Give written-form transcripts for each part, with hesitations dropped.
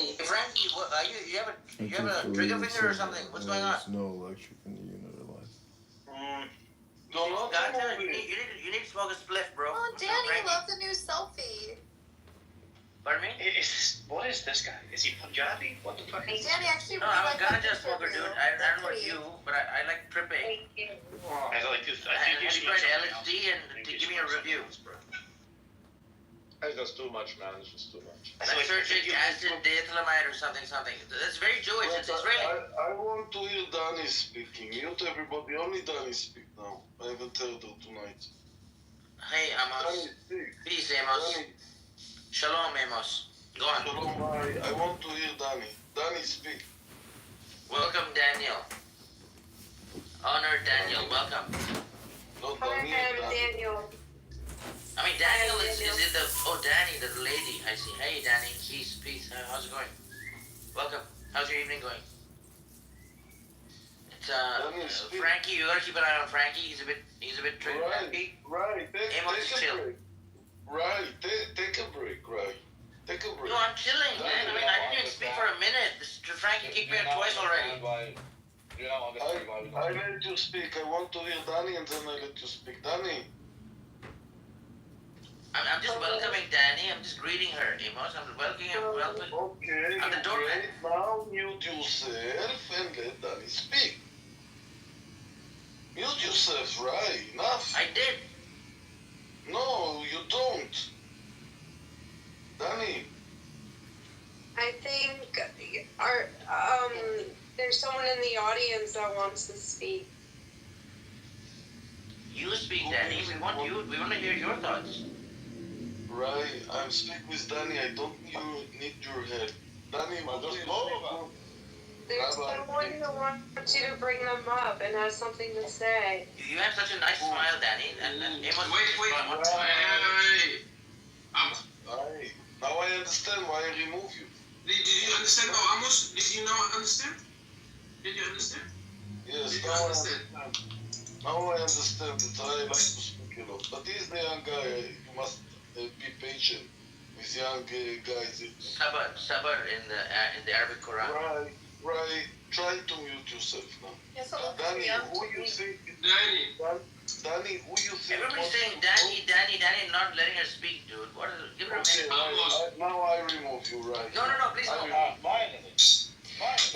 Hey, Frankie, what, you have a Until trigger 3 finger or says something? What's going on? there's no electric in the unit or light. No, gotcha. You need to smoke a spliff, bro. Oh, Danny, love the new selfie. Pardon me? What is this guy? Is he Punjabi? What the fuck is Danny, actually, No, really I'm a like that ganja picture smoker, of you. dude. I don't know about Pretty. you, but I like tripping. I like this. I Have think you tried LSD and give me a review? That's too much, man. It's just too much. Lysergic acid diethylamide or something. That's very Jewish. It's Israeli. I want to hear Danny speaking. Mute everybody. Only Danny speak now. I haven't heard her tonight. Hey, Amos. Danny, speak. Peace, Amos. Danny, Shalom, Amos. Go on. Shalom, I want to hear Danny. Danny, speak. Welcome, Daniel. Honor, Daniel. Welcome. Not Hi, Danny, I'm Danny. Daniel. I mean, Daniel is it the... Oh, Danny, the lady. I see. Hey, Danny. Peace. How's it going? Welcome. How's your evening going? It's, Frankie, you gotta keep an eye on Frankie. He's a bit triggered. Right. Amos is Take chill. a break. Right. Take a break, right. Take a break. No, I'm chilling, man. I mean, I didn't even speak for a minute. Frankie kicked me out twice already. I let you speak. I want to hear Danny and then I let you speak. Danny. I'm just welcoming Danny. I'm just greeting her, Amos. I'm welcoming. Okay. I'm the doorman. Great. Now mute yourself and let Danny speak. Mute yourself, right? Enough. I did. No, you don't. Danny. I think there's someone in the audience that wants to speak. You speak, Danny. We want you. We want to hear your thoughts. Right, I'm speaking with Danny. I don't need your help. Danny, what do you speak? There's someone who wants you to bring them up and has something to say. You have such a nice smile, Danny. And Amos. Wait. Right. Now I understand why I remove you. Did you understand? Oh, Amos, did you now understand? Did you understand? Yes, Did you now I understand? understand. Now I understand that I like to speak a lot. But he's the young guy. You must be patient with young guys. Sabr in the Arabic Quran. Right. Try to mute yourself now. Yes, I love Danny, you. who you think? Danny, who you think? Everybody's saying Danny, not letting her speak, dude. What is it? Give her a minute. Now I remove you, right? No, please no.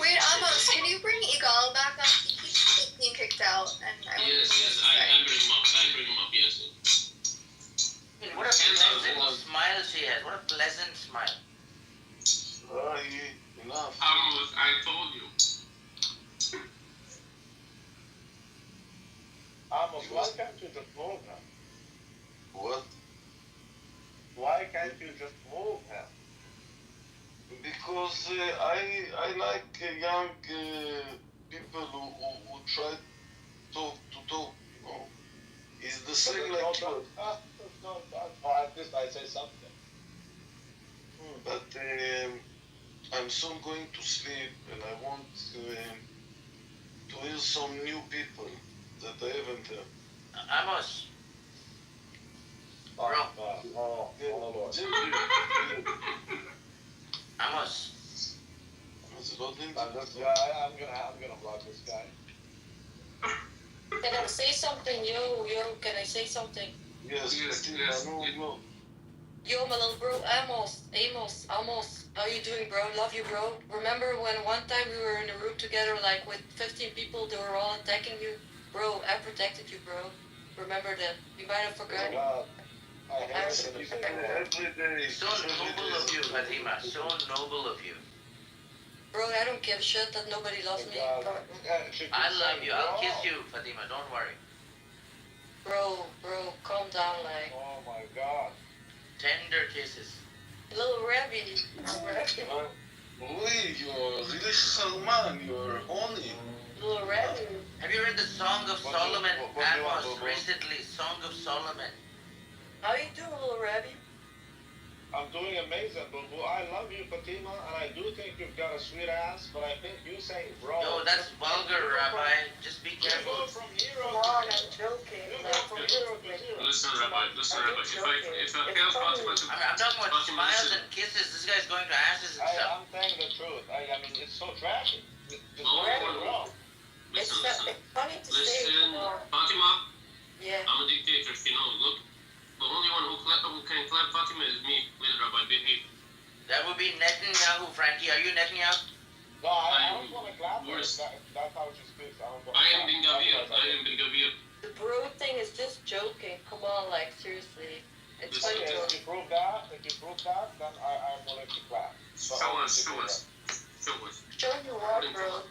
Wait, Amos, can you bring Igal back up? He keeps being kicked out, and I want Yes, I bring him up, yes. What a pleasant smile she has. What a pleasant smile. Enough. Amos, I told you. Amos, why can't you just move him? What? Why can't you just move him? Because I like young people who try to talk, you know. It's the same like you. At least I say something. But I'm soon going to sleep and I want to hear some new people that I haven't heard. Amos. Oh, Lord. Amos. I'm gonna block this guy. Can I say something? Yo, can I say something? Yes. No. Yo, my little bro, Amos, how you doing, bro? Love you, bro. Remember when one time we were in a room together, like with 15 people, they were all attacking you? Bro, I protected you, bro. Remember that. You might have forgotten. Every day. So noble of you, Fatima. So noble of you. Bro, I don't give a shit that nobody loves me. I love you. I'll kiss you, Fatima. Don't worry. Bro, calm down, like. Oh my God. Tender kisses. Little Rabbi. Wait, you're really Salman. You're honey. Little Rabbi. Have you read the Song of Solomon, Amos, recently? Song of Solomon. How you doing, little Rabbi? I'm doing amazing, boo. I love you, Fatima, and I do think you've got a sweet ass, but I think you saying bro. No, that's vulgar, Rabbi. Just be You careful. go from hero Come on, I'm joking. You go from hero to hero. Listen, Rabbi. If I tell Fatima listen. I'm talking about Fatima, smiles listen. and kisses. This guy's going to asses and stuff. I'm saying the truth. I mean, it's so tragic. There's No, nothing no. wrong. Listen, listen. It's funny to say. Listen, Come on. Fatima, Yeah. I'm a dictator, you know. Look, the only one who can clap Fatima is me. Let Rabbi behave. That would be Netanyahu, Frankie. Are you Netanyahu? No, I don't want to clap her. Worse. That's how she speaks. I don't want to I am clap. Ben Gavir. I am Ben Gavir. The bro thing is just joking. Come on, like seriously. It's Listen, funny Okay, joke. if you prove that, then I'm willing to clap. But Show only us, if you show do us. that. Show us. Show you what, bro.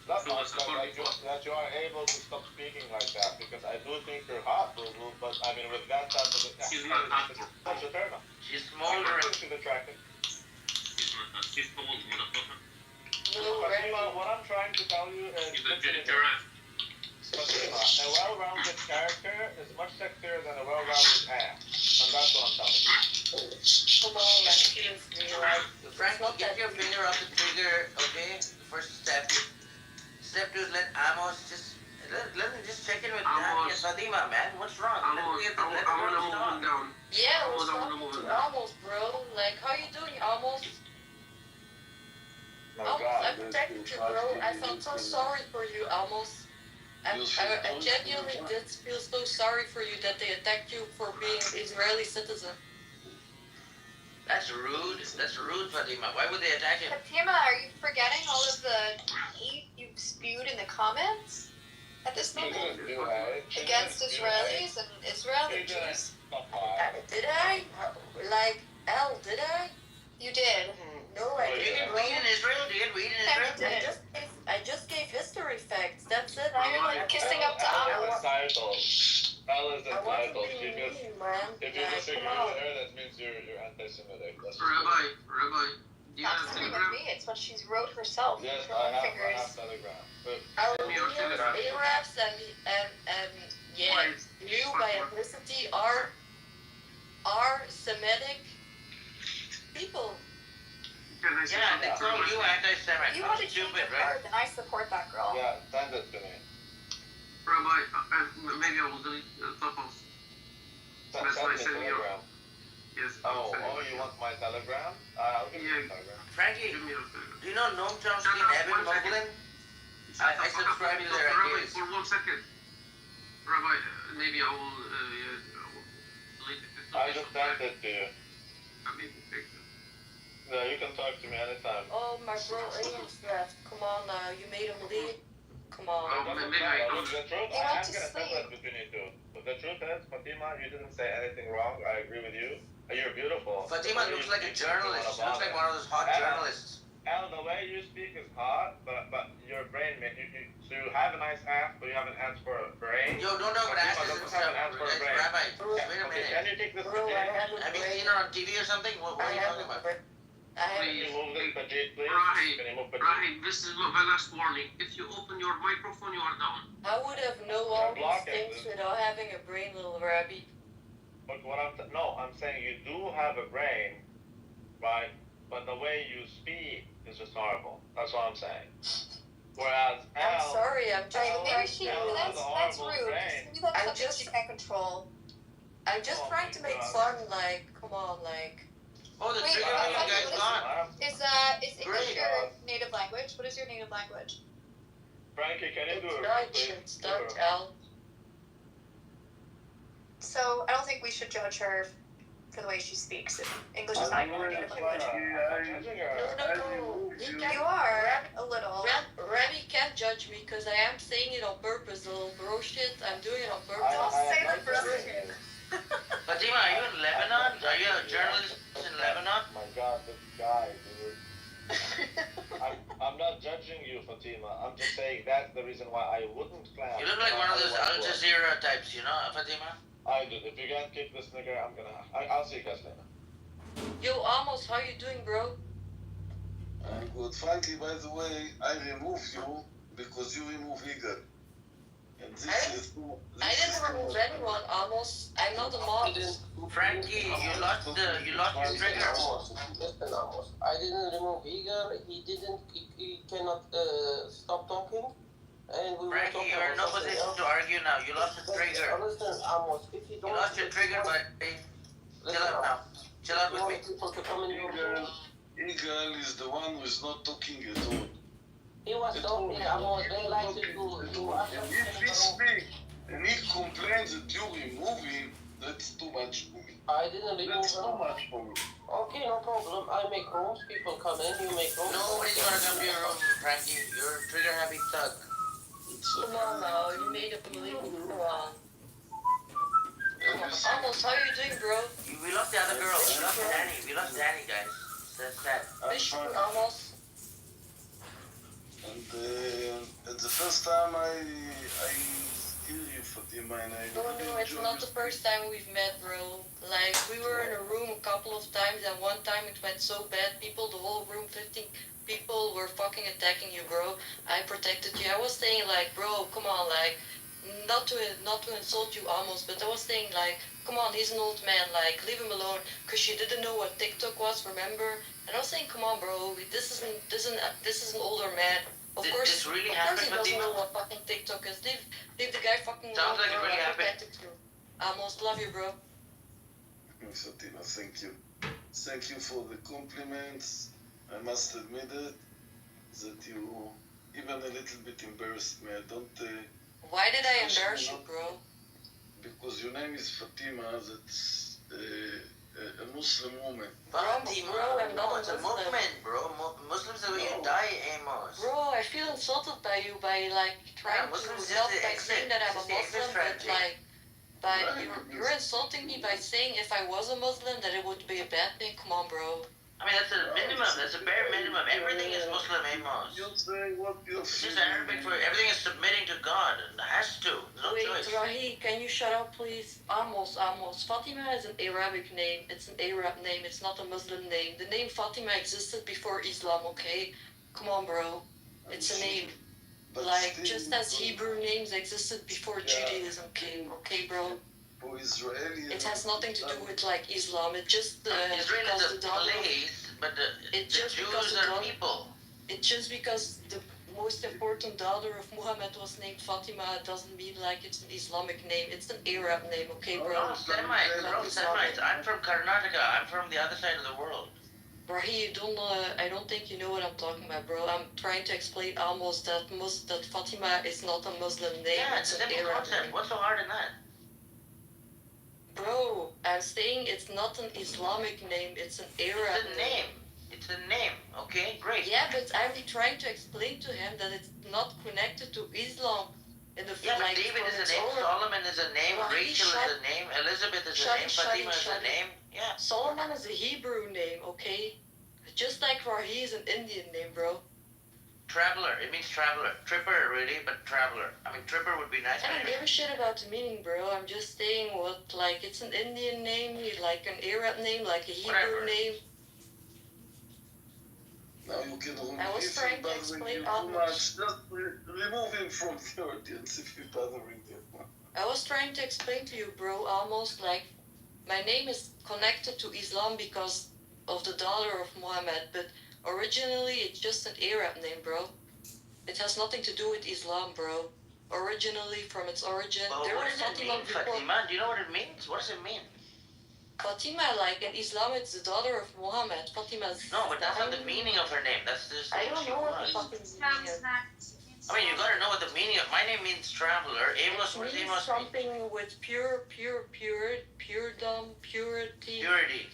That's Show not us according to what? that you are able to stop speaking like that, because I do think you're hot, boo, but I mean, with that type of She's not hot. What's the turn on? She's I smoldering. think she's attractive. She's not hot. She's cold, motherfucker. No, Fatima, what I'm trying to tell you is, She's a giraffe. Fatima, a well-rounded character is much sexier than a well-rounded ass, and that's what I'm telling you. come on, like seriously, like. Frankie, get your finger off the trigger, okay? The first step. Step 2 is let Amos just... Let me just check in with Danny and Fatima, man. What's wrong? I wanna move him down. Yeah, I what's wanna wrong move with him you, down. Almost, bro? Like, how you doing, Almost? My Almost, God, I this protected is you, bro. I fucking felt so ridiculous. sorry for you, Almost. I genuinely did feel so sorry for you that they attacked you for being an Israeli citizen. That's rude. That's rude, Fatima. Why would they attack him? Fatima, are you forgetting all of the hate you spewed in the comments at this She moment didn't do that. She against didn't do that. Israelis and Israel She and didn't. Jews? Stop lying. Did I? Like, Al, did I? You did. No, I Oh, Do you didn't. get weed in Israel? Do you get weed in I Israel? did. I just gave history facts. That's it. Now you're like kissing up to Elle Amos. is entitled. Elle is I wasn't entitled. being Because mean, man. if you Like, disagree come on. with her, that means you're anti-Semitic. That's just Rabbi, do you Not have disagreeing with Telegram? me. It's what she's wrote herself. Yes, with her I own have fingers. Telegram. But Our Send me your leaders, Telegram. Arabs, and yeah, Why? you by ethnicity are Semitic people. Can I say Yeah, they something? call you anti-Semite. You How want to change stupid, your right? card, and I support that girl. yeah, send it to me. Rabbi, maybe I will delete the Clubhouse. Send That's why I me send you- Telegram. Yes. Oh, you want my Telegram? I'll give you Yeah. Telegram. Frankie, Give me your Telegram. do you know Noam Chomsky Shut up, and Evan 1 second. Moblin? I subscribe to their Rabbi, ideas. for 1 second. Rabbi, maybe I will delete it. I just sent it to you. Maybe fix it. Yeah, you can talk to me anytime. Oh, my bro, Amos left. Come on now, you made him leave. Come on. Oh, Doesn't maybe matter. I Look, the truth, They I'm want gonna to settle sleep. it between you two. But the truth is, Fatima, you didn't say anything wrong. I agree with you. You're beautiful. Fatima The way looks you like a speak makes me journalist. She wanna looks like bother. one of those hot Yeah. journalists. Al, the way you speak is hot, but your brain, so you have a nice ass, but you have an ass for a brain. Yo, don't talk about Fatima asses and doesn't stuff. have an ass for a Guys, brain. Rabbi, Bro, wait a Okay, minute. can you take this Bro, I pajit? have a Have you brain. seen her on TV or something? What are you talking about? I have Can you move this pajit, please? Right. Can you move pajit? Right, this is my last warning. If you open your microphone, you are down. I would have known all these blocking things this. without having a brain, little rabbi. But what I'm saying you do have a brain, right? But the way you speak is just horrible. That's what I'm saying. Whereas I'm Al, sorry, I'm just Right, maybe trying she. Al to. has a That's horrible rude. brain. Maybe that's I something just- she can't control. I'm just Oh trying my to make God. fun, like, come on, like. Oh, the Wait, trigger what- finger guy's what- gone. Is English Great. your native language? What is your native language? Frankie, can you do It's it? Dutch, it's Dutch, Al. So I don't think we should judge her for the way she speaks. If English is not your native language. I'm judging her. No, you You are a little. Remy can't judge me because I am saying it on purpose, little bro shit. I'm doing it on Don't purpose. say that, bro. Fatima, are you in Lebanon? Are you a journalist in Lebanon? My God, this guy, dude. I'm not judging you, Fatima. I'm just saying that's the reason why I wouldn't clap. You look like one of those Al Otherwise, Jazeera types, you know, Fatima? I do. If you can't kick this nigga, I'll see you guys later. Yo, Amos, how you doing, bro? I'm good. Frankie, by the way, I remove you because you remove Igor. And this I didn't remove anyone, Amos. I'm not a mod. Frankie, you lost your trigger. Listen, Amos. I didn't remove Igor. He cannot stop talking. And we were Frankie, talking you're in no about something position else. to argue now. You lost your trigger. Listen, Amos, if you You don't... lost your trigger, but kill Listen, him now. people to come in your room. Eagle is the one who is not talking at all. He was talking, Amos. They like to ask And us if he speaks and he complains that you remove him, that's too much for me. I didn't remove That's too him. much for me. Okay, no problem. I make rooms. People come in. You make rooms. Nobody's gonna come to your room, Frankie. You're a trigger happy thug. Come on now, you made a believe me. Come on. And you see, Amos, how are you doing, bro? We lost the other girl. We lost Danny. We lost Danny, guys. That's sad. I'm Miss you, fine. Amos. And at the first time I hear you, Fatima, and I No, really no, it's enjoy not you. the first time we've met, bro. Like, we were in a room a couple of times, and one time it went so bad, people, the whole room, 15 people were fucking attacking you, bro. I protected you. I was saying, like, bro, come on, like, not to insult you almost, but I was saying, like, come on, he's an old man, like, leave him alone, because you didn't know what TikTok was, remember? And I was saying, come on, bro, this is an older man. Of Did course, this really of happen, course he doesn't Fatima? know what fucking TikTok is. Leave the guy fucking Sounds alone, like it bro. really I happened. protected you. Almost love you, bro. Fatima, thank you. Thank you for the compliments. I must admit it, that you even a little bit embarrassed me. I don't, Why did I embarrass you, bro? because your name is Fatima, that's a Muslim woman. Fatima, bro, I'm not no, a it's a Muslim. movement, bro. Muslims are the way you No. die, Amos. Bro, I feel insulted by you by like trying to Muslims just not the by exit. saying that I'm a Just the exit Muslim, but strategy. like by Right. you're insulting me by saying if I was a Muslim that it would be a bad thing. Come on, bro. I mean, that's a minimum. That's a bare minimum. Everything is Muslim, Amos. You say what you It's feel. just Arabic for everything is submitting to God. It has to. There's no Wait, choice. Rahi, can you shut up, please? Amos. Fatima is an Arabic name. It's an Arab name. It's not a Muslim name. The name Fatima existed before Islam. Okay, come on, bro. It's a name. But Like, still, just as Hebrew names existed before Judaism came, okay, bro? for Israeli, It has nothing to do with, like, Islam. It just, Israel because is the a daughter, place, but the It's just Jews because the are daughter- people. it's just because the most important daughter of Muhammad was named Fatima doesn't mean, like, it's an Islamic name. It's an Arab name, okay, bro? No, Semites, bro, Semites. I'm from Karnataka. I'm from the other side of the world. Rahi, you don't, I don't think you know what I'm talking about, bro. I'm trying to explain almost that Fatima is not a Muslim name. Yeah, it's a an simple Arab concept. name. What's so hard in that? Bro, I'm saying it's not an Islamic name, it's an Arab It's a name. It's a name. Okay, great. Yeah, but I'm trying to explain to him that it's not connected to Islam. In the Yeah, but like, David from is its a name, origin. Solomon is a name, Well, Rachel shut- is a name, Elizabeth is a shut name, it, shut Fatima it, is shut a it. name. Yeah. Solomon is a Hebrew name, okay? Just like Rahi is an Indian name, bro. Traveler. It means traveler. Tripper, really, but traveler. I mean, tripper would be nice. I don't give a shit about the meaning, bro. I'm just saying what, like, it's an Indian name, like an Arab name, like a Hebrew Whatever. name. now you can remove I was if trying he's to bothering explain you too almost. much. Just remove him from the audience if he's bothering you. I was trying to explain to you, bro, almost like my name is connected to Islam because of the daughter of Muhammad, but originally it's just an Arab name, bro. It has nothing to do with Islam, bro. Originally, from its origin, Well, there what was does it Fatima mean, before. Fatima? Do you know what it means? What does it mean? Fatima, like in Islam, it's the daughter of Muhammad. Fatima's. No, but that's not the meaning of her name. That's just I who don't she know what the was. fucking meaning is. I mean, you gotta know what the meaning of my name means. Traveler. Amos. It What does means Amos mean? something with puredom, purity. Purity.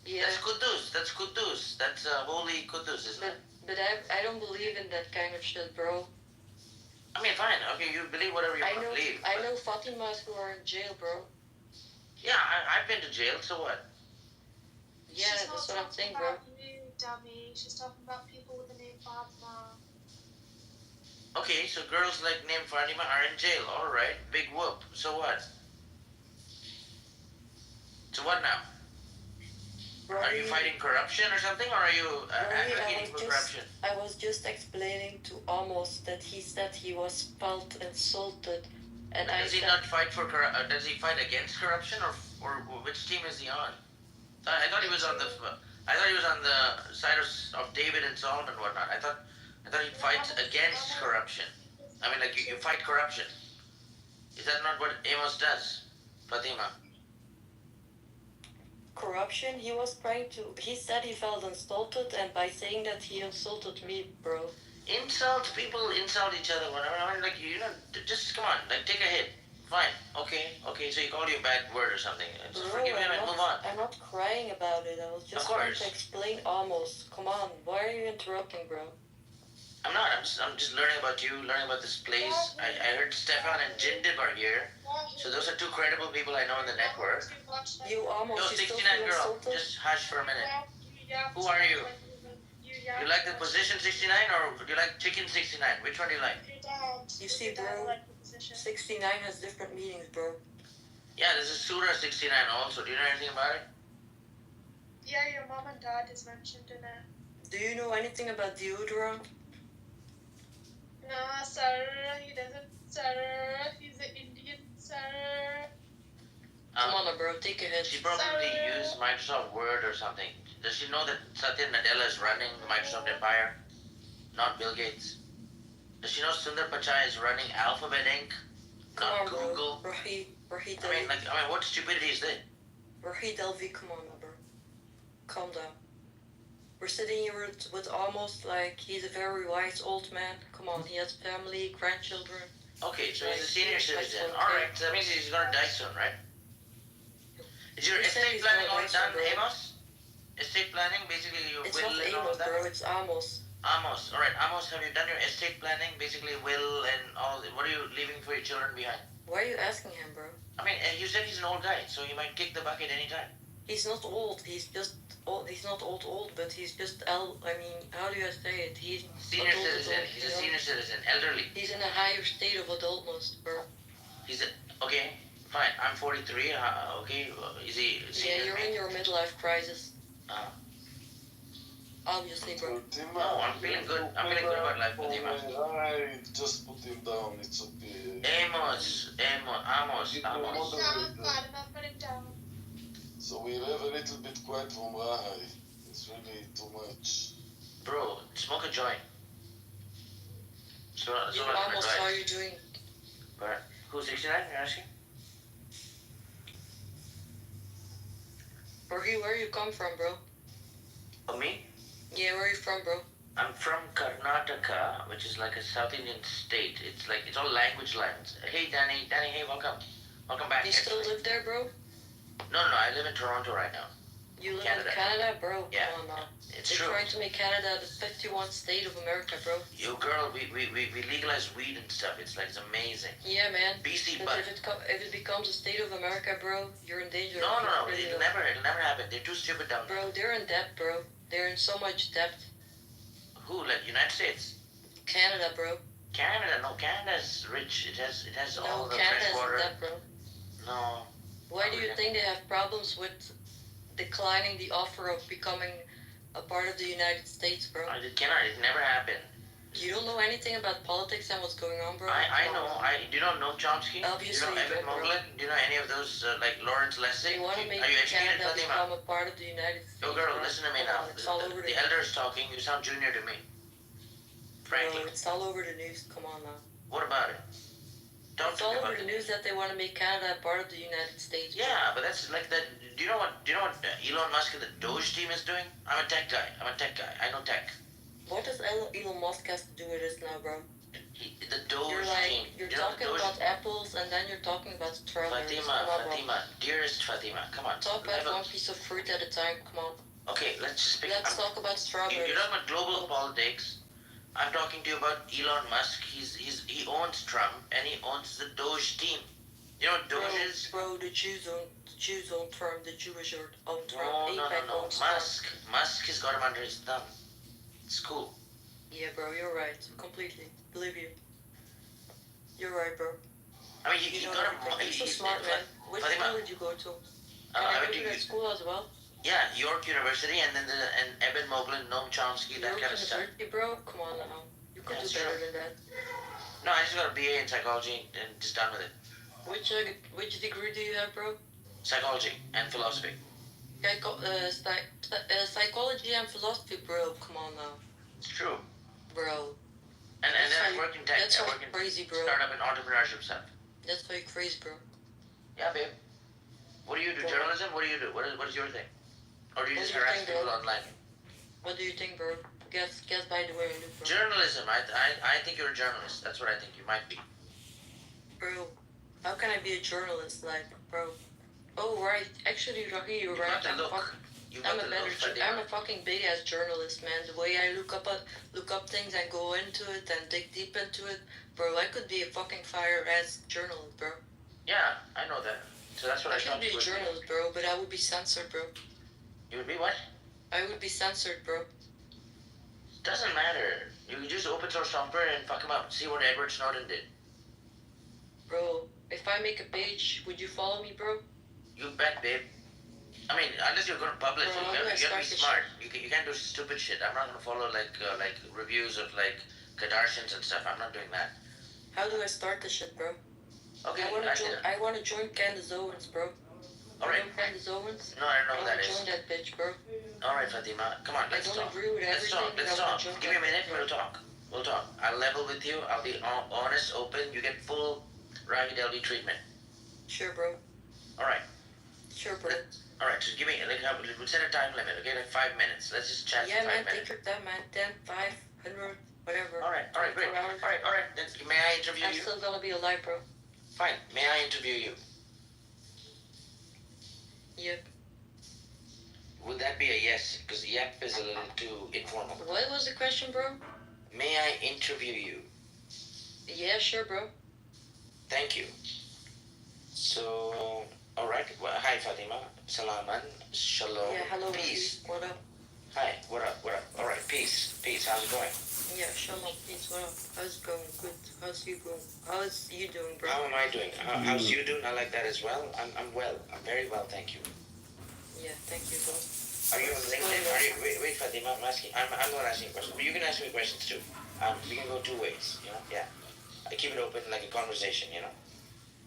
Yeah. That's Kudus. That's Kudus. That's holy Kudus, isn't it? But I don't believe in that kind of shit, bro. I mean, fine. Okay, you believe whatever you I want to know believe. I but- know Fatimas who are in jail, bro. Yeah, I've been to jail. So what? Yeah, that's what I'm saying, bro. About you, dummy. She's talking about people with the name Fatima. Okay, so girls like named Fatima are in jail. All right, big whoop. So what? So what now? Are you fighting corruption or something, or are you advocating for corruption? I was just explaining to Amos that he said he was felt insulted, and I Does he said, not fight for does he fight against corruption, or which team is he on? I thought he was on the side of David and Solomon and whatnot. I thought he fights against corruption. I mean, like you fight corruption. Is that not what Amos does, Fatima? corruption, he was trying to. He said he felt insulted, and by saying that, he insulted me, bro. People insult each other. I mean, like, just come on, like, take a hit. Fine, okay, so he called you a bad word or something. Just Bro, forgive him and move on. I'm not crying about it. I was just trying to explain almost. Come on, why are you interrupting, bro? I'm not. I'm just learning about you, learning about this place. I heard Stefan and Jindib are here. So those are two credible people I know in the network. You almost. Yo, 69 girl, just hush for a minute. Who are you? You like the position 69 or do you like chicken 69? Which one do you like? You see, bro, 69 has different meanings, bro. Yeah, there's a Surah 69 also. Do you know anything about it? Yeah, your mom and dad is mentioned in it. Do you know anything about deodorant? No, sir, he doesn't, sir. He's an Indian, sir. Come on, bro, take a hit. She probably used Microsoft Word or something. Does she know that Satya Nadella is running the Microsoft empire? Not Bill Gates. Does she know Sundar Pichai is running Alphabet Inc.? Not Google? Rahid what stupidity is this? Rahid Elvi, come on, bro. Calm down. We're sitting here with almost like he's a very wise old man. Come on, he has family, grandchildren. Okay, so he's a senior citizen. Alright, so that means he's gonna die soon, right? Is your estate planning all done, Amos? Estate planning, basically your it's will not and all Amos, that? bro, it's Amos. Amos, alright, Amos, have you done your estate planning, basically will and all, what are you leaving for your children behind? Why are you asking him, bro? I mean, you said he's an old guy, so he might kick the bucket anytime. He's not old, he's just old, he's not old, but he's just, how do you say it? He's Senior citizen, he's a senior citizen, elderly. He's in a higher state of adultness, bro. Okay, fine, I'm 43, okay, is he senior? Yeah, you're in your midlife crisis. Obviously, bro. No, I'm feeling good. I'm feeling good about life with Amos. I just put him down, it's okay. Amos. So we'll have a little bit quiet from Rahai. It's really too much. Bro, smoke a joint. So Amos, how are you doing? But who's 69, you're asking? Where you come from, bro? Oh, me? Yeah, where are you from, bro? I'm from Karnataka, which is like a South Indian state. It's all language lines. Hey, Danny, hey, welcome. Welcome back. Do you still live there, bro? No, I live in Toronto right now. You live in Canada, bro? Yeah. Come on now. It's They're true. trying to make Canada the 51st state of America, bro. Yo, girl, we legalize weed and stuff. It's amazing. Yeah, man. BC, but but if it becomes a state of America, bro, you're in danger. No, it'll never happen. They're too stupid down there. Bro, they're in debt, bro. They're in so much debt. Who? Like United States? Canada, bro. Canada's rich. It has all the fresh Canada's water. in debt, bro. No. Why do you think they have problems with declining the offer of becoming a part of the United States, bro? It never happened. You don't know anything about politics and what's going on, bro? I know. Do you know Chomsky? Obviously, do you know Evan Moglen? Do you know any of those, like Lawrence Lessig? You want to make Are you educated, Canada Fatima? become a part of the United States? Yo, girl, listen to me now. It's all over The elder's talking. You sound junior to me. Frankly. Bro, it's all over the news. Come on now. What about it? It's all over the news that they want to make Canada a part of the United States. Yeah, but that's like that. Do you know what Elon Musk and the Doge team is doing? I'm a tech guy. I know tech. What does Elon Musk has to do with this now, bro? The Doge team. You're talking about apples and then you're talking about strawberries. Fatima, dearest Fatima, come on. Talk about one piece of fruit at a time. Come on. Okay, let's talk about strawberries. You're talking about global politics. I'm talking to you about Elon Musk. He owns Trump and he owns the Doge team. You know what Doge is? Bro, the Jews own Trump, the Jewish own Trump. No. Musk has got him under his thumb. It's cool. Yeah, bro, you're right. Completely. Believe you. You're right, bro. I mean, he got him. He's so smart, man. Which school did you go to? I went to that school as well. Yeah, York University and then Eben Moglen, Noam Chomsky, that kind of stuff. York University, bro? Come on now. You could do better than that. No, I just got a BA in psychology and just done with it. Which degree do you have, bro? Psychology and philosophy. Psychology and philosophy, bro. Come on now. It's true. Bro. And then I work in tech. That's I why work in crazy, bro. startup and entrepreneurship stuff. That's why you're crazy, bro. Yeah, babe. What do you do? Journalism? What do you do? What is your thing? Or do you What just do you harass think, people bro? online? What do you think, bro? Guess by the way you look, bro. Journalism. I think you're a journalist. That's what I think you might be. Bro, how can I be a journalist? Like, bro. Oh, right. Actually, Rahi, you're You right. got the look. You got I'm a the better. look, Fatima. I'm a fucking big ass journalist, man. The way I look up things and go into it and dig deep into it, bro. I could be a fucking fire ass journalist, bro. Yeah, I know that. So that's what I I could thought be you a would be. journalist, bro, but I would be censored, bro. You would be what? I would be censored, bro. Doesn't matter. You can just open source software and fuck him up. See what Edward Snowden did. Bro, if I make a page, would you follow me, bro? You bet, babe. I mean, unless you're going to publish Bro, it, how you do I have to start be this smart. You can't do stupid shit. I'm not going to follow like reviews of like Kardashians and stuff. I'm not doing that. How do I start this shit, bro? Okay, I wanna join Candace Owens, bro. Alright. You know Candace Owens? No, I don't know I who that wanna is. join that bitch, bro. Alright, Fatima. Come on, let's I don't talk. agree with Let's everything. talk. but Let's I wanna talk. join Give me a that minute. bitch, bro. We'll talk. We'll talk. I'll level with you. I'll be honest, open. You get full Ravi Delvi treatment. Sure, bro. Alright. Sure, bro. Alright, so give me, we'll set a time limit, okay? Like 5 minutes. Let's just chat Yeah, for 5 man, minutes. take your time, man. 10, 5, 100, whatever. Alright, great. 24 hours. Alright. Then may I interview I'm you? still gonna be alive, bro. Fine. May I interview you? Yep. Would that be a yes? Because yep is a little too informal. What was the question, bro? May I interview you? Yeah, sure, bro. Thank you. So, alright. Well, hi, Fatima. Salaman. Shalom. Yeah, hello, Peace. Ravi. What up? Hi. What up? Alright. Peace. How's it going? Yeah, shalom, peace. What up? How's it going? Good. How's you going? How's you doing, bro? How am I doing? How's you doing? I like that as well. I'm well. I'm very well, thank you. Yeah, thank you, bro. Are you on LinkedIn? Wait, Fatima, I'm asking. I'm not asking a question, but you can ask me questions too. We can go two ways, you know? Yeah. I keep it open like a conversation, you know?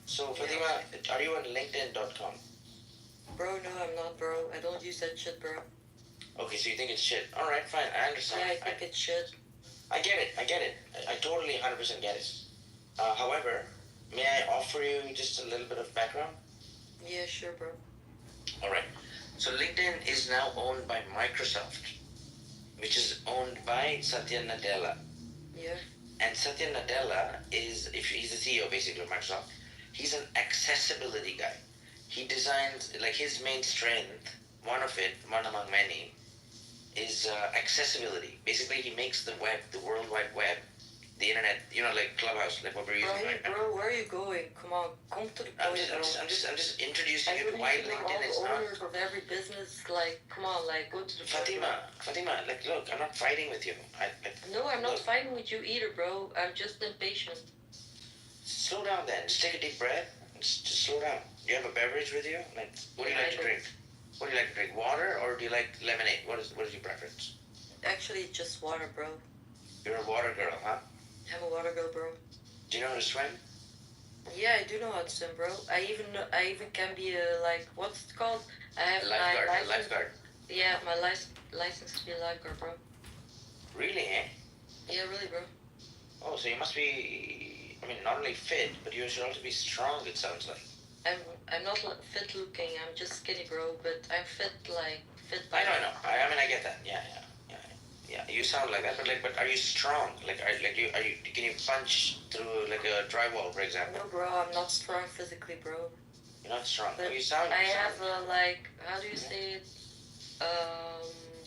So, Fatima, are you on LinkedIn.com? Bro, no, I'm not, bro. I don't use that shit, bro. Okay, so you think it's shit. Alright, fine, I understand. Yeah, I think it's shit. I get it. I totally 100% get it. However, may I offer you just a little bit of background? Yeah, sure, bro. Alright. So LinkedIn is now owned by Microsoft, which is owned by Satya Nadella. Yeah. And Satya Nadella he's the CEO basically of Microsoft. He's an accessibility guy. He designs, like his main strength, one among many, is accessibility. Basically, he makes the web, the World Wide Web, the internet, like Clubhouse, like what we're using right now. Bro, where are you going? Come on, come to the point, I'm just introducing you to I why really think all LinkedIn is the not. owners of every business, like, come on, like, go to the point. Fatima, like, look, I'm not fighting with you. No, I'm not look, fighting with you either, bro. I'm just impatient. Slow down then. Just take a deep breath. Just slow down. Do you have a beverage with you? Like, what do you like to drink? What do you like to drink? Water or do you like lemonade? What is your preference? Actually, just water, bro. You're a water girl, huh? I'm a water girl, bro. Do you know how to swim? Yeah, I do know how to swim, bro. I even can be a, like, what's it called? I have Lifeguard. my license. Lifeguard. Yeah, my license to be a lifeguard, bro. Really, eh? Yeah, really, bro. Oh, so you must be, not only fit, but you should also be strong, it sounds like. I'm not fit looking. I'm just skinny, bro. But I'm fit, fit. I know. I get that. Yeah. You sound like that, but are you strong? Can you punch through like a drywall, for example? No, bro. I'm not strong physically, bro. You're not strong. But You sound. I have how do you say it?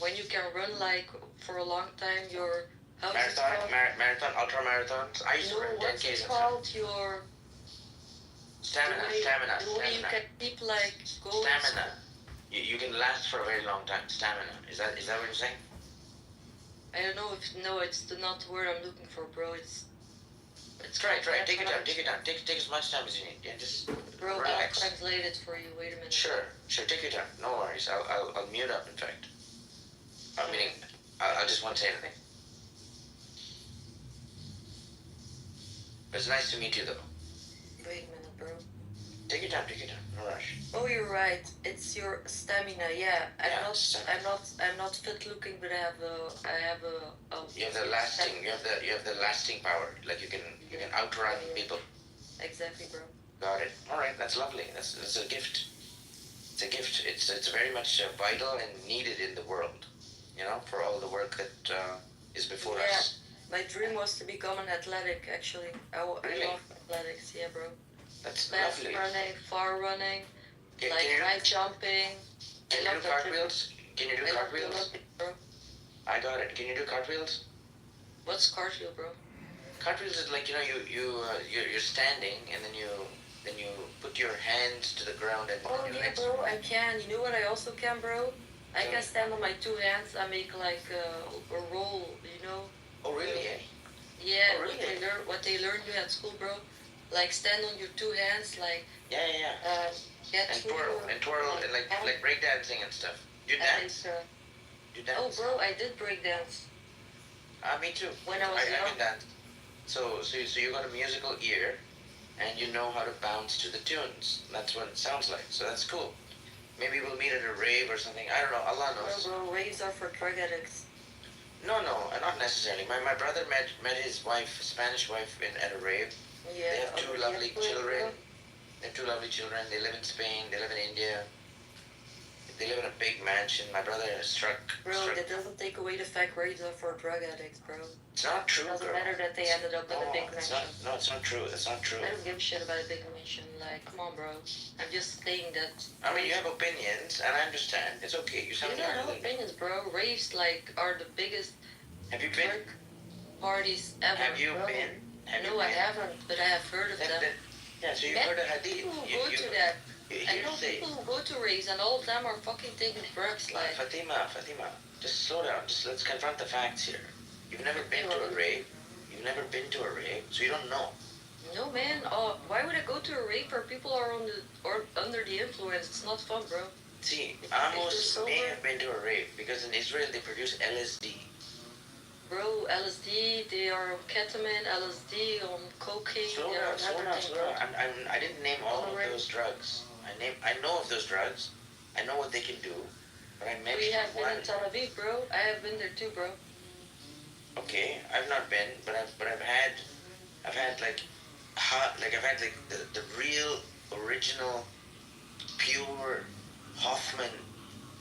When you can run for a long time, your marathon, ultra marathons. I used to run 10Ks what's it and called? Your stamina. The way you can keep going. Stamina. You can last for a very long time. Stamina. Is that what you're saying? I don't know it's not the word I'm looking for, bro. It's Try. Take it down. Take as much time as you need. Yeah, just bro. relax. I'll translate it for you. Wait a minute. Sure. Take your time. No worries. I'll mute up. In fact, I just won't say anything. It's nice to meet you, though. Wait a minute, bro. Take your time. No rush. Oh, you're right. It's your stamina. Yeah, stamina. I'm not fit looking, but I have a. You have the lasting. You have the lasting power. Like you can outrun people. Exactly, bro. Got it. All right. That's lovely. That's a gift. It's a gift. It's very much vital and needed in the world. You know, for all the work that is before us. My dream was to become an athletic. Actually, I Really? love athletics. Yeah, bro. That's Fast lovely. running, far running, Can like you high jumping. can you do cartwheels? Can you do cartwheels? Bro. I got it. Can you do cartwheels? What's cartwheel, bro? Cartwheels is like, you know, you're standing and then you put your hands to the ground and Oh your yeah, legs. bro. I can. You know what? I also can, bro. I Tell can me. stand on my two hands. I make like a roll. You know? Oh really? Yeah. Oh, really? What they learn you at school, bro. Like stand on your two hands, like Yeah. get And through twirl and like break dancing and stuff. You dance? You dance? Oh, bro, I did break dance Me too. when I was I young. can dance. So you got a musical ear, and you know how to bounce to the tunes. That's what it sounds like. So that's cool. Maybe we'll meet at a rave or something. I don't know. Allah knows. Bro, raves are for drug addicts. No, not necessarily. My brother met his wife, Spanish wife, at a rave. Yeah. They have two lovely children. They have two lovely children. They live in Spain. They live in India. They live in a big mansion. My brother struck. Bro, that doesn't take away the fact raves are for drug addicts, bro. It's not true, It doesn't girl. matter that they ended up in a big it's mansion. not. No, it's not true. That's not true. I don't give a shit about a big mansion. Like, come on, bro. I'm just saying that. I mean, you have opinions, and I understand. It's okay. You sound You don't young. know opinions, bro. Raves, like, are the biggest Have you been? drug parties ever. Have you bro. been? Have No, you I been? haven't, but I have heard of them. Yeah, so you've Met heard a hadith. people who go to that. I Here's know the thing. people who go to raves, and all of them are fucking taking drugs, like. Fatima, just slow down. Just let's confront the facts here. You've never been to a rave. You've never been to a rave, so you don't know. No, man. Oh, why would I go to a rave where people are on the or under the influence? It's not fun, bro. See, If you're Amos may sober- have been to a rave because in Israel they produce LSD. Bro, LSD, they are on ketamine, LSD, on cocaine, Slow they are down, on everything, slow bro. down. I didn't name all of Alright. those drugs. I know of those drugs. I know what they can do. But I We mentioned have been one. in Tel Aviv, bro. I have been there too, bro. Okay, I've not been, but I've had like the real original pure Hoffman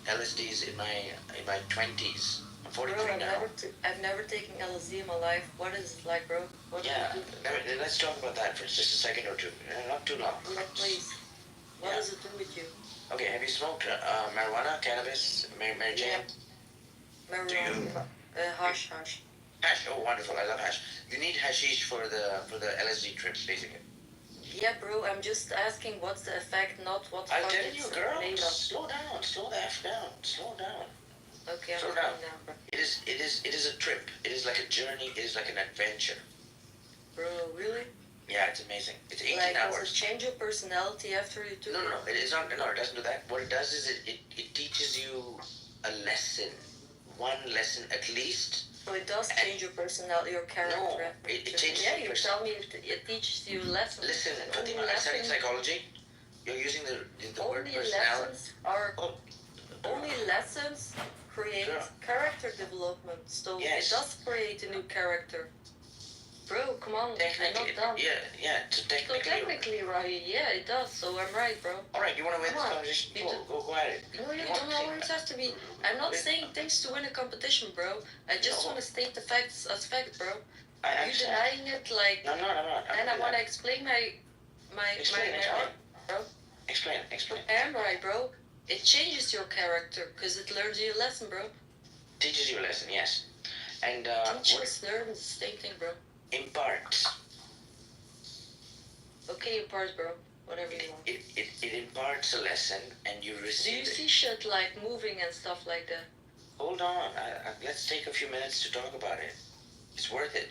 LSDs in my 20s. I'm 43 Bro, now. I've never taken LSD in my life. What is it like, bro? What do Yeah, you do? let's talk about that for just a second or two. Not too long. Yeah, please. What Yeah. does it do with you? Okay, have you smoked marijuana, cannabis, Mary Jane? Marijuana. Hash. Hash. Oh, wonderful! I love hash. You need hashish for the LSD trip, basically. Yeah, bro, I'm just asking what's the effect, not what I'll fuck tell it's you, girl. made of. Slow down. Slow the f down. Slow down. Okay, I'm Slow slowing down. down, bro. It is a trip. It is like a journey. It is like an adventure. Bro, really? Yeah, it's amazing. It's 18 Like, does it hours. change your personality after you took No, it? it is not. No, it doesn't do that. What it does is it teaches you a lesson, one lesson at least. So it does change your personality, your character. No, after it you took changes Yeah, your you person- tell me it teaches you lessons. Listen, And Fatima, only I studied lessons, psychology. You're using the word only personality. lessons are Oh, only lessons create Sure. character development. So Yes. it does create a new character. Bro, come on, I'm technically, not dumb. yeah. So So technically, technically, right? Yeah, it does. So I'm right, bro. all right. You want to win this Come on. competition? You Go at it. No, you You want don't to always have to be. I'm not saying things to win a competition, bro. I just No. want to state the facts as fact, bro. I You understand. denying it, like, No, I'm not. and I want to explain my Explain. bro. Explain. I am right, bro. It changes your character because it learns you a lesson, bro. Teaches you a lesson, yes. And Teachers learn the same thing, bro. imparts. Okay, parts, bro. Whatever you want. It imparts a lesson, and you Do you receive it. see shit like moving and stuff like that? Hold on. Let's take a few minutes to talk about it. It's worth it.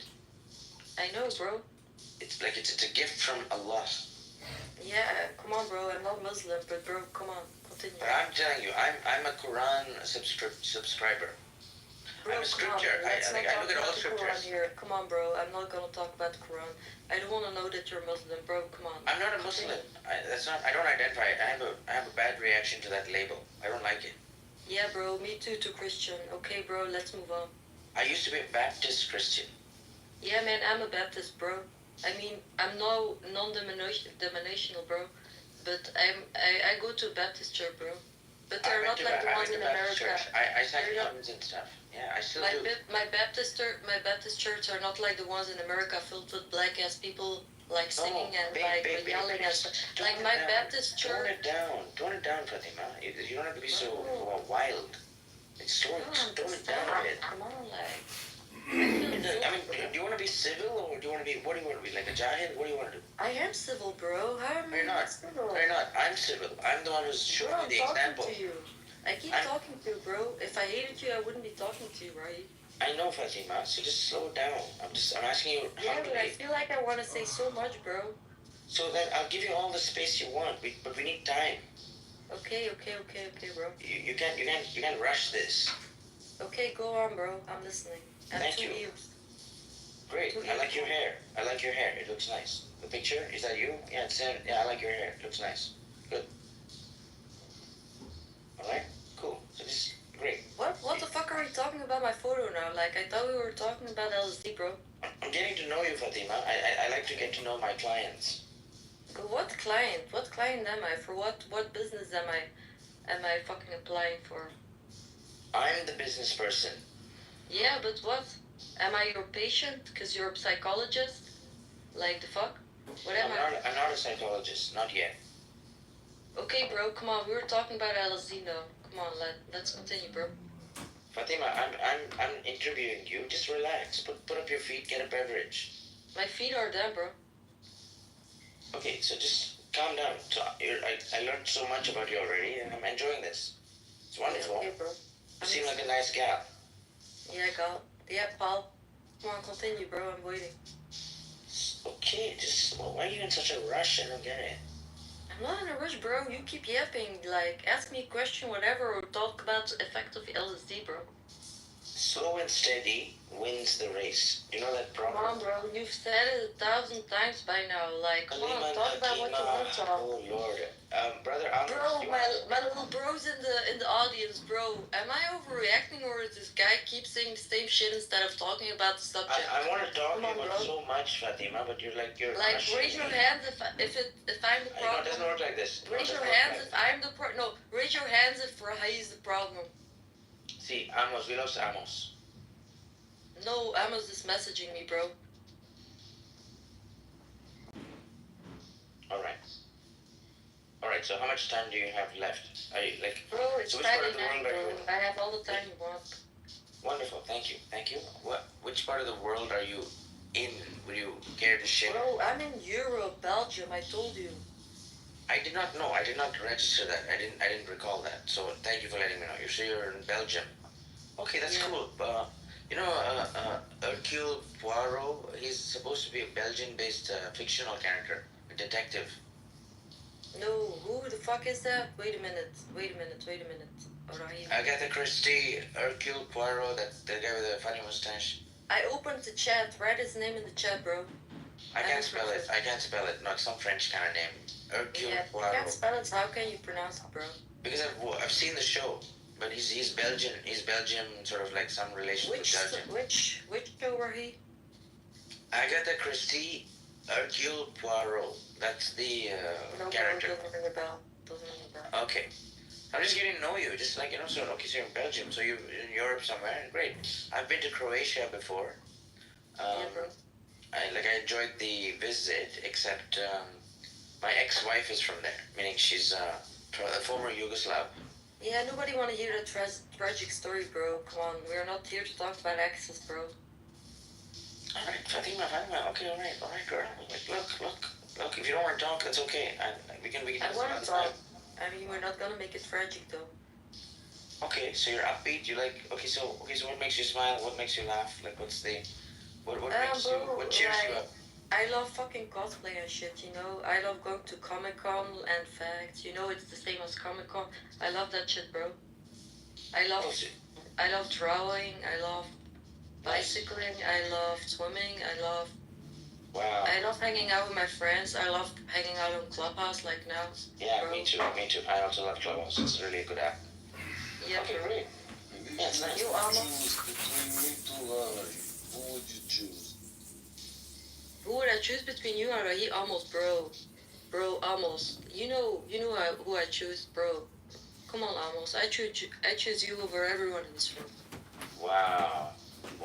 I know, bro. It's a gift from Allah. Yeah, come on, bro. I'm not Muslim, but bro, come on, continue. But I'm telling you, I'm a Quran subscriber. Bro, I'm a come scripture. on, let's I not talk look at all about the Quran scriptures. here. Come on, bro. I'm not gonna talk about the Quran. I don't want to know that you're Muslim, bro. Come on. I'm not a Muslim. I don't identify it. I have a bad reaction to that label. I don't like it. Yeah, bro. Me too. To Christian. Okay, bro. Let's move on. I used to be a Baptist Christian. Yeah, man. I'm a Baptist, bro. I mean, I'm no non-denominational, bro. but I go to Baptist church, bro. But they're not like the ones in America. I sang hymns and stuff. Yeah, I still do. My Baptist church are not like the ones in America filled with black ass people like singing and yelling and stuff. Like my Baptist church. Tone it down, Fatima. You don't have to be so wild. It's tone it down a bit. Come on, like. I mean, do you want to be civil or do you want to be? What do you want to be? Like a jahil? What do you want to do? I am civil, bro. How am I not civil? You're not. I'm civil. I'm the one who's showing you the example. To you. I keep talking to you, bro. If I hated you, I wouldn't be talking to you, right? I know, Fatima. So just slow down. I'm asking you. Yeah, but I feel like I want to say so much, bro. So then I'll give you all the space you want, but we need time. Okay, bro. You can't rush this. Okay, go on, bro. I'm listening. Thank you. Ears. Great. I like your hair. It looks nice. The picture, is that you? Yeah, I like your hair. It looks nice. Good. Alright? Cool. So this is great. What the fuck are we talking about my photo now? Like, I thought we were talking about LSD, bro. I'm getting to know you, Fatima. I like to get to know my clients. What client? What client am I? For what business am I fucking applying for? I'm the business person. Yeah, but what? Am I your patient? Because you're a psychologist? Like, the fuck? What am I? I'm not a psychologist. Not yet. Okay, bro, come on. We were talking about LSD now. Come on, let's continue, bro. Fatima, I'm interviewing you. Just relax. Put up your feet. Get a beverage. My feet are down, bro. Okay, so just calm down. So I learned so much about you already, and I'm enjoying this. It's wonderful. Okay, bro. You seem like a nice gal. Yeah, gal. Yeah, pal. Come on, continue, bro. I'm waiting. Okay, why are you in such a rush? I don't get it. I'm not in a rush, bro. You keep yapping. Like, ask me a question, whatever, or talk about the effect of LSD, bro. Slow and steady wins the race. You know that proverb? Come on, bro. You've said it 1,000 times by now. Like, come on, talk about what you want to talk. Oh, Lord. Brother, Bro, my little bro's in the audience, bro. Am I overreacting, or is this guy keep saying the same shit instead of talking about the subject? I want to talk about so much, Fatima, but you're like raise your hands if I'm the problem. No, it doesn't work like this. Raise your hands if I'm the problem. No, raise your hands if he's the problem. See, Amos, we lost Amos. No, Amos is messaging me, bro. Alright, so how much time do you have left? Are you like... Bro, it's so Friday night, bro. I have all the time you want. Wonderful, thank you. Which part of the world are you in? Would you care to share? Bro, I'm in Europe, Belgium, I told you. I did not know. I did not register that. I didn't recall that. So thank you for letting me know. You say you're in Belgium. Okay, that's cool. You know, Hercule Poirot, he's supposed to be a Belgian-based fictional character, a detective. No, who the fuck is that? Wait a minute. Agatha Christie, Hercule Poirot, the guy with the funny mustache. I opened the chat. Write his name in the chat, bro. I can't spell it. No, it's some French kind of name. Hercule Poirot. You can't spell it. So how can you pronounce it, bro? Because I've seen the show, but he's Belgian. He's Belgian, sort of like some relation with Belgium. Which show were he? Agatha Christie, Hercule Poirot. That's the character. Doesn't ring a bell. Okay. I'm just getting to know you. Just like, so you're in Belgium, so you're in Europe somewhere. Great. I've been to Croatia before. Yeah, bro. I enjoyed the visit, except my ex-wife is from there, meaning she's a former Yugoslav. Yeah, nobody want to hear the tragic story, bro. Come on, we're not here to talk about exes, bro. Alright, Fatima, okay, alright, girl. Look, if you don't want to talk, that's okay. We can I want to talk. I mean, we're not gonna make it tragic, though. Okay, so you're upbeat. You like so what makes you smile? What makes you laugh? Like, what cheers you up? I love fucking cosplay and shit, you know. I love going to Comic-Con and facts. You know, it's the same as Comic-Con. I love that shit, bro. I love drawing. I love bicycling. I love swimming. Wow. I love hanging out with my friends. I love hanging out on Clubhouse like now. Yeah, bro. Me too. I also love Clubhouse. It's really a good app. Yeah, okay, bro. Great. Yeah, it's nice. You choose between me two Larry. Who would you choose? Who would I choose between you and Rahi? Almost, bro. Bro, Amos, you know who I choose, bro. Come on, Amos, I choose you over everyone in this room. Wow.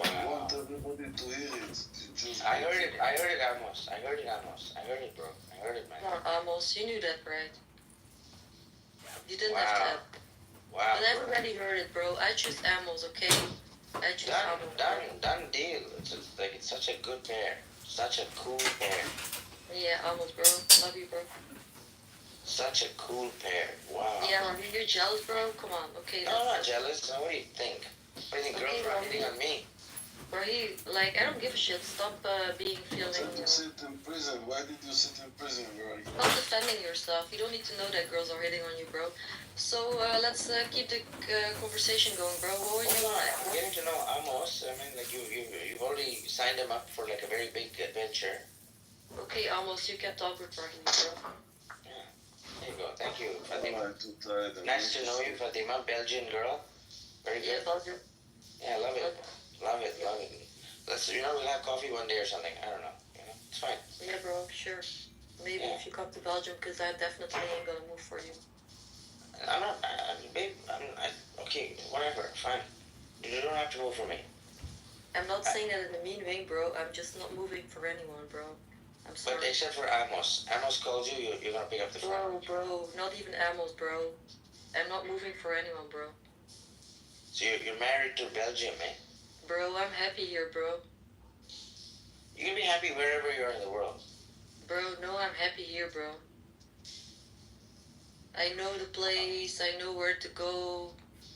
I want everybody to hear it. I heard it, Amos. I heard it, bro. I heard it, man. Come on, Amos, you knew that, right? You didn't Wow. have to. Wow. But everybody heard it, bro. I choose Amos, okay? I choose Amos. Done deal. It's such a good pair. Such a cool pair. Yeah, Amos, bro. Love you, bro. Such a cool pair. Wow. Yeah, you're jealous, bro? Come on, okay. No, I'm not jealous. What do you think? What do you think girls are hitting on me? Bro, like, I don't give a shit. Stop being feeling, Why did you sit in prison? Why did you sit in prison, bro? Stop defending yourself. You don't need to know that girls are hitting on you, bro. So, let's keep the conversation going, bro. What were you I'm getting to know Amos. I mean, like, you've already signed him up for, like, a very big adventure. Okay, Amos, you can talk with Raheem, bro. Yeah. There you go. Thank you, Fatima. I'm too tired. Nice to know you, Fatima. Belgian girl. Very good. Yeah, Belgium. Yeah, love it. Love it. Let's, we'll have coffee one day or something. I don't know. It's fine. Yeah, bro, sure. Maybe if you come to Belgium, because I definitely ain't gonna move for you. I'm not, babe, okay, whatever, fine. You don't have to move for me. I'm not saying that in a mean way, bro. I'm just not moving for anyone, bro. I'm sorry. But except for Amos. Amos called you, you're gonna pick up the phone. Bro, not even Amos, bro. I'm not moving for anyone, bro. So you're married to Belgium, eh? Bro, I'm happy here, bro. You can be happy wherever you are in the world. Bro, no, I'm happy here, bro. I know the place, I know where to go.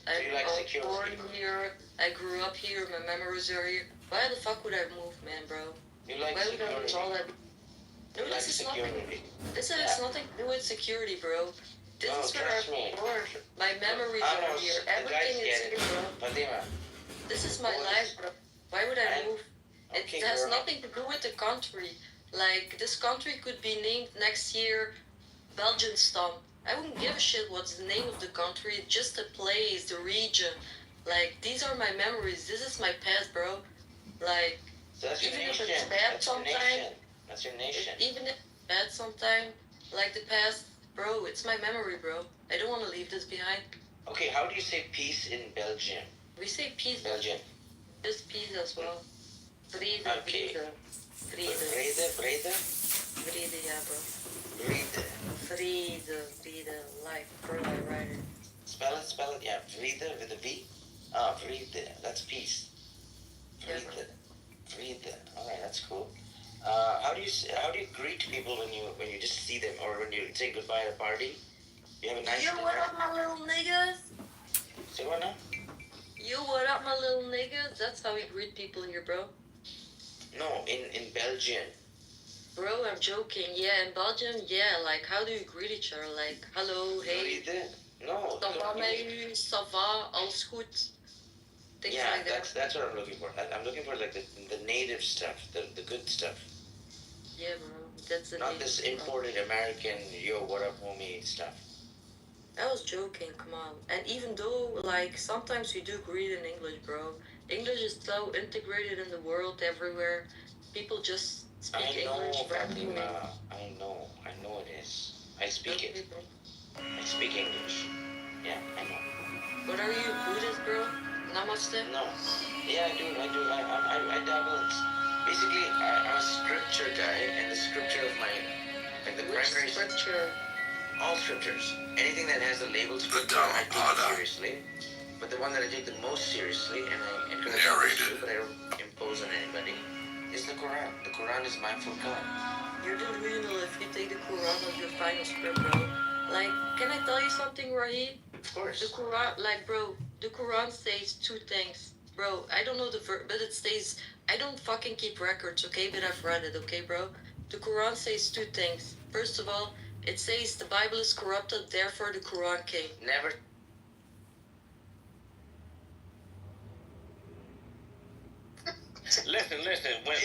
So you like I was secure born people? here, I grew up here, my memories are here. Why the fuck would I move, man, bro? You like Why would I security. do all that? No, You like this is nothing. security. This has nothing to do with security, bro. This No, is where trust me. I'm born. My memories are Amos, here. the guys Everything is get it. here, bro. Fatima. This is my Boys. life, bro. Why would I And- move? Okay, It has girl. nothing to do with the country. Like, this country could be named next year Belgianstam. I wouldn't give a shit what's the name of the country. It's just the place, the region. Like, these are my memories. This is my past, bro. Like, So that's your even if nation. it's bad That's your sometime, nation. That's your nation. even if it's bad sometime, like the past, bro, it's my memory, bro. I don't want to leave this behind. Okay, how do you say peace in Belgium? We say peace, Belgium. just peace as well. Vrede, Okay. vrede. Brede? Vrede, yeah, bro. Brede. Vrede, like, bro, I write it. Spell it, yeah. Vrede with a V. Vrede. That's peace. Yeah, Vrede. Vrede. Alright, that's cool. How do you greet people when you just see them or when you say goodbye at a party? You have a nice Yo, what up, my little niggas? Say what now? Yo, what up, my little niggas? That's how we greet people here, bro. No, in Belgium. Bro, I'm joking. Yeah, in Belgium, yeah, like, how do you greet each other? Like, hello, hey, Vrede? No. ça va, met u, ça va, alles goed? Things Yeah, like that. that's what I'm looking for. I'm looking for like the native stuff, the good stuff. Yeah, bro, that's the Not name. this imported American, yo, what up, homie stuff. I was joking, come on. And even though, like, sometimes we do greet in English, bro. English is so integrated in the world everywhere. People just speak I know, English for everything. Fatima. I know it is. I speak it. Bro. I speak English. Yeah, I know. But are you Buddhist, bro? Namaste? No. Yeah, I do. I dabble in. Basically, I'm a scripture guy, and the scripture of my, like the Which primary, scripture? all scriptures. Anything that has the label scripture, I take it seriously. But the one that I take the most seriously, and I encourage people to do, but I don't impose on anybody, is the Quran. The Quran is my full God. You're delusional if you take the Quran as your final script, bro. Like, can I tell you something, Rahid? Of course. The Quran, like, bro, the Quran says two things. Bro, I don't know the verse, but it stays, I don't fucking keep records, okay? But I've read it, okay, bro? The Quran says two things. First of all, it says the Bible is corrupted, therefore the Quran came. Never. Listen. When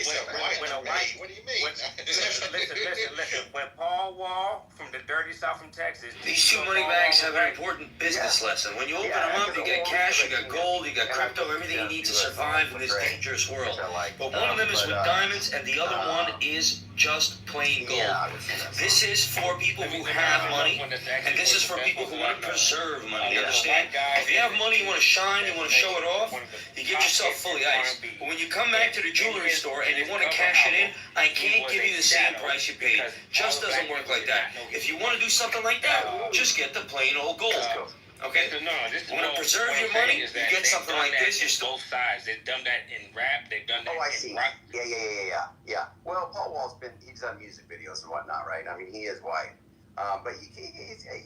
a white, What do you mean? listen. When Paul Wall from the dirty South from Texas. These two money bags have an important business lesson. When you open them up, you got cash, you got gold, you got crypto, everything you need to survive in this dangerous world. But one of them is with diamonds, and the other one is just plain gold. Yeah, I would say that. This is for people who have money, and this is for people who want to preserve money. You understand? If you have money, you want to shine, you want to show it off, you get yourself fully iced. But when you come back to the jewelry store and you want to cash it in, I can't give you the same price you paid. Just doesn't work like that. If you want to do something like that, just get the plain old gold. Okay? No, this is Want to preserve your money? You get something like this. You're still. Both sides. They've done that in rap. They've done that in rock. Yeah. Well, Paul Wall's he's done music videos and whatnot, right? I mean, he is white, but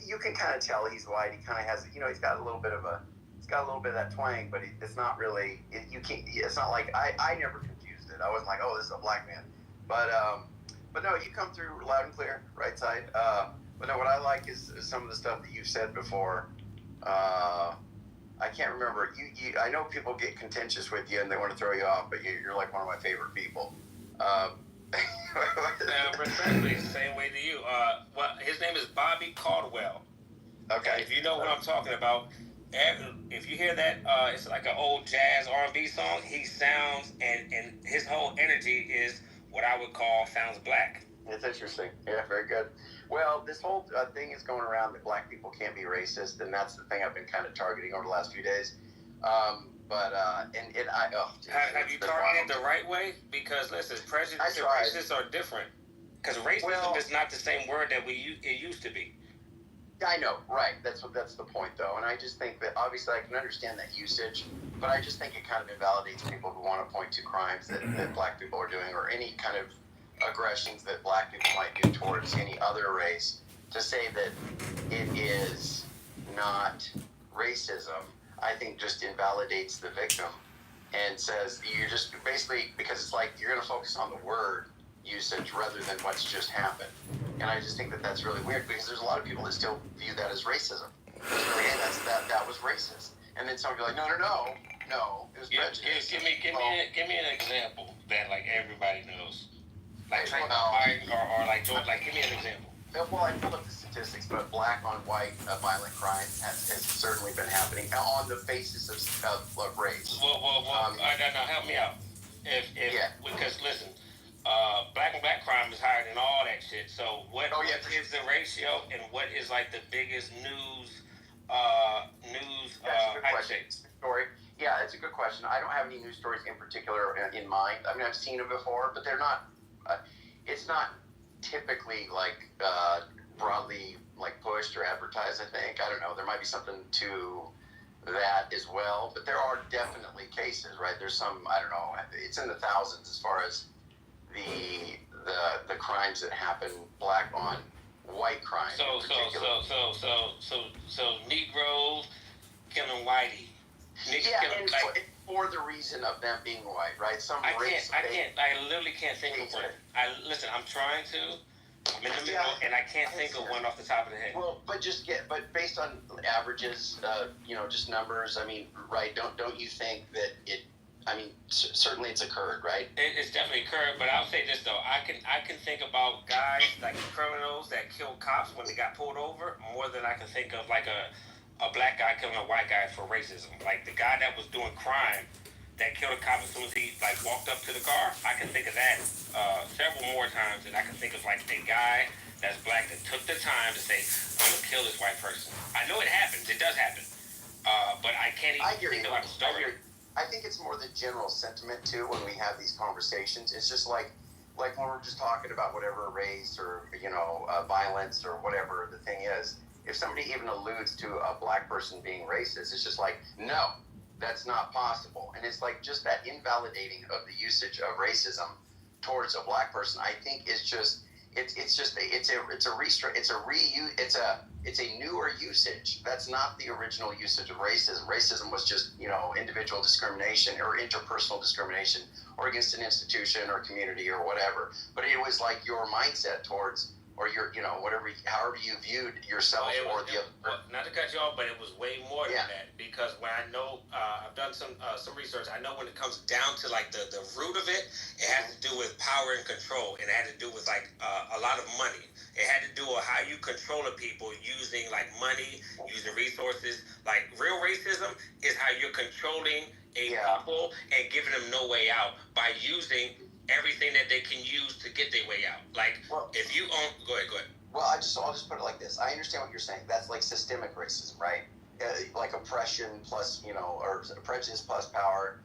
you can kind of tell he's white. He kind of has, he's got a little bit of that twang, but it's not really. It's not like I never confused it. I wasn't like, oh, this is a black man, but no, you come through loud and clear, right side. But no, what I like is some of the stuff that you've said before. I can't remember. I know people get contentious with you and they want to throw you off, but you're like one of my favorite people. Respectfully, the same way to you. Well, his name is Bobby Caldwell. Okay. If you know what I'm talking about, if you hear that, it's like an old jazz R&B song. He sounds, and his whole energy is what I would call sounds black. It's interesting. Yeah, very good. Well, this whole thing is going around that black people can't be racist, and that's the thing I've been kind of targeting over the last few days. Have you targeted the right way? Because listen, prejudice and racist are different. Because racism is not the same word that it used to be. I know, right? That's the point, though. And I just think that obviously I can understand that usage, but I just think it kind of invalidates people who want to point to crimes that black people are doing, or any kind of aggressions that black people might do towards any other race. To say that it is not racism, I think just invalidates the victim and says you're just basically, because it's like you're going to focus on the word usage rather than what's just happened. And I just think that that's really weird, because there's a lot of people that still view that as racism. It's really, hey, that was racist. And then some will be like, no, it was prejudice. Give me an example that like everybody knows. Like Biden or like George, like give me an example. Well, I pulled up the statistics, but black on white violent crime has certainly been happening on the basis of race. Well, now help me out. Because listen, black on black crime is higher than all that shit. So what is the ratio, and what is like the biggest news? That's a good question. Story. Yeah, it's a good question. I don't have any news stories in particular in mind. I mean, I've seen them before, but they're not. It's not typically like broadly like pushed or advertised. I think, I don't know. There might be something to that as well, but there are definitely cases, right? There's some, I don't know. It's in the thousands as far as the crimes that happen black on white crime. So Negroes killing whitey. For the reason of them being white, right? I literally can't think of one. I'm trying to. I'm in the middle, and I can't think of one off the top of the head. Well, but based on averages, just numbers. I mean, right? Don't you think that it? I mean, certainly it's occurred, right? It's definitely occurred, but I'll say this though: I can think about guys like criminals that killed cops when they got pulled over more than I can think of like a black guy killing a white guy for racism. Like the guy that was doing crime that killed a cop as soon as he like walked up to the car. I can think of that several more times than I can think of like a guy that's black that took the time to say, I'm gonna kill this white person. I know it happens. It does happen. But I can't even think about the story. I think it's more the general sentiment too when we have these conversations. It's just like when we're just talking about whatever race or violence or whatever the thing is. If somebody even alludes to a black person being racist, it's just like, no, that's not possible. And it's like just that invalidating of the usage of racism towards a black person. I think it's a newer usage. That's not the original usage of racism. Racism was just individual discrimination or interpersonal discrimination or against an institution or community or whatever. But it was like your mindset towards, or your, however you viewed yourself or the other. Well, not to cut you off, but it was way more than that, because when I know, I've done some research, I know when it comes down to like the root of it, it has to do with power and control, and it had to do with like a lot of money. It had to do with how you control the people using like money, using resources. Like real racism is how you're controlling a people and giving them no way out by using everything that they can use to get their way out. Like, if you own, go ahead. Well, I'll just put it like this. I understand what you're saying. That's like systemic racism, right? Like oppression plus, or prejudice plus power,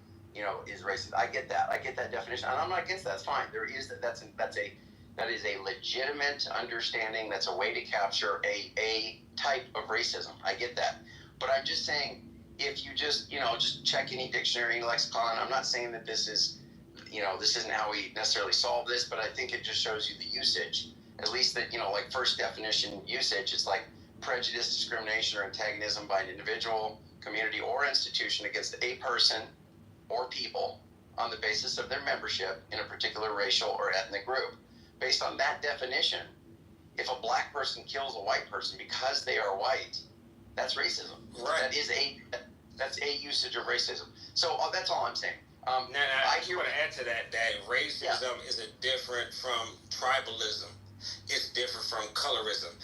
is racist. I get that. I get that definition, and I'm not against that. That's fine. There is that. That is a legitimate understanding. That's a way to capture a type of racism. I get that. But I'm just saying, if you just check any dictionary, lexicon. I'm not saying that this is, this isn't how we necessarily solve this, but I think it just shows you the usage. At least that, like first definition usage, it's like prejudice, discrimination, or antagonism by an individual, community, or institution against a person or people on the basis of their membership in a particular racial or ethnic group. Based on that definition, if a black person kills a white person because they are white, that's racism. Right. That's a usage of racism. So that's all I'm saying. Now, I just want to add to that racism is different from tribalism. It's different from colorism.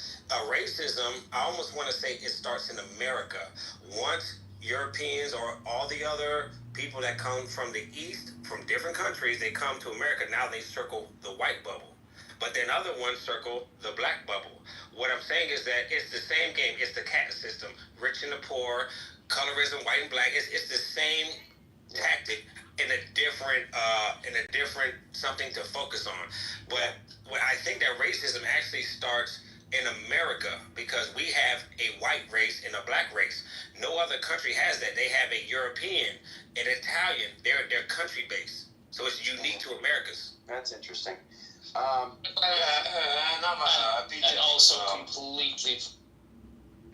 Racism, I almost want to say it starts in America. Once Europeans or all the other people that come from the East, from different countries, they come to America, now they circle the white bubble. But then other ones circle the black bubble. What I'm saying is that it's the same game. It's the caste system. Rich and the poor, colorism, white and black. It's the same tactic in a different something to focus on. But I think that racism actually starts in America because we have a white race and a black race. No other country has that. They have a European, an Italian. They're country based. So it's unique to America's. That's interesting. And also completely.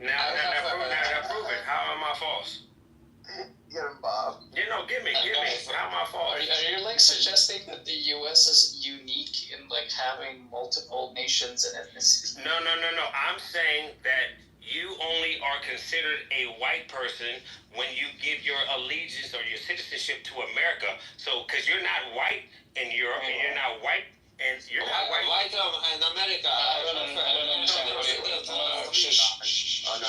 Now prove it. How am I false? Get him, Bob. Give me. How am I false? Are you like suggesting that the U.S. is unique in like having multiple nations and ethnicities? No. I'm saying that you only are considered a white person when you give your allegiance or your citizenship to America. So, because you're not white in Europe and you're not white. And you're not white. White in America. I don't understand. Oh no,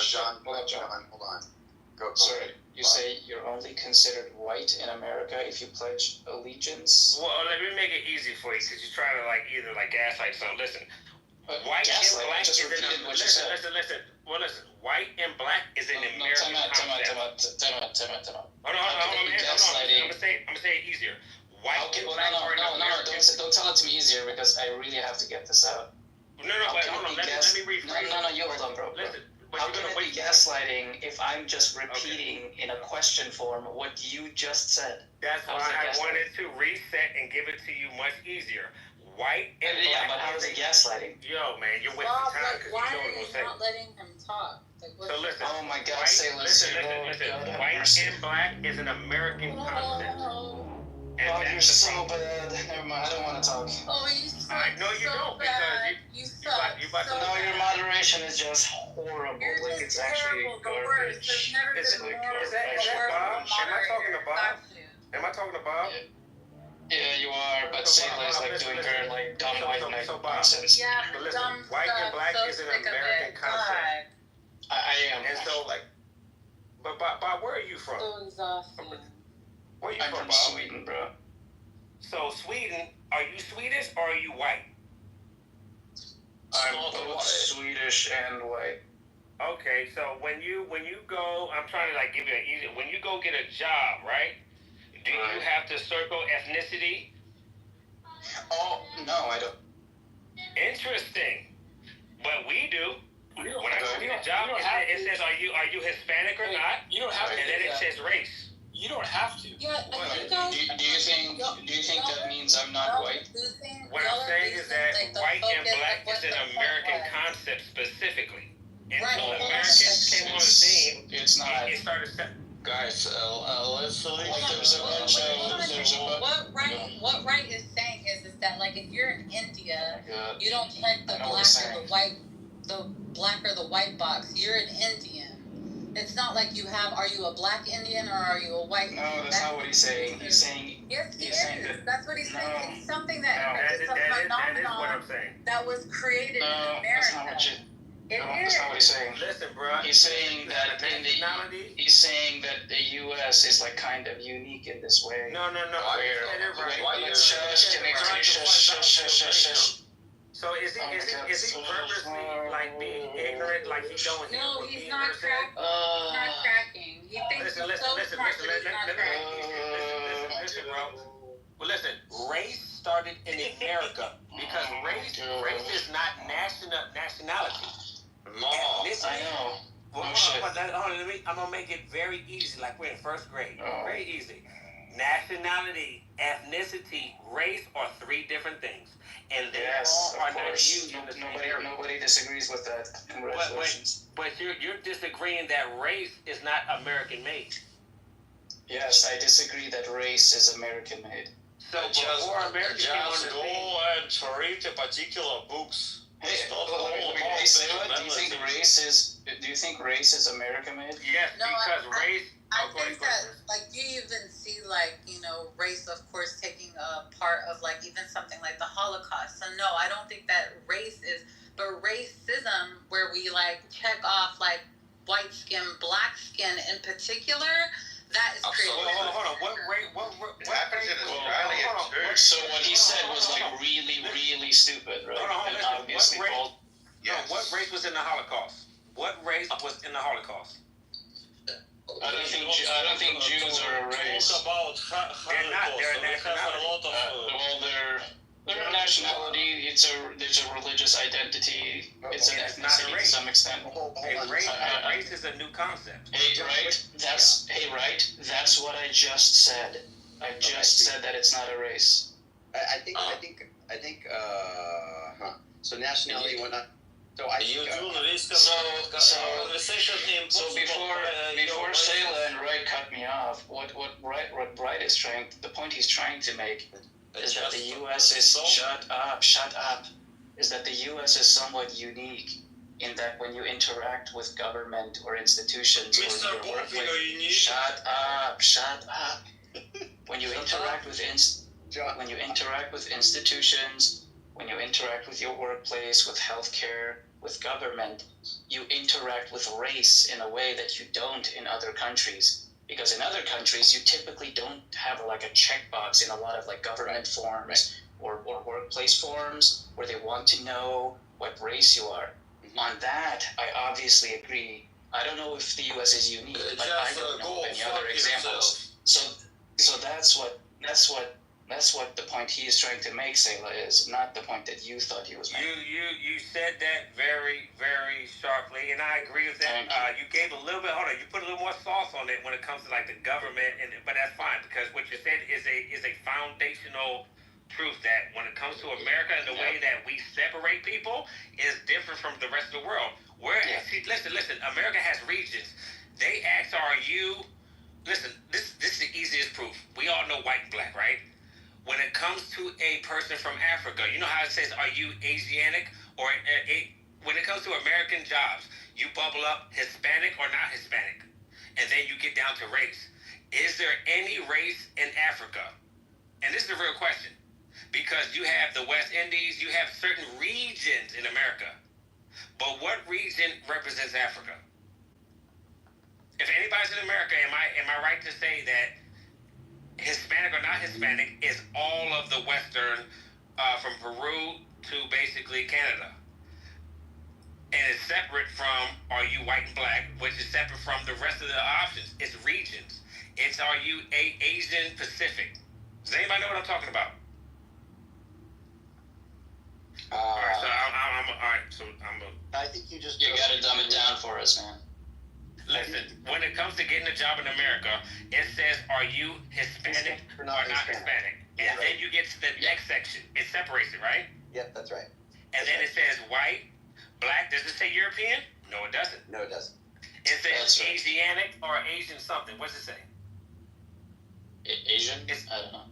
John. Hold on. Go. Sorry, you say you're only considered white in America if you pledge allegiance? Well, let me make it easy for you, because you're trying to either gaslight something. Listen, white and black is in listen. Well, listen. White and black is an American concept. Time out. Hold on. I'm gonna say it easier. White and black are an American. Don't tell it to me easier because I really have to get this out. No, but hold on. Let me rephrase. No, you hold on, bro. Listen. How can it be gaslighting if I'm just repeating in a question form what you just said? That's why I wanted to reset and give it to you much easier. White and black. Yeah, but how is it gaslighting? Yo, man, you're wasting time because you know what I'm going to say. Why are you not letting him talk? So listen. Oh my God, listen. White and black is an American concept. Oh, you're so bad. Never mind, I don't want to talk. Oh, you suck. I know you so don't bad. because you suck. You about to No, your moderation is just horrible. You're like just it's actually terrible, the worst. There's never been more Is that Bob? Am I talking to Bob? Yeah, you are, but Sayla's doing her dumb white knight nonsense. Yeah, But listen, dumb white stuff. and black So is an sick of American it. concept. I am. And so but Bob, where are you from? So exhausting. Where are you I'm from, from Bob? Sweden, bro. So Sweden, are you Swedish or are you white? I'm both Swedish and white. Okay, so when you go, I'm trying to give you an easy. When you go get a job, right? Do you have to circle ethnicity? Oh no, I don't. Interesting, but we do. When I go get a job, it says are you Hispanic or not? You don't have to. And then it says race. You don't have to. Yeah, Do you think that means I'm not white? What I'm saying is that white and black is an American concept specifically. And so Americans came on the scene. It's not. It started. Guys, let's What Wright is saying is that if you're in India, you don't check the black or the white box. You're an Indian. It's not like you have. Are you a black Indian or are you a white? No, that's not what he's saying. He's saying. Yes, he is. That's what he's saying. It's something that is what I'm saying. that was created in America. That's not what you. No, that's not what he's saying. Listen, bro. He's saying that he's saying that the U.S. is like kind of unique in this way. No. So is he purposely like being ignorant, like he don't hear No, what he's being not heard said? cracking. He thinks he's so smart, but he's not cracking. Listen, bro. Well, listen. Race started in America because race is not nationality. No, Ethnicity. I know. Well, hold on, I'm gonna make it very easy, like we're in first grade. Oh. Very easy. Nationality, ethnicity, race are three different things, and they all are not used in the same area. Nobody disagrees with that. Congratulations. But you're disagreeing that race is not American made. Yes, I disagree that race is American made. So before America came on just the go scene, and read the particular books. Hey, It's not hey, Sarah, do you think race is American made? yes, No, because race. I think that, like, you even see, like, you know, race, of course, taking a part of, like, even something like the Holocaust. So, no, I don't think that race is, but racism, where we, like, check off, like, white skin, black skin in particular, that is crazy. Hold on. What happens in Australia too. So what he said was like really, really stupid, right? Hold on, And listen, obviously what race- called. What race was in the Holocaust? What race was in the Holocaust? I don't think Jews are a race. Talk about They're not. They're a Holocaust. We have a lot of. Well, they're a nationality. There's a religious identity. It's an It's not a ethnicity to race. some extent. Race is a new concept. Hey, right? That's what I just said. I just said that it's not a race. I think. So nationality, whatnot. So I think. So before Sayla and Wright cut me off, what Wright is trying, the point he's trying to make is that the U.S. is shut up. Is that the U.S. is somewhat unique in that when you interact with government or institutions or in your workplace, shut up. When you interact with institutions, when you interact with your workplace, with healthcare, with government, you interact with race in a way that you don't in other countries. Because in other countries, you typically don't have like a checkbox in a lot of like government forms or workplace forms where they want to know what race you are. On that, I obviously agree. I don't know if the U.S. is unique, but I don't know any other examples. So that's what the point he is trying to make, Sayla, is not the point that you thought he was making. You said that very, very sharply, and I agree with that. You gave a little bit. Hold on, you put a little more sauce on it when it comes to like the government, but that's fine because what you said is a foundational truth that when it comes to America and the way that we separate people is different from the rest of the world. See, listen. America has regions. They ask, "Are you?" Listen, this is the easiest proof. We all know white and black, right? When it comes to a person from Africa, you know how it says, are you Asiatic? Or when it comes to American jobs, you bubble up Hispanic or not Hispanic. And then you get down to race. Is there any race in Africa? And this is a real question. Because you have the West Indies, you have certain regions in America. But what region represents Africa? If anybody's in America, am I right to say that Hispanic or not Hispanic is all of the Western, from Peru to basically Canada. And it's separate from are you white and black, which is separate from the rest of the options. It's regions. It's are you Asian Pacific. Does anybody know what I'm talking about? I think you gotta dumb it down for us, man. Listen, when it comes to getting a job in America, it says, are you Hispanic or not Hispanic? And then you get to the next section. It separates it, right? Yep, that's right. And then it says white, black. Does it say European? No, it doesn't. No, it doesn't. It says Asiatic or Asian something. What does it say? Asian? I don't know.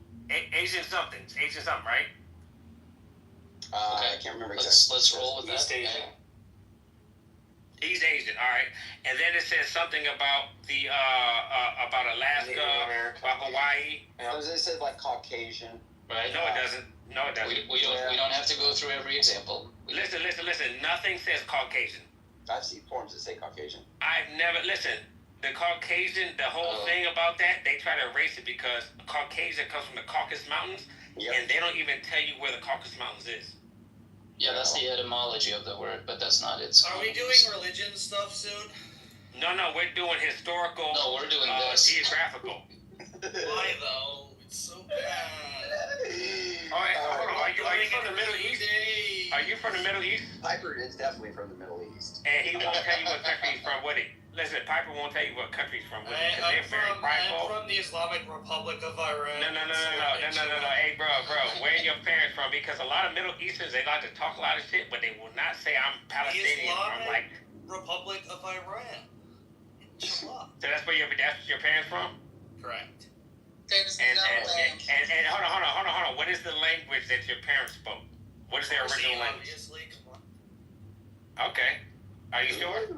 Asian something. It's Asian something, right? I can't remember exactly. Let's roll with East that. Asian. He's Asian, all right. And then it says something about the about Alaska, about Hawaii. It says like Caucasian. Right? No, it doesn't. No, it doesn't. We don't have to go through every example. Listen. Nothing says Caucasian. I've seen forms that say Caucasian. I've never listen. The Caucasian, the whole thing about that, they try to erase it because Caucasian comes from the Caucasus Mountains, and they don't even tell you where the Caucasus Mountains is. Yeah, that's the etymology of the word, but that's not its. Are we doing religion stuff soon? No, we're doing historical. No, we're doing this. Geographical. Why though? It's so bad. All right, hold on. Are you from the Middle East? Are you from the Middle East? Piper is definitely from the Middle East. And he won't tell you what country he's from, would he? Listen, Piper won't tell you what country he's from, would he? Because they're very prideful. I'm from the Islamic Republic of Iran. No. Hey, bro. Where are your parents from? Because a lot of Middle Easterns, they like to talk a lot of shit, but they will not say I'm Palestinian. I'm like Republic of Iran. So that's where your parents from? Correct. And hold on. What is the language that your parents spoke? What is their original language? Obviously, come on. Okay. Are you sure?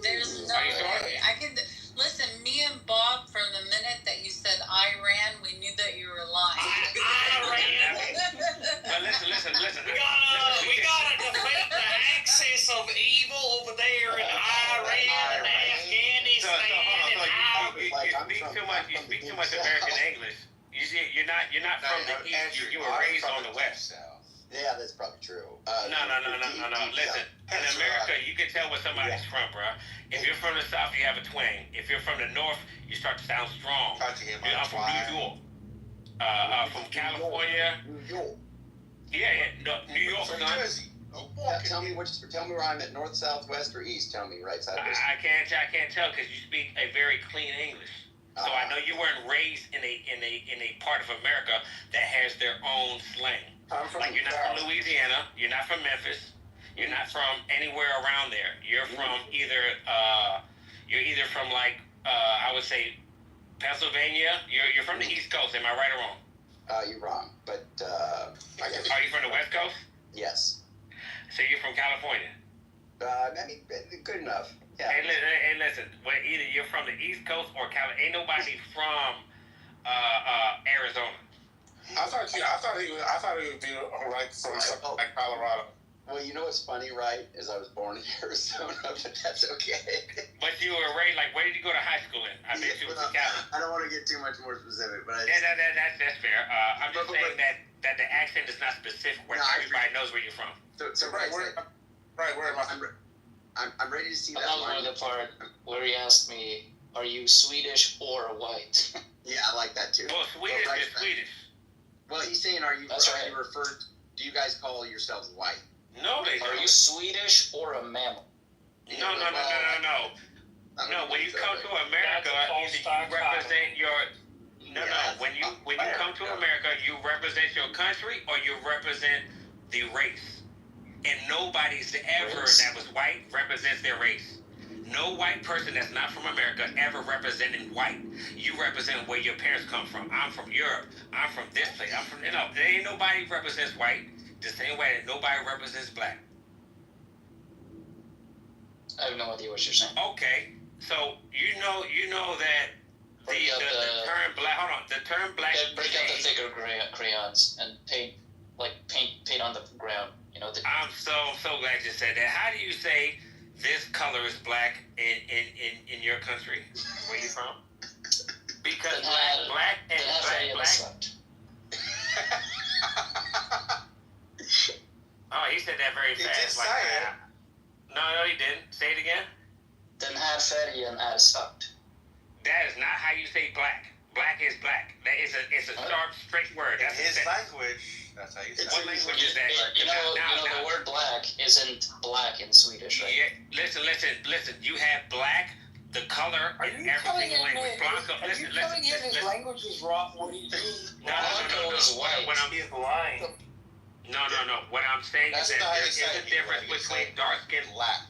There's no way. I can listen. Me and Bob, from the minute that you said Iran, we knew that you were lying. But listen. We gotta defeat the axis of evil over there in Iran and Afghanistan. You speak too much American English. You're not from the East. You were raised on the West. Yeah, that's probably true. No. Listen, in America, you can tell where somebody's from, bro. If you're from the South, you have a twang. If you're from the North, you start to sound strong. I'm from New York. From California. New York. New York. From Jersey. Tell me where I'm at, north, south, west, or east. Tell me, right side, west. I can't tell because you speak a very clean English. So I know you weren't raised in a part of America that has their own slang. Like you're not from Louisiana, you're not from Memphis, you're not from anywhere around there. You're from either from like I would say Pennsylvania. You're from the East Coast. Am I right or wrong? You're wrong, but are you from the West Coast? Yes. So you're from California? I mean, good enough. Yeah. Hey, listen. Well, either you're from the East Coast or California. Ain't nobody from Arizona. I thought he would be like from like Colorado. Well, you know what's funny, right? Is I was born in Arizona, but that's okay. But you were raised like, where did you go to high school in? I bet you was in Cali. I don't want to get too much more specific, but that's fair. I'm just saying that the accent is not specific where everybody knows where you're from. So where am I? I'm ready to see that. I'm not the part where he asked me, "Are you Swedish or white?" Yeah, I like that too. Well, Swedish is Swedish. Well, he's saying, you referred? Do you guys call yourselves white? No, they don't. Are you Swedish or a mammal? No. No, when you come to America, either you represent your. No. When you come to America, you represent your country or you represent the race. And nobody's ever that was white represents their race. No white person that's not from America ever represented white. You represent where your parents come from. I'm from Europe. I'm from this place. I'm from, there ain't nobody represents white the same way that nobody represents black. I have no idea what you're saying. Okay, so you know that the term black. Hold on, the term black. Break out the thicker crayons and paint on the ground. I'm so glad you said that. How do you say this color is black in your country? Where you from? Because black. Oh, he said that very fast. He did say it. No, he didn't. Say it again. Den här färgen är svart. That is not how you say black. Black is black. It's a sharp, straight word. That's his language. That's how you say it. What language is that? The word black isn't black in Swedish, right? Yeah, listen. You have black, the color, in every single language. Blanco, listen. His language is wrong. What do you mean? Blanco is white. He's lying. No. What I'm saying is that there is a difference between dark-skinned black.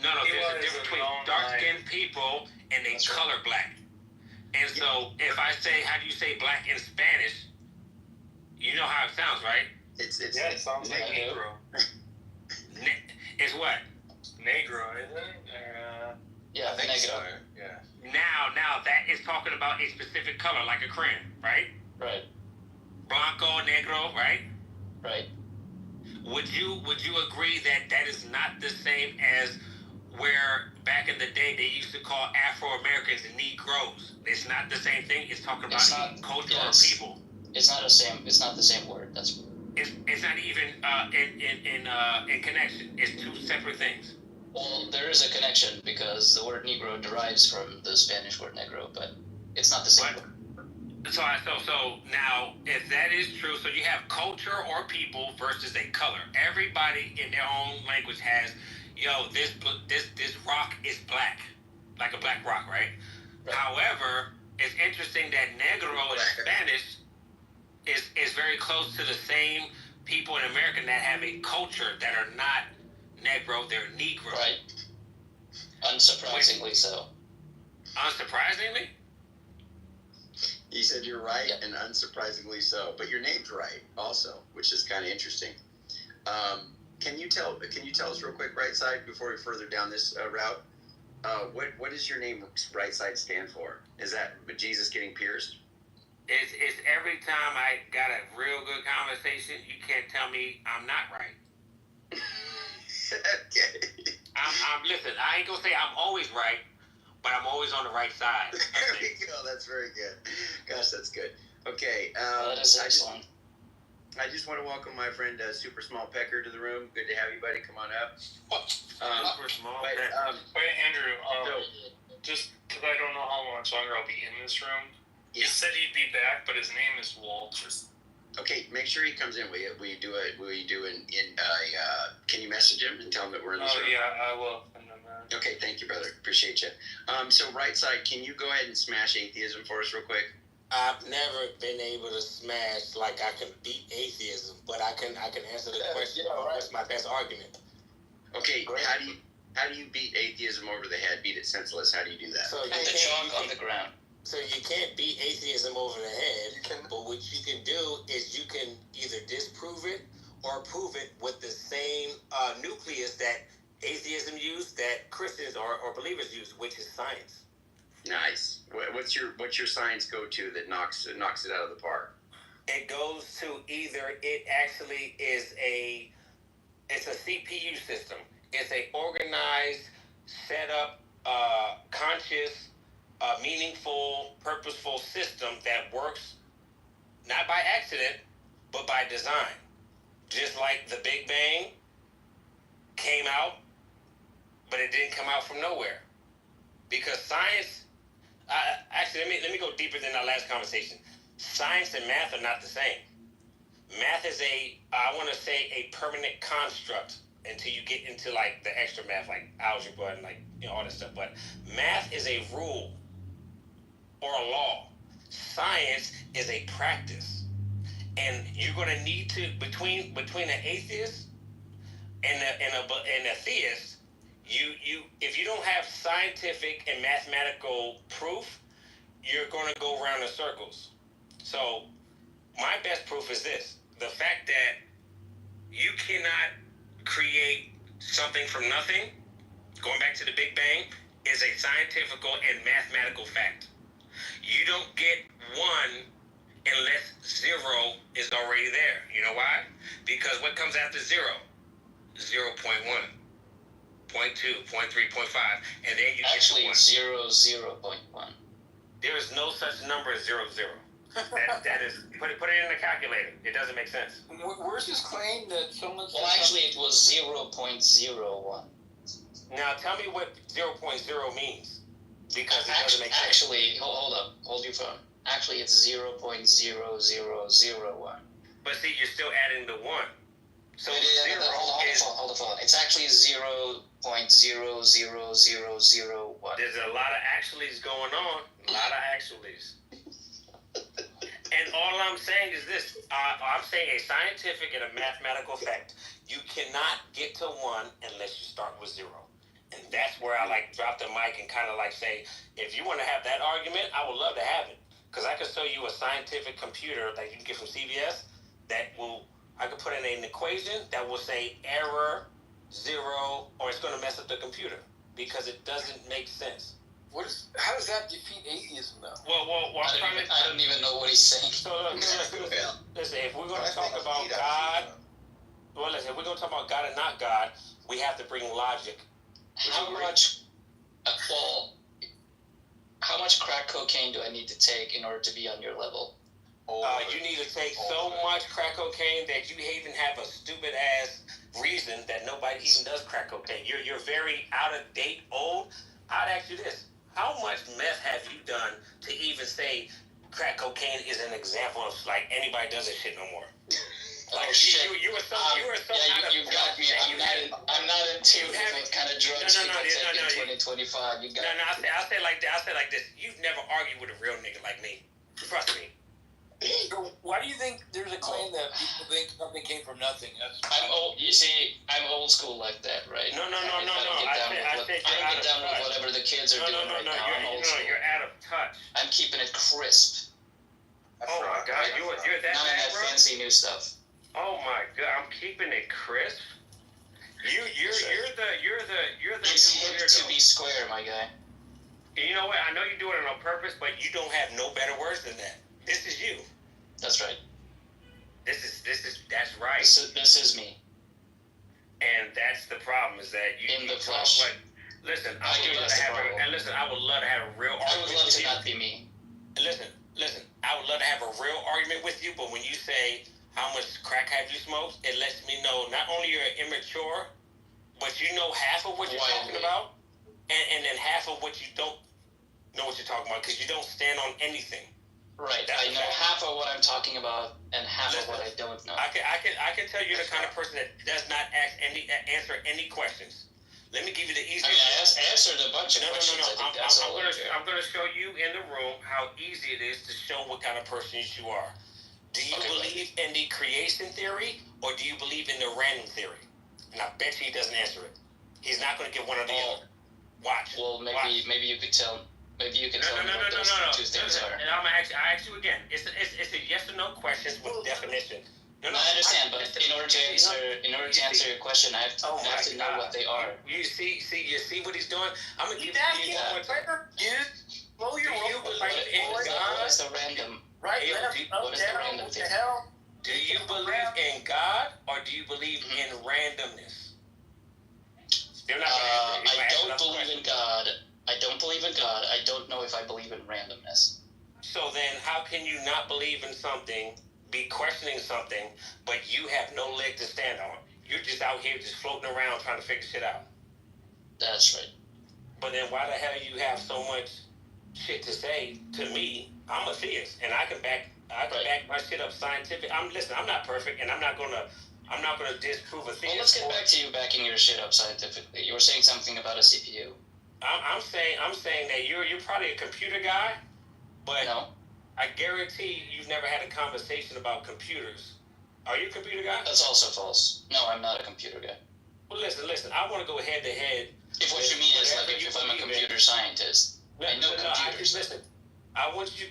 No, there's a difference between dark-skinned people and they color black. And so, if I say, how do you say black in Spanish? You know how it sounds, right? It sounds like negro. It's what? Negro, isn't it? Yeah, I think negro. so. Yeah. Now that is talking about a specific color, like a crayon, right? Right. Blanco, negro, right? Right. Would you agree that is not the same as where back in the day they used to call Afro-Americans Negroes. It's not the same thing. It's talking about culture or people. It's not the same. It's not the same word. It's not even in connection. It's two separate things. Well, there is a connection because the word Negro derives from the Spanish word negro, but it's not the same word. So now, if that is true, so you have culture or people versus a color. Everybody in their own language has, this rock is black, like a black rock, right? However, it's interesting that negro in Spanish is very close to the same people in America that have a culture that are not negro, they're negro. Right. Unsurprisingly so. Unsurprisingly? He said you're right, and unsurprisingly so. But your name's right, also, which is kind of interesting. Can you tell us real quick, Right Side, before we further down this route? What does your name Right Side stand for? Is that Jesus getting pierced? It's every time I got a real good conversation, you can't tell me I'm not right. Okay. Listen, I ain't gonna say I'm always right, but I'm always on the right side. There we go. That's very good. Gosh, that's good. Okay. That is excellent. I just want to welcome my friend Super Small Pecker to the room. Good to have you, buddy. Come on up. Super Small Pecker. Wait, Andrew. Just because I don't know how much longer I'll be in this room. He said he'd be back, but his name is Walter. Okay, make sure he comes in. Will you do can you message him and tell him that we're in this room? Oh yeah, I will. Okay, thank you, brother. Appreciate you. So Right Side, can you go ahead and smash atheism for us real quick? I've never been able to smash like I can beat atheism, but I can answer the question. What's my best argument? Okay, how do you beat atheism over the head? Beat it senseless. How do you do that? So the chalk on the ground. So you can't beat atheism over the head, but what you can do is you can either disprove it or prove it with the same nucleus that atheism use, that Christians or believers use, which is science. Nice. What's your science go-to that knocks it out of the park? It goes to either it actually is it's a CPU system. It's a organized, set up, conscious, meaningful, purposeful system that works not by accident, but by design. Just like the Big Bang came out, but it didn't come out from nowhere. Because science, actually, let me go deeper than our last conversation. Science and math are not the same. Math is I want to say a permanent construct until you get into like the extra math, like algebra and like all that stuff. But math is a rule or a law. Science is a practice, and you're going to need to between an atheist and a theist. You if you don't have scientific and mathematical proof, you're going to go around in circles. So my best proof is this: the fact that you cannot create something from nothing, going back to the Big Bang, is a scientific and mathematical fact. You don't get one unless zero is already there. You know why? Because what comes after zero? 0.1, 0.2, 0.3, 0.5, and then you actually get 0.1. There is no such number as 0, 0. That is put it in the calculator. It doesn't make sense. Where's this claim that someone? Well, actually, it was 0.01. Now tell me what 0.0 means, because it doesn't make sense. Actually, hold up, hold your phone. Actually, it's 0.0001. But see, you're still adding the 1. So hold on. It's actually 0.00001. There's a lot of actuallys going on. A lot of actuallys. And all I'm saying is this. I'm saying a scientific and a mathematical fact. You cannot get to 1 unless you start with 0. And that's where I like drop the mic and kind of like say, if you want to have that argument, I would love to have it. Because I could show you a scientific computer that you can get from CVS that I could put in an equation that will say error 0, or it's going to mess up the computer because it doesn't make sense. How does that defeat atheism, though? Well, I don't even know what he's saying. So listen, if we're going to talk about God, if we're going to talk about God and not God, we have to bring logic How much? How much crack cocaine do I need to take in order to be on your level? You need to take so much crack cocaine that you even have a stupid ass reason that nobody even does crack cocaine. You're very out of date, old. I'd ask you this: how much meth have you done to even say crack cocaine is an example of like anybody does this shit no more? Like you were so out of you got me. I'm not in tune with what kind of drugs people take in 2025. You got me. I'll say like this. You've never argued with a real nigga like me. Trust me. So why do you think there's a claim that people think something came from nothing? I'm old. You see, I'm old school like that, right? No. I don't get down with whatever the kids are doing right now. I'm old school. You're out of touch. I'm keeping it crisp. Oh my God, you're that None of bad, that bro? fancy new stuff. Oh my God, I'm keeping it crisp. You're the It's new hip weirdo. to be square, my guy. You know what? I know you're doing it on purpose, but you don't have no better words than that. This is you. That's right. That's right. This is me. And that's the problem is that you in the flesh. Like, listen, I would love to have a real argument. I would love to not be me. Listen. I would love to have a real argument with you, but when you say how much crack have you smoked, it lets me know not only you're immature, but you know half of what you're talking about, and then half of what you don't know what you're talking about because you don't stand on anything. Right. I know half of what I'm talking about and half of what I don't know. I can tell you're the kind of person that does not answer any questions. Let me give you the easiest. I answered a bunch of questions. I'm going to show you in the room how easy it is to show what kind of person you are. Do you believe in the creation theory or do you believe in the random theory? And I bet you he doesn't answer it. He's not going to get one or the other. Watch. Well, maybe you could tell. Maybe you can tell me what those two things are. And I ask you again. It's a yes or no questions with definition. I understand, but in order to answer your question, I have to know what they are. You see what he's doing? I'm gonna give you Blow your roll. What is the random? Right, what is the random thing? Do you believe in God or do you believe in randomness? I don't believe in God. I don't believe in God. I don't know if I believe in randomness. So then, how can you not believe in something? Be questioning something, but you have no leg to stand on. You're just out here just floating around trying to figure shit out. That's right. But then why the hell you have so much shit to say to me? I'm a theist, and I can back my shit up scientific. I'm not perfect, and I'm not gonna disprove a theist. Well, let's get back to you backing your shit up scientifically. You were saying something about a CPU. I'm saying that you're probably a computer guy, but no. I guarantee you've never had a conversation about computers. Are you a computer guy? That's also false. No, I'm not a computer guy. Well, listen. I want to go head to head. If what you mean is like if I'm a computer scientist, I know computers. Listen, I want you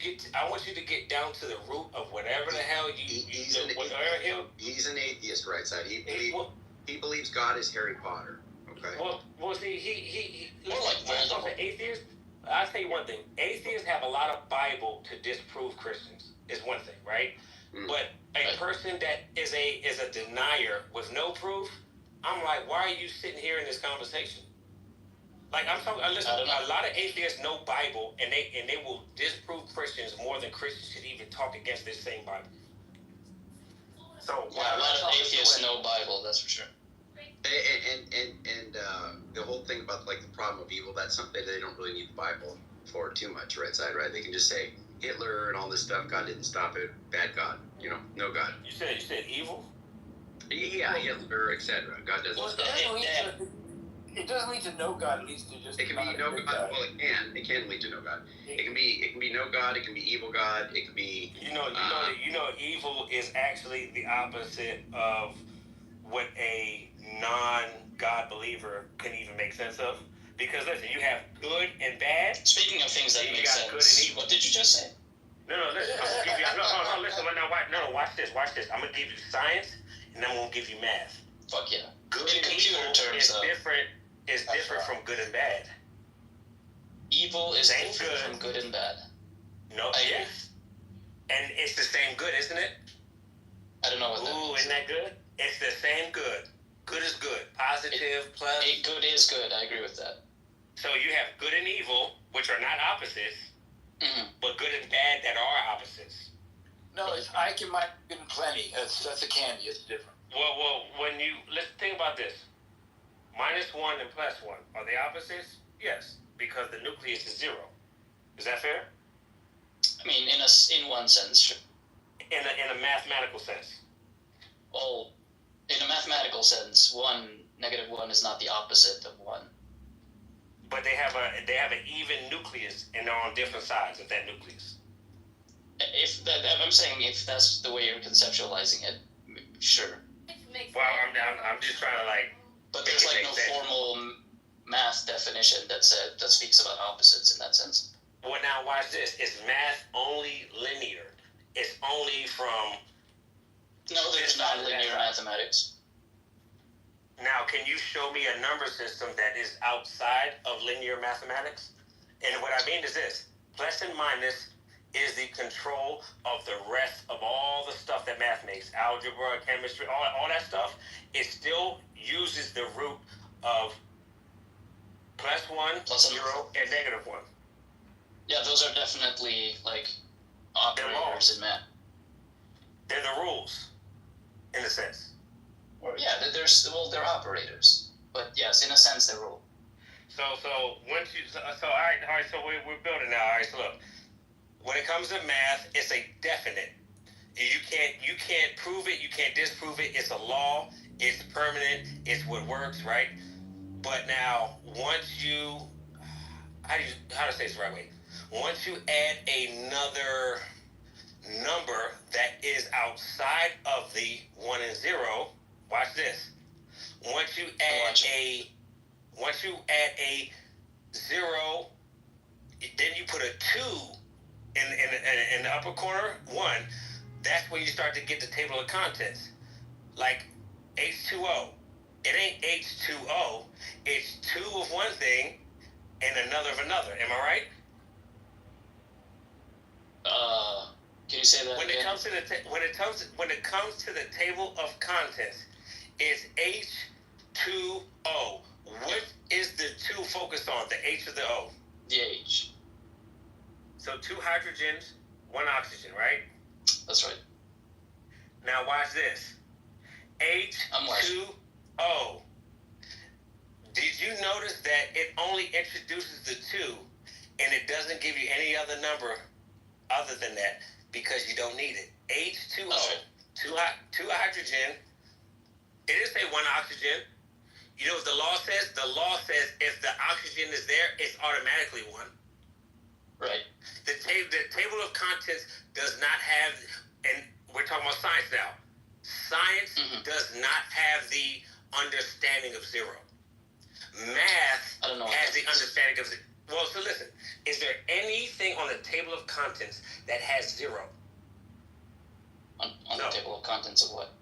to get down to the root of whatever the hell He's an atheist, right side. He believes God is Harry Potter. Okay. Well, see, he more like an atheist. I'll tell you one thing. Atheists have a lot of Bible to disprove Christians. Is one thing, right? But a person that is a denier with no proof, I'm like, why are you sitting here in this conversation? Like I'm talking. Listen, a lot of atheists know Bible, and they will disprove Christians more than Christians should even talk against this same Bible. So a lot of atheists know Bible. That's for sure. And the whole thing about like the problem of evil, that's something they don't really need the Bible for too much, right side, right? They can just say Hitler and all this stuff, God didn't stop it, bad God, no God. You said evil? Yeah, Hitler, etc. God doesn't stop it. It doesn't lead to no God, it leads to just it can be no God. Well, it can lead to no God. It can be no God, it can be evil God, it can be evil is actually the opposite of what a non-God believer can even make sense of. Because listen, you have good and bad. Speaking of things that make sense, good and evil. What did you just say? No, listen. I'm gonna give you, listen. Watch this. I'm gonna give you science, and I'm gonna give you math. Fuck yeah. Good and evil is different. Is different from good and bad. Evil is different from good and bad. No, yes. And it's the same good, isn't it? I don't know what that means. Isn't that good? It's the same good. Good is good. Positive plus. Good is good. I agree with that. So you have good and evil, which are not opposites, but good and bad that are opposites. No, it's Ike and Mike and plenty. That's a candy. It's different. Well, when you let's think about this. -1 and +1 are they opposites? Yes, because the nucleus is 0. Is that fair? I mean, in one sense, sure. In a mathematical sense. Well, in a mathematical sense, -1 is not the opposite of 1. But they have an even nucleus, and they're on different sides of that nucleus. I'm saying if that's the way you're conceptualizing it, sure. Well, I'm just trying to like. But there's like no formal math definition that speaks about opposites in that sense. Well, now watch this. Is math only linear? It's only from. No, there's non-linear mathematics. Now, can you show me a number system that is outside of linear mathematics? And what I mean is this: plus and minus is the control of the rest of all the stuff that math makes, algebra, chemistry, all that stuff. It still uses the root of +1, 0, and -1. Yeah, those are definitely like operators in math. They're the rules, in a sense. Yeah, they're operators, but yes, in a sense, they're rules. So once you all right, so we're building now. All right, so look, when it comes to math, it's a definite. You can't prove it, you can't disprove it. It's a law. It's permanent. It's what works, right? But now, once you how to say this the right way? Once you add another number that is outside of the 1 and 0, watch this. Once you add a 0, then you put a 2 in the upper corner, 1. That's when you start to get the table of contents. Like H2O. It ain't H2O. It's 2 of one thing and another of another. Am I right? Can you say that when again? It when it comes to the table of contents, it's H2O. What is the 2 focused on? The H or the O? The H. So 2 hydrogens, 1 oxygen, right? That's right. Now watch this. H2O. Did you notice that it only introduces the 2 and it doesn't give you any other number other than that because you don't need it? H2O. Right. 2 hydrogen. It didn't say 1 oxygen. You know what the law says? The law says if the oxygen is there, it's automatically 1. Right. The table of contents does not have, and we're talking about science now. Science does not have the understanding of 0. Math has the understanding of 0. Well, so listen. Is there anything on the table of contents that has 0? On the table of contents of what?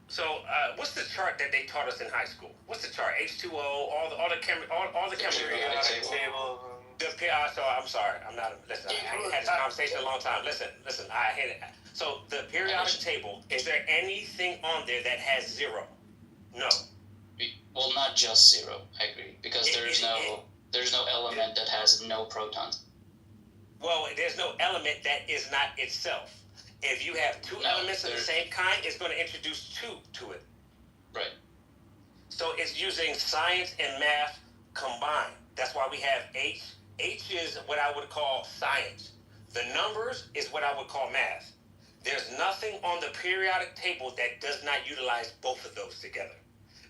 So, what's the chart that they taught us in high school? What's the chart? H2O, all the chemistry. So I'm sorry. I'm not. Listen, I had this conversation a long time. Listen. I hate it. So the periodic table. Is there anything on there that has 0? No. Well, not just 0. I agree because there's no element that has no protons. Well, there's no element that is not itself. If you have 2 elements of the same kind, it's going to introduce 2 to it. Right. So it's using science and math combined. That's why we have H. H is what I would call science. The numbers is what I would call math. There's nothing on the periodic table that does not utilize both of those together.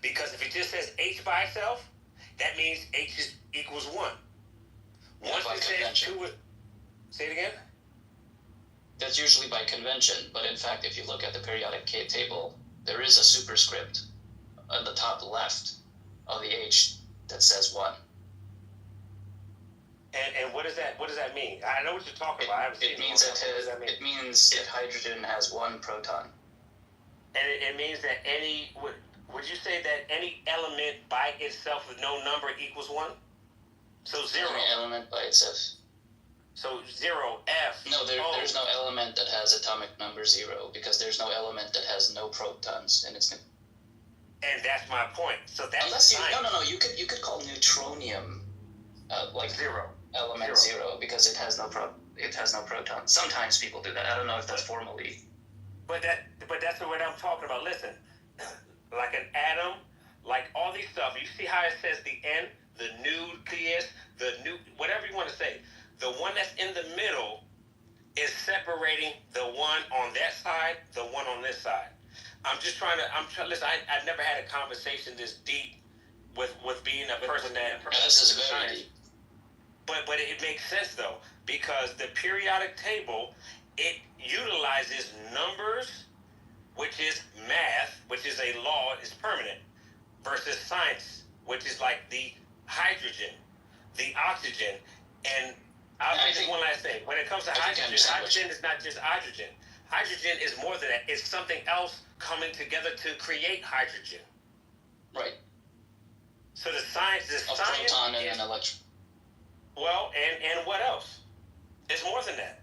Because if it just says H by itself, that means H equals 1. Once it says 2, say it again? That's usually by convention, but in fact, if you look at the periodic table, there is a superscript on the top left of the H that says 1. And what does that mean? I know what you're talking about. I haven't seen it. It means that hydrogen has 1 proton. And it means that would you say that any element by itself with no number equals 1? So 0. Any element by itself. So 0, F. No, there's no element that has atomic number 0 because there's no element that has no protons in its. And that's my point. So that's unless you science. no, you could call neutronium like Zero. element zero because it has no protons. Sometimes people do that. I don't know if that's formally. But that's what I'm talking about. Listen, like an atom, like all these stuff. You see how it says the N, the nucleus, whatever you want to say. The one that's in the middle is separating the one on that side, the one on this side. Listen, I've never had a conversation this deep with being a person that. This is very deep. But it makes sense though, because the periodic table, it utilizes numbers, which is math, which is a law, is permanent, versus science, which is like the hydrogen, the oxygen, and I'll say this one last thing. When it comes to hydrogen is not just hydrogen. Hydrogen is more than that. It's something else coming together to create hydrogen. Right. So the science proton and an electron. Well, and what else? It's more than that.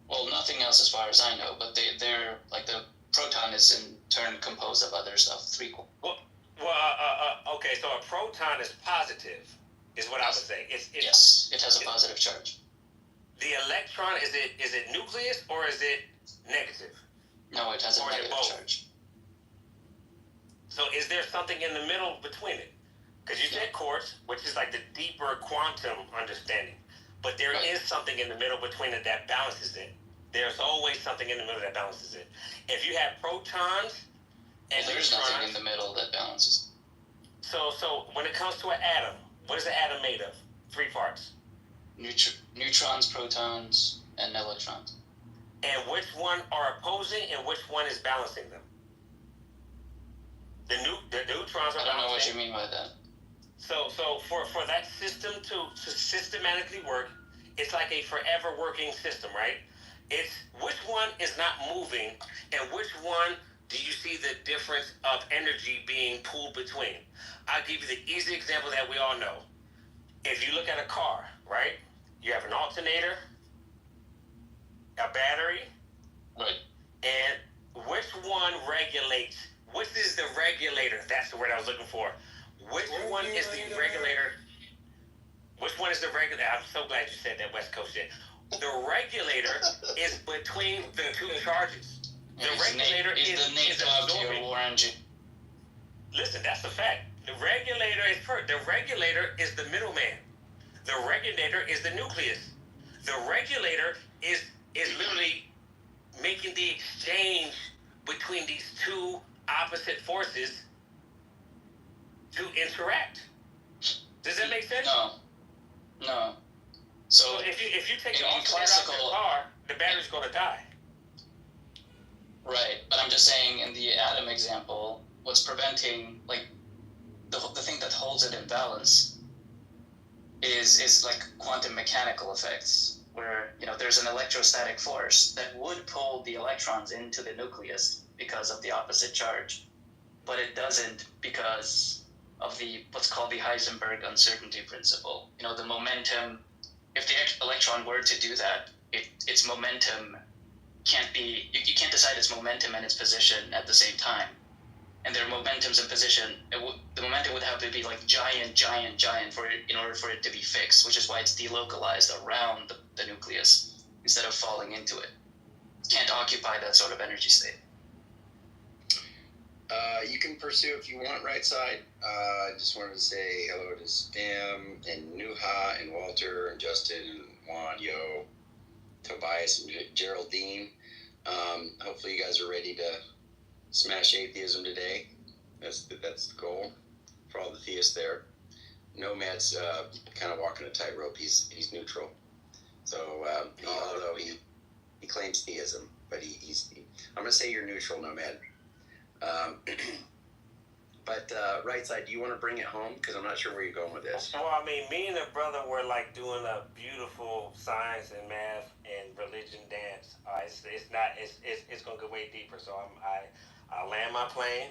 Well, nothing else as far as I know, but they're like the proton is in turn composed of other stuff. Okay, so a proton is positive, is what I would say. Yes, it has a positive charge. The electron, is it nucleus or is it negative? No, it has a negative charge. So is there something in the middle between it? Because you said quartz, which is like the deeper quantum understanding. But there is something in the middle between it that balances it. There's always something in the middle that balances it. If you have protons and there's nothing in the middle that balances. So when it comes to an atom, what is the atom made of? 3 parts. Neutrons, protons, and electrons. And which one are opposing and which one is balancing them? The neutrons are balancing. I don't know what you mean by that. So for that system to systematically work, it's like a forever working system, right? It's which one is not moving and which one do you see the difference of energy being pulled between? I'll give you the easy example that we all know. If you look at a car, right? You have an alternator, a battery, right? And which one regulates? Which is the regulator? That's the word I was looking for. Which one is the regulator? Which one is the regulator? I'm so glad you said that West Coast shit. The regulator is between the 2 charges. The regulator is absorbing. Listen, that's a fact. The regulator is the middleman. The regulator is the nucleus. The regulator is literally making the exchange between these 2 opposite forces to interact. Does that make sense? No. So if you take the alternator out of your car, the battery's going to die. Right, but I'm just saying in the atom example, what's preventing, like, the thing that holds it in balance is like quantum mechanical effects, where, there's an electrostatic force that would pull the electrons into the nucleus because of the opposite charge, but it doesn't because of what's called the Heisenberg uncertainty principle. The momentum, if the electron were to do that, its momentum can't be, you can't decide its momentum and its position at the same time. And their momentums and position, the momentum would have to be like giant in order for it to be fixed, which is why it's delocalized around the nucleus instead of falling into it. It can't occupy that sort of energy state. You can pursue if you want, right side. Just wanted to say hello to Stam and Nuha and Walter and Justin and Juan, Yo, Tobias and Geraldine. Hopefully you guys are ready to smash atheism today. That's the goal for all the theists there. Nomad's kind of walking a tightrope. He's neutral. So although he claims theism, but he's I'm gonna say you're neutral, Nomad. But right side, do you want to bring it home? Because I'm not sure where you're going with this. Well, I mean, me and the brother were like doing a beautiful science and math and religion dance. It's gonna go way deeper. So I land my plane.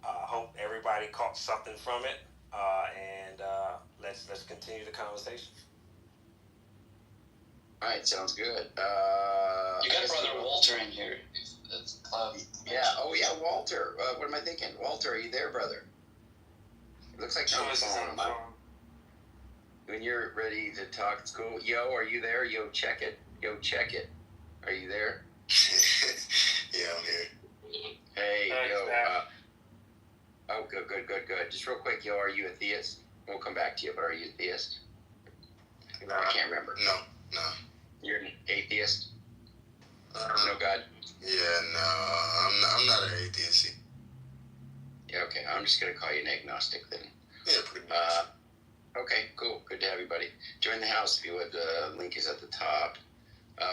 Hope everybody caught something from it. And let's continue the conversation. All right, sounds good. You got Brother Walter in here. Yeah. Oh yeah, Walter. What am I thinking? Walter, are you there, brother? It looks like no phone. When you're ready to talk, it's cool. Yo, are you there? Yo, check it. Yo, check it. Are you there? Yeah, I'm here. Hey, yo. Oh, good. Just real quick, yo, are you a theist? We'll come back to you, but are you a theist? No, I can't remember. No. You're an atheist? No God? Yeah, no, I'm not an atheist. Yeah, okay. I'm just going to call you an agnostic then. Yeah, pretty much. Okay, cool. Good to have you, buddy. Join the house if you would. The link is at the top.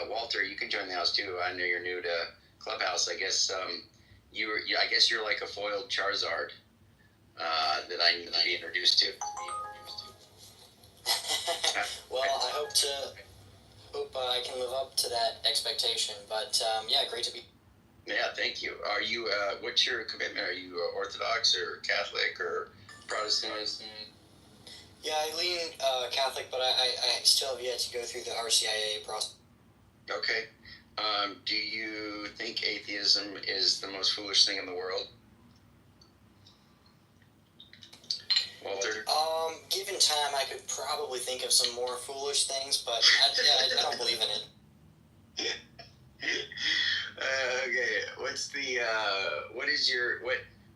Walter, you can join the house too. I know you're new to Clubhouse. I guess I guess you're like a foiled Charizard that I need to be introduced to. Well, I hope I can live up to that expectation. But yeah, great to be. Yeah, thank you. Are you? What's your commitment? Are you Orthodox or Catholic or Protestant? Yeah, I lean Catholic, but I still have yet to go through the RCIA process. Okay. Do you think atheism is the most foolish thing in the world? Walter? Given time, I could probably think of some more foolish things, but I don't believe in it. Okay.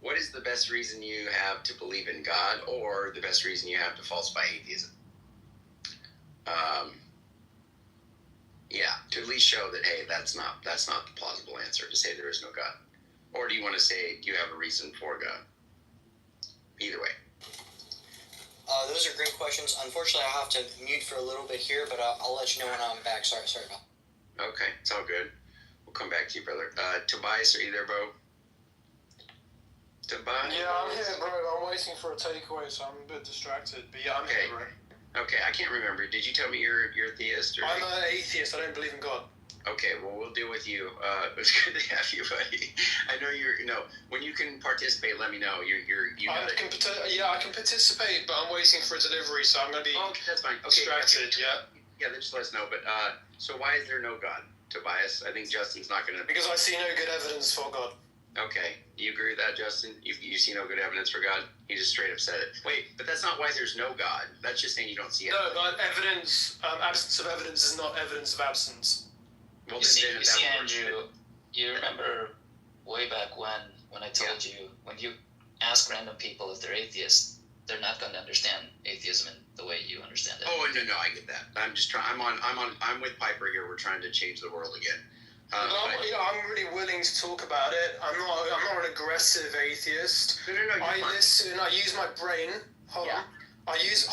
What is the best reason you have to believe in God, or the best reason you have to falsify atheism? Yeah, to at least show that, hey, that's not the plausible answer to say there is no God. Or do you want to say, do you have a reason for God? Either way. Those are great questions. Unfortunately, I'll have to mute for a little bit here, but I'll let you know when I'm back. Sorry about that. Okay, it's all good. We'll come back to you, brother. Tobias, are you there, bro? Tobias? Yeah, I'm here, bro. I'm waiting for a takeaway, so I'm a bit distracted. But yeah, I'm here, bro. Okay, I can't remember. Did you tell me you're a theist? Or I'm an atheist. I don't believe in God. Okay, well, we'll deal with you. It's good to have you, buddy. I know when you can participate, let me know. I can participate, but I'm waiting for a delivery, so I'm going to be that's fine. distracted, yeah. Yeah, just let us know. But, so why is there no God, Tobias? I think Justin's not going to... Because I see no good evidence for God. Okay. Do you agree with that, Justin? You see no good evidence for God? He just straight up said it. Wait, but that's not why there's no God. That's just saying you don't see it. No, but absence of evidence is not evidence of absence. Well, you see, Andrew, you remember way back when I told you, when you ask random people if they're atheists, they're not going to understand atheism in the way you understand it. Oh, no, I get that. I'm just trying. I'm with Piper here. We're trying to change the world again. I'm really willing to talk about it. I'm not an aggressive atheist. No, I listen. I use my brain. Hold on. I use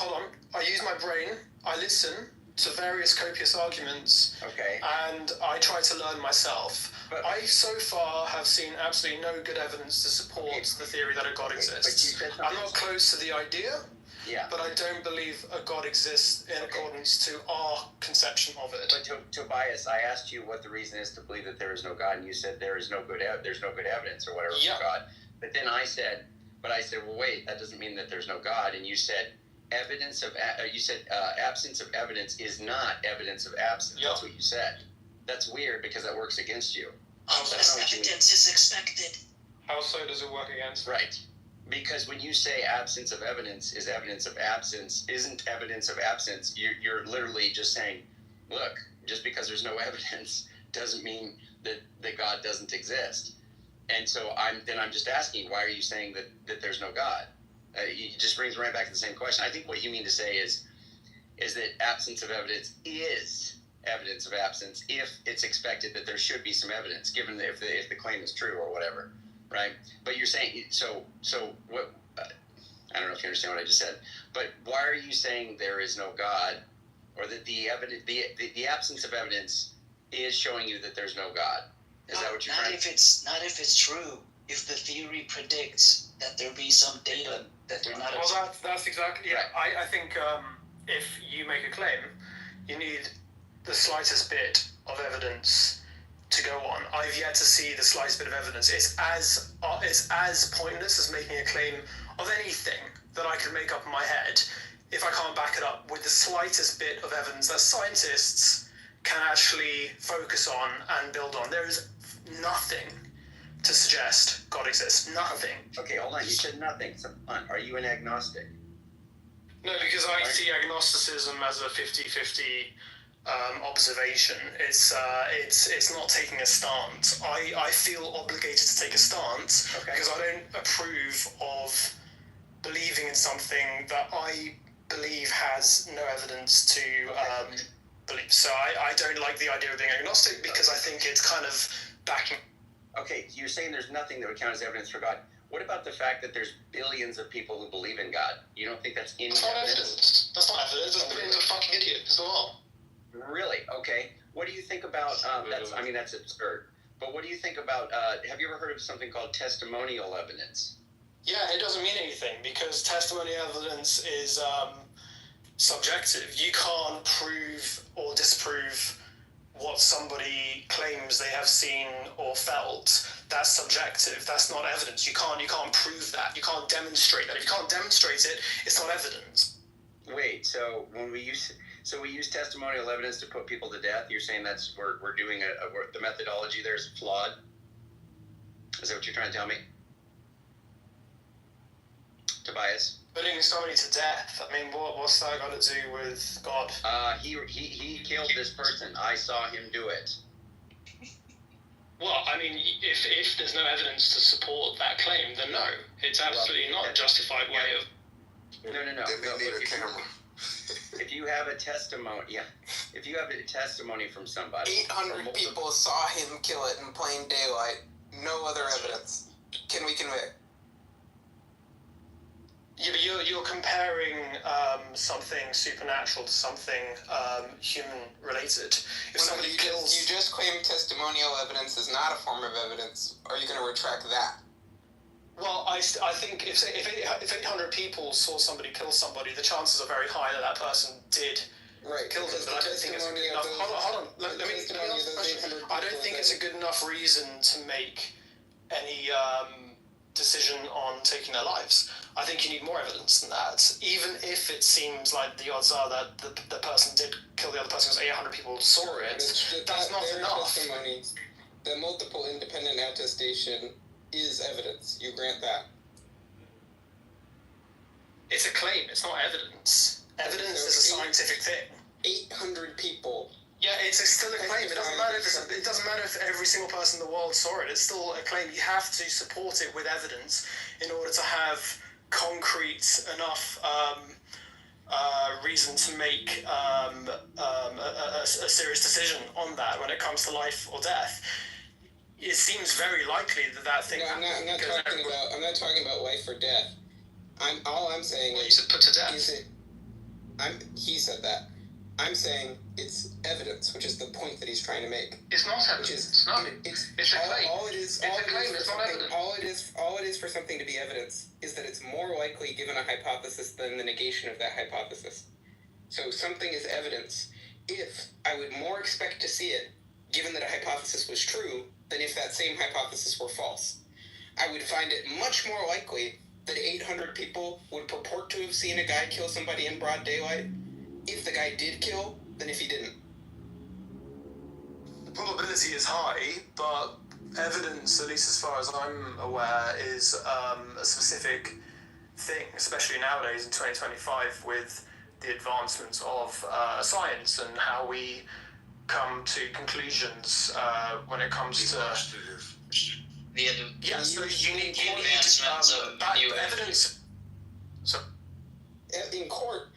my brain. I listen to various copious arguments. Okay. And I try to learn myself. But I so far have seen absolutely no good evidence to support the theory that a God exists. I'm not close to the idea. Yeah. But I don't believe a God exists in accordance to our conception of it. But Tobias, I asked you what the reason is to believe that there is no God, and you said there's no good evidence or whatever for God. But then I said, well, wait, that doesn't mean that there's no God, and you said absence of evidence is not evidence of absence. Yep. That's what you said. That's weird because that works against you. Unless evidence is expected. How so does it work against? Right. Because when you say absence of evidence is evidence of absence, isn't evidence of absence, you're literally just saying, look, just because there's no evidence doesn't mean that God doesn't exist. And so I'm just asking, why are you saying that there's no God? It just brings right back to the same question. I think what you mean to say is that absence of evidence is evidence of absence if it's expected that there should be some evidence, given that if the claim is true or whatever. Right, but you're saying so what? I don't know if you understand what I just said. But why are you saying there is no God, or that the absence of evidence is showing you that there's no God? Is that what you're trying? Not if it's true. If the theory predicts that there be some data that they're not. Well, that's exactly. Yeah, I think if you make a claim, you need the slightest bit of evidence to go on. I've yet to see the slightest bit of evidence. It's as pointless as making a claim of anything that I can make up in my head if I can't back it up with the slightest bit of evidence that scientists can actually focus on and build on. There is nothing to suggest God exists. Nothing. Okay, hold on. You said nothing. So, are you an agnostic? No, because I see agnosticism as a 50-50 observation. It's not taking a stance. I feel obligated to take a stance because I don't approve of believing in something that I believe has no evidence to believe. So I don't like the idea of being agnostic because I think it's kind of backing. Okay, you're saying there's nothing that would count as evidence for God. What about the fact that there's billions of people who believe in God? You don't think that's any evidence? That's not evidence. That's billions of fucking idiots as well. Really? Okay. What do you think about, that's absurd. But what do you think about, have you ever heard of something called testimonial evidence? Yeah, it doesn't mean anything because testimonial evidence is subjective. You can't prove or disprove what somebody claims they have seen or felt. That's subjective. That's not evidence. You can't prove that. You can't demonstrate that. If you can't demonstrate it, it's not evidence. Wait, so when we use testimonial evidence to put people to death, you're saying we're doing the methodology there is flawed? Is that what you're trying to tell me? Tobias? Putting somebody to death, I mean, what's that got to do with God? He killed this person. I saw him do it. Well, I mean, if there's no evidence to support that claim, then no. It's absolutely not a justified way of... No. They may need a camera. If you have a testimony, if you have a testimony from somebody... 800 people saw him kill it in plain daylight. No other evidence. Can we convict? Yeah, but you're comparing something supernatural to something human-related. If somebody kills... You just claimed testimonial evidence is not a form of evidence. Are you going to retract that? Well, I think if 800 people saw somebody kill somebody, the chances are very high that that person did kill them. But I don't think it's a good enough... Hold on. Let me ask the question. I don't think it's a good enough reason to make any decision on taking their lives. I think you need more evidence than that. Even if it seems like the odds are that the person did kill the other person because 800 people saw it, that's not enough. Testimony, the multiple independent attestation is evidence. You grant that. It's a claim. It's not evidence. Evidence is a scientific thing. 800 people. Yeah, it's still a claim. It doesn't matter if every single person in the world saw it. It's still a claim. You have to support it with evidence in order to have concrete enough reason to make a serious decision on that when it comes to life or death. It seems very likely that thing. No, I'm not talking about life or death. All I'm saying is put to death. He said that. I'm saying it's evidence, which is the point that he's trying to make. It's not evidence. It's a claim. All it is. It's a claim. It's not evidence. All it is for something to be evidence is that it's more likely given a hypothesis than the negation of that hypothesis. So something is evidence if I would more expect to see it, given that a hypothesis was true, than if that same hypothesis were false. I would find it much more likely that 800 people would purport to have seen a guy kill somebody in broad daylight if the guy did kill than if he didn't. The probability is high, but evidence, at least as far as I'm aware, is a specific thing, especially nowadays in 2025 with the advancements of science and how we come to conclusions when it comes to... Yeah, so you need evidence. So, in court,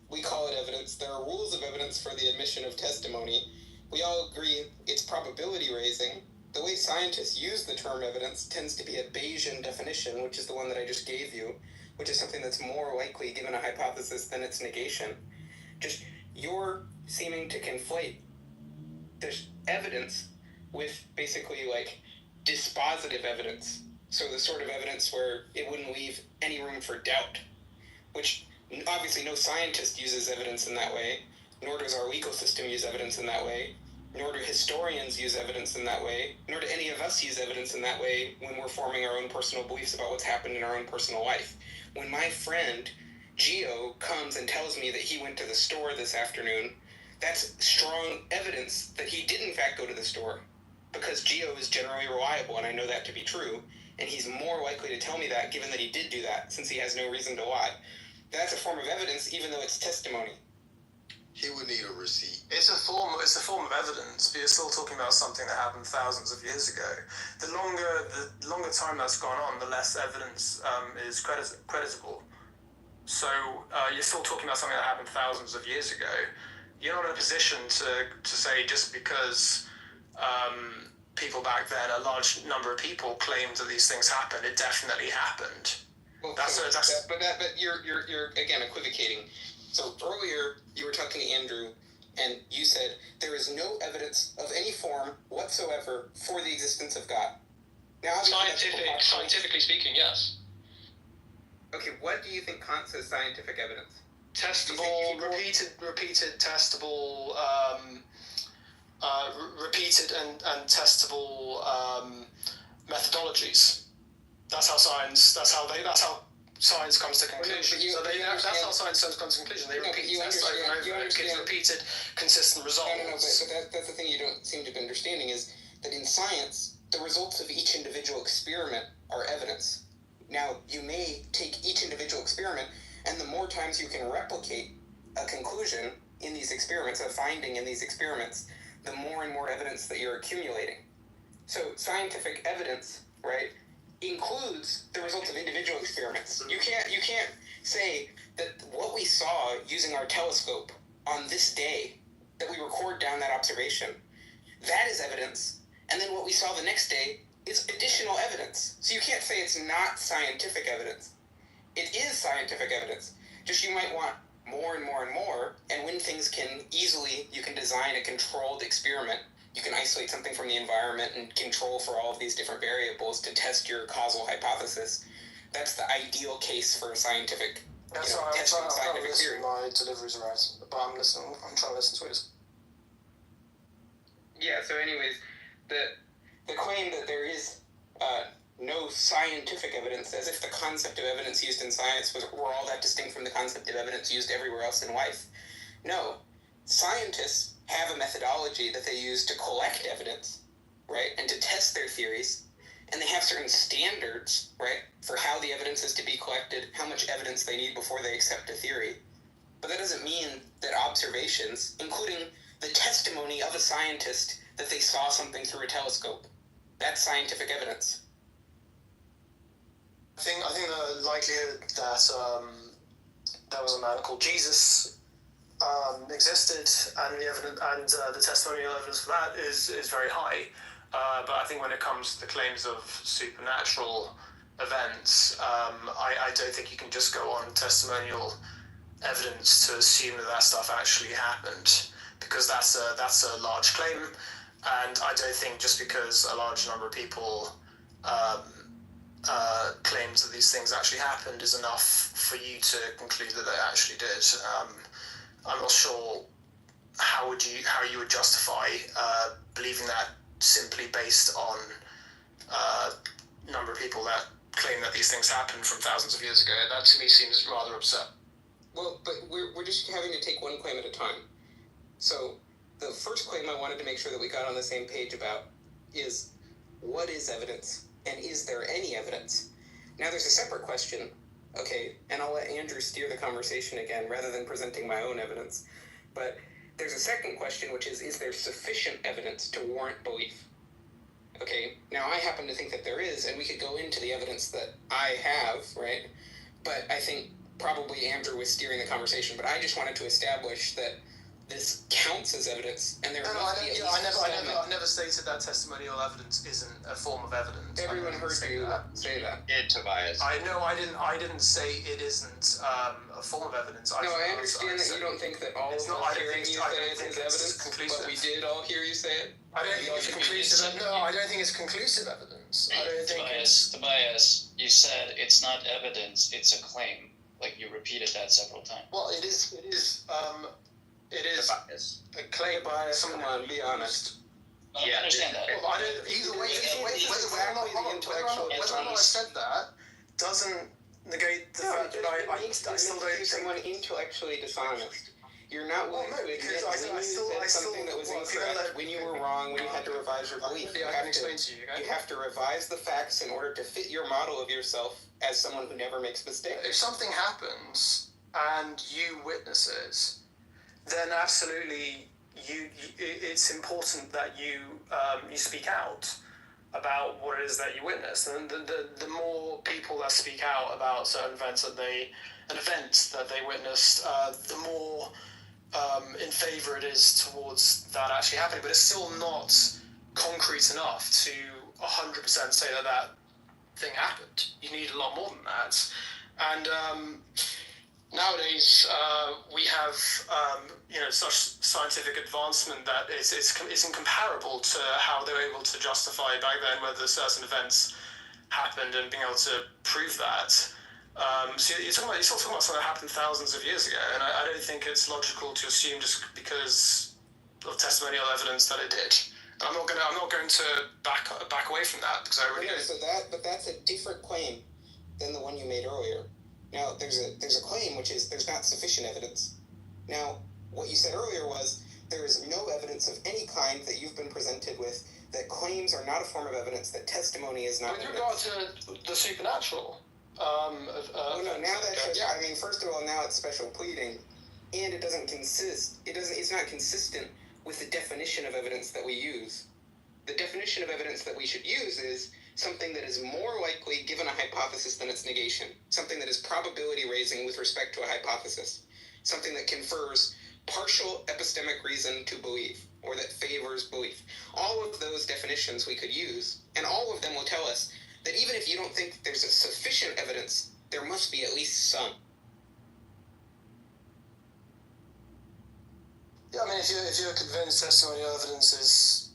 we call it evidence. There are rules of evidence for the admission of testimony. We all agree it's probability raising. The way scientists use the term evidence tends to be a Bayesian definition, which is the one that I just gave you, which is something that's more likely given a hypothesis than its negation. Just, you're seeming to conflate there's evidence with basically like dispositive evidence. So the sort of evidence where it wouldn't leave any room for doubt, which obviously no scientist uses evidence in that way, nor does our legal system use evidence in that way, nor do historians use evidence in that way, nor do any of us use evidence in that way when we're forming our own personal beliefs about what's happened in our own personal life. When my friend Gio comes and tells me that he went to the store this afternoon, that's strong evidence that he did in fact go to the store. because Gio is generally reliable, and I know that to be true, and he's more likely to tell me that given that he did do that, since he has no reason to lie. That's a form of evidence, even though it's testimony. He would need a receipt. It's a form of evidence, but you're still talking about something that happened thousands of years ago. The longer time that's gone on, the less evidence is creditable. So you're still talking about something that happened thousands of years ago. You're not in a position to say just because people back then, a large number of people claimed that these things happened, it definitely happened. Well, but you're again equivocating. So earlier you were talking to Andrew, and you said there is no evidence of any form whatsoever for the existence of God. Now, scientifically speaking, yes. Okay, what do you think counts as scientific evidence? Testable, repeated, testable, repeated and testable methodologies. That's how science comes to conclusion. That's how science comes to conclusion. They repeat tests over and over. It gives repeated, consistent results. No, but that's the thing you don't seem to be understanding is that in science, the results of each individual experiment are evidence. Now, you may take each individual experiment, and the more times you can replicate a conclusion in these experiments, a finding in these experiments, the more and more evidence that you're accumulating. So scientific evidence, right, includes the results of individual experiments. You can't say that what we saw using our telescope on this day, that we record down that observation, that is evidence, and then what we saw the next day is additional evidence. So you can't say it's not scientific evidence. It is scientific evidence. Just you might want more and more and more, and when things you can design a controlled experiment. You can isolate something from the environment and control for all of these different variables to test your causal hypothesis. That's the ideal case for a scientific testing scientific theory. My delivery's right, but I'm trying to listen to it. Yeah, so anyways, the claim that there is no scientific evidence, as if the concept of evidence used in science were all that distinct from the concept of evidence used everywhere else in life. No. Scientists have a methodology that they use to collect evidence, right, and to test their theories, and they have certain standards, right, for how the evidence is to be collected, how much evidence they need before they accept a theory. But that doesn't mean that observations, including the testimony of a scientist that they saw something through a telescope, that's scientific evidence. I think the likelihood that there was a man called Jesus existed, and the testimonial evidence for that is very high. But I think when it comes to the claims of supernatural events, I don't think you can just go on testimonial evidence to assume that stuff actually happened, because that's a large claim, and I don't think just because a large number of people claims that these things actually happened is enough for you to conclude that they actually did. I'm not sure how you would justify believing that simply based on number of people that claim that these things happened from thousands of years ago. That to me seems rather absurd. Well, but we're just having to take one claim at a time. So the first claim I wanted to make sure that we got on the same page about is, what is evidence, and is there any evidence? Now there's a separate question, okay, and I'll let Andrew steer the conversation again rather than presenting my own evidence, but there's a second question, which is there sufficient evidence to warrant belief? Okay, now I happen to think that there is, and we could go into the evidence that I have, right? But I think probably Andrew was steering the conversation, but I just wanted to establish that this counts as evidence, and there must be at least I never stated that testimonial evidence isn't a form of evidence. Everyone heard you say that. Yeah, Tobias. I didn't say it isn't a form of evidence. I understand that you don't think that all of us hearing you say it is evidence, but we did all hear you say it. I don't think it's conclusive. No, I don't think it's conclusive evidence. I don't think. Tobias, you said it's not evidence; it's a claim. Like you repeated that several times. Well, it is a claim by someone. Be honest. I understand that. Well, either way, whether or not I said that doesn't negate the fact that I still don't think someone intellectually dishonest. You're not willing Well, no, to because admit when you said something that was incorrect, when you were wrong, when you had to revise your belief. Yeah, I can explain to you, okay? You have to revise the facts in order to fit your model of yourself as someone who never makes mistakes. If something happens and you witness it, then absolutely it's important that you speak out about what it is that you witnessed. And the more people that speak out about certain events that they witnessed, the more in favour it is towards that actually happening. But it's still not concrete enough to 100% say that thing happened. You need a lot more than that. And nowadays we have such scientific advancement that it's incomparable to how they were able to justify back then whether certain events happened and being able to prove that. So you're talking about something that happened thousands of years ago, and I don't think it's logical to assume just because of testimonial evidence that it did. And I'm not going to back away from that because I really. But that's a different claim than the one you made earlier. Now, there's a claim which is there's not sufficient evidence. Now, what you said earlier was there is no evidence of any kind that you've been presented with that claims are not a form of evidence, that testimony is not. With regard to the supernatural. First of all, now it's special pleading, and it doesn't consist. It's not consistent with the definition of evidence that we use. The definition of evidence that we should use is something that is more likely given a hypothesis than its negation, something that is probability raising with respect to a hypothesis, something that confers partial epistemic reason to believe, or that favors belief. All of those definitions we could use, and all of them will tell us that even if you don't think there's a sufficient evidence, there must be at least some. Yeah, I mean, if you're convinced testimonial evidence is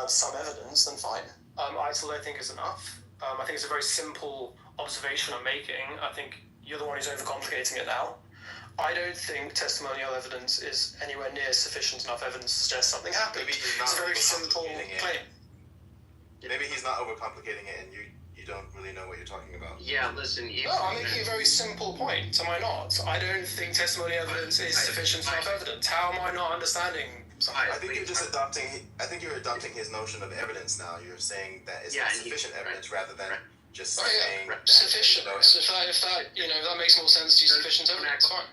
some evidence, then fine. I still don't think it's enough. I think it's a very simple observation I'm making. I think you're the one who's overcomplicating it now. I don't think testimonial evidence is anywhere near sufficient enough evidence to suggest something happened. Maybe he's not it's a very simple claim. Maybe he's not overcomplicating it, and you don't really know what you're talking about. Yeah, listen. I'm making a very simple point, am I not? I don't think testimonial evidence is sufficient enough evidence. How am I not understanding something? I think you're just adopting his notion of evidence now. You're saying that it's not sufficient evidence rather than just saying sufficient. If that makes more sense to you, sufficient evidence, fine.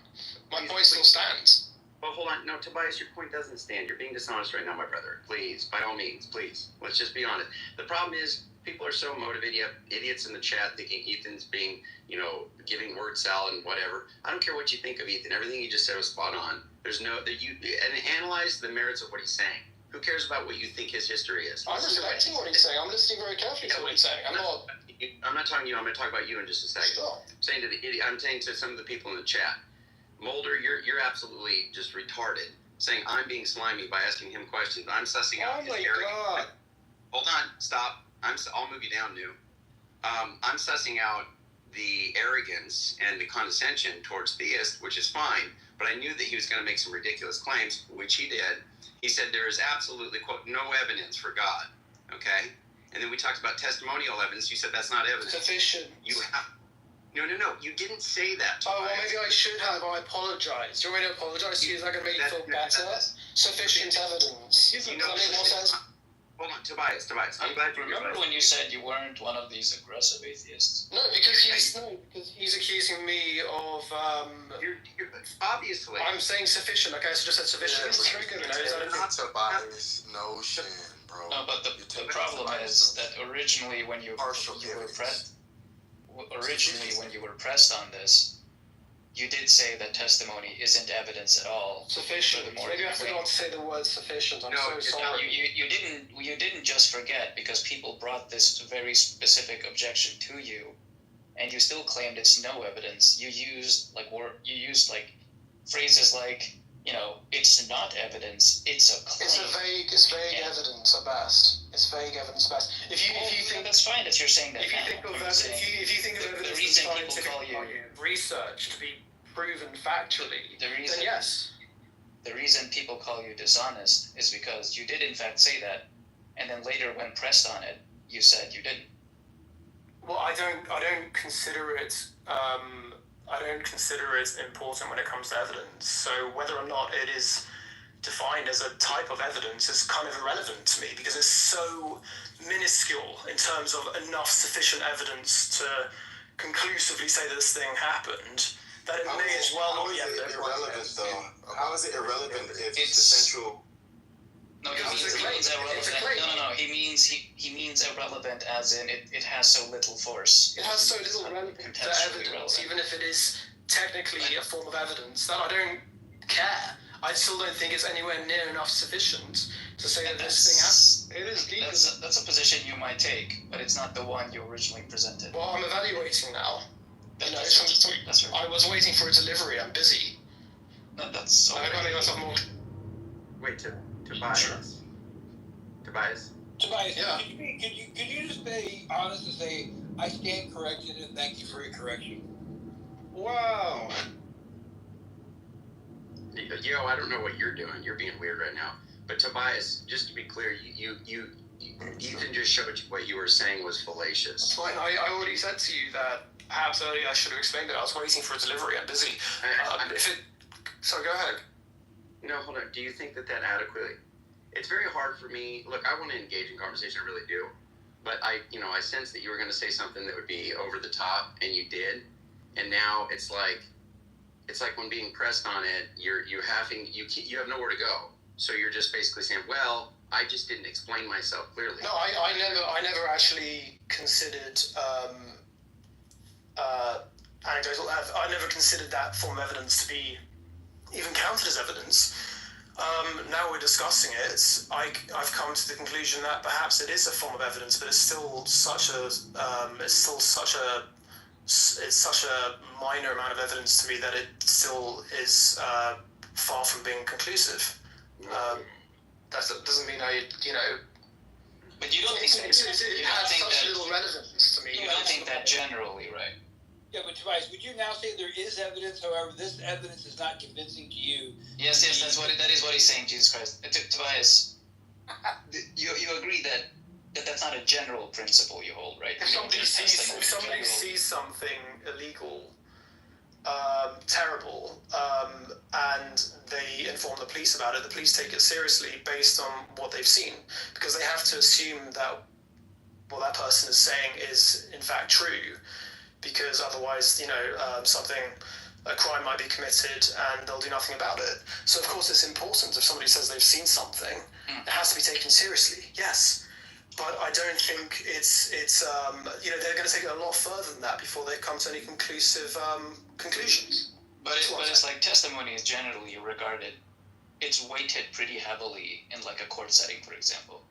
My point still stands. Well, hold on. No, Tobias, your point doesn't stand. You're being dishonest right now, my brother. Please, by all means, please. Let's just be honest. The problem is people are so motivated. You have idiots in the chat thinking Ethan's being, giving word salad and whatever. I don't care what you think of Ethan. Everything he just said was spot on. And analyze the merits of what he's saying. Who cares about what you think his history is? I'm respecting what he's saying. I'm listening very carefully to what he's saying. I'm not talking to you. I'm going to talk about you in just a second. Sure. I'm saying to some of the people in the chat, Mulder, you're absolutely just retarded. Saying I'm being slimy by asking him questions. I'm sussing out his arrogance. God. Hold on, stop. I'll move you down, New. I'm sussing out the arrogance and the condescension towards theists, which is fine. But I knew that he was going to make some ridiculous claims, which he did. He said there is absolutely, quote, no evidence for God. Okay? And then we talked about testimonial evidence. You said that's not evidence. Sufficient. No. You didn't say that. Oh, well, maybe I should have. I apologise. Do you want me to apologise to you? Is that going to make you feel better? Sufficient evidence. Does that make more sense? Hold on, Tobias. I'm glad you remember when you said you weren't one of these aggressive atheists. No, because he's accusing me of. You're obviously. I'm saying sufficient. Okay, so just said sufficient. It's very good. Not Tobias' notion, bro. No, but the problem is that originally when you were pressed on this, you did say that testimony isn't evidence at all. Sufficient. Maybe I forgot to say the word sufficient. I'm so sorry. You didn't just forget because people brought this very specific objection to you, and you still claimed it's no evidence. You used phrases like, it's not evidence, it's a claim. It's vague evidence at best. It's vague evidence at best. If you think that's fine that you're saying that. If you think of evidence the reason people call you research to be proven factually, then yes. The reason people call you dishonest is because you did in fact say that, and then later when pressed on it, you said you didn't. Well, I don't consider it I don't consider it important when it comes to evidence. So whether or not it is defined as a type of evidence is kind of irrelevant to me because it's so minuscule in terms of enough sufficient evidence to conclusively say that this thing happened that it may as well not be evidence. Irrelevant though? How is it irrelevant if it's the central? No, he means irrelevant. No. He means irrelevant as in it has so little force. It has so little relevance to evidence, even if it is technically a form of evidence, that I don't care. I still don't think it's anywhere near enough sufficient to say that this thing happened. It is that's a position you might take, but it's not the one you originally presented. Well, I'm evaluating now. That's right. I was waiting for a delivery. I'm busy. That's. I got myself more. Wait, Tobias. Sure. Tobias. Tobias, Yeah. could you just be honest and say, I stand corrected and thank you for your correction? Wow. Yo, I don't know what you're doing. You're being weird right now. But Tobias, just to be clear, Ethan just showed you what you were saying was fallacious. Fine. I already said to you that perhaps earlier I should have explained it. I was waiting for a delivery. I'm busy. So go ahead. No, hold on. Do you think that adequately? It's very hard for me. Look, I want to engage in conversation. I really do. But I sense that you were going to say something that would be over the top, and you did. And now it's like when being pressed on it, you have nowhere to go. So you're just basically saying, well, I just didn't explain myself clearly. No, I never actually considered anecdotal. I never considered that form of evidence to be even counted as evidence. Now we're discussing it. I've come to the conclusion that perhaps it is a form of evidence, but it's such a minor amount of evidence to me that it still is far from being conclusive. That doesn't mean But you don't think it has such little relevance to me. You don't think that generally, right? Yeah, but Tobias, would you now say there is evidence, however, this evidence is not convincing to you? Yes, that is what he's saying, Jesus Christ. Tobias, you agree that that's not a general principle you hold, right? If somebody sees something illegal, terrible, and they inform the police about it, the police take it seriously based on what they've seen, because they have to assume that what that person is saying is in fact true, because otherwise, a crime might be committed and they'll do nothing about it. So of course it's important if somebody says they've seen something, it has to be taken seriously, yes. But I don't think it's they're going to take it a lot further than that before they come to any conclusive conclusions. But it's like testimony is generally regarded, it's weighted pretty heavily in like a court setting, for example.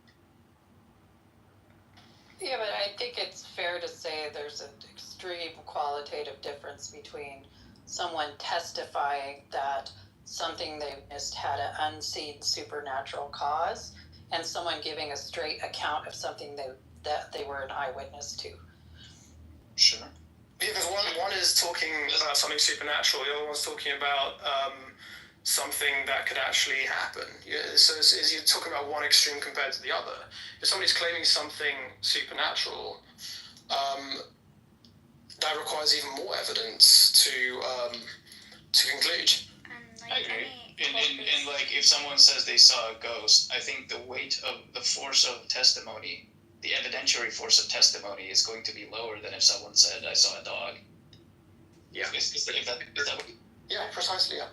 Yeah, but I think it's fair to say there's an extreme qualitative difference between someone testifying that something they witnessed had an unseen supernatural cause and someone giving a straight account of something that they were an eyewitness to. Sure. Because one is talking about something supernatural, the other one's talking about something that could actually happen. So you're talking about one extreme compared to the other. If somebody's claiming something supernatural, that requires even more evidence to conclude. I agree. And like if someone says they saw a ghost, I think the weight of the force of testimony, the evidentiary force of testimony, is going to be lower than if someone said I saw a dog. Yeah. Is that Yeah, precisely. Yeah.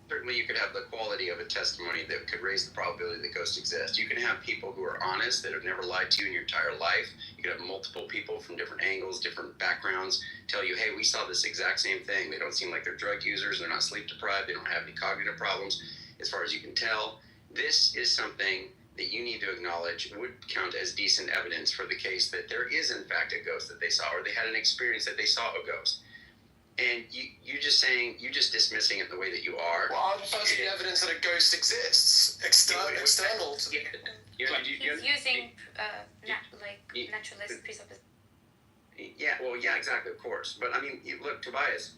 Certainly you could have the quality of a testimony that could raise the probability that ghosts exist. You can have people who are honest, that have never lied to you in your entire life. You could have multiple people from different angles, different backgrounds, tell you, hey, we saw this exact same thing. They don't seem like they're drug users, they're not sleep deprived, they don't have any cognitive problems, as far as you can tell. This is something that you need to acknowledge would count as decent evidence for the case that there is in fact a ghost that they saw, or they had an experience that they saw a ghost. And you just dismissing it the way that you are. Well, I'm fuzzy evidence that a ghost exists, external to He's using naturalist presupposition. Yeah, well, yeah, exactly, of course. But I mean, look, Tobias,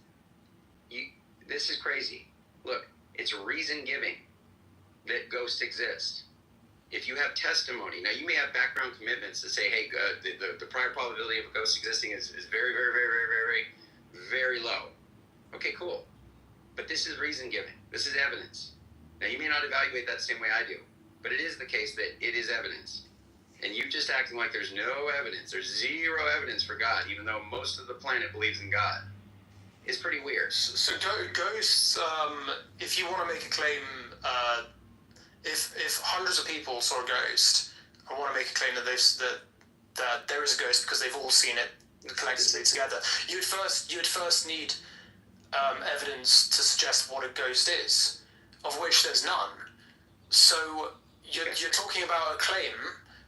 this is crazy. Look, it's reason giving that ghosts exist. If you have testimony, now you may have background commitments that say, hey, the prior probability of a ghost existing is very, very, very, very, very, very low. Okay, cool. But this is reason giving. This is evidence. Now, you may not evaluate that the same way I do, but it is the case that it is evidence. And you just acting like there's no evidence. There's zero evidence for God, even though most of the planet believes in God. It's pretty weird. So ghosts, if you want to make a claim, if hundreds of people saw a ghost and want to make a claim that that there is a ghost because they've all seen it collectively together, you would first need evidence to suggest what a ghost is, of which there's none. So you're talking about a claim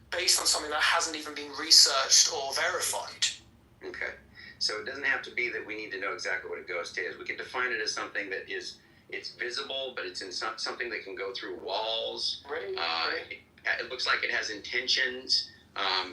based on something that hasn't even been researched or verified. Okay. So it doesn't have to be that we need to know exactly what a ghost is. We can define it as something that it's visible, but it's in something that can go through walls. It looks like it has intentions.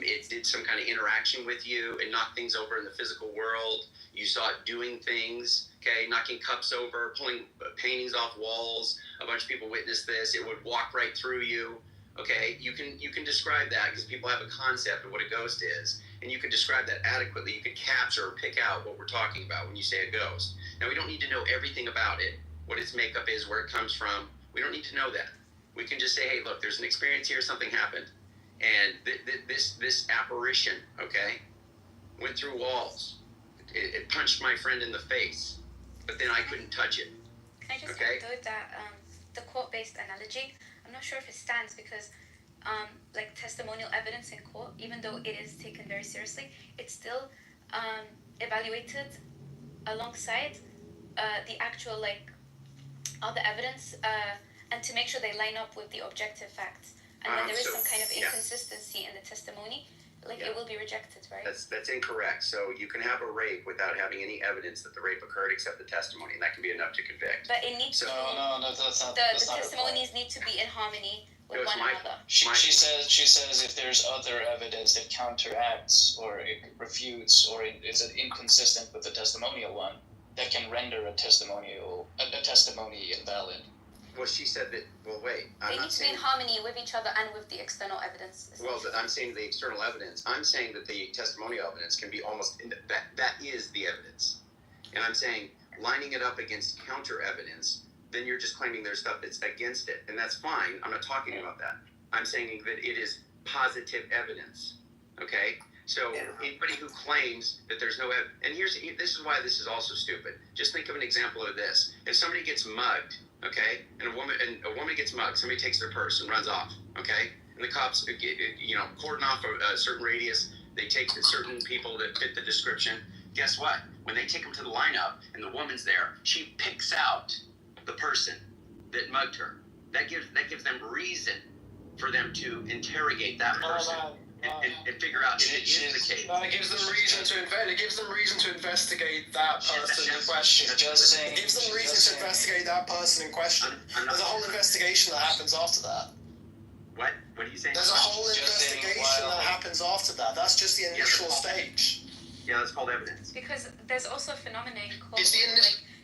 It did some kind of interaction with you and knocked things over in the physical world. You saw it doing things, okay, knocking cups over, pulling paintings off walls. A bunch of people witnessed this. It would walk right through you. Okay, you can describe that because people have a concept of what a ghost is, and you can describe that adequately. You can capture or pick out what we're talking about when you say a ghost. Now, we don't need to know everything about it, what its makeup is, where it comes from. We don't need to know that. We can just say, hey, look, there's an experience here, something happened, and this apparition, okay, went through walls. It punched my friend in the face, but then I couldn't touch it. Can I just add though that the court-based analogy, I'm not sure if it stands because like testimonial evidence in court, even though it is taken very seriously, it's still evaluated alongside the actual like other evidence and to make sure they line up with the objective facts. And when there is some kind of inconsistency in the testimony, like it will be rejected, right? That's incorrect. So you can have a rape without having any evidence that the rape occurred except the testimony, and that can be enough to convict. But it needs to No, that's not. The That's not testimonies need to be in harmony with one another. She says if there's other evidence that counteracts or it refutes or is it inconsistent with the testimonial one, that can render a testimony invalid. Well, she said that. Well, wait. They need to be in harmony with each other and with the external evidence. Well, I'm saying the external evidence. I'm saying that the testimonial evidence can be almost that is the evidence, and I'm saying lining it up against counter evidence, then you're just claiming there's stuff that's against it, and that's fine. I'm not talking about that. I'm saying that it is positive evidence. Okay. So anybody who claims that there's no evidence, and this is why this is also stupid. Just think of an example of this. If somebody gets mugged, okay, and a woman gets mugged, somebody takes their purse and runs off, okay, and the cops, cordon off a certain radius. They take certain people that fit the description. Guess what? When they take them to the lineup and the woman's there, she picks out the person that mugged her. That gives them reason for them to interrogate that person. And figure out if it is the case. It gives them reason to investigate that person in question. It gives them reason to investigate that person in question. There's a whole investigation that happens after that. What? What are you saying? There's a whole investigation that happens after that. That's just the initial stage. Yeah, that's called evidence. Because there's also a phenomenon called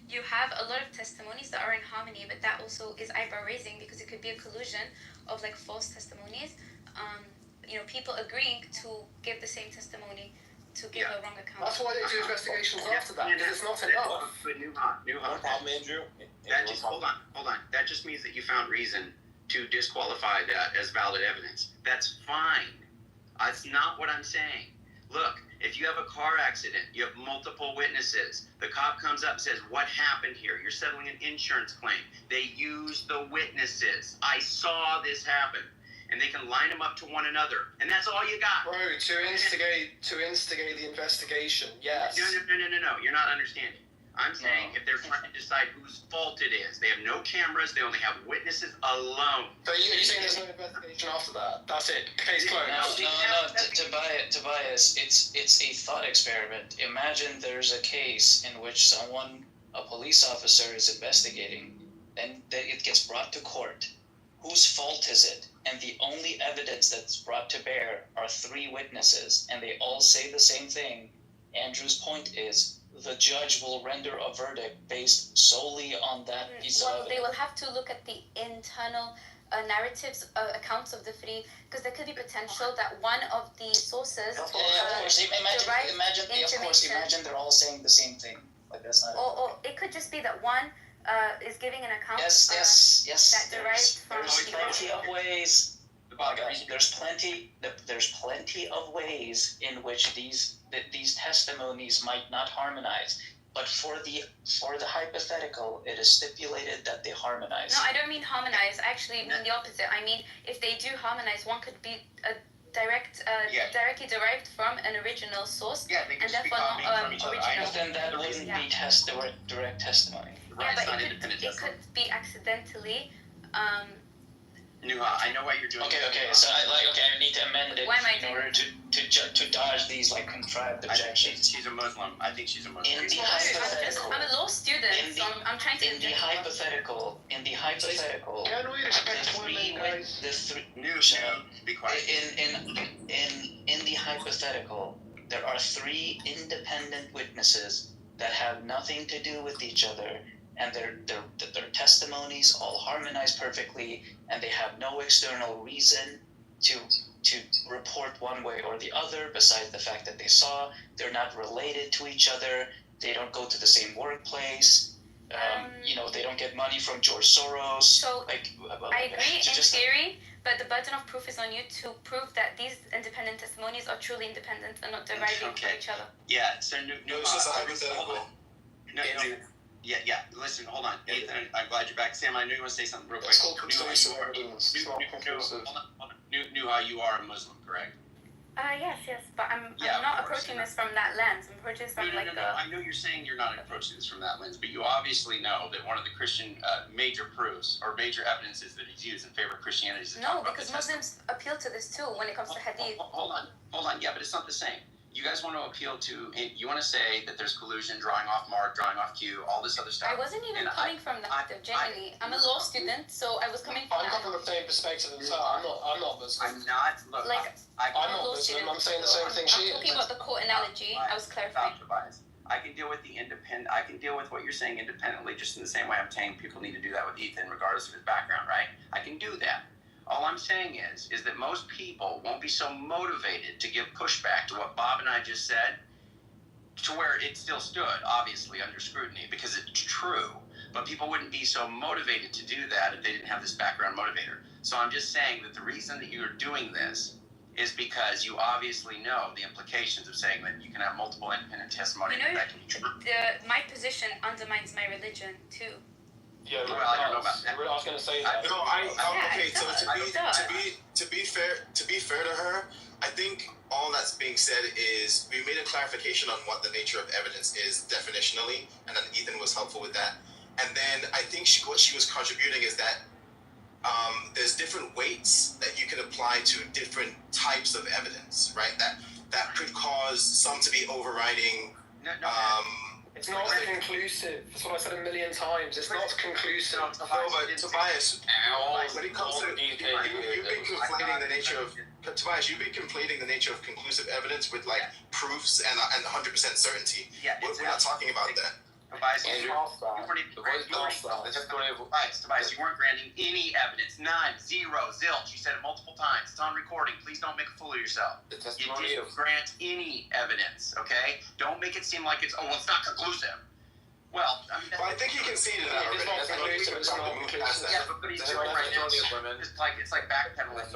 you have a lot of testimonies that are in harmony, but that also is eyebrow raising because it could be a collusion of like false testimonies. People agreeing to give the same testimony to give a wrong account. That's why they do investigations after that, because it's not enough. But no problem, Andrew. Hold on. That just means that you found reason to disqualify that as valid evidence. That's fine. That's not what I'm saying. Look, if you have a car accident, you have multiple witnesses. The cop comes up and says, what happened here? You're settling an insurance claim. They use the witnesses. I saw this happen. And they can line them up to one another, and that's all you got. Bro, to instigate the investigation, yes. No. You're not understanding. I'm saying if they're trying to decide whose fault it is, they have no cameras. They only have witnesses alone. But you're saying there's no investigation after that? That's it. Case closed. No. Tobias, it's a thought experiment. Imagine there's a case in which a police officer is investigating, and it gets brought to court. Whose fault is it? And the only evidence that's brought to bear are 3 witnesses, and they all say the same thing. Andrew's point is, the judge will render a verdict based solely on that piece of evidence. They will have to look at the internal narratives, accounts of the 3, because there could be potential that one of the sources Imagine they're all saying the same thing. Like that's not. Or it could just be that one is giving an account. Yes. That derived from. There's plenty of ways. There's plenty of ways in which these testimonies might not harmonize. But for the hypothetical, it is stipulated that they harmonize. No, I don't mean harmonize. I actually mean the opposite. I mean, if they do harmonize, one could be directly derived from an original source, and therefore not original. But then that wouldn't be direct testimony. Yeah, but it could be accidentally. Nuha, I know what you're doing. Okay. So I need to amend it in order to dodge these like contrived objections. She's a Muslim. I think she's a Muslim. In the hypothetical, I'm a law student, so I'm trying to. In the hypothetical. Can we respect women, guys? Be quiet. In the hypothetical, there are 3 independent witnesses that have nothing to do with each other, and their testimonies all harmonize perfectly, and they have no external reason to report one way or the other besides the fact that they saw. They're not related to each other. They don't go to the same workplace. They don't get money from George Soros. So I agree in theory, but the burden of proof is on you to prove that these independent testimonies are truly independent and not deriving from each other. Yeah. So it's just a hypothetical. No. Yeah. Listen, hold on. Ethan, I'm glad you're back. Sam, I know you want to say something real quick. It's called conclusive evidence. It's not conclusive. Nuha, you are a Muslim, correct? Yes, but I'm not approaching this from that lens. I'm approaching this from I know you're saying you're not approaching this from that lens, but you obviously know that one of the Christian major proofs or major evidences that is used in favor of Christianity is to talk about because Muslims appeal to this too when it comes to hadith. Hold on. Yeah, but it's not the same. You guys want to appeal to, you want to say that there's collusion, drawing off Mark, drawing off Q, all this other stuff. I wasn't even coming from that, genuinely. I'm a law student, so I was coming from I'm coming from the same perspective as her. I'm not Muslim. I'm not, look, I'm not Muslim, I'm saying the same thing she is. I'm talking about the court analogy, I was clarifying. I can deal with I can deal with what you're saying independently, just in the same way I'm saying people need to do that with Ethan, regardless of his background, right? I can do that. All I'm saying is that most people won't be so motivated to give pushback to what Bob and I just said, to where it still stood, obviously, under scrutiny, because it's true. But people wouldn't be so motivated to do that if they didn't have this background motivator. So I'm just saying that the reason that you're doing this is because you obviously know the implications of saying that you can have multiple independent testimony that can be true. My position undermines my religion, too. Yeah, well, I don't know about that. I was going to say that. No, okay. So to be fair to her, I think all that's being said is we made a clarification on what the nature of evidence is definitionally, and then Ethan was helpful with that. And then I think what she was contributing is that there's different weights that you can apply to different types of evidence, right? That could cause some to be overriding. It's not conclusive. That's what I said a million times. It's not conclusive. No, but Tobias, when it comes to you've been conflating the nature of Tobias, you've been conflating the nature of conclusive evidence with like proofs and 100% certainty. Yeah, we're not talking about that. Tobias, you weren't granting any evidence. None. Zero. Zilch. You said it multiple times. It's on recording. Please don't make a fool of yourself. You didn't grant any evidence, okay? Don't make it seem like it's not conclusive. Well, I think you conceded that already. It's not conclusive. It's not conclusive. Yeah, but he's doing right now. It's like backpedaling. It's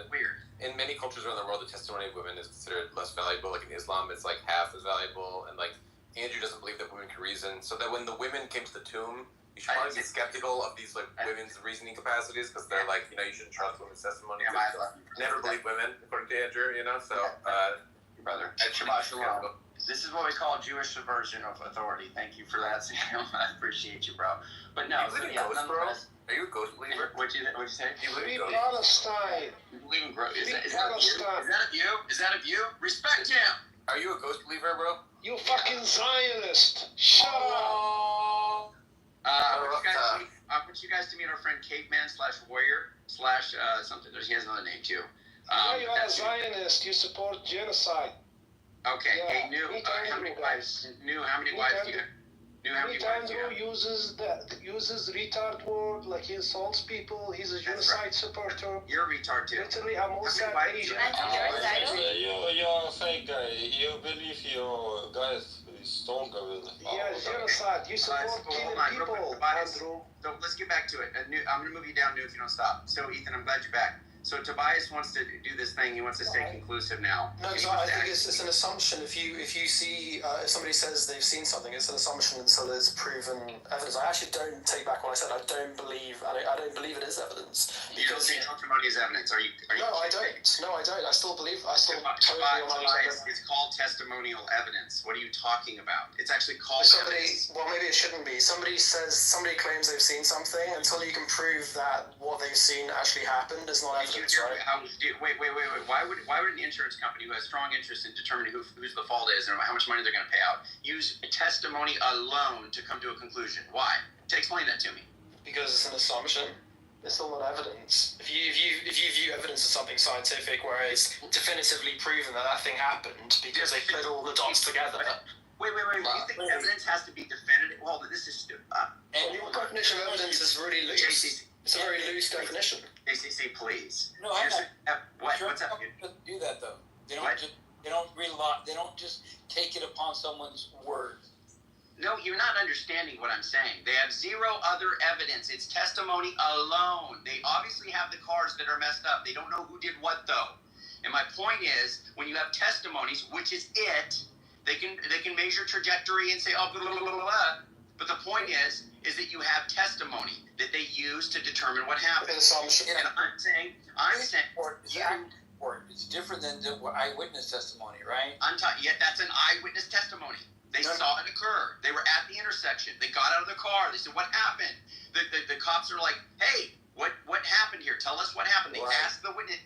weird. In many cultures around the world, the testimony of women is considered less valuable. Like in Islam, it's like half as valuable, and like Andrew doesn't believe that women can reason. So that when the women came to the tomb, you should probably be skeptical of these like women's reasoning capacities because they're like, you shouldn't trust women's testimony. Never believe women, according to Andrew. So brother, Shabbat Shalom. This is what we call Jewish subversion of authority. Thank you for that, Sam. I appreciate you, bro. But no, bro? Are you a ghost believer? What'd you say? Do you believe in Palestine? You believe in ghosts? Is that a view? Respect him. Are you a ghost believer, bro? You fucking Zionist! Shut up! I want you guys to meet our friend Caveman/Warrior/ something. He has another name too. You are a Zionist. You support genocide. Okay. Yeah. Hey, how many wives do you have? New Hampshire. Andrew uses retard word, like he insults people. He's a genocide supporter. You're a retard too. Literally, I'm also Asian. You're a fake guy. You believe your guys is stronger than the Yeah, genocide. You support killing people, Andrew. So let's get back to it. I'm going to move you down, New, if you don't stop. So, Ethan, I'm glad you're back. So Tobias wants to do this thing. He wants to stay conclusive now. No, because I think it's an assumption. If you see if somebody says they've seen something, it's an assumption until there's proven evidence. I actually don't take back what I said. I don't believe it is evidence. You don't see testimony as evidence. Are you? No, I don't. No, I don't. I still believe. Tobias, it's called testimonial evidence. What are you talking about? It's actually called evidence. Well, maybe it shouldn't be. Somebody claims they've seen something. Until you can prove that what they've seen actually happened is not evidence. Right? Wait. Why would an insurance company who has strong interest in determining whose the fault is and how much money they're going to pay out use testimony alone to come to a conclusion? Why? Explain that to me. Because it's an assumption. It's still not evidence. If you view evidence as something scientific, where it's definitively proven that thing happened because they put all the dots together. Wait. Do you think evidence has to be definitive? Well, this is stupid. And your definition of evidence is really loose. It's a very loose definition. JCC, please. No, what's up? Do that though. They don't rely. They don't just take it upon someone's word. No, you're not understanding what I'm saying. They have zero other evidence. It's testimony alone. They obviously have the cars that are messed up. They don't know who did what though. And my point is, when you have testimonies, which is it, they can measure trajectory and say, oh, blah, blah, blah, blah, blah. But the point is that you have testimony that they use to determine what happened. And I'm saying, it's different than the eyewitness testimony, right? That's an eyewitness testimony. They saw it occur. They were at the intersection. They got out of the car. They said, what happened? The cops are like, hey, what happened here? Tell us what happened. They asked the witness.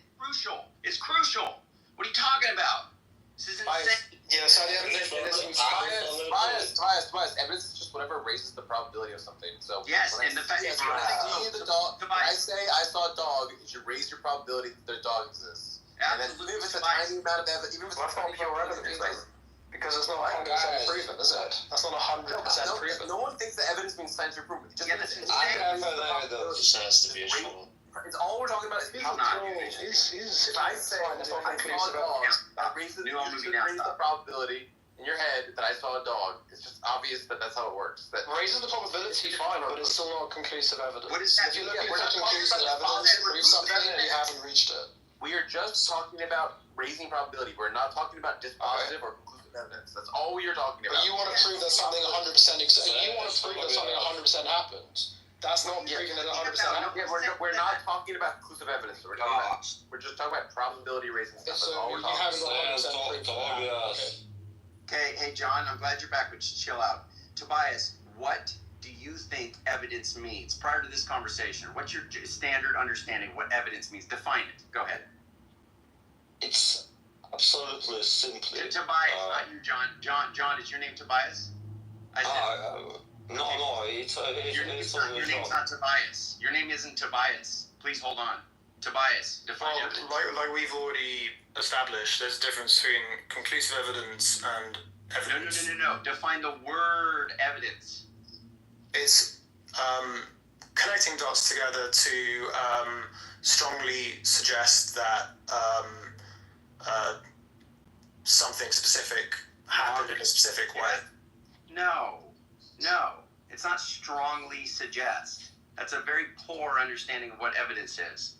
It's crucial. What are you talking about? This is insane. Yes, at the end of the day, it isn't bias. Evidence is just whatever raises the probability of something. So yes, and the fact I say I saw a dog, it should raise your probability that the dog exists. Absolutely. And then even if it's a tiny amount of evidence, even if it's not pure evidence, because it's not 100% proven, is it? That's not 100% proven. No one thinks that evidence means scientific proof. It's all we're talking about is if I say I saw a dog, that raises the probability in your head that I saw a dog. It's just obvious that that's how it works. That raises the probability, fine, but it's still not conclusive evidence. What is that? If you're looking for conclusive evidence to prove something and you haven't reached it. We are just talking about raising probability. We're not talking about dispositive or conclusive evidence. That's all we are talking about. But you want to prove that something 100% You want to prove that something 100% happened. That's not proving that 100% happened. We're not talking about conclusive evidence. We're just talking about probability raising stuff. That's all we're talking about. Okay, hey John, I'm glad you're back, but chill out. Tobias, what do you think evidence means? Prior to this conversation, what's your standard understanding of what evidence means? Define it. Go ahead. It's absolutely simply. Tobias, not you, John. John, is your name Tobias? No, it's your name's not Tobias. Your name isn't Tobias. Please hold on. Tobias, define evidence. Like we've already established, there's a difference between conclusive evidence and evidence. No. Define the word evidence. It's connecting dots together to strongly suggest that something specific happened in a specific way. No. It's not strongly suggest. That's a very poor understanding of what evidence is.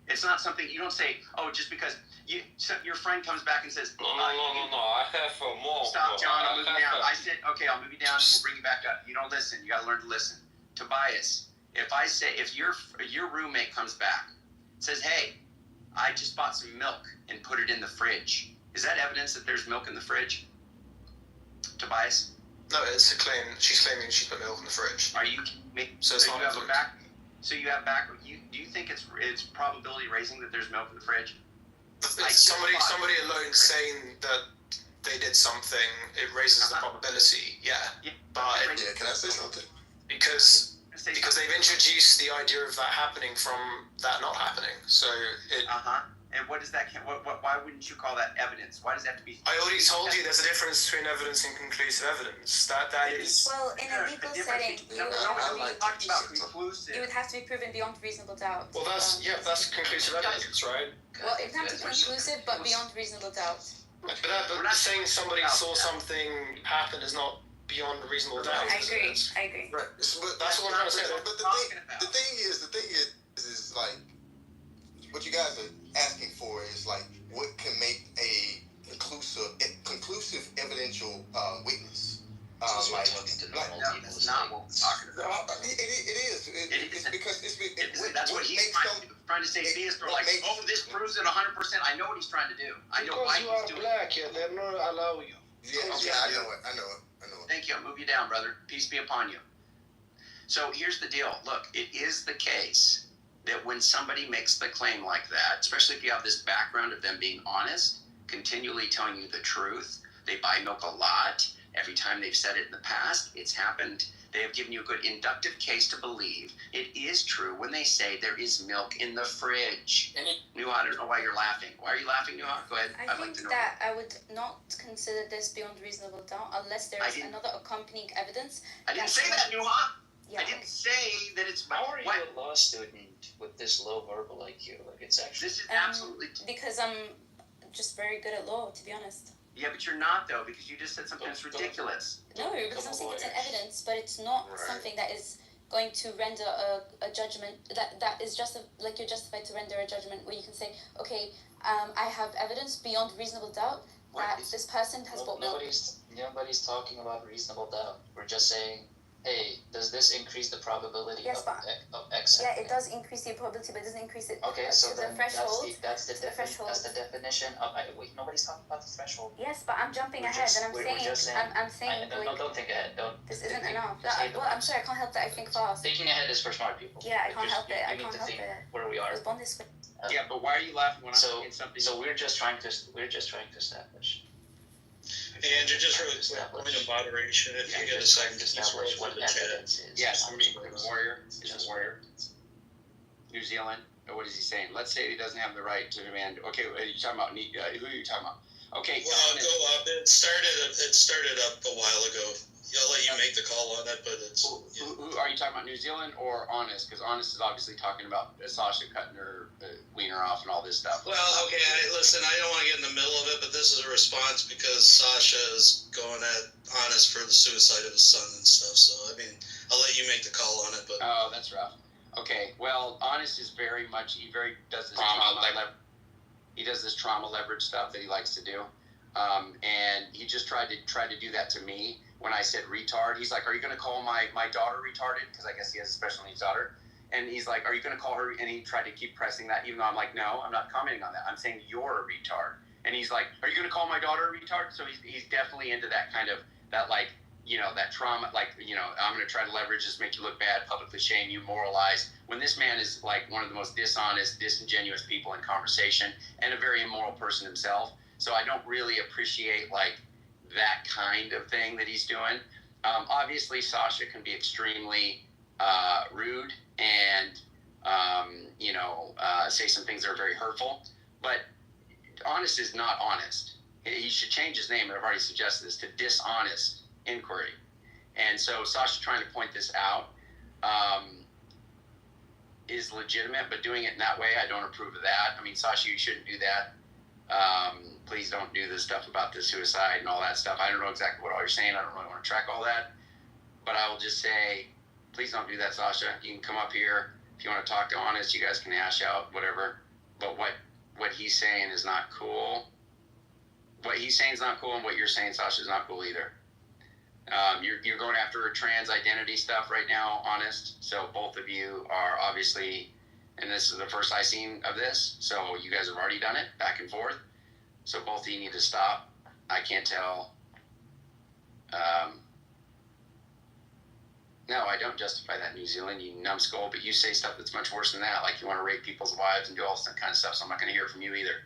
It's not something you don't say, oh, just because your friend comes back and says, No, I have more. Stop, John, I'm moving down. I said, okay, I'll move you down and we'll bring you back up. You don't listen. You got to learn to listen. Tobias, if your roommate comes back, says, hey, I just bought some milk and put it in the fridge. Is that evidence that there's milk in the fridge? Tobias? No, it's a claim. She's claiming she put milk in the fridge. Are you kidding me? So you have do you think it's probability raising that there's milk in the fridge? Somebody alone saying that they did something, it raises the probability. Yeah. But can I say something? Because they've introduced the idea of that happening from that not happening. So And what does that? Why wouldn't you call that evidence? Why does it have to be? I already told you there's a difference between evidence and conclusive evidence. That is. Well, in a legal setting, you would have to be proven beyond reasonable doubt. Well, that's conclusive evidence, right? Well, it would have to be conclusive, but beyond reasonable doubt. But saying somebody saw something happen is not beyond reasonable doubt. I agree. Right. That's what I'm trying to say. But the thing is like, what you guys are asking for is like, what can make a conclusive evidential witness? That's not what we're talking about. It is. It's because that's what he's trying to say. This proves it 100%. I know what he's trying to do. I know why he's doing it. Black, they're not allow you. Yeah, I know it. Thank you. I'll move you down, brother. Peace be upon you. So here's the deal. Look, it is the case that when somebody makes the claim like that, especially if you have this background of them being honest, continually telling you the truth, they buy milk a lot. Every time they've said it in the past, it's happened. They have given you a good inductive case to believe it is true when they say there is milk in the fridge. Nuha, I don't know why you're laughing. Why are you laughing, Nuha? Go ahead. I think that I would not consider this beyond reasonable doubt unless there is another accompanying evidence. I didn't say that, Nuha. Yeah. I didn't say that it's. How are you a law student with this low verbal IQ? Like, it's actually. This is absolutely. Because I'm just very good at law, to be honest. Yeah, but you're not, though, because you just said something that's ridiculous. No, because I'm saying it's an evidence, but it's not something that is going to render a judgment that is just like you're justified to render a judgment where you can say, okay, I have evidence beyond reasonable doubt that this person has bought milk. Nobody's talking about reasonable doubt. We're just saying, hey, does this increase the probability of X? Yeah, it does increase the probability, but it doesn't increase it to the threshold. That's the definition of. Wait, nobody's talking about the threshold. Yes, but I'm jumping ahead, and I'm saying. Don't think ahead. This isn't enough. Well, I'm sorry, I can't help that. I think fast. Thinking ahead is for smart people. Yeah, I can't help it. I can't help it. Where we are. Yeah, but why are you laughing when I'm saying something? So we're just trying to establish. And just really quick, point of moderation, if you get a second, just roll what the chat. evidence is. Yes, Warrior. Is a Warrior. New Zealand. What is he saying? Let's say he doesn't have the right to demand. Okay, are you talking about? Who are you talking about? Okay. Well, go up. It started up a while ago. I'll let you make the call on it, but it's. Who are you talking about? New Zealand or Honest? Because Honest is obviously talking about Sasha cutting her wiener off and all this stuff. Well, okay. Listen, I don't want to get in the middle of it, but this is a response because Sasha is going at Honest for the suicide of his son and stuff. So I mean, I'll let you make the call on it. But oh, that's rough. Okay. Well, Honest is very much does this he does this trauma leverage stuff that he likes to do, and he just tried to do that to me. When I said retard, he's like, are you going to call my daughter retarded? Because I guess he has a special needs daughter. And he's like, are you going to call her? And he tried to keep pressing that, even though I'm like, no, I'm not commenting on that. I'm saying you're a retard. And he's like, are you going to call my daughter a retard? So he's definitely into that kind of, that like, that trauma, like, I'm going to try to leverage this, make you look bad, publicly shame you, moralize. When this man is like one of the most dishonest, disingenuous people in conversation and a very immoral person himself. So I don't really appreciate like, that kind of thing that he's doing. Obviously, Sasha can be extremely rude and, say some things that are very hurtful. But Honest is not honest. He should change his name, and I've already suggested this, to Dishonest Inquiry. And so Sasha trying to point this out is legitimate, but doing it in that way, I don't approve of that. I mean, Sasha, you shouldn't do that. Please don't do this stuff about the suicide and all that stuff. I don't know exactly what all you're saying. I don't really want to track all that. But I will just say, please don't do that, Sasha. You can come up here. If you want to talk to Honest, you guys can hash out whatever. But what he's saying is not cool. What he's saying is not cool, and what you're saying, Sasha, is not cool either. You're going after trans identity stuff right now, Honest. So both of you are obviously... And this is the first I've seen of this, so you guys have already done it back and forth. So both of you need to stop. I can't tell. No, I don't justify that, New Zealand, you numbskull, but you say stuff that's much worse than that, like you want to rape people's wives and do all that kind of stuff, so I'm not going to hear from you either.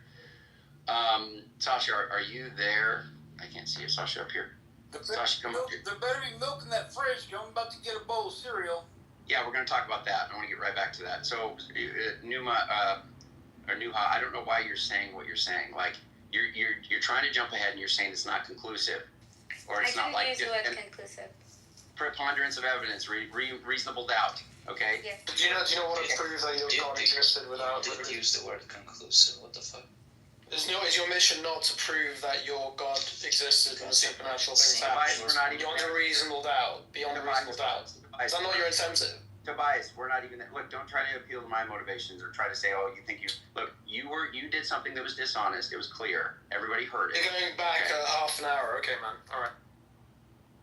Sasha, are you there? I can't see you, Sasha, up here. Sasha, come up here. There better be milk in that fridge, I'm about to get a bowl of cereal. Yeah, we're going to talk about that. I want to get right back to that. So, Numa, or Nuha, I don't know why you're saying what you're saying. Like you're trying to jump ahead and you're saying it's not conclusive, or it's not like use the word conclusive. Preponderance of evidence, reasonable doubt. Okay. Yes. Do you know what it proves that your God existed without? Didn't use the word conclusive. What the fuck? Is your mission not to prove that your God existed and the supernatural things happened? Beyond a reasonable doubt. Beyond a reasonable doubt. Is that not your incentive? Tobias, we're not even. Look, don't try to appeal to my motivations or try to say, oh, you think you. Look, you did something that was dishonest. It was clear. Everybody heard it. You're going back half an hour. Okay, man. All right.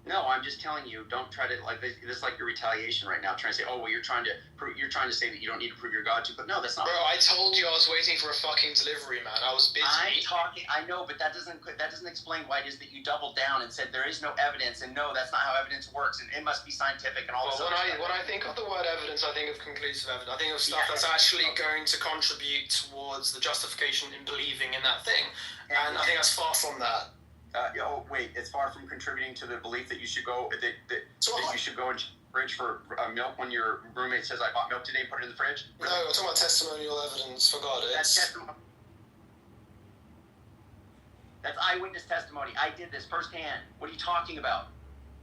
No, I'm just telling you. Don't try to this is like your retaliation right now. Trying to say, oh, well, you're trying to say that you don't need to prove your God to. But no, that's not. Bro, I told you I was waiting for a fucking delivery, man. I was busy. I'm talking. I know, but that doesn't explain why it is that you doubled down and said there is no evidence, and no, that's not how evidence works, and it must be scientific and all this. Well, when I think of the word evidence, I think of conclusive evidence. I think of stuff that's actually going to contribute towards the justification in believing in that thing, and I think that's far from that. Wait, it's far from contributing to the belief that you should go that you should go and fridge for milk when your roommate says I bought milk today, put it in the fridge. No, we're talking about testimonial evidence for God. That's eyewitness testimony. I did this firsthand. What are you talking about?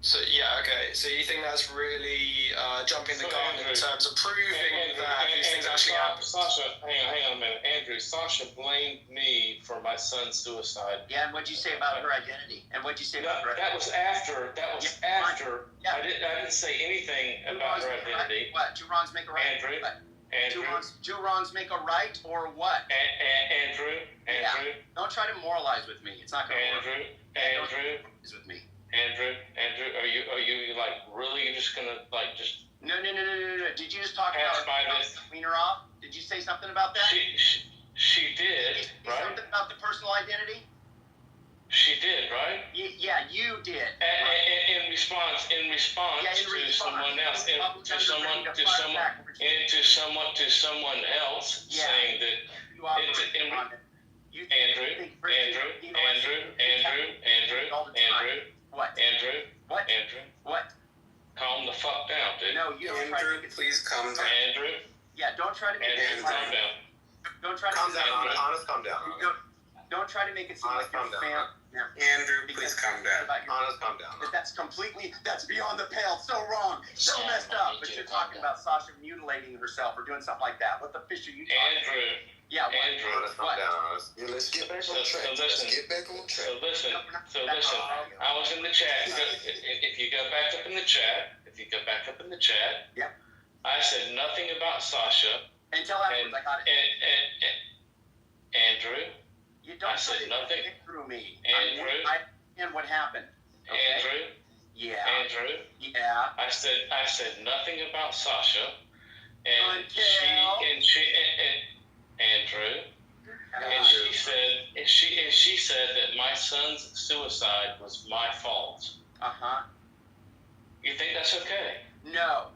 So okay. So you think that's really jumping the gun in terms of proving that these things actually happen? Sasha, hang on a minute. Andrew, Sasha blamed me for my son's suicide. Yeah, and what'd you say about her identity? And what'd you say about her identity? That was after. Yeah. I didn't say anything about her identity. What? Two wrongs make a right? Andrew. Two wrongs make a right, or what? Andrew. Don't try to moralize with me. It's not going to work. Andrew. With me. Andrew, are you like really just gonna like just? No. Did you just talk about clean her off? Did you say something about that? She did, right? Something about the personal identity? She did, right? Yeah, you did. In response to someone else, to someone else saying that Andrew. What? Calm the fuck down, dude. No, you don't. Andrew, please calm down. Andrew. Yeah, don't try to make it. Calm down. Don't try to calm down. Honest, calm down. Don't try to make it seem like you're family. Andrew, please calm down. Honest, calm down. That's beyond the pale. So wrong. So messed up. But you're talking about Sasha mutilating herself or doing something like that. What the fish are you talking about? Andrew. Yeah, Andrew. Honest, calm down. Honest. Let's get back on track. So listen. I was in the chat. If you go back up in the chat, yep. I said nothing about Sasha. Until afterwards, I got it. Andrew. You don't say nothing through me. Andrew. And what happened? Okay? Andrew. Yeah. Andrew. Yeah. I said nothing about Sasha. And Andrew. And she said that my son's suicide was my fault. Uh-huh. You think that's okay? No.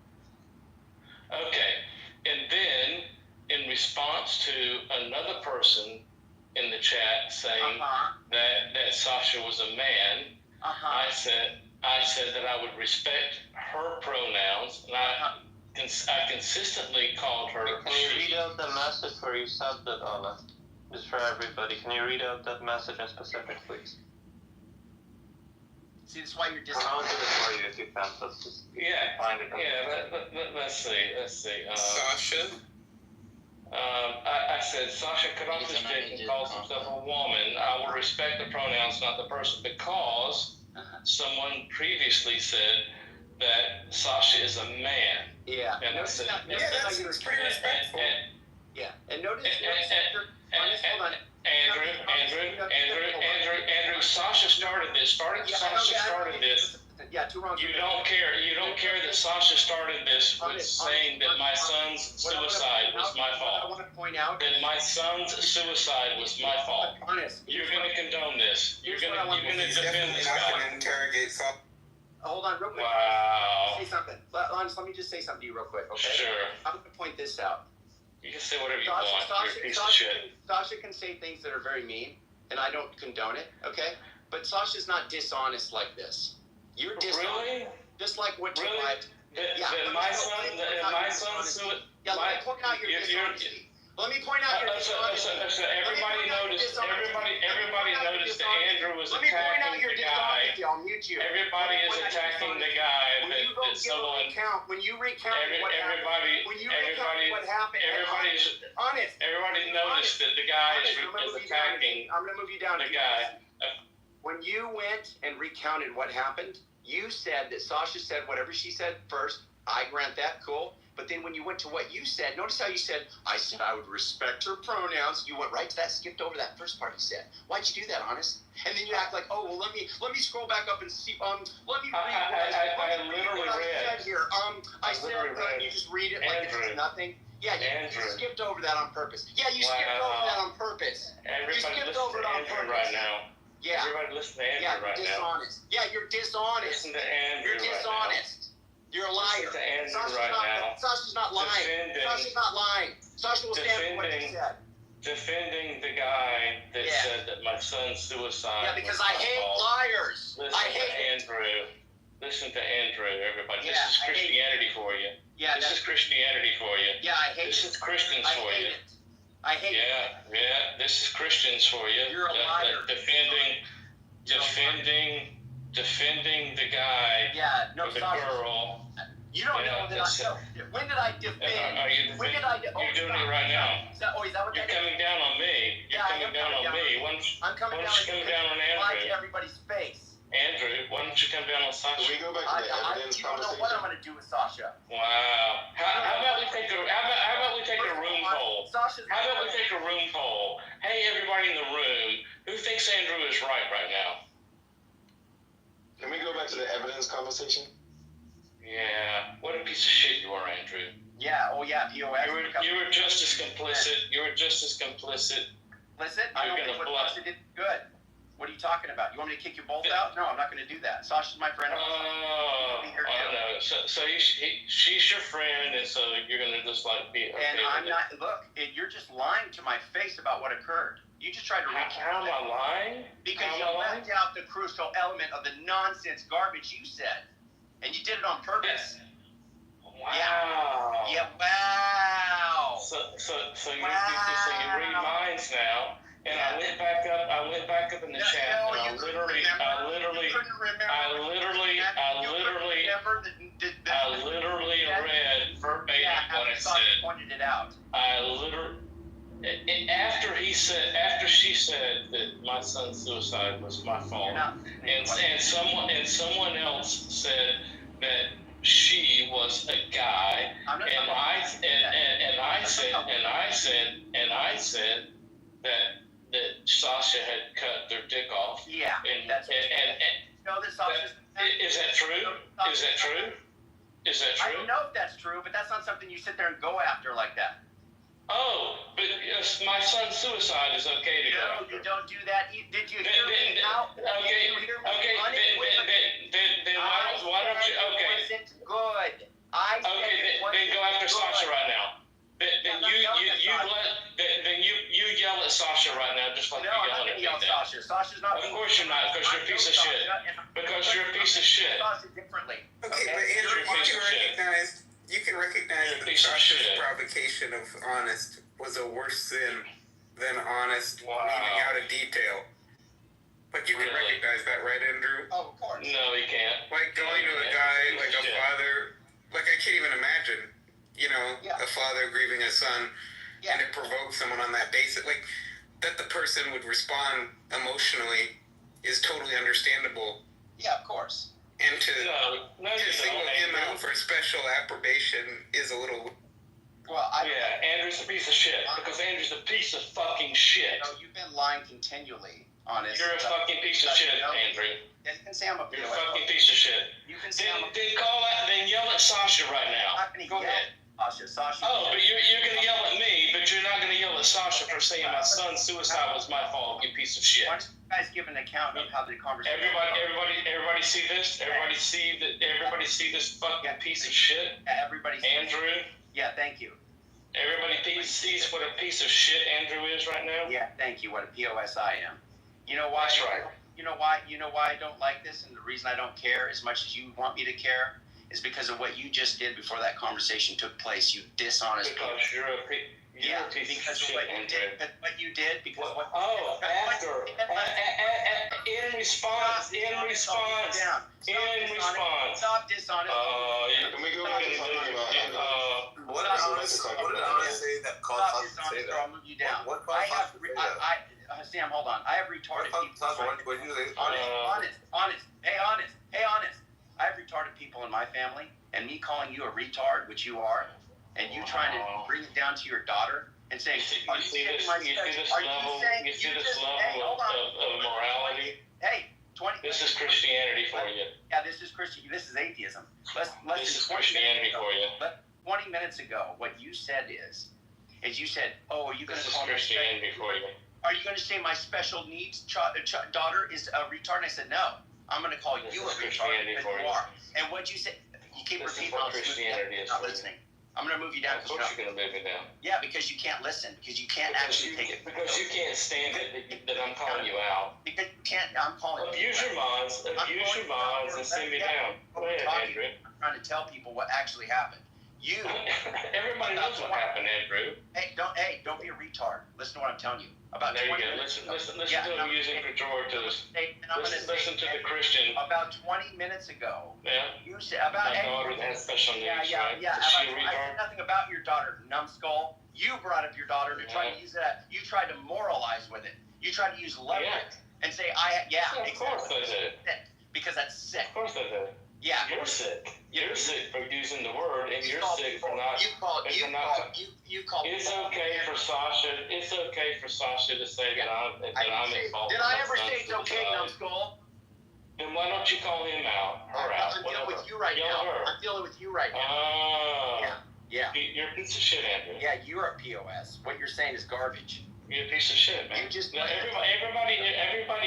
Okay. And then, in response to another person in the chat saying that Sasha was a man, I said that I would respect her pronouns, and I consistently called her. Can you read out the message where you said that, Ola? Just for everybody, can you read out that message in specific, please? See, that's why you're I'll do it for you if you can. Let's just find it. Let's see. Sasha? I said, Sasha cut off his dick and calls himself a woman. I will respect the pronouns, not the person, because someone previously said that Sasha is a man. Yeah. And I said, that's pretty respectful. Yeah. And notice, Andrew, Sasha started this. Yeah, two wrongs. You don't care that Sasha started this with saying that my son's suicide was my fault. I want to point out that my son's suicide was my fault. Honest. You're going to condone this. You're going to defend this guy. Interrogate Sasha. Hold on, real quick. Wow. Say something. Let me just say something to you real quick, okay? Sure. I'm going to point this out. You can say whatever you want. You're a piece of shit. Sasha can say things that are very mean, and I don't condone it, okay? But Sasha's not dishonest like this. You're dishonest. Really? Just like what my son's suicide. Yeah, point out your dishonesty. Let me point out your dishonesty. Everybody noticed that Andrew was attacking the guy. I'll mute you. Everybody is attacking the guy. When you go give a recount, when you recount what happened, everybody noticed that the guy is attacking I'm going to move you down the guy. When you went and recounted what happened, you said that Sasha said whatever she said first. I grant that, cool. But then when you went to what you said, notice how you said I would respect her pronouns. You went right to that, skipped over that first part you said. Why'd you do that, Honest? And then you act like, oh, well, let me scroll back up and see. Let me read I literally read. Here. You just read it like it's nothing. Yeah, you skipped over that on purpose. Yeah, you skipped over that on purpose. Everybody you skipped over it on purpose. Right now. Yeah. Everybody listen to Andrew right dishonest. now. Yeah, you're dishonest. Listen to Andrew You're dishonest. You're a liar. Sasha's not lying. Sasha's not lying. Sasha will stand for what she said. Defending the guy that said that my son's suicide. Yeah, because I hate liars. Listen to Andrew, everybody. This is Christianity for you. Yeah, this is Christianity for you. Yeah, I hate this. This is Christians for you. I hate it. Yeah, this is Christians for you. You're a liar. Defending the guy. Yeah, no, the Sasha. Girl. You don't know that when did I defend? When did I? You're doing it right now. Is that what You're coming down on me. I'm coming down on Andrew. Lie to everybody's face. Andrew, why don't you come down on Sasha? Can we go back to the evidence conversation? You don't know what I'm going to do with Sasha. Wow. How about we take a room poll? How about we take a room poll? Hey, everybody in the room, who thinks Andrew is right now? Can we go back to the evidence conversation? Yeah. What a piece of shit you are, Andrew. Yeah. Oh, yeah. POS. You were just as complicit. Listen, I don't think what Sasha did good. What are you talking about? You want me to kick you both out? No, I'm not going to do that. Sasha's my friend. Oh, no. So she's your friend, and so you're going to just be okay. And I'm not. Look, you're just lying to my face about what occurred. You just tried to recount. How am I lying? Because you left out the crucial element of the nonsense garbage you said, and you did it on purpose. Wow. Yeah. Wow. So you read minds now. And I went back up in the chat, and I literally read verbatim what I said. Pointed it out. After she said that my son's suicide was my fault, and someone else said that she was a guy, and I said that Sasha had cut their dick off. Yeah. Is that true? I don't know if that's true, but that's not something you sit there and go after like that. Oh, but my son's suicide is okay to go after. No, you don't do that. Did you hear me out? Then why don't you? Okay. It wasn't good. I said it wasn't then go after good. Sasha right now. Then you yell at Sasha right now, just like no, you yelling at me. No, I'm not going to yell at Sasha. Sasha's not. Of course you're not, because you're a piece of shit. Because you're a piece of shit. Sasha differently. Okay, but Andrew, you can recognize that Sasha's provocation of Honest was a worse sin than Honest leaving out a detail. But you can recognize that, right, Andrew? Oh, of course. No, you can't. Like going to a guy, like a father, like I can't even imagine. A father grieving a son, and it provokes someone on that basis. Like, that the person would respond emotionally is totally understandable. Yeah, of course. And to single him out for special approbation is a little... Well, Andrew's a piece of shit, because Andrew's a piece of fucking shit. You've been lying continually, Honest. You're a fucking piece of shit, Andrew. You can say I'm a You're a fucking piece of shit. You can say then yell at Sasha right now. Go ahead. Sasha. Oh, but you're going to yell at me, but you're not going to yell at Sasha for saying my son's suicide was my fault, you piece of shit. Why don't you guys give an account of how the conversation... Everybody see this? Everybody see this fucking piece of shit? Everybody see Andrew? Yeah, thank you. Everybody sees what a piece of shit Andrew is right now? Yeah, thank you. What a POS I am. You know why? That's right. You know why I don't like this, and the reason I don't care as much as you want me to care is because of what you just did before that conversation took place. You dishonest people. Because you're a piece because of of what shit, you did. What you did, because what... In response. Stop dishonest. Can we go back and what did Honest say that caused us to say that? I'll move you down. What caused us to say that? Sam, hold on. I have retarded people. What did you say? Honest. Hey, honest. I have retarded people in my family, and me calling you a retard, which you are, and you trying to bring it down to your daughter and saying, you see this level of morality? Hey, this is Christianity for you. Yeah, this is atheism. This is Christianity for you. 20 minutes ago, what you said is you said, oh, are you going to call Christianity for you? Are you going to say my special needs daughter is a retard? And I said, no. I'm going to call you a retard because you are. And what you said, you keep repeating. Christianity is not listening. I'm going to move you down. Of course you're going to move me down. Yeah, because you can't listen. Because you can't actually take it. Because you can't stand it that I'm calling you out. Because you can't. I'm calling you. Abuse your minds and send me down. Go ahead, Andrew. I'm trying to tell people what actually happened. Everybody knows what happened, Andrew. Hey, don't be a retard. Listen to what I'm telling you. About there you go. Listen to them using pejoratives. Listen to the Christian. About 20 minutes ago. Yeah. You said about my daughter that has special needs. Yeah. Is she a I retard? said nothing about your daughter, numbskull. You brought up your daughter to try to use that. You tried to moralize with it. You tried to use leverage and say, Of course I did. Because that's sick. Of course I did. Yeah. You're sick. You're sick for using the word, and you're sick for not. You called. It's okay for Sasha. It's okay for Sasha to say that I'm involved. Did I ever say it's okay, numbskull? Then why don't you call him out? Her out. I'm dealing with you right now. I'm dealing with you right now. Yeah. You're a piece of shit, Andrew. Yeah, you're a POS. What you're saying is garbage. You're a piece of shit, man. Everybody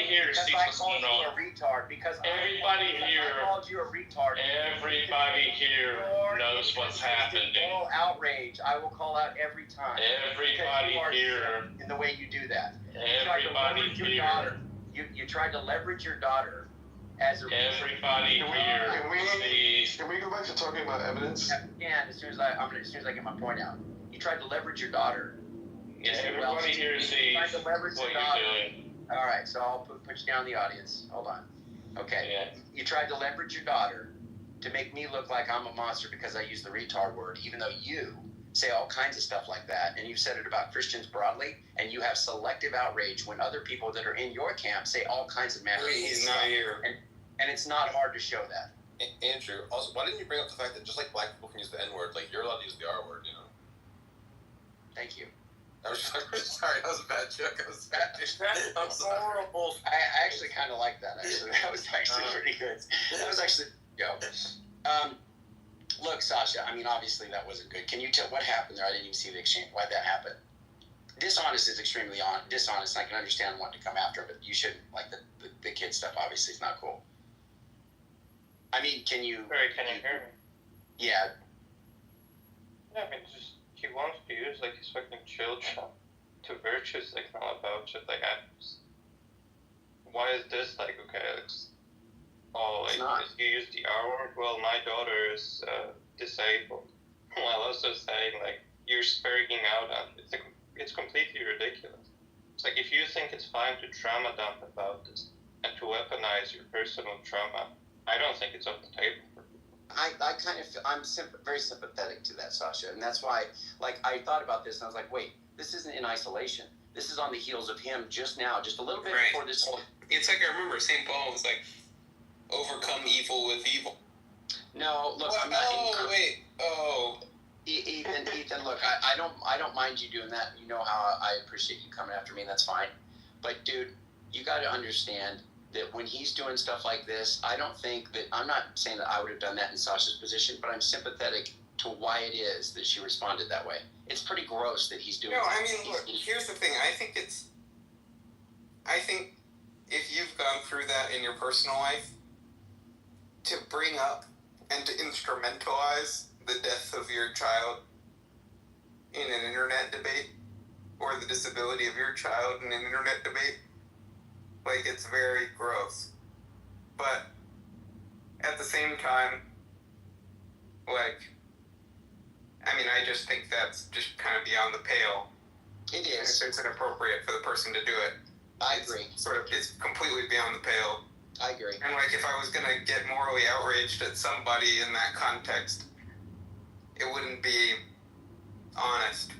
here sees what's going on. Everybody here. I called you a retard. Everybody here knows what's happening. Moral outrage. I will call out every time. Everybody here. In the way you do that. Everybody here. You tried to leverage your daughter as a. Everybody here sees. Can we go back to talking about evidence? Yeah. As soon as I get my point out, you tried to leverage your daughter. Yeah, everybody here sees what you're doing. All right, so I'll put you down in the audience. Hold on. Okay. Yeah. You tried to leverage your daughter to make me look like I'm a monster because I use the retard word, even though you say all kinds of stuff like that, and you've said it about Christians broadly, and you have selective outrage when other people that are in your camp say all kinds of mad He's not here. And it's not hard to show that. Andrew, also, why didn't you bring up the fact that just like black people can use the N-word, like you're allowed to use the R-word, you know? Thank you. I'm sorry, that was a bad joke. I'm horrible. I actually kind of like that, actually. That was actually pretty good. That was actually, look, Sasha, I mean, obviously that wasn't good. Can you tell what happened there? I didn't even see the exchange. Why'd that happen? Dishonest is extremely dishonest. I can understand wanting to come after him, but you shouldn't. Like the kid stuff, obviously, is not cool. I mean, can you hear me? Yeah. Yeah, I mean, just he wants to use like his fucking children to virtues, like not about shit. Like, why is this like okay? You use the R word. Well, my daughter is disabled. While also saying like you're speaking out on it's completely ridiculous. It's like if you think it's fine to trauma dump about this and to weaponize your personal trauma, I don't think it's on the table for people. I'm very sympathetic to that, Sasha, and that's why, like, I thought about this and I was like, wait, this isn't in isolation. This is on the heels of him just now, just a little bit before this whole. It's like I remember St. Paul was like, overcome evil with evil. No, look, I'm not. Ethan, look, I don't mind you doing that. You know how I appreciate you coming after me, and that's fine. But dude, you got to understand that when he's doing stuff like this, I don't think that, I'm not saying that I would have done that in Sasha's position, but I'm sympathetic to why it is that she responded that way. It's pretty gross that he's doing No, that. I mean, look, here's the thing. I think if you've gone through that in your personal life, to bring up and to instrumentalize the death of your child in an internet debate, or the disability of your child in an internet debate, like, it's very gross. But at the same time, Like, I mean, I just think that's just kind of beyond the pale. It is. If it's inappropriate for the person to do it. I agree. It's completely beyond the pale. I agree. And like, if I was gonna get morally outraged at somebody in that context, it wouldn't be honest.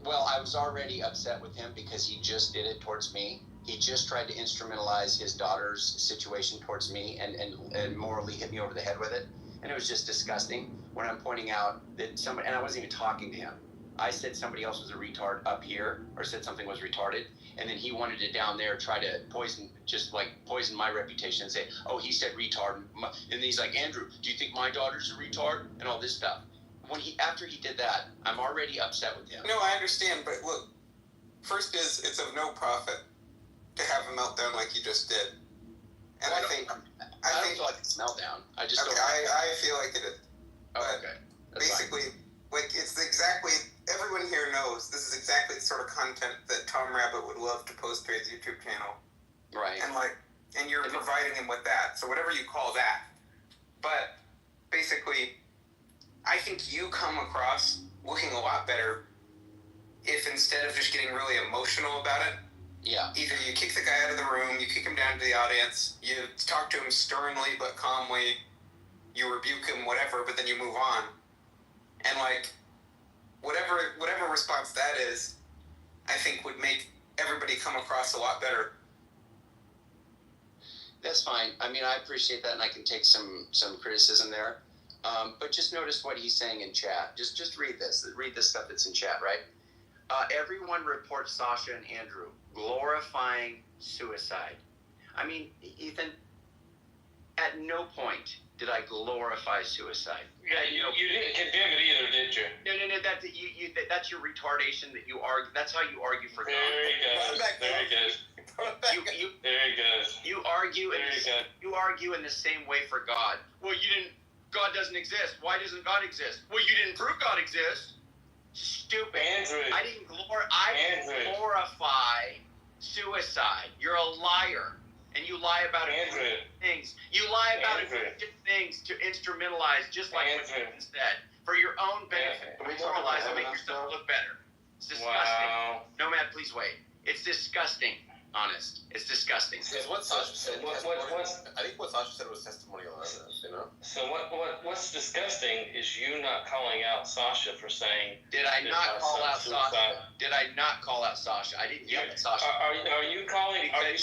Well, I was already upset with him because he just did it towards me. He just tried to instrumentalize his daughter's situation towards me and morally hit me over the head with it. And it was just disgusting when I'm pointing out that somebody, and I wasn't even talking to him. I said somebody else was a retard up here, or said something was retarded, and then he wanted to down there try to poison my reputation and say, oh, he said retard, and then he's like, Andrew, do you think my daughter's a retard? And all this stuff. After he did that, I'm already upset with him. No, I understand, but look, first is it's of no profit to have a meltdown like you just did. And I don't feel like it's a meltdown. I just don't. I feel like it is. Oh, okay. That's basically, like, it's exactly, everyone here knows this is exactly the sort of content that Tom Rabbit would love to post to his YouTube channel. Right. And you're providing him with that. So whatever you call that. But basically, I think you come across looking a lot better if instead of just getting really emotional about it, either you kick the guy out of the room, you kick him down to the audience, you talk to him sternly but calmly, you rebuke him, whatever, but then you move on. And like, whatever response that is, I think would make everybody come across a lot better. That's fine. I mean, I appreciate that, and I can take some criticism there. But just notice what he's saying in chat. Just read this. Read the stuff that's in chat, right? Everyone reports Sasha and Andrew glorifying suicide. I mean, Ethan, at no point did I glorify suicide. Yeah, you didn't condemn it either, did you? No. That's your retardation that you argue. That's how you argue for God. There he goes. You argue in the same way for God. Well, God doesn't exist. Why doesn't God exist? Well, you didn't prove God exists. Stupid. Andrew. I didn't glorify suicide. You're a liar. And you lie about things. You lie about things to instrumentalize, just like what Ethan said, for your own benefit. Demoralize and make yourself look better. It's disgusting. Wow. Nomad, please wait. It's disgusting. Honest. It's disgusting. Because what Sasha said, I think what Sasha said was testimonial evidence, you know? So what's disgusting is you not calling out Sasha for saying, Did I not call out Sasha? Did I not call out Sasha? I didn't yell at Sasha. Are you calling out? Are you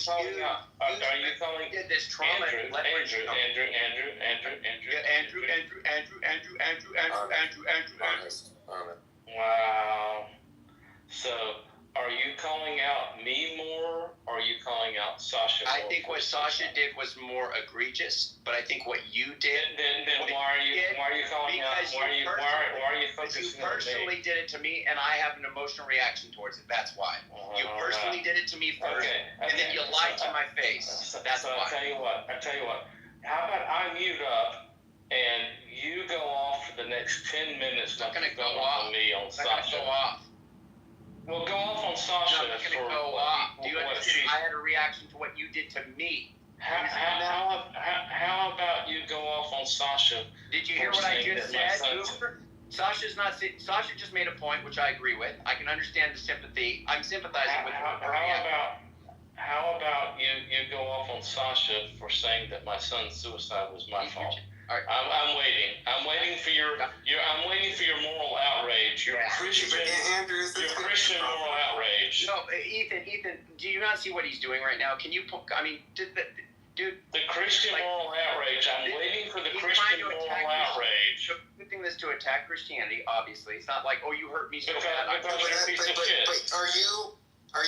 calling did this trauma? Andrew. Wow. So, are you calling out me more, or are you calling out Sasha more? I think what Sasha did was more egregious, but I think what you did. Then why are you calling out? Why are you focusing on me? You personally did it to me, and I have an emotional reaction towards it. That's why. You personally did it to me first, and then you lied to my face. That's why. I tell you what. How about I mute up and you go off for the next 10 minutes? Not gonna go off on me on Sasha. Go off. Well, go off on Sasha. Not gonna go off. Do you understand? I had a reaction to what you did to me. How about you go off on Sasha? Did you hear what I just said? Sasha just made a point, which I agree with. I can understand the sympathy. I'm sympathizing with her. How about you go off on Sasha for saying that my son's suicide was my fault? Right. I'm waiting. I'm waiting for your moral outrage. Your Christian moral outrage. No, Ethan, do you not see what he's doing right now? Can you? I mean, dude. The Christian moral outrage. I'm waiting for the Christian moral outrage. Doing this to attack Christianity, obviously. It's not like, oh, you hurt me so bad. But are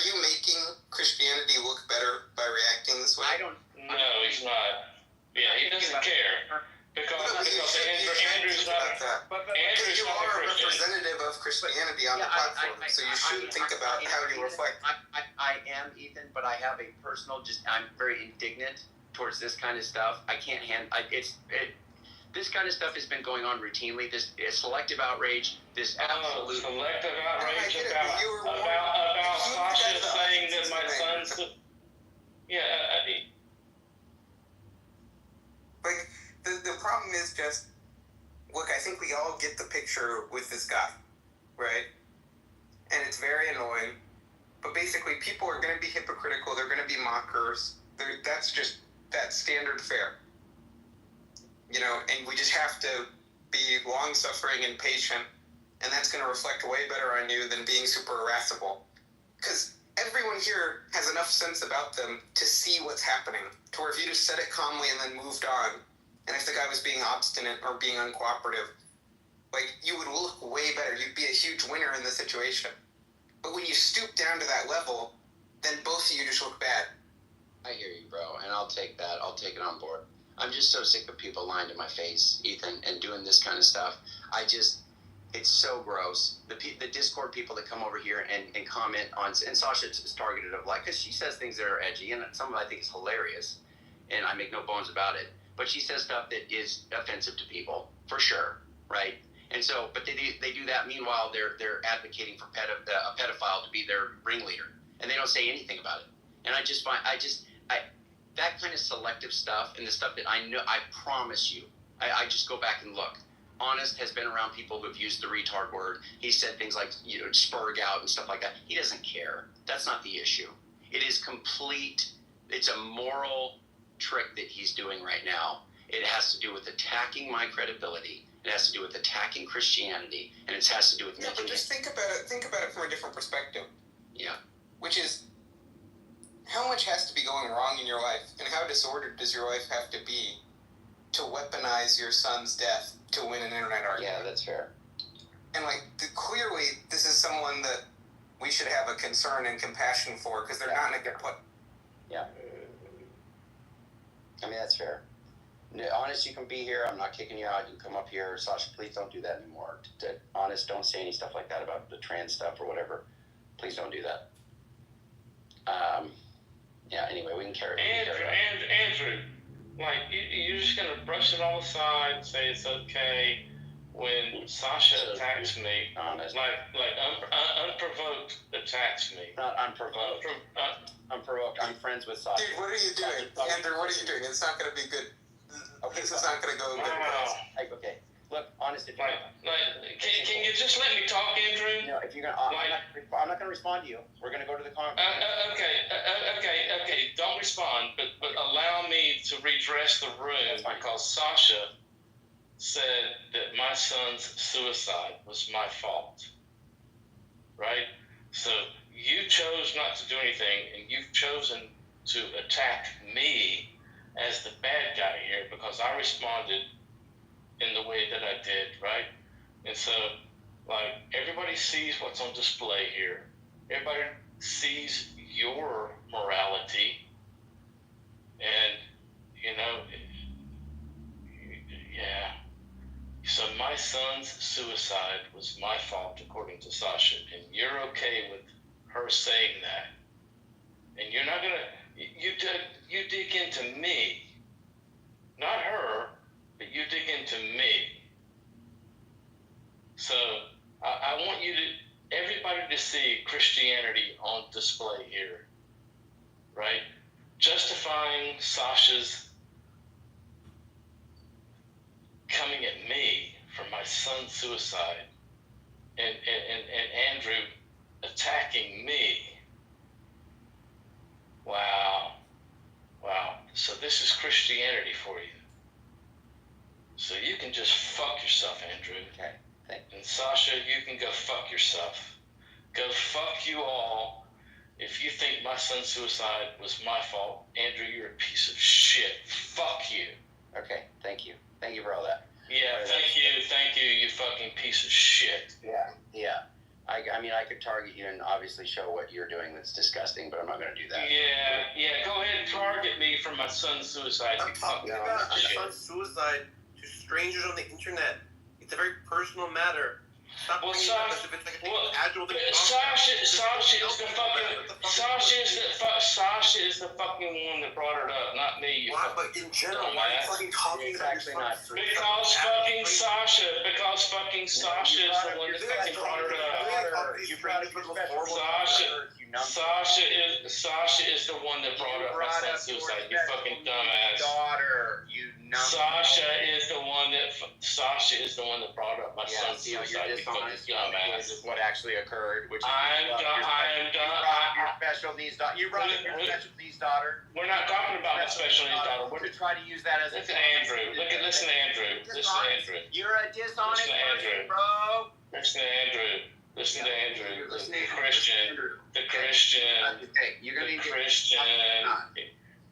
you making Christianity look better by reacting this way? No, he's not. Yeah, he doesn't care. Because Andrew's not. Andrew's you are a representative of Christianity on the platform, so you should think about how you reflect. I am, Ethan, but I have a personal. I'm very indignant towards this kind of stuff. I can't handle. This kind of stuff has been going on routinely. This selective outrage. This absolute selective outrage about Sasha saying that my son's. Yeah. Like the problem is just look, I think we all get the picture with this guy, right? And it's very annoying. But basically, people are going to be hypocritical. They're going to be mockers. That's standard fare. You know, and we just have to be long-suffering and patient, and that's going to reflect way better on you than being super irascible. Because everyone here has enough sense about them to see what's happening, to where if you just said it calmly and then moved on, and if the guy was being obstinate or being uncooperative, like, you would look way better. You'd be a huge winner in the situation. But when you stoop down to that level, then both of you just look bad. I hear you, bro, and I'll take that. I'll take it on board. I'm just so sick of people lying to my face, Ethan, and doing this kind of stuff. It's so gross. The Discord people that come over here and comment on, and Sasha is targeted of, like, because she says things that are edgy, and some of it I think is hilarious, and I make no bones about it. But she says stuff that is offensive to people, for sure, right? And so, but they do that. Meanwhile, they're advocating for a pedophile to be their ringleader, and they don't say anything about it. And I just find that kind of selective stuff, and the stuff that I know, I promise you, I just go back and look. Honest has been around people who've used the retard word. He said things like, you know, spurg out and stuff like that. He doesn't care. That's not the issue. It is it's a moral trick that he's doing right now. It has to do with attacking my credibility. It has to do with attacking Christianity, and it has to do with Yeah, but just think about it from a different perspective. Yeah. Which is, how much has to be going wrong in your life, and how disordered does your life have to be to weaponize your son's death to win an internet argument? Yeah, that's fair. And, like, clearly, this is someone that we should have a concern and compassion for, because they're not going to get put. Yeah. I mean, that's fair. Honest, you can be here. I'm not kicking you out. You can come up here. Sasha, please don't do that anymore. Honest, don't say any stuff like that about the trans stuff or whatever. Please don't do that. Yeah, anyway, we can carry on. Andrew, like, you're just going to brush it all aside, say it's okay when Sasha attacks me. Honest. Like unprovoked attacks me. Not unprovoked. Unprovoked. I'm friends with Sasha. Dude, what are you doing? Andrew, what are you doing? It's not going to be good. Okay, this is not going to go good. Okay. Look, honest, if can you just let me talk, Andrew? No, if you're gonna, I'm not gonna respond to you. We're gonna go to the conference. Okay. Don't respond, but allow me to redress the room because Sasha said that my son's suicide was my fault. Right? So you chose not to do anything, and you've chosen to attack me as the bad guy here because I responded in the way that I did, right? And so, like, everybody sees what's on display here. Everybody sees your morality. And, you know, yeah. So my son's suicide was my fault, according to Sasha. And you're okay with her saying that. And you're not going to, you dig into me, not her, but you dig into me. So I want everybody to see Christianity on display here, right? Justifying Sasha's coming at me for my son's suicide and Andrew attacking me. Wow. So this is Christianity for you. So you can just fuck yourself, Andrew. Okay. And Sasha, you can go fuck yourself. Go fuck you all. If you think my son's suicide was my fault, Andrew, you're a piece of shit. Fuck you. Okay, thank you. Thank you for all that. Yeah, thank you, you fucking piece of shit. Yeah. I mean, I could target you and obviously show what you're doing that's disgusting, but I'm not going to do that. Yeah, go ahead and target me for my son's suicide. I'm talking about my son's suicide to strangers on the internet. It's a very personal matter. Stop bringing it up as if it's like a casual thing. Sasha is the fucking one that brought it up, not me. Why? But in general, why are you fucking talking about your son? Because fucking Sasha is the one that fucking brought it up. Sasha is the one that brought up my son's suicide. You fucking dumbass. Daughter, Sasha is the one that Sasha is the one that brought up my son's see how suicide. you're dishonest. Dumbass. This is what actually occurred, which I am done. your special needs daughter. You brought up your special needs daughter. We're not talking about my special needs daughter. To try to use that as a. Listen to Andrew. Listen to Andrew. Listen to Andrew. You're a dishonest person, bro. Listen to Andrew. Listen to Andrew. The Christian. Hey, you're gonna be Christian.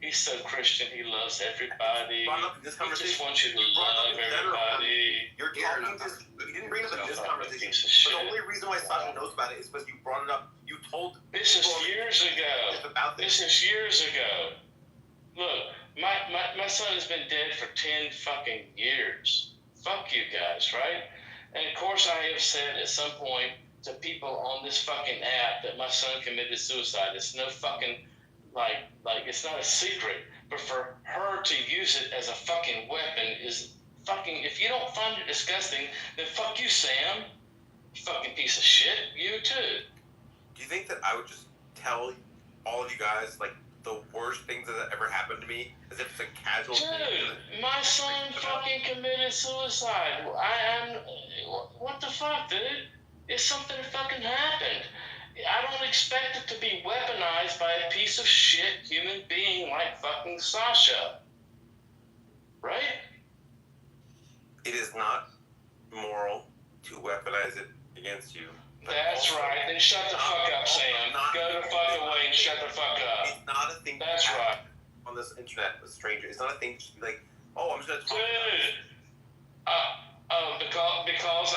He's so Christian. He loves everybody. He just wants you to love everybody. You're talking this. You didn't bring it up in this conversation. But the only reason why Sasha knows about it is because you brought it up. You told. This is years ago. This is years ago. Look, my son has been dead for 10 fucking years. Fuck you guys, right? And of course I have said at some point to people on this fucking app that my son committed suicide. It's no fucking, like it's not a secret. But for her to use it as a fucking weapon is fucking, if you don't find it disgusting, then fuck you, Sam. You fucking piece of shit. You too. Do you think that I would just tell all of you guys, like, the worst things that ever happened to me as if it's a casual thing? Dude, my son fucking committed suicide. What the fuck, dude? It's something that fucking happened. I don't expect it to be weaponized by a piece of shit human being like fucking Sasha. Right? It is not moral to weaponize it against you. That's right. Then shut the fuck up, Sam. Go the fuck away and shut the fuck up. It's not a thing. That's right. On this internet with strangers, it's not a thing to be like, oh, I'm just gonna talk. Because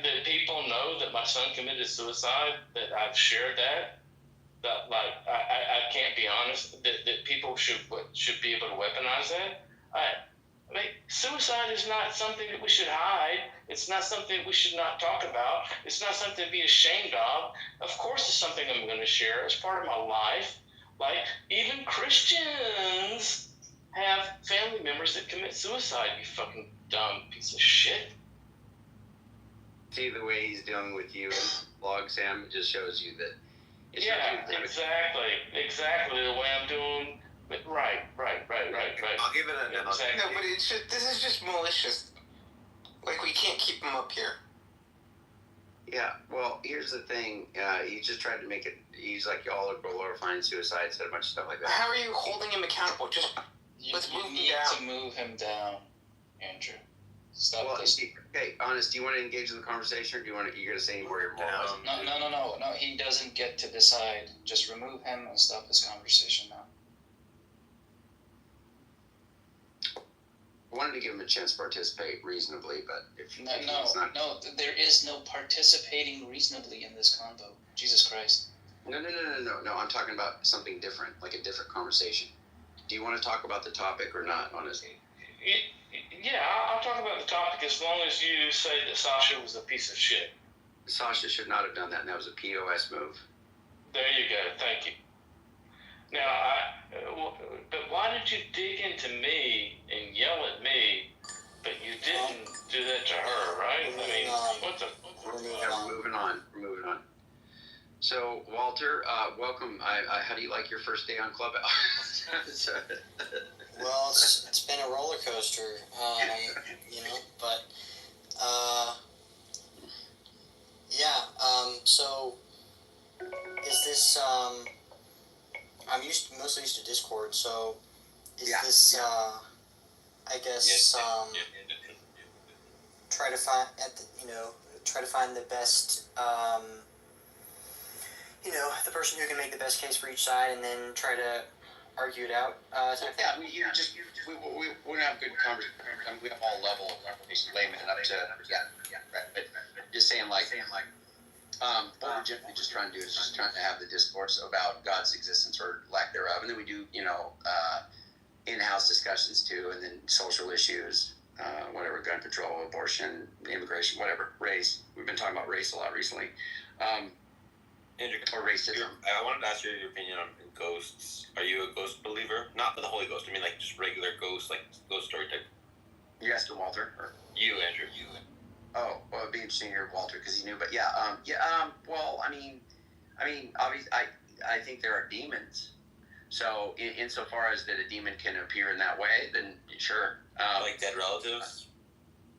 the people know that my son committed suicide, that I've shared that I can't be honest, that people should be able to weaponize that. I mean, suicide is not something that we should hide. It's not something we should not talk about. It's not something to be ashamed of. Of course it's something I'm going to share. It's part of my life. Like, even Christians have family members that commit suicide, you fucking dumb piece of shit. See the way he's dealing with you in vlog, Sam, it just shows you that. Exactly the way I'm doing. Right. I'll give it an exactly. No, but this is just malicious. Like, we can't keep him up here. Yeah, well, here's the thing. He just tried to make it. He's like, y'all are glorifying suicide, said a bunch of stuff like that. How are you holding him accountable? Just let's move him down. To move him down, Andrew. Stop this. Okay, honest. Do you want to engage in the conversation, or do you want to? You gonna say any more? No. He doesn't get to decide. Just remove him and stop this conversation now. I wanted to give him a chance to participate reasonably, but if no, there is no participating reasonably in this convo. Jesus Christ. No. I'm talking about something different, like a different conversation. Do you want to talk about the topic or not, honestly? Yeah, I'll talk about the topic as long as you say that Sasha was a piece of shit. Sasha should not have done that, and that was a POS move. There you go. Thank you. Now, but why did you dig into me and yell at me, but you didn't do that to her, right? I mean, what the? We're moving on. So, Walter, welcome. How do you like your first day on Clubhouse? Well, it's been a roller coaster, but so is this I'm mostly used to Discord, so is this I guess try to find the best the person who can make the best case for each side, and then try to argue it out. We have good conversation. We have all level layman up to But just saying what we're generally just trying to do is just trying to have the discourse about God's existence or lack thereof, and then we do in-house discussions too, and then social issues, whatever, gun control, abortion, immigration, whatever, race. We've been talking about race a lot recently. Andrew, or racism. I wanted to ask your opinion on ghosts. Are you a ghost believer? Not the Holy Ghost. I mean, like just regular ghosts, like ghost story type. You asked Walter, or you, Andrew? You. Oh, well, it'd be interesting to hear Walter because he knew. But well, I mean, obviously, I think there are demons. So, insofar as that a demon can appear in that way, then sure. Like dead relatives.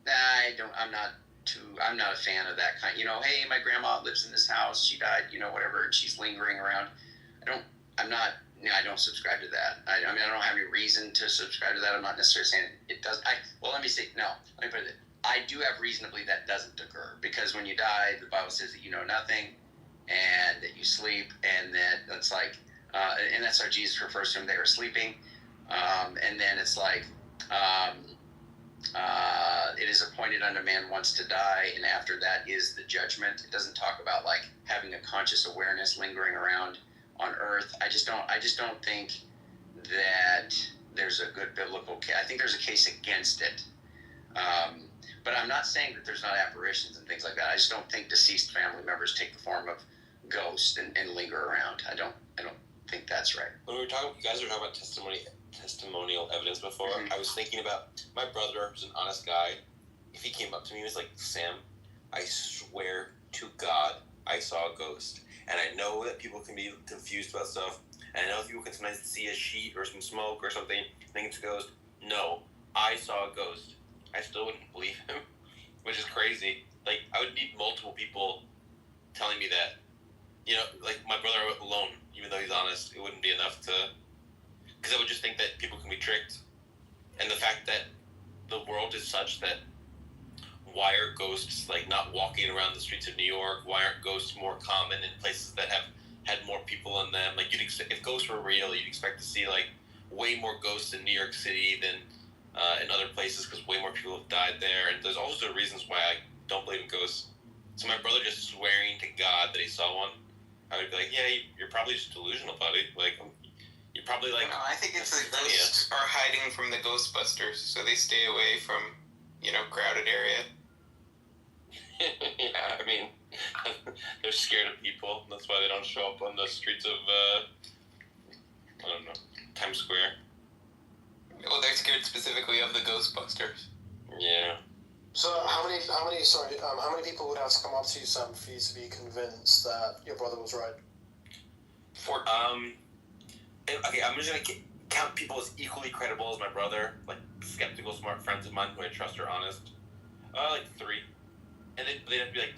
I'm not a fan of that kind. Hey, my grandma lives in this house. She died. Whatever. And she's lingering around. I don't subscribe to that. I don't have any reason to subscribe to that. I'm not necessarily saying it does. Let me put it. I do have reason to believe that doesn't occur, because when you die, the Bible says that you know nothing, and that you sleep, and that's like, and that's how Jesus refers to them. They were sleeping, and then it's like, it is appointed unto man once to die, and after that is the judgment. It doesn't talk about like having a conscious awareness lingering around on earth. I just don't think that there's a good biblical case. I think there's a case against it. But I'm not saying that there's not apparitions and things like that. I just don't think deceased family members take the form of ghosts and linger around. I don't think that's right. When you guys were talking about testimonial evidence before, I was thinking about my brother, who's an honest guy. If he came up to me and was like, Sam, I swear to God, I saw a ghost. And I know that people can be confused about stuff. And I know people can sometimes see a sheet or some smoke or something, think it's a ghost. No, I saw a ghost. I still wouldn't believe him, which is crazy. Like, I would need multiple people telling me that. Like my brother alone, even though he's honest, it wouldn't be enough to... Because I would just think that people can be tricked. And the fact that the world is such that why are ghosts, like, not walking around the streets of New York? Why aren't ghosts more common in places that have had more people in them? Like, if ghosts were real, you'd expect to see, like, way more ghosts in New York City than in other places, because way more people have died there. And there's also reasons why I don't believe in ghosts. So my brother just swearing to God that he saw one, I would be like, yeah, you're probably just delusional, buddy. Like, you're probably like... No, I think it's the ghosts are hiding from the Ghostbusters, so they stay away from, crowded area. Yeah, I mean, they're scared of people. That's why they don't show up on the streets of, I don't know, Times Square. Well, they're scared specifically of the Ghostbusters. Yeah. So how many people would have to come up to you, Sam, for you to be convinced that your brother was right? Okay, I'm just gonna count people as equally credible as my brother, like skeptical, smart friends of mine who I trust are honest. Like 3, and they'd have to be like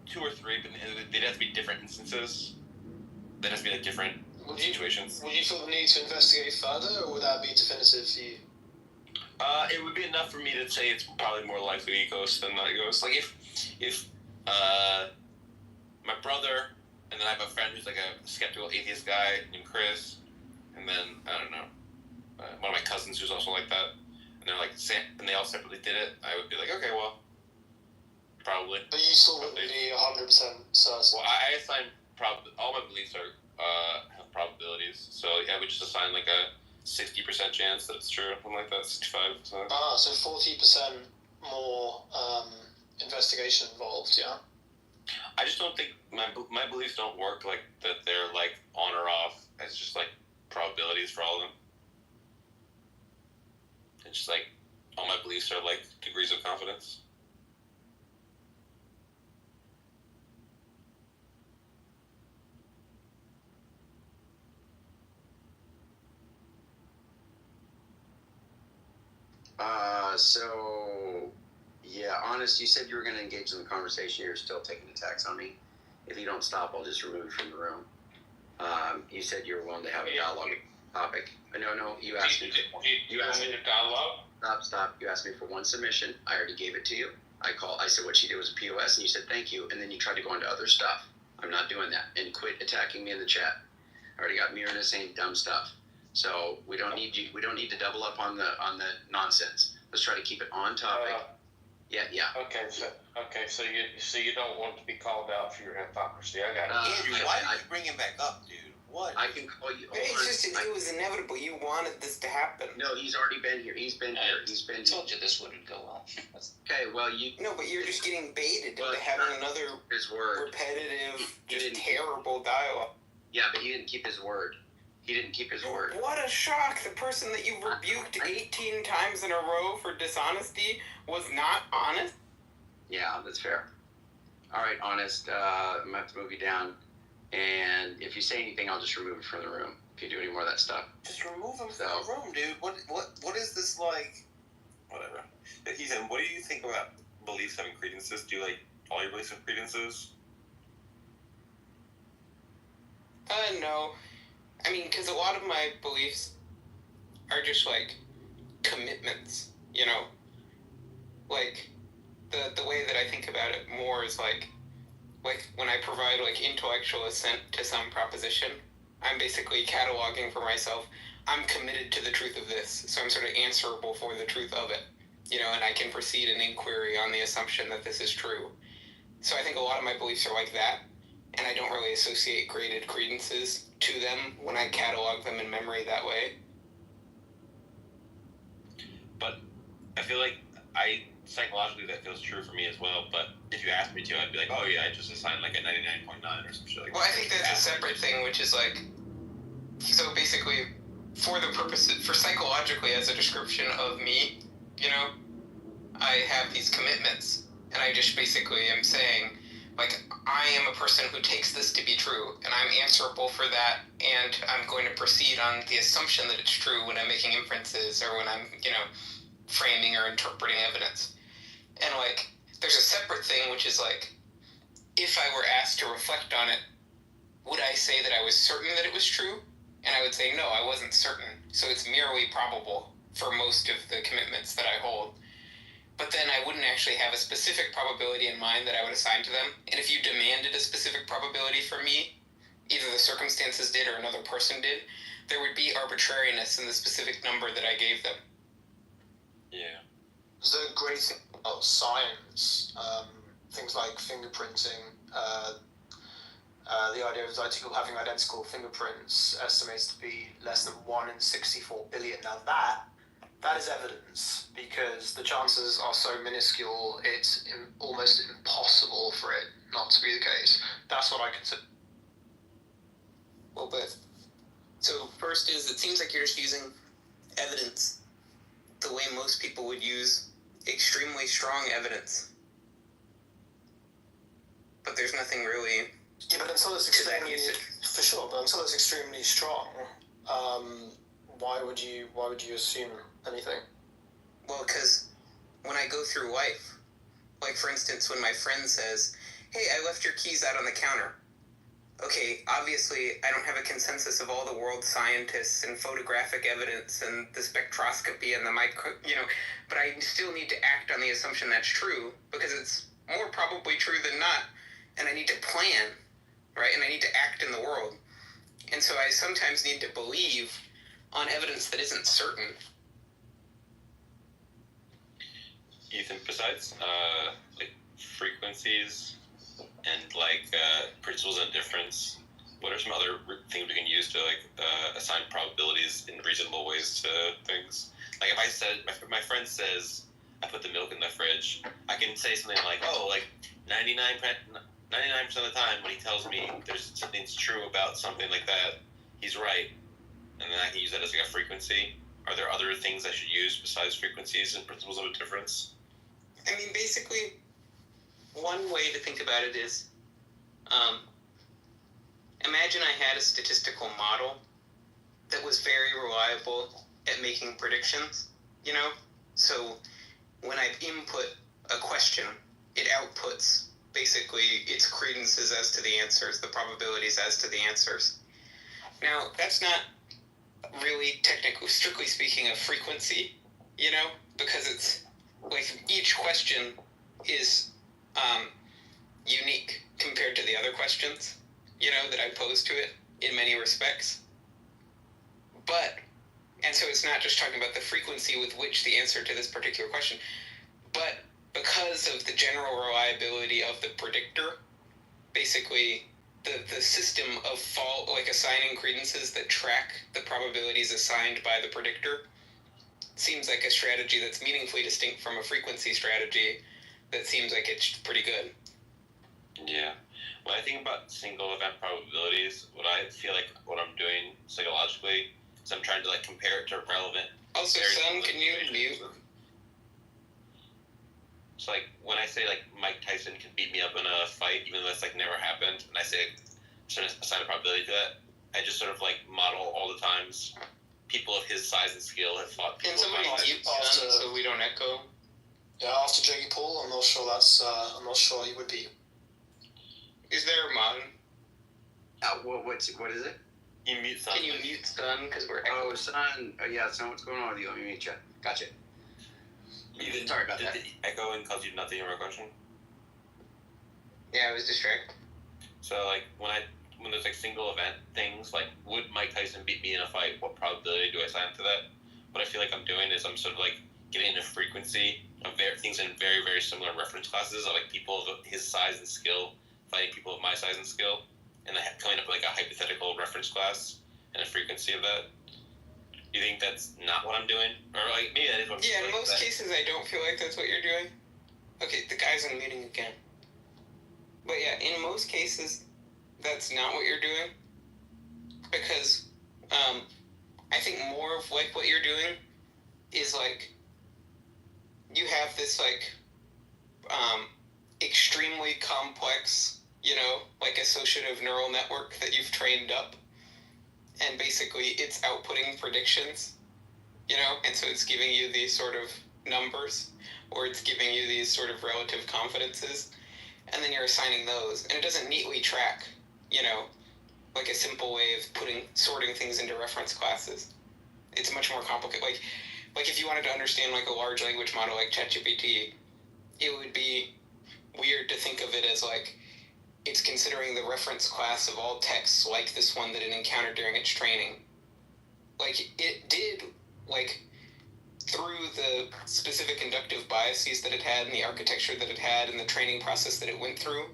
2 or 3, but they'd have to be different instances. They'd have to be like different situations. Would you feel the need to investigate further, or would that be definitive for you? It would be enough for me to say it's probably more likely a ghost than not a ghost. Like if my brother, and then I have a friend who's like a skeptical atheist guy named Chris, and then I don't know, one of my cousins who's also like that, and they're like, and they all separately did it. I would be like, okay, well, probably. But you still wouldn't be 100% certain. Well, I assign all my beliefs are have probabilities, so I would just assign like a 60% chance that it's true, something like that, 65%. So 40% more investigation involved, yeah? I just don't think my beliefs don't work like that. They're like on or off. It's just like probabilities for all of them. It's just like all my beliefs are like degrees of confidence. Honest, you said you were going to engage in the conversation. You're still taking attacks on me. If you don't stop, I'll just remove you from the room. You said you were willing to have a dialogue topic. No, you asked me. You asked me to dialogue? Stop. You asked me for one submission. I already gave it to you. I said what she did was a POS, and you said thank you, and then you tried to go into other stuff. I'm not doing that. And quit attacking me in the chat. I already got Mirna saying dumb stuff. So we don't need you. We don't need to double up on the nonsense. Let's try to keep it on topic. Yeah. Okay, so you don't want to be called out for your hypocrisy. I got it. Andrew, why did you bring him back up, dude? What? I can call you. It was inevitable. You wanted this to happen. No, he's already been here. He's been here. I told you this wouldn't go well. Okay, well you. No, but you're just getting baited into having another repetitive, just terrible dialogue. Yeah, but he didn't keep his word. He didn't keep his word. What a shock! The person that you rebuked 18 times in a row for dishonesty was not honest? Yeah, that's fair. All right, honest. I'm going to have to move you down. And if you say anything, I'll just remove you from the room. If you do any more of that stuff. Just remove him from the room, dude. What is this like? whatever. Ethan, what do you think about beliefs having credences? Do you like all your beliefs have credences? No. I mean, because a lot of my beliefs are just like commitments, you know? Like, the way that I think about it more is like when I provide like intellectual assent to some proposition, I'm basically cataloging for myself, I'm committed to the truth of this, so I'm sort of answerable for the truth of it, you know, and I can proceed an inquiry on the assumption that this is true. So I think a lot of my beliefs are like that, and I don't really associate graded credences to them when I catalog them in memory that way. But I feel like psychologically that feels true for me as well, but if you asked me to, I'd be like, oh yeah, I just assigned like a 99.9 or some shit like that. Well, I think that's a separate thing, which is like, so basically, for psychologically as a description of me, you know, I have these commitments, and I just basically am saying, like, I am a person who takes this to be true, and I'm answerable for that, and I'm going to proceed on the assumption that it's true when I'm making inferences or when I'm, you know, framing or interpreting evidence. And, like, there's a separate thing, which is, like, if I were asked to reflect on it, would I say that I was certain that it was true? And I would say, no, I wasn't certain. So it's merely probable for most of the commitments that I hold. But then I wouldn't actually have a specific probability in mind that I would assign to them. And if you demanded a specific probability from me, either the circumstances did or another person did, there would be arbitrariness in the specific number that I gave them. Yeah. There's a great thing about science, things like fingerprinting, the idea of identical having identical fingerprints estimates to be less than 1 in 64 billion. Now that is evidence, because the chances are so minuscule, it's almost impossible for it not to be the case. That's what I consider. Well, but, so first is, it seems like you're just using evidence the way most people would use extremely strong evidence. But there's nothing really... Yeah, but until it's extremely... For sure, but until it's extremely strong, why would you assume anything? Well, because when I go through life, like for instance, when my friend says, hey, I left your keys out on the counter. Okay, obviously I don't have a consensus of all the world scientists and photographic evidence and the spectroscopy and the but I still need to act on the assumption that's true, because it's more probably true than not, and I need to plan, right? And I need to act in the world. And so I sometimes need to believe on evidence that isn't certain. Ethan, besides like frequencies and like principles of difference, what are some other things we can use to like assign probabilities in reasonable ways to things? Like if I said, my friend says, I put the milk in the fridge, I can say something like, oh, like 99% of the time when he tells me there's something's true about something like that, he's right. And then I can use that as like a frequency. Are there other things I should use besides frequencies and principles of a difference? I mean, basically, one way to think about it is, imagine I had a statistical model that was very reliable at making predictions, you know? So when I input a question, it outputs basically its credences as to the answers, the probabilities as to the answers. Now, that's not really technically, strictly speaking, a frequency, you know? Because it's, like, each question is unique compared to the other questions, you know, that I pose to it in many respects. And so it's not just talking about the frequency with which the answer to this particular question, but because of the general reliability of the predictor, basically the system of assigning credences that track the probabilities assigned by the predictor seems like a strategy that's meaningfully distinct from a frequency strategy that seems like it's pretty good. Yeah. When I think about single event probabilities, what I feel like what I'm doing psychologically is I'm trying to like compare it to relevant. Also, son, can you mute? So like when I say like Mike Tyson can beat me up in a fight, even though that's like never happened, and I say trying to assign a probability to that, I just sort of like model all the times people of his size and skill have fought people. Can somebody mute son so we don't echo? Boom. Yeah, after Jake Paul, I'm not sure he would be. Is there a mod? What is it? You mute Sun. Can you mute Sun? Because we're Oh, Sun. Yeah, Sun, what's going on with you? Let me mute you. Gotcha. Sorry about that. Did the echoing cause you not to hear my question? Yeah, I was distracted. So, like, when there's, like, single event things, like, would Mike Tyson beat me in a fight? What probability do I assign to that? What I feel like I'm doing is I'm sort of, like, getting the frequency of things in very, very similar reference classes of, like, people of his size and skill fighting people of my size and skill, and coming up with, like, a hypothetical reference class and a frequency of that. You think that's not what I'm doing? Or, like, maybe that is what I'm doing. Yeah, in most cases, I don't feel like that's what you're doing. Okay, the guy's unmuting again. But yeah, in most cases, that's not what you're doing. Because, I think more of, like, what you're doing is, like, you have this, like, extremely complex, like, associative neural network that you've trained up. And basically, it's outputting predictions, and so it's giving you these sort of numbers, or it's giving you these sort of relative confidences, and then you're assigning those, and it doesn't neatly track, like a simple way of sorting things into reference classes. It's much more complicated. Like if you wanted to understand, like, a large language model like ChatGPT, it would be weird to think of it as, like, it's considering the reference class of all texts like this one that it encountered during its training. Like, it did, like, through the specific inductive biases that it had and the architecture that it had and the training process that it went through,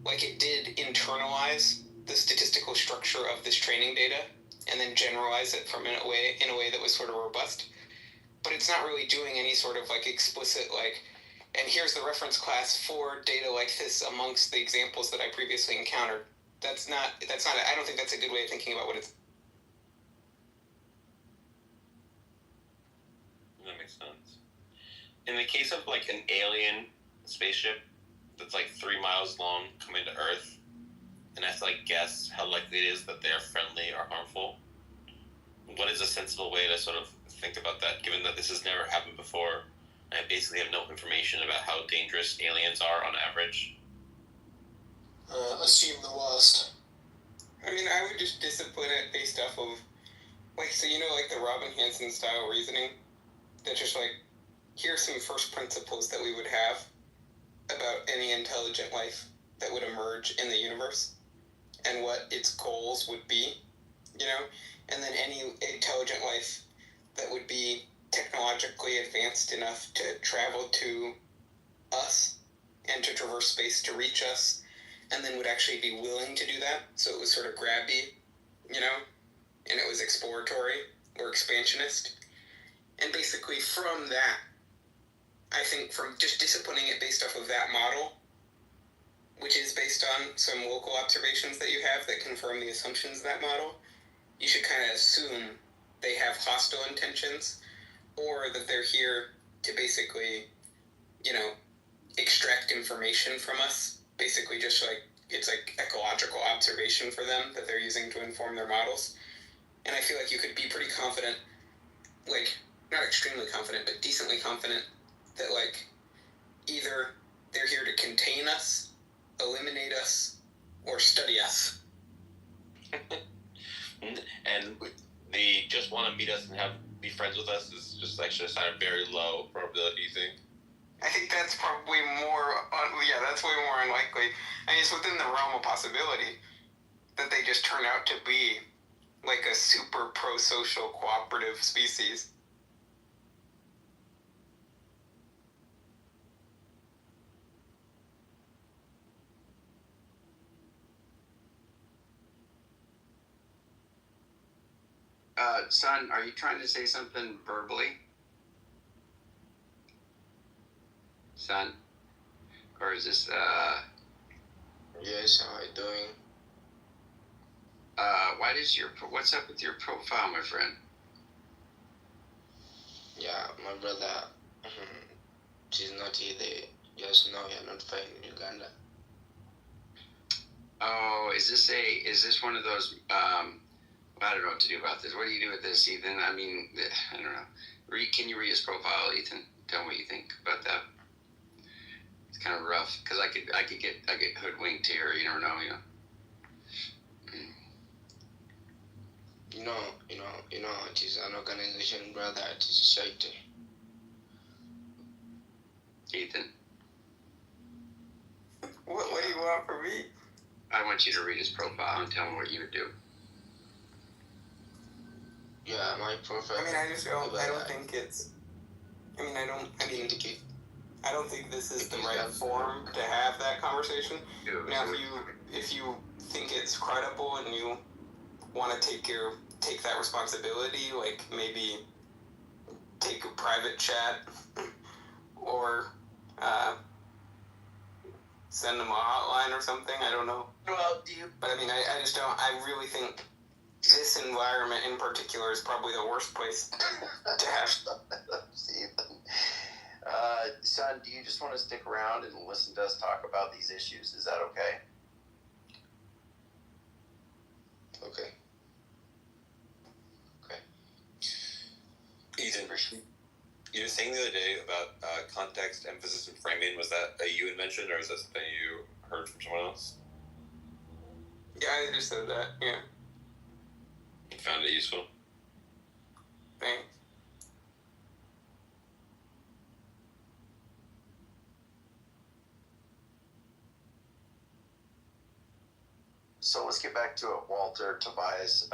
like, it did internalize the statistical structure of this training data and then generalize it in a way that was sort of robust. But it's not really doing any sort of, like, explicit, like, and here's the reference class for data like this amongst the examples that I previously encountered. I don't think that's a good way of thinking about what it's. That makes sense. In the case of, like, an alien spaceship that's, like, 3 miles long coming to Earth, and I have to, like, guess how likely it is that they're friendly or harmful, what is a sensible way to sort of think about that, given that this has never happened before? I basically have no information about how dangerous aliens are on average. Assume the worst. I mean, I would just discipline it based off of, like, so like the Robin Hanson style reasoning, that's just like, here's some first principles that we would have about any intelligent life that would emerge in the universe, and what its goals would be, and then any intelligent life that would be technologically advanced enough to travel to us and to traverse space to reach us, and then would actually be willing to do that. So it was sort of grabby, and it was exploratory or expansionist. And basically from that, I think from just disciplining it based off of that model, which is based on some local observations that you have that confirm the assumptions of that model, you should kind of assume they have hostile intentions, or that they're here to basically, extract information from us. Basically just like, it's like ecological observation for them that they're using to inform their models. And I feel like you could be pretty confident, like, not extremely confident, but decently confident that, like, either they're here to contain us, eliminate us, or study us. And they just want to meet us and be friends with us is just actually a very low probability, you think? I think that's probably that's way more unlikely. I mean, it's within the realm of possibility that they just turn out to be like a super pro-social cooperative species. Son, are you trying to say something verbally? Son? Or is this, Yes, how are you doing? what's up with your profile, my friend? Yeah, my brother, she's not here. They just know you're not fine in Uganda. Oh, is this one of those, I don't know what to do about this. What do you do with this, Ethan? I mean, I don't know. Can you read his profile, Ethan? tell me what you think about that. It's kind of rough because I get hoodwinked here. You never know, you know. It is an organization, brother. It is shite. Ethan, What do you want from me? I want you to read his profile and tell me what you would do. Yeah, my profile. I mean, I don't think it's. I don't think this is the right forum to have that conversation. Now, if you think it's credible and you want to take that responsibility, like maybe take a private chat or send them a hotline or something. I don't know. Well, But I mean, I just don't. I really think this environment in particular is probably the worst place to have. Son, do you just want to stick around and listen to us talk about these issues? Is that okay? Okay. Ethan, you were saying the other day about context, emphasis, and framing. Was that a you invention, or is that something you heard from someone else? Yeah, I just said that. Yeah. You found it useful? Thanks. So let's get back to it, Walter, Tobias.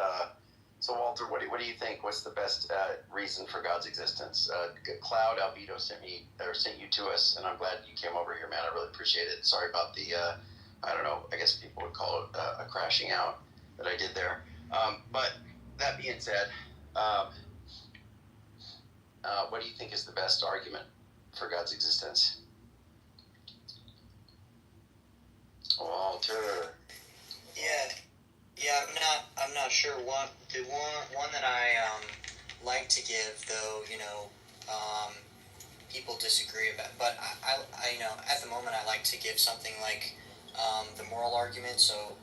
So Walter, what do you think? What's the best reason for God's existence? Cloud Albedo sent you to us, and I'm glad you came over here, man. I really appreciate it. Sorry about the I don't know. I guess people would call it a crashing out that I did there. But that being said, what do you think is the best argument for God's existence? Walter. Yeah, I'm not sure what the one that I like to give, though, people disagree about, but I at the moment I like to give something like the moral argument. So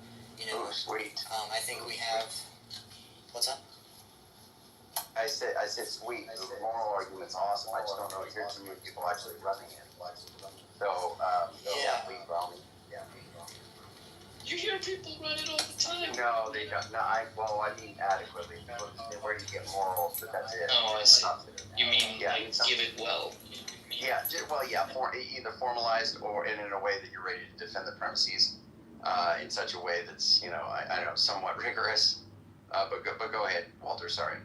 sweet. I think we have. What's up? I said sweet. The moral argument's awesome. I just don't know. Here's some people actually running it. So yeah. You hear people run it all the time. No, they don't. No, I mean adequately. Where you get morals, but that's it. Oh, I see. You mean give it well? Yeah. Either formalized or in a way that you're ready to defend the premises in such a way that's I don't know, somewhat rigorous. But go ahead, Walter. Sorry.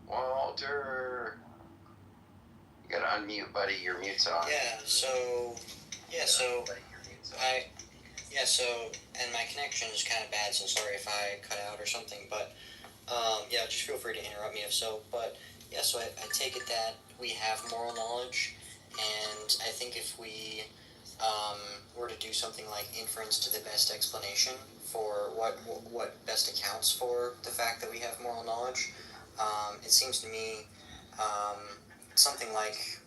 Walter, you gotta unmute, buddy. Your mute's on. And my connection is kind of bad, so sorry if I cut out or something, but just feel free to interrupt me if so. But so I take it that we have moral knowledge, and I think if we were to do something like inference to the best explanation for what best accounts for the fact that we have moral knowledge, it seems to me something like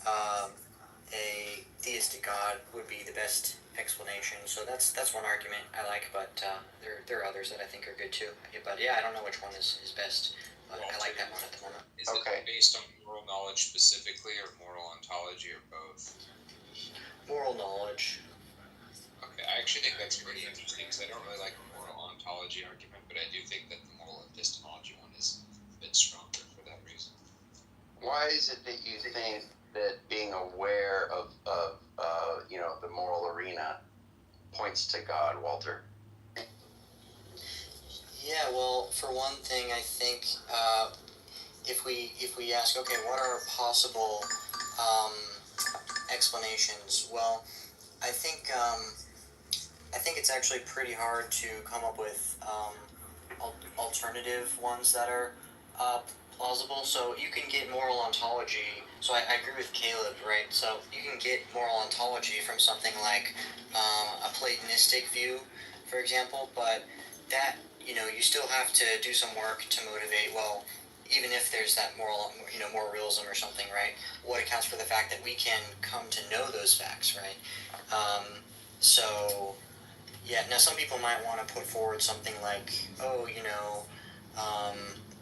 a theistic God would be the best explanation. So that's one argument I like, but there are others that I think are good too. But I don't know which one is best, but I like that one at the moment. Is it based on moral knowledge specifically, or moral ontology, or both? Moral knowledge. Okay, I actually think that's pretty interesting, because I don't really like the moral ontology argument, but I do think that the moral epistemology one is a bit stronger for that reason. Why is it that you think that being aware of the moral arena points to God, Walter? Yeah, well, for one thing, I think if we ask, okay, what are possible explanations? Well, I think it's actually pretty hard to come up with alternative ones that are plausible. So you can get moral ontology. So I agree with Caleb, right? So you can get moral ontology from something like a Platonistic view, for example, but that, you still have to do some work to motivate, well, even if there's that moral realism or something, right? What accounts for the fact that we can come to know those facts, right? Now some people might want to put forward something like,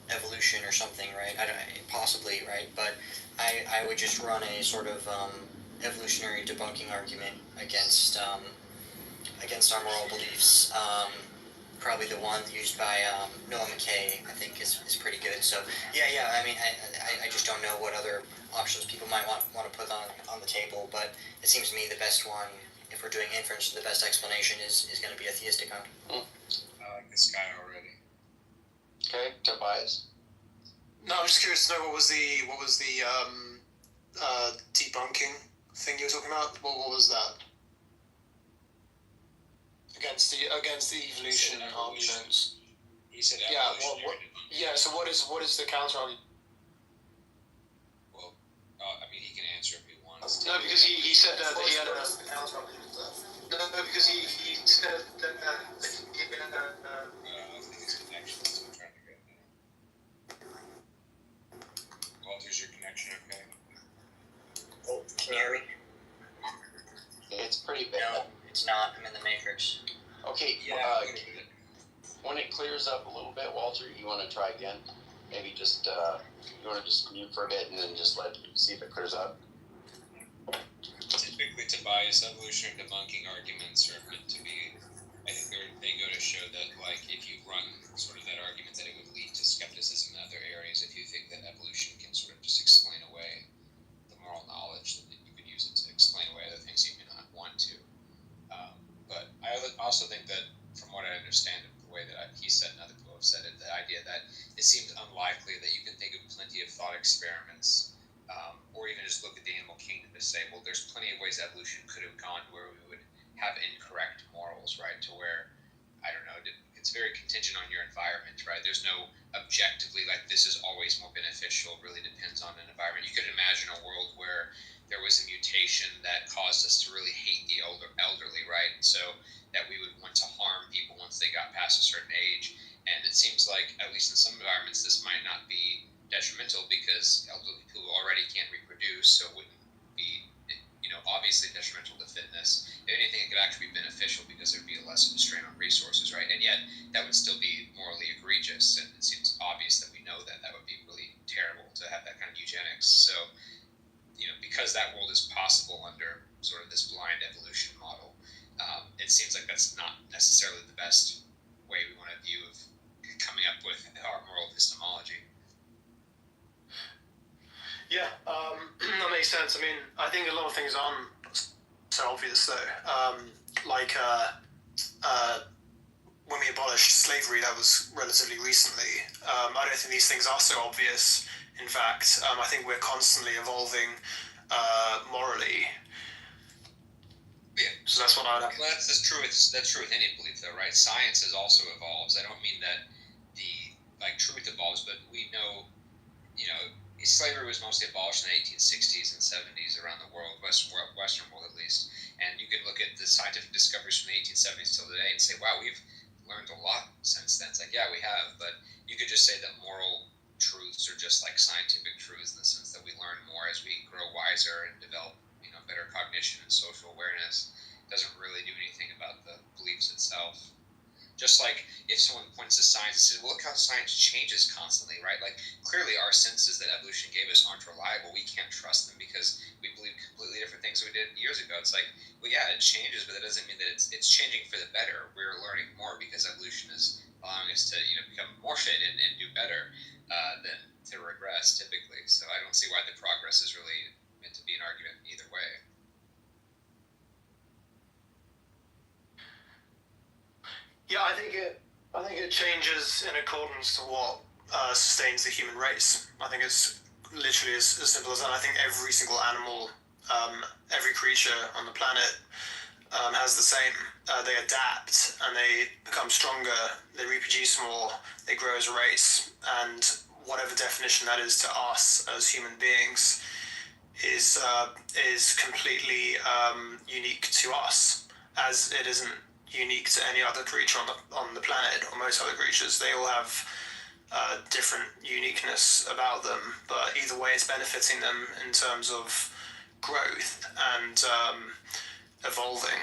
evolution or something, right? I don't, possibly, right? But I would just run a sort of evolutionary debunking argument against our moral beliefs. Probably the one used by Noah McKay, I think, is pretty good. So yeah. I mean, I just don't know what other options people might want to put on the table, but it seems to me the best one, if we're doing inference, the best explanation is going to be a theistic one. I like this guy already. Okay, Tobias. No, I'm just curious to know what was the debunking thing you were talking about? What was that? Against the evolution arguments. He said evolution. So what is the counter argument? Well, I mean, he can answer if he wants. No, because he said that he had a counter argument. No, because he said that he had I think his connection is what I'm trying to get now. Walter, is your connection okay? Can you hear me? It's pretty bad. No, it's not. I'm in the Matrix. Okay, when it clears up a little bit, Walter, you want to try again? Maybe just, you want to just mute for a bit and then just see if it clears up? Typically, Tobias, evolution and debunking arguments are meant to be, I think they go to show that, like, if you run sort of that argument, that it would lead to skepticism in other areas. If you think that evolution can sort of just explain away the moral knowledge, then you could use it to explain away other things you may not want to. But I also think that, from what I understand of the way that he said and other people have said it, the idea that it seems unlikely that you can think of plenty of thought experiments, or even just look at the animal kingdom to say, well, there's plenty of ways evolution could have gone where we would have incorrect morals, right? To where, I don't know, it's very contingent on your environment, right? There's no objectively, like, this is always more beneficial. It really depends on an environment. You could imagine a world where there was a mutation that caused us to really hate the elderly, right? So that we would want to harm people once they got past a certain age. And it seems like, at least in some environments, this might not be detrimental because elderly people already can't reproduce, so it wouldn't be, obviously detrimental to fitness. If anything, it could actually be beneficial because there would be less of a strain on resources, right? And yet, that would still be morally egregious, and it seems obvious that we know that would be really terrible to have that kind of eugenics. So, because that world is possible under sort of this blind evolution model, it seems like that's not necessarily the best way we want to view of coming up with our moral epistemology. Yeah, that makes sense. I mean, I think a lot of things aren't so obvious, though. When we abolished slavery, that was relatively recently. I don't think these things are so obvious. In fact, I think we're constantly evolving morally. Yeah. So that's what I would. Well, that's true with any belief, though, right? Science also evolves. I don't mean that the truth evolves, but we know, slavery was mostly abolished in the 1860s and 70s around the world, Western world at least. And you can look at the scientific discoveries from the 1870s till today and say, wow, we've learned a lot since then. It's like, yeah, we have, but you could just say that moral truths are just like scientific truths in the sense that we learn more as we grow wiser and develop, better cognition and social awareness. It doesn't really do anything about the beliefs itself. Just like if someone points to science and says, well, look how science changes constantly, right? Like, clearly our senses that evolution gave us aren't reliable. We can't trust them because we believe completely different things than we did years ago. It's like, well, yeah, it changes, but that doesn't mean that it's changing for the better. We're learning more because evolution is allowing us to, become more fit and do better than to regress, typically. So I don't see why the progress is really meant to be an argument either way. Yeah, I think it changes in accordance to what sustains the human race. I think it's literally as simple as that. I think every single animal, every creature on the planet has the same. They adapt and they become stronger. They reproduce more. They grow as a race, and whatever definition that is to us as human beings is completely unique to us, as it isn't unique to any other creature on the planet, or most other creatures. They all have different uniqueness about them, but either way it's benefiting them in terms of growth and evolving.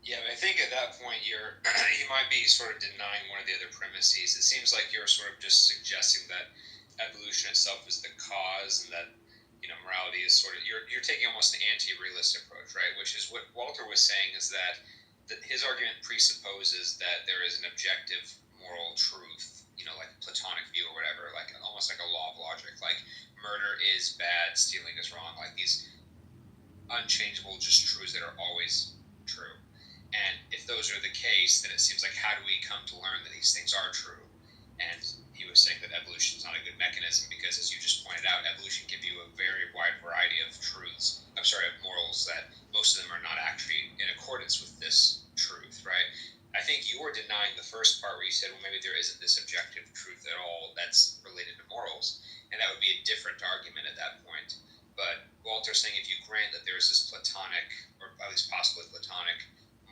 Yeah, but I think at that point you might be sort of denying one of the other premises. It seems like you're sort of just suggesting that evolution itself is the cause, and that morality is sort of you're taking almost an anti-realist approach, right? Which is what Walter was saying, is that his argument presupposes that there is an objective moral truth, like a Platonic view or whatever, like almost like a law of logic, like murder is bad, stealing is wrong, like these unchangeable just truths that are always true. And if those are the case, then it seems like, how do we come to learn that these things are true? And he was saying that evolution is not a good mechanism because, as you just pointed out, evolution gives you a very wide variety of truths. Of morals that most of them are not actually in accordance with this truth, right? I think you were denying the first part where you said, well, maybe there isn't this objective truth at all that's related to morals, and that would be a different argument at that point. But Walter's saying, if you grant that there's this Platonic, or at least possibly Platonic,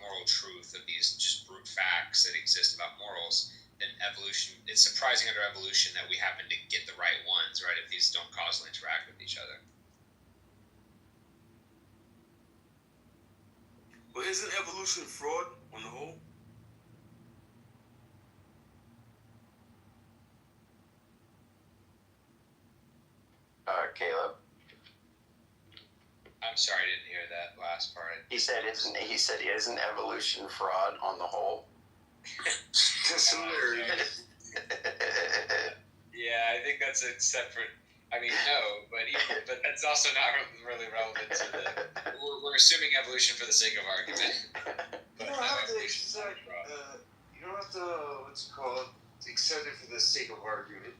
moral truth of these just brute facts that exist about morals, then evolution, it's surprising under evolution that we happen to get the right ones, right, if these don't causally interact with each other. But isn't evolution fraud on the whole? Caleb. I'm sorry, I didn't hear that last part. He said, isn't evolution fraud on the whole? That's hilarious. Yeah, I think that's a separate. I mean, no, but that's also not really relevant to the. We're assuming evolution for the sake of argument. You don't have to accept. You don't have to. What's it called? To accept it for the sake of argument.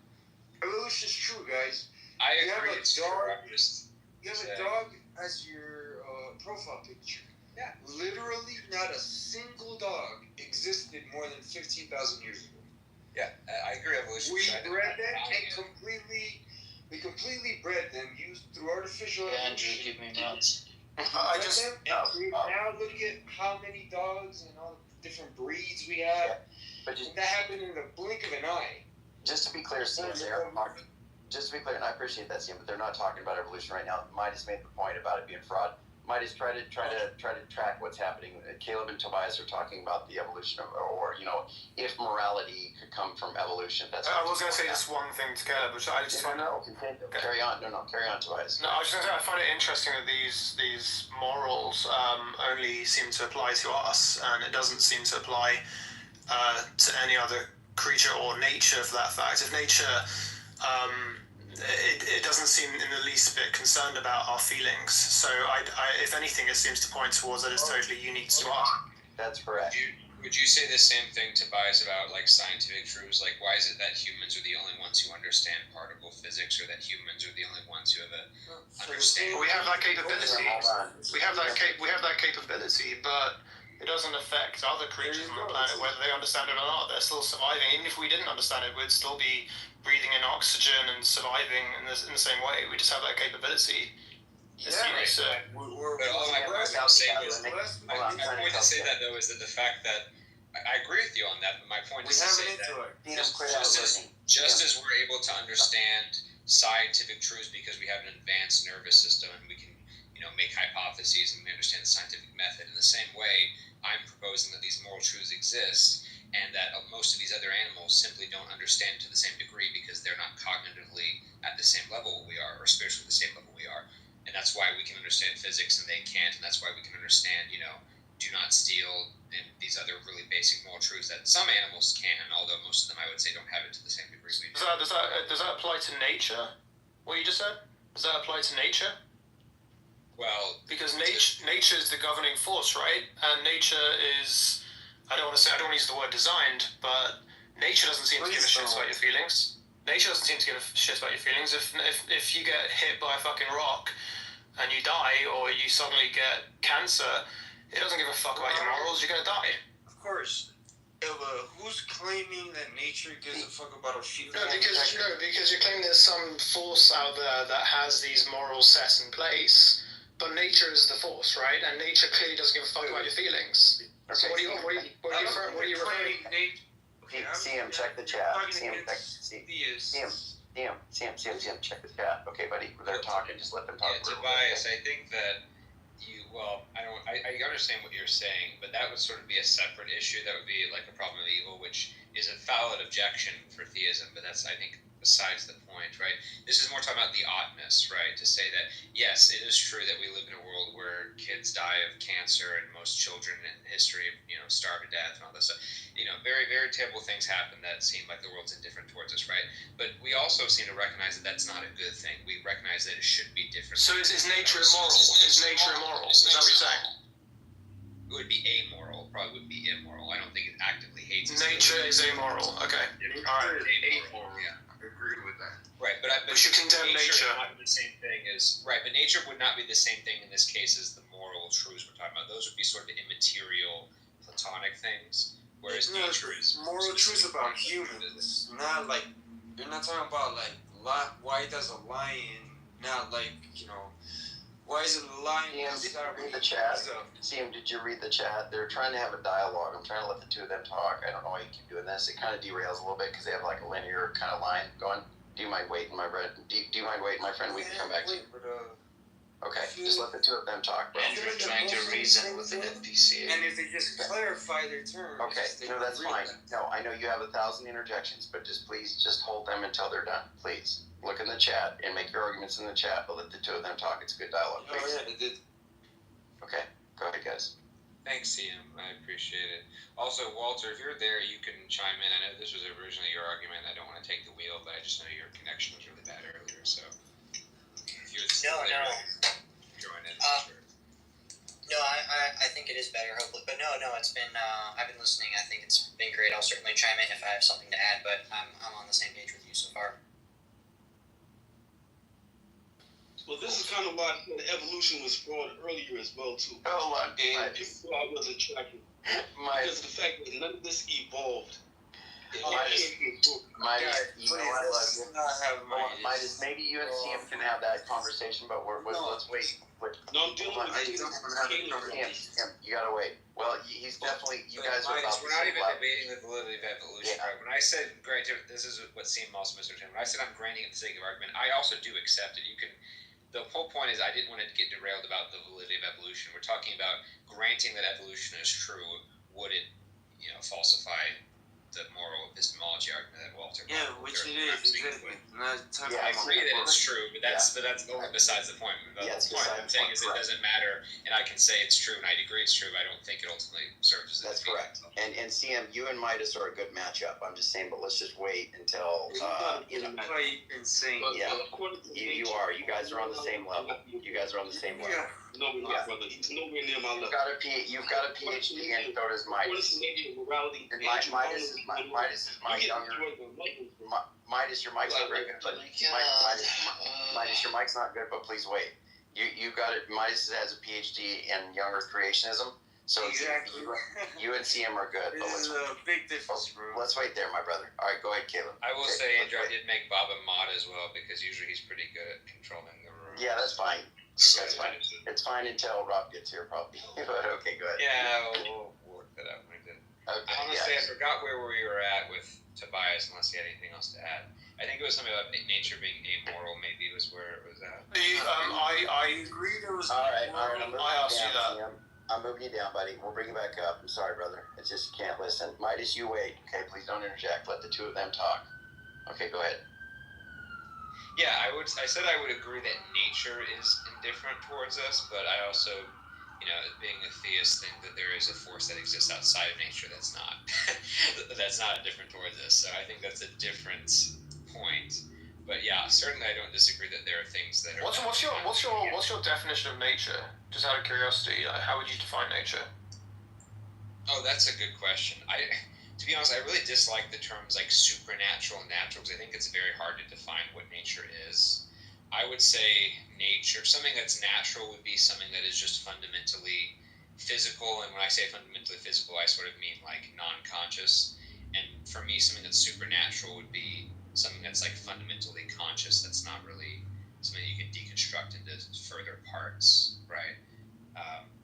Evolution is true, guys. I agree. You have a dog as your profile picture. Yeah. Literally, not a single dog existed more than 15,000 years ago. Yeah, I agree. Evolution. We bred them and completely bred them, used through artificial evolution. Give me nuts. Now look at how many dogs and all the different breeds we have. Yeah. But that happened in the blink of an eye. Just to be clear, and I appreciate that, Sam, but they're not talking about evolution right now. Midas made the point about it being fraud. Midas, try to track what's happening. Caleb and Tobias are talking about the evolution of, or if morality could come from evolution. I was going to say just one thing to Caleb, which I just find. Carry on, Tobias. No, I was just going to say I find it interesting that these morals only seem to apply to us, and it doesn't seem to apply to any other creature or nature, for that fact. If nature, it doesn't seem in the least bit concerned about our feelings. So, if anything, it seems to point towards that it's totally unique to us. That's correct. Would you say the same thing, Tobias, about like scientific truths? Like, why is it that humans are the only ones who understand particle physics, or that humans are the only ones who have understand? We have that capability. We have that capability, but it doesn't affect other creatures on the planet whether they understand it or not. They're still surviving. Even if we didn't understand it, we'd still be breathing in oxygen and surviving in the same way. We just have that capability. My point to say that though is that the fact that I agree with you on that, but my point is to say that just as we're able to understand scientific truths because we have an advanced nervous system and we can make hypotheses and we understand the scientific method, in the same way I'm proposing that these moral truths exist, and that most of these other animals simply don't understand to the same degree because they're not cognitively at the same level we are, or spiritually the same level we are. And that's why we can understand physics and they can't, and that's why we can understand, do not steal, and these other really basic moral truths that some animals can, although most of them I would say don't have it to the same degree we do. Does that apply to nature? What you just said? Does that apply to nature? Well, because nature is the governing force, right? And nature is, I don't want to use the word designed, but nature doesn't seem to give a shit about your feelings. Nature doesn't seem to give a shit about your feelings. If you get hit by a fucking rock and you die, or you suddenly get cancer, it doesn't give a fuck about your morals. You're gonna die. Of course. Who's claiming that nature gives a fuck about our feelings? Because you're claiming there's some force out there that has these morals set in place. But nature is the force, right? And nature clearly doesn't give a fuck about your feelings. So what are you referring to? CM, check the chat. CM, check the chat. Okay, buddy, they're talking. Just let them talk. Yeah, Tobias, I think that well, I understand what you're saying, but that would sort of be a separate issue. That would be like a problem of evil, which is a valid objection for theism, but that's, I think, besides the point, right? This is more talking about the oughtness, right? To say that, yes, it is true that we live in a world where kids die of cancer and most children in history, starve to death and all this stuff. Very, very terrible things happen that seem like the world's indifferent towards us, right? But we also seem to recognize that that's not a good thing. We recognize that it should be different. So is nature immoral? Is nature immoral? Is that what you're saying? It would be amoral. Probably would be immoral. I don't think it actively hates us. Nature is amoral. Okay. All right. Amoral, yeah. I agree with that. Right, but We should condemn nature. Would not be the same thing as right, but nature would not be the same thing in this case as the moral truths we're talking about. Those would be sort of immaterial, platonic things, whereas nature is moral truth about humans. Not like you're not talking about like why does a lion not like why is it a lion? Did you read the chat? CM, did you read the chat? They're trying to have a dialogue. I'm trying to let the two of them talk. I don't know why you keep doing this. It kind of derails a little bit because they have like a linear kind of line going. Do you mind waiting, my friend? Do you mind waiting, my friend? We can come back to you. Okay, just let the two of them talk, bro. Andrew trying to reason with an NPC. And if they just clarify their terms. Okay, no, that's fine. No, I know you have 1,000 interjections, but please hold them until they're done, please. Look in the chat and make your arguments in the chat, but let the two of them talk. It's a good dialogue, please. Oh, yeah, they did. Okay, go ahead, guys. Thanks, CM. I appreciate it. Also, Walter, if you're there, you can chime in. I know this was originally your argument. I don't want to take the wheel, but I just know your connection was really bad earlier. So, if you're still there, join in. Sure. No, I think it is better, hopefully. But no, it's been, I've been listening. I think it's been great. I'll certainly chime in if I have something to add, but I'm on the same page with you so far. Well, this is kind of why the evolution was brought earlier as well, too. Oh, look, and people thought I wasn't tracking. Because of the fact that none of this evolved. Midas, you know I love you. Midas, maybe you and CM can have that conversation, but let's wait. No, I'm dealing with Cam, you gotta wait. Well, he's definitely, you guys are about we're not even debating the validity of evolution, right? When I said, granted, this is what CM also misunderstood. When I said I'm granting it for the sake of argument, I also do accept it. The whole point is I didn't want to get derailed about the validity of evolution. We're talking about granting that evolution is true. Would it, falsify the moral epistemology argument that Walter? Yeah, which it is. Exactly. I agree that it's true, but that's besides the point. The point I'm saying is it doesn't matter, and I can say it's true, and I agree it's true, but I don't think it ultimately serves as a That's correct. And CM, you and Midas are a good matchup. I'm just saying, but let's just wait until quite insane. Yeah, you are. You guys are on the same level. Yeah. No, we're not, brother. He's nowhere near my level. You've got a PhD, and so does Midas. And Midas is my younger. Midas, your mic's not very good. But Midas, your mic's not good. But please wait. You got it. Midas has a PhD in younger creationism. So exactly. You and CM are good. This is a big difference, bro. Let's wait there, my brother. All right, go ahead, Caleb. I will say, Andrew, I did make Bob a mod as well because usually he's pretty good at controlling the room. Yeah, that's fine. That's fine. It's fine until Rob gets here, probably. But okay, go ahead. Yeah, we'll work that out when we do. Okay, honestly, I forgot where we were at with Tobias, unless he had anything else to add. I think it was something about nature being amoral. Maybe it was where it was at. I agree. There was. All right. I asked you that. I'm moving you down, buddy. We'll bring you back up. I'm sorry, brother. It's just you can't listen. Midas, you wait. Okay, please don't interject. Let the two of them talk. Okay, go ahead. Yeah, I said I would agree that nature is indifferent towards us, but I also, being a theist, think that there is a force that exists outside of nature that's not indifferent towards us. So I think that's a different point. But yeah, certainly I don't disagree that there are things that are. What's your definition of nature? Just out of curiosity, how would you define nature? Oh, that's a good question. To be honest, I really dislike the terms like supernatural and natural because I think it's very hard to define what nature is. I would say nature, something that's natural would be something that is just fundamentally physical. And when I say fundamentally physical, I sort of mean like non-conscious. And for me, something that's supernatural would be something that's like fundamentally conscious. That's not really something you can deconstruct into further parts, right?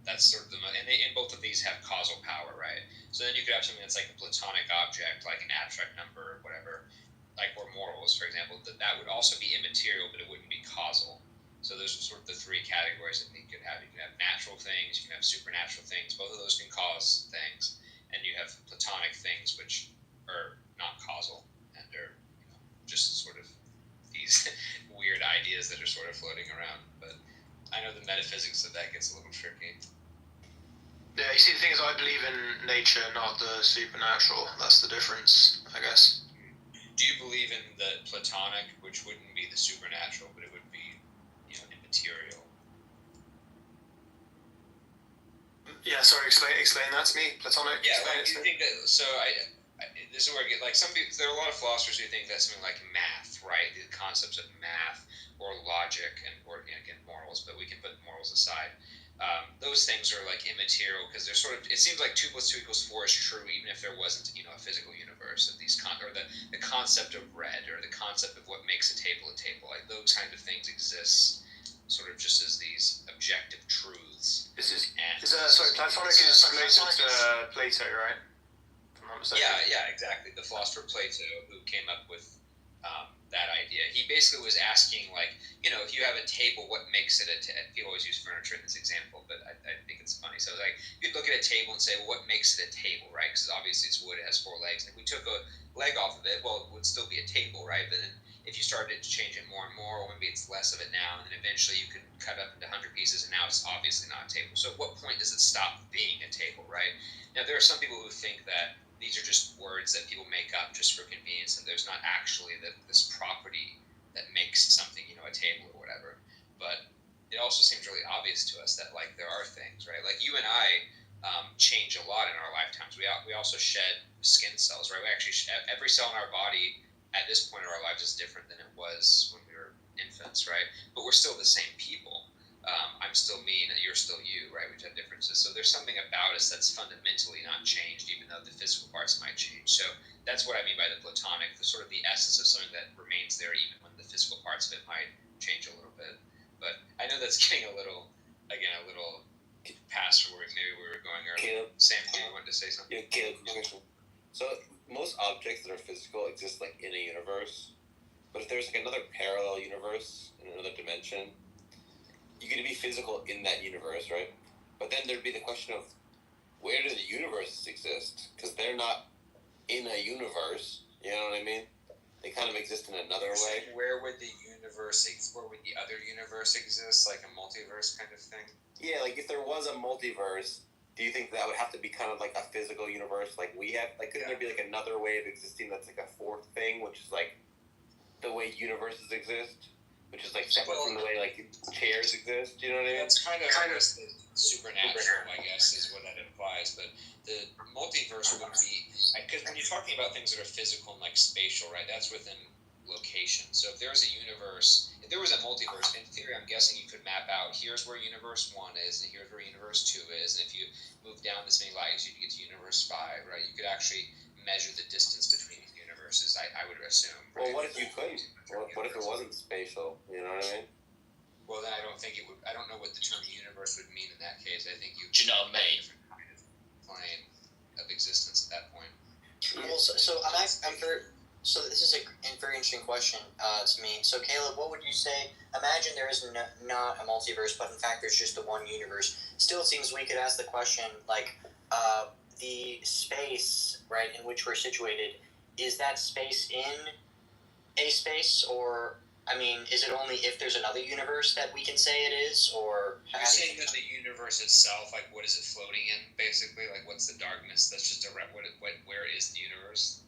That's sort of and both of these have causal power, right? So then you could have something that's like a platonic object, like an abstract number or whatever, like or morals, for example. That would also be immaterial, but it wouldn't be causal. So So those are sort of the three categories that you could have. You can have natural things, you can have supernatural things. Both of those can cause things, and you have platonic things, which are not causal and are just sort of these weird ideas that are sort of floating around. But I know the metaphysics of that gets a little tricky. Yeah, you see, the thing is, I believe in nature, not the supernatural. That's the difference, I guess. Do you believe in the platonic, which wouldn't be the supernatural, but it would be, immaterial? Yeah, sorry, explain that to me. Platonic. Yeah, like, you think that. So this is where I get some people. There are a lot of philosophers who think that something like math, right? The concepts of math or logic or again morals, but we can put morals aside. Those things are like immaterial because they're sort of. It seems like 2 + 2 = 4 is true even if there wasn't a physical universe. Of these or the concept of red or the concept of what makes a table, like those kind of things exist. Sort of just as these objective truths. Sorry, Platonic is related to Plato, right? If I'm not mistaken. Yeah, exactly. The philosopher Plato, who came up with that idea, he basically was asking, like, if you have a table, what makes it a table? People always use furniture in this example, but I think it's funny. So, like, you'd look at a table and say, well, what makes it a table, right? Because obviously it's wood, it has 4 legs. And if we took a leg off of it, well, it would still be a table, right? But then if you started to change it more and more, or maybe it's less of it now, and then eventually you can cut up into 100 pieces, and now it's obviously not a table. So at what point does it stop being a table, right? Now, there are some people who think that these are just words that people make up just for convenience, and there's not actually this property that makes something, a table or whatever. But it also seems really obvious to us that, like, there are things, right? Like, you and I change a lot in our lifetimes. We also shed skin cells, right? We actually every cell in our body at this point of our lives is different than it was when we were infants, right? But we're still the same people. I'm still me and you're still you, right? We have differences. So there's something about us that's fundamentally not changed, even though the physical parts might change. So that's what I mean by the platonic, the sort of the essence of something that remains there even when the physical parts of it might change a little bit. But I know that's getting a little past where maybe we were going earlier. Sam, do you want to say something? Yeah, Caleb, question. So most objects that are physical exist like in a universe, but if there's like another parallel universe in another dimension, you get to be physical in that universe, right? But then there'd be the question of where do the universes exist? Because they're not in a universe, you know what I mean? They kind of exist in another way. Where would the other universe exist? Like a multiverse kind of thing? Yeah, like if there was a multiverse, do you think that would have to be kind of like a physical universe like we have? Like, couldn't there be like another way of existing that's like a fourth thing, which is like the way universes exist? Which is like separate from the way like chairs exist, you know what I mean? It's kind of supernatural, I guess, is what that implies. But the multiverse would be because when you're talking about things that are physical and like spatial, right? That's within location. So if there was a multiverse, in theory, I'm guessing you could map out here's where universe 1 is, and here's where universe 2 is, and if you move down this many lights, you could get to universe 5, right? You could actually measure the distance between universes, I would assume. Right? Well, what if you couldn't? What if it wasn't spatial? You know what I mean? Well, then I don't think it would. I don't know what the term universe would mean in that case. I think you would have a different kind of plane of existence at that point. Well, so this is a very interesting question to me. So, Caleb, what would you say? Imagine there is not a multiverse, but in fact there's just the one universe. Still, it seems we could ask the question, like, the space, right, in which we're situated, is that space in a space, or, I mean, is it only if there's another universe that we can say it is, or... You're saying that the universe itself, like, what is it floating in, basically? Like, what's the darkness? That's just where is the universe?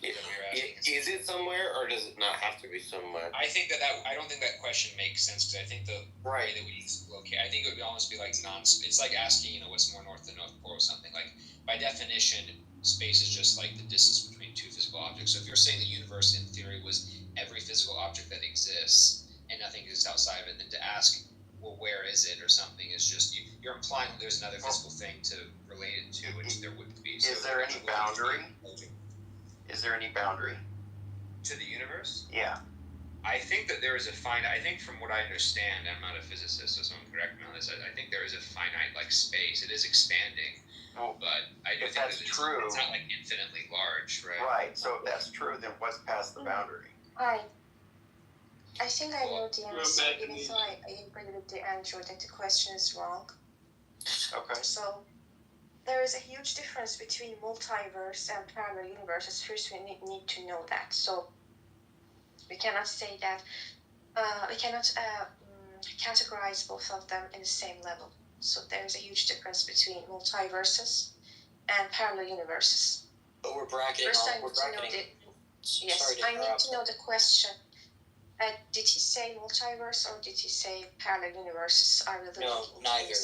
Is it somewhere, or does it not have to be somewhere? I think I don't think that question makes sense, because I think the way that we locate, I think it would almost be like it's like asking, what's more north than North Pole or something. Like, by definition, space is just like the distance between two physical objects. So if you're saying the universe, in theory, was every physical object that exists, and nothing exists outside of it, then to ask, well, where is it, or something, is just, you're implying that there's another physical thing to relate it to, which there wouldn't be. Is there any boundary? Is there any boundary to the universe? Yeah. I think that there is I think from what I understand, I'm not a physicist, so someone correct me on this, I think there is a finite, like, space. It is expanding, but I do think that's true. It's not, like, infinitely large, right? Right, so if that's true, then what's past the boundary? Hi. I think I know the answer, even though I agree with the Andrew that the question is wrong. Okay. So there is a huge difference between multiverse and parallel universes. First, we need to know that. So we cannot say that we cannot categorize both of them in the same level. So there is a huge difference between multiverses and parallel universes. But we're bracketing. First, I need to know the question. Did he say multiverse or did he say parallel universes? Are we looking into neither.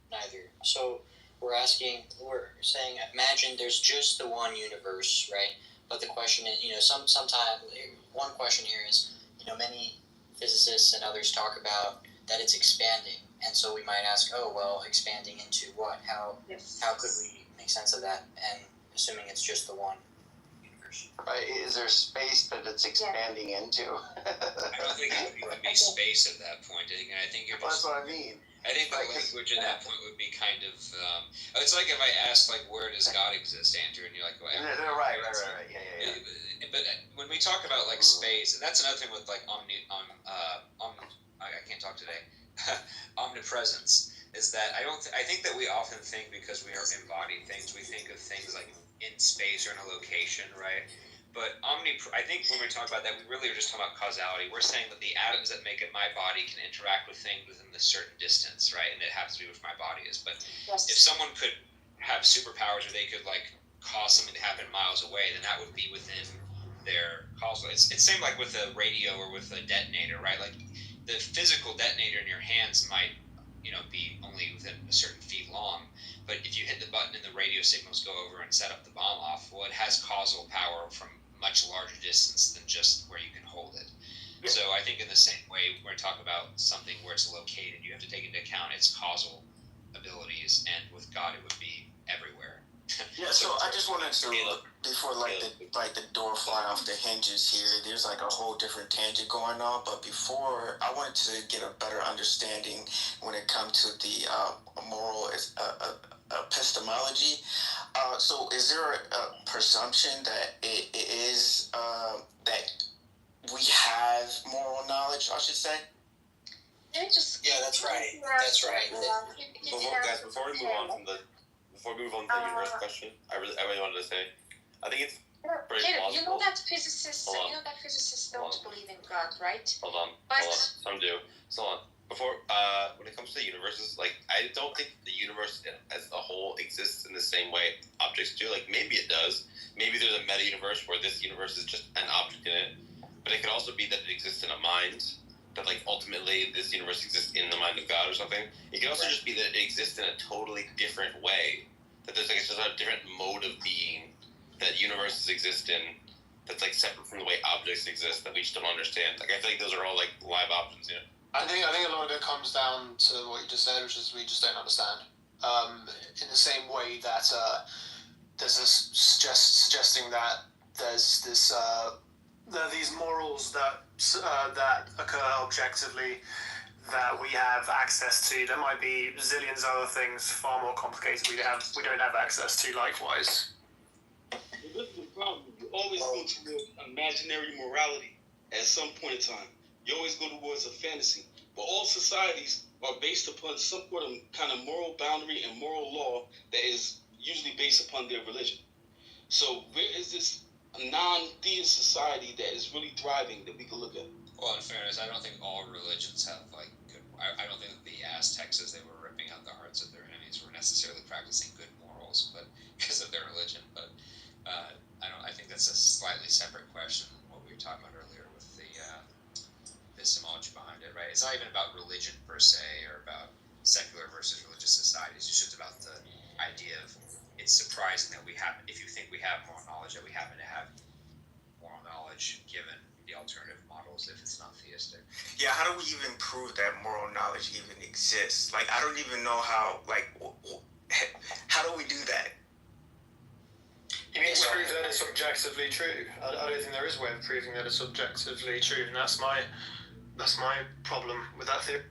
Neither. So we're saying, imagine there's just the one universe, right? But the question is, sometimes one question here is, many physicists and others talk about that it's expanding, and so we might ask, oh well, expanding into what? How could we make sense of that? And assuming it's just the one. Right? Is there space that it's expanding into? I don't think it would even be space at that point. I think you're just. That's what I mean. I think the language at that point would be kind of. It's like if I asked, like, where does God exist, Andrew, and you're like, well, right. Yeah. But when we talk about like space, and that's another thing with like I can't talk today. Omnipresence is that I think that we often think because we are embodying things, we think of things like in space or in a location, right? But I think when we talk about that, we really are just talking about causality. We're saying that the atoms that make up my body can interact with things within this certain distance, right? And it happens to be where my body is. But if someone could have superpowers or they could like cause something to happen miles away, then that would be within their causal. It's same like with a radio or with a detonator, right? Like the physical detonator in your hands might, be only within a certain feet long. But if you hit the button and the radio signals go over and set up the bomb off, well, it has causal power from much larger distance than just where you can hold it. Yeah. So I think in the same way, when we talk about something where it's located, you have to take into account its causal abilities, and with God, it would be everywhere. Yeah, so I just wanted to, before the door fly off the hinges here, there's like a whole different tangent going on, but before, I wanted to get a better understanding when it comes to the moral epistemology. So is there a presumption that it is, that we have moral knowledge, I should say? Yeah, that's right. That's right. Before we move on to the universe question, I really wanted to say, I think it's very plausible. You know that physicists don't believe in God, right? Hold on. Some do. So before, when it comes to the universes, like, I don't think the universe as a whole exists in the same way objects do. Like, maybe it does. Maybe there's a meta-universe where this universe is just an object in it. But it could also be that it exists in a mind. That, like, ultimately this universe exists in the mind of God or something. It could also just be that it exists in a totally different way. That there's, like, it's just a different mode of being that universes exist in that's, like, separate from the way objects exist that we just don't understand. Like, I feel like those are all, like, live options, you know? I think a lot of it comes down to what you just said, which is we just don't understand. In the same way that there's this suggesting that there's this there are these morals that occur objectively that we have access to. There might be zillions of other things far more complicated we don't have access to likewise. This is the problem. You always go towards imaginary morality at some point in time. You always go towards a fantasy. But all societies are based upon some sort of kind of moral boundary and moral law that is usually based upon their religion. So where is this non-theist society that is really thriving that we can look at? Well, in fairness, I don't think all religions have, like, good... I don't think the Aztecs, as they were ripping out the hearts of their enemies, were necessarily practicing good morals, but because of their religion. But I think that's a slightly separate question than what we were talking about earlier with the symbology behind it, right? It's not even about religion per se, or about secular versus religious societies. It's just about the idea of, it's surprising that we have, if you think we have moral knowledge, that we happen to have moral knowledge given the alternative models if it's not theistic. Yeah, how do we even prove that moral knowledge even exists? Like, I don't even know how do we do that? You mean to prove that it's objectively true? I don't think there is a way of proving that it's objectively true, and that's my problem with that theory.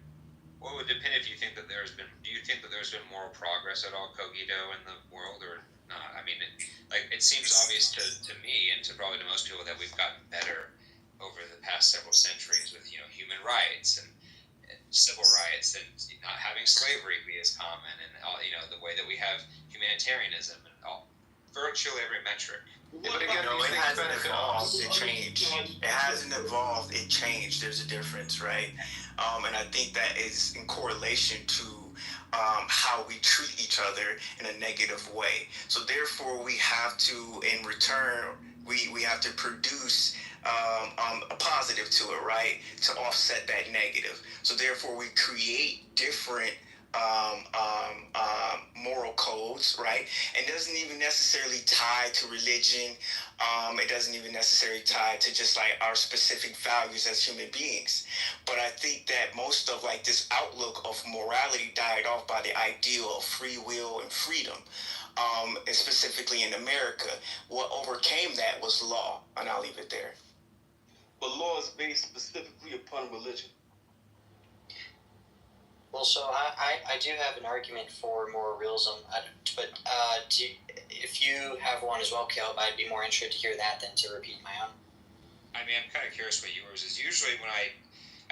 Well, it would depend if you think that do you think that there's been moral progress at all, Cogito, in the world, or not? I mean, it seems obvious to me, and to probably to most people, that we've gotten better over the past several centuries with human rights and civil rights and not having slavery be as common and all, the way that we have humanitarianism and all, virtually every metric. Yeah, but again, it hasn't evolved. It changed. It hasn't evolved. It changed. There's a difference, right? And I think that is in correlation to how we treat each other in a negative way. So therefore, we have to, in return, we have to produce a positive to it, right? To offset that negative. So therefore, we create different moral codes, right? And doesn't even necessarily tie to religion. It doesn't even necessarily tie to just like our specific values as human beings. But I think that most of like this outlook of morality died off by the ideal of free will and freedom. And specifically in America, what overcame that was law, and I'll leave it there. But law is based specifically upon religion. Well, so I do have an argument for moral realism, but if you have one as well, Caleb, I'd be more interested to hear that than to repeat my own. I mean, I'm kind of curious what yours is. Usually when I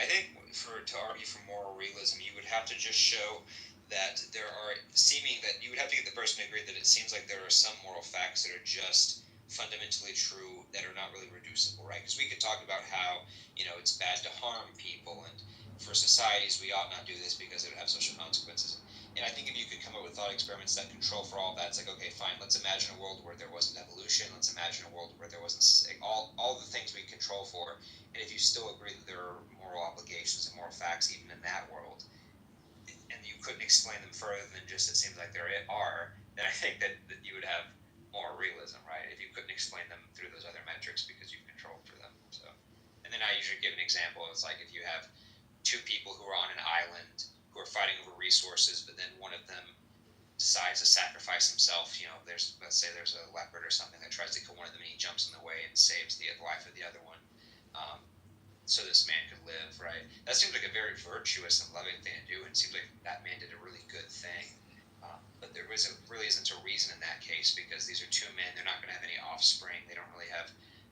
think to argue for moral realism, you would have to just show that there are that you would have to get the person to agree that it seems like there are some moral facts that are just fundamentally true that are not really reducible, right? Because we could talk about how, it's bad to harm people, and for societies we ought not do this because it would have social consequences. And I think if you could come up with thought experiments that control for all that, it's like, okay, fine, let's imagine a world where there wasn't evolution, let's imagine a world where there wasn't all the things we control for, and if you still agree that there are moral obligations and moral facts even in that world, and you couldn't explain them further than just it seems like there are, then I think that you would have moral realism, right? If you couldn't explain them through those other metrics because you've controlled for them. So, and then I usually give an example. It's like if you have two people who are on an island who are fighting over resources, but then one of them decides to sacrifice himself. Let's say there's a leopard or something that tries to kill one of them, and he jumps in the way and saves the life of the other one. So this man could live, right? That seems like a very virtuous and loving thing to do, and it seems like that man did a really good thing. But there really isn't a reason in that case, because these are two men. They're not going to have any offspring. They don't really have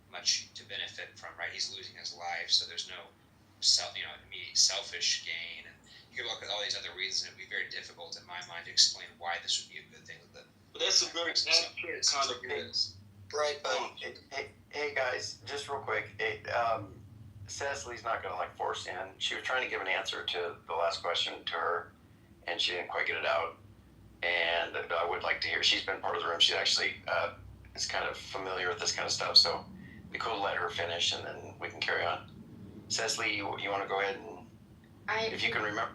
much to benefit from, right? He's losing his life, so there's no immediate selfish gain. And you could look at all these other reasons, and it'd be very difficult in my mind to explain why this would be a good thing. But that's a very accurate kind of thing. Right, but hey guys, just real quick. Cecily's not going to force in. She was trying to give an answer to the last question to her, and she didn't quite get it out. And I would like to hear. She's been part of the room. She actually is kind of familiar with this kind of stuff. So it'd be cool to let her finish, and then we can carry on. Cecily, you want to go ahead and if you can remember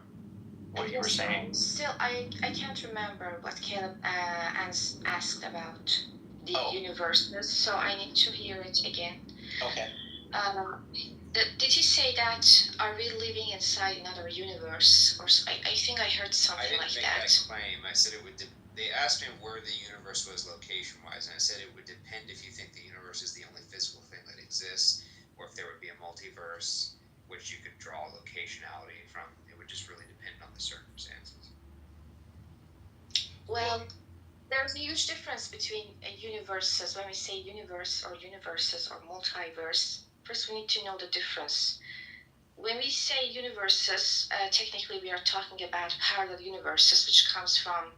what you were saying. Still, I can't remember what Caleb asked about the universes, so I need to hear it again. Okay. Did he say that are we living inside another universe, or I think I heard something like that. I didn't make that claim. I said it would. They asked me where the universe was location-wise, and I said it would depend if you think the universe is the only physical thing that exists, or if there would be a multiverse which you could draw locationality from. It would just really depend on the circumstances. Well, there's a huge difference between universes. When we say universe or universes or multiverse, first we need to know the difference. When we say universes, technically we are talking about parallel universes, which comes from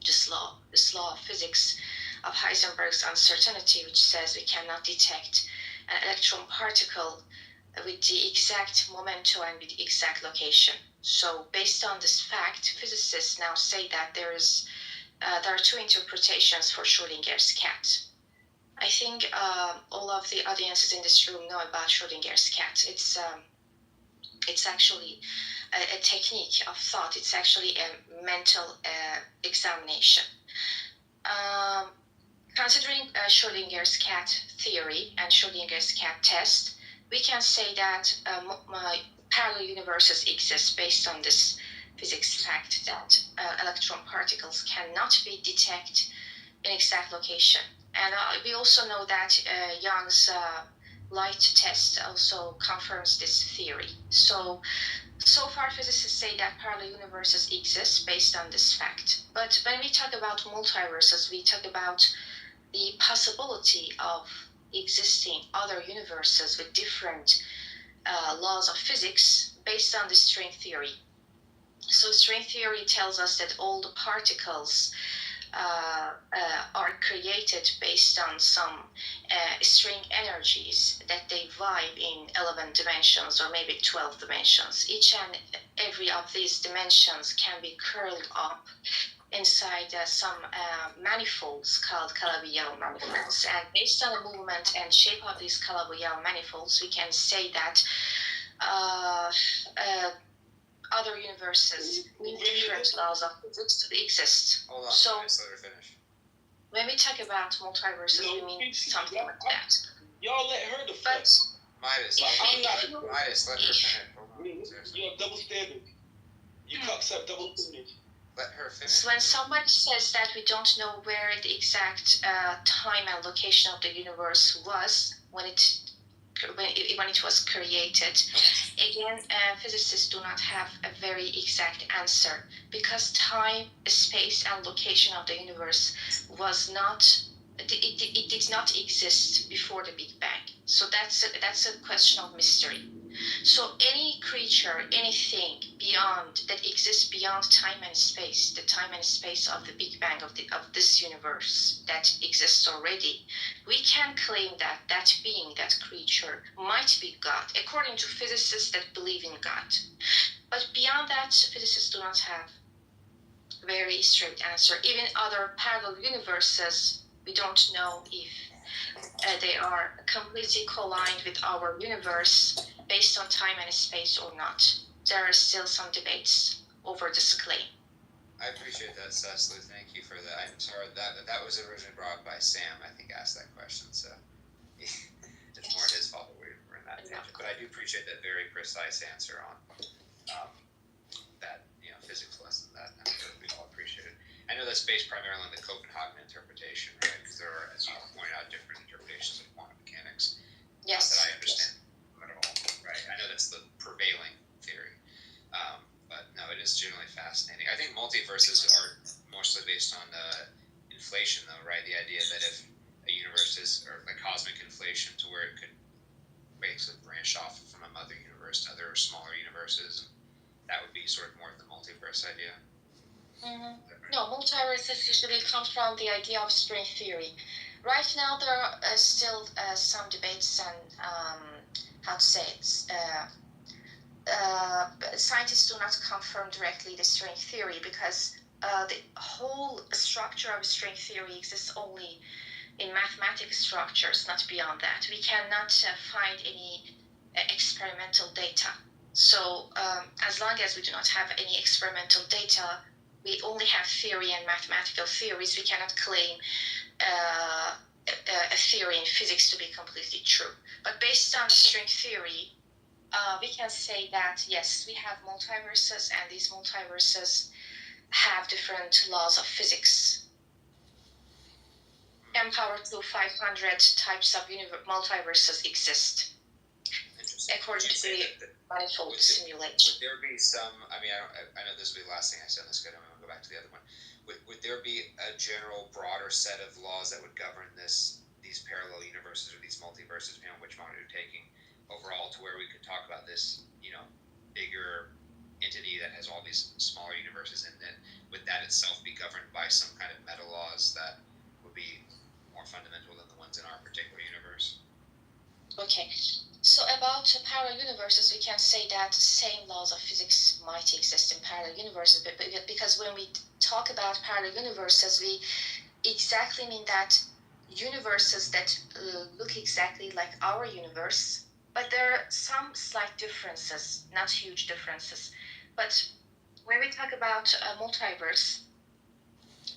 this law of physics of Heisenberg's uncertainty, which says we cannot detect an electron particle with the exact momentum and with the exact location. So based on this fact, physicists now say that there are two interpretations for Schrödinger's cat. I think all of the audiences in this room know about Schrödinger's cat. It's actually a technique of thought. It's actually a mental examination. Considering Schrödinger's cat theory and Schrödinger's cat test, we can say that parallel universes exist based on this physics fact that electron particles cannot be detected in exact location. And we also know that Young's light test also confirms this theory. So far physicists say that parallel universes exist based on this fact. But when we talk about multiverses, we talk about the possibility of existing other universes with different laws of physics based on the string theory. So string theory tells us that all the particles are created based on some string energies that they vibe in 11 dimensions or maybe 12 dimensions. Each and every of these dimensions can be curled up inside some manifolds called Calabi-Yau manifolds. And based on the movement and shape of these Calabi-Yau manifolds, we can say that other universes with different laws of physics exist. Hold on, so just let her finish. when we talk about multiverses, we mean something like that. Y'all let her deflect. But Midas, Midas, let her finish. Hold on. You have double standards. You cucks have double standards. Let her finish. So when somebody says that we don't know where the exact time and location of the universe was when it was created, again, physicists do not have a very exact answer because time, space, and location of the universe was not. It did not exist before the Big Bang. So that's a question of mystery. So any creature, anything beyond that exists beyond time and space, the time and space of the Big Bang of this universe that exists already, we can claim that that being, that creature, might be God, according to physicists that believe in God. But beyond that, physicists do not have a very straight answer. Even other parallel universes, we don't know if they are completely co-aligned with our universe based on time and space or not. There are still some debates over this claim. I appreciate that, Cecily. Thank you for that. I'm sorry that was originally brought up by Sam. I think asked that question, so it's more his fault that we're in that tangent. But I do appreciate that very precise answer on that physics lesson. That I'm sure we all appreciate it. I know that's based primarily on the Copenhagen interpretation, right? Because there are, as you pointed out, different interpretations of quantum mechanics. Yes. Not that I understand them at all, right? I know that's the prevailing theory. But no, it is generally fascinating. I think multiverses are mostly based on inflation, though, right? The idea that if a universe is, or like cosmic inflation, to where it could basically branch off from a mother universe to other smaller universes, that would be sort of more of the multiverse idea. Mm-hmm. No, multiverses usually come from the idea of string theory. Right now, there are still some debates and how to say it. Scientists do not confirm directly the string theory because the whole structure of string theory exists only in mathematical structures, not beyond that. We cannot find any experimental data. So as long as we do not have any experimental data, we only have theory and mathematical theories. We cannot claim a theory in physics to be completely true. But based on string theory, we can say that, yes, we have multiverses, and these multiverses have different laws of physics. M power to 500 types of multiverses exist, according to the manifold simulation. Would there be some, I know this will be the last thing I say on this, I'm going to go back to the other one. Would there be a general, broader set of laws that would govern these parallel universes or these multiverses, depending on which model you're taking, overall, to where we could talk about this, bigger entity that has all these smaller universes in it? Would that itself be governed by some kind of meta laws that would be more fundamental than the ones in our particular universe? Okay, so about parallel universes, we can say that the same laws of physics might exist in parallel universes, because when we talk about parallel universes, we exactly mean that universes that look exactly like our universe, but there are some slight differences, not huge differences. But when we talk about a multiverse,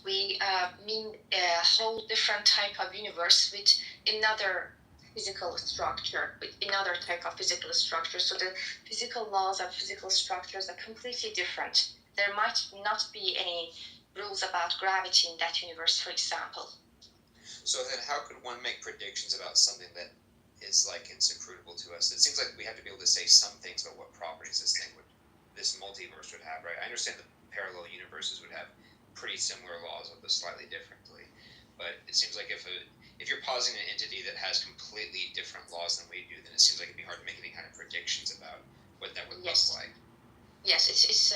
we mean a whole different type of universe with another physical structure, with another type of physical structure. So the physical laws of physical structures are completely different. There might not be any rules about gravity in that universe, for example. So then how could one make predictions about something that is like inscrutable to us? It seems like we have to be able to say some things about what properties this multiverse would have, right? I understand the parallel universes would have pretty similar laws, although slightly differently. But it seems like if if you're positing an entity that has completely different laws than we do, then it seems like it'd be hard to make any kind of predictions about what that would look like. Yes, it's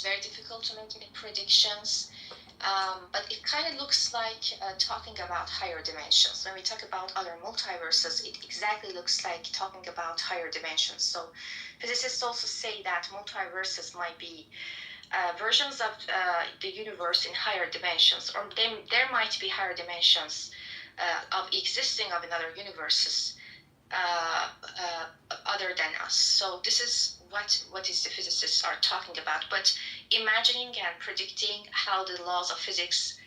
very difficult to make any predictions. But it kind of looks like talking about higher dimensions. When we talk about other multiverses, it exactly looks like talking about higher dimensions. So physicists also say that multiverses might be versions of the universe in higher dimensions, or there might be higher dimensions of existing of another universes other than us. So this is what is the physicists are talking about. But imagining and predicting how the laws of physics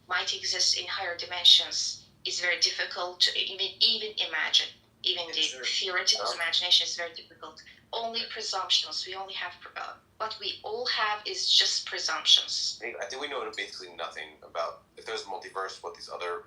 might exist in higher dimensions is very difficult to even imagine. Even the theoretical imagination is very difficult. Only presumptions. We only have what we all have is just presumptions. I think we know basically nothing about if there's a multiverse, what these other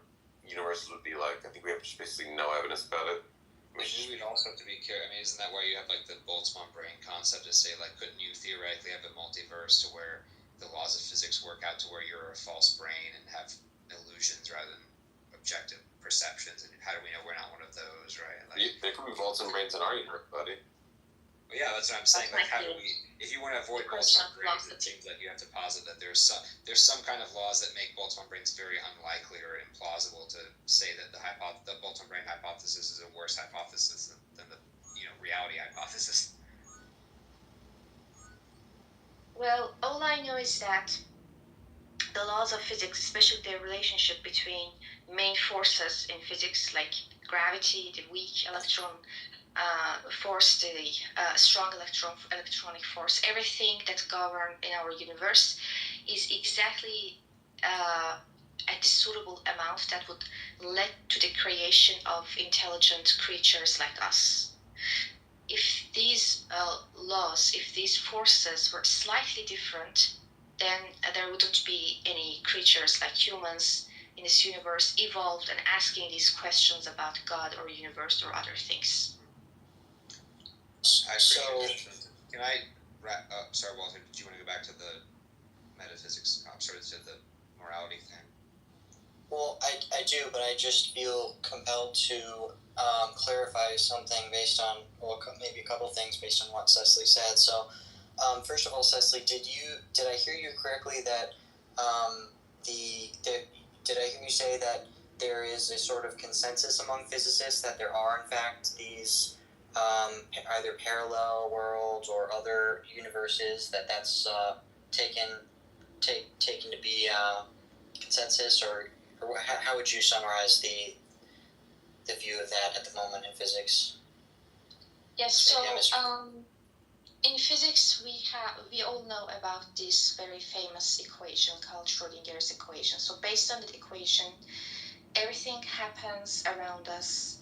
universes would be like. I think we have just basically no evidence about it. We'd also have to be careful. I mean, isn't that why you have like the Boltzmann brain concept to say like, couldn't you theoretically have a multiverse to where the laws of physics work out to where you're a false brain and have illusions rather than objective perceptions? And how do we know we're not one of those, right? Like, there could be Boltzmann brains in our universe, buddy. Well, yeah, that's what I'm saying. Like, how do we? If you want to avoid Boltzmann brains, it seems like you have to posit that there's some kind of laws that make Boltzmann brains very unlikely or implausible to say that the Boltzmann brain hypothesis is a worse hypothesis than the reality hypothesis. Well, all I know is that the laws of physics, especially the relationship between main forces in physics like gravity, the weak electron force, the strong electronic force, everything that governs in our universe is exactly at the suitable amount that would lead to the creation of intelligent creatures like us. If these laws, if these forces were slightly different, then there wouldn't be any creatures like humans in this universe evolved and asking these questions about God or universe or other things. Can I wrap up? Sorry, Walter, did you want to go back to the metaphysics, to the morality thing? Well, I do, but I just feel compelled to clarify something based on, maybe a couple things based on what Cecily said. So, first of all, Cecily, did I hear you correctly that did I hear you say that there is a sort of consensus among physicists that there are in fact these either parallel worlds or other universes that's taken to be consensus, or how would you summarize the view of that at the moment in physics? Yes, so in physics we all know about this very famous equation called Schrodinger's equation. So based on the equation, everything happens around us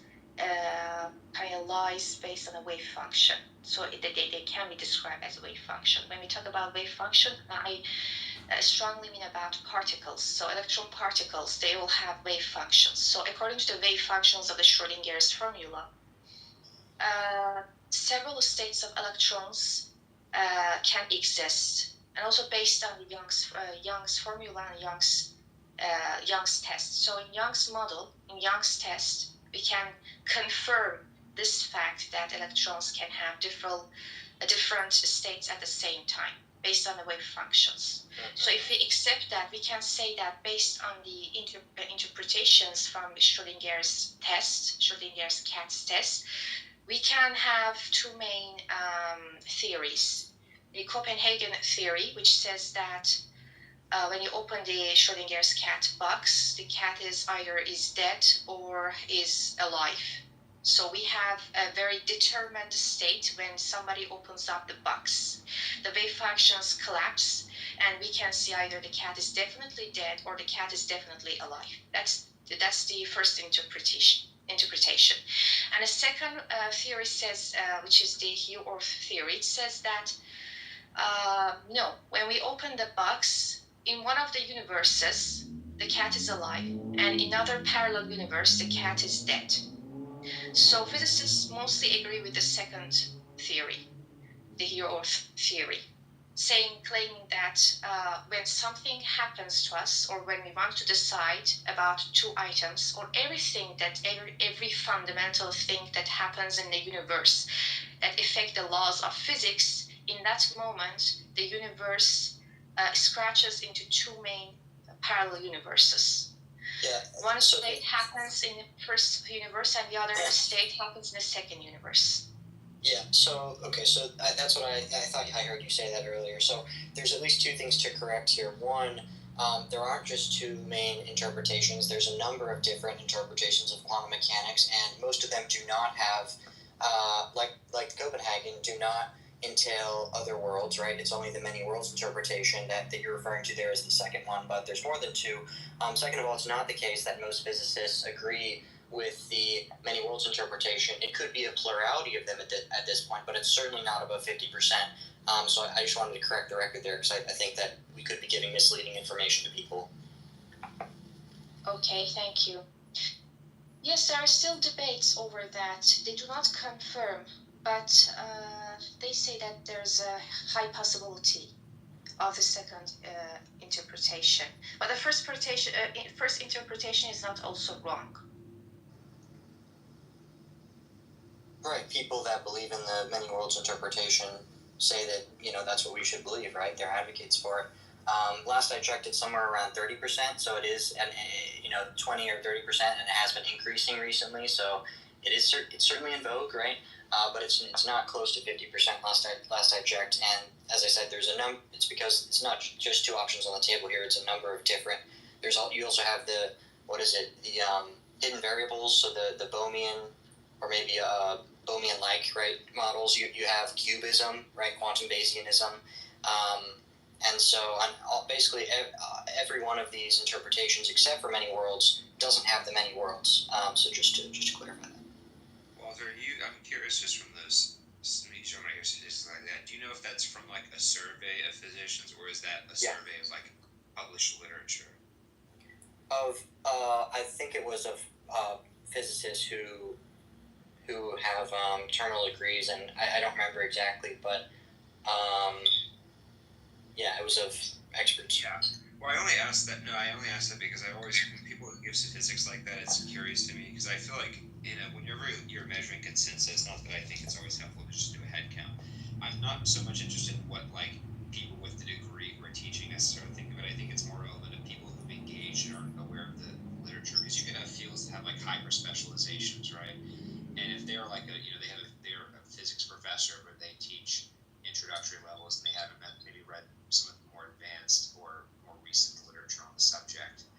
kind of lies based on a wave function. So they can be described as a wave function. When we talk about wave function, I strongly mean about particles. So electron particles, they all have wave functions. So according to the wave functions of the Schrodinger's formula, several states of electrons can exist, and also based on the Young's formula and Young's test. So in Young's model, in Young's test, we can confirm this fact that electrons can have different states at the same time based on the wave functions. So if we accept that, we can say that based on the interpretations from Schrodinger's test, Schrodinger's cat's test, we can have two main theories. The Copenhagen theory, which says that when you open the Schrodinger's cat box, the cat is either dead or is alive. So we have a very determined state when somebody opens up the box. The wave functions collapse, and we can see either the cat is definitely dead or the cat is definitely alive. That's the first interpretation. And the second theory says, which is the Hugh-Orth theory, it says that no, when we open the box, in one of the universes, the cat is alive, and in another parallel universe, the cat is dead. So physicists mostly agree with the second theory, the Hugh-Orth theory. claiming that when something happens to us, or when we want to decide about two items, or every fundamental thing that happens in the universe that affect the laws of physics, in that moment, the universe scratches into two main parallel universes. Yeah. One state happens in the first universe, and the other state happens in the second universe. Yeah, so that's what I thought I heard you say that earlier. So there's at least two things to correct here. One, there aren't just two main interpretations. There's a number of different interpretations of quantum mechanics, and most of them do not have, like Copenhagen, do not entail other worlds, right? It's only the many worlds interpretation that you're referring to there is the second one, but there's more than two. Second of all, it's not the case that most physicists agree with the many worlds interpretation. It could be a plurality of them at this point, but it's certainly not above 50%. So I just wanted to correct the record there, because I think that we could be giving misleading information to people. Okay, thank you. Yes, there are still debates over that. They do not confirm, but they say that there's a high possibility of the second interpretation. But the first interpretation is not also wrong. Right, people that believe in the many worlds interpretation say that, that's what we should believe, right? They're advocates for it. Last I checked, it's somewhere around 30%, so it is, 20 or 30%, and it has been increasing recently, so it's certainly in vogue, right? But it's not close to 50% last I checked, and as I said, it's because it's not just two options on the table here, it's a number of different, you also have the hidden variables, so the Bohmian, or maybe Bohmian-like, right, models. You have cubism, right, quantum Bayesianism, and so basically every one of these interpretations, except for many worlds, doesn't have the many worlds. So just to clarify that. Walter, I'm curious, just from those so many statistics like that. Do you know if that's from like a survey of physicians, or is that a survey of like published literature? I think it was of physicists who have terminal degrees, and I don't remember exactly, but it was of experts. Yeah. Well, I only asked that because I always, when people give statistics like that, it's curious to me, because I feel like, whenever you're measuring consensus, not that I think it's always helpful to just do a head count, I'm not so much interested in what, like, people with the degree who are teaching necessarily think of it. I think it's more relevant to people who've engaged and are aware of the literature, because you can have fields that have, like, hyper specializations, right? And if they're like they're a physics professor, but they teach introductory levels, and they haven't maybe read some of the more advanced or more recent literature on the subject,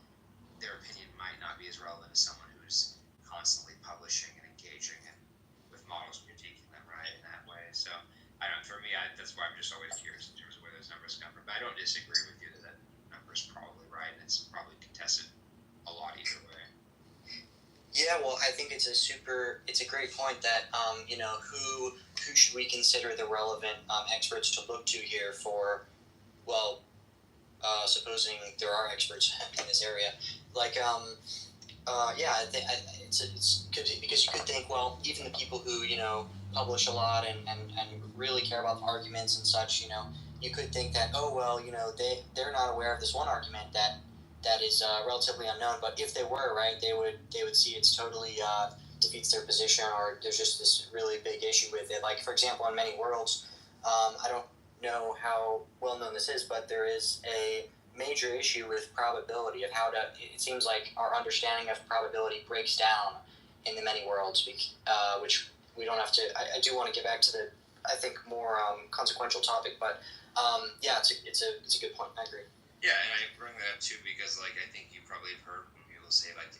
their opinion might not be as relevant as someone who's constantly publishing and engaging and with models and critiquing them, right, in that way. So for me, that's why I'm just always curious in terms of where those numbers come from. But I don't disagree with you that number is probably right, and it's probably contested a lot either way. Yeah, well, I think it's a great point that, who should we consider the relevant experts to look to here for, well, supposing there are experts in this area, like, I think it's good, because you could think, well, even the people who, publish a lot and really care about the arguments and such, you could think that, oh, well, they're not aware of this one argument that is relatively unknown, but if they were, right, they would see it's totally defeats their position, or there's just this really big issue with it. Like, for example, on many worlds, I don't know how well known this is, but there is a major issue with probability, of how it seems like our understanding of probability breaks down in the many worlds, which we don't have to, I do want to get back to the, I think, more consequential topic, but it's a good point, I agree. Yeah, and I bring that up too because, like, I think you probably have heard when people say, like,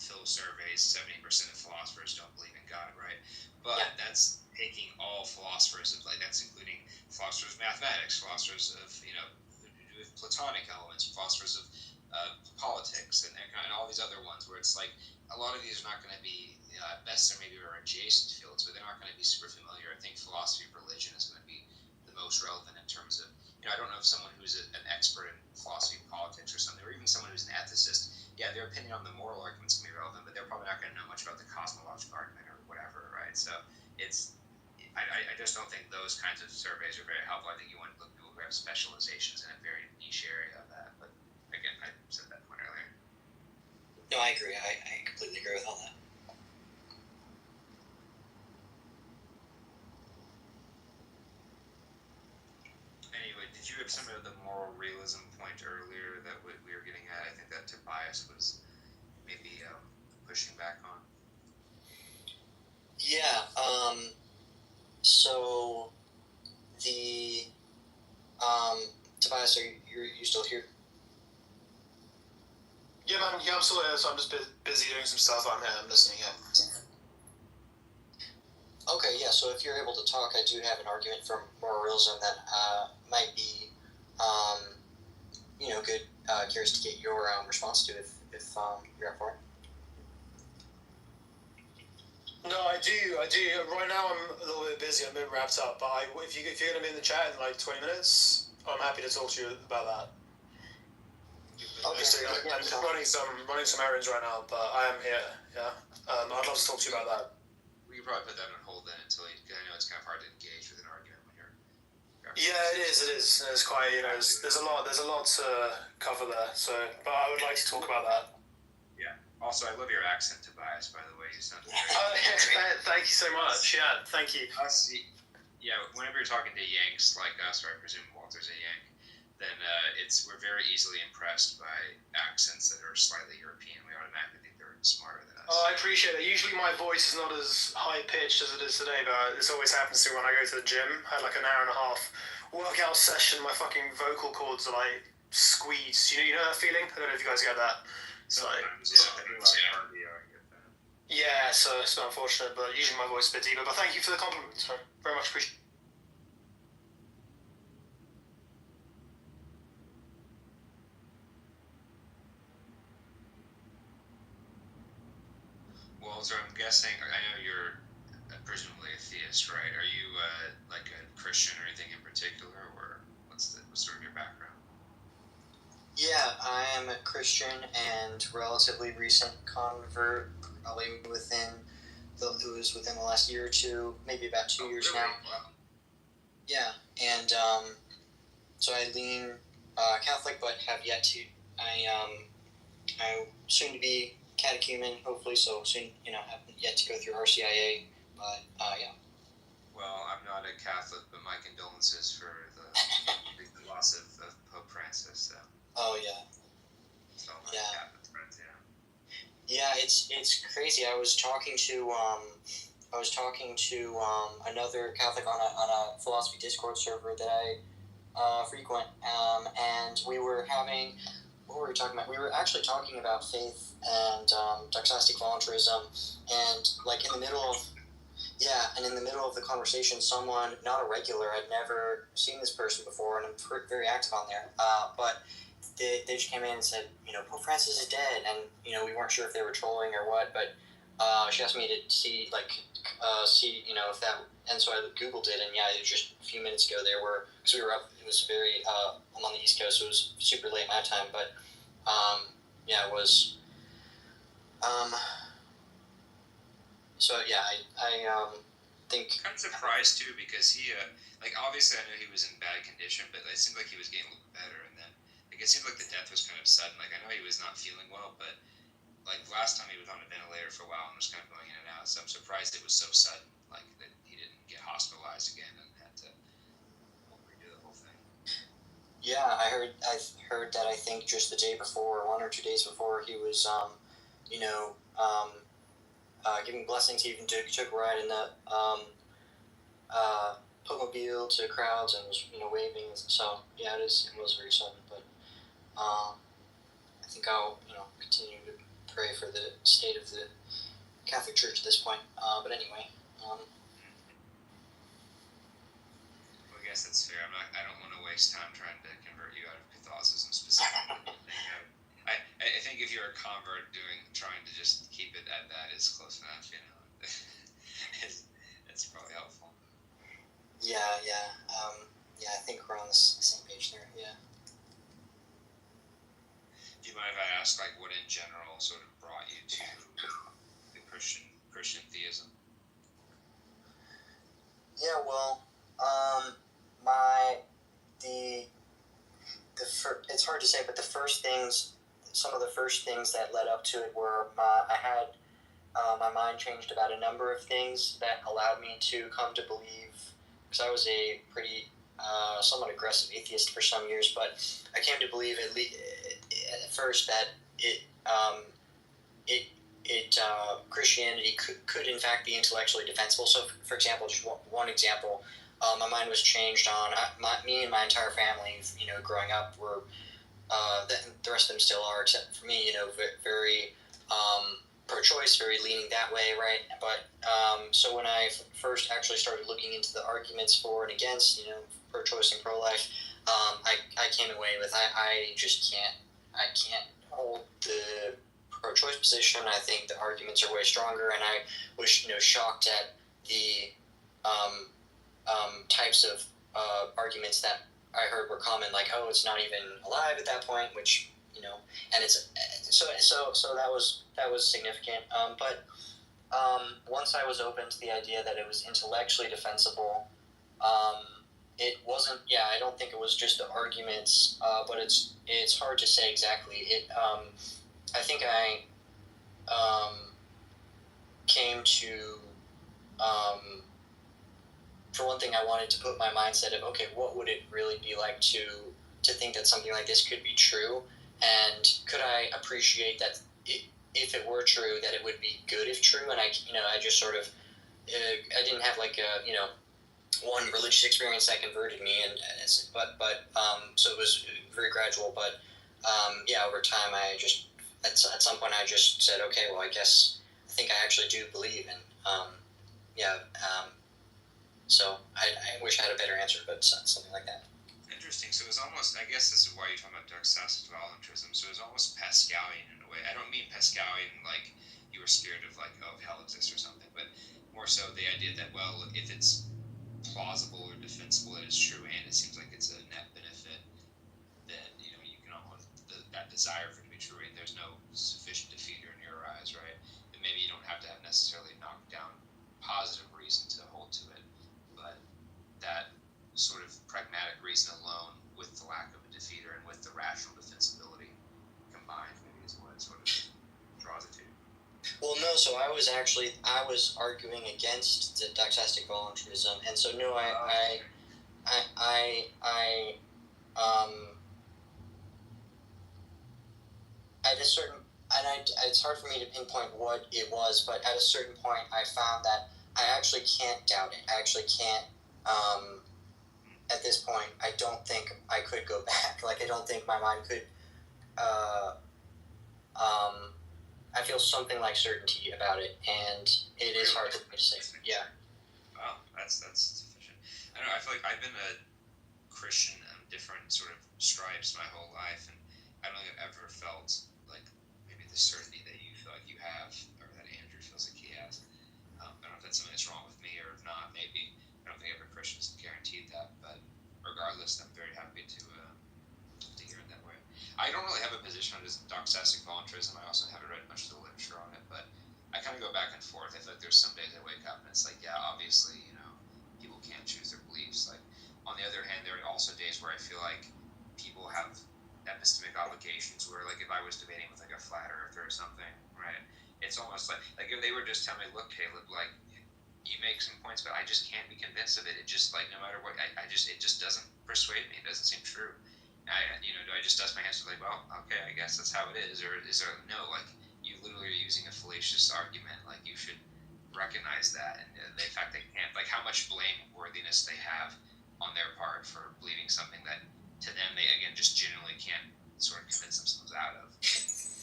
Phil surveys 70% of philosophers don't believe in God, right? But that's taking all philosophers of, like, that's including philosophers of mathematics, philosophers of, with Platonic elements, philosophers of politics, and all these other ones where it's like a lot of these are not going to be best or maybe are adjacent fields, but they're not going to be super familiar. I think philosophy of religion is going to be the most relevant in terms of, I don't know if someone who's an expert in philosophy of politics or something, or even someone who's an ethicist, their opinion on the moral arguments can be relevant, but they're probably not going to know much about the cosmological argument or whatever, right? So I just don't don't think those kinds of surveys are very helpful. I think you want to look at people who have specializations in a very niche area of that. But again, I said that point earlier. No, I agree. I completely agree with all that. Anyway, did you have some of the moral realism point earlier that we were getting at? I think that Tobias was maybe pushing back on. Yeah. So the Tobias, are you still here? Yeah, man. Yeah, I'm still here. So I'm just busy doing some stuff. I'm here. I'm listening. Yeah. Okay, yeah, so if you're able to talk, I do have an argument for moral realism that might be, good. Curious to get your response to if you're up for it. No, I do. Right now, I'm a little bit busy. I'm a bit wrapped up. But if you're going to be in the chat in like 20 minutes, I'm happy to talk to you about that. Okay. I'm running some errands right now, but I am here. Yeah. I'd love to talk to you about that. We could probably put that on hold then until because I know it's kind of hard to engage with an argument when you're. Yeah, it is. There's quite there's a lot to cover there. So, but I would like to talk about that. Yeah. Also, I love your accent, Tobias. By the way, you sound very. Thank you so much. Yeah, thank you. Yeah, whenever you're talking to Yanks like us, or I presume Walter's a Yank, then we're very easily impressed by accents that are slightly European. We automatically think they're smarter than us. Oh, I appreciate it. Usually my voice is not as high pitched as it is today, but this always happens to me when I go to the gym. I had like an hour and a half workout session. My fucking vocal cords are like squeezed. You know that feeling? I don't know if you guys get that. It's like, yeah, so it's unfortunate, but usually my voice is a bit deeper. But thank you for the compliment. So very much appreciate. Walter, I'm guessing. I know you're presumably a theist, right? Are you like a Christian or anything in particular, or what's sort of your background? Yeah, I am a Christian and relatively recent convert, probably within the last year or two, maybe about 2 years really? now. Wow. Yeah, and so I lean Catholic, but have yet to. I'm soon to be catechumen, hopefully, so soon, have yet to go through RCIA, but yeah. Well, I'm not a Catholic, but my condolences for the loss of Pope Francis. So. Oh yeah. So my Catholic friends, yeah. Yeah, it's crazy. I was talking to another Catholic on a philosophy Discord server that I frequent, and we were having. What were we talking about? We were actually talking about faith and doxastic voluntarism, and like in the middle of the conversation, someone, not a regular, I'd never seen this person before, and I'm very active on there, but they just came in and said, Pope Francis is dead, and we weren't sure if they were trolling or what, but she asked me to see if that, and so I Googled it, and yeah, it was just a few minutes ago because we were up, it was very, I'm on the East Coast, so it was super late my time, but yeah, it was, so yeah, I think. I'm surprised too because he, obviously I knew he was in bad condition, but it seemed like he was getting a little better, and then it seemed like the death was kind of sudden. Like I know he was not feeling well, but like last time he was on a ventilator for a while and was kind of going in and out. So I'm surprised it was so sudden, like that he didn't get hospitalized again and had to redo the whole thing. Yeah, I heard that I think just the day before, 1 or 2 days before, he was, giving blessings. He even took a ride in the Pokemobile to crowds and was, waving. So yeah, it was very sudden, but I think I'll, continue to pray for the state of the Catholic Church at this point. But anyway. Well, I guess that's fair. I don't want to waste time trying to convert you out of Catholicism specifically. I think if you're a convert trying to just keep it at that is close enough, it's probably helpful. Yeah. I think we're on the same page there. Yeah. Do you mind if I ask, what in general sort of brought you to the Christian theism? Yeah, well, to say, but some of the first things that led up to it were I had my mind changed about a number of things that allowed me to come to believe, because I was a pretty somewhat aggressive atheist for some years, but I came to believe at first that Christianity could in fact be intellectually defensible. So, for example, just one example, my mind was changed on me and my entire family. Growing up, were the rest of them still are, except for me. Very pro-choice, very leaning that way, right? But so when I first actually started looking into the arguments for and against, pro-choice and pro-life, I came away with I can't hold the pro-choice position. I think the arguments are way stronger, and I was shocked at the types of arguments that I heard were common, like, oh, it's not even alive at that point, which and it's so that was significant. But once I was open to the idea that it was intellectually defensible, it wasn't. Yeah, I don't think it was just the arguments, but it's hard to say exactly. I think I came to. For one thing, I wanted to put my mindset of, okay, what would it really be like to think that something like this could be true, and could I appreciate that if it were true, that it would be good if true, and I just sort of, I didn't have like a, one religious experience that converted me, so it was very gradual, but over time I just, at some point I just said, okay, well, I guess I think I actually do believe, and so I wish I had a better answer, but something like that. Interesting. So it was almost, I guess this is why you're talking about doxastic voluntarism. So it was almost Pascalian in a way. I don't mean Pascalian like you were scared of, like, oh, hell exists or something, but more so the idea that, well, if it's plausible or defensible that it's true and it seems like it's a net benefit, then, you can almost, that desire for it to be true, and there's no sufficient defeater in your eyes, right? Then maybe you don't have to have necessarily knocked down positive reason to hold to it, but that sort of pragmatic reason alone, with the lack of a defeater and with the rational defensibility combined, maybe is what it sort of draws it to. Well, no, so I was arguing against the doxastic voluntarism, and so no, at a certain, and it's hard for me to pinpoint what it was, but at a certain point I found that I actually can't doubt it. I actually can't, at this point, I don't think I could go back. Like, I don't think my mind could, I feel something like certainty about it, and it is hard for me to say. Yeah. Wow, that's sufficient. I don't know, I feel like I've been a Christian in different sort of stripes my whole life, and I don't think I've ever felt like maybe the certainty that you feel like you have, or that Andrew feels like he has. I don't know if that's something that's wrong with me or not, maybe. I don't think every Christian is guaranteed that, but regardless, I'm very happy to hear it that way. I don't really have a position on doxastic voluntarism. I also haven't read much of the literature on it, but I kind of go back and forth. I feel like there's some days I wake up and it's like, yeah, obviously, people can't choose their beliefs. Like, on the other hand, there are also days where I feel like people have epistemic obligations where, like, if I was debating with, like, a flat earther or something, right, it's almost like if they were just telling me, look, Caleb, like, you make some points, but I just can't be convinced of it. It just, like, no matter what, it just doesn't persuade me. It doesn't seem true. Do I just dust my hands and like, well, okay, I guess that's how it is, or is there no, like, you literally are using a fallacious argument, like, you should recognize that, and the fact they can't, like, how much blameworthiness they have on their part for believing something that to them they again just genuinely can't sort of convince themselves out of.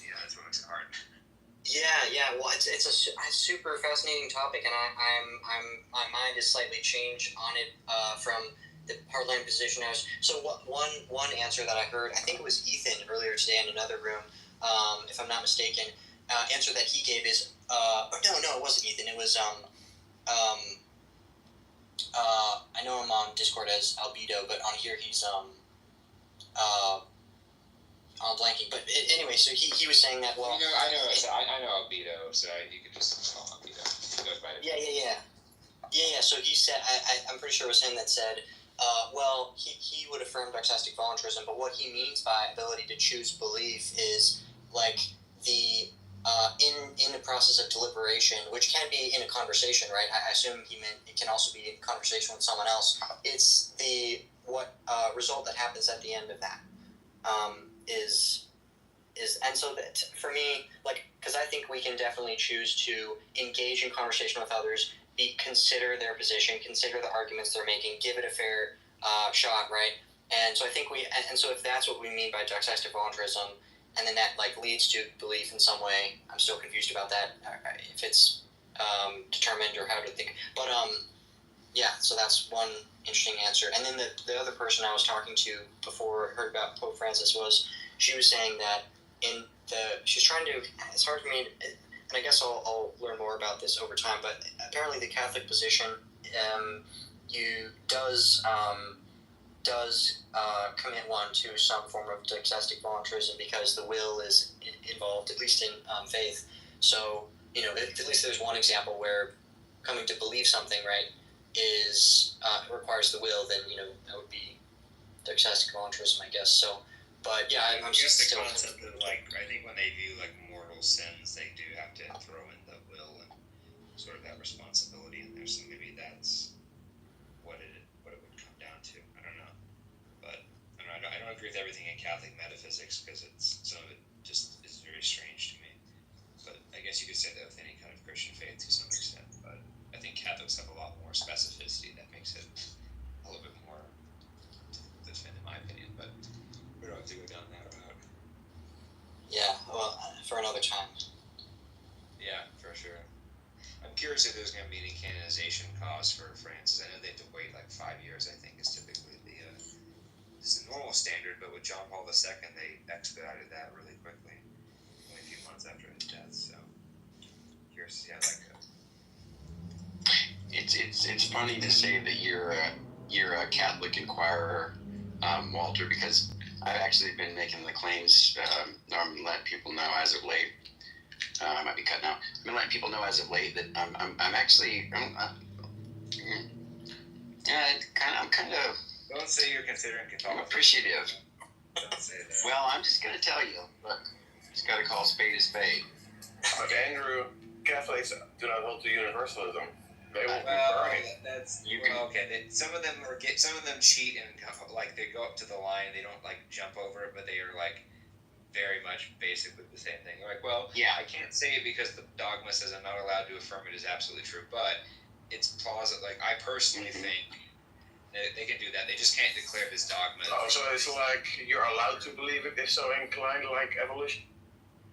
Yeah, that's what makes it hard. Yeah. Well, it's a super fascinating topic, and my mind is slightly changed on it from the hardline position I was. So one answer that I heard, I think it was Ethan earlier today in another room, if I'm not mistaken, answer that he gave is no, it wasn't Ethan. It was I know him on Discord as Albedo, but on here he's I'm blanking, but anyway, so he was saying that, well... I know Albedo, so you could just call him Albedo. He goes by it. Yeah, so he said, I'm pretty sure it was him that said, Well, he would affirm doxastic voluntarism, but what he means by ability to choose belief is like the in the process of deliberation, which can be in a conversation, right? I assume he meant it can also be in conversation with someone else. It's the result that happens at the end of that is and so that for me, like, because I think we can definitely choose to engage in conversation with others, consider their position, consider the arguments they're making, give it a fair shot, right? And so I think and so if that's what we mean by doxastic voluntarism, and then that like leads to belief in some way, I'm still confused about that, if it's determined or how to think. But yeah, so that's one interesting answer. And then the other person I was talking to before I heard about Pope Francis she was saying that she's trying to, it's hard for me, and I guess I'll learn more about this over time, but apparently the Catholic position does commit one to some form of doxastic voluntarism because the will is involved, at least in faith. So, at least there's one example where coming to believe something, right, is requires the will, then, that would be doxastic voluntarism, I guess. So, but yeah, I'm just the still concept of like, I think when they view like mortal sins, they do have to throw in the will and sort of that responsibility in there. So maybe that's what it would come down to. I don't know, but I don't agree with everything in Catholic metaphysics because some of it just is very strange to me. But I guess you could say that with any kind of Christian faith to some extent. But I think Catholics have a lot more specificity that makes it a little bit more difficult to defend, in my opinion. But we don't have to go down that route. Yeah, well, for another time. Yeah, for sure. I'm curious if there's going to be any canonization costs for Francis. I know they have to wait like 5 years, I think, is typically it's the normal standard, but with John Paul II, they expedited that really quickly, only a few months after his death, so curious to see how that goes. It's funny to say that you're a Catholic inquirer, Walter, because I've actually been making the claims, I'm letting people know as of late, I might be cutting out, I've been letting people know as of late that I'm kind of Don't say you're considering Catholicism. I'm appreciative. Don't say that. Well, I'm just going to tell you, look, just got to call spade a spade. But Andrew, Catholics do not hold to universalism. They will be burning. Some of them cheat and like they go up to the line. They don't like jump over it, but they are like very much basically the same thing. They're like, well, yeah, I can't say it because the dogma says I'm not allowed to affirm it is absolutely true, but it's plausible. Like I personally think they can do that. They just can't declare this dogma. Oh, so it's like you're allowed to believe it if so inclined, like evolution.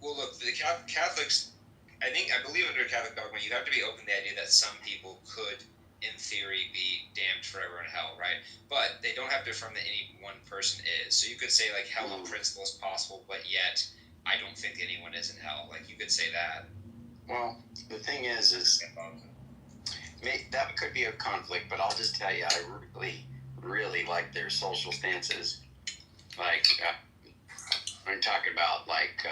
Well, look, the Catholics. I believe under Catholic dogma, you have to be open to the idea that some people could, in theory, be damned forever in hell, right? But they don't have to affirm that any one person is. So you could say, like, hell in principle is possible, but yet I don't think anyone is in hell. Like, you could say that. Well, the thing is that could be a conflict, but I'll just tell you, I really, really like their social stances. Like, I'm talking about, like,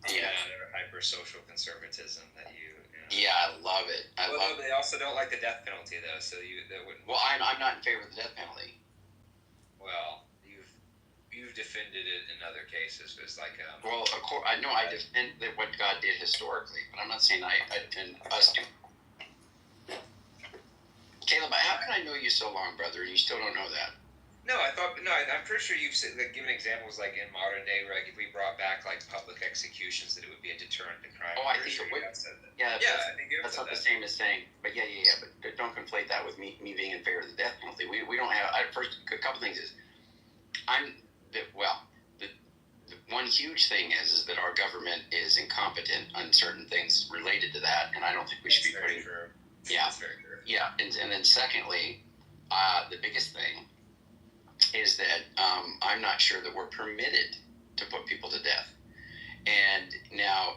their hyper-social conservatism that you know. Yeah, I love it. They also don't like the death penalty, though, so that wouldn't... Well, I'm not in favor of the death penalty. Well, you've defended it in other cases. It's like... Well, of course, I know I defend what God did historically, but I'm not saying I defend us do. Caleb, how can I know you so long, brother, and you still don't know that? No, I'm pretty sure you've given examples like in modern day, where like if we brought back like public executions, that it would be a deterrent to crime. Oh, I think it would. Yeah, I think that's not the same as saying. But yeah. But don't conflate that with me being in favor of the death penalty. We don't have. First, a couple things is, the one huge thing is that our government is incompetent on certain things related to that, and I don't think we should be putting. True. Yeah. That's very true. Yeah, and then secondly, the biggest thing is that I'm not sure that we're permitted to put people to death. And now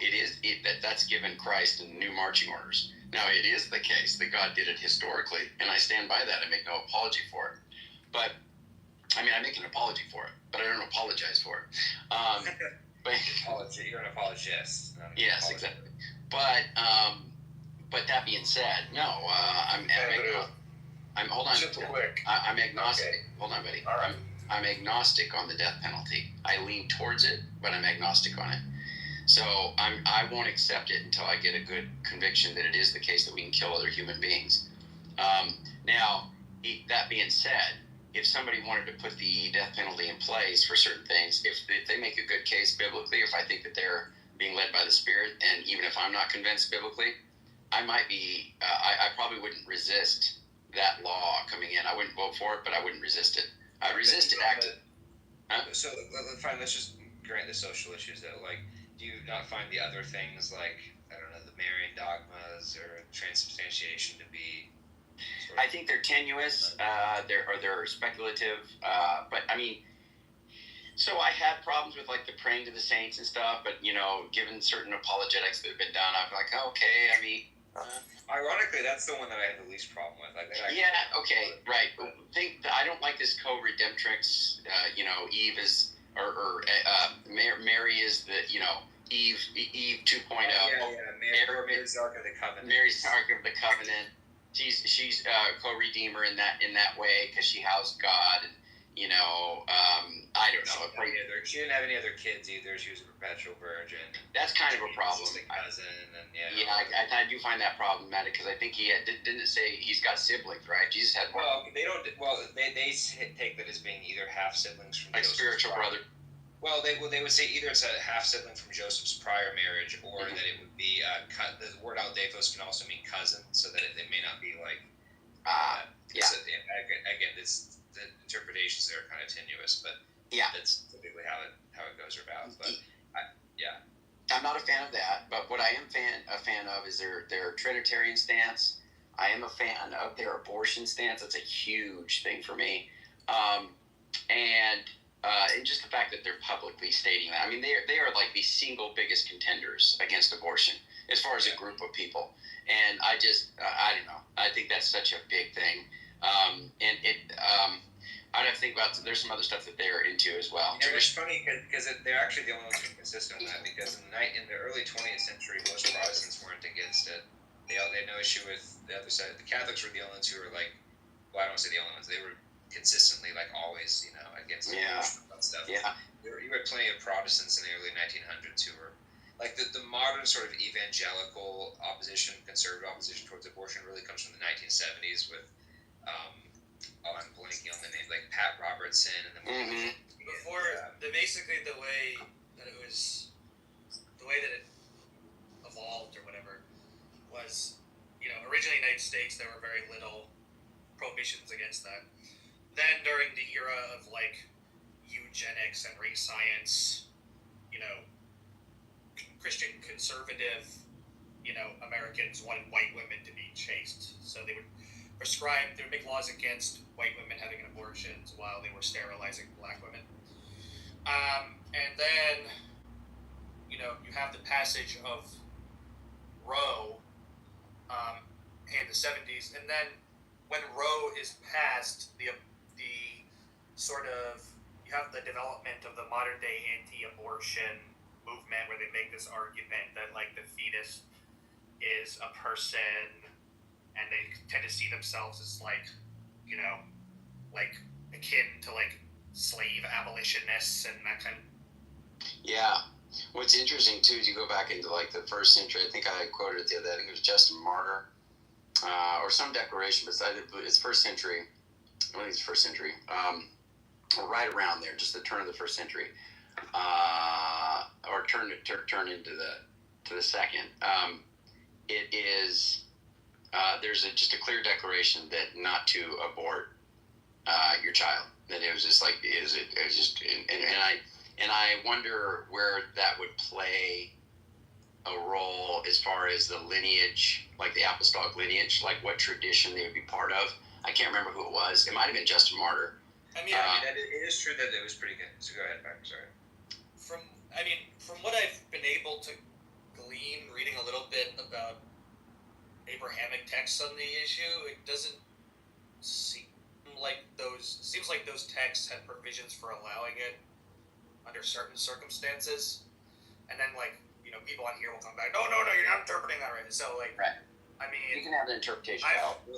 that's given Christ in new marching orders. Now it is the case that God did it historically, and I stand by that. I make no apology for it. But I make an apology for it, but I don't apologize for it. You're an apologist. Yes, exactly. But that being said, no, Hold on. Super quick. I'm agnostic. Okay. Hold on, buddy. All right. I'm agnostic on the death penalty. I lean towards it, but I'm agnostic on it. So I won't accept it until I get a good conviction that it is the case that we can kill other human beings. Now, that being said, if somebody wanted to put the death penalty in place for certain things, if they make a good case biblically, if I think that they're being led by the Spirit, and even if I'm not convinced biblically, I might be, I probably wouldn't resist that law coming in. I wouldn't vote for it, but I wouldn't resist it. I'd resist it actively. So fine, let's just grant the social issues though. Like, do you not find the other things like, I don't know, the Marian dogmas or transubstantiation to be? I think they're tenuous. They're speculative. But I mean, so I had problems with like the praying to the saints and stuff. But given certain apologetics that have been done, I'm like, okay. I mean, ironically, that's the one that I have the least problem with. Like, okay, right. I don't like this co-redemptrix. Eve is Mary is the Eve 2.0. Mary's Ark of the Covenant. Mary's Ark of the Covenant. She's co-redeemer in that way because she housed God. And, I don't know. She didn't have any other kids either. She was a perpetual virgin. That's kind of a problem. Cousin, and I do find that problematic because I think didn't it say he's got siblings, right? Jesus had one. Well, they don't. Well, they take that as being either half siblings from like spiritual brother. Well, they would say either it's a half sibling from Joseph's prior marriage, or that it would be the word aldephos can also mean cousin, so that it may not be like. Again, the interpretations there are kind of tenuous, but that's typically how it goes about. But I'm not a fan of that. But what I am a fan of is their Trinitarian stance. I am a fan of their abortion stance. That's a huge thing for me, and just the fact that they're publicly stating that. I mean, they are like the single biggest contenders against abortion as far as a group of people. And I don't know. I think that's such a big thing. I'd have to think about, there's some other stuff that they're into as well. It's funny because they're actually the only ones who are consistent on that, because in the early 20th century, most Protestants weren't against it. They had no issue with the other side. The Catholics were the only ones who were like, well, I don't say the only ones, they were consistently like always, against that stuff. Yeah. You had plenty of Protestants in the early 1900s who were like the modern sort of evangelical opposition, conservative opposition towards abortion really comes from the 1970s with I'm blanking on the name, like Pat Robertson and the basically the way that it evolved or whatever was, originally in the United States there were very little prohibitions against that. Then during the era of like eugenics and race science, Christian conservative, Americans wanted white women to be chaste, so they would make laws against white women having abortions while they were sterilizing black women. And then, you have the passage of Roe in the 70s, and then when Roe is passed, the sort of, you have the development of the modern day anti-abortion movement where they make this argument that like the fetus is a person, and they tend to see themselves as like akin to like slave abolitionists and that kind of. Yeah. What's interesting too is you go back into like the first century. I think I quoted it the other day. I think it was Justin Martyr, or some declaration, but it's first century. I think it's first century, right around there, just the turn of the first century, or turn into the second. It is. There's just a clear declaration that not to abort your child. That it was just like and I wonder where that would play a role as far as the lineage, like the apostolic lineage, like what tradition they would be part of. I can't remember who it was. It might have been Justin Martyr. It is true that it was pretty good. So go ahead, Mark. Sorry. From what I've been able to glean, reading a little bit about Abrahamic texts on the issue, it doesn't seem like those texts had provisions for allowing it under certain circumstances, and then people on here will come back, no, you're not interpreting that right. So I mean, You can have an interpretation.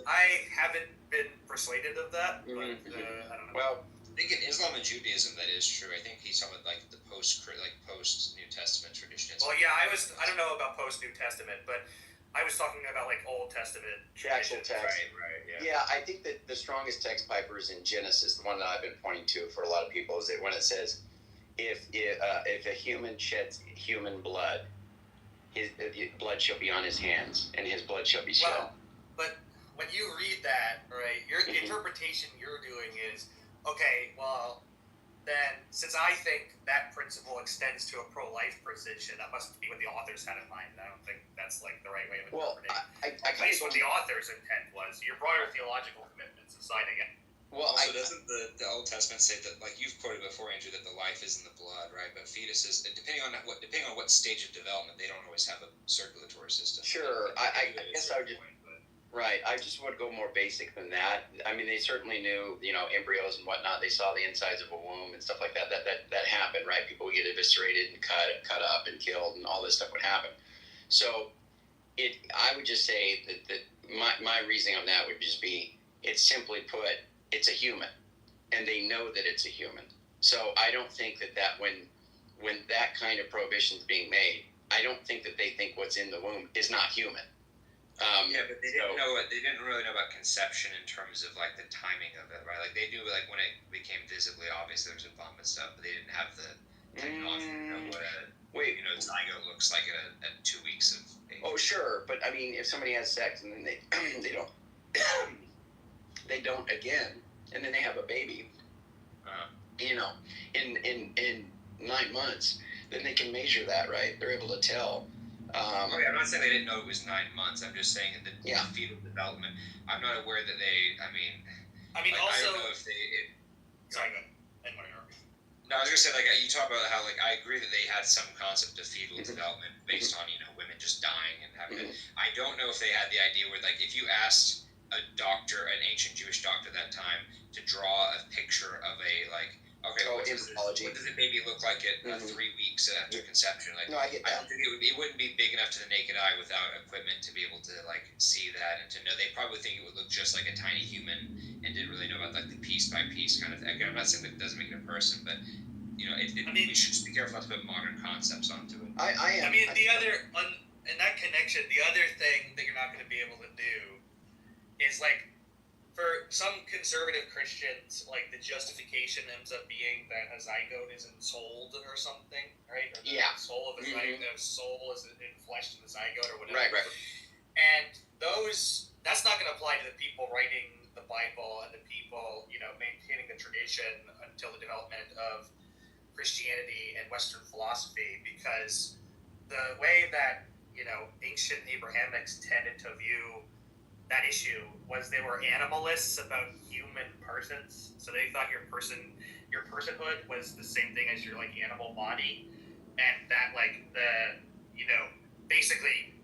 I haven't been persuaded of that, but I don't know. Well, I think in Islam and Judaism that is true. I think he's talking about like the post New Testament tradition. Well, yeah, I don't know about post New Testament, but I was talking about like Old Testament actual traditions. text. Right, Yeah, I think that the strongest text, Piper, is in Genesis. The one that I've been pointing to for a lot of people is that when it says, if a human sheds human blood, his blood shall be on his hands, and his blood shall be shed. Well, but when you read that, right, the interpretation you're doing is, okay, well, then since I think that principle extends to a pro-life position, that must be what the authors had in mind. I don't think that's like the right way of interpreting. At least what the author's intent was. Your broader theological commitments aside again. Well, also, doesn't the Old Testament say that, like you've quoted before, Andrew, that the life is in the blood, right? But fetuses, depending on what stage of development, they don't always have a circulatory system. Sure, I guess I would just. Right, I just would go more basic than that. I mean, they certainly knew, embryos and whatnot. They saw the insides of a womb and stuff like that. That happened, right? People would get eviscerated and cut up and killed, and all this stuff would happen. So, I would just say that my reasoning on that would just be, it's simply put, it's a human, and they know that it's a human. So I don't think that when that kind of prohibition is being made, I don't think that they think what's in the womb is not human. Yeah, but they didn't know. They didn't really know about conception in terms of like the timing of it, right? Like they knew like when it became visibly obvious there was a bump and stuff, but they didn't have the technology to know what a zygote looks like at 2 weeks of age. Oh, sure, but I mean, if somebody has sex and then they they don't again, and then they have a baby, in 9 months, then they can measure that, right? They're able to tell. I'm not saying they didn't know it was 9 months. I'm just saying that the fetal development. I'm not aware that they. I mean, also. I don't know if they. Sorry, go ahead. No, I was gonna say you talk about how I agree that they had some concept of fetal development based on women just dying and having it. I don't know if they had the idea where if you asked an ancient Jewish doctor at that time to draw a picture of a what does it maybe look like at 3 weeks after conception? No, I get that. I don't think it wouldn't be big enough to the naked eye without equipment to be able to see that and to know. They probably think it would look just like a tiny human and didn't really know about the piece by piece kind of thing. I'm not saying that it doesn't make it a person, but we should just be careful not to put modern concepts onto it. I mean, in that connection, the other thing that you're not going to be able to do is for some conservative Christians, the justification ends up being that a zygote isn't sold or something, right? Or the soul of the soul is enfleshed in the zygote or whatever. Right. And that's not going to apply to the people writing the Bible and the people, maintaining the tradition until the development of Christianity and Western philosophy, because the way that, ancient Abrahamics tended to view that issue was they were animalists about human persons. So they thought your personhood was the same thing as your animal body, and that basically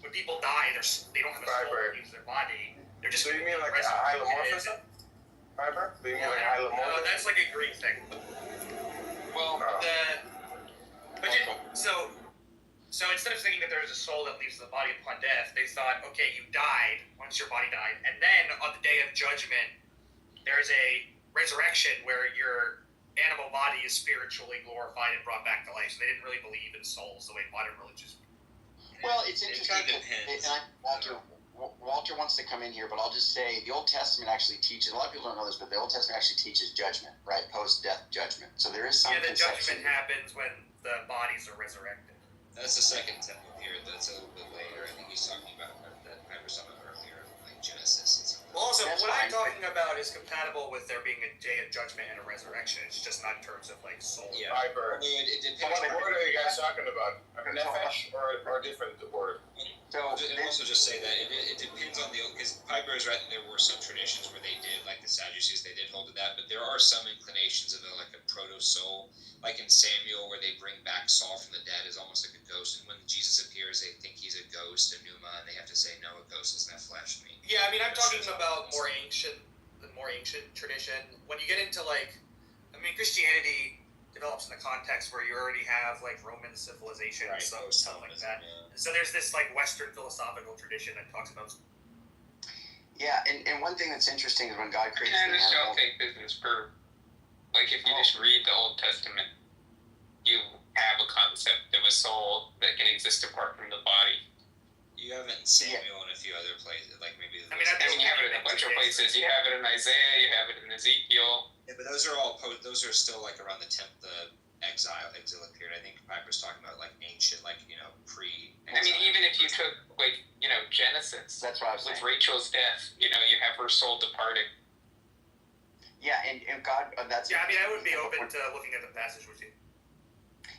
when people die, they don't have a soul that leaves their body. They're just. So you mean a hylomorphism? Fiber? Do you mean hylomorphism? No, that's a Greek thing. Well, So instead of thinking that there was a soul that leaves the body upon death, they thought, okay, you died once your body died, and then on the day of judgment, there's a resurrection where your animal body is spiritually glorified and brought back to life. So they didn't really believe in souls the way modern religions. Well, it's interesting. Walter wants to come in here, but I'll just say the Old Testament actually teaches. A lot of people don't know this, but the Old Testament actually teaches judgment, right? Post-death judgment. So there is some. Yeah, the judgment happens when the bodies are resurrected. That's the second temple here. That's a little bit later. I think he's talking about that I was talking about earlier, Genesis and stuff. Well, also, what I'm talking about is compatible with there being a day of judgment and a resurrection. It's just not in terms of soul. Yeah. Fiber. It depends. What word are you guys talking about? Nefesh or a different word? And also just say that it depends on because Piper is right that there were some traditions where they did, like the Sadducees, they did hold to that, but there are some inclinations of a proto-soul, like in Samuel, where they bring back Saul from the dead as almost like a ghost, and when Jesus appears, they think he's a ghost, a pneuma, and they have to say, no, a ghost doesn't have flesh. Yeah, I mean, I'm talking about the more ancient tradition. When you get into Christianity develops in the context where you already have like Roman civilization Right, or post something like Hellenism, that. yeah. So there's this like Western philosophical tradition that talks about. Yeah, and one thing that's interesting is when God creates I the just animal. don't take business for, like, if you just read the Old Testament, you have a concept of a soul that can exist apart from the body. You have it in Samuel and a few other places, like maybe. I mean, you have it in a bunch of places. You have it in Isaiah. You have it in Ezekiel. Yeah, but those are all those are still like around the exilic period. I think Piper's talking about like ancient, like pre. I mean, even if you took like Genesis, that's what I was with saying. Rachel's death, you have her soul departing. Yeah, and God, that's. Yeah, I mean, I would be open to looking at the passage with you.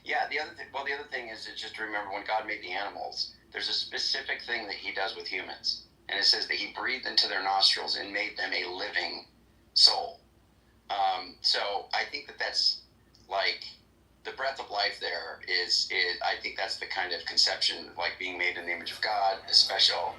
Yeah, the other thing is just to remember when God made the animals, there's a specific thing that He does with humans, and it says that He breathed into their nostrils and made them a living soul. So I think that's like the breath of life. There is I think that's the kind of conception, like being made in the image of God, a special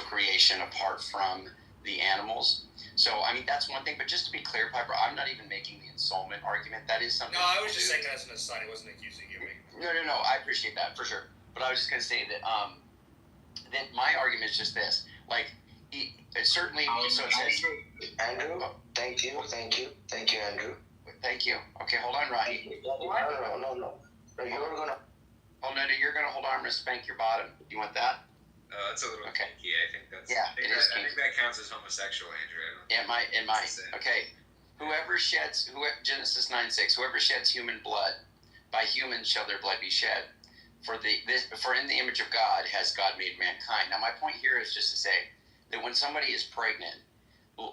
creation apart from the animals. So I mean that's one thing. But just to be clear, Piper, I'm not even making the ensoulment argument. That is something. No, I was just saying that as an aside. I wasn't accusing you. No. I appreciate that for sure. But I was just going to say that that my argument is just this. Like, certainly, so it says... Andrew, thank you, Andrew. Thank you. Okay, hold on, Rodney. No. You're going to... Oh, no, you're going to hold on. I'm going to spank your bottom. You want that? That's a little kinky. I think that's... Yeah, I think that counts as homosexual, Andrew. It might. Okay. Genesis 9:6, whoever sheds human blood, by humans shall their blood be shed. For in the image of God has God made mankind. Now, my point here is just to say that when somebody is pregnant,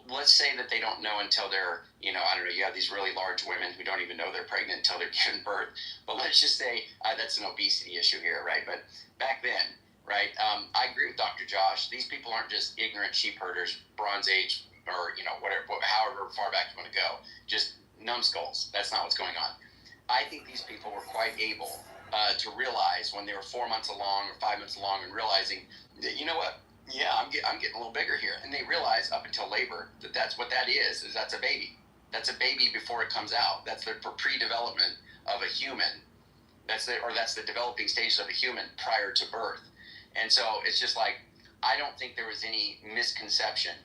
let's say that they don't know until they're, I don't know, you have these really large women who don't even know they're pregnant until they're giving birth. But let's just say that's an obesity issue here, right? But back then, right, I agree with Dr. Josh. These people aren't just ignorant sheep herders, Bronze Age, or, whatever, however far back you want to go. Just numbskulls. That's not what's going on. I think these people were quite able to realize when they were 4 months along or 5 months along and realizing that, you know what, yeah, I'm getting a little bigger here. And they realize up until labor that that's what that is that's a baby. That's a baby before it comes out. That's the pre-development of a human. That's the developing stages of a human prior to birth. And so it's just like, I don't think there was any misconception,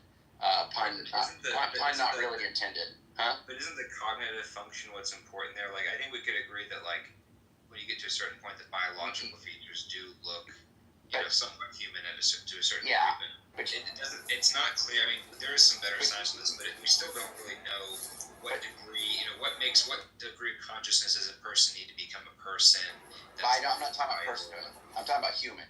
pun not really intended. Huh? But isn't the cognitive function what's important there? Like, I think we could agree that, like, when you get to a certain point, that biological features do look, somewhat human to a certain degree. But it's not clear. I mean, there is some better science to this, but we still don't really know what degree, what degree of consciousness does a person need to become a person. I'm not talking about personhood. I'm talking about human.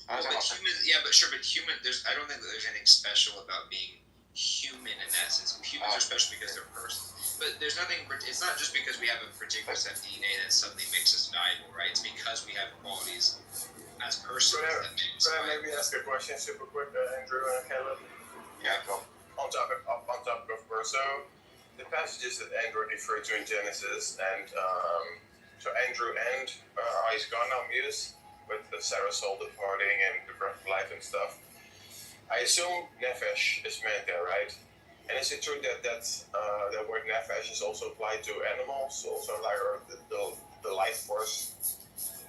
But human, I don't think that there's anything special about being human in that sense. Humans are special because they're persons. But there's nothing, it's not just because we have a particular set of DNA that suddenly makes us valuable, right? It's because we have qualities as persons that make us valuable. Maybe ask a question super quick, Andrew and Caleb? Yeah, go. On topic of birth. So, the passages that Andrew referred to in Genesis, and so Andrew and Muse, with the Sarah soul departing and the breath of life and stuff. I assume nefesh is meant there, right? And is it true that the word nefesh is also applied to animals, also like the life force,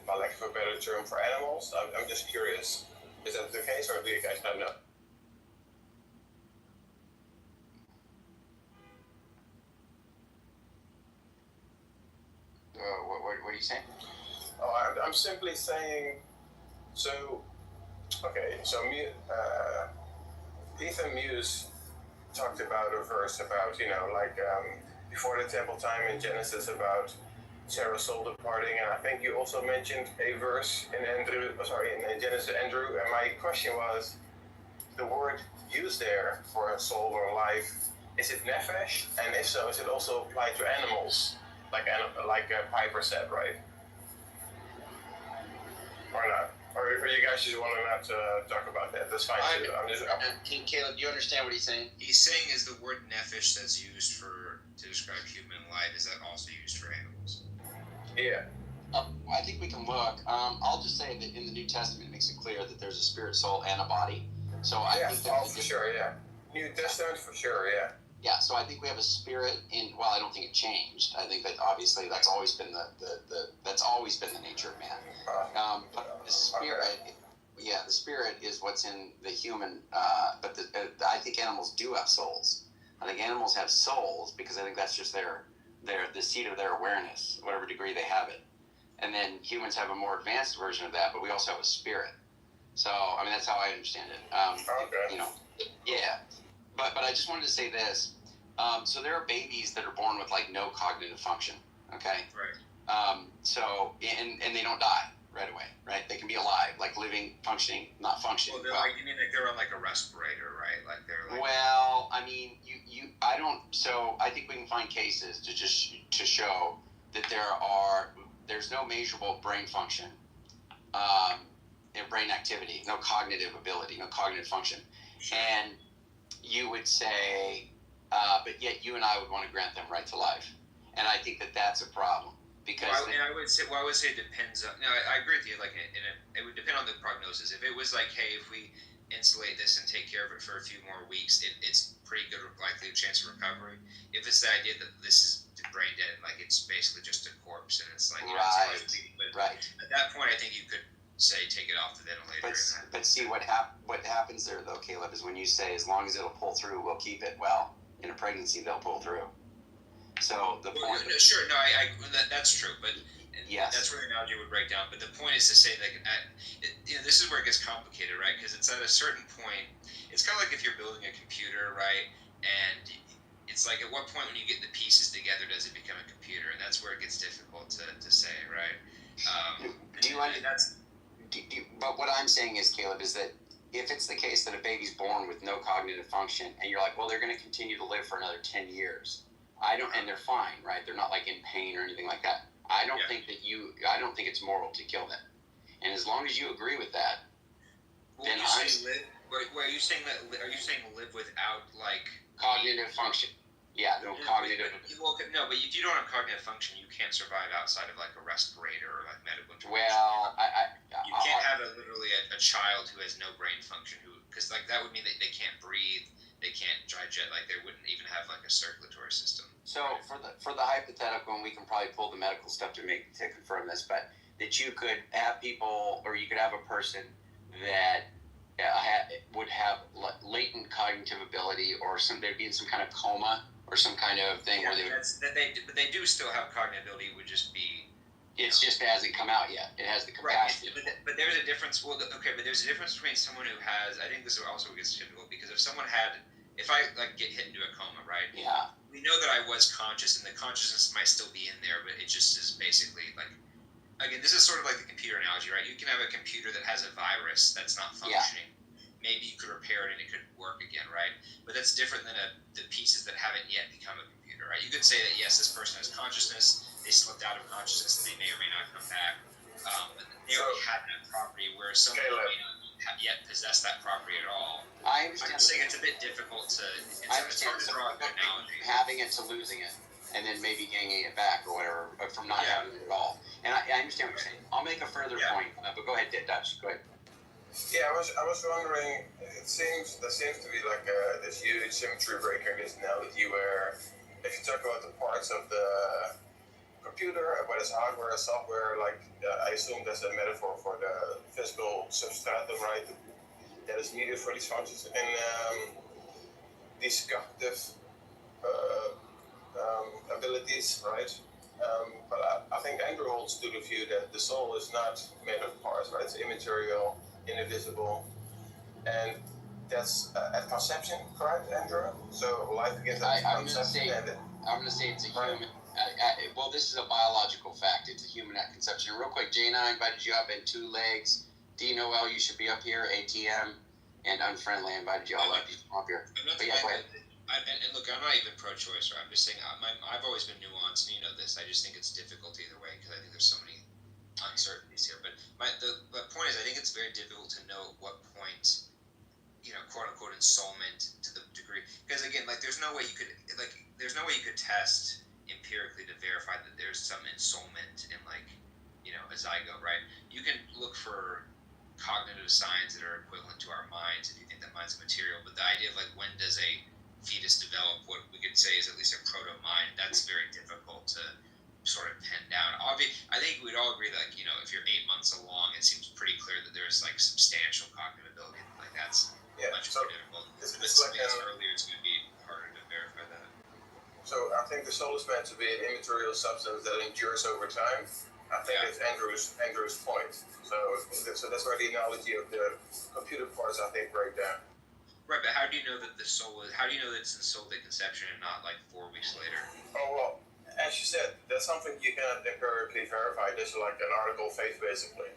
by lack of a better term, for animals? I'm just curious. Is that the case, or do you guys not know? What are you saying? Oh, I'm simply saying. So, okay. So, Ethan Muse talked about a verse about, before the temple time in Genesis about Sarah's soul departing, and I think you also mentioned a verse in Genesis, Andrew, and my question was, the word used there for a soul or life, is it nefesh? And if so, is it also applied to animals, like Piper said, right? Or not? Or you guys just want to not talk about that? That's fine too. Caleb, do you understand what he's saying? He's saying is the word nefesh that's used to describe human life, is that also used for animals? Yeah. I think we can look. I'll just say that in the New Testament it makes it clear that there's a spirit, soul, and a body. So I think that for sure, yeah. New Testament for sure, yeah. Yeah, so I think we have a spirit in. Well, I don't think it changed. I think that obviously that's always been the nature of man. But the spirit, the spirit is what's in the human. But I think animals do have souls. I think animals have souls because I think that's just the seat of their awareness, whatever degree they have it. And then humans have a more advanced version of that, but we also have a spirit. So I mean that's how I understand it. You know, yeah. But I just wanted to say this. So there are babies that are born with like no cognitive function. Okay. Right. So and they don't die right away. Right. They can be alive, like living, functioning, not functioning. Well, like you mean like they're on like a respirator, right? Like they're like. Well, I mean, I don't. So I think we can find cases to show that there's no measurable brain function, and brain activity, no cognitive ability, no cognitive function, and you would say, but yet you and I would want to grant them right to life, and I think that that's a problem because. Well, I would say it depends. No, I agree with you. Like, it would depend on the prognosis. If it was like, hey, if we insulate this and take care of it for a few more weeks, it's pretty good likely chance of recovery. If it's the idea that this is brain dead, like it's basically just a corpse and it's like right. At that point, I think you could say take it off the ventilator. But see what happens there though, Caleb, is when you say as long as it'll pull through, we'll keep it. Well, in a pregnancy, they'll pull through. So the point. No, sure, no, I that's true, but. Yes. That's where the analogy would break down. But the point is to say that this is where it gets complicated, right? Because it's at a certain point. It's kind of like if you're building a computer, right? And it's like at what point when you get the pieces together does it become a computer? And that's where it gets difficult to say, right? But what I'm saying is, Caleb, is that if it's the case that a baby's born with no cognitive function, and you're like, well, they're going to continue to live for another 10 years. And they're fine, right? They're not like in pain or anything like that. I don't think it's moral to kill them. And as long as you agree with that, then are you saying live without like cognitive function? Yeah, no cognitive. No, but if you don't have cognitive function, you can't survive outside of like a respirator or like medical intervention. Well, you can't have literally a child who has no brain function because like that would mean that they can't breathe, they can't digest, like they wouldn't even have like a circulatory system. So for the hypothetical, and we can probably pull the medical stuff to confirm this, but that you could have people, or you could have a person that would have latent cognitive ability, or they'd be in some kind of coma or some kind of thing where but they do still have cognitive ability. It would just be. It's just hasn't come out yet. It has the capacity. Right. But there's a difference. Well, okay, but there's a difference between someone who has. I think this also gets difficult because if I like get hit into a coma, right? Yeah. We know that I was conscious, and the consciousness might still be in there, but it just is basically like. Again, this is sort of like the computer analogy, right? You can have a computer that has a virus that's not functioning. Yeah. Maybe you could repair it and it could work again, right? But that's different than the pieces that haven't yet become a computer, right? You could say that yes, this person has consciousness. They slipped out of consciousness, and they may or may not come back. But they already had that property, where someone may not have yet possessed that property at all. I understand. I'm saying it's a bit difficult to. It's hard to draw a good analogy. Having it to losing it, and then maybe gaining it back or whatever from not having it at all. And I understand what you're saying. I'll make a further point, but go ahead, Dutch. Go ahead. Yeah, I was wondering. There seems to be like this huge symmetry breaker in this analogy, where if you talk about the parts of the computer, whether it's hardware or software, like I assume that's a metaphor for the physical substratum, right? That is needed for these functions, and these cognitive abilities, right? But I think Andrew holds to the view that the soul is not made of parts, right? It's immaterial, invisible, and that's at conception, correct, Andrew? So life begins at conception. I'm going to say it's a human. Well, this is a biological fact. It's a human at conception. Real quick, Jana, I invited you up in 2 legs. D. Noel, you should be up here. ATM and Unfriendly, I invited you all up here. But yeah, go ahead. And look, I'm not even pro-choice, right? I'm just saying I've always been nuanced, and you know this. I just think it's difficult either way because I think there's so many uncertainties here. But the point is, I think it's very difficult to know at what point, quote unquote, ensoulment to the degree. Because again, like there's no way you could test empirically to verify that there's some ensoulment in a zygote, right? You can look for cognitive signs that are equivalent to our minds if you think that mind's material. But the idea of when does a fetus develop what we could say is at least a proto-mind, that's very difficult to sort of pin down. I think we'd all agree that, you know, if you're 8 months along, it seems pretty clear that there's like substantial cognitive ability. Like that's much more difficult. If it's like earlier, it's going to be harder to verify that. So I think the soul is meant to be an immaterial substance that endures over time. I think it's Andrew's point. So that's where the analogy of the computer parts, I think, break down. Right, but how do you know that the soul is? How do you know that it's soul at conception and not like 4 weeks later? Oh well, as you said, that's something you cannot empirically verify. This is like an article of faith, basically.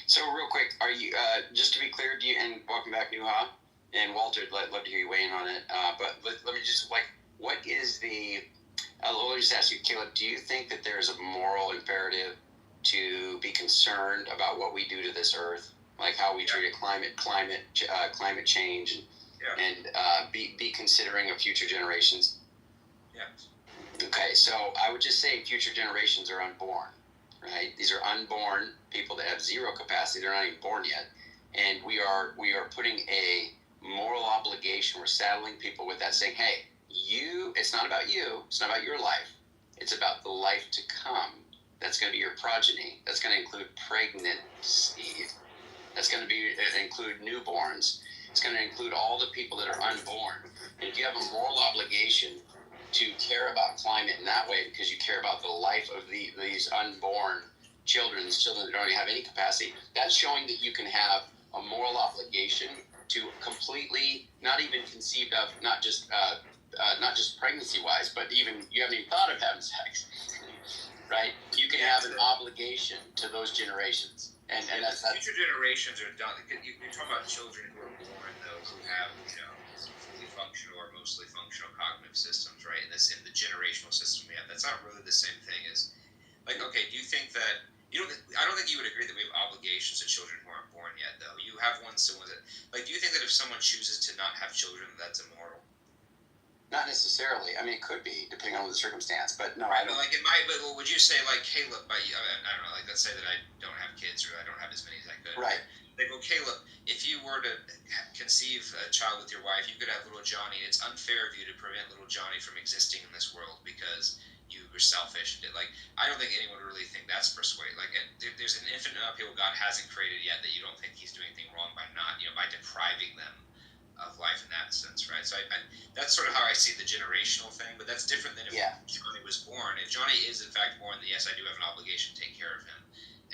So real quick, are you just to be clear? Do you, and welcome back, Nuha and Walter? Love to hear you weigh in on it. But let me just what is the? Let me just ask you, Caleb. Do you think that there's a moral imperative to be concerned about what we do to this earth? Like how we treat climate change, and be considering of future generations. Yeah. Okay, so I would just say future generations are unborn, right? These are unborn people that have zero capacity; they're not even born yet, and we are putting a moral obligation. We're saddling people with that, saying, "Hey, it's not about you. It's not about your life. It's about the life to come. That's going to be your progeny. That's going to include pregnancy." That's going to include newborns. It's going to include all the people that are unborn. And if you have a moral obligation to care about climate in that way because you care about the life of these unborn children, these children that don't even have any capacity, that's showing that you can have a moral obligation to completely, not even conceived of, not just pregnancy-wise, but even you haven't even thought of having sex, right? You can have an obligation to those generations. And that's future generations are done. You're talking about children who are born, though, who have, you know, fully functional or mostly functional cognitive systems, right? And that's in the generational system we have. That's not really the same thing as, like, okay, do you think that I don't think you would agree that we have obligations to children who aren't born yet, though. You have one, so do you think that if someone chooses to not have children, that's immoral? Not necessarily. I mean, it could be, depending on the circumstance, but no. Right, but like it might. But would you say, like, Caleb? I don't know. Like, let's say that I don't have kids, or I don't have as many as I could. Right. Like, well, Caleb, if you were to conceive a child with your wife, you could have little Johnny. It's unfair of you to prevent little Johnny from existing in this world because you were selfish. I don't think anyone would really think that's persuade. Like, there's an infinite amount of people God hasn't created yet that you don't think He's doing anything wrong by by depriving them of life in that sense, right? So that's sort of how I see the generational thing, but that's different than if Johnny was born. If Johnny is in fact born, then yes, I do have an obligation to take care of him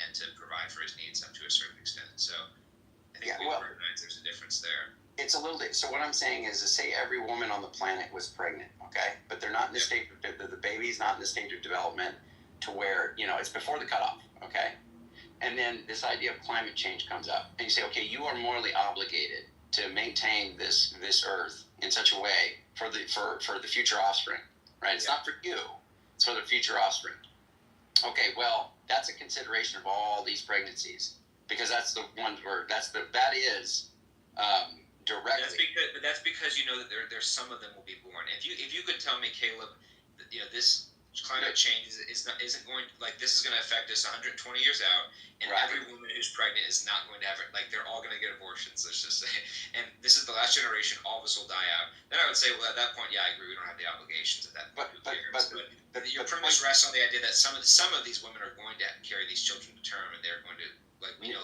and to provide for his needs up to a certain extent. So I think we recognize there's a difference there. It's a little bit. So what I'm saying is to say every woman on the planet was pregnant, okay? But they're not in the state, the baby's not in the state of development to where, it's before the cutoff, okay? And then this idea of climate change comes up. And you say, okay, you are morally obligated to maintain this earth in such a way for the future offspring, right? It's not for you; it's for the future offspring. Okay, well, that's a consideration of all these pregnancies because that's the ones where that is directly. But that's because you know that there's some of them will be born. If you could tell me, Caleb, that, this climate change isn't going this is going to affect us 120 years out, and every woman who's pregnant is not going to have it. Like they're all going to get abortions. Let's just say, and this is the last generation. All of us will die out. Then I would say, well, at that point, yeah, I agree. We don't have the obligations at that point. But your premise rests on the idea that some of these women are going to carry these children to term, and they're going to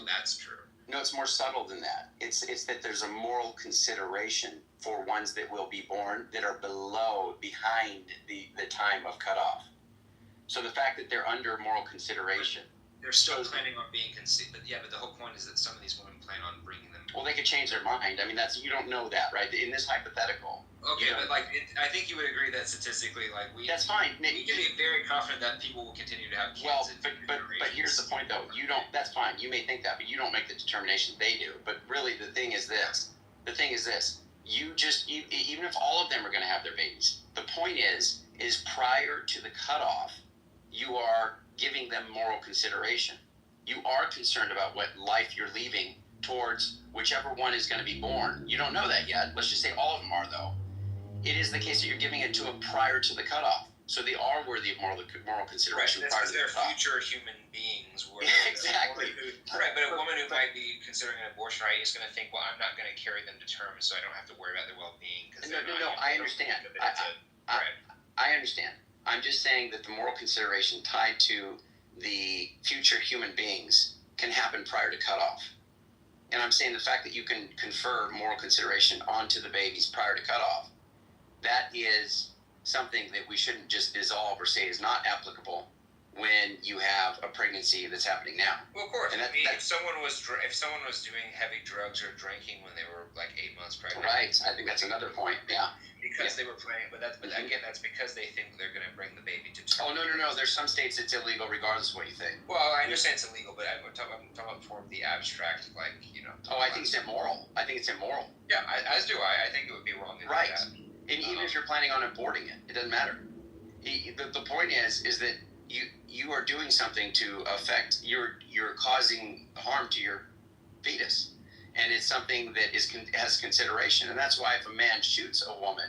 that's true. No, it's more subtle than that. It's that there's a moral consideration for ones that will be born that are behind the time of cutoff. So the fact that they're under moral consideration. They're still planning on being conceived, but the whole point is that some of these women plan on bringing them. Well, they could change their mind. I mean, you don't know that, right? In this hypothetical. Okay, but I think you would agree that statistically, that's fine. We can be very confident that people will continue to have kids. Well, but here's the point, though. You don't. That's fine. You may think that, but you don't make the determination. They do. But really, the thing is this. You just even if all of them are going to have their babies, the point is prior to the cutoff, you are giving them moral consideration. You are concerned about what life you're leaving towards whichever one is going to be born. You don't know that yet. Let's just say all of them are, though. It is the case that you're giving it to them prior to the cutoff. So they are worthy of moral consideration. Right, that's because they're future human beings things where Exactly. right, but a woman who might be considering an abortion, right, is going to think, well, I'm not going to carry them to term, so I don't have to worry about their well-being. No, I understand. I understand. I'm just saying that the moral consideration tied to the future human beings can happen prior to cutoff. And I'm saying the fact that you can confer moral consideration onto the babies prior to cutoff, that is something that we shouldn't just dissolve or say is not applicable when you have a pregnancy that's happening now. Well, of course. And if someone was doing heavy drugs or drinking when they were like 8 months pregnant, right? I think that's another point. Yeah. Because they were praying, but again, that's because they think they're going to bring the baby to term. Oh no! There's some states it's illegal regardless of what you think. Well, I understand it's illegal, but I'm talking about more of the abstract, like, you know. Oh, I think it's immoral. Yeah, as do I. I think it would be wrong to do that. And even if you're planning on aborting it doesn't matter. The point is that you are doing something to affect, you're causing harm to your fetus, and it's something that has consideration. And that's why if a man shoots a woman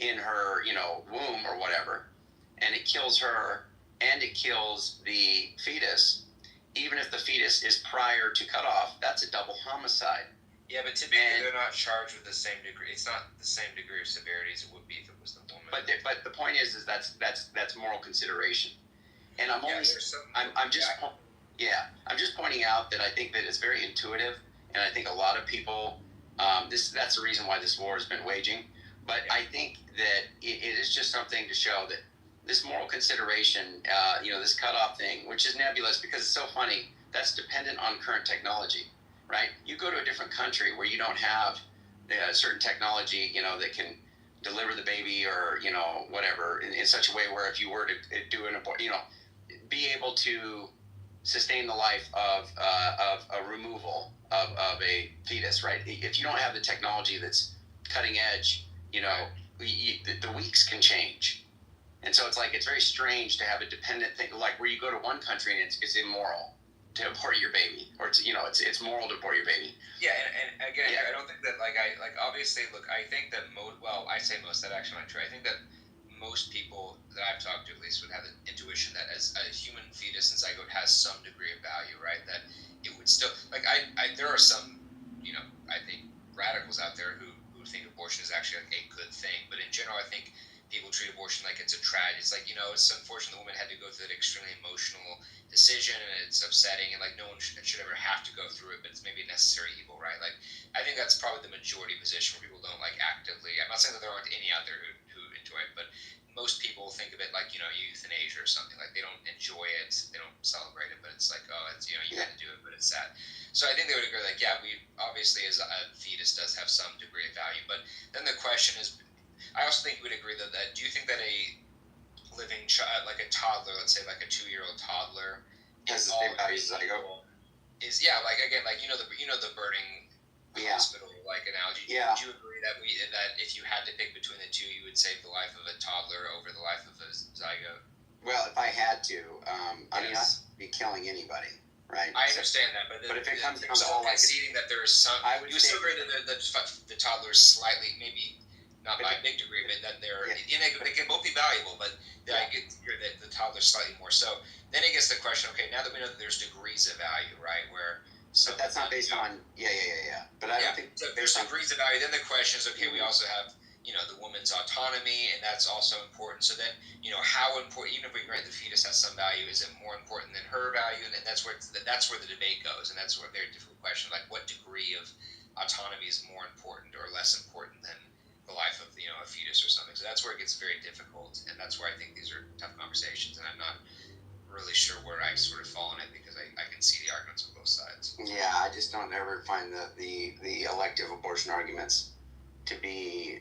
in her womb or whatever, and it kills her and it kills the fetus, even if the fetus is prior to cutoff, that's a double homicide. Yeah, but typically they're not charged with the same degree. It's not the same degree of severity as it would be if it was the woman. But the point is that's moral consideration. And I'm just pointing out that I think that it's very intuitive, and I think a lot of people, that's the reason why this war has been waging. But I think that it is just something to show that this moral consideration, this cutoff thing, which is nebulous because it's so funny, that's dependent on current technology, right? You go to a different country where you don't have certain technology, that can deliver the baby or, whatever, in such a way where if you were to do an abortion, be able to sustain the life of a removal of a fetus, right? If you don't have the technology that's cutting edge, the weeks can change. And so it's very strange to have a dependent thing, like where you go to one country and it's immoral to abort your baby, or it's moral to abort your baby. Yeah, and again, I don't think that obviously, look, I think that I say most, that actually not true. I think that most people that I've talked to at least would have the intuition that as a human fetus and zygote has some degree of value, right? That it would still there are some, I think radicals out there who think abortion is actually a good thing, but in general, I think people treat abortion like it's a tragedy. It's it's unfortunate the woman had to go through that extremely emotional decision, and it's upsetting, and no one should ever have to go through it, but it's maybe a necessary evil, right? I think that's probably the majority position where people don't actively. I'm not saying that there aren't any out there who enjoy it, but most people think of it euthanasia or something. They don't enjoy it, they don't celebrate it, but it's you had to do it, but it's sad. So I think they would agree we obviously as a fetus does have some degree of value, but then the question is, I also think we would agree that do you think that a living child, like a toddler, let's say a 2-year-old toddler, has the same value as zygote? Is the burning hospital analogy? Yeah. Would you agree that if you had to pick between the two, you would save the life of a toddler over the life of a zygote? Well, if I had to, I mean, I'd be killing anybody, right? I understand that, but if it comes down to conceding that there is some, you would still agree that the toddler is slightly, maybe not by a big degree, but that they can both be valuable, but I get here that the toddler's slightly more. So then it gets the question, okay, now that we know that there's degrees of value, right, where but that's not based on But I don't think so if there's degrees of value, then the question is, okay, we also have the woman's autonomy, and that's also important. So then how important, even if we grant the fetus has some value, is it more important than her value? And that's where the debate goes, and that's where a very difficult question, what degree of autonomy is more important or less important than the life of a fetus or something. So that's where it gets very difficult, and that's where I think these are tough conversations, and I'm not really sure where I sort of fall in it, because I can see the arguments on both sides. Yeah, I just don't ever find the elective abortion arguments to be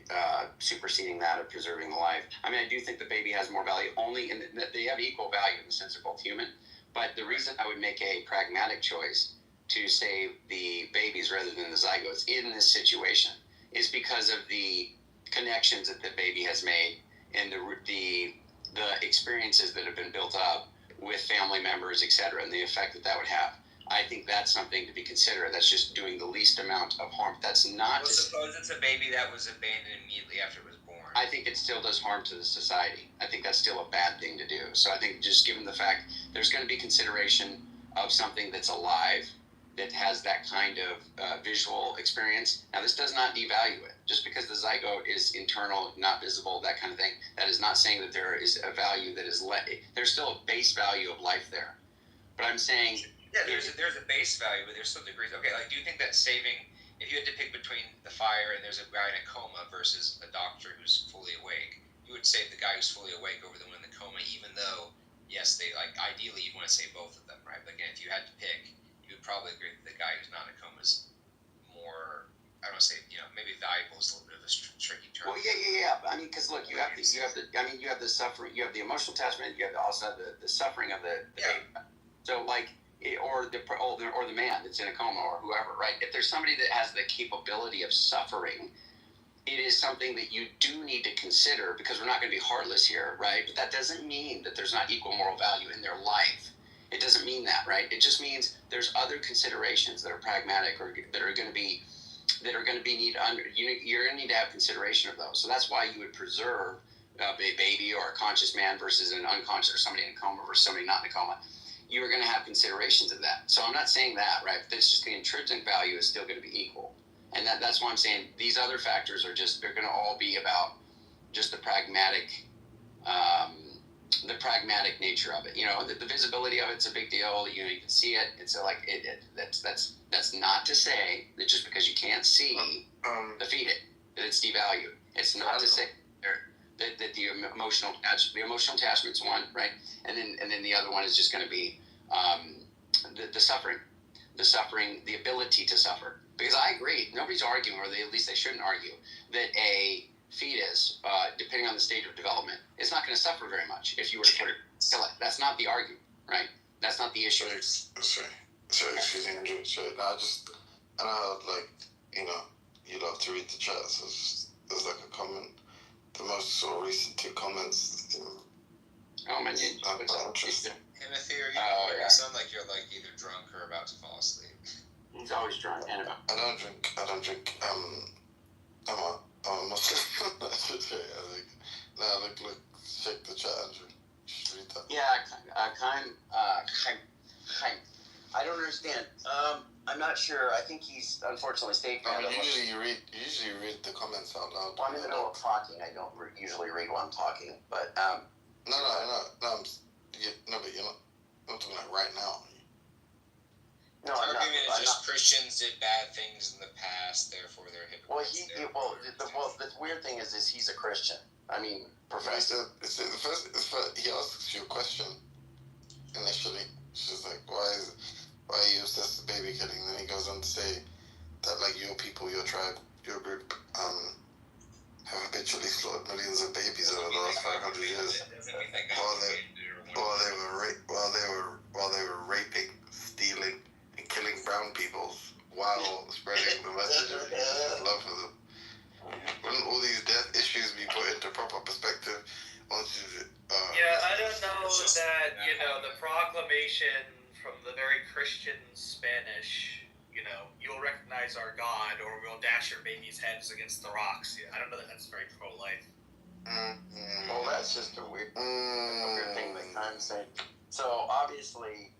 superseding that of preserving the life. I mean, I do think the baby has more value, only in that they have equal value in the sense they're both human. But the reason I would make a pragmatic choice to save the babies rather than the zygotes in this situation is because of the connections that the baby has made and the experiences that have been built up with family members, etc., and the effect that would have. I think that's something to be considered. That's just doing the least amount of harm. That's not. Well, suppose it's a baby that was abandoned immediately after it was born. I think it still does harm to the society. I think that's still a bad thing to do. So I think just given the fact there's going to be consideration of something that's alive, that has that kind of visual experience. Now, this does not devalue it. Just because the zygote is internal, not visible, that kind of thing, that is not saying that there is a value that is there's still a base value of life there. But I'm saying... Yeah, there's a base value, but there's still degrees. Okay, like, do you think that saving... If you had to pick between the fire and there's a guy in a coma versus a doctor who's fully awake, you would save the guy who's fully awake over the one in the coma, even though, yes, they, like, ideally you'd want to save both of them, right? But again, if you had to pick... you would probably agree that the guy who's not in a coma is more, I don't want to say, maybe valuable is a little bit of a tricky term. Well, yeah. I mean, because look, you have the suffering, you have the emotional attachment, you have also the suffering of the baby. So like, or the man that's in a coma or whoever, right? If there's somebody that has the capability of suffering, it is something that you do need to consider, because we're not going to be heartless here, right? But that doesn't mean that there's not equal moral value in their life. It doesn't mean that, right? It just means there's other considerations that are pragmatic or that are going to be you're going to need to have consideration of those. So that's why you would preserve a baby or a conscious man versus an unconscious, or somebody in a coma versus somebody not in a coma. You are going to have considerations of that. So I'm not saying that, right? But it's just the intrinsic value is still going to be equal, and that's why I'm saying these other factors are just, they're going to all be about just the pragmatic nature of it. The visibility of it's a big deal. You can see it. It's like that's not to say that just because you can't see defeat it, that it's devalued. It's not to say that the emotional attachment's one, right? And then the other one is just going to be the suffering, the ability to suffer. Because I agree, nobody's arguing, or at least they shouldn't argue, that a fetus, depending on the stage of development, is not going to suffer very much if you were to kill it. That's not the argument, right? That's not the issue. Sorry, excuse me, Andrew. I know, like, you love to read the chat, so there's like a comment. The most sort of recent two comments. Oh, man, interesting. Timothy, you sound like you're like either drunk or about to fall asleep. He's always drunk. I don't drink. I'm a Muslim. Look, check the chat, Andrew. You should read that. Yeah, I don't understand. I'm not sure. I think he's unfortunately stayed. Usually you read the comments out loud. Well, I'm in the middle of talking. I don't usually read while I'm talking, but No, but you're not talking like right now. No, the argument is just Christians did bad things in the past, therefore they're hypocrites. The weird thing is he's a Christian. I mean, professor. He asks you a question initially. She's like, why are you obsessed with baby killing? Then he goes on to say that, like, your people, your tribe, your group, have habitually slaughtered millions of babies over the last 500 years while they were raping, stealing, and killing brown peoples while spreading the message of Jesus' love for them. Wouldn't all these death issues be put into proper perspective? I don't know that, the proclamation from the very Christian Spanish, you'll recognize our God, or we'll dash your babies' heads against the rocks. I don't know that that's very pro-life. Well, that's just a weird thing that I'm saying. So, obviously,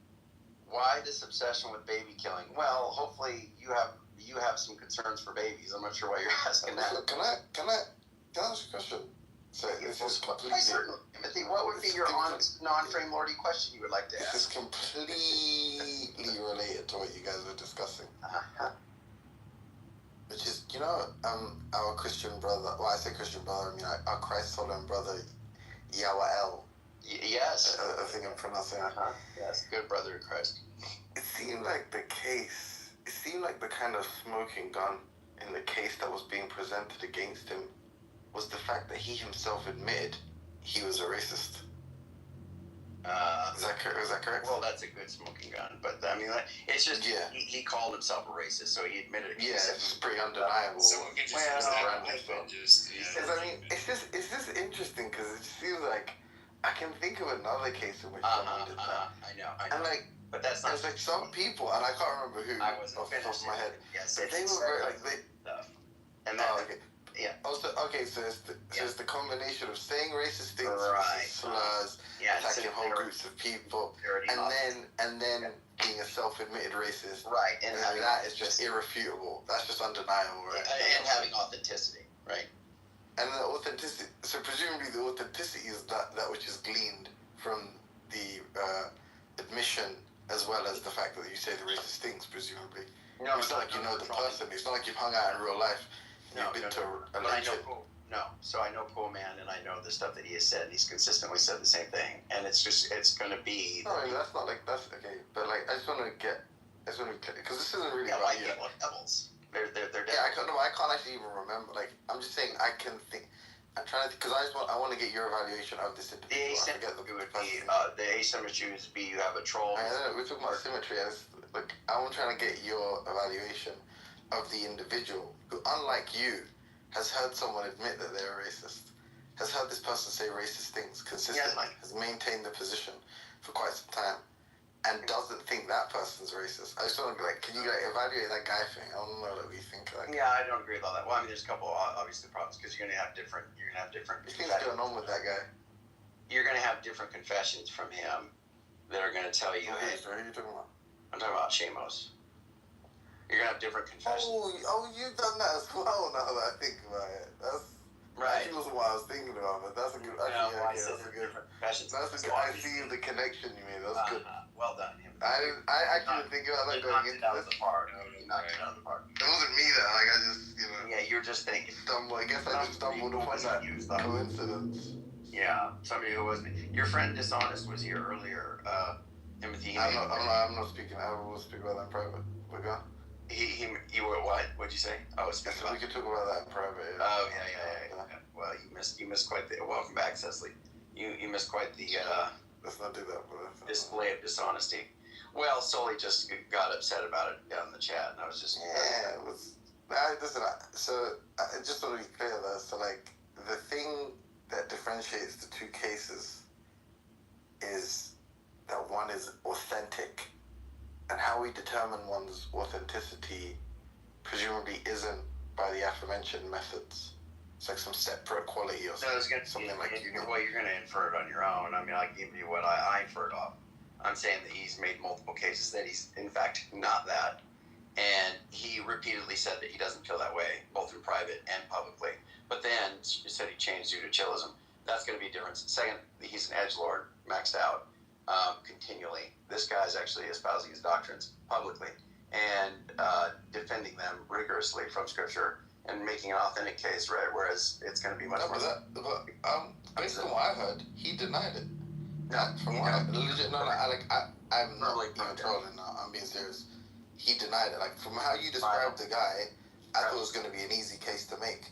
why this obsession with baby killing? Well, hopefully you have some concerns for babies. I'm not sure why you're asking that. Can I ask a question? So this is completely... Timothy, what would be your honest, non-frame lordy question you would like to ask? This is completely related to what you guys were discussing. Which is, our Christian brother, well, I say Christian brother, I mean our Christ-following brother, Yawael. Yes. I think I'm pronouncing it. Yes, good brother in Christ. It seemed like the kind of smoking gun in the case that was being presented against him was the fact that he himself admitted he was a racist. Is that correct? Well, that's a good smoking gun, but I mean, it's just he called himself a racist, so he admitted it. Yeah, it's pretty undeniable. Someone can just it's just interesting because it just feels like I can think of another case in which someone did that. I know. And like, but that's not. There's like some people, and I can't remember who off the top of my head. Yes, but they were very like they. And that, okay. Yeah. Also, okay, so it's the combination of saying racist things, right, slurs, attacking whole groups of people, and then being a self-admitted racist. Right, and having that is just irrefutable. That's just undeniable, right? And having authenticity, right? And the authenticity. So presumably the authenticity is that which is gleaned from the admission, as well as the fact that you say the racist things. Presumably, No, it's not like you know the person. It's not like you've hung out in real life. You've been to a lecture. So I know Cool Man, and I know the stuff that he has said, and he's consistently said the same thing. And it's going to be. No, I mean, that's not like that's okay. But like, I just want to because this isn't really. Yeah, white people are devils. They're yeah, I can't actually even remember. Like, I'm just saying, I can think. I'm trying to, because I want to get your evaluation of this individual. The asymmetry would be you have a troll. I know, we're talking about symmetry. Like, I'm trying to get your evaluation of the individual who, unlike you, has heard someone admit that they're a racist, has heard this person say racist things consistently, has maintained the position for quite some time, and doesn't think that person's racist. I just want to be like, can you evaluate that guy thing? I don't know what you think. Yeah, I don't agree with all that. Well, I mean, there's a couple obviously problems because you're gonna have different. What's going on with that guy? You're gonna have different confessions from him that are gonna tell you. Okay, so who are you talking about? I'm talking about Shamos. You're gonna have different confessions. Oh, you've done that as well. Now that I think about it, that's right. That wasn't what I was thinking about, but that's a good. That's a good. I see the connection you made. That's good. Well done. I actually didn't think about that going into this. You knocked it out of the park. It wasn't me that. Like I just, Yeah, you're just thinking. I guess I just stumbled upon that coincidence. Yeah, somebody who wasn't. Your friend Dishonest was here earlier. Timothy. I'm not speaking. I will speak about that in private. We go. You were what? What'd you say? Oh, so we could talk about that in private. Yeah. Oh yeah. Well, you missed quite the. Welcome back, Cecily. You missed quite the. Let's not do that. Display of dishonesty. Well, Sully just got upset about it down in the chat, and I was just. Yeah, it was. So I just want to be clear though. So like the thing that differentiates the two cases is that one is authentic, and how we determine one's authenticity presumably isn't by the aforementioned methods. It's like some separate quality or something like Well, you're going to infer it on your own. I mean, I give you what I inferred off. I'm saying that he's made multiple cases that he's, in fact, not that. And he repeatedly said that he doesn't feel that way, both in private and publicly. But then he said he changed due to chillism. That's going to be a difference. Second, he's an edgelord, maxed out continually. This guy's actually espousing his doctrines publicly and defending them rigorously from Scripture and making an authentic case, right? Whereas it's going to be much more. Based on what I heard, he denied it. From what I'm not even trolling now. I'm being serious. He denied it. Like from how you described the guy, I thought it was going to be an easy case to make.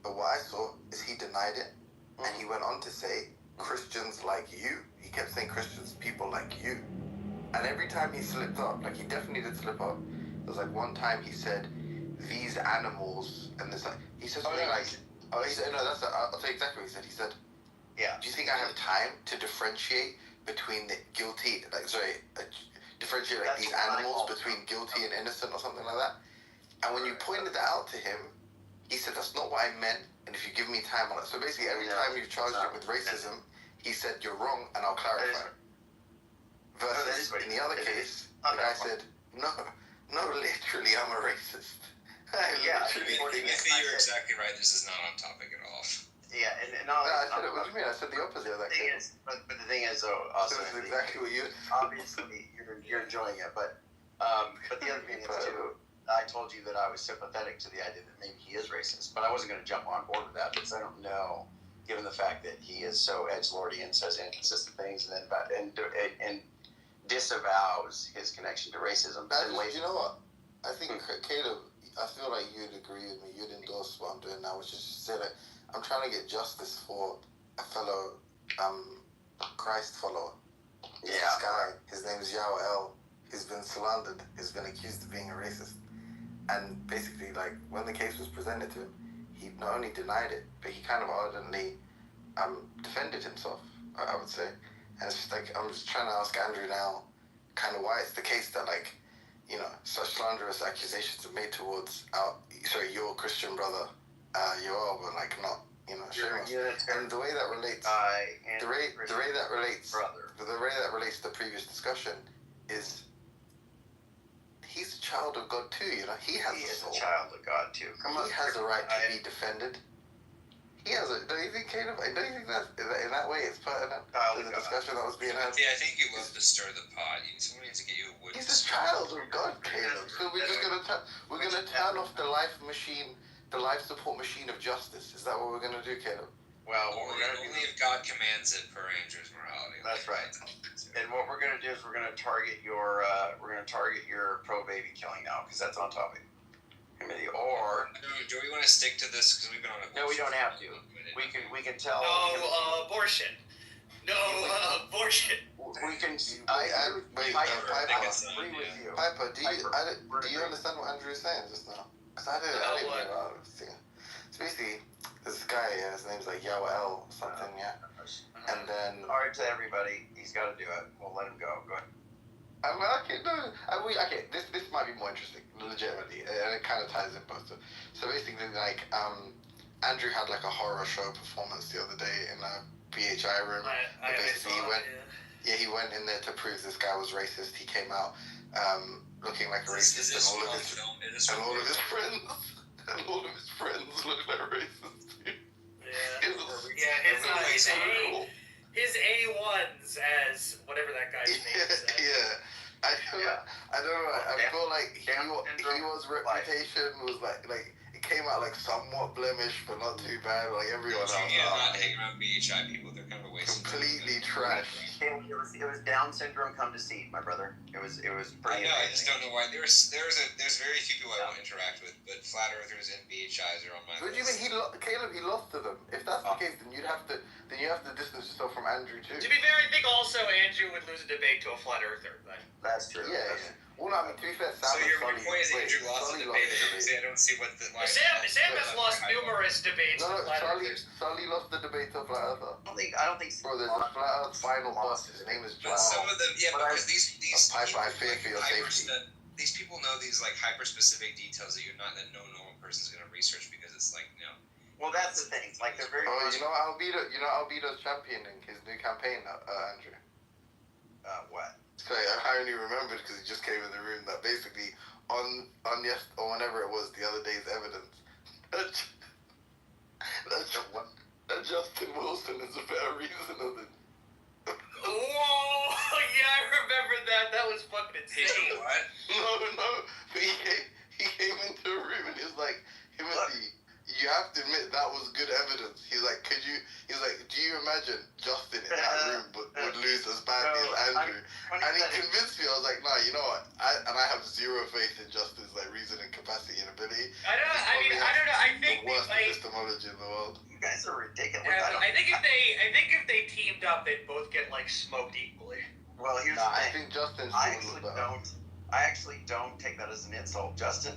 But what I saw is he denied it, and he went on to say Christians like you. He kept saying Christians, people like you. And every time he slipped up, like he definitely did slip up. There was like one time he said these animals, and this he said something I'll tell you exactly what he said. He said, yeah. Do you think I have time to differentiate between the guilty, differentiate like these animals between guilty and innocent or something like that? And when you pointed that out to him, he said, that's not what I meant, and if you give me time on it. So basically, every time you've charged him with racism, he said, you're wrong, and I'll clarify. Versus, in the other case, the guy said, no, literally, I'm a racist. You're exactly right. This is not on topic at all. Yeah, I said it. What do you mean? I said the opposite of that. But the thing is, though, also, this is exactly what you. Obviously, you're enjoying it, but the other thing is too. I told you that I was sympathetic to the idea that maybe he is racist, but I wasn't going to jump on board with that because I don't know, given the fact that he is so edgelordy and says inconsistent things, and disavows his connection to racism. You know what? I think Caleb, I feel like you'd agree with me. You'd endorse what I'm doing now, which is just say that I'm trying to get justice for a fellow Christ follower. Yeah. This guy, his name is Yao El. He's been slandered. He's been accused of being a racist. And basically, like, when the case was presented to him, he not only denied it, but he kind of ardently defended himself, I would say. And it's just like, I'm just trying to ask Andrew now kind of why it's the case that, like, you know, such slanderous accusations are made towards your Christian brother, Yoel, but like not, you know, Seamus. And the way that relates, the way that relates to the previous discussion is he's a child of God too. You know, he has He a is soul. a child of God too. Come on. He has a right to be defended. He has a. Don't you think, Caleb? Don't you think that in that way it's pertinent to the discussion that was being had? Yeah, I think you love to stir the pot. Someone needs to get you a wood. He's a child of God, Caleb. So we're just gonna turn off the life machine, the life support machine of justice. Is that what we're gonna do, Caleb? Well, only if God commands it per Andrew's morality. That's right. And what we're gonna do is we're gonna target your pro baby killing now because that's on topic committee. Or do we want to stick to this because we've been on a? No, we don't have to. We can tell. No abortion. No abortion. We can. Wait, agree with you. Piper, do you understand what Andrew is saying just now? Because I didn't know what I was saying. So basically, this guy, his name's like Yoel or something, yeah. And then. All right, to everybody, he's got to do it. We'll let him go. Go ahead. Okay, this might be more interesting, legitimately, and it kind of ties in both. So basically, like, Andrew had like a horror show performance the other day in a PHI room. He went in there to prove this guy was racist. He came out looking like a racist, and all of his friends looked like racists. His A1s as whatever that guy's name is. I don't know. I feel like Hero's reputation was like it came out like somewhat blemished, but not too bad. Like everyone else. Not hanging around BHI people. They're kind of a waste. Completely trashed. It was Down syndrome come to seed, my brother. It was pretty. I know. I just don't know why. There's very few people I won't interact with, but flat earthers and BHIs are on my What do you list. mean Caleb? He lost to them. If that's the case, then you have to distance yourself from Andrew too. To be fair, I think also Andrew would lose a debate to a flat earther. But that's true. Yeah. Well, I mean, to be fair, Sam so your point is Andrew lost the debate. I don't see what the. Sam has lost numerous debates. No, Charlie lost the debate to flat earther. I don't think. Bro, there's a flat earth final boss. His name is John. But some of them, because these Piper, I fear for your safety. These people know these like hyper specific details that no normal person's gonna research because it's like Well, that's the thing. Like they're very. Oh, you know Albedo's championing his new campaign, Andrew. What? So I only remembered because he just came in the room that basically on whenever it was the other day's evidence that Justin Wilson is a better reasoner than. Whoa! Yeah, I remember that. That was fucking insane. What? No. But he came into a room and he was like, Timothy, you have to admit that was good evidence. He's like, do you imagine Justin in that room would lose as badly as Andrew? And he convinced me. I was like, nah, you know what? I have zero faith in Justin's like reasoning capacity and ability. I don't know. I think the worst epistemology in the world. You guys are ridiculous. I think if they teamed up, they'd both get like smoked equally. Well, here's the thing. I think Justin's. I actually don't take that as an insult, Justin.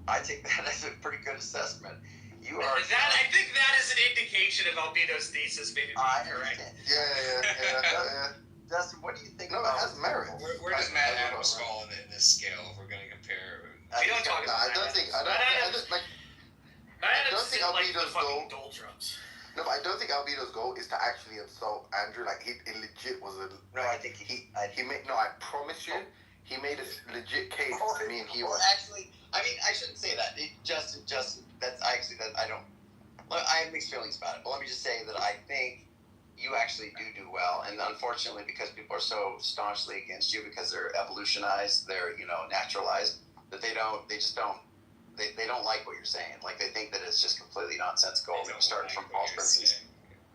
I take that as a pretty good assessment. You are. I think that is an indication of Albedo's thesis maybe being correct. Yeah. Justin, what do you think? No, it has merit. Where does Matt Adams fall in this scale? If we're going to compare. We don't talk about that. I don't think Albedo's goal. Doldrums. No, but I don't think Albedo's goal is to actually insult Andrew. Like it legit was a. No, I think he made. No, I promise you, he made a legit case to me, and he was. Actually, I mean, I shouldn't say that. Justin. That's actually that I don't. I have mixed feelings about it, but let me just say that I think you actually do well, and unfortunately, because people are so staunchly against you because they're evolutionized, they're naturalized, that they don't like what you're saying. Like they think that it's just completely nonsensical. They're starting from false premises.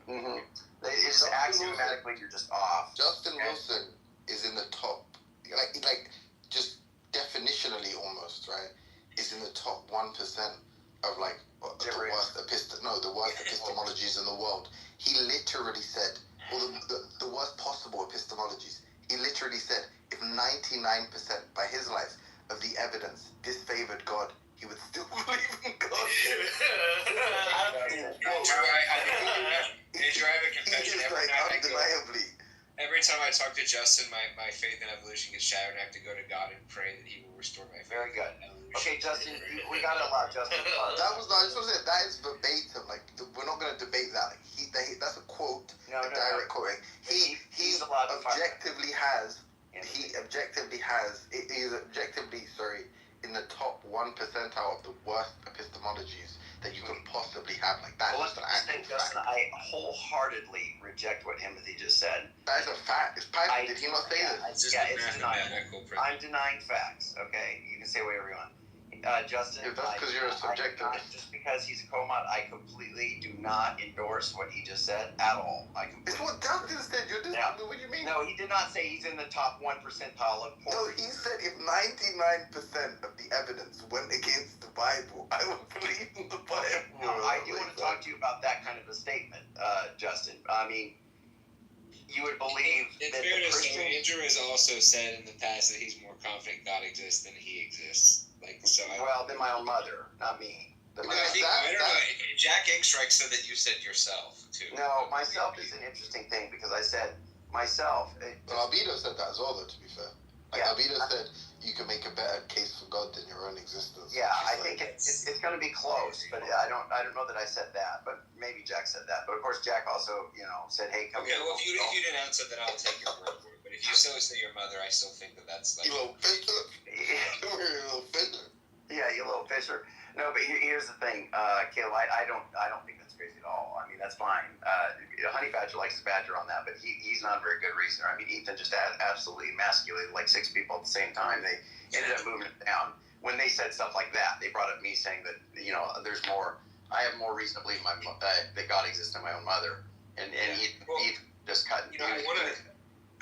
Mm-hmm. It's axiomatically you're just off. Justin Wilson is in the top, like just definitionally almost right. Is in the top 1% of like the worst epistemologies in the world. He literally said, the worst possible epistemologies. He literally said, if 99% by his life of the evidence disfavored God, he would still believe in God. Andrew, I have a confession. Undeniably. Every time I talk to Justin, my faith in evolution gets shattered, and I have to go to God and pray that He will restore my faith. Very good. Okay, Justin, we got to allow Justin. That was not. I just want to say that is verbatim. Like we're not going to debate that. Like, that's a quote, direct quote. He objectively has Empathy. He objectively he's objectively, in the top 1 percentile of the worst epistemologies that you can possibly have. Like, that's Well, just an listen, actual Justin, fact. I wholeheartedly reject what Timothy just said. That is a fact. It's Piper. Did he not say Yeah, this? it's undeniable. I'm denying facts, okay? You can say whatever you want. Justin, If that's because you're a subjectivist. just because he's a co-mod, I completely do not endorse what he just said at all. It's what Justin said. You're just, what do you mean? No, he did not say he's in the top 1 percentile of porn. No, he said if 99% of the evidence went against the Bible, I would believe in the Bible. No, I do want to talk to you about that kind of a statement, Justin. I mean, you would believe it's that fair the to say Christian... Andrew has also said in the past that he's more confident God exists than he exists. Well, than my own mother, not me. I don't know. Jack Inkstrike said that you said yourself too. No, myself is an interesting thing because I said myself. Well, Albedo said that as well, though. To be fair, Albedo said you can make a better case for God than your own existence. Yeah, I think it's going to be close, but I don't know that I said that, but maybe Jack said that. But of course, Jack also said, "Hey, come." Okay, well, if you denounce it, then I'll take your word for it. But if you so say your mother, I still think that's like you little fisher. You little fisher. Yeah, you little fisher. No, but here's the thing, Caleb. I don't think that's crazy at all. I mean, that's fine. Honey Badger likes to badger on that, but he's not a very good reasoner. I mean, Ethan just absolutely emasculated like 6 people at the same time. They ended up moving it down. When they said stuff like that, they brought up me saying that there's more. I have more reason to believe that God exists in my own mother, and he just cut. He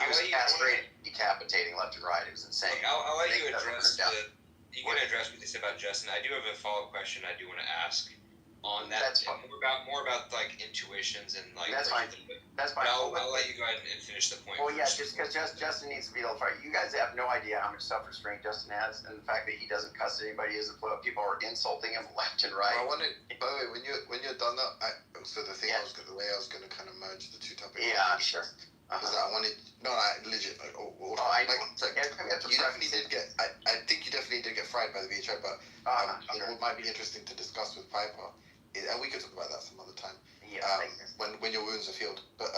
was castrated, decapitating left and right. It was insane. Okay, I'll let you address you can address what they said about Justin. I do have a follow-up question I do want to ask on that. That's fine. More about like intuitions and like. That's fine. That's fine. I'll let you go ahead and finish the point. Well, yeah, just because Justin needs to be able to fight. You guys have no idea how much self-restraint Justin has, and the fact that he doesn't cuss at anybody isn't. People are insulting him left and right. I wanted, by the way, when you're done that, the way I was going to kind of merge the two topics. Yeah, sure. Because I wanted, legit. I know. You definitely did get. I think you definitely did get fried by the VHI, but what might be interesting to discuss with Piper, and we could talk about that some other time. Yeah. When your wounds are healed, but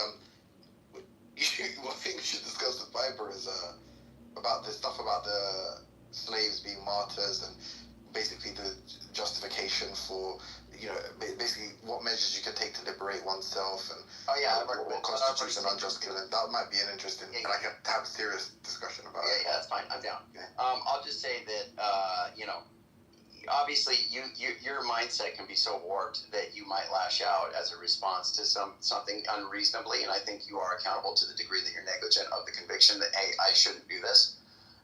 one thing you should discuss with Piper is about the stuff about the slaves being martyrs and basically the justification for basically what measures you can take to liberate oneself and what constitutes an unjust killing. That might be an interesting, like to have a serious discussion about it. Yeah, that's fine. I'm down. I'll just say that obviously your mindset can be so warped that you might lash out as a response to something unreasonably, and I think you are accountable to the degree that you're negligent of the conviction that, hey, I shouldn't do this.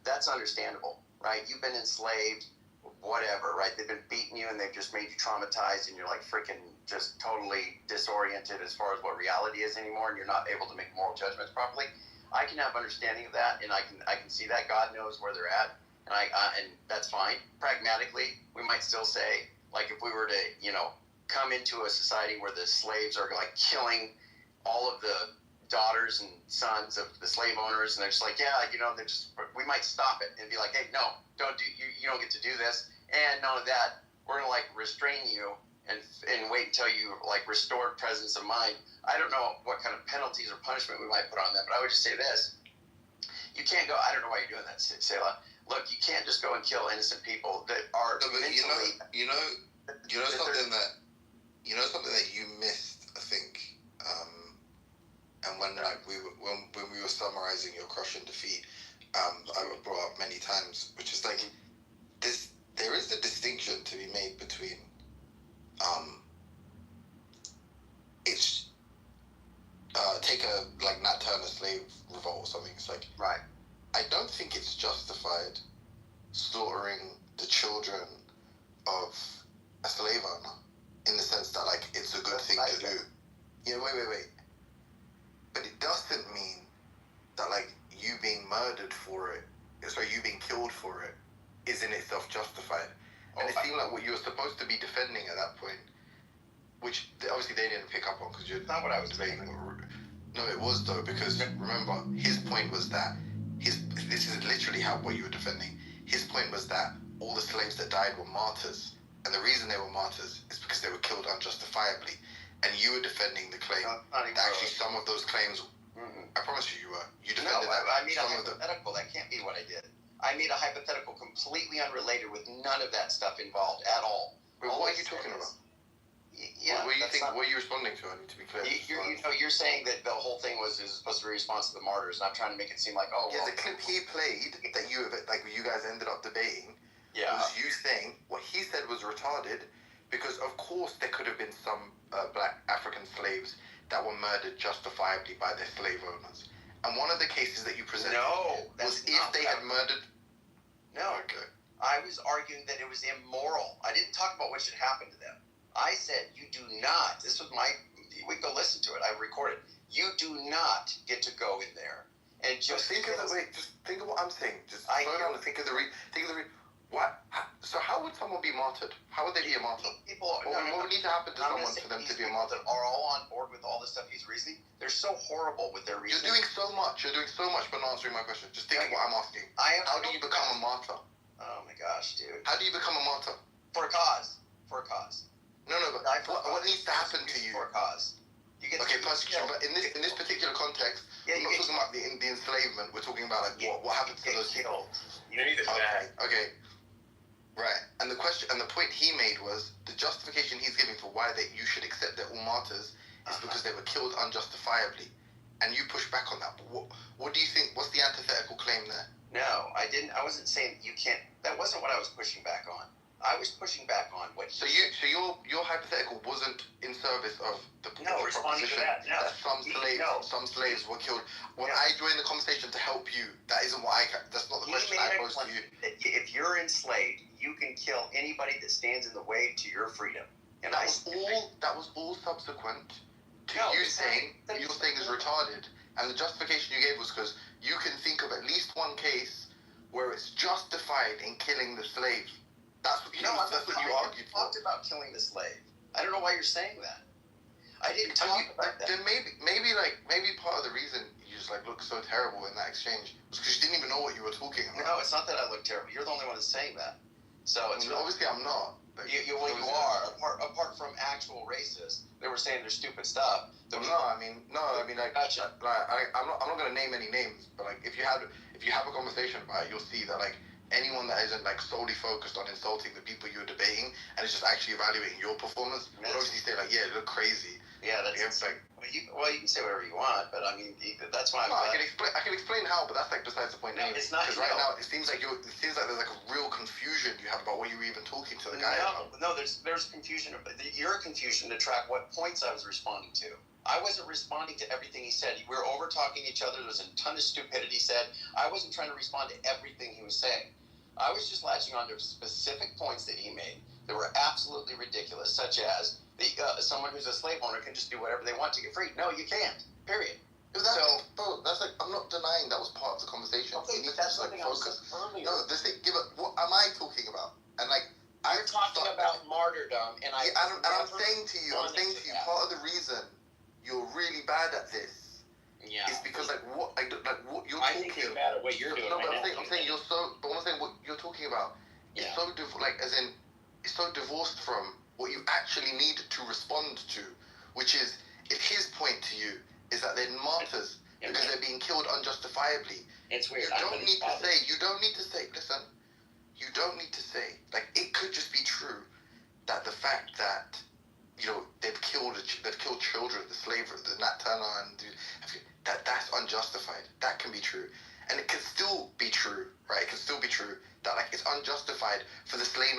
That's understandable, right? You've been enslaved. Whatever, right? They've been beating you and they've just made you traumatized and you're like freaking just totally disoriented as far as what reality is anymore, and you're not able to make moral judgments properly. I can have understanding of that, and I can see that. God knows where they're at, and and that's fine. Pragmatically, we might still say, like, if we were to come into a society where the slaves are like killing all of the daughters and sons of the slave owners, and they're just like, we might stop it and be like, hey, no, don't do, you don't get to do this, and none of that, we're gonna like restrain you and wait until you like restored presence of mind. I don't know what kind of penalties or punishment we might put on them, but I would just say this: you can't go. I don't know why you're doing that, Selah. Look, you can't just go and kill innocent people that are mentally. You know something that you missed, I think. And when we were summarizing your crushing defeat, I brought up many times, which is like this. There is a distinction to be made between take a like Nat Turner slave revolt or something. It's like, right. I don't think it's justified slaughtering the children of a slave owner in the sense that like it's a good thing to do. Yeah, wait. But it doesn't mean that like you being murdered for it, you being killed for it, is in itself justified. And it seemed like what you were supposed to be defending at that point, which obviously they didn't pick up on because you're not what I was debating. No, it was though, because remember his point was that this is literally what you were defending. His point was that all the slaves that died were martyrs, and the reason they were martyrs is because they were killed unjustifiably. And you were defending the claim that actually some of those claims. I promise you were. You defended that. I mean, I'm hypothetical. That completely unrelated with none of that stuff involved at all. Wait, what are you talking about? Yeah, what are you responding to? I need to be clear. You're saying that the whole thing is supposed to be a response to the martyrs, not trying to make it seem like, the clip he played that you guys ended up debating was you saying what he said was retarded because of course there could have been some black African slaves that were murdered justifiably by their slave owners, and one of the cases that you presented was if they had murdered. No. Okay. I was arguing that it was immoral. I didn't talk about what should happen to them. I said, you do not. This was we can go listen to it. I recorded. You do not get to go in there and just think of what I'm saying. Just slow down and think of the what? So how would someone be martyred? How would they be a martyr? What would need to happen to someone for them to be a martyr? That are all on board with all the stuff he's reasoning. They're so horrible with their reasoning. You're doing so much, but not answering my question. Just think of what I'm asking. How do you become a martyr? Oh my gosh, dude. How do you become a martyr? For a cause. No, but what needs to happen to you? For a cause. Persecution. But in this particular context, we're not talking about the enslavement. We're talking about what happens to those people. Okay. Right. And the question and the point he made was the justification he's giving for why you should accept they're all martyrs is because they were killed unjustifiably. And you push back on that. What do you think? What's the antithetical claim there? No, I didn't. I wasn't saying you can't. That wasn't what I was pushing back on. I was pushing back on what. So your hypothetical wasn't in service of the proposition that some slaves were killed. When I joined the conversation to help you, that isn't what that's not the question I posed to you. If you're enslaved, you can kill anybody that stands in the way to your freedom. And that was all subsequent to you saying your thing is retarded, and the justification you gave was because you can think of at least one case where it's justified in killing the slave. That's what you argued for. I talked about killing the slave. I don't know why you're saying that. I didn't talk about that. Then maybe part of the reason you just look so terrible in that exchange was because you didn't even know what you were talking about. No, it's not that I look terrible. You're the only one that's saying that. So obviously I'm not. You are. Apart from actual racists, they were saying their stupid stuff. I'm not gonna name any names, but if you have a conversation about it, you'll see that anyone that isn't solely focused on insulting the people you're debating and is just actually evaluating your performance would obviously say you look crazy. Yeah, that's you can say whatever you want, but I mean that's why I can explain how, but that's besides the point anyway. It's not because right now it seems like there's a real confusion you have about what you were even talking to the guy about. No, there's confusion. Your confusion to track what points I was responding to. I wasn't responding to everything he said. We were over talking each other. There was a ton of stupidity said. I wasn't trying to respond to everything he was saying. I was just latching on to specific points that he made that were absolutely ridiculous, such as someone who's a slave owner can just do whatever they want to get free. No, you can't. Period. I'm not denying that was part of the conversation. Okay, but that's something I was saying earlier. No, what am I talking about? And you're talking about martyrdom, and I'm saying to you, part of the reason you're really bad at this is because what you're talking. I think you're bad at what you're doing. No, but I'm saying you're so. But I'm saying what you're talking about is so it's so divorced from what you actually need to respond to, which is if his point to you is that they're martyrs because they're being killed unjustifiably. It's weird. You don't need to say. Listen, you don't need to say it could just be true that the fact that they've killed children, the slavery, the Nat Turner, and that's unjustified. That can be true, and it can still be true, right? It can still be true that it's unjustified for the slave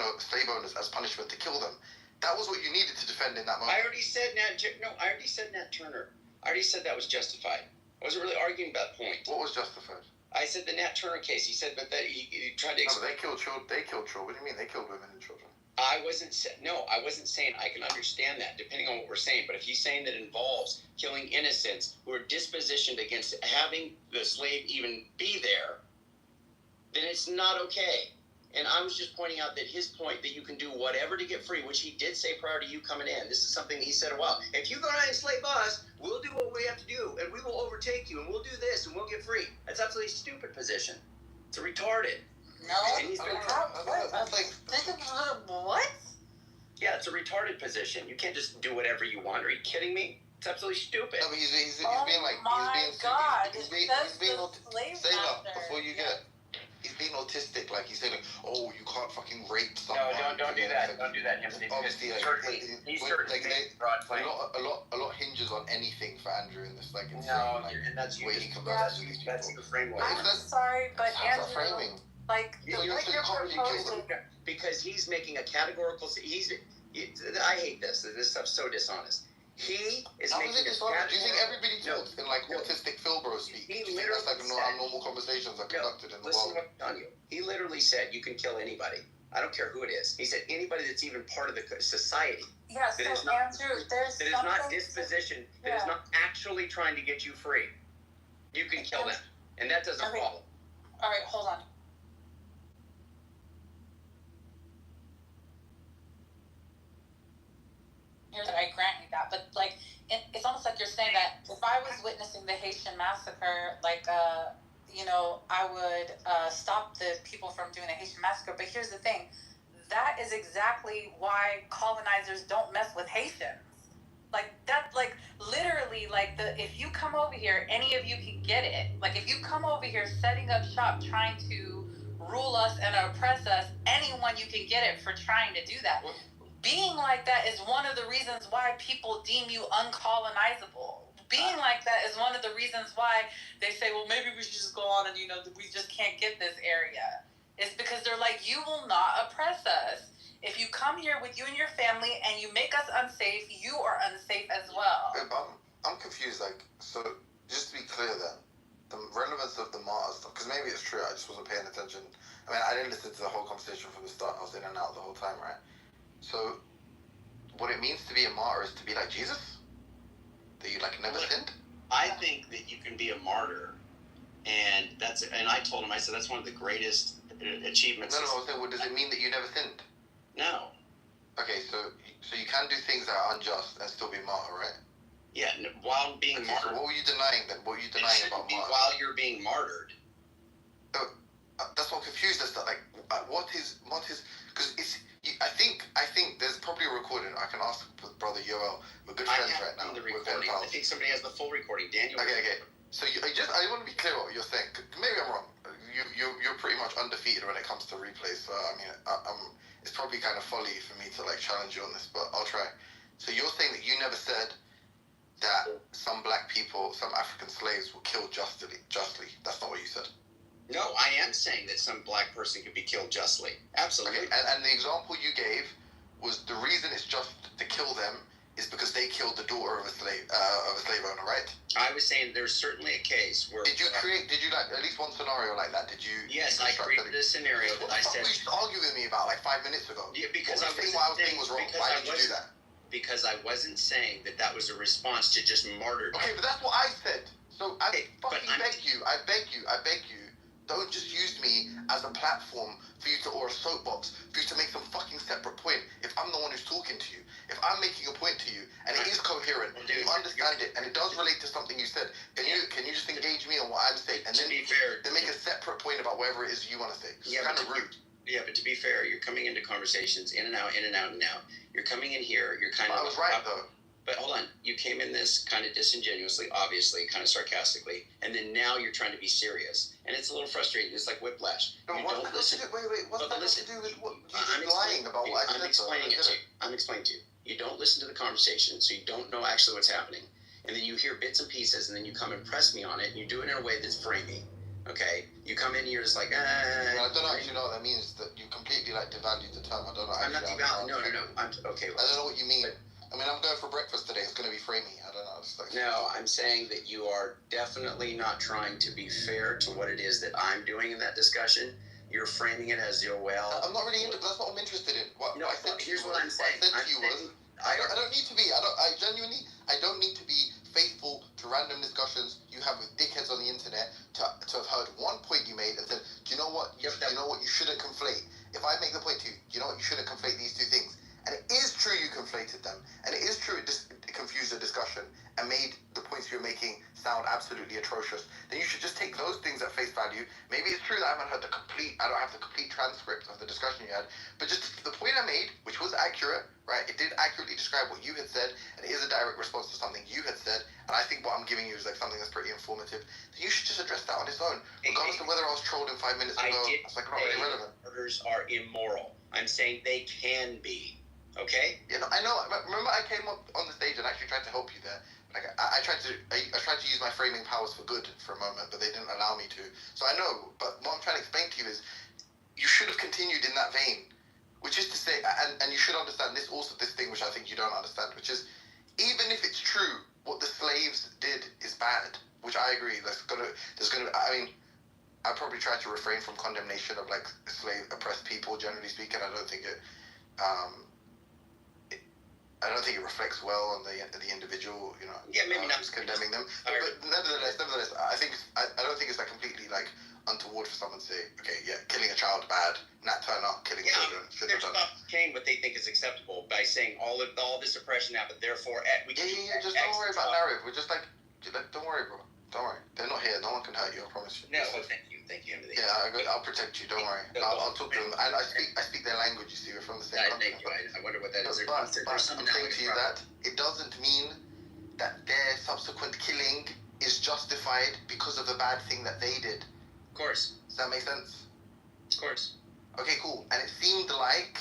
owners as punishment to kill them. That was what you needed to defend in that moment. I already said Nat Turner. I already said that was justified. I wasn't really arguing about the point. What was justified? I said the Nat Turner case. He said, but that he tried to explain. No, they killed children. What do you mean? They killed women and children. I wasn't saying I can understand that, depending on what we're saying. But if he's saying that involves killing innocents who are dispositioned against having the slave even be there, then it's not okay. And I was just pointing out that his point that you can do whatever to get free, which he did say prior to you coming in. This is something he said, well, if you go down and enslave us, we'll do what we have to do, and we will overtake you, and we'll do this, and we'll get free. That's absolutely a stupid position. It's a retarded. No. What? Yeah, it's a retarded position. You can't just do whatever you want. Are you kidding me? It's absolutely stupid. No, but he's being God! He's being Before you get. He's being autistic. He's saying, fucking raped No, someone. don't do that. Don't do that, Anthony. Obviously, He's certainly made broad claims. a lot hinges on anything for Andrew in this, like, insane, No, like, and that's way you. he converses with these people. That's your framework. I'm sorry, but How's that Andrew, framing? like, So you're what saying you're comedy proposing. Because he's making a categorical. I hate this. This stuff's so dishonest. He is How making is it a dishonest? Do you think categorical. everybody talks in like autistic Philbro speak? He Do you think that's like literally how said- normal conversations are conducted in the Listen world? to what I'm telling you. He literally said you can kill anybody. I don't care who it is. He said anybody that's even part of the society. Yeah, so That is not- Andrew, there's That is something. not disposition. That is Yeah. not actually trying to get you free. You can kill them, and that doesn't Okay. follow. All right, hold on. Here's that I grant you that, but like it's almost like you're saying that if I was witnessing the Haitian massacre, like I would stop the people from doing the Haitian massacre. But here's the thing, that is exactly why colonizers don't mess with Haitians. Like that, like literally, like if you come over here, any of you can get it. Like if you come over here setting up shop, trying to rule us and oppress us, anyone you can get it for trying to do that. Being like that is one of the reasons why people deem you uncolonizable. Being like that is one of the reasons why they say, well, maybe we should just go on and, we just can't get this area. It's because they're like, you will not oppress us. If you come here with you and your family and you make us unsafe, you are unsafe as well. I'm confused, like, so just to be clear then, the relevance of the martyr stuff, because maybe it's true, I just wasn't paying attention. I mean, I didn't listen to the whole conversation from the start, I was in and out the whole time, right? So, what it means to be a martyr is to be like Jesus? That you, like, never sinned? I think that you can be a martyr, and I told him, I said, that's one of the greatest achievements. No, I was saying, well, does it mean that you never sinned? No. Okay, so you can do things that are unjust and still be martyr, right? Yeah, while being martyred. So what were you denying then? What were you denying about martyr? While you're being martyred. That's what I'm confused as to, like, what is, because I think there's probably a recording. I can ask Brother Yoel. We're good friends right now. The recording. I think somebody has the full recording. Daniel. Okay. So I want to be clear what you're saying. Maybe I'm wrong. You're pretty much undefeated when it comes to replays. So I mean, it's probably kind of folly for me to like challenge you on this, but I'll try. So you're saying that you never said that some black people, some African slaves were killed justly. That's not what you said. No, I am saying that some black person could be killed justly. Absolutely. Okay, and the example you gave was the reason it's just to kill them is because they killed the daughter of a slave owner, right? I was saying there's certainly a case where. Did you like at least one scenario like that? Did you? Yes, I created a scenario that I said. What you argue with me about like 5 minutes ago? Yeah, because I was saying what I was saying was wrong. Why did you do that? Because I wasn't saying that was a response to just martyrdom. Okay, but that's what I said. So I beg you. Don't just use me as a platform for you to, or a soapbox, for you to make some fucking separate point. If I'm the one who's talking to you, if I'm making a point to you, and it is coherent, and you understand it, and it does relate to something you said, can you just engage me on what I'm saying, and then make a separate point about whatever it is you want to say? It's kind of rude. Yeah, but to be fair, you're coming into conversations in and out. You're coming in here. You're kind of. I was right though. But hold on, you came in this kind of disingenuously, obviously, kind of sarcastically, and then now you're trying to be serious, and it's a little frustrating. It's like whiplash. Wait, what's that to do with what you're lying about what I said? I'm explaining to you. You don't listen to the conversation, so you don't know actually what's happening, and then you hear bits and pieces, and then you come and press me on it, and you do it in a way that's framey. Okay, you come in and you're just like, I don't actually know what that means. That you completely like devalued the term. I don't know. I'm not devaluing. No. I'm okay. I don't know what you mean. I mean, I'm going for breakfast today. It's going to be framey. I don't know. No, I'm saying that you are definitely not trying to be fair to what it is that I'm doing in that discussion. You're framing it as your I'm not really into. That's what I'm interested in. Here's what I'm saying. I don't need to be. I don't need to be faithful to random discussions you have with dickheads on the internet to have heard one point you made and said, do you know what? You know what? You shouldn't conflate. If I make the point to you, you know what? You shouldn't conflate these two things. And it is true you conflated them. And it is true it confused the discussion and made the points you're making sound absolutely atrocious. Then you should just take those things at face value. Maybe it's true that I don't have the complete transcript of the discussion you had, but just the point I made, which was accurate, right? It did accurately describe what you had said, and it is a direct response to something you had said. And I think what I'm giving you is like something that's pretty informative. You should just address that on its own, regardless of whether I was trolled in 5 minutes ago. It's like not really relevant. Murders are immoral. I'm saying they can be. Okay? Yeah, no, I know. Remember, I came up on the stage and actually tried to help you there. Like I tried to use my framing powers for good for a moment, but they didn't allow me to. So I know. But what I'm trying to explain to you is, you should have continued in that vein, which is to say, and you should understand this thing which I think you don't understand, which is, even if it's true what the slaves did is bad, which I agree. I mean, I probably try to refrain from condemnation of like slave oppressed people. Generally speaking, I don't think it reflects well on the individual, you know. Yeah, maybe not condemning them. But nevertheless, I don't think it's like completely like untoward for someone to say, okay, yeah, killing a child bad, Nat Turner killing children. They're saying what they think is acceptable by saying all this oppression happened. Therefore, just don't worry about narrative. We're just like, don't worry, bro. Don't worry. They're not here. No one can hurt you. I promise you. No, thank you, Anthony. Yeah, I'll protect you. Don't worry. I'll talk to them. And I speak their language. You see, we're from the same country. Thank you. I wonder what that is. But I'm saying to you that it doesn't mean that their subsequent killing is justified because of the bad thing that they did. Of course. Does that make sense? Of course. Okay, cool. And it seemed like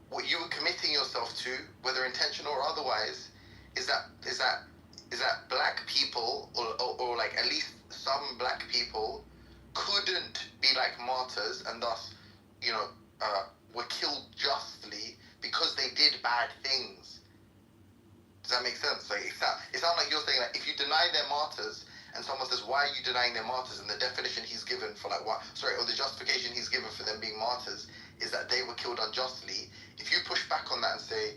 what you were committing yourself to, whether intentional or otherwise, is that black people, or like at least some black people, couldn't be like martyrs and thus, you know, were killed justly because they did bad things. Does that make sense? Like, it sounds like you're saying that if you deny their martyrs, and someone says, why are you denying their martyrs? And the definition he's given for or the justification he's given for them being martyrs is that they were killed unjustly. If you push back on that and say,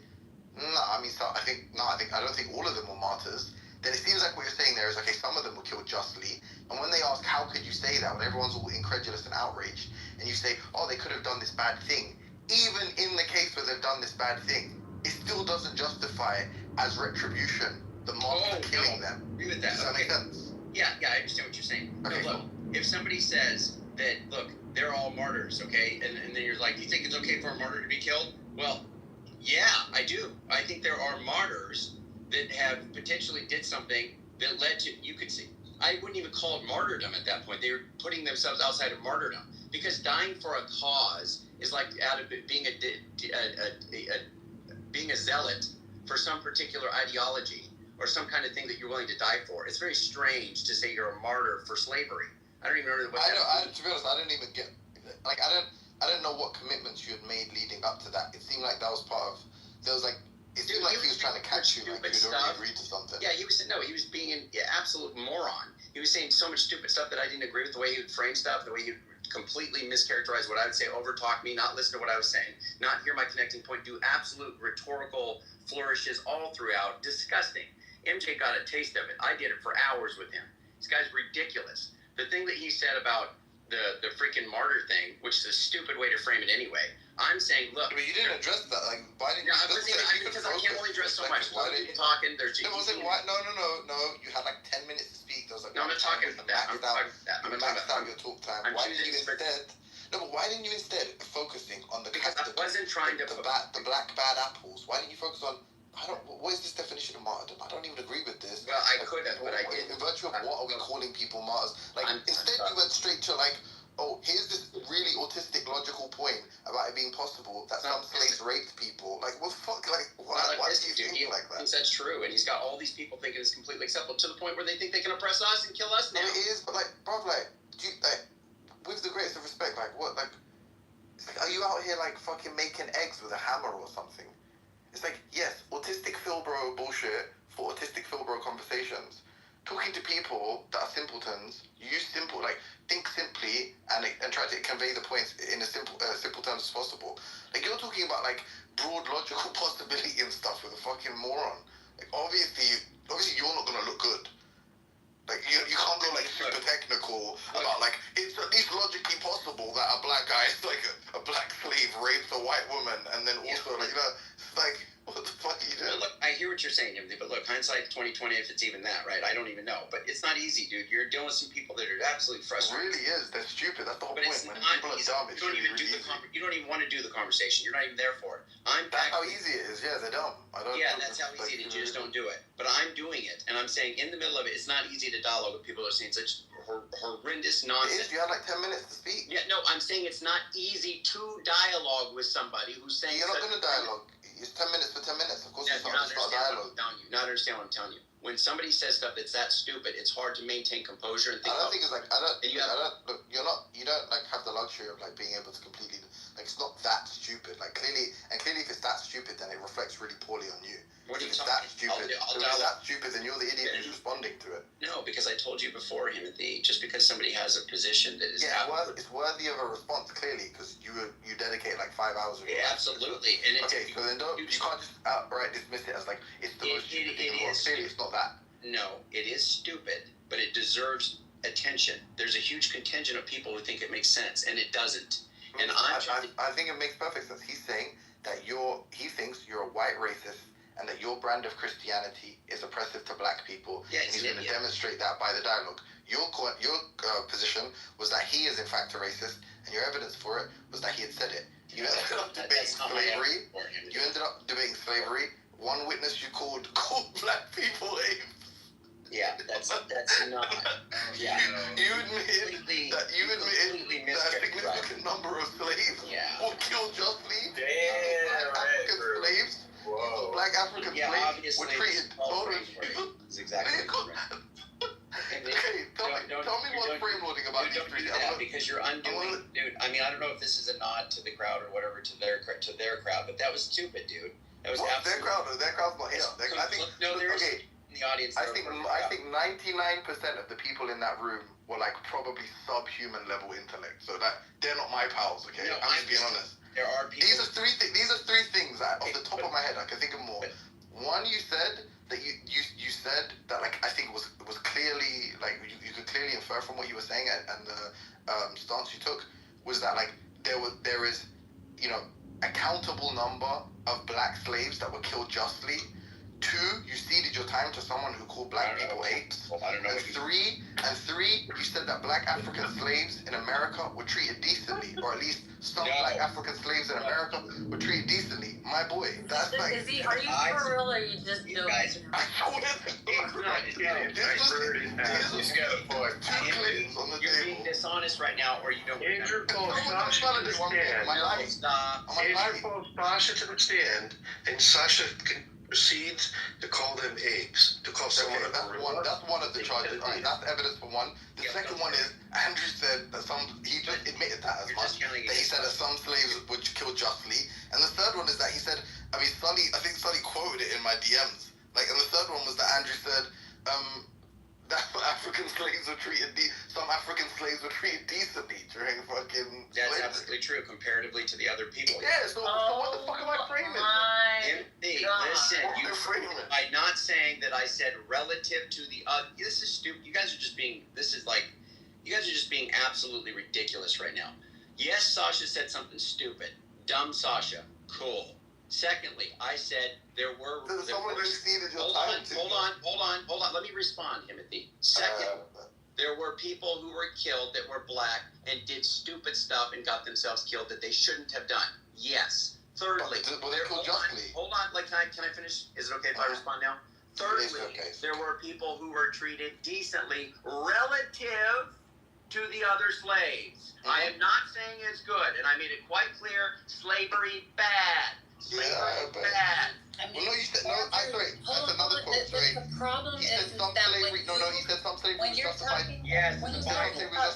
I don't think all of them were martyrs, then it seems like what you're saying there is, okay, some of them were killed justly. And when they ask, how could you say that, when everyone's all incredulous and outraged, and you say, oh, they could have done this bad thing, even in the case where they've done this bad thing, it still doesn't justify as retribution the martyrs killing them. I agree with that. Does that make sense? Yeah, I understand what you're saying. Okay, look, if somebody says that, look, they're all martyrs, okay, and then you're like, you think it's okay for a martyr to be killed? Well, yeah, I do. I think there are martyrs that have potentially did something that led to, you could see, I wouldn't even call it martyrdom at that point. They were putting themselves outside of martyrdom, because dying for a cause is like out of being a zealot for some particular ideology or some kind of thing that you're willing to die for. It's very strange to say you're a martyr for slavery. I don't even know what to be honest, I didn't even get, like, I don't know what commitments you had made leading up to that. It seemed like that was part of, it seemed like he was trying to catch you, like you'd already agreed to something. Yeah, he was being an absolute moron. He was saying so much stupid stuff that I didn't agree with, the way he would frame stuff, the way he would completely mischaracterize what I would say, overtalk me, not listen to what I was saying, not hear my connecting point, do absolute rhetorical flourishes all throughout. Disgusting. MJ got a taste of it. I did it for hours with him. This guy's ridiculous. The thing that he said about the freaking martyr thing, which is a stupid way to frame it anyway, I'm saying, look. But you didn't address that. Like, why didn't because I can't only address so much. Why didn't you talking? There's No. You had like 10 minutes to speak. There was like I'm not talking about that. I'm talking about that. You maxed out your talk time. Why didn't you instead? No, but why didn't you instead focusing on the the black bad apples? Why didn't you focus on? What is this definition of martyrdom? I don't even agree with this. Well, I could have, but I didn't. In virtue of what are we calling people martyrs? Like, instead you went straight to like, oh, here's this really autistic logical point about it being possible that some slaves raped people. Like, what the fuck? Like, why do you think like that? Thinks that's true, and he's got all these people thinking it's completely acceptable to the point where they think they can oppress us and kill us now. No, it is, but like, bro, like, with the greatest of respect, like, what, like, it's like, are you out here like fucking making eggs with a hammer or something? It's like, yes, autistic Philbro bullshit for autistic Philbro conversations. Talking to people that are simpletons, use simple, like, think simply and try to convey the points in as simple terms as possible. Like, you're talking about, like, broad logical possibility and stuff with a fucking moron. Like, obviously you're not gonna look good. Like, you can't go, like, super technical about, like, it's at least logically possible that a black guy, like, a black slave rapes a white woman, and then also, like, you know, like, what the fuck are you doing? Look, I hear what you're saying, Timothy, but look, hindsight hindsight 2020 if it's even that, right? I don't even know, but it's not easy, dude. You're dealing with some people that are absolutely It frustrated. really is. They're stupid. That's the whole But point. it's When not people are easy. dumb, You it's don't really, even do really the easy. you don't even want to do the conversation. You're not even there for it. I'm That's back. how easy it is. Yeah, they're dumb. I don't. Yeah, that's how easy it is. You just don't do it. But I'm doing it, and I'm saying in the middle of it, it's not easy to dialogue with people who are saying such horrendous It nonsense. is. You had like 10 minutes to speak. Yeah, no, I'm saying it's not easy to dialogue with somebody who's saying. You're not going to dialogue. It's 10 minutes for 10 minutes. Of course, Yeah, it's you're not. not It's not understanding what dialogue. I'm telling you. Not understand what I'm telling you. When somebody says stuff that's that stupid, it's hard to maintain composure and think. I don't think it's like I don't. And you I don't. Look, you're not. You don't like have the luxury of like being able to completely. Like it's not that stupid. Like clearly, if it's that stupid, then it reflects really poorly on you. What are you If it's talking? that stupid, if it's that stupid, then you're the idiot who's responding to it. No, because I told you before, Timothy. Just because somebody has a position that is it's worthy of a response clearly because you dedicate like 5 hours of your life. Absolutely, and okay, so then you can't just outright dismiss it as like it's the most stupid thing in the world. Clearly, it's not that. No, it is stupid, but it deserves attention. There's a huge contingent of people who think it makes sense, and it doesn't. And I think it makes perfect sense. He's saying that he thinks you're a white racist and that your brand of Christianity is oppressive to black people. Yeah, and he's going to demonstrate that by the dialogue. Your position was that he is in fact a racist, and your evidence for it was that he had said it. You ended up debating slavery. You ended up debating slavery. One witness you called black people apes. Yeah, that's not. Yeah. You admitted that a significant number of slaves were killed justly. Black African slaves were treated totally. That's exactly right. Okay, tell me what's frame-loading about these three. Because you're undoing, dude. I mean, I don't know if this is a nod to the crowd or whatever to their crowd, but that was stupid, dude. That was their crowd. Their crowd's not here. I think. Okay. In the audience. I think 99% of the people in that room were like probably subhuman level intellect. So that they're not my pals. Okay, I'm just being honest. There are people. These are three things that off the top of my head I can think of more. One, you said that you said that like I think was clearly like you could clearly infer from what you were saying and the stance you took was that like there is a countable number of black slaves that were killed justly. 2, you ceded your time to someone who called black people apes. And three, you said that black African slaves in America were treated decently, or at least some black African slaves in America were treated decently. My boy, that's like. Are you for real, or are you just joking? You're being dishonest right now, or you don't. Andrew calls Sasha to the stand. Andrew calls Sasha to the stand, and Sasha proceeds to call them apes. To call someone a gorilla. That's one of the charges. Alright, that's evidence for one. The second one is Andrew said that he just admitted that as much. That he said that some slaves were killed justly. And the third one is that he said, I think Sully quoted it in my DMs. And the third one was that Andrew said, that African slaves were treated some African slaves were treated decently during fucking That's absolutely true comparatively to the other people. Yeah, so what the fuck am I framing? Listen, by not saying that I said relative to the this is stupid. You guys are just being absolutely ridiculous right now. Yes, Sasha said something stupid. Dumb Sasha. Cool. Secondly, I said there were. Hold on. Let me respond, Timothy. Second, there were people who were killed that were black and did stupid stuff and got themselves killed that they shouldn't have done. Yes. Thirdly, hold on. Can I finish? Is it okay if I respond now? Thirdly, there were people who were treated decently relative to the other slaves. I am not saying it's good, and I made it quite clear. Slavery bad. Bad. Hold on. The problem is that he said some slavery was justified. Yes. When you're talking about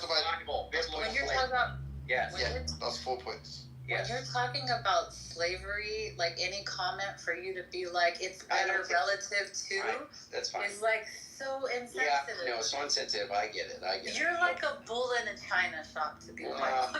that's 4 points. When you're talking about slavery, like any comment for you to be like it's better relative to, that's fine. Is like so insensitive. Yeah, no, it's so insensitive. I get it. You're like a bull in a china shop to be like.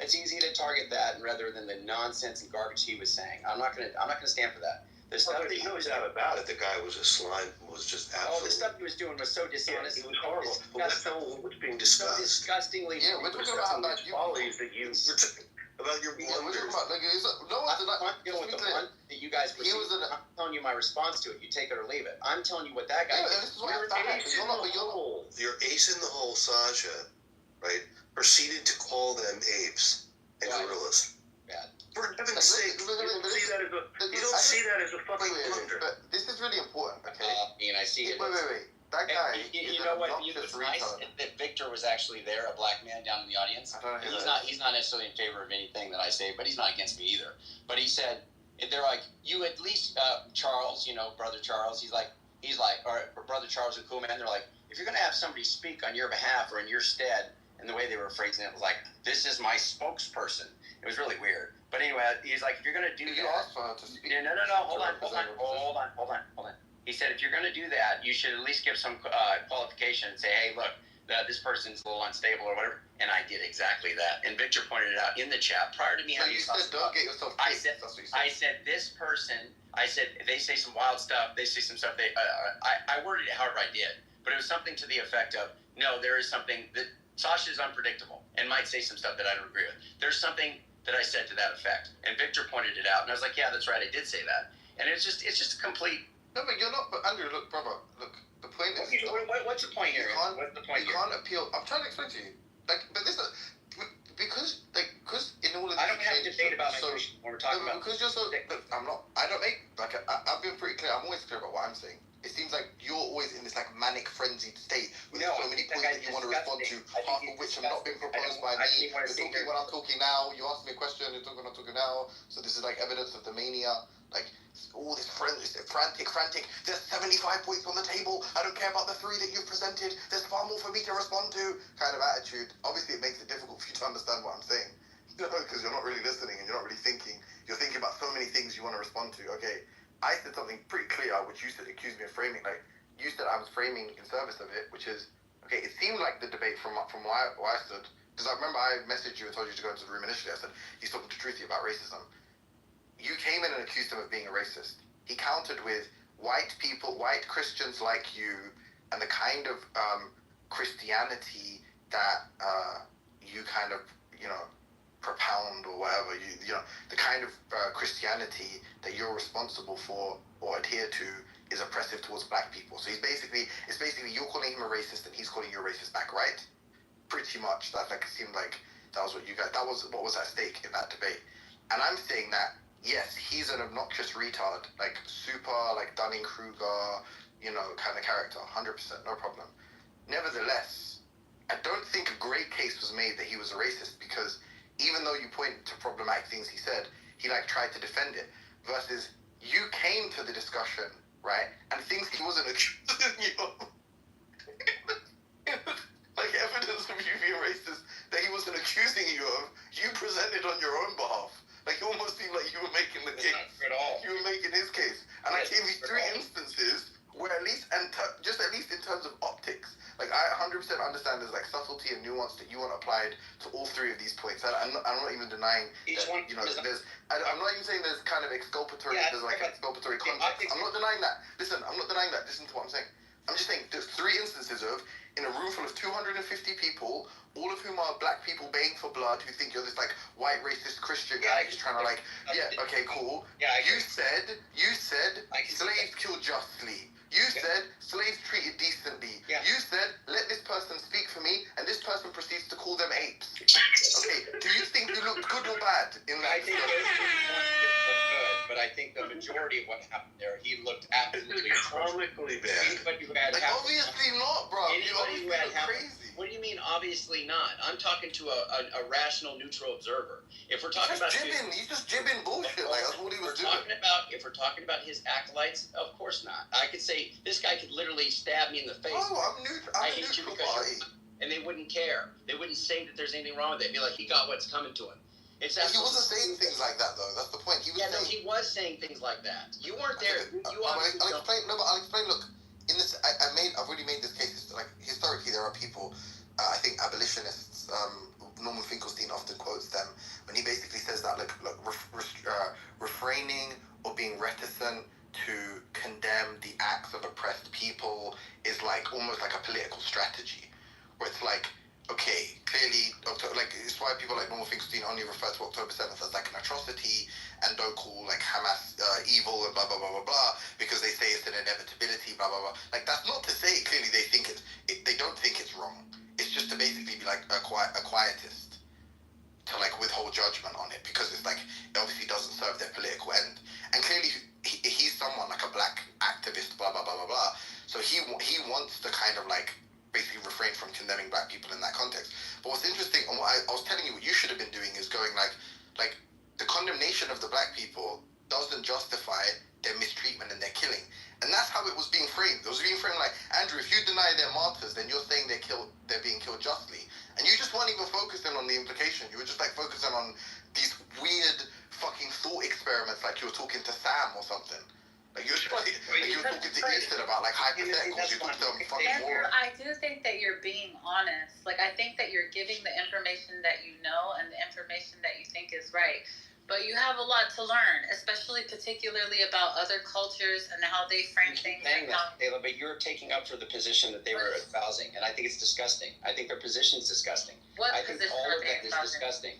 It's easy to target that rather than the nonsense and garbage he was saying. I'm not gonna stand for that. There's no doubt about it. The guy was a slime. Was just absolutely. The stuff he was doing was so dishonest. It was horrible. But that's not what's being discussed. So disgustingly. Yeah, we're talking about follies that you. about your Yeah, we're blunders. talking about, like, no one's I'm dealing with the one that you guys He was I'm telling you my response to it. You take it or leave it. I'm telling you what that guy did. Your ace in the hole, Sasha, right, proceeded to call them apes and gorillas. Bad. For heaven's sake, you don't see that as a fucking blunder. But this is really important, okay? And I see it. Wait. That guy You is know an what? obnoxious It's nice retard. that Victor was actually there, a black man down in the audience. He's not necessarily in favor of anything that I say, but he's not against me either. But he said, they're like, you at least, Charles, brother Charles, he's like, or brother Charles and cool man, they're like, if you're gonna have somebody speak on your behalf or in your stead, and the way they were phrasing it was like, this is my spokesperson. It was really weird. But anyway, he's like, if you're gonna do that, asked for her to speak. no, hold on. He said, if you're going to do that, you should at least give some qualification and say, hey, look, this person's a little unstable or whatever. And I did exactly that. And Victor pointed it out in the chat prior to me having you said, don't get yourself kicked. That's what you said. I said, this person, they say some wild stuff. They say some stuff. I worded it however I did. But it was something to the effect of, no, there is something that Sasha's unpredictable and might say some stuff that I don't agree with. There's something that I said to that effect. And Victor pointed it out. And I was like, yeah, that's right. I did say that. And it's just a complete... No, but you're not. But Andrew, look, brother, look. The point is, what's the point here? What's the point you can't appeal. I'm trying to explain to you, but this, because in all of I don't have to debate about my question when we're talking about. Because you're so. Look, I'm not. I don't make I've been pretty clear. I'm always clear about what I'm saying. It seems like you're always in this manic frenzied state with so many points that you want to respond to, half of which have not been proposed by me. You're talking when I'm talking now. You ask me a question. You're talking when I'm talking now. So this is evidence of the mania. All this frantic. There's 75 points on the table. I don't care about the 3 that you've presented. There's far more for me to respond to. Kind of attitude. Obviously, it makes it difficult for you to understand what I'm saying. Because you're not really listening and you're not really thinking. You're thinking about so many things you want to respond to. Okay, I said something pretty clear, which you said accused me of framing. You said I was framing in service of it, which is, okay, it seemed like the debate from where I stood. Because I remember I messaged you and told you to go into the room initially. I said, he's talking to Truthy about racism. You came in and accused him of being a racist. He countered with white Christians like you, and the kind of Christianity that you kind of, propound or whatever, the kind of Christianity that you're responsible for or adhere to is oppressive towards black people. So it's basically you're calling him a racist and he's calling you a racist back, right? Pretty much. It seemed like that was what was at stake in that debate. And I'm saying that, yes, he's an obnoxious retard, super, Dunning-Kruger, kind of character, 100%, no problem. Nevertheless, I don't think a great case was made that he was a racist, because even though you point to problematic things he said, he tried to defend it. Versus, you came to the discussion, right, and things he wasn't accusing you of. Evidence of you being racist that he wasn't accusing you of, you presented on your own behalf. It almost seemed like you were making the case. Not at all. You were making his case. And I gave you 3 instances where at least in terms of optics, I 100% understand there's subtlety and nuance that you want applied to all 3 of these points. I'm not even denying that, there's, I'm not even saying there's kind of exculpatory, there's exculpatory context. I'm not denying that. Listen, I'm not denying that. Listen to what I'm saying. I'm just saying there's 3 instances of, in a room full of 250 people, all of whom are black people baying for blood, who think you're this white racist Christian guy who's trying to okay, cool. You said slaves killed justly. You said slaves treated decently. You said let this person speak for me, and this person proceeds to call them apes. Okay, do you think you looked good or bad in that? I think those 3 points looked good, but I think the majority of what happened there, he looked absolutely comically bad. Obviously not, bro. Anybody who had crazy. What do you mean, obviously not? I'm talking to a rational, neutral observer. If we're talking about he's just jibbing bullshit. That's what he was doing. If we're talking about his acolytes, of course not. I could say this guy could literally stab me in the face. Oh, I hate you because and they wouldn't care. They wouldn't say that there's anything wrong with it. They'd be like, he got what's coming to him. He wasn't saying things like that, though. That's the point. He was saying things like that. You weren't there. I'll explain. No, but I'll explain. Look, in this, I've already made this case. Historically, there are people. I think abolitionists. Norman Finkelstein often quotes them when he basically says that refraining or being reticent to condemn the acts of oppressed people is almost like a political strategy, where it's okay, clearly, it's why people like Norman Finkelstein, only refer to October 7th as like an atrocity and don't call like Hamas evil and blah blah blah blah blah because they say it's an inevitability, blah blah blah. Like that's not to say clearly they think they don't think it's wrong. It's just to basically be like a quietist, to like withhold judgment on it because it's like it obviously doesn't serve their political end. And clearly he's someone like a black activist, blah blah blah blah blah. So he wants to kind of like basically refrain from condemning black people in that context. But what's interesting, and what I was telling you, what you should have been doing is going like the condemnation of the black people doesn't justify their mistreatment and their killing. And that's how it was being framed. It was being framed like, Andrew, if you deny they're martyrs, then you're saying they're being killed justly. And you just weren't even focusing on the implication. You were just like focusing on these weird fucking thought experiments like you were talking to Sam or something. Like you were talking to Ethan about like hypotheticals. You talked to them fucking Andrew, more. I do think that you're being honest. Like, I think that you're giving the information that you know and the information that you think is right. But you have a lot to learn, especially particularly about other cultures and how they frame things. Saying that, Taylor, but you're taking up for the position that they were espousing, and I think it's disgusting. I think their position is disgusting. What I think position all are of they that is espousing?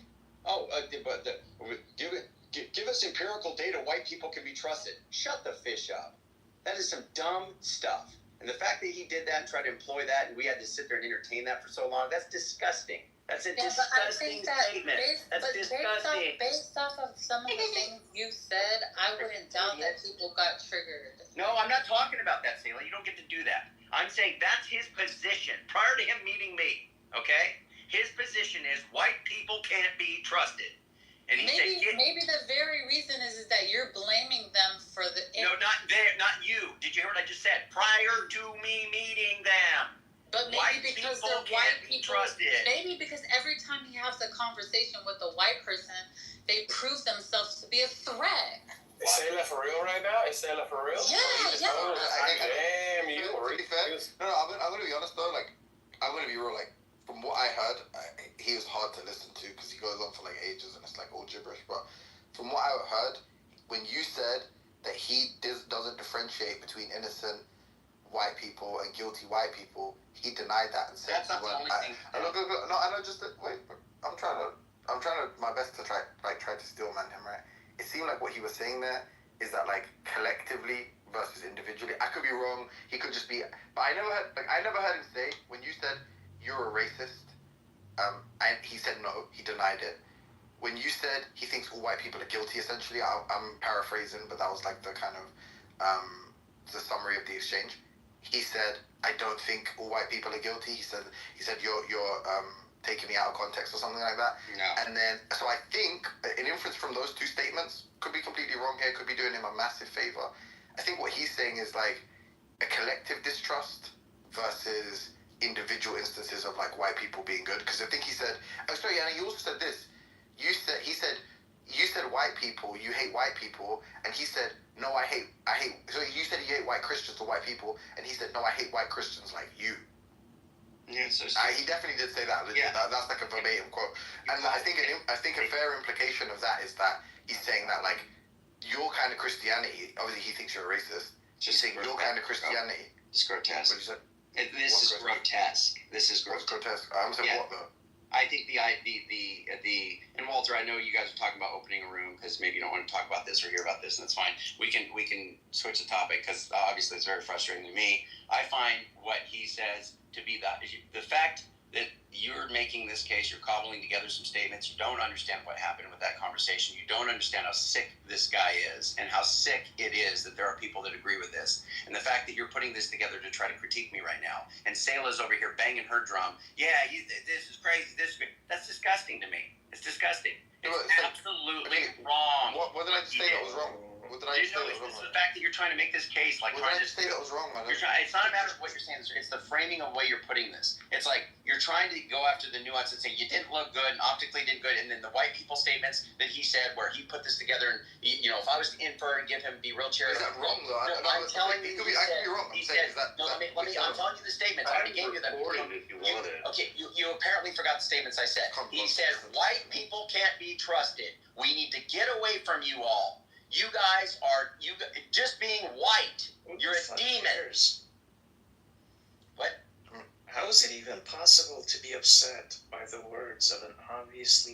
disgusting. Give us empirical data. White people can be trusted. Shut the fish up. That is some dumb stuff. And the fact that he did that and tried to employ that, and we had to sit there and entertain that for so long, that's disgusting. That's a disgusting statement. That's disgusting. Based off of some of the things you said, I wouldn't doubt that people got triggered. No, I'm not talking about that, Sailor. You don't get to do that. I'm saying that's his position prior to him meeting me, okay? His position is white people can't be trusted. And he maybe the very reason is that you're blaming them for the... No, not you. Did you hear what I just said? Prior to me meeting them. But maybe white because people they're white can't be people, trusted. maybe because every time he has a conversation with a white person, they prove themselves to be a threat. Is Sailor for real right now? Is Sailor for real? Yeah. Damn, you were really fair. No, I'm gonna be honest though. Like, I'm gonna be real. Like, from what I heard, he was hard to listen to because he goes on for like ages and it's like all gibberish. But from what I heard, when you said that he doesn't differentiate between innocent white people and guilty white people, he denied that and said, "That's not the only thing." No, I know. Just wait. I'm trying to my best to try to stillman him. Right. It seemed like what he was saying there is that like collectively versus individually. I could be wrong. He could just be. But I never heard him say when you said you're a racist. And he said no. He denied it. When you said he thinks all white people are guilty, essentially, I'm paraphrasing, but that was like the kind of the summary of the exchange. He said, "I don't think all white people are guilty." He said you're taking me out of context or something like that. No. And then, so I think an inference from those two statements could be completely wrong here. Could be doing him a massive favor. I think what he's saying is like a collective distrust versus individual instances of like white people being good. Because I think he said, oh sorry, Anna, you also said this. You said white people, you hate white people, and he said, no, I hate. So you said you hate white Christians or white people, and he said, no, I hate white Christians like you. Yeah, so he definitely did say that. Yeah. That's like a verbatim quote. And I think a fair implication of that is that he's saying that like your kind of Christianity. Obviously, he thinks you're a racist. He's saying your kind of Christianity. It's grotesque. What did you say? This is grotesque. This is grotesque. What's grotesque? I'm saying what though? I think the and Walter, I know you guys are talking about opening a room because maybe you don't want to talk about this or hear about this, and that's fine. We can switch the topic because obviously it's very frustrating to me. I find what he says to be the fact that you're making this case, you're cobbling together some statements, you don't understand what happened with that conversation, you don't understand how sick this guy is and how sick it is that there are people that agree with this, and the fact that you're putting this together to try to critique me right now, and Sayla's over here banging her drum, this is crazy, that's disgusting to me. It's disgusting. It's absolutely wrong. What did I just say that was wrong? What did I just say that was wrong? It's the fact that you're trying to make this case like. What did I just say that was wrong, man? It's not a matter of what you're saying. It's the framing of way you're putting this. It's like you're trying to go after the nuance and say you didn't look good and optically didn't good, and then the white people statements that he said where he put this together and if I was to infer and give him be real charitable. Is that wrong though? I'm telling you. I could be wrong. He said, I'm telling you the statements. I already gave you them. Okay, you apparently forgot the statements I said. He said white people can't be trusted. We need to get away from you all. You guys are just being white. You're a demon. What? I How is it even possible to be upset by the words of an obvious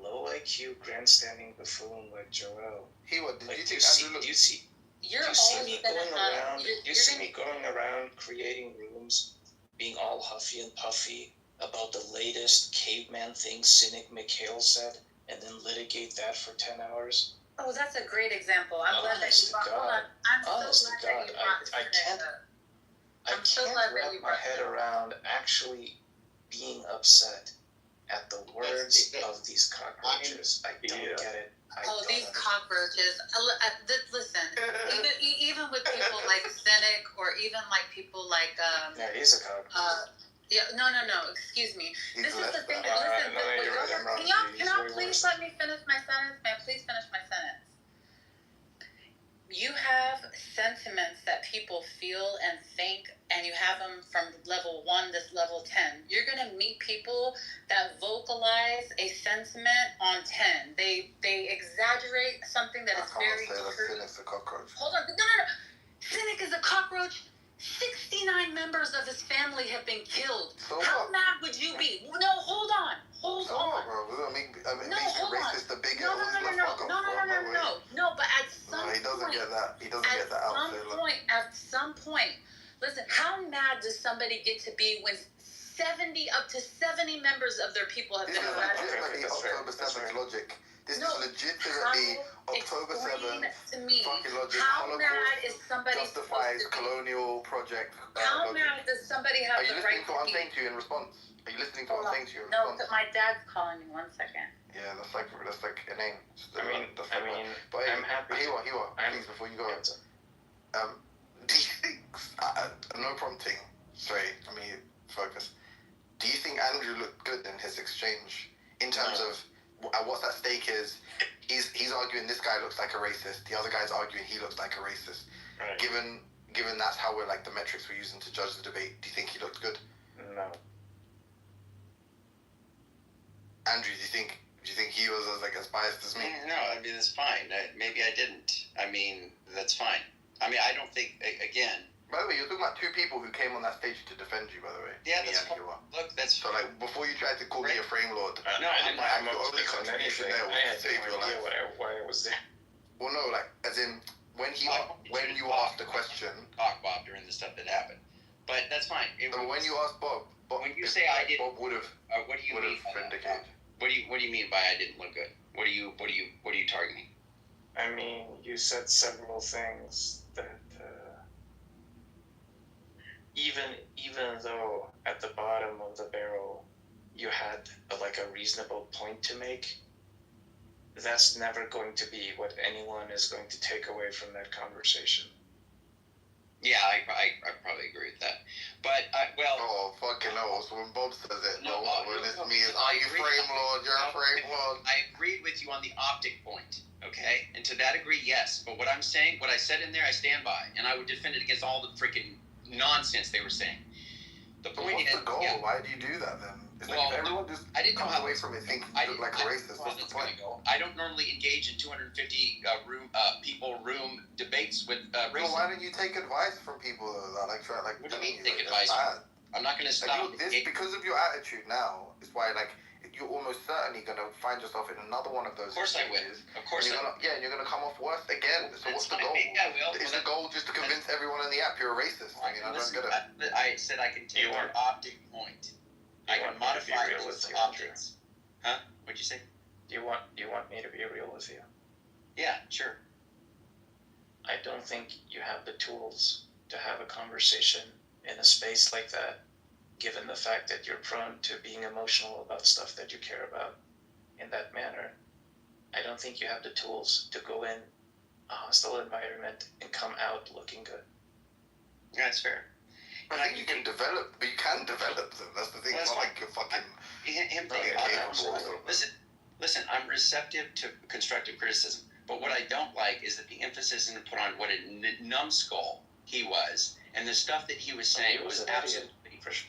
low IQ grandstanding buffoon like Joel? Do you see me going around creating rooms, being all huffy and puffy about the latest caveman thing Cynic Mikhail said, and then litigate that for 10 hours? Oh, that's a great example. I'm glad that you brought. Hold on. I'm so glad that you brought. I can't wrap my head around actually being upset at the words of these cockroaches. I don't get it. These cockroaches. Listen, even with people like Cynic, or even like people like yeah, he's a cockroach. Yeah, no. Excuse me. This is the thing. Listen, can y'all please let me finish my sentence? May I please finish my sentence? You have sentiments that people feel and think, and you have them from level 1 to level 10. You're gonna meet people that vocalize a sentiment on 10. They exaggerate something that is very true. Cynic's a cockroach. Hold on, no. Cynic is a cockroach. 69 members of his family have been killed. So how what? mad would you be? No, hold on. Bro, it makes you racist the bigger. No, but at some point. He doesn't get that. He doesn't get that out there. At some point, listen, how mad does somebody get to be when up to 70 members of their people have been eradicated? This is legitimately October 7th logic. This is legitimately October 7th fucking logic. How mad is somebody justifies colonial project How logic. mad does somebody have the right to be? Are you listening to what I'm saying to you in response? Are you listening to what I'm saying to you in No, response? my dad's calling me. 1 second. Yeah, that's like a name. But I'm happy. Hiwa, please, before you go. Do you think, no prompting, straight, focus. Do you think Andrew looked good in his exchange in terms of what's at stake is he's arguing this guy looks like a racist, the other guy's arguing he looks like a racist. Right. Given that's how we're like the metrics we're using to judge the debate, do you think he looked good? No. Andrew, do you think he was as biased as me? No, it's fine. Maybe I didn't. That's fine. I don't think, again. By the way, you're talking about two people who came on that stage to defend you, by the way. Yeah, that's fine. Look, that's so before you tried to call me a frame lord, no, I didn't only contribution there was to save your life. Why I was there. Well, no, as in when you asked the question, talk Bob during the stuff that happened, but that's fine. When you asked Bob, when you say I did, Bob would have. What do you mean? Vindicated. What do you mean by I didn't look good? What are you targeting? You said several things that even though at the bottom of the barrel you had a reasonable point to make, that's never going to be what anyone is going to take away from that conversation. Yeah, I probably agree with that. But, oh, fucking hell. So when Bob says it, you frame lord, you're a frame lord. I agreed with you on the optic point, okay? And to that degree, yes. But what I'm saying, what I said in there, I stand by. And I would defend it against all the freaking nonsense they were saying. The point is... What's the goal? Yeah. Why do you do that, then? It's everyone just comes away from it thinking you look like a racist. What's the point? I don't normally engage in 250 room debates with racists. Well, why don't you take advice from people that what do you mean take advice? I'm not going to stop. Because of your attitude now, it's why you're almost certainly going to find yourself in another one of those. Of course I will. Of course I will. Yeah, and you're going to come off worse again. So what's the goal? Maybe I will. Is the goal just to convince everyone in the app you're a racist? I don't get it. I said I can take your optic point. I can modify those options. Huh? What'd you say? Do you want me to be real with you? Yeah, sure. I don't think you have the tools to have a conversation in a space like that, given the fact that you're prone to being emotional about stuff that you care about in that manner. I don't think you have the tools to go in a hostile environment and come out looking good. Yeah, that's fair. I think you can develop, but you can develop them. That's the thing. It's not like you're fucking... Listen, I'm receptive to constructive criticism, but what I don't like is that the emphasis is put on what a numbskull he was, and the stuff that he was saying was absolutely...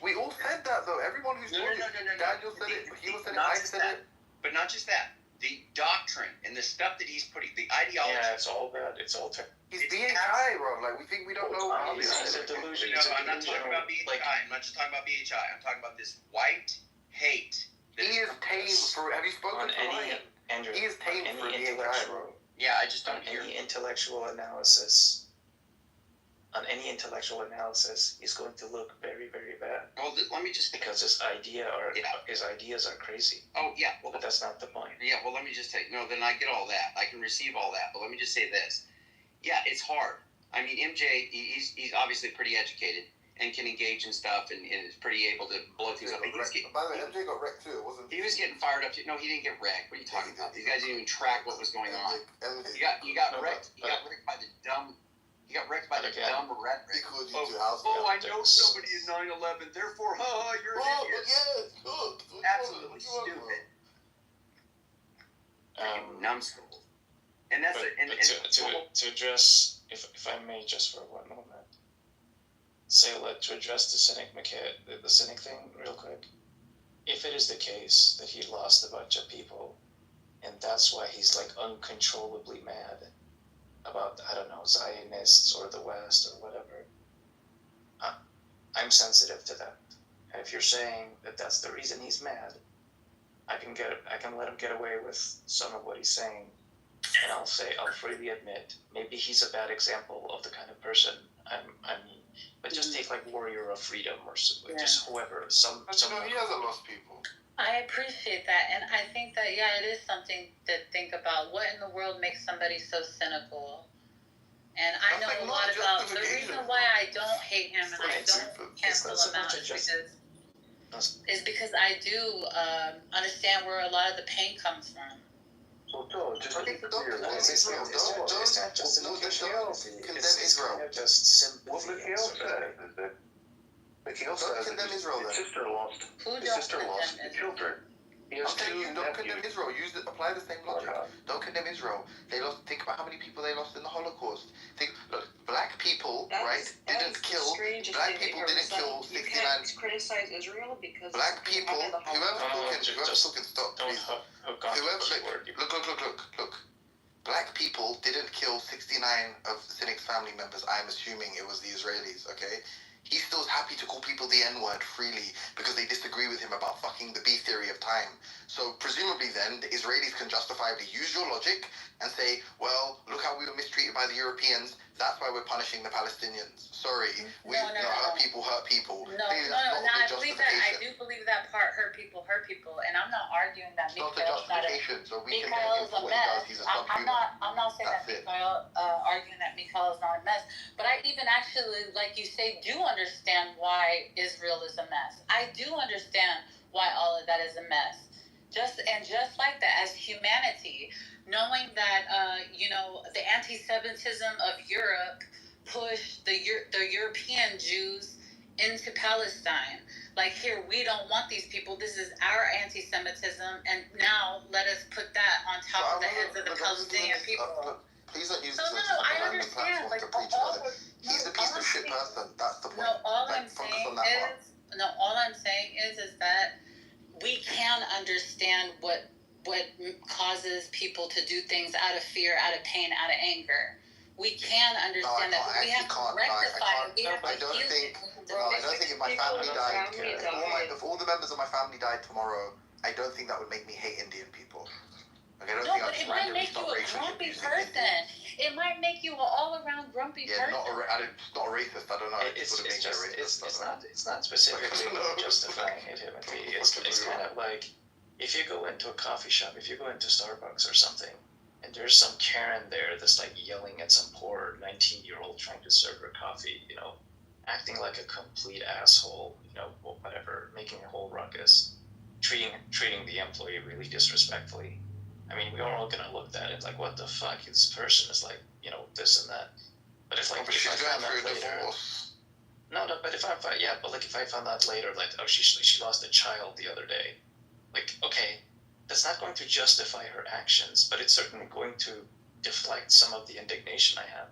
We all said that, though. Everyone who's talking... Daniel said it, he said it, I said it. But not just that. the doctrine and the stuff that he's putting, the ideology. Yeah, it's all bad. It's all He's being high, bro. Like, we think we don't know what he It's is. a delusion. No, It's a I'm not delusion. talking about BHI. I'm not just talking about BHI. I'm talking about this white hate. He is tame for. Have you spoken to Ryan? Andrew, He is tame for any BHI, bro. Yeah, I just don't hear. Any intellectual analysis. On any intellectual analysis, he's going to look very, very bad. Well, let me just because his ideas are crazy. Oh yeah, well, but that's not the point. Yeah, well, let me just say no. Then I get all that. I can receive all that. But let me just say this. Yeah, it's hard. I mean, MJ, he's obviously pretty educated and can engage in stuff and is pretty able to blow things up. By the way, MJ got wrecked too. It wasn't. He was getting fired up. No, he didn't get wrecked. What are you talking about? These guys didn't even track what was going on. You got wrecked. You got wrecked by the dumb. You got wrecked by the dumb rhetoric. I know somebody in 9/11. Therefore, you're an idiot. Yes, look. Absolutely stupid. Numbskull. And that's to address, if I may, just for one moment, to address the cynic thing real quick. If it is the case that he lost a bunch of people, and that's why he's like uncontrollably mad about, I don't know, Zionists or the West or whatever, I'm sensitive to that. And if you're saying that that's the reason he's mad, I can let him get away with some of what he's saying. And I'll freely admit, maybe he's a bad example of the kind of person I mean. But just take like Warrior of Freedom or just whoever. He hasn't lost people. I appreciate that, and I think that it is something to think about. What in the world makes somebody so cynical? And I know a lot about the reason why I don't hate him and I don't cancel him out is because I do understand where a lot of the pain comes from. Well, no, just condemn Israel. Mikhail says condemn Israel. His sister lost. His sister lost children. Don't condemn Israel. Apply the same logic. Don't condemn Israel. They lost. Think about how many people they lost in the Holocaust. Look, black people, didn't kill. Black people didn't kill 69. You can't criticize Israel because black people. Whoever's talking, stop, please. Look. Black people didn't kill 69 of Cynic's family members. I'm assuming it was the Israelis. Okay. He's still happy to call people the N-word freely because they disagree with him about fucking the B theory of time. So presumably then, the Israelis can justifiably use your logic and say, well, look how we were mistreated by the Europeans. That's why we're punishing the Palestinians. Sorry. Hurt people hurt people. I do believe that part, hurt people. And I'm not arguing that Mikhail is a mess. I'm not saying that Mikhail, arguing that Mikhail is not a mess. But I even actually, like you say, do understand why Israel is a mess. I do understand why all of that is a mess. Just like that, as humanity, knowing that the anti-Semitism of Europe pushed the European Jews into Palestine. Like, here, we don't want these people. This is our anti-Semitism, and now let us put that on top of the heads of the Palestinian people. Please don't use this as a random platform to preach about it. He's a piece of shit person. That's the point. All I'm saying is that we can understand what causes people to do things out of fear, out of pain, out of anger. We can understand that, but we have to rectify it. I don't think if my family died, if all the members of my family died tomorrow, I don't think that would make me hate Indian people. But it might make you a grumpy person. It might make you an all-around grumpy person. Not a racist. I don't know. It's not specifically justifying it, Timothy. It's kind of like if you go into a coffee shop, if you go into Starbucks or something, and there's some Karen there that's like yelling at some poor 19-year-old trying to serve her coffee, acting like a complete asshole, whatever, making a whole ruckus, treating the employee really disrespectfully. I mean, we're all gonna look at it like, what the fuck? This person is like, this and that. But if like, if I found out later, if I found out later, like, oh, she lost a child the other day, like, okay, that's not going to justify her actions, but it's certainly going to deflect some of the indignation I have.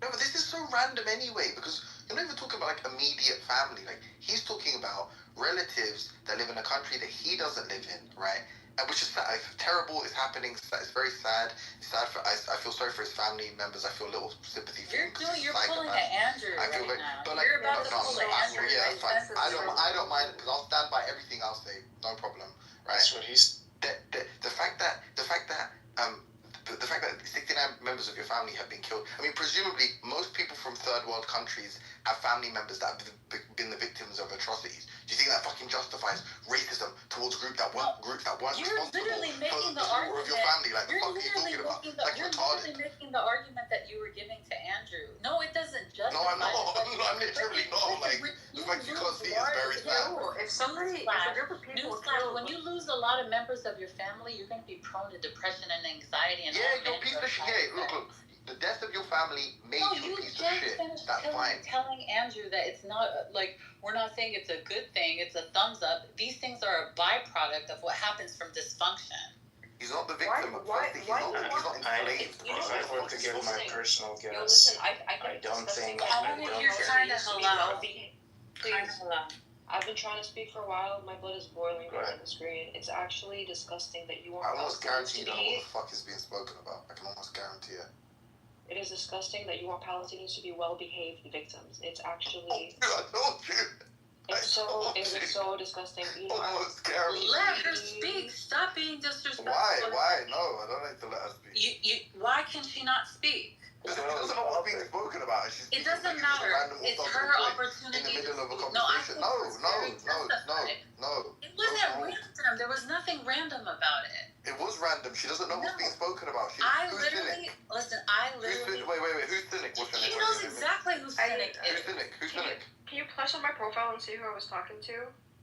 No, but this is so random anyway, because you're not even talking about like immediate family. Like, he's talking about relatives that live in a country that he doesn't live in, right? which is sad. It's terrible. It's happening. It's very sad. It's sad for. I feel sorry for his family members. I feel a little sympathy for him. You're pulling at Andrew I feel right very, now. but like, You're about to pull at Andrew. yeah, that's fine. I don't mind because I'll stand by everything I'll say. No problem. Right. That's what he's. The fact that 69 members of your family have been killed. I mean, presumably, most people from third world countries have family members that have been the victims of atrocities. Do you think that fucking justifies racism towards groups that weren't You're responsible literally making for the the war of your argument. family? Like, the fuck are you talking about? Like, You're retarded. literally making the argument that you were giving to Andrew. No, it doesn't justify. No, I'm not. I'm literally not. Like, the fact you can't see is very sad. If a group of people when you lose a lot of members of your family, you're going to be prone to depression and anxiety. And Yeah, you're a piece of shit. Yeah, look. The death of your family made you a piece of shit. That's fine. Telling Andrew that it's not like we're not saying it's a good thing. It's a thumbs up. These things are a byproduct of what happens from dysfunction. He's not the victim. He's not enslaved. If I were to give my personal guess, listen, I don't think. You're kind of hello. Please. I've been trying to speak for a while. My blood is boiling on the screen. It's actually disgusting that you want. I almost guarantee that what the fuck is being spoken about. I can almost guarantee it. It is disgusting that you want Palestinians to be well-behaved victims. It's actually. I told you. It is so disgusting. You know, almost guarantee. Let her speak. Stop being disrespectful. Why? No, I don't like to let her speak. Why can she not speak? Because she doesn't know what's being spoken about. It doesn't matter. It's her opportunity. In the middle of a conversation. No. It wasn't random. There was nothing random about it. It was random. She doesn't know what's being spoken about. Who's cynic? Wait. Who's cynic? What's cynic? She knows exactly who cynic is. Who's cynic? Can you flash on my profile and see who I was talking to?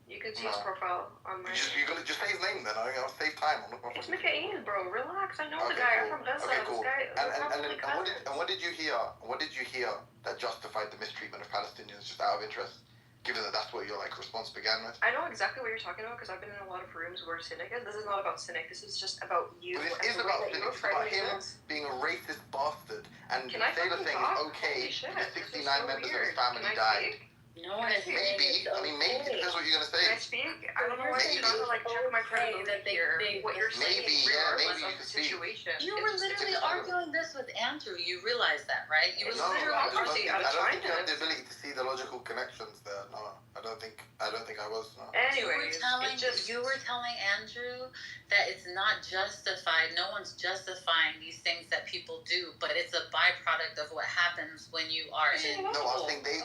You can see his profile on my. You're gonna just say his name then. I'll save time. It's Mikhail, bro. Relax. I know the guy. I'm from Gaza. Okay, cool. This guy. And what did you hear? What did you hear that justified the mistreatment of Palestinians? Just out of interest, given that that's what your response began with. I know exactly what you're talking about because I've been in a lot of rooms where cynic is. This is not about cynic. This is just about you. But it is about cynic. It's about him being a racist bastard and Taylor saying it's okay because 69 members of his family died. No one is maybe. I mean, maybe. It depends what you're gonna say. Can I speak? I don't know why you're trying to check my credibility here. What you're saying is regardless of the situation. You were literally arguing this with Andrew. You realize that, right? You were literally I don't think you have the ability to see the logical connections there. No, I don't think I was. No. Anyway, you were telling Andrew that it's not justified. No one's justifying these things that people do, but it's a byproduct of what happens when you are in. I'm saying they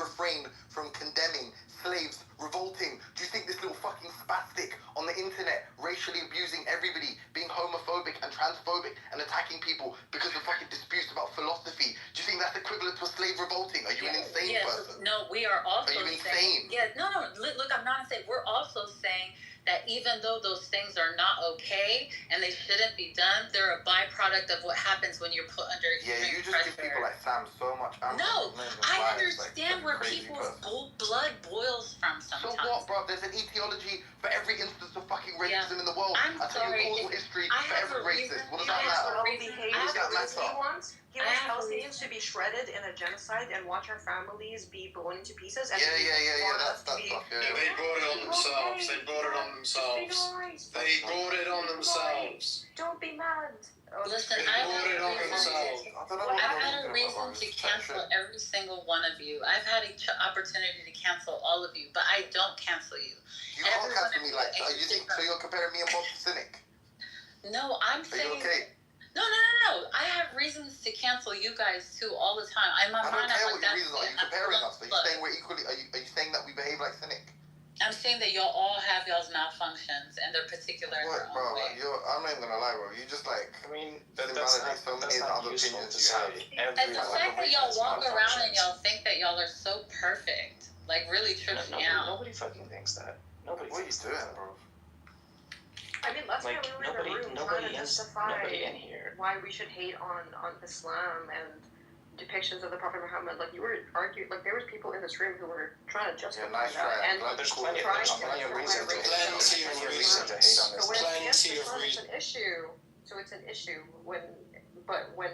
refrained from condemning slaves revolting. Do you think this little fucking spastic on the internet racially abusing everybody, being homophobic and transphobic and attacking people because of fucking disputes about philosophy? Do you think that's equivalent to a slave revolting? Are you an insane person? No, we are also saying. Insane? Yeah, no. Look, I'm not insane. We're also saying that even though those things are not okay and they shouldn't be done, they're a byproduct of what happens when you're put under extreme pressure. Yeah, you just give people like Sam so much ammo. No, I understand where people's blood boils from sometimes. So what, bro? There's an etiology for every instance of fucking racism in the world. I'm sorry. Tell you causal history for every racist. What does that matter? What does that matter? He wants Palestinians to be shredded in a genocide and watch our families be blown into pieces. And That's They brought it on themselves. They brought it on themselves. They brought it on themselves. Don't be mad. Listen, I've had a reason to cancel every single one of you. I've had an opportunity to cancel all of you, but I don't cancel you. You can't cancel me like that. So you're comparing me and Bob to cynic? No, I'm saying. Are you okay? No. I have reasons to cancel you guys too all the time. I don't care what your reasons are. You're comparing us. Are you saying we're equally? Are you saying that we behave like cynic? I'm saying that y'all all have y'all's malfunctions and they're particular in their own way. I'm not even gonna lie, bro. You just that's not useful to say. And the fact that y'all walk around and y'all think that y'all are so perfect, really trips me out. Nobody fucking thinks that. Nobody. What are you doing, bro? I mean, last time we were in the room trying to justify why we should hate on Islam and depictions of the Prophet Muhammad. You were arguing, there was people in this room who were trying to justify that. And there's plenty of reasons to hate on this. So when it's an issue, when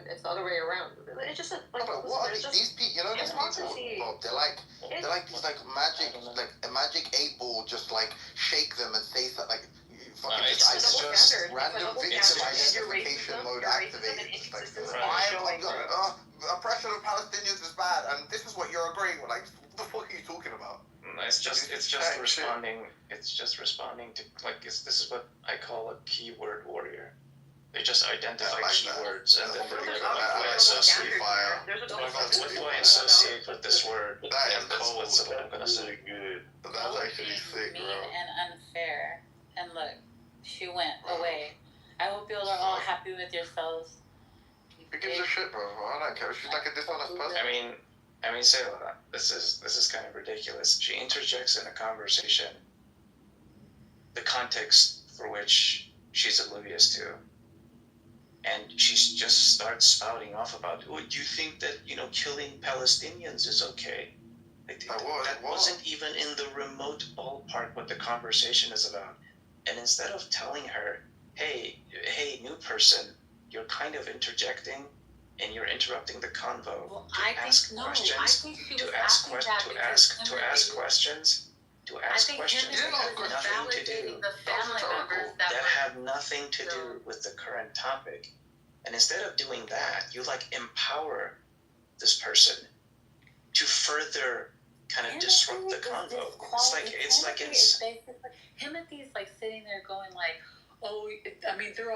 it's the other way around, it's just what are these people? These people, they're like these magic 8 ball, just shake them and say something fucking it's just random victim identification mode activated. It's like, oppression of Palestinians is bad, and this is what you're agreeing with. Like, what the fuck are you talking about? It's just responding. It's just responding to this is what I call a keyword warrior. They just identify keywords and then they're like, what do I associate? What do I associate with this word? That is cold. That's what I'm gonna say. Good. That's actually sick, bro. Mean and unfair. And look, she went away. I hope y'all are all happy with yourselves. Who gives a shit, bro? I don't care. She's like a dishonest person. I mean, say this is kind of ridiculous. She interjects in a conversation the context for which she's oblivious to, and she just starts spouting off about, oh, do you think that killing Palestinians is okay? That wasn't even in the remote ballpark what the conversation is about. And instead of telling her, hey, new person, you're kind of interjecting and you're interrupting the convo to ask questions. To ask questions. That have nothing to do with the current topic. And instead of doing that, you empower this person to further kind of disrupt the convo. It's Timothy's sitting there going oh, I mean, they're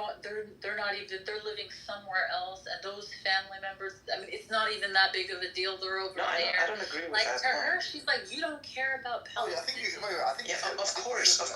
not even, they're living somewhere else, and those family members, I mean, it's not even that big of a deal, they're over there. I don't agree with that. To her, she's like, you don't care about Palestine. Of course, but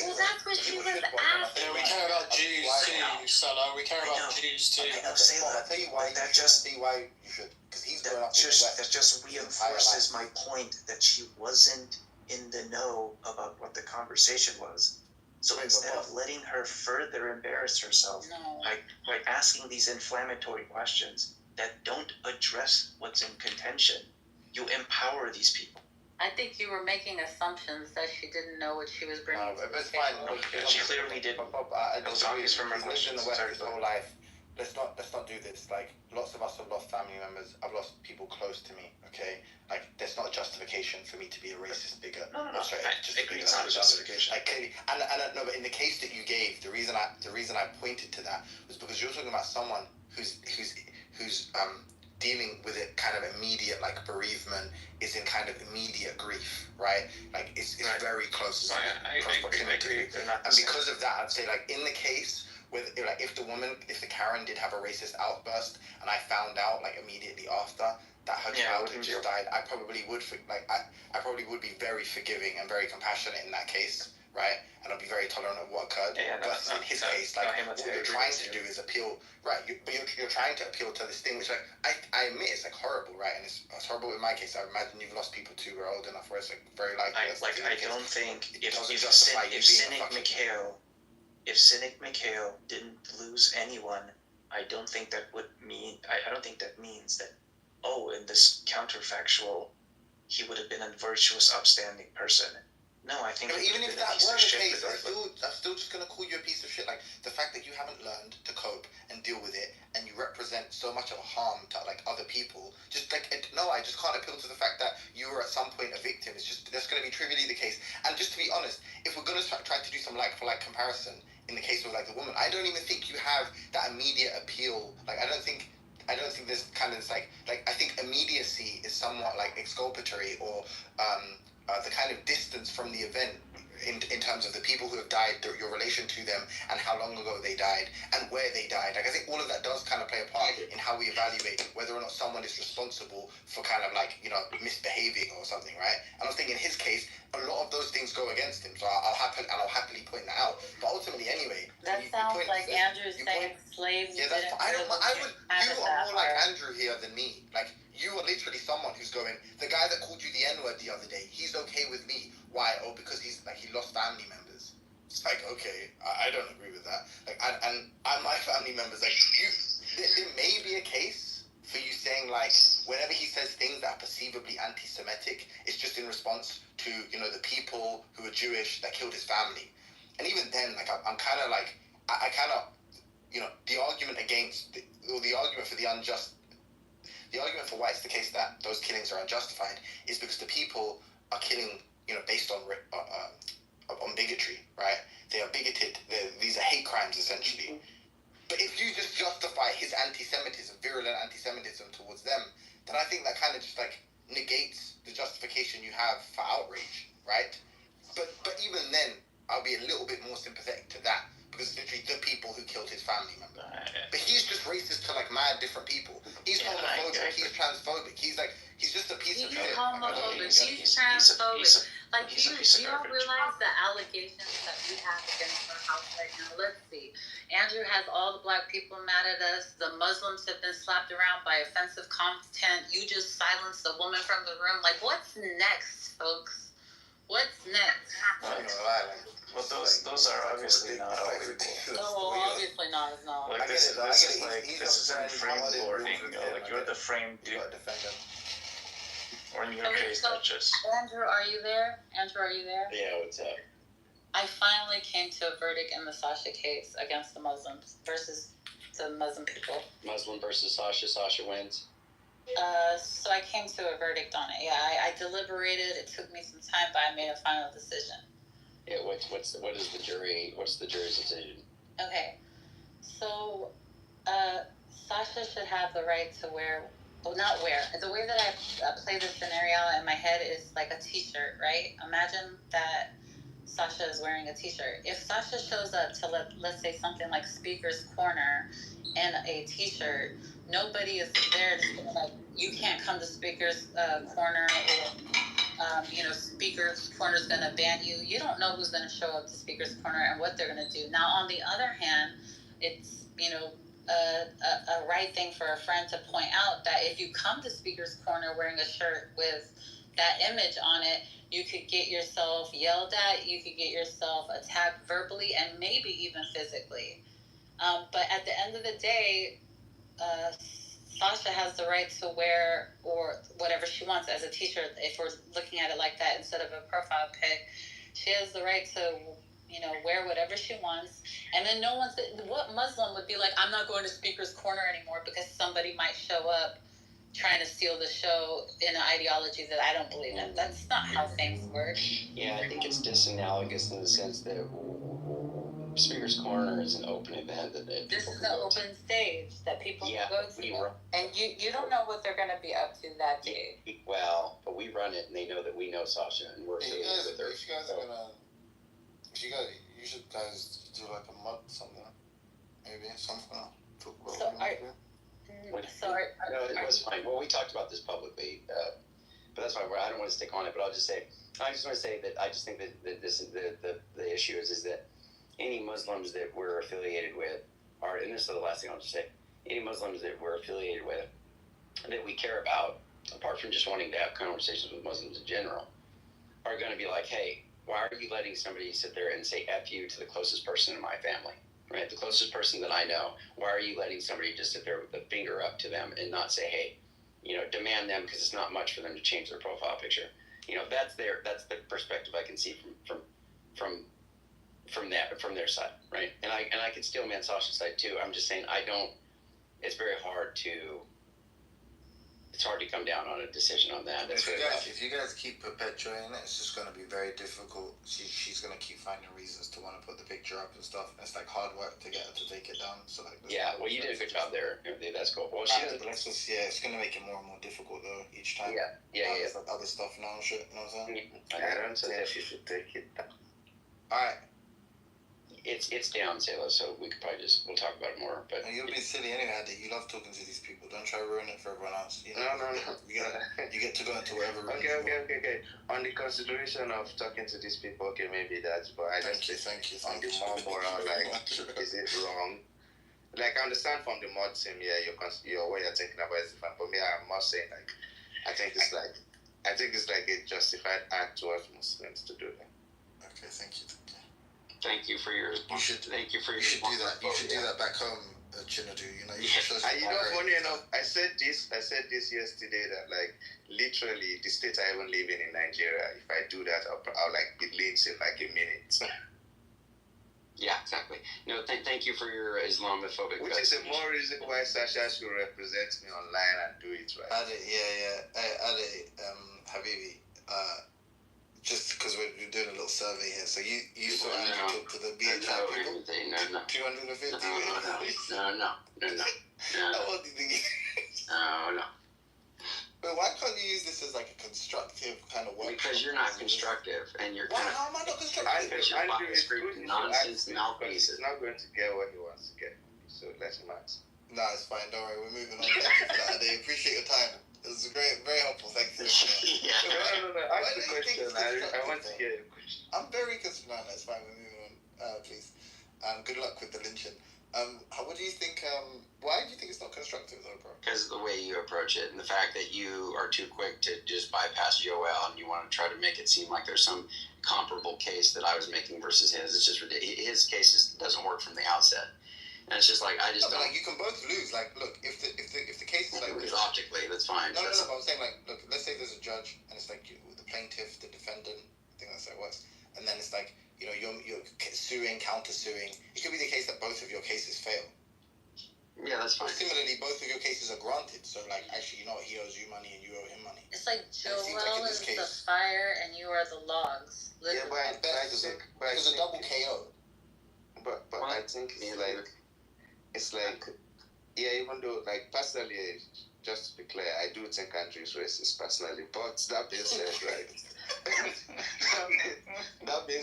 well, that's what she was asking. We care about Jews too, Salah, we care about Jews too. I'll tell you why, that just see why you should, because he's growing up in the West. That just reinforces my point that she wasn't in the know about what the conversation was. So instead of letting her further embarrass herself by asking these inflammatory questions that don't address what's in contention, you empower these people. I think you were making assumptions that she didn't know what she was bringing. It's fine. She clearly didn't. It was obvious from her questions. He's lived in the West his whole life. Let's not do this. Lots of us have lost family members. I've lost people close to me. Okay, that's not a justification for me to be a racist bigot. No. Sorry, it's not a justification. Clearly, and no, but in the case that you gave, the reason I pointed to that was because you're talking about someone who's dealing with it kind of immediate bereavement, is in kind of immediate grief, right? It's very close. I agree. And because of that, I'd say in the case. If the Karen did have a racist outburst, and I found out immediately after that her child had just died, I probably would I probably would be very forgiving and very compassionate in that case, right? And I'd be very tolerant of what occurred. But in his case, what you're trying to do is appeal, right? You're trying to appeal to this thing which I admit it's horrible, right? And it's horrible in my case. I imagine you've lost people too who are old enough where it's very likely. I don't think if Cynic Mikhail didn't lose anyone, I don't think that means that, in this counterfactual, he would have been a virtuous, upstanding person. No, I think even if that were the case, I'm still just gonna call you a piece of shit. The fact that you haven't learned to cope and deal with it, and you represent so much of a harm to other people. I just can't appeal to the fact that you were at some point a victim. It's just that's gonna be trivially the case. And just to be honest, if we're gonna try to do some for comparison in the case of the woman, I don't even think you have that immediate appeal. I don't think there's kind of I think immediacy is somewhat exculpatory or the kind of distance from the event in terms of the people who have died, your relation to them, and how long ago they died, and where they died. I think all of that does kind of play a part in how we evaluate whether or not someone is responsible for kind of misbehaving or something, right? And I think in his case, a lot of those things go against him, so I'll happily point that out. But ultimately, anyway, that sounds like Andrew's saying slaves. Yeah, that's fine. You are more like Andrew here than me. You are literally someone who's going, the guy that called you the N-word the other day, he's okay with me. Why? Oh, because he lost family members. It's okay, I don't agree with that. And my family members, there may be a case for you saying, whenever he says things that are perceivably anti-Semitic, it's just in response to, the people who are Jewish that killed his family. And even then, I'm kind of I kind of, the argument against, the argument for the argument for why it's the case that those killings are unjustified is because the people are killing, based on bigotry, right? they are bigoted. These are hate crimes essentially. But if you just justify his anti-Semitism, virulent anti-Semitism towards them, then I think that kind of just like negates the justification you have for outrage, right? But even then, I'll be a little bit more sympathetic to that because it's literally the people who killed his family member. But he's just racist to like mad different people. He's homophobic. He's transphobic. He's just a piece of shit. He's homophobic. He's transphobic. Like, do you don't realize the allegations that we have against our house right now? Let's see. Andrew has all the black people mad at us. The Muslims have been slapped around by offensive content. You just silenced the woman from the room. Like, what's next, folks? What's next? Well, those are obviously not all equal. No, obviously not. No. Like this isn't frame boarding. Like you're the frame dude. Or in your case, not just. Andrew, are you there? Yeah, what's up? I finally came to a verdict in the Sasha case against the Muslims versus the Muslim people. Muslim versus Sasha. Sasha wins. So I came to a verdict on it. Yeah, I deliberated. It took me some time, but I made a final decision. Yeah, what's the jury's decision? Okay, so Sasha should have the right to wear. Well, not wear. The way that I play this scenario in my head is like a T-shirt, right? Imagine that Sasha is wearing a T-shirt. If Sasha shows up to let's say something like Speaker's Corner in a T-shirt, nobody is there to say, like, you can't come to Speaker's Corner, or Speaker's Corner is going to ban you. You don't know who's going to show up to Speaker's Corner and what they're going to do. Now, on the other hand, it's a right thing for a friend to point out that if you come to Speaker's Corner wearing a shirt with that image on it, you could get yourself yelled at, you could get yourself attacked verbally, and maybe even physically. But at the end of the day, Sasha has the right to wear or whatever she wants as a T-shirt. If we're looking at it like that instead of a profile pic, she has the right to wear whatever she wants. And then what Muslim would be like, I'm not going to Speaker's Corner anymore because somebody might show up trying to steal the show in an ideology that I don't believe in. That's not how things work. Yeah, I think it's disanalogous in the sense that Speaker's Corner is an open event that this is an open stage that people can go to, and you don't know what they're going to be up to that day. Well, but we run it, and they know that we know Sasha, and we're affiliated with her. If you guys are gonna, you should guys do like a mud something, maybe something. Talk about. No, it was fine. Well, we talked about this publicly, but that's fine. I don't want to stick on it, but I just want to say that I just think that this is the issue is that any Muslims that we're affiliated with are, and this is the last thing I'll just say, any Muslims that we're affiliated with that we care about, apart from just wanting to have conversations with Muslims in general, are going to be like, hey, why are you letting somebody sit there and say F you to the closest person in my family? Right, the closest person that I know. Why are you letting somebody just sit there with the finger up to them and not say, hey, demand them because it's not much for them to change their profile picture. That's the perspective I can see from their side, right? And I can still man Sasha's side too. I'm just saying it's very hard to. It's hard to come down on a decision on that. If you guys keep perpetuating it, it's just going to be very difficult. She's going to keep finding reasons to want to put the picture up and stuff. And it's like hard work to get her to take it down. So well, you did a good job there. That's cool. Well, it's going to make it more and more difficult though each time. Yeah. There's like other stuff now and shit. You know what I'm saying? I don't suggest you should take it down. All right. It's down, Sailor, so we'll talk about it more. But you'll be silly anyway. You love talking to these people. Don't try to ruin it for everyone else. No. You get to go into whatever. Okay. On the consideration of talking to these people, okay, maybe that's. But I don't. Thank you. On the more moral, like, is it wrong? Like, I understand from the mod team, yeah, your way you're thinking about is different. But me, I must say, like, I think it's like a justified act towards Muslims to do that. Okay, thank you. Thank you for your. You should do that. You should do that back home, Chinadu. Funny enough, I said this yesterday that like literally the state I even living in Nigeria. If I do that, I'll like be lynched in like a minute. Yeah, exactly. No, thank you for your Islamophobic. Which is a more reason why Sasha should represent me online and do it right. Habibi. just because we're doing a little survey here, so you saw Andrew talk to the BHI people? No. 250? No. What do you think? No. But why can't you use this as like a constructive kind of work? Because you're not constructive, and you're Why? How am I not constructive? Andrew is nonsense mouthpieces. He's not going to get what he wants to get. So let him ask. No, it's fine. Don't worry. We're moving on. Thank you for that. I appreciate your time. It was great, very helpful. Thank you. No. Ask the question. I want to hear your question. I'm very concerned. No, it's fine. We're moving on. Please. Good luck with the lynching. What do you think? Why do you think it's not constructive, though, bro? Because of the way you approach it, and the fact that you are too quick to just bypass Joel, and you want to try to make it seem like there's some comparable case that I was making versus his. It's just ridiculous. His case doesn't work from the outset, and it's just like I just don't. Like you can both lose. Like, look, if the case is like optically, that's fine. No. But I'm saying like, look, let's say there's a judge, and it's like the plaintiff, the defendant. I think that's how it works. And then it's like you're suing, counter suing. It could be the case that both of your cases fail. Yeah, that's fine. Similarly, both of your cases are granted. So, like, actually, you know what? He owes you money and you owe him money. It's like Joel like is the fire and you are the logs. Yeah, but I think it was a double KO. But I think it's like even though like personally, just to be clear, I do think Andrew is racist personally. But that being said, right? that being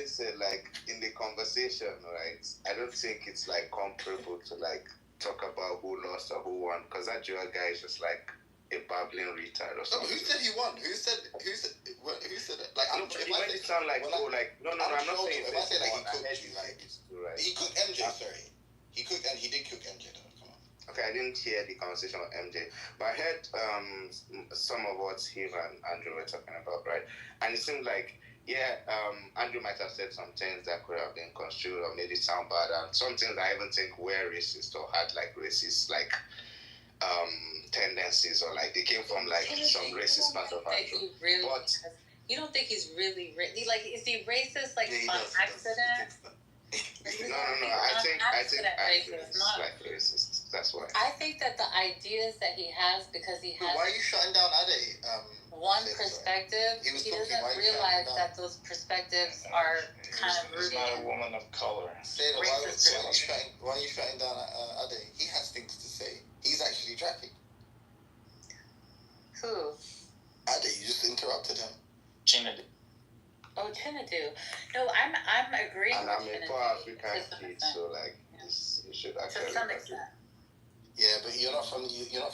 said, like in the conversation, right? I don't think it's like comparable to like talk about who lost or who won, because that Joel guy is just like a babbling retard or something. No, who said he won? Who said that? Like, I'm it sound like no, I'm not saying if I say like he cooked you, like it's too right. He cooked MJ. Sorry, he cooked and he did cook MJ though. Come on. Okay, I didn't hear the conversation with MJ, but I heard some of what him and Andrew were talking about, right? And it seemed like Andrew might have said some things that could have been construed or made it sound bad, and some things I even think were racist or had like racist like tendencies, or like they came from like some racist part of Andrew. But you don't think he's really like is he racist like on accident? No. I think racist, it's like racist. That's why. I think that the ideas that he has, because he has. Why are you shutting down Ade? One perspective, he doesn't realize that those perspectives are kind of rooted. He's not a woman of color. Why are you shutting down Ade? He has things to say. He's actually tracking. Who? Ade, you just interrupted him. Chinadu. Oh, Chinadu. No, I'm agreeing and with I'm a poor African kid, so like you should actually. To some extent. Yeah, but you're not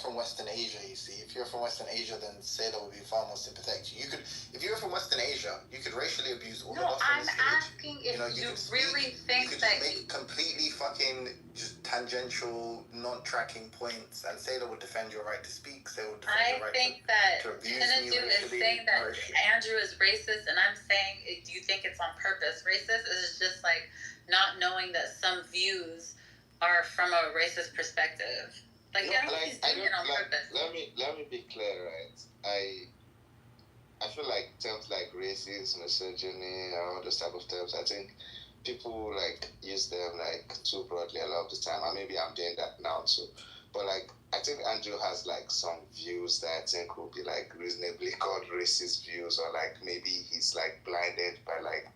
from Western Asia. You see, if you're from Western Asia, then Seda would be far more sympathetic. If you were from Western Asia, you could racially abuse all of us. No, I'm asking if you really think that make completely fucking just tangential, non-tracking points, and Seda would defend your right to speak. Seda would defend your right to abuse me Chinadu is saying that Andrew is racist, and I'm saying, do you think it's on purpose? Racist is just like not knowing that some views are from a racist perspective. Like, no, I think he's doing it on purpose. Let me be clear, right? I feel like terms like racist, misogyny, all those type of terms, I think people like use them like too broadly a lot of the time. And maybe I'm doing that now too. But like I think Andrew has like some views that I think will be like reasonably called racist views, or like maybe he's like blinded by like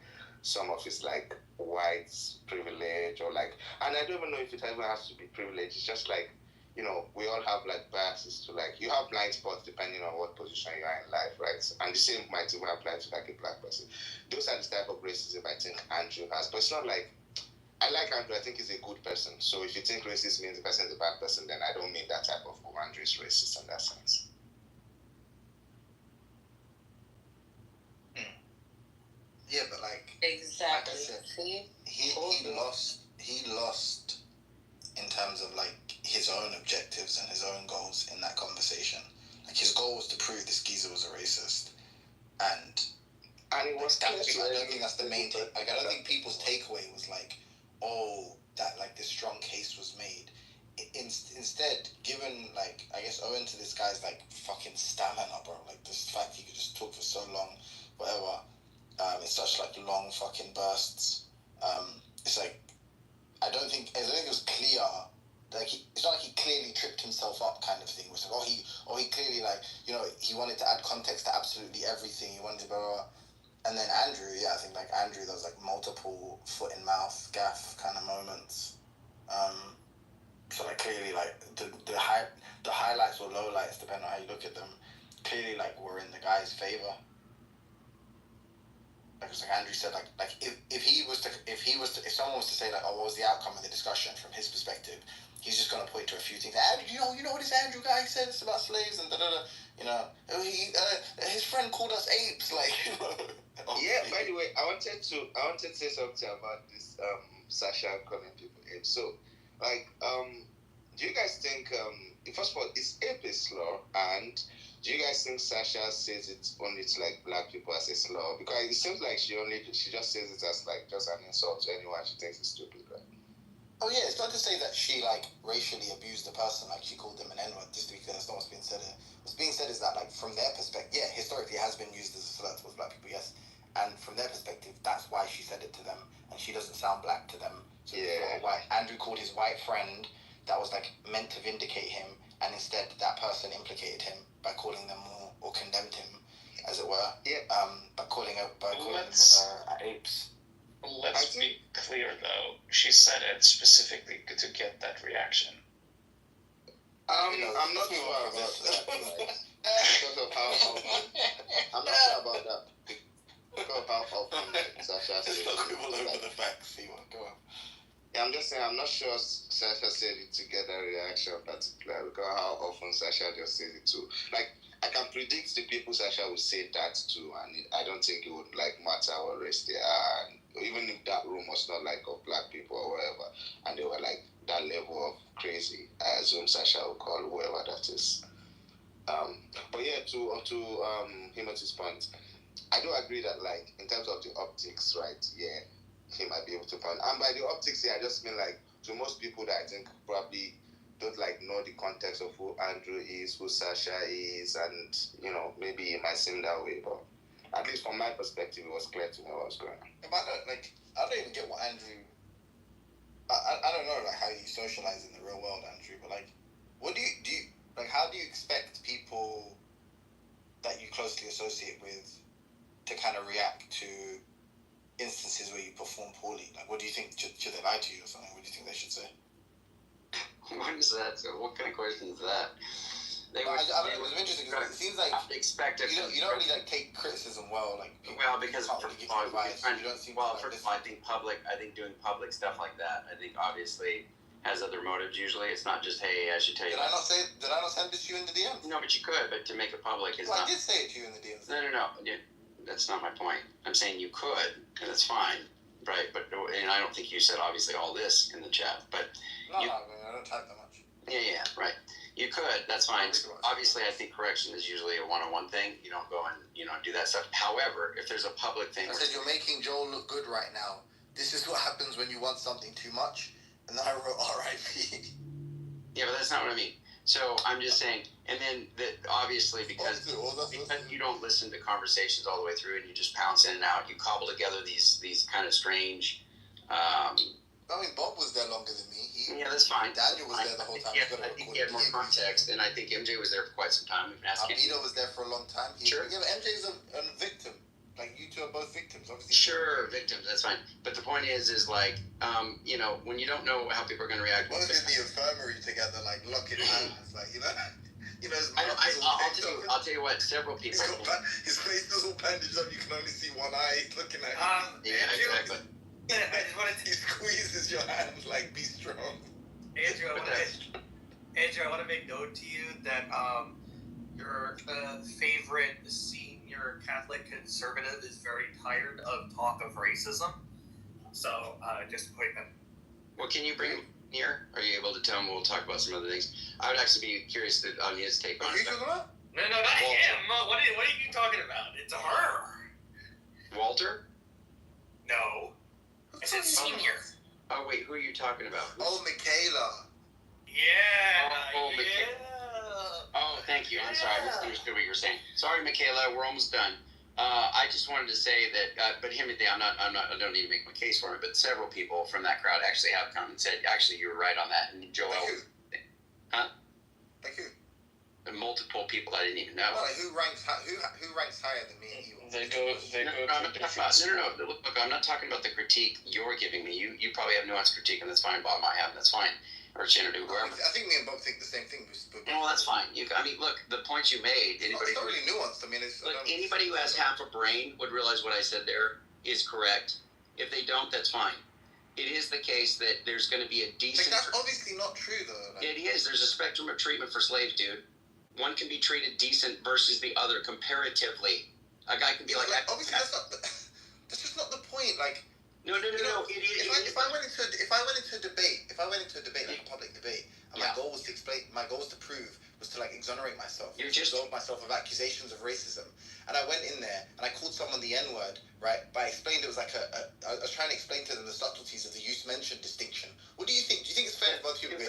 some of his like white privilege, or like, and I don't even know if it ever has to be privilege. It's just like, you know, we all have like biases to like, you have blind spots depending on what position you are in life, right? And the same might even apply to like a black person. Those are the type of racism I think Andrew has. But it's not like, I like Andrew, I think he's a good person. So if you think racist means the person is a bad person, then I don't mean that type of Andrew is racist in that sense. Yeah, but like exactly. Like I said, he lost in terms of like his own objectives and his own goals in that conversation. Like his goal was to prove this geezer was a racist, and it was. I don't think that's the main thing. Like I don't think people's takeaway was like, oh, that like this strong case was made. Instead, given like I guess owing to this guy's like fucking stamina, bro. Like this fact he could just talk for so long, whatever. In such like long fucking bursts. It's like I don't think it was clear it's not like he clearly tripped himself up kind of thing. It's like, he clearly like, you know, he wanted to add context to absolutely everything. He wanted to blah. And then Andrew, I think like Andrew, there was like multiple foot in mouth gaff kind of moments. So like clearly like the highlights or lowlights, depending on how you look at them, clearly like were in the guy's favor. Like Andrew said, like if someone was to say like, oh, what was the outcome of the discussion from his perspective, he's just gonna point to a few things. You know what this Andrew guy said about slaves and da da da. You know, his friend called us apes. Like, you know. Yeah. By the way, I wanted to say something about this Sasha calling people apes. So, like, do you guys think first of all, is ape a slur? And do you guys think Sasha says it only to like black people as a slur? Because it seems like she just says it as like just an insult to anyone she thinks is stupid, right? Oh yeah, it's not to say that she like racially abused the person, like she called them an N-word, just to be clear, that's not what's being said here. What's being said is that like from their perspective, yeah, historically it has been used as a slur towards black people, yes. And from their perspective, that's why she said it to them, and she doesn't sound black to them. So yeah. Andrew called his white friend that was like meant to vindicate him, and instead that person implicated him by calling them more, or condemned him, as it were. Yeah. By calling them apes. Let's be clear, though. She said it specifically to get that reaction. I'm not sure about that. Because of how often. I'm not sure about that. Because of how often Sasha said it. All over the facts. Go on. Yeah, I'm just saying, I'm not sure Sasha said it to get a reaction particularly, because how often Sasha just says it too. Like, I can predict the people Sasha would say that to, and I don't think it would like matter what race they are. And even if that room was not like of black people or whatever, and they were like that level of crazy, I assume Sasha would call whoever that is. But yeah, to Himoti's point, I do agree that like in terms of the optics, right? Yeah, he might be able to point. And by the optics here, I just mean like to most people that I think probably don't like know the context of who Andrew is, who Sasha is, and you know maybe it might seem that way, but at least from my perspective, it was clear to me what was going on. But I don't even get what Andrew. I don't know like how you socialize in the real world, Andrew. But like, what do you like? How do you expect people that you closely associate with to kind of react to instances where you perform poorly? Like, what do you think? Should they lie to you or something? What do you think they should say? What is that? So what kind of question is that? I don't know. It was interesting because it seems like you don't really like take criticism well. Like because first of all, I think doing public stuff like that, I think obviously has other motives. Usually, it's not just hey, I should tell you. Did I not send this to you in the DMs? No, but you could. But to make it public is not. I did say it to you in the DMs. No. That's not my point. I'm saying you could, and that's fine, right? But and I don't think you said obviously all this in the chat, but I don't type that much. Yeah, right. You could. That's fine. Obviously, I think correction is usually a one-on-one thing. You don't go and do that stuff. However, if there's a public thing, I said you're making Joel look good right now. This is what happens when you want something too much, and then I wrote R.I.P. Yeah, but that's not what I mean. So I'm just saying, and then that obviously because you don't listen to conversations all the way through and you just pounce in and out, you cobble together these kind of strange. I mean, Bob was there longer than me. That's fine. Daniel was there the whole time. I think he had more context, and I think MJ was there for quite some time. We've been asking. Albedo was there for a long time. Sure. Yeah, but MJ's a victim. Like, you two are both victims, obviously. Sure, victims, that's fine. But the point is like, when you don't know how people are going to react. What if in the infirmary together, like, locking hands, like, I'll tell you what, several people. His face is all bandaged up, you can only see one eye looking at you. Yeah, exactly. He squeezes your hand, like, be strong. Andrew, I want to make note to you that your favorite senior Catholic conservative is very tired of talk of racism. So, just putting that. Well, can you bring him here? Are you able to tell him? We'll talk about some other things. I would actually be curious on his take on it. No, not him. What are you talking about? It's her. Walter? No. I said senior. Oh, wait, who are you talking about? Oh, Michaela. Yeah. Oh, thank you. I'm sorry. I misunderstood what you were saying. Sorry, Michaela. We're almost done. I just wanted to say that, but him and I don't need to make my case for him, but several people from that crowd actually have come and said, actually, you were right on that. And Joel. Like who? Huh? Like who? And multiple people I didn't even know. Well, like who ranks higher than me and you? No. Look, I'm not talking about the critique you're giving me. You probably have nuanced critique, and that's fine. Bob might have, and that's fine. Or Shannon, or whoever. I think me and Bob think the same thing. Well, that's fine. Look, the points you made. It's not really nuanced. I mean, anybody who has half a brain would realize what I said there is correct. If they don't, that's fine. It is the case that there's going to be a decent. Like, that's obviously not true, though. It is. There's a spectrum of treatment for slaves, dude. One can be treated decent versus the other comparatively. A guy can be like obviously, that's just not the point. Like. No. It is. If I went into a debate, like a public debate, and my goal was to prove was to like exonerate myself, absolve myself of accusations of racism, and I went in there and I called someone the N-word, right? But I explained it was like I was trying to explain to them the subtleties of the use mentioned distinction. What do you think? Do you think it's fair for both of you? You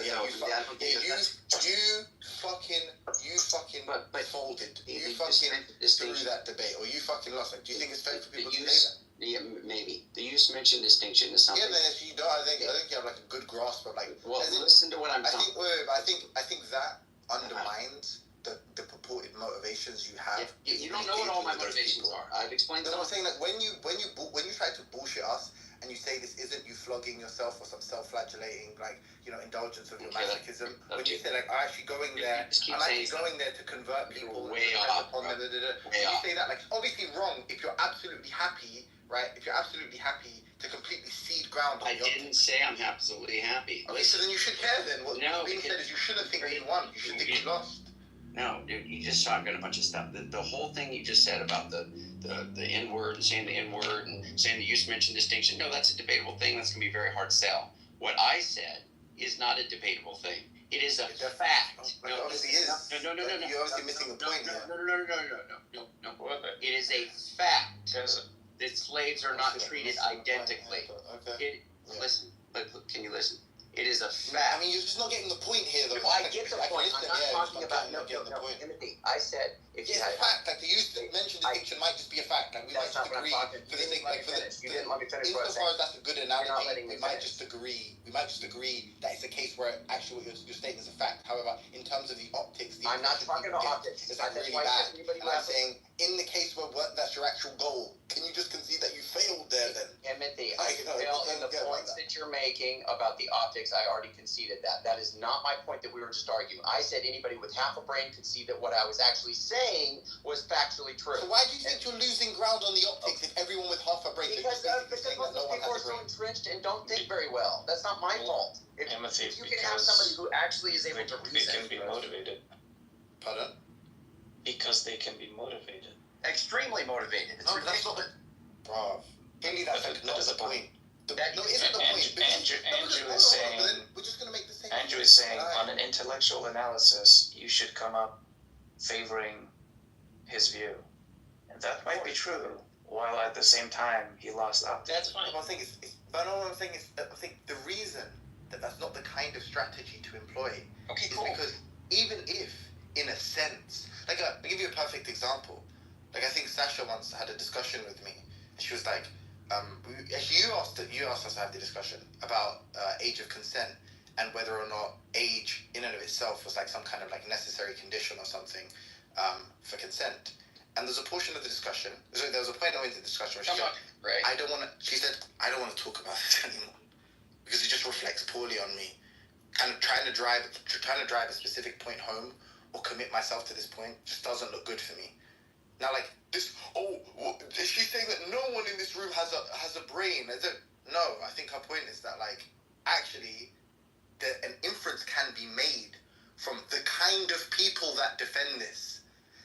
fucking folded. You fucking threw that debate, or you fucking lost. Like, do you think it's fair for people to say that? Yeah, maybe. The use mentioned distinction is something. Yeah, man. If you don't, I think you have like a good grasp of like. Well, listen to what I'm saying. I think that undermines the purported motivations you have. You don't know what all my motivations are. I've explained. I'm saying that when you try to bullshit us and you say this isn't you flogging yourself or some self-flagellating indulgence of your masochism. When you say like I'm actually going there to convert people. Way off. When you say that, like, it's obviously wrong if you're absolutely happy. Right? If you're absolutely happy to completely cede ground on I didn't say I'm absolutely happy. Okay, so then you should care then. What being said is you shouldn't think you won. You should think you lost. No, dude, you just shotgun a bunch of stuff. The whole thing you just said about the N-word and saying the N-word and saying the use mentioned distinction, no, that's a debatable thing. That's going to be very hard to sell. What I said is not a debatable thing. It is a fact. It obviously is. No. You're obviously missing the point here. No. It is a fact that slaves are not treated identically. Okay. Listen, can you listen? It is a fact. I mean, you're just not getting the point here, though. I get the point. I'm not talking about Timothy. I said if you had a fact, like the use mentioned distinction might just be a fact. Like we might just agree for the sake, you didn't let me finish. Insofar as that's a good analogy, we might just agree. We might just agree that it's a case where actually your statement is a fact. However, in terms of the optics, I'm not talking about optics. It's like really bad. And I'm saying in the case where that's your actual goal, can you just concede that you failed there then? Timothy, I fail in the points that you're making about the optics. I already conceded that. That is not my point that we were just arguing. I said anybody with half a brain could see that what I was actually saying was factually true. So why do you think you're losing ground on the optics if everyone with half a brain? Because most people are so entrenched and don't think very well. That's not my fault. If you can have somebody who actually is able to reason. They can be motivated. Pardon? Because they can be motivated. Extremely motivated. It's ridiculous. Bro, maybe that's not the point. Andrew is saying. We're just gonna make the same. Andrew is saying on an intellectual analysis, you should come up favoring his view, and that might be true. While at the same time, he lost out. That's fine. What I'm saying is, I think the reason that that's not the kind of strategy to employ is because even if, in a sense, like I'll give you a perfect example. Like I think Sasha once had a discussion with me, and she was like, you asked us to have the discussion about age of consent and whether or not age in and of itself was like some kind of like necessary condition or something for consent. And there's a portion of the discussion. So there was a point in the discussion where she said, She said, I don't want to talk about this anymore because it just reflects poorly on me. Kind of trying to drive a specific point home or commit myself to this point just doesn't look good for me. Now, like this, is she saying that no one in this room has a brain? No, I think her point is that like actually, an inference can be made from the kind of people that defend this,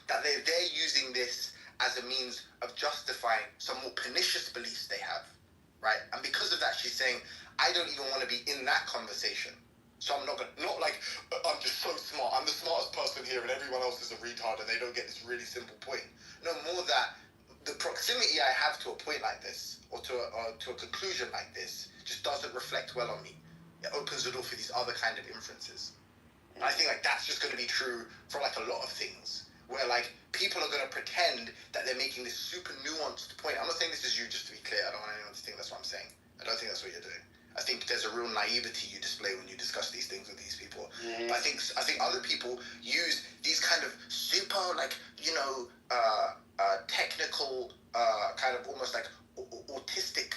that they're using this as a means of justifying some more pernicious beliefs they have, right? And because of that, she's saying, I don't even want to be in that conversation. So I'm not like, I'm just so smart. I'm the smartest person here and everyone else is a retard and they don't get this really simple point. No, more that the proximity I have to a point like this or to a conclusion like this just doesn't reflect well on me. It opens the door for these other kind of inferences. And I think like that's just going to be true for like a lot of things where like people are going to pretend that they're making this super nuanced point. I'm not saying this is you, just to be clear. I don't want anyone to think that's what I'm saying. I don't think that's what you're doing. I think there's a real naivety you display when you discuss these things with these people. But I think other people use these kind of super like technical kind of almost like autistic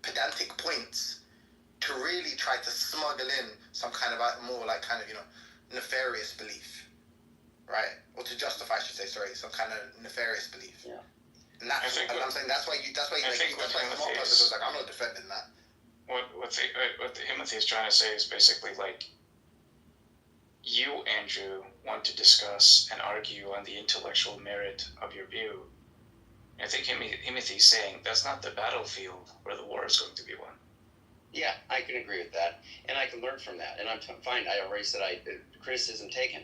pedantic points to really try to smuggle in some kind of more like kind of nefarious belief, right? Or to justify, I should say, sorry, some kind of nefarious belief. Yeah. And I'm saying that's why I'm not defending that. What Timothy is trying to say is basically like, you, Andrew, want to discuss and argue on the intellectual merit of your view. I think Timothy's saying that's not the battlefield where the war is going to be won. Yeah, I can agree with that, and I can learn from that, and I'm fine. I already said criticism taken.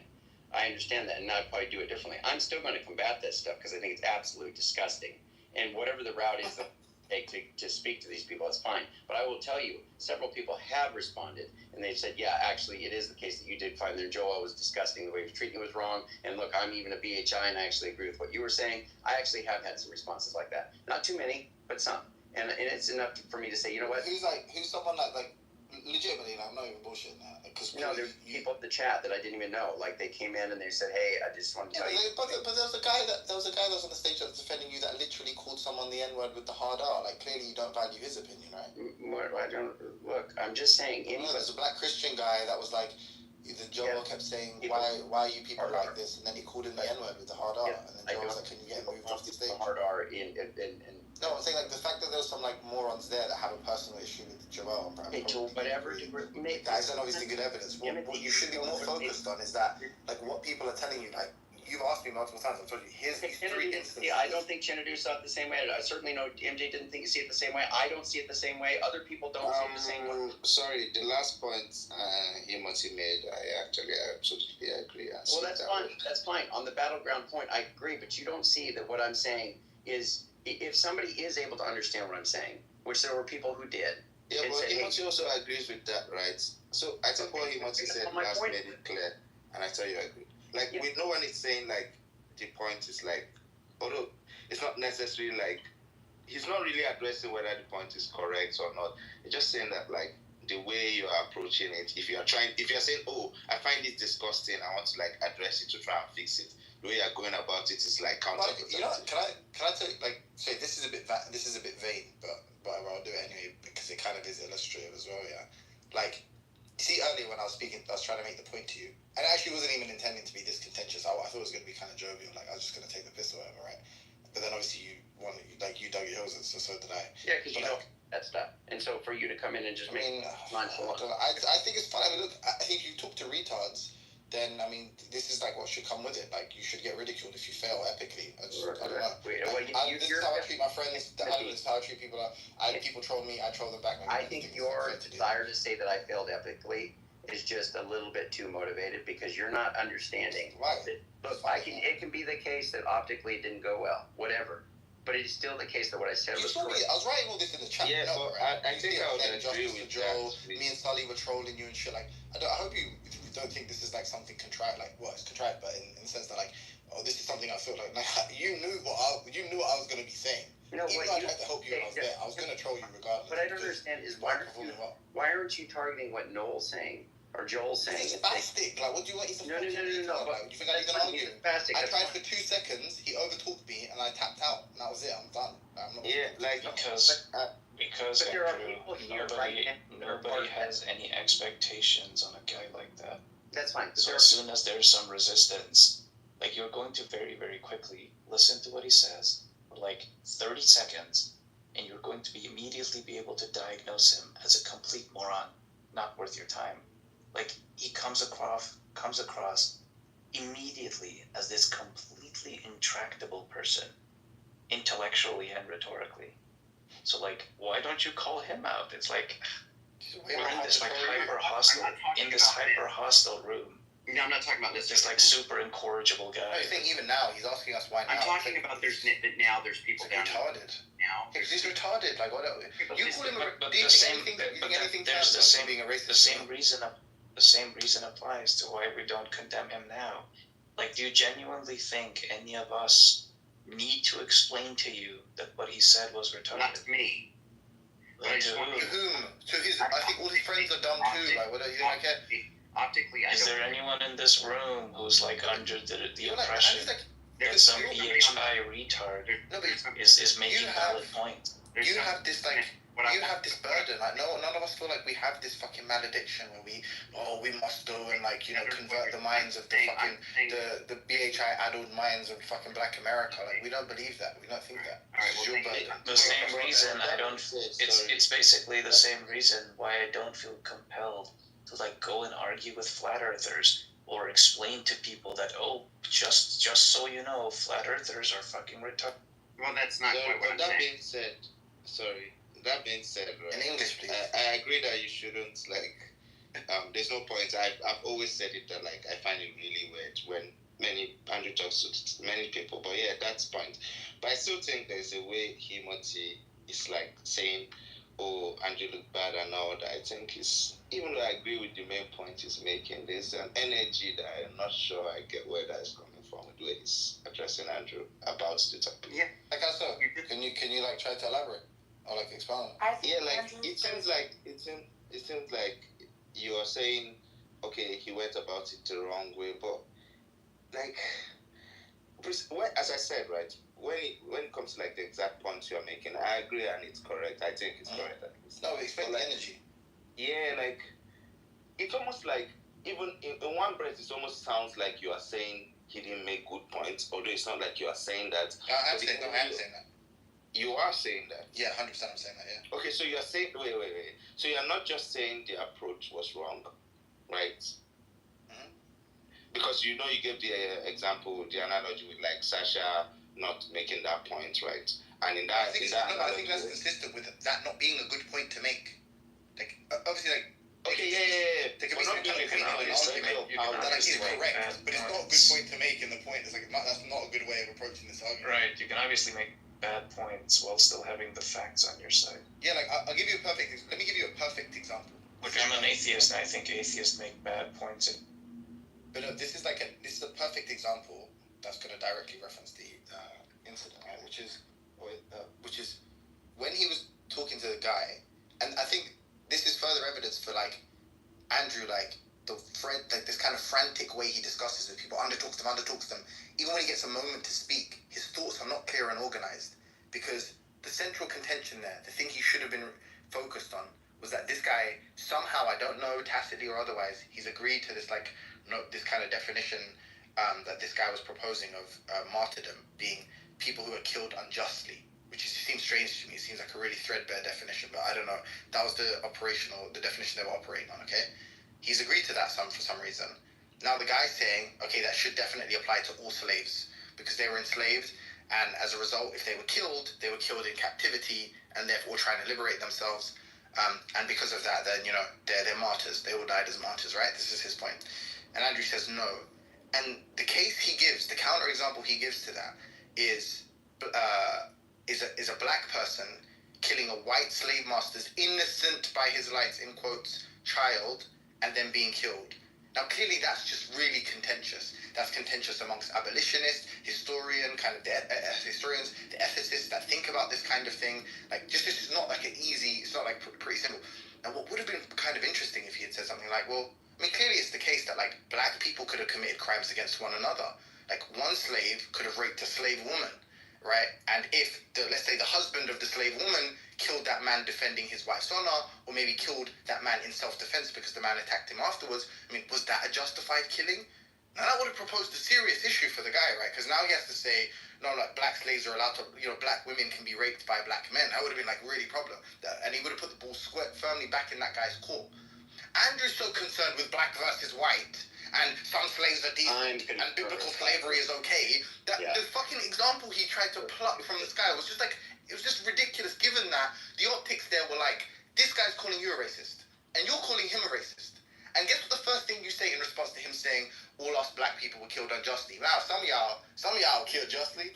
I understand that, and I'd probably do it differently. I'm still going to combat that stuff because I think it's absolutely disgusting. And whatever the route is that I take to speak to these people, it's fine. But I will tell you, several people have responded, and they said, yeah, actually, it is the case that you did find there. Joel was disgusting. The way he was treating it was wrong. And look, I'm even a BHI, and I actually agree with what you were saying. I actually have had some responses like that. Not too many, but some. And it's enough for me to say, you know what? Who's someone like legitimately, I'm not even bullshitting that. There's people in the chat that I didn't even know. Like, they came in and they said, hey, I just want to tell you. But there was a guy that was on the stage that was defending you that literally called someone the N-word with the hard R. Like, clearly you don't value his opinion, right? I don't, look, I'm just saying. There's a black Christian guy that was like, Joel kept saying, why are you people like this? And then he called him the N-word with the hard R. And then Joel was like, can you get him moved off the stage? The hard R No, I'm saying like the fact that there's some like morons there that have a personal issue with Joel. Whatever. Guys don't obviously good evidence. What you should be more focused on is that like what people are telling you. Like you've asked me multiple times. I've told you here's these 3 instances. Yeah, I don't think Chinadu saw it the same way. I certainly know MJ didn't think you see it the same way. I don't see it the same way. Other people don't see it the same way. Sorry, the last point Timothy made, I absolutely agree. Well, that's fine. That's fine. On the battleground point, I agree. But you don't see that what I'm saying is, if somebody is able to understand what I'm saying, which there were people who did. Yeah, but Timothy also agrees with that, right? So I think what Timothy said last made it clear, and I tell you I agree. Like, with no one is saying, like, the point is, like, although it's not necessarily, like, he's not really addressing whether the point is correct or not. He's just saying that, like, the way you are approaching it, if you're saying, oh, I find it disgusting, I want to, like, address it to try and fix it, the way you're going about it is, like, counterproductive. You know, can I tell you, like, say this is a bit vain, but I'll do it anyway because it kind of is illustrative as well, yeah. Like, see, earlier when I was speaking, I was trying to make the point to you, and I actually wasn't even intending to be this contentious. I thought it was going to be kind of jovial, like I was just going to take the piss or whatever, right? But then obviously you dug your heels in, so did I. Yeah, because you know that stuff, and so for you to come in and just I think it's fine. I mean, look, I think if you talk to retards, then I mean, this is like what should come with it. Like you should get ridiculed if you fail epically. I don't know. This is how I treat my friends. This is how I treat people. People troll me. I troll them back. I think your desire to say that I failed epically is just a little bit too motivated because you're not understanding. Why? Look, it can be the case that optically it didn't go well, whatever. But it's still the case that what I said was correct. I was writing all this in the chat. Yeah, but I think I would agree with Joel. Me and Sully were trolling you and shit. Like, I hope you don't think this is like something contrived. Like, well, it's contrived, but in the sense that like, oh, this is something I feel like you knew what I was gonna be saying. Even though I tried to help you when I was there, I was gonna troll you regardless. What I don't understand is why aren't you targeting what Noel's saying? Or Joel's saying. He's spastic. Like, what do you want? He's a no. Like, do you think I even argue? I tried for 2 seconds. He overtalked me, and I tapped out. And that was it. I'm done. I'm not. Yeah, like because there are people here nobody has any expectations on a guy like that. That's fine. So as soon as there's some resistance, like you're going to very, very quickly listen to what he says for like 30 seconds, and you're going to immediately be able to diagnose him as a complete moron, not worth your time. Like, he comes across immediately as this completely intractable person, intellectually and rhetorically. So, like, why don't you call him out? It's like, we're in this, like, hyper hostile room. No, I'm not talking about this. This, like, super incorrigible guy. I think even now, he's asking us why now. I'm talking about there's people down retarded. Now. He's retarded. Like, what? You call him a... But the same reason the same reason applies to why we don't condemn him now. Like, do you genuinely think any of us need to explain to you that what he said was retarded? Not me. Like, to whom? To whom? To his. I think all his friends are dumb too. Like, what do you don't care? Optically, Is there anyone in this room who's like under the impression like, that some PHI retard is making valid points? You have this like. You have this burden, like none of us feel like we have this fucking malediction where we must go and like, you know, convert the minds of the fucking the BHI addled minds of fucking Black America. Like, we don't believe that. We don't think that. It's your burden. The same reason I don't. It's basically the same reason why I don't feel compelled to like go and argue with flat earthers or explain to people that just so you know, flat earthers are fucking retarded. Well, that's not quite what I'm saying. That being said, right, in English, please. I agree that you shouldn't like. There's no point. I've always said it that like I find it really weird when Andrew talks to many people. But yeah, that's point. But I still think there's a way Timothy is like saying, "Oh, Andrew looked bad" and all that. I think is, even though I agree with the main point he's making, there's an energy that I'm not sure I get where that is coming from. The way he's addressing Andrew about the topic. Yeah. Like I said, can you like try to elaborate? Or like expound. Yeah, like it seems like you are saying, okay, he went about it the wrong way, but like, as I said, right, when it comes to like the exact points you are making, I agree and it's correct. I think it's correct. No, we expect the energy. Yeah, like it's almost like even in one breath, it almost sounds like you are saying he didn't make good points, although it's not like you are saying that. I'm saying that. You are saying that? Yeah, 100% I'm saying that, yeah. Okay, so you're saying, wait. So you're not just saying the approach was wrong, right? Mm-hmm. Because you know you gave the example, the analogy with like Sasha not making that point, right? And in that, I think that's consistent with that not being a good point to make. Like, obviously, like, okay, yeah. There could be some kind of opinion and argument that like, is correct, but it's not a good point to make in the point. It's like, that's not a good way of approaching this argument. Right, you can obviously make bad points while still having the facts on your side. Yeah, like I'll give you a perfect. Let me give you a perfect example. Look, I'm an atheist, and I think atheists make bad points. But this is a perfect example that's going to directly reference the incident, right? Which is when he was talking to the guy, and I think this is further evidence for like Andrew, like this kind of frantic way he discusses with people, undertalks them. Even when he gets a moment to speak, his thoughts are not clear and organized, because the central contention there, the thing he should have been focused on, was that this guy somehow, I don't know, tacitly or otherwise, he's agreed to this this kind of definition that this guy was proposing of martyrdom being people who are killed unjustly, which seems strange to me. It seems like a really threadbare definition, but I don't know. That was the definition they were operating on. Okay. He's agreed to that for some reason. Now the guy's saying, okay, that should definitely apply to all slaves because they were enslaved, and as a result, if they were killed in captivity, and therefore trying to liberate themselves. And because of that, then they're martyrs. They all died as martyrs, right? This is his point. And Andrew says no. And the case he gives, the counterexample he gives to that, is a black person killing a white slave master's innocent by his lights in quotes child, and then being killed. Now, clearly, that's just really contentious. That's contentious amongst abolitionists, historians, the ethicists that think about this kind of thing. Like, this is not like it's not like pretty simple. Now, what would have been kind of interesting if he had said something like, well, I mean, clearly it's the case that, like, black people could have committed crimes against one another. Like, one slave could have raped a slave woman, right? And if, let's say, the husband of the slave woman killed that man defending his wife's honor, or maybe killed that man in self-defense because the man attacked him afterwards, I mean, was that a justified killing? Now, that would have proposed a serious issue for the guy, right? Because now he has to say, no, like, black slaves are allowed to, black women can be raped by black men. That would have been, like, really problem. And he would have put the ball firmly back in that guy's court. Andrew's so concerned with black versus white, and some slaves are decent, and biblical slavery is okay, that the fucking example he tried to pluck from the sky was just like, it was just ridiculous, given that the optics there were like, this guy's calling you a racist, and you're calling him a racist. And guess what the first thing you say in response to him saying, all us black people were killed unjustly? Wow, some of y'all were killed justly.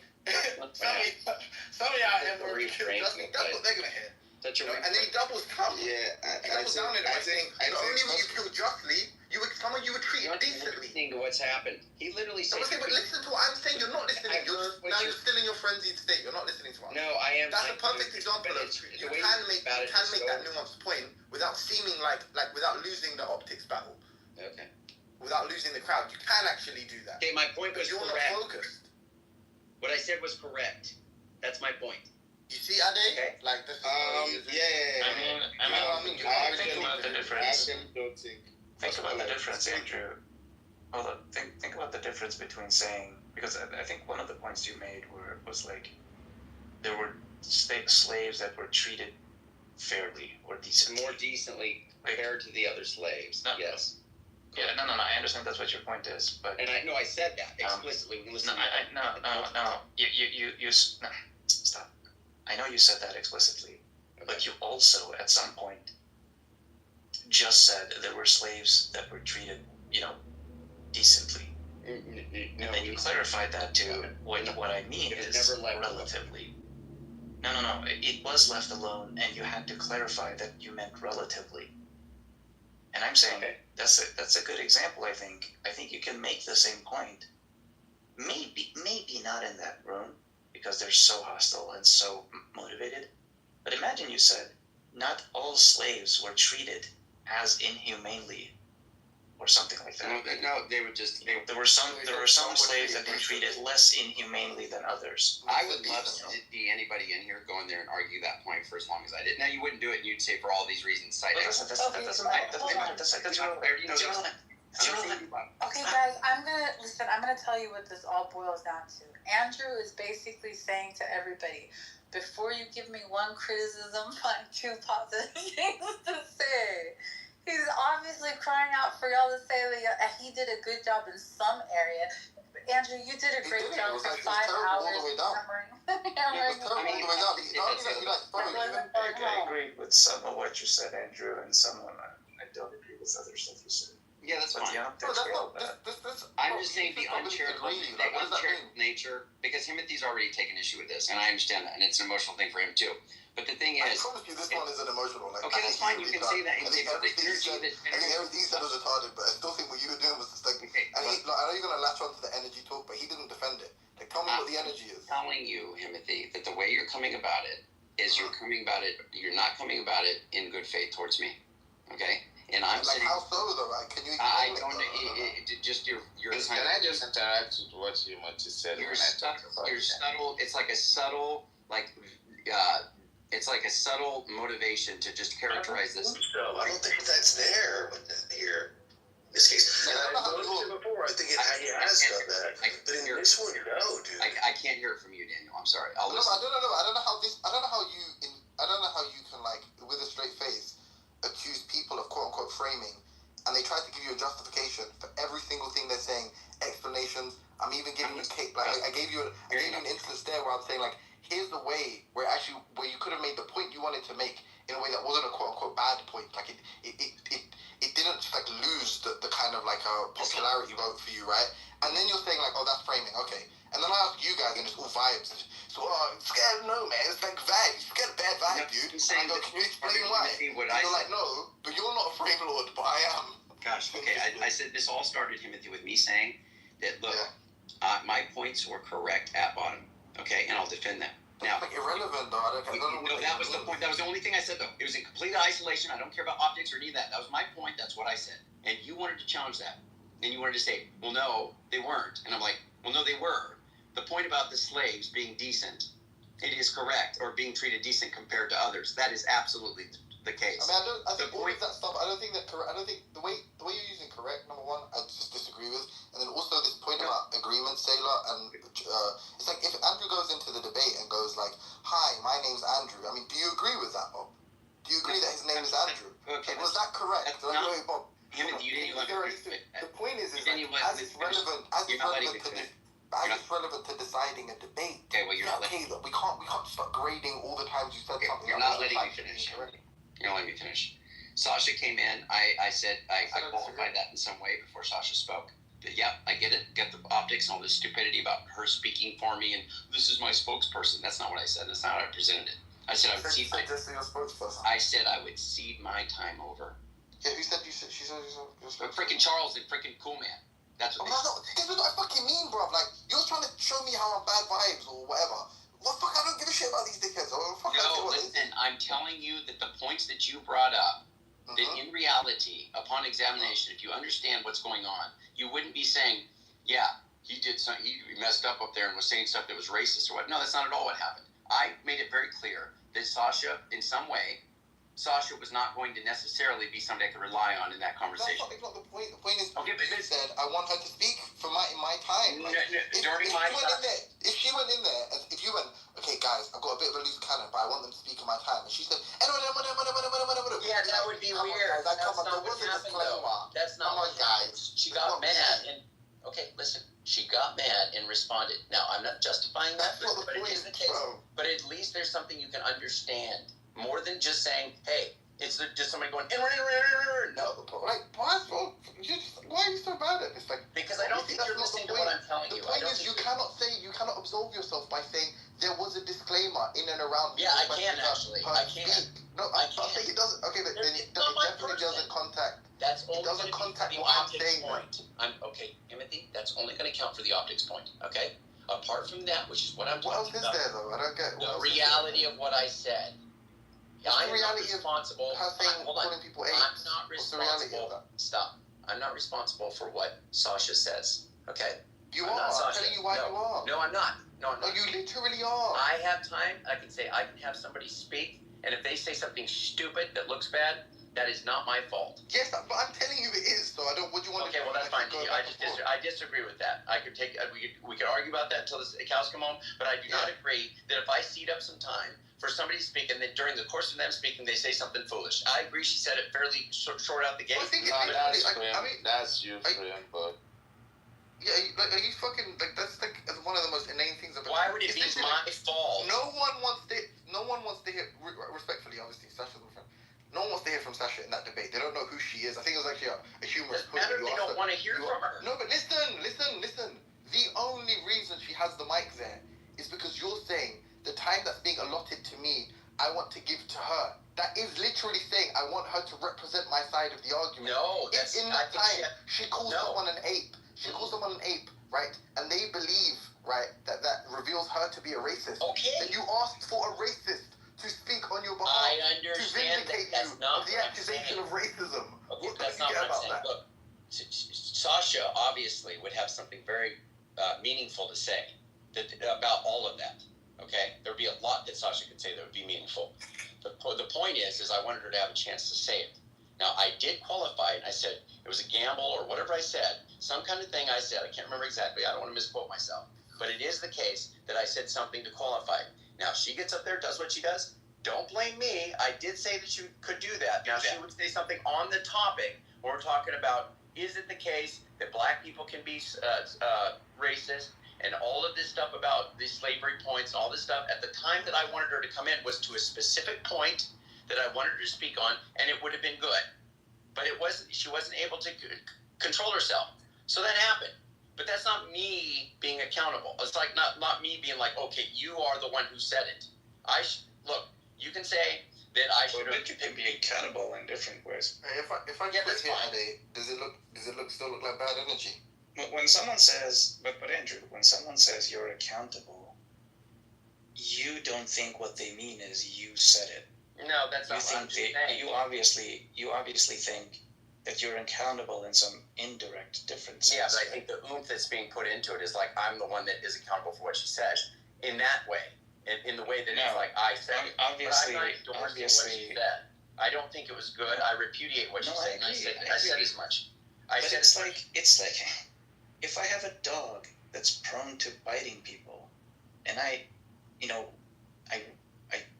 some of y'all were killed justly. That's what they're going to hear. And then he doubles down. Yeah, He doubles down in it by saying, not only were you killed justly, Someone you were treated decently. Listening to what's happened. He literally said. Okay, but listen to what I'm saying. You're not listening. You're still in your frenzied state. You're not listening to what I'm saying. No, I am. That's a perfect example of you can make that nuanced point without seeming like without losing the optics battle. Okay. Without losing the crowd, you can actually do that. Okay, my point was you're correct. Not focused. What I said was correct. That's my point. You see, Ade? Okay. Like this. Yeah. I think about the difference. Think about the difference, Andrew. Hold on. Think about the difference between saying, because I think one of the points you made was like there were slaves that were treated fairly or decently. More decently compared to the other slaves. No, yes. Yeah, no. I understand that's what your point is, but I said that explicitly. No. You stop. I know you said that explicitly, but you also at some point just said there were slaves that were treated, decently. And then you clarified that to what I mean is relatively. No. It was left alone, and you had to clarify that you meant relatively. And I'm saying that's a good example. I think you can make the same point. Maybe not in that room because they're so hostile and so motivated. But imagine you said not all slaves were treated as inhumanely, or something like that. No, they would just. There were some slaves that were treated less inhumanely than others. I would love to see anybody in here go in there and argue that point for as long as I did. Now you wouldn't do it, and you'd say for all these reasons. Cite That doesn't matter. That's irrelevant. Okay, guys, I'm gonna tell you what this all boils down to. Andrew is basically saying to everybody, before you give me one criticism, find two positive things to say. He's obviously crying out for y'all to say that he did a good job in some area. Andrew, you did a great job for 5 hours. I agree with some of what you said, Andrew, and some of I don't agree with other stuff you said. Yeah, that's fine. That's I'm just saying the uncharitable nature, because Timothy's already taken issue with this, and I understand that, and it's an emotional thing for him too. But the thing is, I promise you, this one isn't emotional. Okay, that's fine. You can say that. I think everything you said was retarded, but I still think what you were doing was just like. I know you're gonna latch on to the energy talk, but he didn't defend it. Like, tell me what the energy is. I'm telling you, Timothy, that the way you're coming about it is you're not coming about it in good faith towards me. Okay. And I'm like, how so though? Right? Can you? I don't. Just your. Can I just interact with what you said? You're subtle. It's like a subtle, it's like a subtle motivation to just characterize this. I don't think that's there here. In this case, and I noticed it before. I think he has done that, but in this one, no, dude. I can't hear it from you, Daniel. I'm sorry. I don't know how you can, like, with a straight face, accuse people of quote-unquote framing, and they try to give you a justification for every single thing they're saying, explanations. I'm even giving you I gave you an instance there where I'm saying, like, here's the way where you could have made the point you wanted to make in a way that wasn't a quote-unquote bad point. Like, it didn't like lose the kind of like a popularity vote for you, right? And then you're saying, like, oh, that's framing, okay. And then I ask you guys, and it's all vibes. So, scared? No, man. It's like vibes. You get a bad vibe, dude. And I go, can you explain why? And you're like, no, but you're not a frame lord, but I am. Gosh, okay. I said this all started, Timothy, with me saying that, look, my points were correct at bottom, okay? And I'll defend them. Now, like irrelevant, though. I don't know that was the point. That was the only thing I said, though. It was in complete isolation. I don't care about optics or any of that. That was my point. That's what I said. And you wanted to challenge that. And you wanted to say, well, no, they weren't. And I'm like, well, no, they were. The point about the slaves being decent, it is correct, or being treated decent compared to others. That is absolutely the case. I mean, I think all of that stuff. I don't think the way you're using correct, number one, I just disagree with. And then also this point about agreement, Sailor, and it's like if Andrew goes into the debate and goes like, "Hi, my name's Andrew." I mean, do you agree with that, Bob? Do you agree that his name is Andrew? Okay, was that correct? Wait, Bob. You didn't let me. The point is like, as it's relevant to deciding a debate. Okay, well, you're not letting. Look, we can't start grading all the times you said something. You're not letting me finish. You're not letting me finish. Sasha came in. I said I qualified that in some way before Sasha spoke. But yeah, I get it. Get the optics and all this stupidity about her speaking for me and this is my spokesperson. That's not what I said. That's not how I presented it. I said I would cede my. I said I would cede my time over Yeah, who said you said she said you're Freaking Charles and freaking Cool Man. That's what This is what I fucking mean, bruv. Like, you're trying to show me how I'm bad vibes or whatever. What fuck? I don't give a shit about these dickheads. No, listen, I'm telling you that the points that you brought up, that in reality, upon examination, if you understand what's going on, you wouldn't be saying, yeah, he messed up there and was saying stuff that was racist or what. No, that's not at all what happened. I made it very clear that Sasha, in some way, Sasha was not going to necessarily be somebody I could rely on in that conversation. That's not the point. The point is, okay, but you said, I want her to speak in my time. Like, if she went in there, if you went, okay, guys, I've got a bit of a loose cannon, but I want them to speak in my time, and she said, yeah, that would be weird. That's not what happened, though. That's not what happened. She got mad, and, okay, listen, she got mad and responded. Now, I'm not justifying that, but it is the case. But at least there's something you can understand. More than just saying, hey, it's just somebody going, no. Like, why are you so bad at this? Like, because I don't think you're listening to what I'm telling you. The point is, you cannot absolve yourself by saying there was a disclaimer in and around. Yeah, I can actually. I can. No, I think it doesn't. Okay, but then it definitely doesn't contact. That's only going to contact what I'm saying. Okay, Timothy, that's only going to count for the optics point. Okay. Apart from that, which is what I'm talking about. What else is there though? I don't get. The reality of what I said. I'm not responsible. Hold on. I'm not responsible. Stop. I'm not responsible for what Sasha says. Okay? You are. I'm telling you why you are. No, I'm not. No, I'm not. No, you literally are. I have time. I can have somebody speak, and if they say something stupid that looks bad, that is not my fault. Yes, but I'm telling you it is. So I don't. What do you want? Okay, well that's fine. I disagree with that. I could take. We could argue about that until the cows come home. But I do not agree that if I cede up some time for somebody to speak, and then during the course of them speaking, they say something foolish. I agree. She said it fairly short out the gate. Well, I think that's you, friend, but. Yeah, are you fucking like that's like one of the most inane things about. Why would it be my fault? No one wants to hear respectfully. Obviously, Sasha's my friend. No one wants to hear from Sasha in that debate. They don't know who she is. I think it was actually a humorous. Doesn't matter if they don't want to hear from her. No, but listen. The only reason she has the mic there is because you're saying the time that's being allotted to me, I want to give to her. That is literally saying I want her to represent my side of the argument. No, that's in that time. She calls someone an ape. She calls someone an ape, right? And they believe, right, that reveals her to be a racist. Okay. Then you asked for a racist to speak on your behalf. I understand to vindicate that's you not of the accusation of racism. Okay, what that's not what I'm saying. Look, Sasha obviously would have something very meaningful to say about all of that. Okay, there would be a lot that Sasha could say that would be meaningful. The point is I wanted her to have a chance to say it. Now, I did qualify it. I said it was a gamble or whatever I said. Some kind of thing I said. I can't remember exactly. I don't want to misquote myself. But it is the case that I said something to qualify it. Now, she gets up there, does what she does. Don't blame me. I did say that you could do that. Now, she would say something on the topic when we're talking about, is it the case that black people can be racist? And all of this stuff about these slavery points, all this stuff, at the time that I wanted her to come in was to a specific point that I wanted her to speak on, and it would have been good. But she wasn't able to control herself. So that happened. But that's not me being accountable. It's like not me being like, okay, you are the one who said it. Look, you can say that I should have. But you can be accountable in different ways. If I quit here today, does it still look like bad energy? When someone says, but Andrew, when someone says you're accountable, you don't think what they mean is you said it. No, that's not what I'm saying. You obviously think that you're accountable in some indirect different sense. Yeah, but I think the oomph that's being put into it is like I'm the one that is accountable for what she says in that way, in the way that it's like I said it. Obviously, but I'm not endorsing what she said. I don't think it was good. I repudiate what she said. I said as much. It's like if I have a dog that's prone to biting people, and I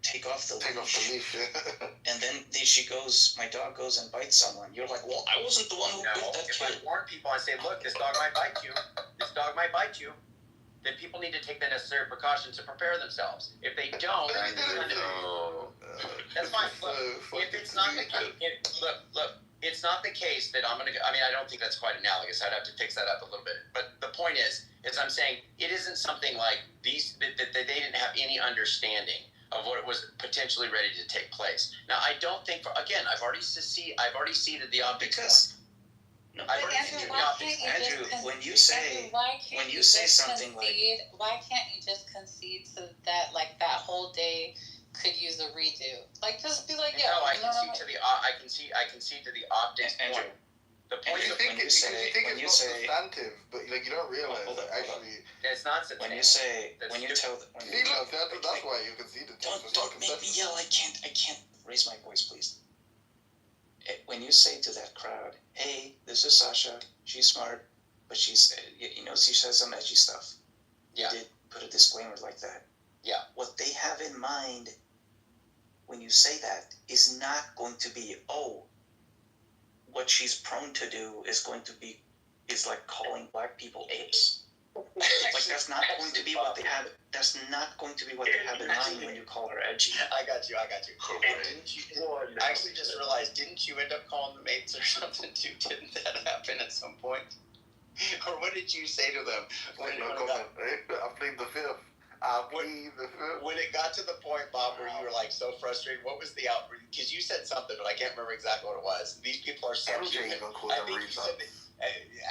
take off the leash, and then my dog goes and bites someone. You're like, well, I wasn't the one who bit that kid. If I warn people, I say, look, this dog might bite you. This dog might bite you. Then people need to take the necessary precautions to prepare themselves. If they don't, that's fine. Look, if it's not the case, look. It's not the case that I'm going to – I mean, I don't think that's quite analogous. I'd have to fix that up a little bit. But the point is I'm saying it isn't something like these that they didn't have any understanding of what was potentially ready to take place. Now, I don't think, I've already seeded the optics point. No, I've but already Andrew, seeded the why optics can't you point. just when you say something concede? Why can't you just concede so that like that whole day could use a redo? Like just be like, yeah. No, I concede to the optics Andrew, point. The point You of think when it's not substantive, but like you don't realize hold that on. actually. it's not substantive. When you say, when you tell, when See, you look, that's why you conceded. don't make me yell. I can't raise my voice, please. When you say to that crowd, hey, this is Sasha, she's smart, but she's, she says some edgy stuff. Yeah. You did put a disclaimer like that. Yeah. What they have in mind when you say that is not going to be, what she's prone to do is like calling black people apes. Like that's not going to be what they have. That's not going to be what they have in mind when you call her edgy. I got you. And didn't you? I actually just realized. Didn't you end up calling them apes or something too? Didn't that happen at some point? Or what did you say to them? I plead the fifth. When it got to the point, Bob, where you were like so frustrated, what was the outbreak? Because you said something, but I can't remember exactly what it was. These people are so human. I think you said that,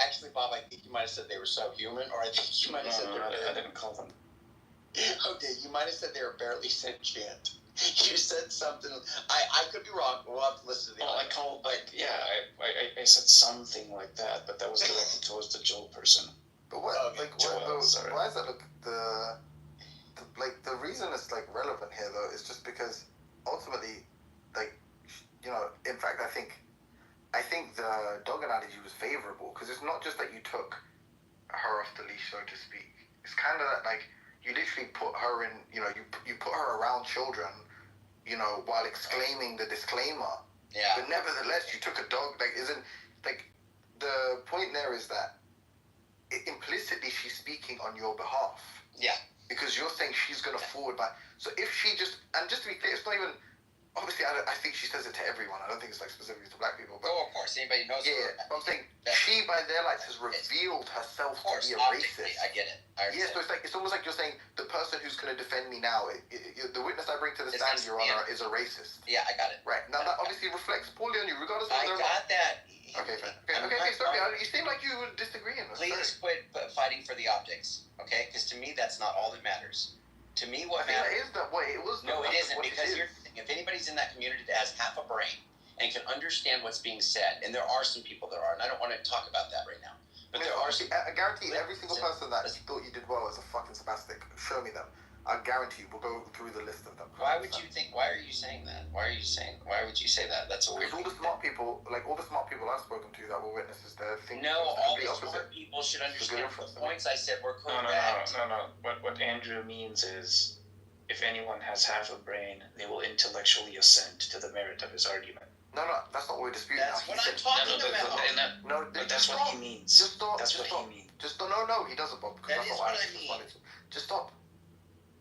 actually, Bob, I think you might have said they were so human, or I think you might have said I didn't call them. Okay, you might have said they were barely sentient. You said something. I could be wrong. We'll have to listen to the audio. I said something like that, but that was directed towards the Joel person. But what? Why is that? The reason it's like relevant here though is just because ultimately, in fact, I think the dog analogy was favorable because it's not just that you took her off the leash, so to speak. It's kind of that you literally put her in, you put her around children, while exclaiming the disclaimer. Yeah. But nevertheless, you took a dog. The point there is that implicitly she's speaking on your behalf. Yeah. Because you're saying she's going to forward back. So if she just to be clear, it's not even. Obviously, I think she says it to everyone. I don't think it's specifically to black people. But of course, anybody knows. Yeah, I'm saying she, by their lights, has revealed herself to be a racist. I get it. Yeah, so it's almost like you're saying the person who's going to defend me now, the witness I bring to the stand, Your Honor, is a racist. Yeah, I got it. Right now, that obviously reflects poorly on you, regardless of whether. I got that. Okay, fair. Okay. Sorry, you seem like you were disagreeing. Please quit fighting for the optics, okay? Because to me, that's not all that matters. To me, what matters is that way. It was. No, it isn't, because if anybody's in that community that has half a brain and can understand what's being said, and there are some people that are, and I don't want to talk about that right now, but there are some. I guarantee every single person that thought you did well is a fucking spastic. Show me them. I guarantee you, we'll go through the list of them. Why would you say that? Why would you say that? That's a weird thing. All the smart people I've spoken to that were witnesses there think all the smart people should understand the points I said were correct. No. What Andrew means is, if anyone has half a brain, they will intellectually assent to the merit of his argument. No, that's not what we're disputing. That's what I'm talking about. That's what he means. Just stop. That's what he means. No, he doesn't, Bob. That is what I mean. Just stop.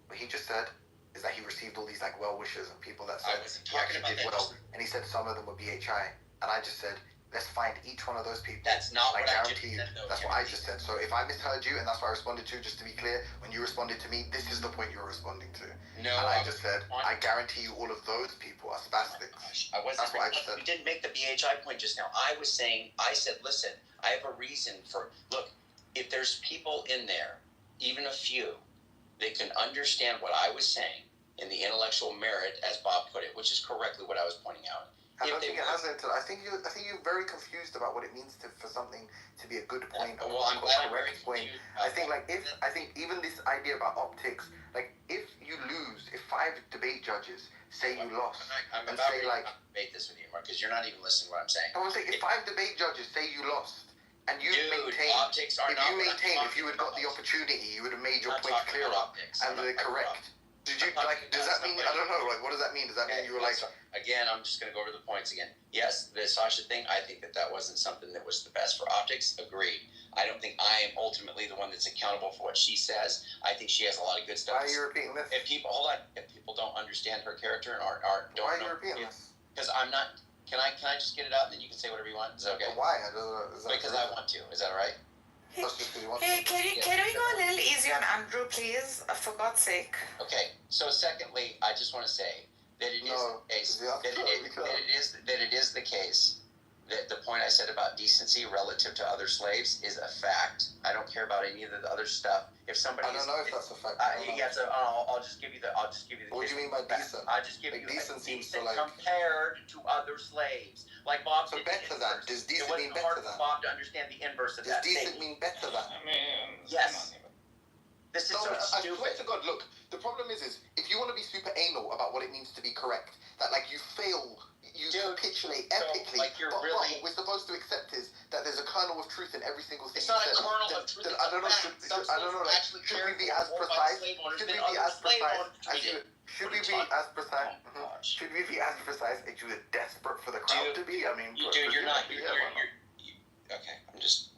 What he just said is that he received all these well wishes and people that said he actually did well, and he said some of them were BHI, and I just said let's find each one of those people. That's not what I guarantee you. That's what I just said. So if I misheard you, and that's what I responded to, just to be clear, when you responded to me, this is the point you were responding to. No, and I just said I guarantee you all of those people are spastics. I wasn't. That's what I just said. You didn't make the BHI point just now. I said, listen, I have a reason for. Look, if there's people in there, even a few, they can understand what I was saying in the intellectual merit, as Bob put it, which is correctly what I was pointing out. I don't think it has it. I think you're very confused about what it means for something to be a good point. Well, I'm glad I'm very point. I think even this idea about optics, if you lose, if 5 debate judges say you lost, I'm about to debate this with you, Mark, because you're not even listening to what I'm saying. I was saying if 5 debate judges say you lost, and you maintain, if you had got the opportunity, you would have made your point clearer and they're correct. Does that mean, I don't know, what does that mean? Does that mean you were again, I'm just going to go over the points again. Yes, the Sasha thing, I think that wasn't something that was the best for optics. Agreed. I don't think I am ultimately the one that's accountable for what she says. I think she has a lot of good stuff. Why are you repeating this? If people don't understand her character and don't Why are you repeating this? Because I'm not. Can I just get it out and then you can say whatever you want? Is that okay? Why? Because I want to. Is that all right? Hey, can we go a little easy on Andrew, please? For God's sake. Okay. So, secondly, I just want to say that it is the case that the point I said about decency relative to other slaves is a fact. I don't care about any of the other stuff. If somebody, I don't know if that's a fact. I'll just give you the. What do you mean by decent? I'll just give you decent seems to compared to other slaves. Like Bob. So better than. Does decent mean better hard than? for Bob to understand the inverse of that. Does decent mean better than? I mean, yes. This is so stupid. I swear to God, look, the problem is if you want to be super anal about what it means to be correct, that like you fail, you capitulate epically, like you're but really... what we're supposed to accept is that there's a kernel of truth in every single thing. It's not a kernel of truth. I don't know. Like, should we be as precise? Should we be as precise? Should we be as precise? Should we be as precise as you are desperate for the crowd to be? I mean, dude, you're not. Okay, I'm just.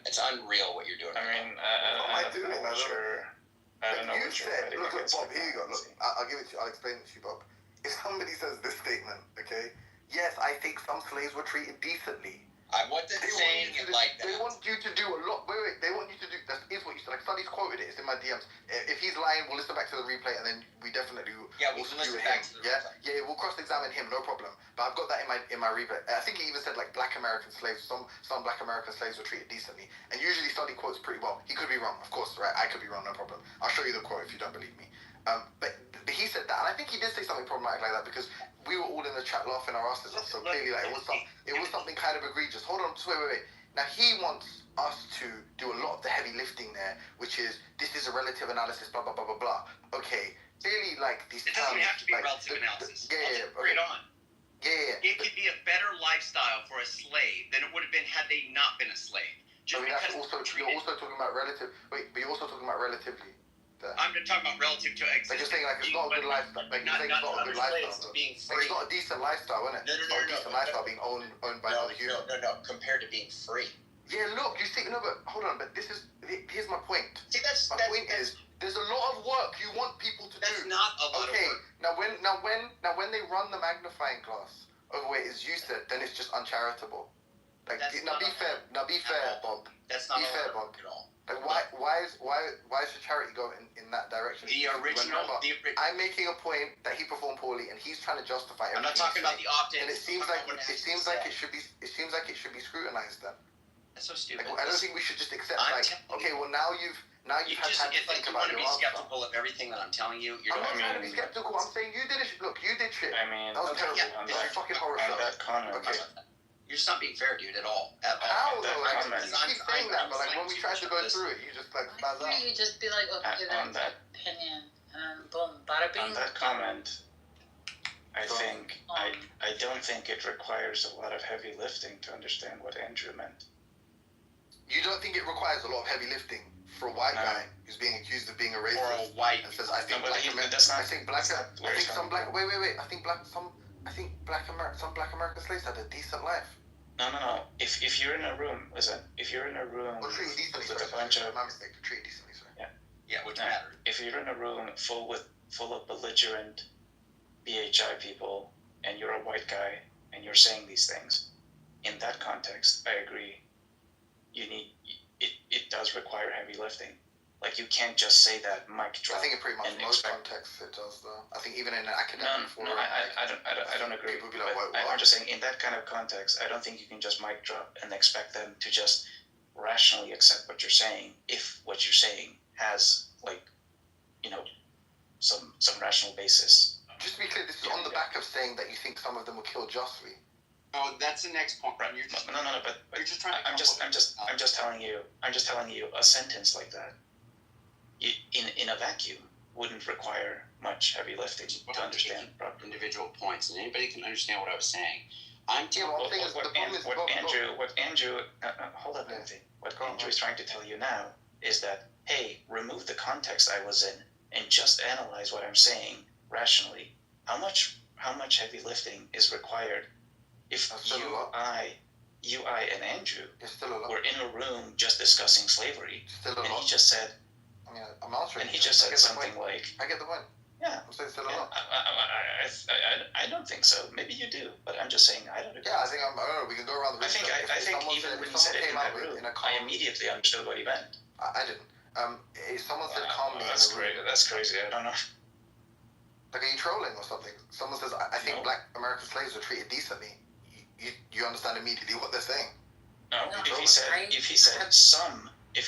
It's unreal what you're doing. I mean, what am I doing? I don't know you what you're said, writing look, against. Bob, here you go. Look, I'll give it to you. I'll explain it to you, Bob. If somebody says this statement, okay, yes, I think some slaves were treated decently. I wasn't saying it like that. They want you to do a lot. Wait. They want you to do. That is what you said. Like, Sonny's quoted it. It's in my DMs. If he's lying, we'll listen back to the replay, and then we definitely will. Yeah, we can listen back to the replay. Yeah, we'll cross-examine him, no problem. But I've got that in my replay. I think he even said like Black American slaves. Some Black American slaves were treated decently, and usually Sonny quotes pretty well. He could be wrong, of course, right? I could be wrong, no problem. I'll show you the quote if you don't believe me. But he said that, and I think he did say something problematic like that because we were all in the chat laughing our asses off. So clearly, like it was something kind of egregious. Hold on, just wait. Now he wants us to do a lot of the heavy lifting there, which is this is a relative analysis, blah blah blah blah blah. Okay, clearly, like these. It doesn't have to be relative analysis. Right on. Yeah. It could be a better lifestyle for a slave than it would have been had they not been a slave. Just you're also talking about relative. Wait, but you're also talking about relatively. I'm talking about relative to existence. Like you're saying, like it's not a good lifestyle. Like you're saying it's not a good lifestyle. Like it's not a decent lifestyle, isn't it? It's not a decent lifestyle being owned by another human. No. Compared to being free. Yeah, look, you see, no, but hold on, but here's my point. See, my point is there's a lot of work you want people to do. That's not a lot of work. Now when they run the magnifying glass over where it's used, then it's just uncharitable. Like now be fair, Bob. That's not be fair, Bob. At all. Like why should charity go in that direction? I'm making a point that he performed poorly, and he's trying to justify everything. I'm not talking about the opt-in. And it seems like it should be scrutinized then. That's so stupid. Like, I don't think we should just accept okay, well now you've had time to think about your answer. You want to be skeptical of everything that I'm telling you. I'm not trying to be skeptical. I'm saying you did it. Look, you did shit. I mean, that was terrible. This is fucking horror show. Okay. You're just not being fair, dude, at all. How though? Like, you keep saying that, but like when we try to go through it, you just like spaz out. You just be like, okay, that's an opinion, and boom, bada bing. On that comment, I don't think it requires a lot of heavy lifting to understand what Andrew meant. You don't think it requires a lot of heavy lifting for a white guy who's being accused of being a racist? Or a white. And says, I think some black American slaves had a decent life. No. If you're in a room, listen. If you're in a room with a bunch of yeah, which matters. If you're in a room full of belligerent BHI people, and you're a white guy, and you're saying these things, in that context, I agree. It does require heavy lifting. Like you can't just say that mic drop. I think in pretty much most contexts it does though. I think even in an academic forum. I don't agree. People be like, I'm just saying in that kind of context, I don't think you can just mic drop and expect them to just rationally accept what you're saying if what you're saying has some rational basis. Just to be clear, this is on the back of saying that you think some of them were killed justly. Oh, that's the next point. Right. You're just, But you're just trying to. I'm just telling you a sentence like that. In a vacuum wouldn't require much heavy lifting to understand properly. Individual points, and anybody can understand what I was saying. What Andrew hold up, Anthony. What Andrew is trying to tell you now is that hey, remove the context I was in and just analyze what I'm saying rationally. How much heavy lifting is required if you, I, and Andrew were in a room just discussing slavery, and he just said. I mean, I'm answering. And he just said something like. I get the point. Yeah. I'm saying still a lot. I don't think so. Maybe you do, but I'm just saying I don't agree. Yeah, I don't know. We can go around the room. I think even when he said it in that room, I immediately understood what he meant. I didn't. If someone said calmly, that's crazy. That's crazy. I don't know. Like, are you trolling or something? Someone says, I think black American slaves were treated decently. You understand immediately what they're saying. No, if he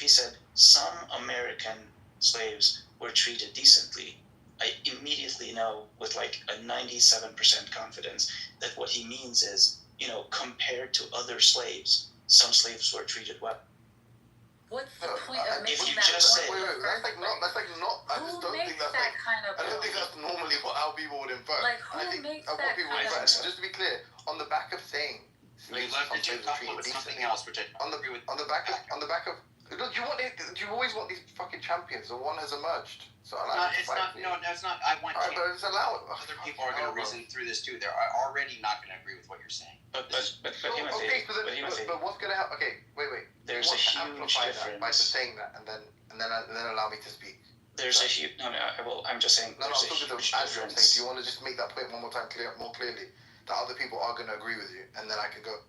said some American slaves were treated decently, I immediately know with like a 97% confidence that what he means is, compared to other slaves, some slaves were treated well. What's the point of making that point? Wait, that's like not. I just don't think that's like. I don't think that's normally how people would infer. Like, who makes that kind of? Just to be clear, on the back of saying. You leverage it coupled with something else, which I agree with. On the back of. Look, you always want these fucking champions, and one has emerged. So it's not. I want. All right, but it's allowed. Other people are going to reason through this too. They're already not going to agree with what you're saying. But what's going to happen? Okay, wait. There's a huge difference by just saying that, and then allow me to speak. There's a huge. No. I'm just saying. No, I'm talking to Andrew. I'm saying, do you want to just make that point one more time more clearly? That other people are going to agree with you, and then I can go.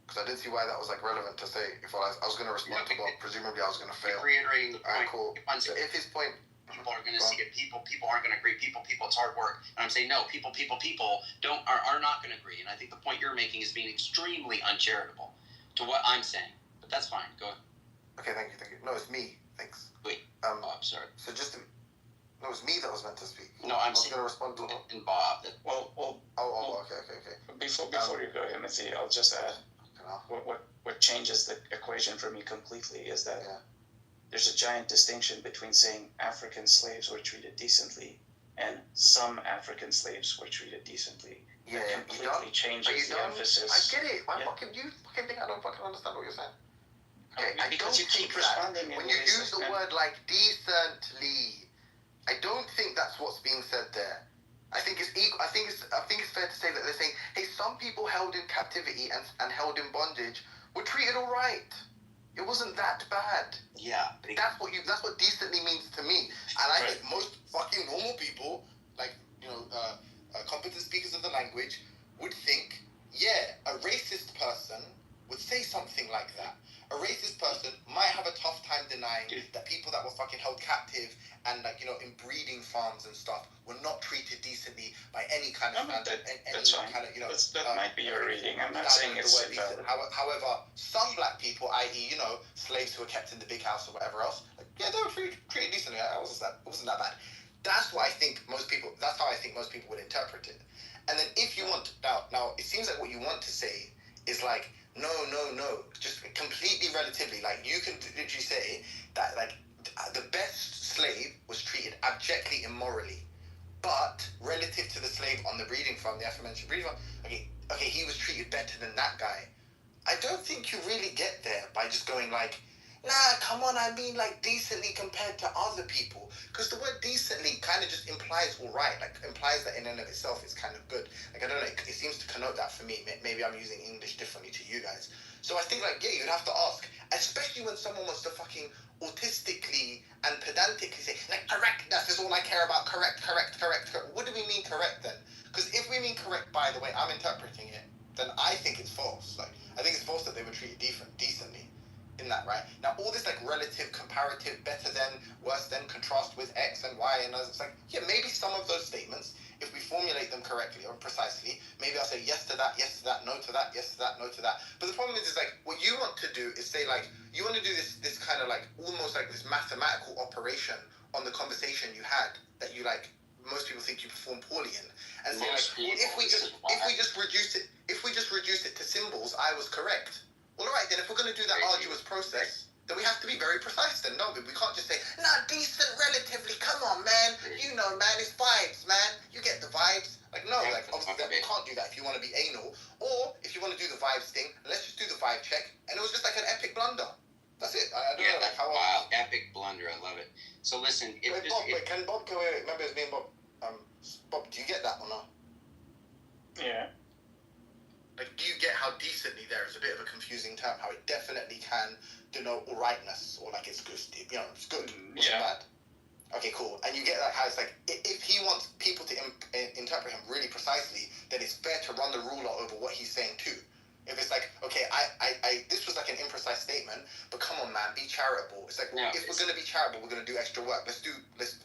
Because I didn't see why that was like relevant to say. If I was going to respond to Bob, presumably I was going to fail. Reiterating the point. Cool. So if his point, people are going to see it. People aren't going to agree. People, it's hard work. And I'm saying no. People are not going to agree. And I think the point you're making is being extremely uncharitable to what I'm saying. But that's fine. Go ahead. Okay, thank you. No, it's me. Thanks. Wait. Bob, sorry. So no, it was me that was meant to speak. No, I was going to respond to and Bob. Okay. Before you go, Timothy, I'll just add. What changes the equation for me completely is that there's a giant distinction between saying African slaves were treated decently and some African slaves were treated decently. Yeah, that completely changes the emphasis. I get it. You fucking think I don't fucking understand what you're saying. Okay, because you keep responding when you use the word like decently, I don't think that's what's being said there. I think it's fair to say that they're saying, hey, some people held in captivity and held in bondage were treated all right. It wasn't that bad. Yeah. That's what decently means to me. And I think most fucking normal people, like, competent speakers of the language, would think, yeah, a racist person would say something like that. A racist person might have a tough time denying that people that were fucking held captive and in breeding farms and stuff were not treated decently by any kind of standard. That's fine. That might be your reading. I'm not saying it's invalid. However, some black people, i.e., slaves who were kept in the big house or whatever else, they were treated decently. It wasn't that bad. That's how I think most people would interpret it. And then if you want now, it seems like what you want to say is like, no, just completely relatively. Like, you can literally say that, like, the best slave was treated abjectly immorally, but relative to the slave on the breeding farm, the aforementioned breeding farm, okay, he was treated better than that guy. I don't think you really get there by just going like, nah, come on, I mean like decently compared to other people. Because the word decently kind of just implies all right, like implies that in and of itself it's kind of good. Like, I don't know, it seems to connote that for me. Maybe I'm using English differently to you guys. So I think like, yeah, you'd have to ask, especially when someone wants to fucking autistically and pedantically say, like, correctness is all I care about, correct. What do we mean correct then? Because if we mean correct by the way I'm interpreting it, then I think it's false. Like, I think it's false that they were treated decently. In that, right? Now, all this like relative, comparative, better than, worse than, contrast with X and Y and others, it's like, yeah, maybe some of those statements, if we formulate them correctly or precisely, maybe I'll say yes to that, no to that, yes to that, no to that. But the problem is like, what you want to do is say like, you want to do this kind of like, almost like this mathematical operation on the conversation you had that you like, most people think you perform poorly in, and say like, well, if we just reduce it to symbols, I was correct. Well, all right, then if we're going to do that arduous process, then we have to be very precise then, don't we? We can't just say, nah, decent relatively, come on, man. You know, man, it's vibes, man. You get the vibes. Like, no, like, obviously, we can't do that if you want to be anal. Or, if you want to do the vibes thing, let's just do the vibe check. And it was just like an epic blunder. That's it. I don't know, like, how... Wow, epic blunder. I love it. So, listen... Wait, remember his name, Bob? Bob, do you get that or not? Yeah. Like, do you get how decently there is a bit of a confusing term? How it definitely can denote all rightness, or like it's good. It's good. It's bad. Okay, cool. And you get that how it's like, if he wants people to interpret him really precisely, then it's fair to run the ruler over what he's saying too. If it's like, okay, I this was like an imprecise statement, but come on, man, be charitable. It's like, if we're gonna be charitable, we're gonna do extra work. Let's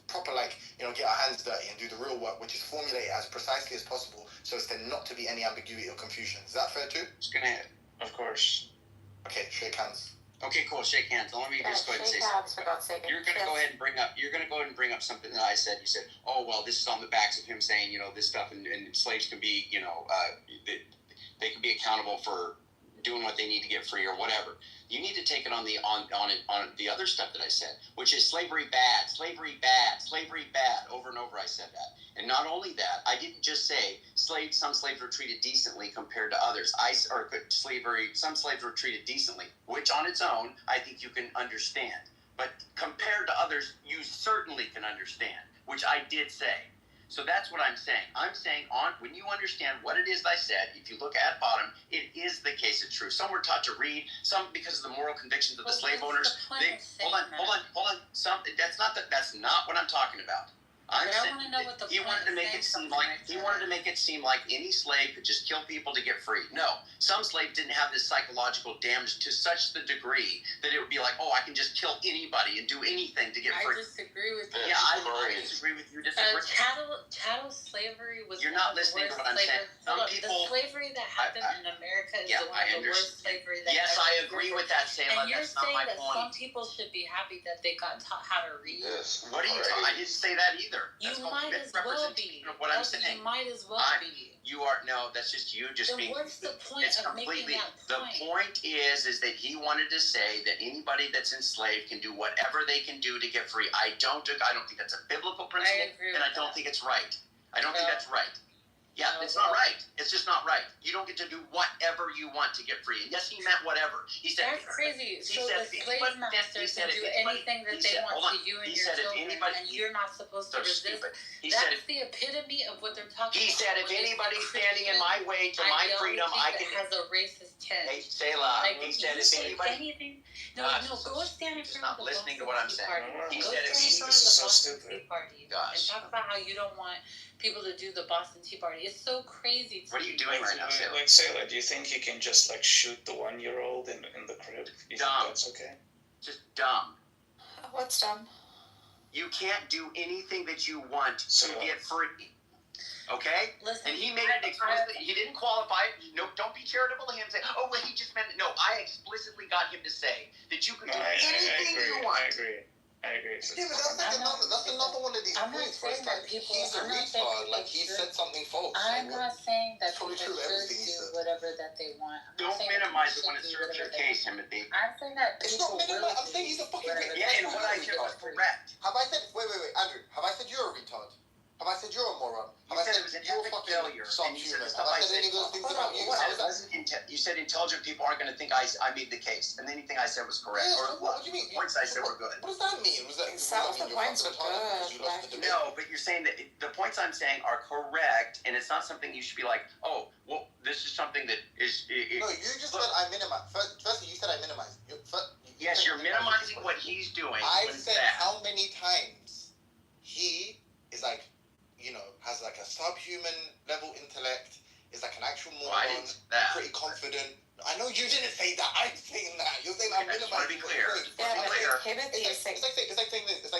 proper, like, you know, get our hands dirty and do the real work, which is formulate it as precisely as possible, so as there not to be any ambiguity or confusion. Is that fair too? Just gonna. Of course. Okay, shake hands. Okay, cool. Shake hands. Let me just go ahead and say hands, something. for God's sake. You're gonna go ahead and bring up something that I said. You said, oh well, this is on the backs of him saying, you know, this stuff, and slaves can be, you know, they can be accountable for doing what they need to get free or whatever. You need to take it on the other stuff that I said, which is slavery bad, slavery bad, slavery bad. Over and over I said that. And not only that, I didn't just say some slaves were treated decently compared to others. Some slaves were treated decently, which on its own I think you can understand. But compared to others, you certainly can understand, which I did say. So that's what I'm saying. I'm saying when you understand what it is I said, if you look at bottom, it is the case. It's true. Some were taught to read, some because of the moral convictions of the slave owners. Hold on. That's not what I'm talking about. I want to know what the he wanted to make it seem like any slave could just kill people to get free. No, some slaves didn't have this psychological damage to such the degree that it would be like, oh, I can just kill anybody and do anything to get free. I disagree with you. Yeah, I disagree with you. Chattel slavery was. You're not listening to what I'm saying. The slavery that happened in America is one of the worst slavery that. Yes, I agree with that, Sayla. And you're That's not saying my that point. some people should be happy that they got taught how to read. Yes. What are you talking? I didn't say that either. You might as well be. What I'm saying. You might as well be. You are that's just you just being. What's the point of making that point? The point is that he wanted to say that anybody that's enslaved can do whatever they can do to get free. I don't think that's a biblical principle, and I don't think it's right. I don't think that's right. Yeah, it's not right. It's just not right. You don't get to do whatever you want to get free. And yes, he meant whatever. He said that's crazy. So the slave masters can do anything that they want to you and your children, and you're not supposed to resist. That's the epitome of what they're talking about. He said, if anybody's standing in my way to my freedom, I can. Has a racist tint. Hey, Sayla. He said, if anybody. No, go stand in front of the listening to what I'm saying. He said, if anybody. This is so stupid. And talk about how you don't want people to do the Boston Tea Party. It's so crazy. What are you doing right now, Sayla? Like, Sayla, do you think he can just like shoot the 1-year-old in the crib? You think that's okay? Just dumb. What's dumb? You can't do anything that you want to get free. Okay? Listen, and he made it explicitly. He didn't qualify it. No, don't be charitable to him and say, oh, well, he just meant it. No, I explicitly got him to say that you can do anything you want. I agree. Yeah, but that's another one of these points where it's like, he's a retard, like he said something false. I'm not saying that people should do whatever that they want. Don't minimize it when it serves your case, Timothy. I'm saying that it's not minimize. I'm saying he's a fucking retard. Yeah, and what I said was correct. Have I said, wait, Andrew, have I said you're a retard? Have I said you're a moron? You said it was an epic failure. And you said the stuff I said. You said intelligent people aren't going to think I made the case, and anything I said was correct. Yeah, what do you mean? The points I said were good. What does that mean? Some of the points were good. No, but you're saying that the points I'm saying are correct, and it's not something you should be like, oh, well, this is something that is. No, you just said I minimize. Firstly, you said I minimize. Yes, you're minimizing what he's doing. I said how many times he is like, you know, has like a subhuman level intellect, is like an actual moron, pretty confident. I know you didn't say that. I'm saying that. You're saying I'm minimizing. I just want to be clear. It's like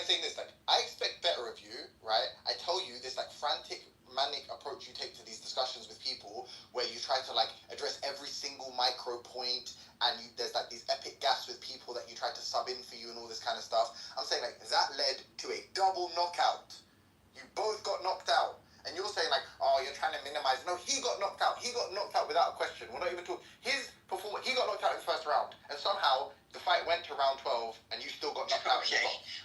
saying this. Like, I expect better of you, right? I tell you this like frantic, manic approach you take to these discussions with people, where you try to like address every single micro point, and there's like these epic gaps with people that you try to sub in for you and all this kind of stuff. I'm saying like that led to a double knockout. You both got knocked out. And you're saying like, oh, you're trying to minimize. No, he got knocked out. He got knocked out without a question. We're not even talking. His performance, he got knocked out in the first round. And somehow the fight went to round 12 and you still got knocked out. Okay.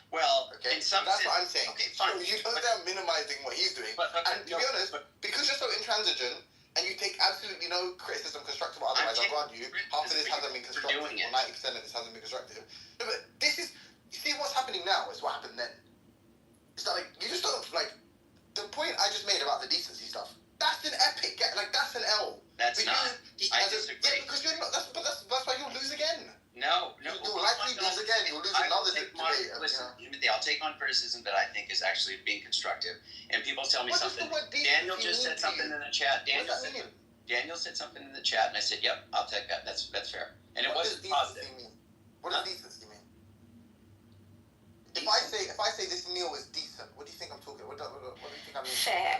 Well, okay. That's what I'm saying. Okay, fine. So you don't say I'm minimizing what he's doing. And to be honest, because you're so intransigent and you take absolutely no criticism, constructive or otherwise, I'll grant you, half of this hasn't been constructive, or 90% of this hasn't been constructive. No, but this is, you see what's happening now is what happened then. It's not like, you just don't, like, the point I just made about the decency stuff, that's an epic, like, that's an L. That's not. I disagree. Yeah, because you're not, that's why you'll lose again. No. You'll likely lose again. You'll lose another debate. Listen, Timothy, I'll take on criticism that I think is actually being constructive. And people tell me What something. does the word Daniel decency just mean said to something you? in the chat. What does that mean? Daniel said something in the chat, and I said, "Yep, I'll take that. That's fair." And What it wasn't does positive. decency mean? What does decency mean? If I say this meal is decent, what do you think I'm talking? What do you think I mean? Fair.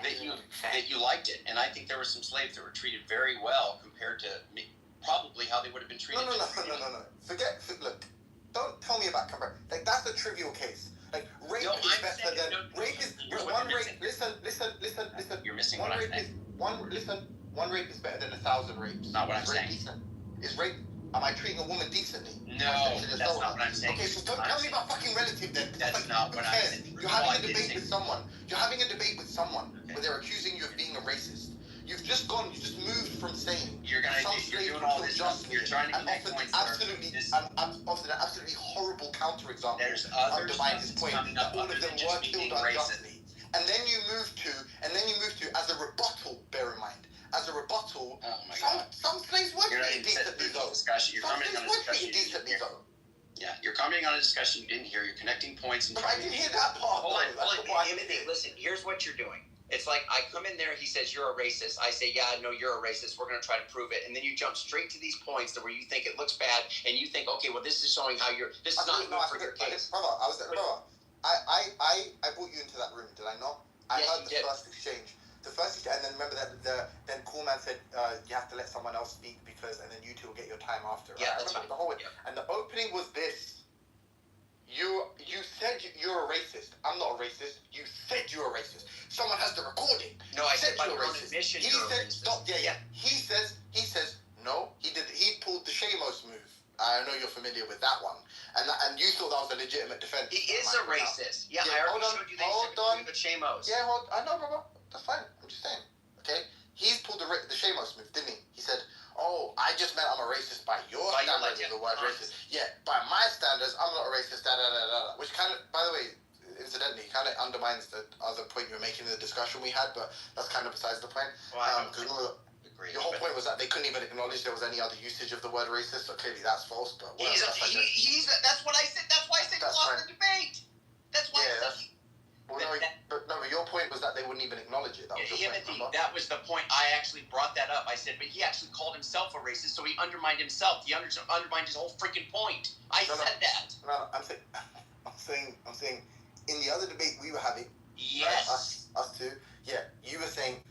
That you liked it, and I think there were some slaves that were treated very well compared to probably how they would have been treated. No. Look, don't tell me about comparison. Like, that's a trivial case. Like, rape is better than rape is one rape. Listen. You're missing one what I'm rape saying. One rape is better than 1,000 rapes. Not what I'm saying. Decent? Is rape? Am I treating a woman decently? No, that's not what I'm saying. Okay, so don't tell me about fucking relative then. That's not what I'm saying. You're having a debate with someone. Where they're accusing you of being a racist. You've just moved from saying you're doing all this stuff. You're trying to connect points. Offered an absolutely horrible counterexample. There's other undermine his point coming that up all other of them than just were being killed racist. unjustly. And then you move to as a rebuttal, bear in mind, as a rebuttal, some slaves were treated decently though. You're commenting on a discussion you didn't hear. Yeah, you're commenting on a discussion you didn't hear. You're connecting points. And I didn't hear that part. Hold on. Listen, here's what you're doing. It's like I come in there, he says, you're a racist. I say, yeah, no, you're a racist. We're going to try to prove it. And then you jump straight to these points to where you think it looks bad, and you think, okay, well, this is showing how this is not good for your case. Brother, I brought you into that room, did I not? I heard the first exchange. And then remember that then Coolman said you have to let someone else speak and then you two will get your time after. Right? Yeah, that's fine. The whole way. Yeah. And the opening was this. You said you're a racist. I'm not a racist. You said you're a racist. Someone has the recording. No, I said by your own admission you're a racist. Stop. Yeah. He says no. He pulled the Shamos move. I know you're familiar with that one. And you thought that was a legitimate defense. He is a racist. Yeah, I already showed you the Shamos. Yeah, I know, brother. That's fine. I'm just saying. Okay? He's pulled the Shamos move, didn't he? He said, oh, I just meant I'm a racist by your standards of the word racist. Yeah, by my standards, I'm not a racist, Which kind of, by the way, incidentally, kind of undermines the other point you were making in the discussion we had, but that's kind of besides the point. Because your whole point was that they couldn't even acknowledge there was any other usage of the word racist, so clearly that's false. But that's what I said. That's why I said you lost the debate. That's why I said. But your point was that they wouldn't even acknowledge it. That was your point. That was the point. I actually brought that up. I said, but he actually called himself a racist, so he undermined himself. He undermined his whole freaking point. I said that. No, I'm saying, in the other debate we were having, yes, right, us two, yeah, you were saying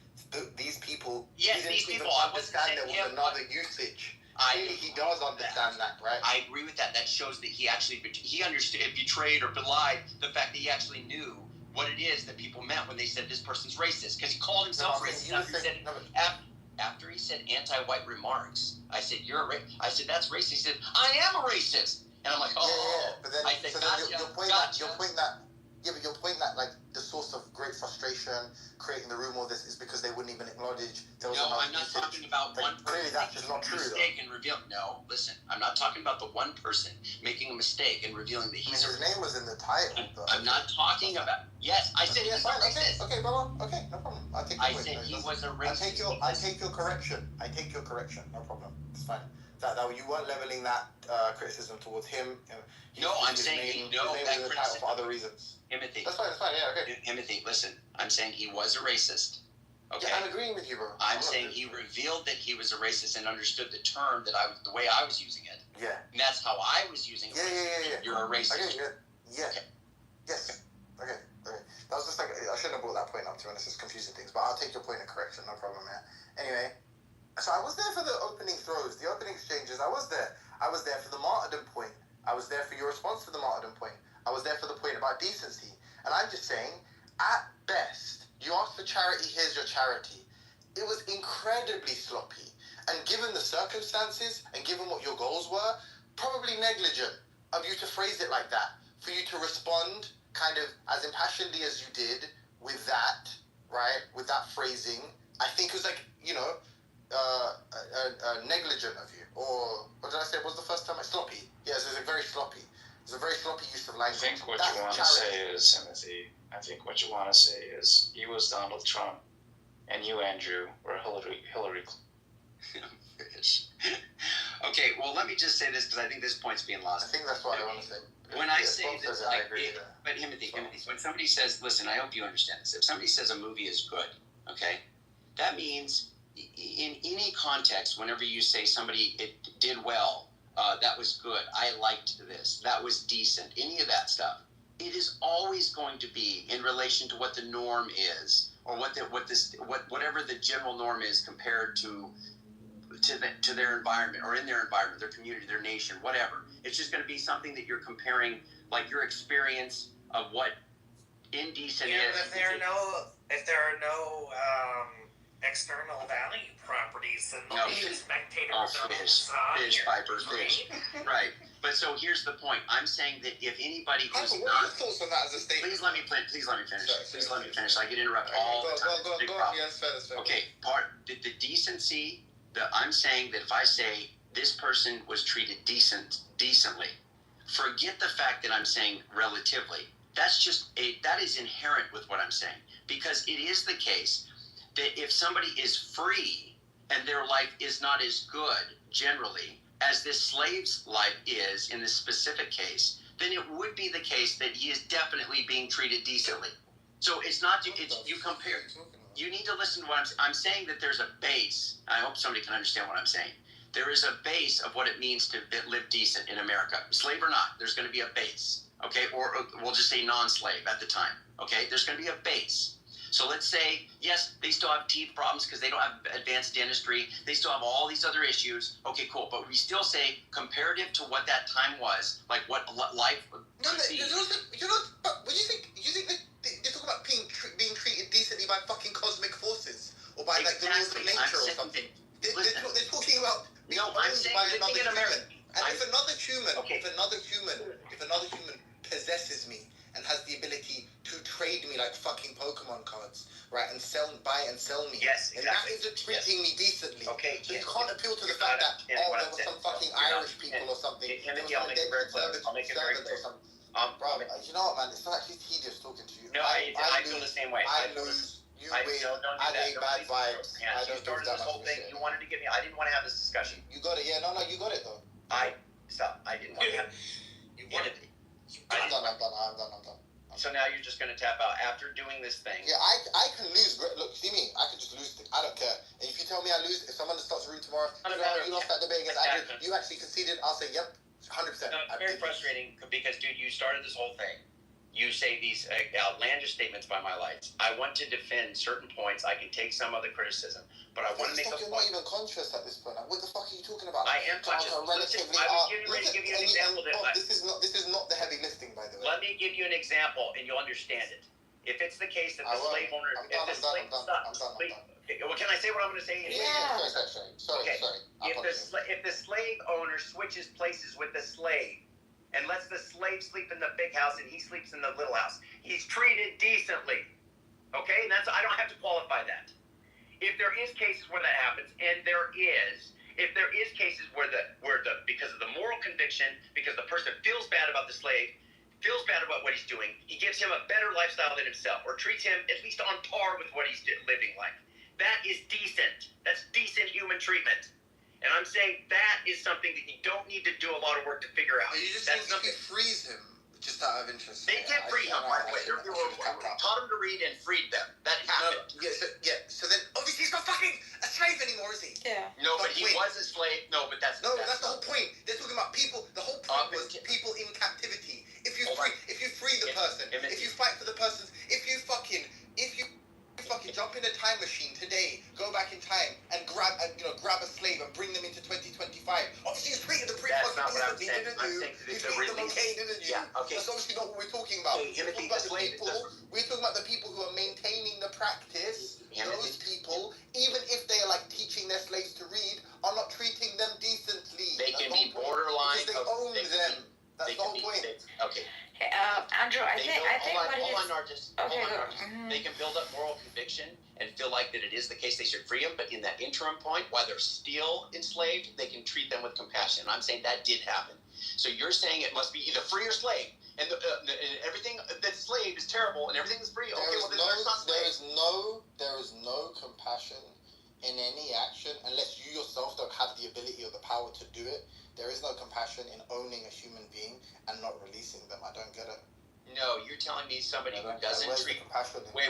these people. Yes, these people. I understand there was another usage. Clearly, he does understand that, right? I agree with that. That shows that he actually understood, betrayed or belied the fact that he actually knew what it is that people meant when they said this person's racist, because he called himself racist after he said anti-white remarks. I said I said that's racist. He said I am a racist, and I'm like, but then, I said, your point that like the source of great frustration creating the room all this is because they wouldn't even acknowledge there was I'm not talking about one person clearly that's just not true mistake and reveal. No, listen, I'm not talking about the one person making a mistake and revealing that he's his name was in the title. I'm not talking about. Yes, I said he's a racist. Okay, brother. Okay, no problem. I said he was a racist. I take your correction. No problem. It's fine. That you weren't leveling that criticism towards him. I'm saying he that criticism for other reasons. Timothy. That's fine. Yeah, okay. Timothy, listen. I'm saying he was a racist. Okay. Yeah, I'm agreeing with you, bro. I'm saying he revealed that he was a racist and understood the term the way I was using it. Yeah. And that's how I was using it. Yeah. You're a racist. Okay, yeah. Okay. Yes. Okay. That was just like I shouldn't have brought that point up to be honest. It's confusing things, but I'll take your point of correction. No problem, man. Anyway. So I was there for the opening throws, the opening exchanges. I was there. I was there for the martyrdom point. I was there for your response to the martyrdom point. I was there for the point about decency. And I'm just saying, at best, you asked for charity, here's your charity. It was incredibly sloppy. And given the circumstances and given what your goals were, probably negligent of you to phrase it like that. For you to respond kind of as impassionedly as you did with that, right? With that phrasing. I think it was like, negligent of you, or what did I say? Was the first time sloppy? Yes, it was very sloppy. It was a very sloppy use of language. I think what you want to say is, Timothy. I think what you want to say is, he was Donald Trump, and you, Andrew, were Hillary. Okay, well, let me just say this because I think this point's being lost. I think that's what I want to say. When I say this, like, but Timothy, when somebody says, listen, I hope you understand this. If somebody says a movie is good, okay, that means in any context, whenever you say somebody it did well, that was good, I liked this, that was decent, any of that stuff, it is always going to be in relation to what the norm is, or whatever the general norm is compared to their environment, or in their environment, their community, their nation, whatever. It's just going to be something that you're comparing, like your experience of what indecent is. If there are no external value properties, then No. the spectator Fish, Piper, fish. Right. But so here's the point. I'm saying that if anybody who's what are your thoughts on that as a statement? Please let me finish. Please let me finish. I get interrupted all the time. Go on. Yes, fair. Okay. The decency. I'm saying that if I say this person was treated decently, forget the fact that I'm saying relatively. That is inherent with what I'm saying, because it is the case that if somebody is free and their life is not as good generally as this slave's life is in this specific case, then it would be the case that he is definitely being treated decently. So it's not, you compare, you need to listen to what I'm saying, that there's a base. I hope somebody can understand what I'm saying. There is a base of what it means to live decent in America. Slave or not, there's going to be a base, okay? Or we'll just say non-slave at the time, okay? There's going to be a base. So let's say, yes, they still have teeth problems because they don't have advanced dentistry. They still have all these other issues. Okay, cool. But we still say comparative to what that time was, like what life could be. But what do you think? You think that they're talking about being treated decently by fucking cosmic forces, or by like the laws of nature or something? They're talking about being owned by another human. And if another human possesses me and has the ability to trade me like fucking Pokemon cards, right, and buy and sell me. Yes, exactly. And that is treating me decently. Okay. So you can't appeal to the fact that there were some fucking Irish people or something. I'll make it very clear. Bro, you know what, man? It's actually tedious talking to you. No, I feel the same way. I lose. You win. I hate bad vibes. I don't do that this whole thing. You wanted to get me. I didn't want to have this discussion. You got it. Yeah, no, you got it though. Stop. I didn't want to have. You wanted it. I'm done. So now you're just going to tap out after doing this thing. Yeah, I can lose. Look, see me. I can just lose. I don't care. And if you tell me I lose, if someone starts a room tomorrow, you lost that debate against Andrew, you actually conceded, I'll say, yep, 100%. No, it's very frustrating because, dude, you started this whole thing. You say these outlandish statements by my lights. I want to defend certain points. I can take some of the criticism, but I want to make a point. You're not even conscious at this point. What the fuck are you talking about? I am conscious. I was getting ready to give you an example. This is not the heavy lifting, by the way. Let me give you an example, and you'll understand it. If it's the case that the slave owner, I'm done. Well, can I say what I'm going to say? Yeah. Sorry. If the slave owner switches places with the slave, and lets the slave sleep in the big house and he sleeps in the little house, he's treated decently. Okay? And I don't have to qualify that. If there is cases where that happens, and if there is cases where because of the moral conviction, because the person feels bad about the slave, feels bad about what he's doing, he gives him a better lifestyle than himself, or treats him at least on par with what he's living like. That is decent. That's decent human treatment. And I'm saying that is something that you don't need to do a lot of work to figure out. You just think you freeze him, just out of interest. They did free him, by the way. They taught him to read and freed them. That happened. So then, obviously he's not fucking a slave anymore, is he? Yeah. No, but he was a slave. No, but that's the whole point. They're talking about people. The whole point was people in captivity. If you free the person, if you fight for the persons, if you fucking jump in a time machine today, go back in time and grab a slave and bring them into 2025. Obviously, you treated the That's not what I'm saying. I'm saying you treated them okay, didn't you? Yeah, okay. That's obviously not what we're talking about. We're talking about the people who are maintaining the practice. Those people, even if they are like teaching their slaves to read, are not treating them decently. They can be borderline. Because they own them. That's the whole point. Okay. Hey, Andrew, I think hold on, Nargis. They can build up moral conviction and feel like that it is the case they should free them, but in that interim point, while they're still enslaved, they can treat them with compassion. I'm saying that did happen. So you're saying it must be either free or slave, and everything that's slave is terrible, and everything that's free. Okay, well then there's not slave. There is no compassion in any action unless you yourself power to do it. There is no compassion in owning a human being and not releasing them. I don't get it. No, you're telling me somebody who doesn't treat. Wait.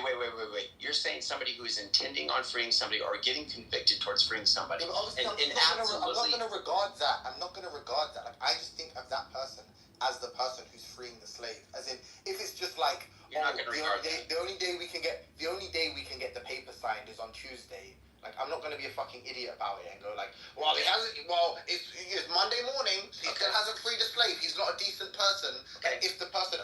You're saying somebody who's intending on freeing somebody or getting convicted towards freeing somebody. Yeah, but obviously, I'm not going to regard that. I'm not going to regard that. Like, I just think of that person as the person who's freeing the slave. As in, if it's just like, the only day we can get the paper signed is on Tuesday. Like, I'm not going to be a fucking idiot about it and go like, it's Monday morning, he still hasn't freed a slave, he's not a decent person. Like, if the person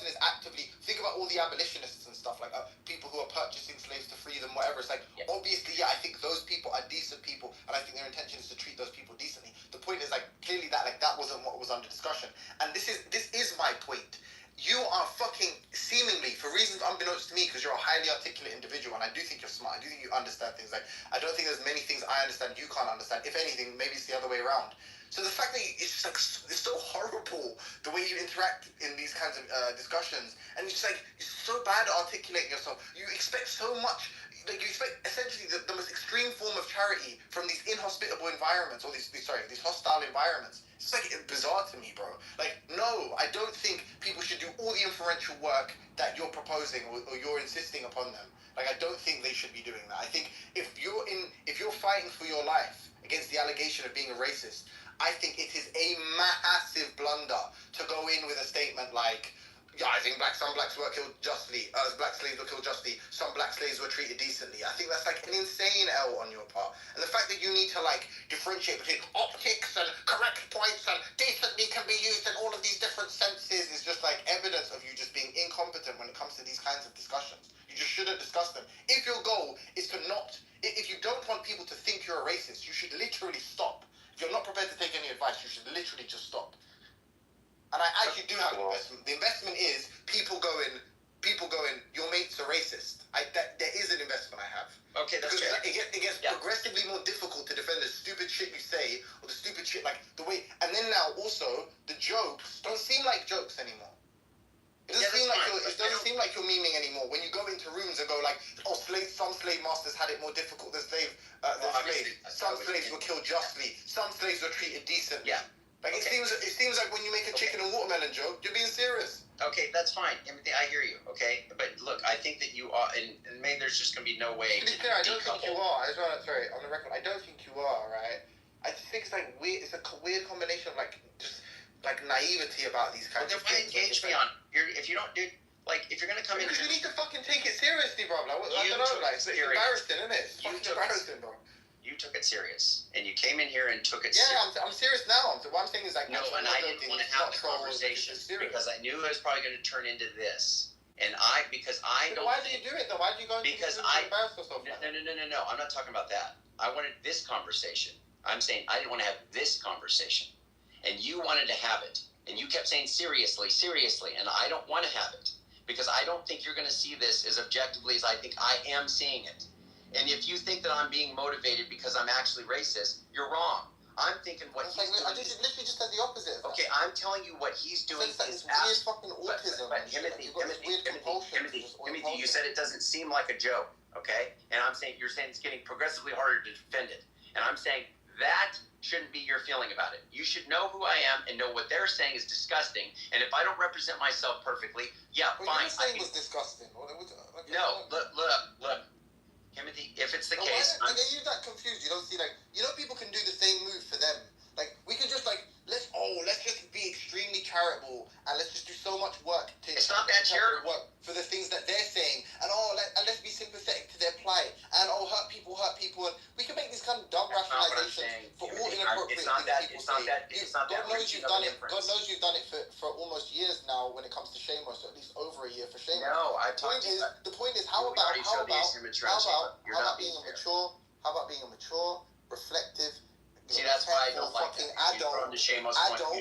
is actively, think about all the abolitionists and stuff, like people who are purchasing slaves to free them, whatever. It's like, obviously, I think those people are decent people, and I think their intention is to treat those people decently. The point is, like, clearly that wasn't what was under discussion. And this is my point. You are fucking seemingly, for reasons unbeknownst to me, because you're a highly articulate individual, and I do think you're smart, I do think you understand things. Like, I don't think there's many things I understand you can't understand. If anything, maybe it's the other way around. So the fact that it's just like, it's so horrible the way you interact in these kinds of discussions, and it's just like, it's so bad at articulating yourself. You expect so much. Like, you expect essentially the most extreme form of charity from these inhospitable environments, or these hostile environments. It's like bizarre to me, bro. Like, no, I don't think people should do all the inferential work that you're proposing or you're insisting upon them. Like, I don't think they should be doing that. I think if you're fighting for your life against the allegation of being a racist, I think it is a massive blunder to go in with a statement like, yeah, I think some blacks were killed justly. Black slaves were killed justly. Some black slaves were treated decently. I think that's like an insane L on your part. And the fact that you need to like differentiate between optics and correct points and decently can be used in all of these different senses is just like evidence of you just being incompetent when it comes to these kinds of discussions. You just shouldn't discuss them. If your goal is to not, if you don't want people to think you're a racist, you should literally stop. If you're not prepared to take any advice, you should literally just stop. And I actually do have an investment. The investment is people going, your mate's a racist. There is an investment I have. Okay, that's fair. It gets progressively more difficult to defend the stupid shit you say, or the stupid shit, like, the way... And then now, also, the jokes don't seem like jokes anymore. It doesn't seem like you're memeing anymore. When you go into rooms and go like, some slave masters had it more difficult than slaves. Some slaves were killed justly. Some slaves were treated decently. Yeah. Like, it seems like when you make a chicken and watermelon joke, you're being serious. Okay, that's fine. I hear you, okay? But look, I think that you are, and maybe there's just going to be no way to be clear, I don't think you are. I just want to, sorry, on the record, I don't think you are, right? I just think it's like weird, it's a weird combination of like, just like naivety about these kinds of things. Engage me on, if you don't do, like, if you're going to come in... Because you need to fucking take it seriously, bro. Like, I don't know, like, it's embarrassing, isn't it? It's fucking embarrassing, bro. You took it serious, and you came in here and took it serious. Yeah, I'm serious now. What I'm saying is like, no, and I didn't want to have the conversation because I knew it was probably going to turn into this. And because I don't. Why did you do it though? Why did you go into because embarrass yourself? No. I'm not talking about that. I wanted this conversation. I'm saying I didn't want to have this conversation, and you wanted to have it, and you kept saying seriously, and I don't want to have it because I don't think you're going to see this as objectively as I think I am seeing it. And if you think that I'm being motivated because I'm actually racist, you're wrong. I'm thinking what he's doing. I just literally just said the opposite. Okay, I'm telling you what he's doing is weird fucking autism. But Timothy, you said it doesn't seem like a joke, okay? And you're saying it's getting progressively harder to defend it. And I'm saying that shouldn't be your feeling about it. You should know who I am and know what they're saying is disgusting. And if I don't represent myself perfectly, fine. What you're saying was disgusting. No, look. Timothy, if it's the case... Are you that confused? You don't see, like... You know people can do the same move for them. Like, we can just, like... Let's just be extremely charitable and let's just do so much work to... It's not that charitable. Work for the things that they're saying. And, let's be sympathetic to their plight. And, hurt people. And we can make these kind of dumb rationalizations for all inappropriate things people say. God knows you've done it. God knows you've done it for almost years now when it comes to Shamos, or at least over a year for Shamos. No, the point is, how about being a mature, reflective, see, that's why I don't like that. Adult, you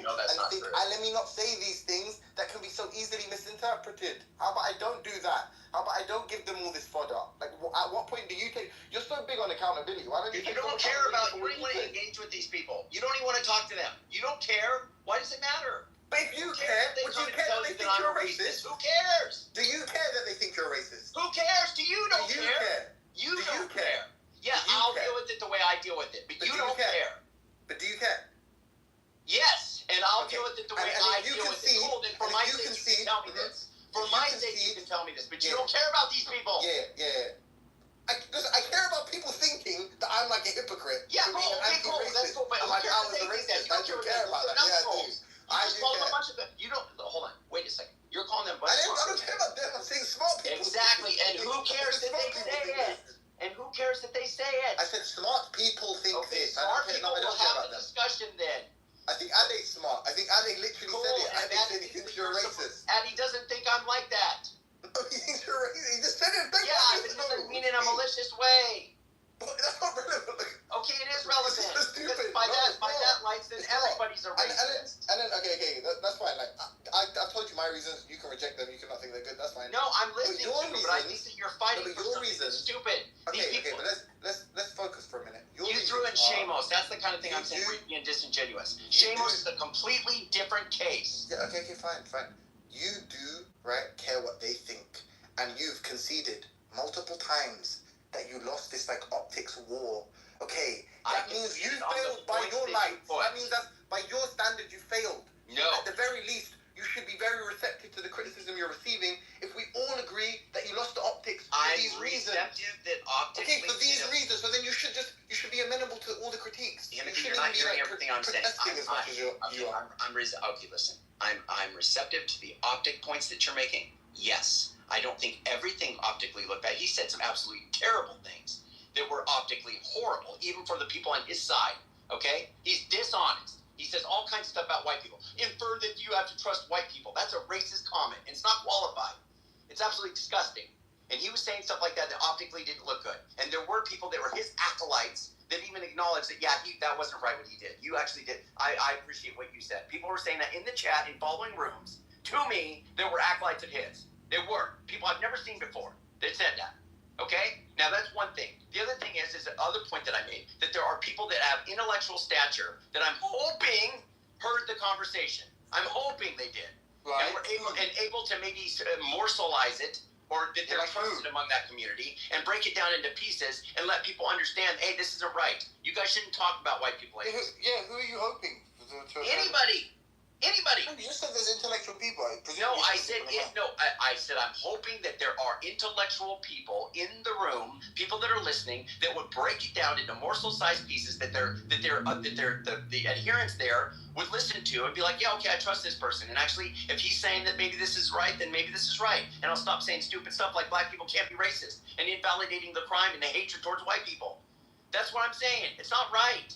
know that's not true. Let me not say these things that can be so easily misinterpreted. How about I don't do that? How about I don't give them all this fodder? Like, at what point do you take... You're so big on accountability. Why don't you... You don't care about... You don't want to engage with these people. You don't even want to talk to them. You don't care. Why does it matter? But if you care, would you care that they think you're a racist? Who cares? Do you care that they think you're a racist? Who cares? Do you don't care? You don't care. Yeah, I'll deal with it the way I deal with it, but you don't care. But do you care? Yes, and I'll deal with it the way I deal with it. Cool, then for my sake, you can tell me this. For my sake, you can tell me this. But you don't care about these people. Yeah. I care about people thinking that I'm like a hypocrite. Yeah, cool, okay, cool. That's cool. But who cares if they think that? You don't care about that. Yeah, I do. You just call them a bunch of them. You don't. Hold on. Wait a second. You're calling them a bunch of I don't care about them. I'm saying smart people. Exactly. And who cares that they say it? And who cares that they say it? I said smart people think this. Smart people will have the discussion then. I think Ade's smart. I think Ade literally said it. Ade said he thinks you're a racist. Ade doesn't think I'm like that. No, he thinks you're a racist. He just said it. Yeah, but it doesn't mean in a malicious way. But that's not relevant. Okay, it is relevant. It's stupid. By that lights, then everybody's a racist. And then okay, that's fine. Like I've told you my reasons. You can reject them. You cannot think they're good. That's fine. No, I'm listening to you, but I think that you're fighting for something that's stupid. Okay, but let's focus for a minute. You threw in Shamos. That's the kind of thing I'm saying where you're being disingenuous. Shamos is a completely different case. Yeah, okay, fine. You do, right, care what they think. And you've conceded multiple times that you lost this, like, optics war. Okay, that means you failed by your lights. That means that by your standard you failed. No. At the very least, you should be very receptive to the criticism you're receiving if we all agree that you lost the optics for these reasons. That optics. Okay, for these reasons, so then you should be amenable to all the critiques. Yeah, you're not hearing everything I'm saying. Okay, listen. I'm receptive to the optic points that you're making. Yes. I don't think everything optically looked bad. He said some absolutely terrible things that were optically horrible, even for the people on his side. Okay? He's dishonest. He says all kinds of stuff about white people. Infer that you have to trust white people. That's a racist comment. It's not qualified. It's absolutely disgusting. And he was saying stuff like that optically didn't look good. And there were people that were his acolytes that even acknowledged that, that wasn't right what he did. You actually did. I appreciate what you said. People were saying that in the chat, in following rooms, to me, there were acolytes of his. They were. People I've never seen before that said that. Okay? Now, that's one thing. The other thing is the other point that I made, that there are people that have intellectual stature that I'm hoping heard the conversation. I'm hoping they did. Right. And were able to maybe morselize it, or that they're trusted among that community, and break it down into pieces and let people understand, hey, this isn't right. You guys shouldn't talk about white people like this. Yeah, who are you hoping? Anybody. You just said there's intellectual people. I said I'm hoping that there are intellectual people in the room, people that are listening, that would break it down into morsel-sized pieces that the adherents there would listen to and be like, yeah, okay, I trust this person. And actually, if he's saying that maybe this is right, then maybe this is right. And I'll stop saying stupid stuff like black people can't be racist and invalidating the crime and the hatred towards white people. That's what I'm saying. It's not right.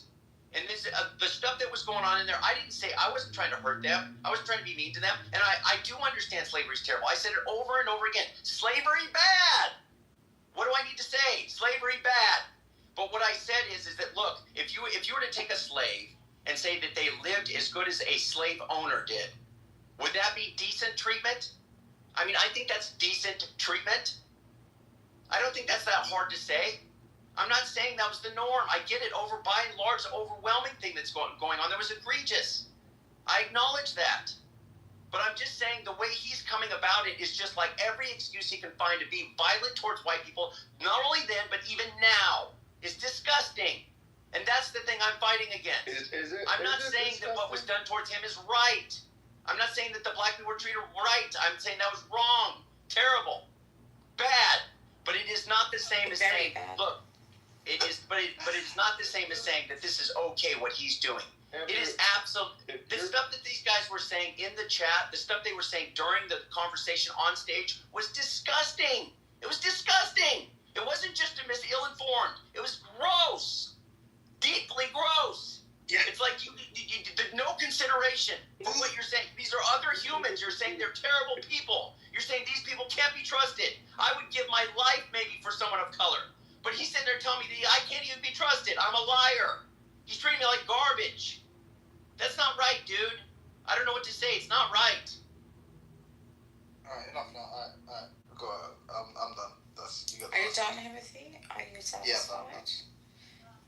And this, the stuff that was going on in there, I wasn't trying to hurt them. I wasn't trying to be mean to them. And I do understand slavery is terrible. I said it over and over again. Slavery bad. What do I need to say? Slavery bad. But what I said is that, look, if you were to take a slave and say that they lived as good as a slave owner did, would that be decent treatment? I mean, I think that's decent treatment. I don't think that's that hard to say. I'm not saying that was the norm. I get it. By and large, the overwhelming thing that's going on there was egregious. I acknowledge that. But I'm just saying the way he's coming about it is just like every excuse he can find to be violent towards white people, not only then, but even now, is disgusting. And that's the thing I'm fighting against. I'm not saying that what was done towards him is right. I'm not saying that the black people were treated right. I'm saying that was wrong, terrible, bad. But it is not the same as saying, look, it is, but it's not the same as saying that this is okay what he's doing. It is absolute. The stuff that these guys were saying in the chat, the stuff they were saying during the conversation on stage was disgusting. It was disgusting. It wasn't just a ill-informed. It was gross, deeply gross. Yeah. It's like you no consideration for what you're saying. These are other humans. You're saying they're terrible people. You're saying these people can't be trusted. I would give my life maybe for someone of color. But he's sitting there telling me that I can't even be trusted. I'm a liar. He's treating me like garbage. That's not right, dude. I don't know what to say. It's not right. Alright, enough now. Alright. Go ahead. I'm done. Are you done, Timothy? Are you satisfied?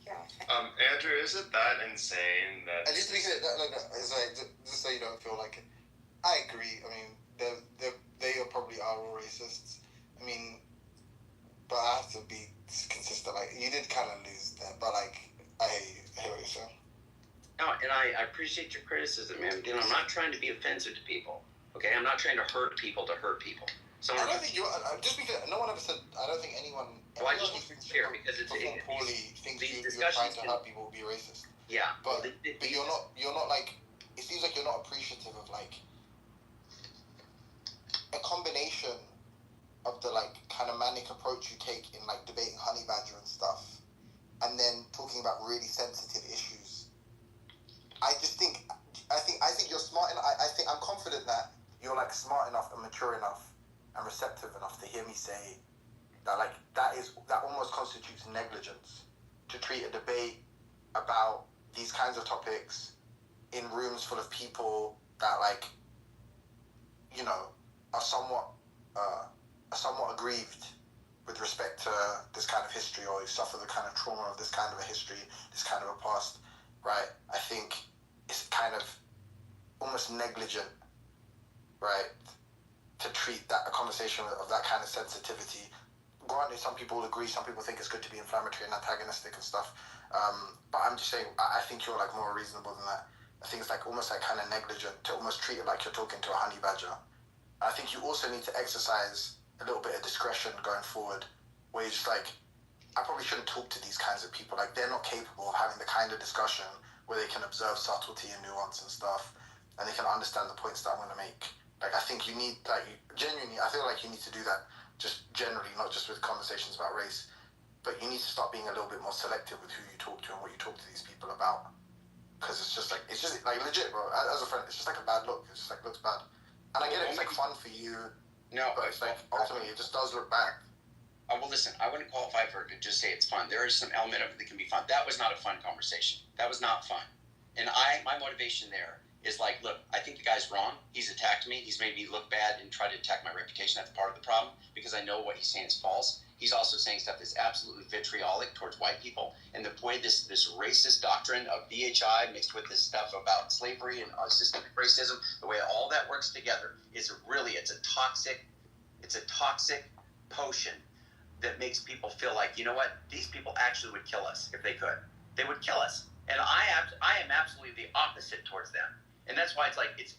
Yeah. Andrew, is it that insane that... And just to be clear, it's like, just so you don't feel like it. I agree. I mean, they probably are all racists. I mean, but I have to be consistent. Like, you did kind of lose that, but like, I hear what you're saying. and I appreciate your criticism, man. You know, I'm not trying to be offensive to people. Okay, I'm not trying to hurt people to hurt people. I don't think you're. Just because no one ever said. I don't think anyone. Well, I just want to be clear because it's poorly thinks these you're trying to discussions hurt people will be racist. Yeah, but you're not. You're not like. It seems like you're not appreciative of like a combination of the like kind of manic approach you take in like debating honey badger and stuff, and then talking about really sensitive issues. I think you're smart enough. I think I'm confident that you're like smart enough and mature enough and receptive enough to hear me say that like that almost constitutes negligence to treat a debate about these kinds of topics in rooms full of people that like, you know, are somewhat aggrieved with respect to this kind of history, or suffer the kind of trauma of this kind of a history, this kind of a past, right? I think it's kind of almost negligent, right, to treat a conversation of that kind of sensitivity. Granted, some people will agree, some people think it's good to be inflammatory and antagonistic and stuff, but I'm just saying, I think you're like more reasonable than that. I think it's like almost like kind of negligent to almost treat it like you're talking to a honey badger. I think you also need to exercise a little bit of discretion going forward, where you're just like, I probably shouldn't talk to these kinds of people. Like, they're not capable of having the kind of discussion where they can observe subtlety and nuance and stuff, and they can understand the points that I'm going to make. Like, I think you need, like, genuinely, I feel like you need to do that just generally, not just with conversations about race, but you need to start being a little bit more selective with who you talk to and what you talk to these people about. Because it's just like legit, bro. As a friend, it's just like a bad look. It's just like looks bad. And I get it, it's like fun for you. No, but it's like ultimately it just does look bad. Well, listen, I wouldn't qualify for it to just say it's fun. There is some element of it that can be fun. That was not a fun conversation. That was not fun. And my motivation there is like, look, I think the guy's wrong. He's attacked me. He's made me look bad and tried to attack my reputation. That's part of the problem because I know what he's saying is false. He's also saying stuff that's absolutely vitriolic towards white people. And the way this racist doctrine of BHI mixed with this stuff about slavery and systemic racism, the way all that works together is really, it's a toxic potion that makes people feel like, you know what, these people actually would kill us if they could. They would kill us. And I am absolutely the opposite towards them. And that's why it's like, it's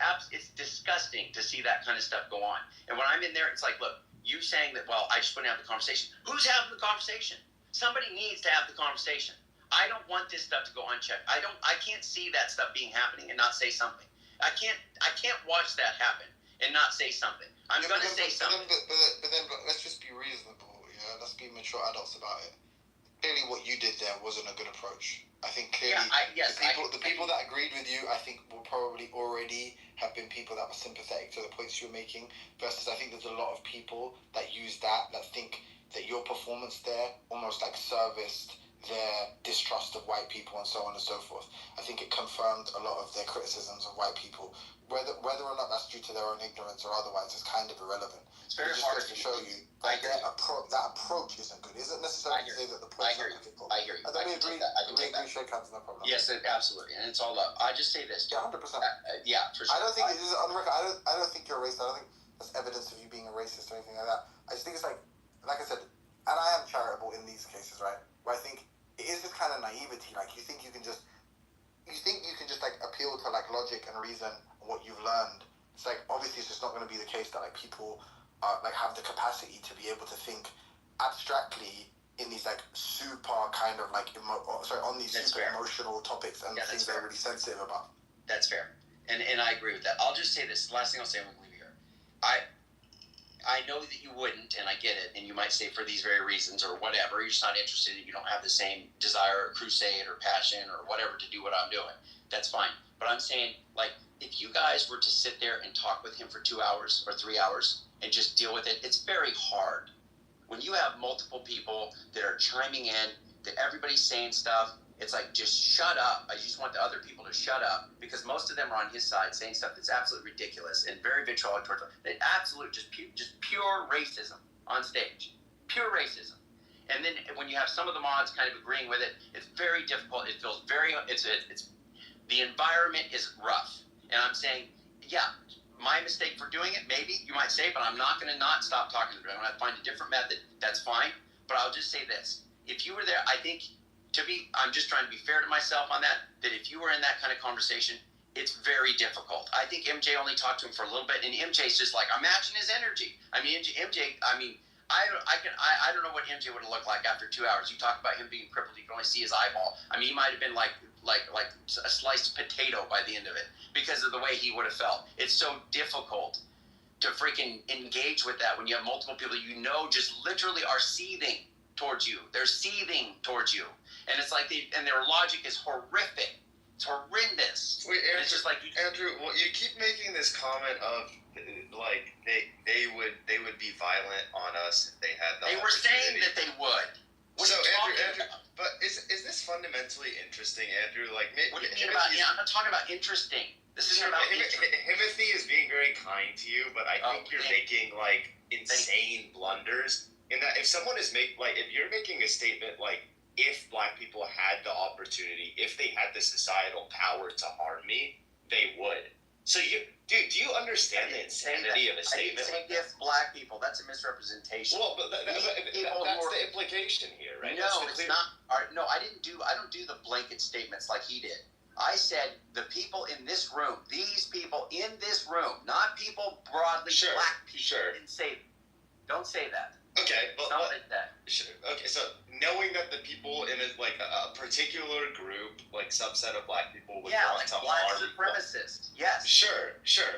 disgusting to see that kind of stuff go on. And when I'm in there, it's like, look, you saying that, well, I just want to have the conversation. Who's having the conversation? Somebody needs to have the conversation. I don't want this stuff to go unchecked. I can't see that stuff being happening and not say something. I can't watch that happen and not say something. I'm going to say something. But then let's just be reasonable. Yeah, let's be mature adults about it. Clearly, what you did there wasn't a good approach. I think clearly the people that agreed with you, I think, will probably already have been people that were sympathetic to the points you were making. Versus, I think there's a lot of people that use that think that your performance there almost like serviced their distrust of white people and so on and so forth. I think it confirmed a lot of their criticisms of white people. Whether or not that's due to their own ignorance or otherwise is kind of irrelevant. It's very hard to show you that that approach isn't good. Isn't necessarily to say that the point is difficult. I hear you. And then we agree shake hands, no problem. Yes, absolutely. And it's all up. I just say this. Yeah, 100%. Yeah, for sure. I don't think it is on the record. I don't think you're a racist. I don't think that's evidence of you being a racist or anything like that. I just think it's like I said, and I am charitable in these cases, right? Where I think it is this kind of naivety. Like you think you can just like appeal to like logic and reason and what you've learned. It's like obviously it's just not going to be the case that like people like have the capacity to be able to think abstractly in these like super kind of like on these super emotional topics and things they're really sensitive about. That's fair, and I agree with that. I'll just say this. Last thing I'll say, I'm going to leave here. I know that you wouldn't, and I get it, and you might say for these very reasons or whatever, you're just not interested, you don't have the same desire or crusade or passion or whatever to do what I'm doing. That's fine. But I'm saying, like, if you guys were to sit there and talk with him for 2 hours or 3 hours and just deal with it, it's very hard. When you have multiple people that are chiming in, that everybody's saying stuff, it's like, just shut up. I just want the other people to shut up because most of them are on his side saying stuff that's absolutely ridiculous and very vitriolic towards them. Absolute, just pure racism on stage. Pure racism. And then when you have some of the mods kind of agreeing with it, it's very difficult. It feels very, the environment is rough. And I'm saying, yeah, my mistake for doing it, maybe you might say, but I'm not going to not stop talking to them. I'm going to find a different method. That's fine. But I'll just say this. If you were there, I think I'm just trying to be fair to myself on that if you were in that kind of conversation, it's very difficult. I think MJ only talked to him for a little bit, and MJ's just like, I'm matching his energy. I mean, I don't know what MJ would have looked like after 2 hours. You talk about him being crippled, you can only see his eyeball. I mean, he might have been like a sliced potato by the end of it because of the way he would have felt. It's so difficult to freaking engage with that when you have multiple people just literally are seething towards you. They're seething towards you. And it's like their logic is horrific. It's horrendous. Wait, Andrew, it's just like Andrew, well, you keep making this comment of like they would be violent on us if they had the They were saying that they would. What so are you Andrew, about? but is this fundamentally interesting, Andrew? Like, what do you mean about? I'm not talking about interesting. This isn't about Timothy is being very kind to you, but I think you're making like insane blunders. In that, if someone is if you're making a statement like, if black people had the opportunity, if they had the societal power to harm me, they would. So do you understand the insanity of a statement? I didn't say if black people. That's a misrepresentation. Well, but that's the implication here, right? No, it's not. No, I don't do the blanket statements like he did. I said the people in this room, these people in this room, not people broadly, black people. Sure. Don't say that. Okay, but don't say that. Sure. Okay, so knowing that the people in a particular group, like subset of black people, would want to black harm supremacists. Yes. Sure.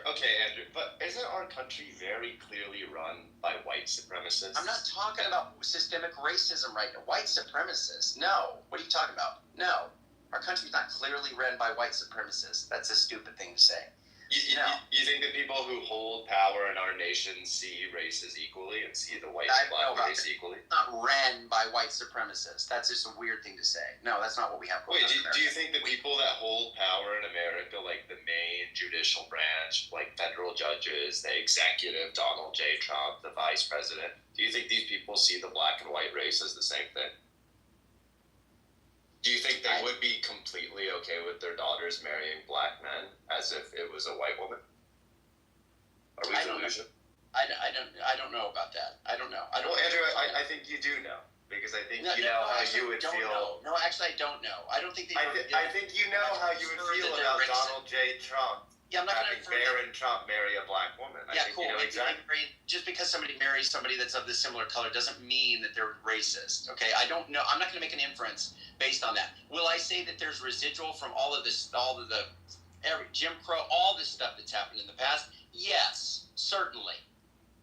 Okay, Andrew. But isn't our country very clearly run by white supremacists? I'm not talking about systemic racism right now. White supremacists. No. What are you talking about? No. Our country's not clearly run by white supremacists. That's a stupid thing to say. You think the people who hold power in our nation see races equally and see the white and black race equally? Not ran by white supremacists. That's just a weird thing to say. No, that's not what we have going on in America. Do you think the people that hold power in America, like the main judicial branch, like federal judges, the executive, Donald J. Trump, the vice president, do you think these people see the black and white race as the same thing? Do you think they would be completely okay with their daughters marrying black men as if it was a white woman? Are we delusional? I don't know about that. I don't know. Well, Andrew, I think you do know, because I think you know how you would feel. No, actually, I don't know. I don't think they. I think you know how you would feel about Donald J. Trump. Yeah, I'm not having Barron Trump marry a black woman. I think cool. You know exactly. Just because somebody marries somebody that's of the similar color doesn't mean that they're racist. Okay, I don't know. I'm not going to make an inference based on that. Will I say that there's residual from all of this, Jim Crow, all this stuff that's happened in the past? Yes, certainly.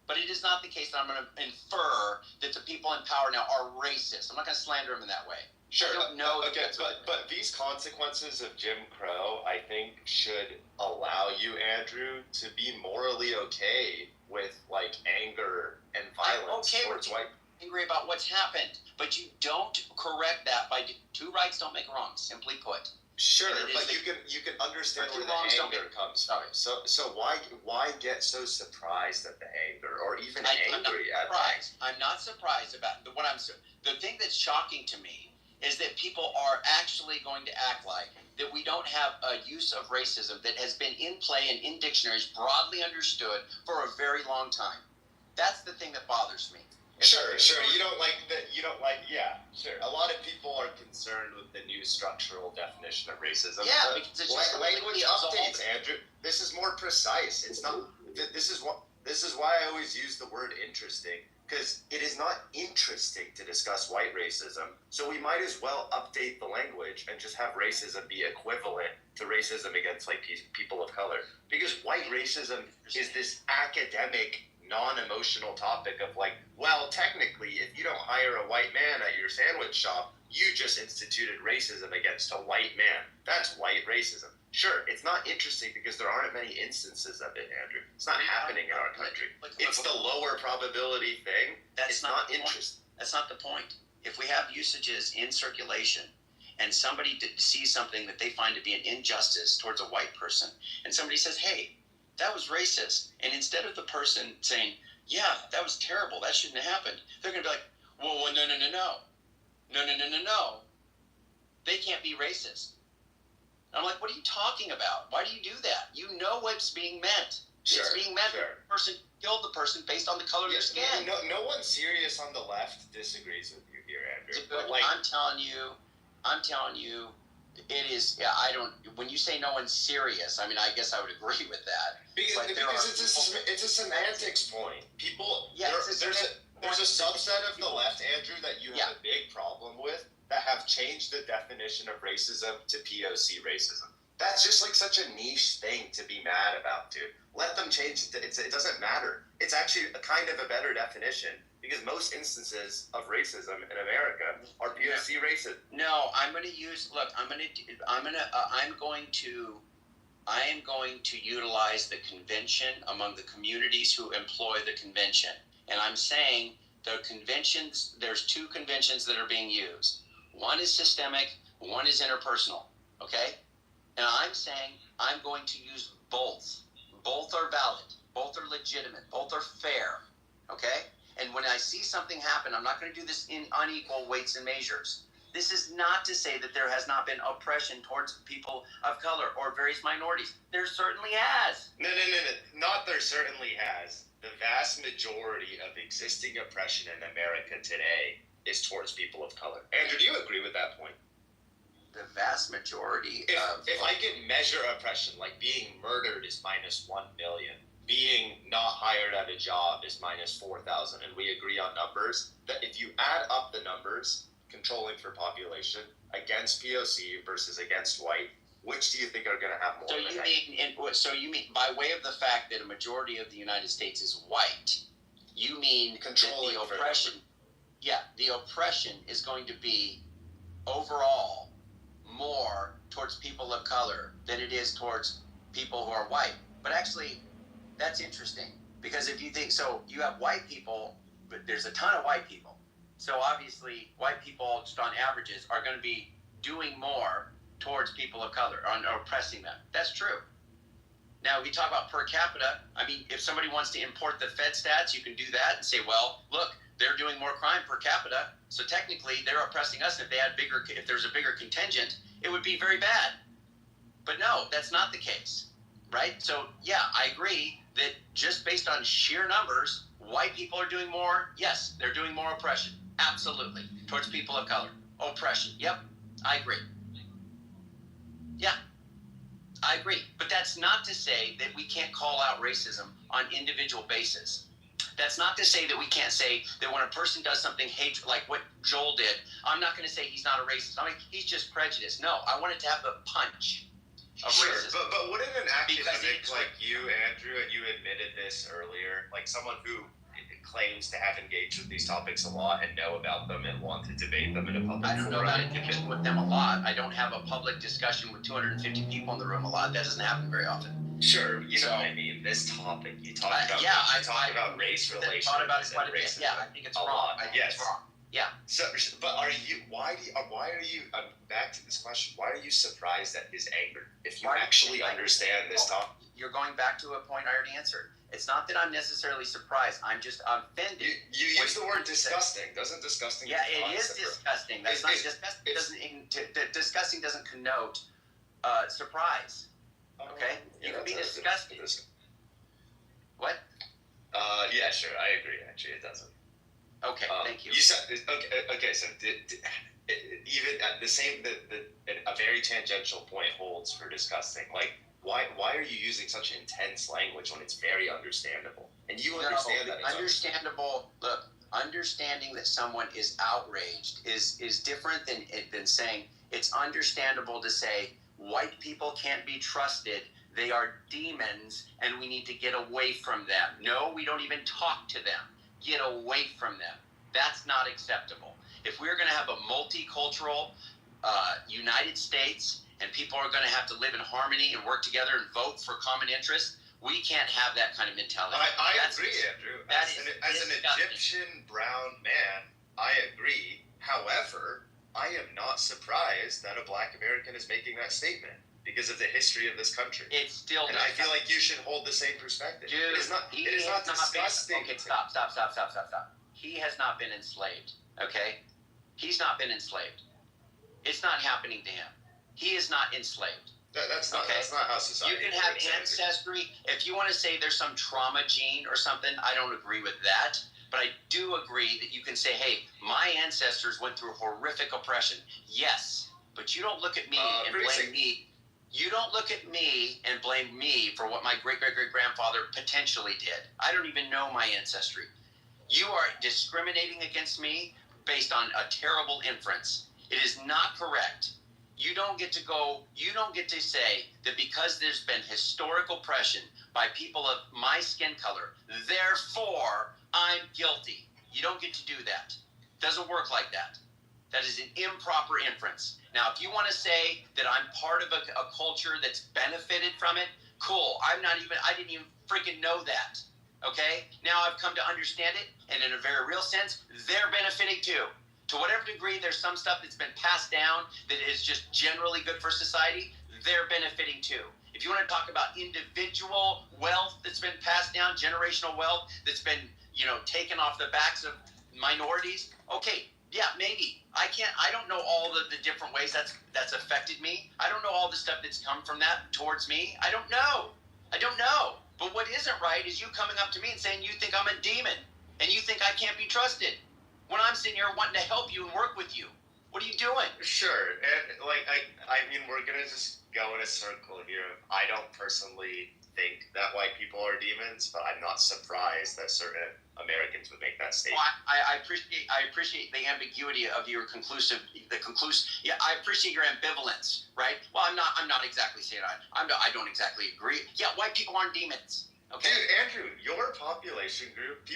But it is not the case that I'm going to infer that the people in power now are racist. I'm not going to slander them in that way. Sure. No. Okay, but these consequences of Jim Crow, I think, should allow you, Andrew, to be morally okay with like anger and violence towards white. Angry about what's happened, but you don't correct that by two rights don't make a wrong. Simply put. Sure, but you can understand where the anger comes from. So why get so surprised at the anger, or even angry at it? I'm not surprised about the thing that's shocking to me is that people are actually going to act like that we don't have a use of racism that has been in play and in dictionaries broadly understood for a very long time. That's the thing that bothers me. Sure. You don't like that. Yeah, sure. A lot of people are concerned with the new structural definition of racism. Yeah, because it's just language updates, Andrew. This is more precise. It's not. This is why I always use the word interesting, because it is not interesting to discuss white racism. So we might as well update the language and just have racism be equivalent to racism against like people of color, because white racism is this academic, non-emotional topic of like, well, technically, if you don't hire a white man at your sandwich shop, you just instituted racism against a white man. That's white racism. Sure, it's not interesting because there aren't many instances of it, Andrew. It's not happening in our country. It's the lower probability thing. It's not interesting. That's not the point. If we have usages in circulation and somebody sees something that they find to be an injustice towards a white person, and somebody says, hey, that was racist, and instead of the person saying, yeah, that was terrible, that shouldn't have happened, they're going to be like, well, no. They can't be racist. I'm like, what are you talking about? Why do you do that? You know what's being meant. Sure, it's being meant that the person killed the person based on the color of their skin. No one serious on the left disagrees with you here, Andrew. I'm telling you, I'm telling you, it is. Yeah, I don't. When you say no one's serious, I mean, I guess I would agree with that. Because it's a semantics point. People, yeah, there's a subset of the left, Andrew, that you have a big problem with that have changed the definition of racism to POC racism. That's just like such a niche thing to be mad about, dude. Let them change it. It doesn't matter. It's actually a kind of a better definition because most instances of racism in America are POC racism. No, I'm going to use. Look, I am going to utilize the convention among the communities who employ the convention, and I'm saying the conventions. There's two conventions that are being used. One is systemic. One is interpersonal. Okay. And I'm saying I'm going to use both. Both are valid. Both are legitimate. Both are fair. Okay? And when I see something happen, I'm not going to do this in unequal weights and measures. This is not to say that there has not been oppression towards people of color or various minorities. There certainly has. No. Not there certainly has. The vast majority of existing oppression in America today is towards people of color. Andrew, do you agree with that point? The vast majority if I could measure oppression, like being murdered is minus 1 million, being not hired at a job is minus 4,000, and we agree on numbers, that if you add up the numbers, controlling for population, against POC versus against white, which do you think are going to have more? So you mean by way of the fact that a majority of the United States is white, you mean controlling the oppression? Yeah, the oppression is going to be overall more towards people of color than it is towards people who are white. But actually, that's interesting because if you think so, you have white people, but there's a ton of white people. So obviously, white people, just on averages, are going to be doing more towards people of color, or oppressing them. That's true. Now, if we talk about per capita, I mean, if somebody wants to import the Fed stats, you can do that and say, well, look, they're doing more crime per capita, so technically they're oppressing us. If there's a bigger contingent, it would be very bad. But no, that's not the case, right? So yeah, I agree that just based on sheer numbers, white people are doing more. Yes, they're doing more oppression. Absolutely. Towards people of color. Oppression. Yep, I agree. Yeah, I agree. But that's not to say that we can't call out racism on individual basis. That's not to say that we can't say that when a person does something hateful, like what Joel did, I'm not going to say he's not a racist. I mean, he's just prejudiced. No, I want it to have the punch of racism. But wouldn't an academic like you, Andrew, and you admitted this earlier, like someone who claims to have engaged with these topics a lot and know about them and want to debate them in a public forum? I don't know about engaging with them a lot. I don't have a public discussion with 250 people in the room a lot. That doesn't happen very often. Sure, you know what I mean. This topic, you talk about. I talk about race relations. Thought about it quite a bit. Yeah, I think it's wrong. Yes. It's wrong. Yeah. So, but why are you? Back to this question. Why are you surprised at his anger? If you actually understand this topic, you're going back to a point I already answered. It's not that I'm necessarily surprised. I'm just offended. You use the word disgusting. Doesn't disgusting? Yeah, it is disgusting. That's not disgusting. Disgusting doesn't connote surprise. Okay, you can be disgusted. What? Yeah, sure. I agree. Actually, it doesn't. Okay, thank you. You said okay. So even at the same, a very tangential point holds for disgusting. Like, why are you using such intense language when it's very understandable? And you understand that. It's understandable. Look, understanding that someone is outraged is different than saying it's understandable to say white people can't be trusted. They are demons, and we need to get away from them. No, we don't even talk to them. Get away from them. That's not acceptable. If we're going to have a multicultural United States and people are going to have to live in harmony and work together and vote for common interests, we can't have that kind of mentality. I agree, Andrew. As an Egyptian brown man, I agree. However, I am not surprised that a black American is making that statement because of the history of this country. It's still, and I feel like you should hold the same perspective. Dude, it is not disgusting. Okay, stop. He has not been enslaved. Okay, he's not been enslaved. It's not happening to him. He is not enslaved. That's not how society. You can have ancestry. If you want to say there's some trauma gene or something, I don't agree with that. But I do agree that you can say, hey, my ancestors went through horrific oppression. Yes, But you don't look at me and blame me. You don't look at me and blame me for what my great-great-great-grandfather potentially did. I don't even know my ancestry. You are discriminating against me based on a terrible inference. It is not correct. You don't get to say that because there's been historic oppression by people of my skin color, therefore I'm guilty. You don't get to do that. Doesn't work like that. That is an improper inference. Now, if you want to say that I'm part of a culture that's benefited from it, cool. I didn't even freaking know that. Okay? Now I've come to understand it, and in a very real sense, they're benefiting too. To whatever degree there's some stuff that's been passed down that is just generally good for society, they're benefiting too. If you want to talk about individual wealth that's been passed down, generational wealth that's been, taken off the backs of minorities, okay, yeah, maybe. I don't know all the different ways that's affected me. I don't know all the stuff that's come from that towards me. I don't know. But what isn't right is you coming up to me and saying you think I'm a demon and you think I can't be trusted when I'm sitting here wanting to help you and work with you. What are you doing? Sure, and we're gonna just go in a circle here. I don't personally think that white people are demons, but I'm not surprised that certain Americans would make that statement. Well, I appreciate the ambiguity of your Yeah, I appreciate your ambivalence, right? Well, I'm not exactly saying I don't exactly agree. Yeah, white people aren't demons. Okay. Dude, Andrew, your population group,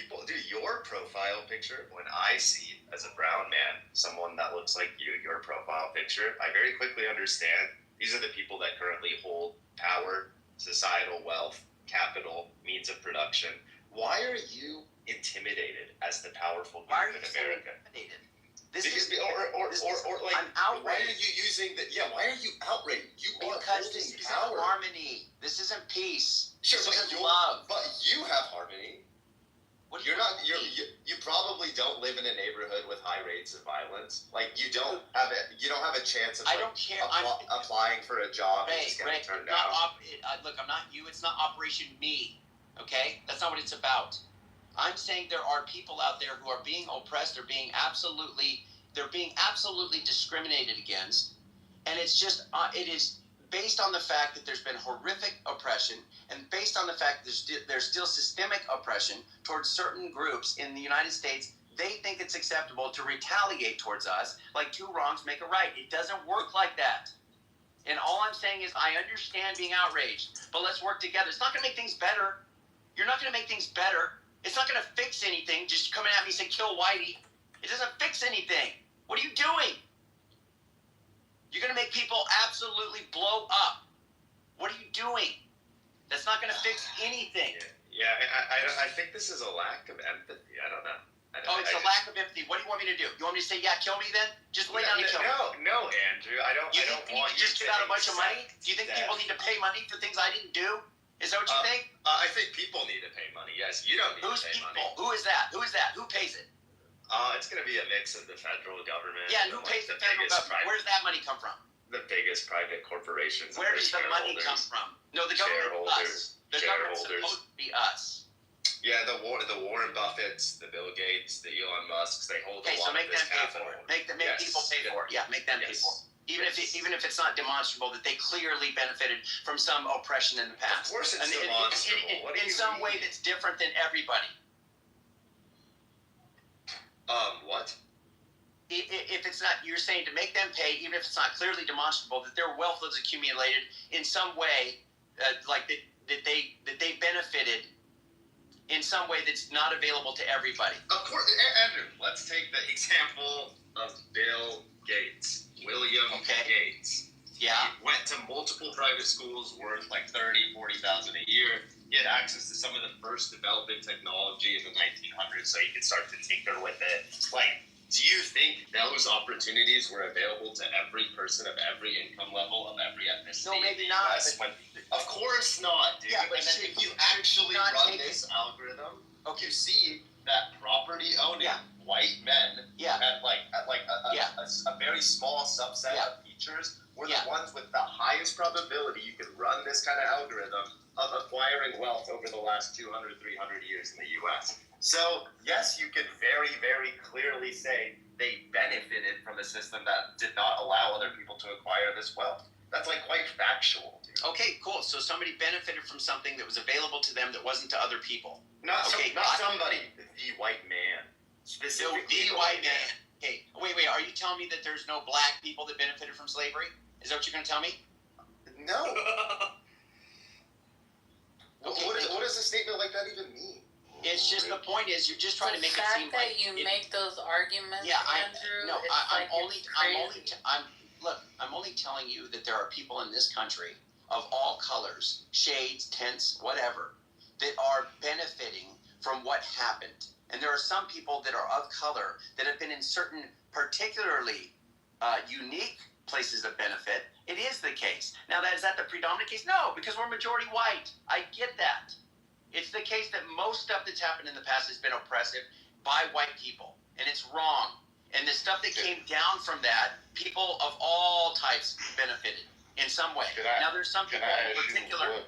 your profile picture, when I see as a brown man someone that looks like you, your profile picture, I very quickly understand these are the people that currently hold power, societal wealth, capital, means of production. Why are you intimidated as the powerful group in America? I'm outraged. Why are you using why are you outraged? Because this isn't harmony. This isn't peace. Sure, this isn't love. But you have harmony. You probably don't live in a neighborhood with high rates of violence. Like you don't have a chance of applying for a job and just getting turned down. Look, I'm not you. It's not Operation Me. Okay, that's not what it's about. I'm saying there are people out there who are being oppressed. They're being absolutely discriminated against, and it's just it is based on the fact that there's been horrific oppression, and based on the fact that there's still systemic oppression towards certain groups in the United States. They think it's acceptable to retaliate towards us like two wrongs make a right. It doesn't work like that. And all I'm saying is I understand being outraged, but let's work together. It's not going to make things better. You're not going to make things better. It's not going to fix anything. Just coming at me and say, kill Whitey. It doesn't fix anything. What are you doing? You're going to make people absolutely blow up. What are you doing? That's not going to fix anything. Yeah, I think this is a lack of empathy. I don't know. It's a lack of empathy. What do you want me to do? You want me to say, yeah, kill me then? Just lay down and kill me. No, Andrew. I don't want you to just give out a bunch of money? Do you think people need to pay money for things I didn't do? Is that what you think? I think people need to pay money. Yes, you don't need to pay money. Who is that? Who pays it? It's going to be a mix of the federal government. Yeah, and who pays the federal government? Where does that money come from? The biggest private corporations. Where does the money come from? No, the government is us. The government's supposed to be us. Yeah, the Warren Buffetts, the Bill Gates, the Elon Musks, they hold a lot of this capital. Make people pay for it. Yeah, make them pay for it. Even if it's not demonstrable that they clearly benefited from some oppression in the past. Of course it's demonstrable. In some way that's different than everybody. What? If it's not, you're saying to make them pay, even if it's not clearly demonstrable that their wealth was accumulated in some way, like that they benefited in some way that's not available to everybody. Of course, Andrew. Let's take the example of Bill Gates, William Gates. Yeah. He went to multiple private schools worth like $30,000-$40,000 a year. He had access to some of the first developing technology in the 1900s, so he could start to tinker with it. Like, do you think those opportunities were available to every person of every income level, of every ethnicity? No, maybe not. Of course not, dude. Yeah, but if you actually run this algorithm, you see that property owning white men had a very small subset of features were the ones with the highest probability you could run this kind of algorithm of acquiring wealth over the last 200, 300 years in the U.S. So, yes, you could very, very clearly say they benefited from a system that did not allow other people to acquire this wealth. That's like quite factual, dude. Okay, cool. So somebody benefited from something that was available to them that wasn't to other people. Not somebody. The white man. Specifically the white man. Okay, wait. Are you telling me that there's no black people that benefited from slavery? Is that what you're going to tell me? No. What does a statement like that even mean? It's just the point is you're just trying to make it seem like the fact that you make those arguments, Andrew. I'm only telling you that there are people in this country of all colors, shades, tints, whatever, that are benefiting from what happened. And there are some people that are of color that have been in certain particularly unique places of benefit. It is the case. Now, is that the predominant case? No, because we're majority white. I get that. It's the case that most stuff that's happened in the past has been oppressive by white people, and it's wrong. And the stuff that came down from that, people of all types benefited in some way. Now, there's some people in particular,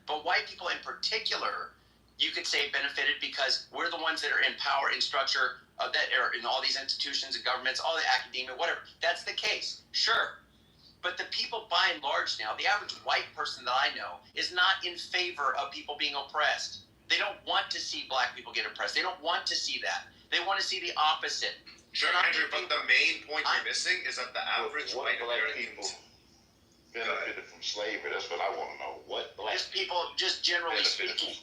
but white people in particular, you could say benefited because we're the ones that are in power, in structure, that are in all these institutions and governments, all the academia, whatever. That's the case, sure. But the people, by and large now, the average white person that I know is not in favor of people being oppressed. They don't want to see black people get oppressed. They don't want to see that. They want to see the opposite. Sure, Andrew, but the main point you're missing is that the average white American benefited from slavery. That's what I want to know. What black people, just generally speaking,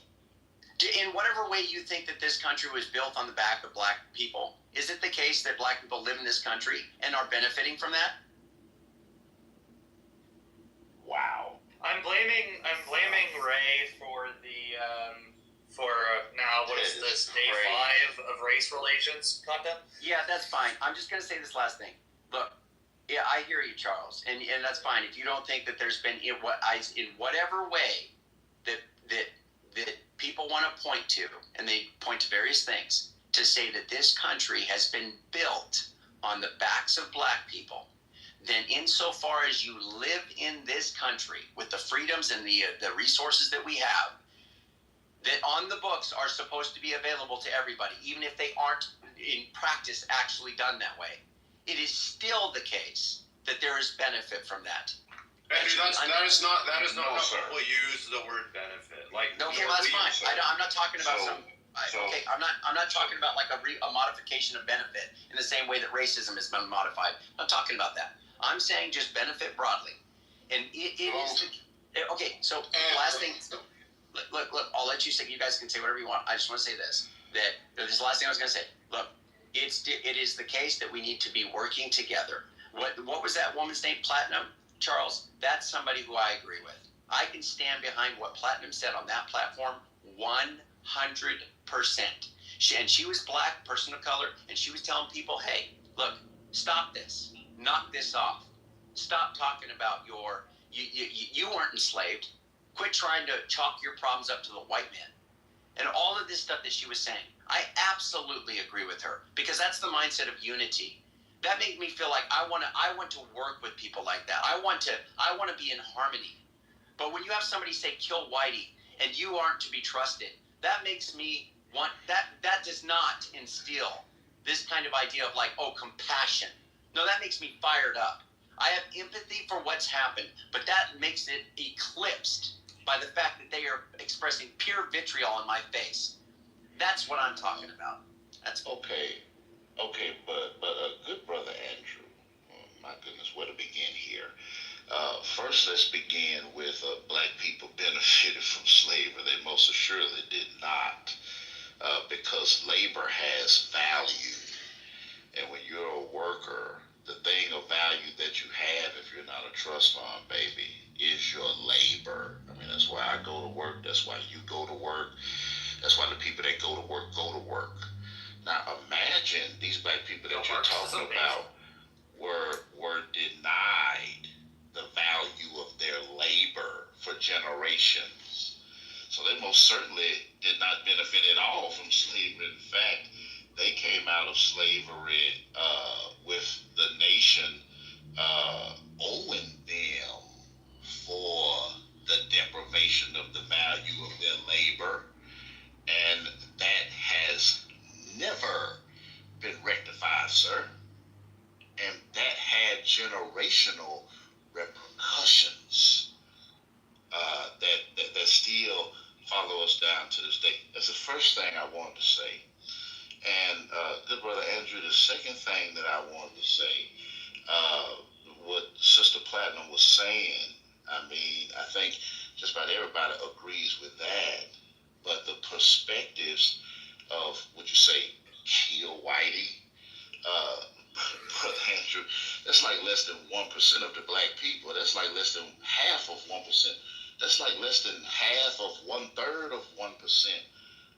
in whatever way you think that this country was built on the back of black people, is it the case that black people live in this country and are benefiting from that? Wow. I'm blaming Ray for the now what is this day 5 of race relations content? Yeah, that's fine. I'm just gonna say this last thing. Look, yeah, I hear you, Charles, and that's fine. If you don't think that there's been in whatever way that people want to point to, and they point to various things to say that this country has been built on the backs of black people, then insofar as you live in this country with the freedoms and the resources that we have, that on the books are supposed to be available to everybody, even if they aren't in practice actually done that way, it is still the case that there is benefit from that. Andrew, that is not how people use the word benefit. Like, okay, well, that's fine. I'm not talking about I'm not talking about like a modification of benefit in the same way that racism has been modified. I'm not talking about that. I'm saying just benefit broadly. And it is okay. So last thing, look. I'll let you say. You guys can say whatever you want. I just want to say this. That this is the last thing I was going to say. Look, it is the case that we need to be working together. What was that woman's name? Platinum, Charles. That's somebody who I agree with. I can stand behind what Platinum said on that platform 100%. She was black, person of color, and she was telling people, hey, look, stop this. Knock this off. Stop talking about you weren't enslaved. Quit trying to chalk your problems up to the white man. And all of this stuff that she was saying, I absolutely agree with her because that's the mindset of unity. That made me feel like I want to work with people like that. I want to be in harmony. But when you have somebody say kill Whitey and you aren't to be trusted, that makes me want that does not instill this kind of idea of like, oh, compassion. No, that makes me fired up. I have empathy for what's happened, but that makes it eclipsed by the fact that they are expressing pure vitriol in my face. That's what I'm talking about. That's okay, but good brother Andrew. Oh, my goodness, where to begin here? First, let's begin with black people benefited from slavery. They most assuredly did not, because labor has value, and when you're a worker, the thing of value that you have, if you're not a trust fund baby, is your labor. I mean, that's why I go to work. That's why you go to work. That's why the people that go to work go to work. Now, imagine these black people that you're talking about were denied the value of their labor for generations. So they most certainly did not benefit at all from slavery. In fact, they came out of slavery with the nation owing them for the deprivation of the value of their labor. And that has never been rectified, sir. and that had generational repercussions that still follow us down to this day. That's the first thing I wanted to say. And good brother Andrew, the second thing that I wanted to say, what Sister Platinum was saying, I mean, I think just about everybody agrees with that. But the perspectives of, would you say, kill Whitey, brother Andrew, that's like less than 1% of the black people. That's like less than half of 1%. That's like less than half of 1/3 of 1%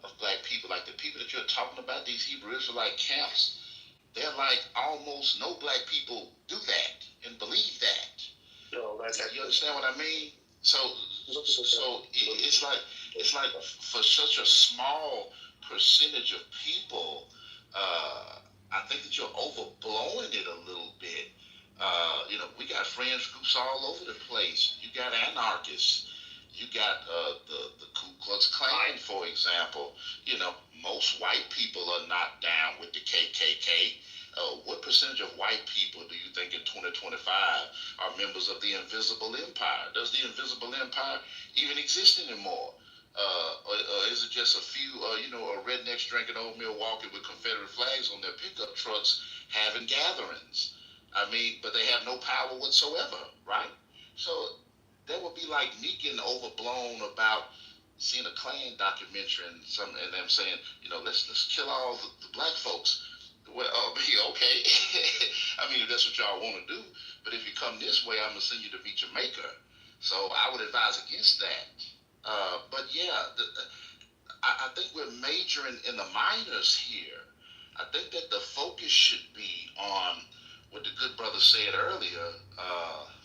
of black people. Like the people that you're talking about, these Hebrew Israelite camps, they're like almost no black people do that and believe that. No, that's you understand what I mean? So it's like for such a small percentage of people, I think that you're overblowing it a little bit. We got friends groups all over the place. You got anarchists. You got the Ku Klux Klan, for example. Most white people are not down with the KKK. What percentage of white people do you think in 2025 are members of the Invisible Empire? Does the Invisible Empire even exist anymore? Or is it just a few, rednecks drinking old Milwaukee with Confederate flags on their pickup trucks having gatherings? I mean, but they have no power whatsoever, right? So that would be like me getting overblown about seeing a Klan documentary and them saying, let's kill all the black folks. Well, okay. I mean, if that's what y'all want to do, but if you come this way, I'm gonna send you to meet your maker. So I would advise against that. But yeah, I think we're majoring in the minors here. I think that the focus should be on what the good brother said earlier.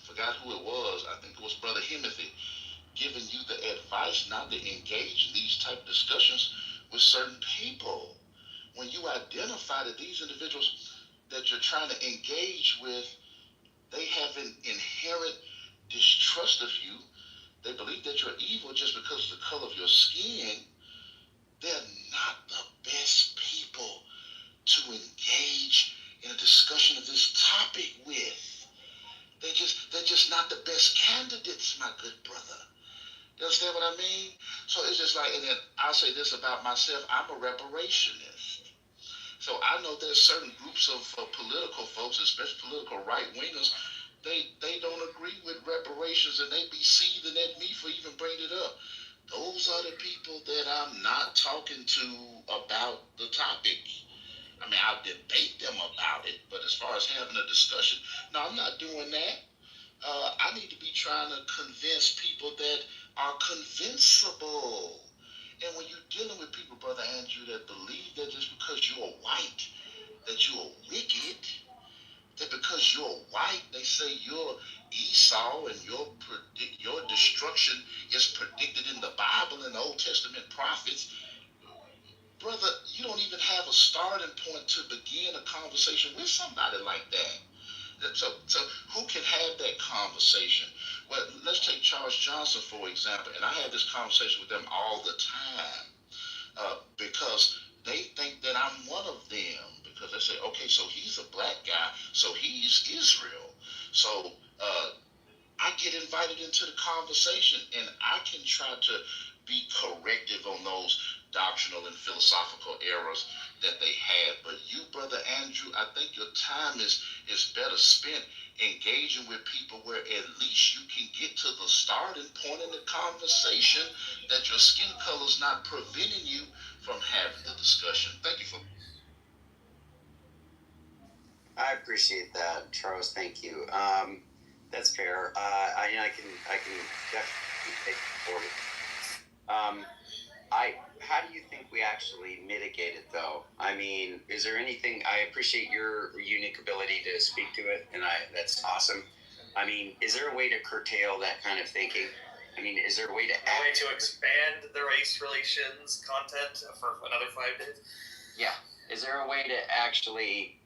Forgot who it was. I think it was Brother Himothy, giving you the advice not to engage in these type of discussions with certain people. When you identify that these individuals that you're trying to engage with, they have an inherent distrust of you. They believe that you're evil just because of the color of your skin. They're not the best people to engage in a discussion of this topic with. They're just not the best candidates, my good brother. You understand what I mean? So it's just like, and then I'll say this about myself, I'm a reparationist. So I know there's certain groups of political folks, especially political right-wingers, they don't agree with reparations, and they be seething at me for even bringing it up. Those are the people that I'm not talking to about the topic. I mean, I'll debate them about it, but as far as having a discussion, no, I'm not doing that. I need to be trying to convince people that are convincible. And when you're dealing with people, Brother Andrew, that believe that just because you're white, that you're wicked, that because you're white, they say you're Esau and your destruction is predicted in the Bible and the Old Testament prophets. Brother, you don't even have a starting point to begin a conversation with somebody like that. So who can have that conversation? Well, let's take Charles Johnson, for example, and I have this conversation with them all the time because they think that I'm one of them, because they say, okay, so he's a black guy, so he's Israel. So I get invited into the conversation, and I can try to be corrective on those doctrinal and philosophical errors that they had. But you, Brother Andrew, I think your time is better spent engaging with people where at least you can get to the starting point in the conversation, that your skin color is not preventing you from having the discussion. Thank you for. I appreciate that, Charles. Thank you. That's fair. I can definitely take it forward. How do you think we actually mitigate it, though? I mean, is there anything? I appreciate your unique ability to speak to it, and that's awesome. I mean, is there a way to curtail that kind of thinking? I mean, is there a way to expand the race relations content for another 5 days? Yeah. Is there a way to actually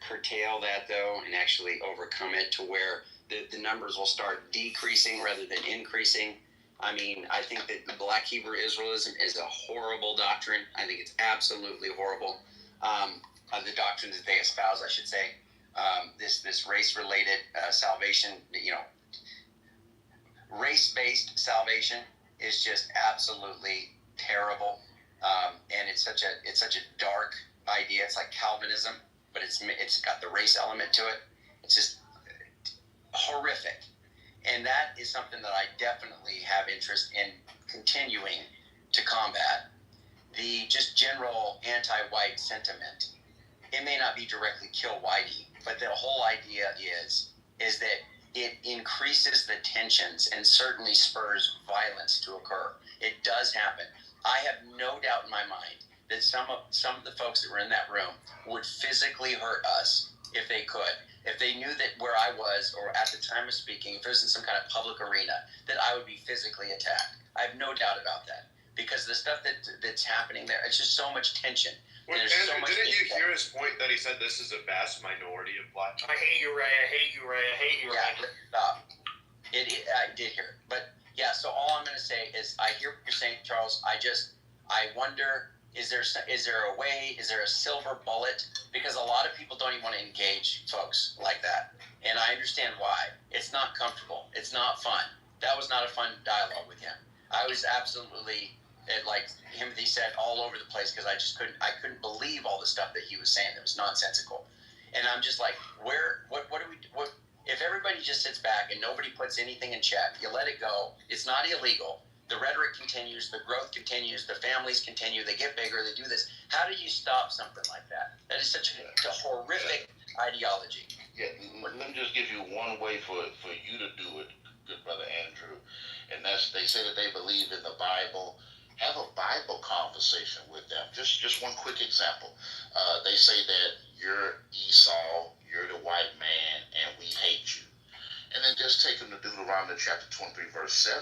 curtail that, though, and actually overcome it to where the numbers will start decreasing rather than increasing? I mean, I think that the Black Hebrew Israelism is a horrible doctrine. I think it's absolutely horrible. The doctrine that they espouse, I should say. this race-related salvation, race-based salvation is just absolutely terrible, and it's such a dark idea. It's like Calvinism, but it's got the race element to it. It's just horrific, and that is something that I definitely have interest in continuing to combat. The just general anti-white sentiment. It may not be directly kill whitey, but the whole idea is that it increases the tensions and certainly spurs violence to occur. It does happen. I have no doubt in my mind that some of the folks that were in that room would physically hurt us if they could. If they knew that where I was, or at the time of speaking, if it was in some kind of public arena, that I would be physically attacked. I have no doubt about that. Because the stuff that's happening there, it's just so much tension. Well, Andrew, didn't you hear his point that he said this is a vast minority of black? I hate you, Ray. I hate you, Ray. I hate you, Ray. Yeah, stop. I did hear it. But, yeah, so all I'm going to say is I hear what you're saying, Charles. I wonder, is there a way, is there a silver bullet? Because a lot of people don't even want to engage folks like that. And I understand why. It's not comfortable. It's not fun. That was not a fun dialogue with him. I was absolutely... like Timothy said, all over the place, because I couldn't believe all the stuff that he was saying that was nonsensical. And I'm just like, what do we, if everybody just sits back and nobody puts anything in check, you let it go, it's not illegal, the rhetoric continues, the growth continues, the families continue, they get bigger, they do this. How do you stop something like that? That is such a horrific ideology. Yeah, let me just give you one way for you to do it, good brother Andrew, and that's, they say that they believe in the Bible. Have a Bible conversation with them. Just one quick example. They say that you're Esau, you're the white man, and we hate you. And then just take them to Deuteronomy chapter 23, verse 7,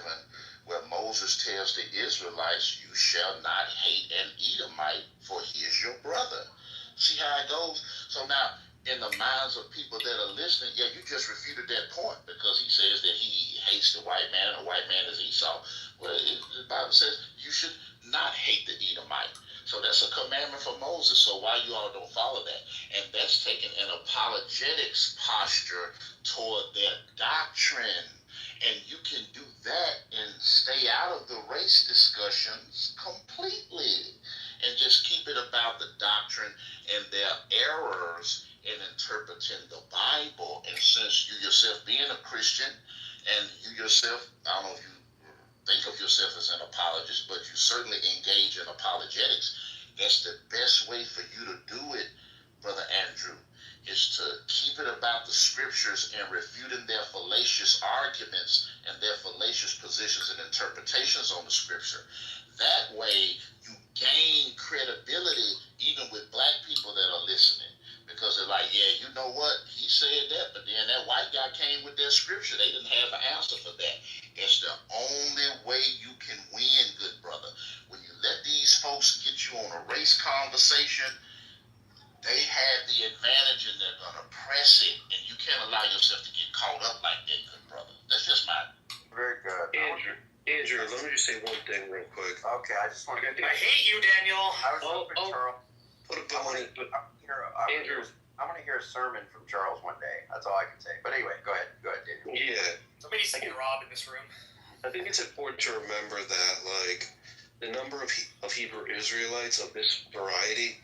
where Moses tells the Israelites, you shall not hate an Edomite, for he is your brother. See how it goes? So now, in the minds of people that are listening, yeah, you just refuted that point, because he says that he hates the white man, and the white man is Esau. Well, the Bible says you should not hate the Edomite. So that's a commandment from Moses. So why you all don't follow that? And that's taking an apologetics posture toward their doctrine. And you can do that and stay out of the race discussions completely. And just keep it about the doctrine and their errors in interpreting the Bible. And since you yourself being a Christian, and you yourself, I don't know if you think of yourself as an apologist, but you certainly engage in apologetics, that's the best way for you to do it, Brother Andrew, is to keep it about the scriptures and refuting their fallacious arguments and their fallacious positions and interpretations on the scripture. That way, you gain credibility even with black people that are listening. Because they're like, yeah, you know what? He said that, but then that white guy came with their scripture. They didn't have an answer for that. That's the only way you can win, good brother. When you let these folks get you on a race conversation, they have the advantage and they're going to press it. And you can't allow yourself to get caught up like that, good brother. That's just my... Very good. Andrew, let me just say one thing real quick. Okay, I just want to... I hate you, Daniel. I was hoping Charles... Put a bill on it. I want to hear a sermon from Charles one day. That's all I can say. But anyway, go ahead, Daniel. Yeah. Somebody's singing Rob in this room. I think it's important to remember that, like, the number of Hebrew Israelites of this variety,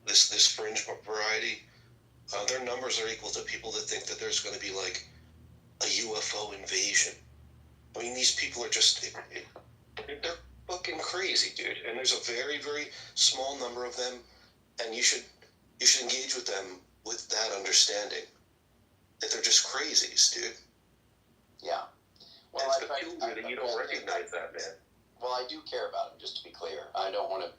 this fringe variety, their numbers are equal to people that think that there's going to be, like, a UFO invasion. I mean, these people are just, they're fucking crazy, dude. And there's a very, very small number of them, and you should engage with them with that understanding that they're just crazies, dude. Yeah. Well, you don't recognize that, man. Well, I do care about them. Just to be clear, I don't want to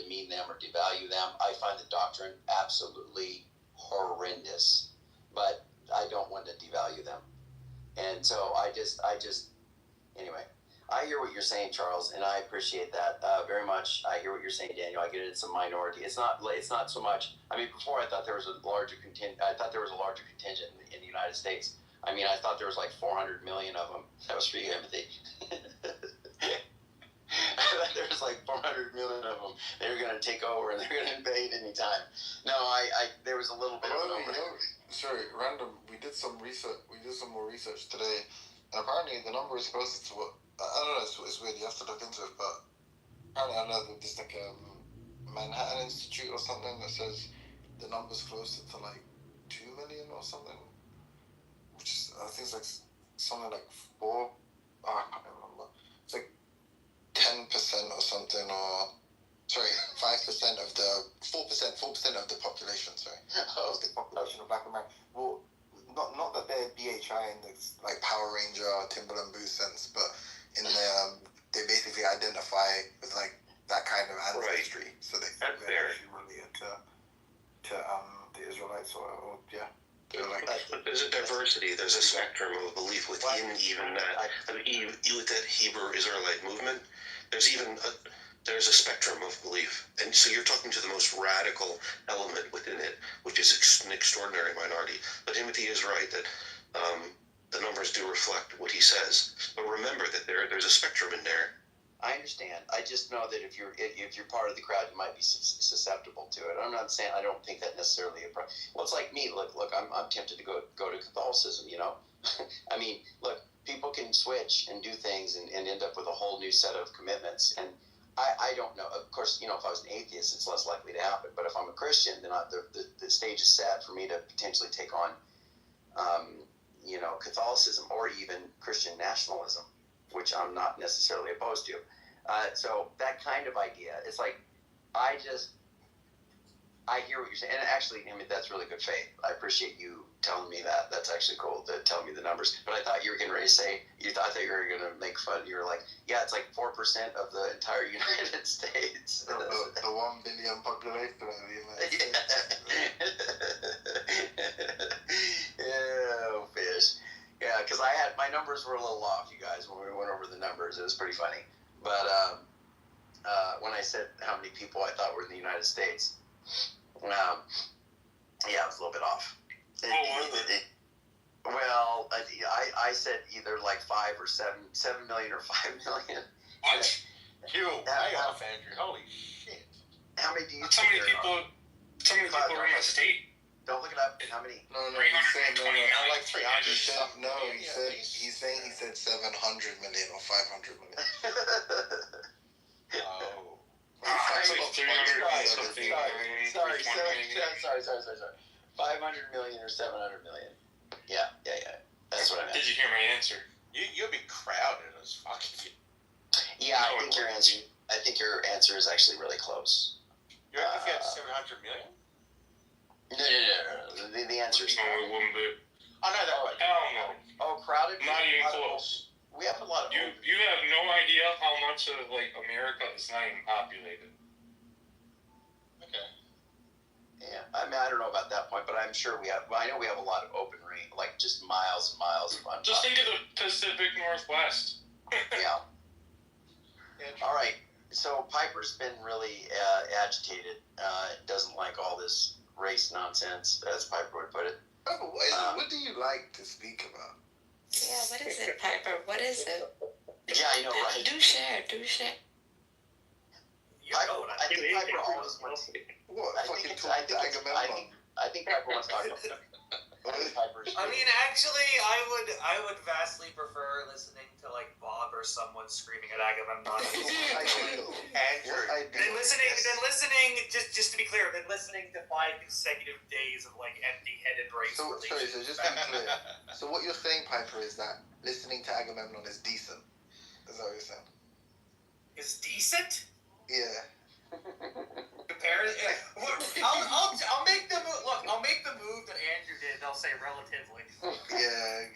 demean them or devalue them. I find the doctrine absolutely horrendous, but I don't want to devalue them. And so I just anyway. I hear what you're saying, Charles, and I appreciate that very much. I hear what you're saying, Daniel. I get it; it's a minority. It's not so much. I mean, before I thought there was a larger contingent. I thought there was a larger contingent in the United States. I mean, I thought there was like 400 million of them. That was for you, Timothy. there's like 400 million of them. They're going to take over and they're going to invade anytime. No, there was a little bit of an over. Sorry, random. We did some research. We did some more research today, and apparently the number is closer to what I don't know. It's weird. You have to look into it, but apparently I know that there's like a Manhattan Institute or something that says the number's closer to like 2 million or something, which is, I think it's like something like 4. I can't remember. It's like 10% or something, or sorry, 5% of the 4% of the population. Sorry, of the population of Black America. Well, not that they're BHI in the like Power Ranger or Timberland booth sense, but in the they basically identify with like that kind of ancestry. Right. So they're actually related to the Israelites or yeah. There's a diversity. There's a spectrum of belief within even that. I mean, with that Hebrew Israelite movement, there's a spectrum of belief, and so you're talking to the most radical element within it, which is an extraordinary minority. But Timothy is right that the numbers do reflect what he says. But remember that there's a spectrum in there. I understand. I just know that if you're part of the crowd, you might be susceptible to it. I'm not saying I don't think that necessarily. Well, it's like me. Look. I'm tempted to go to Catholicism. You know, I mean, look. People can switch and do things and end up with a whole new set of commitments. And I don't know. Of course, you know, if I was an atheist, it's less likely to happen. But if I'm a Christian, then the stage is set for me to potentially take on, you know, Catholicism or even Christian nationalism, which I'm not necessarily opposed to. So that kind of idea, it's like, I hear what you're saying. And actually, I mean, that's really good faith. I appreciate you telling me that. That's actually cool to tell me the numbers. But I thought you were getting ready to say, I thought you were going to make fun. You were like, yeah, it's like 4% of the entire United States. The 1 billion population of the United States. Yeah, fish. Yeah, because my numbers were a little off, you guys, when we went over the numbers. It was pretty funny. But when I said how many people I thought were in the United States, yeah, it was a little bit off. Well, I said either like 5 or 7 million or 5 million. What? You way off, Andrew. Holy shit. How many do you How many people are in my state? Don't look it up. How many? No, he's saying no, like 300. No, he's saying he said 700 million or 500 million. Oh. Sorry. 500 million or 700 million. Yeah. That's what I meant. Did you hear my answer? You'll be crowded as fuck. Yeah, I think your answer is actually really close. You reckon if you had 700 million? No. The answer is. No, it wouldn't be. Oh, no, that would. Hell no. Oh, crowded? Not even close. We have a lot of. You have no idea how much of like America is not even populated. Okay. Yeah, I mean, I don't know about that point, but I'm sure we have. Well, I know we have a lot of open range, like just miles and miles of unpopulated. Just think of the Pacific Northwest. Yeah. All right. So Piper's been really agitated. Doesn't like all this race nonsense, as Piper would put it. Oh, what do you like to speak about? Yeah, what is it, Piper? What is it? Yeah, I know, right? Do share. I think Piper always wants. What? I think Piper wants to talk about that. I mean, actually, I would vastly prefer listening to like Bob or someone screaming at Agamemnon. Then listening. Just to be clear, then listening to 5 consecutive days of like empty-headed race. So just to be clear. So what you're saying, Piper, is that listening to Agamemnon is decent. Is that what you're saying? Is decent? Yeah. I'll make the move. Look, I'll make the move that Andrew did. I'll say relatively. Yeah.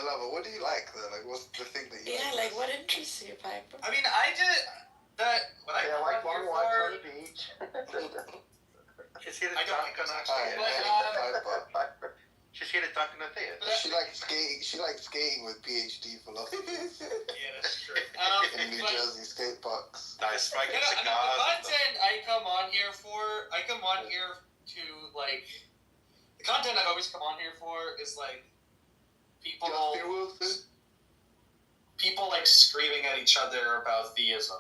Lava, what do you like though? Like, what's the thing that you? Yeah, like what interests you, Piper? I mean, I like more watch on the beach. She's here to talk on She's here to talk in the theater. She likes skating. She likes skating with PhD philosophy. Yeah, that's true. In New Jersey skate parks. Nice. The content I come on here to like. The content I've always come on here for is like people like screaming at each other about theism.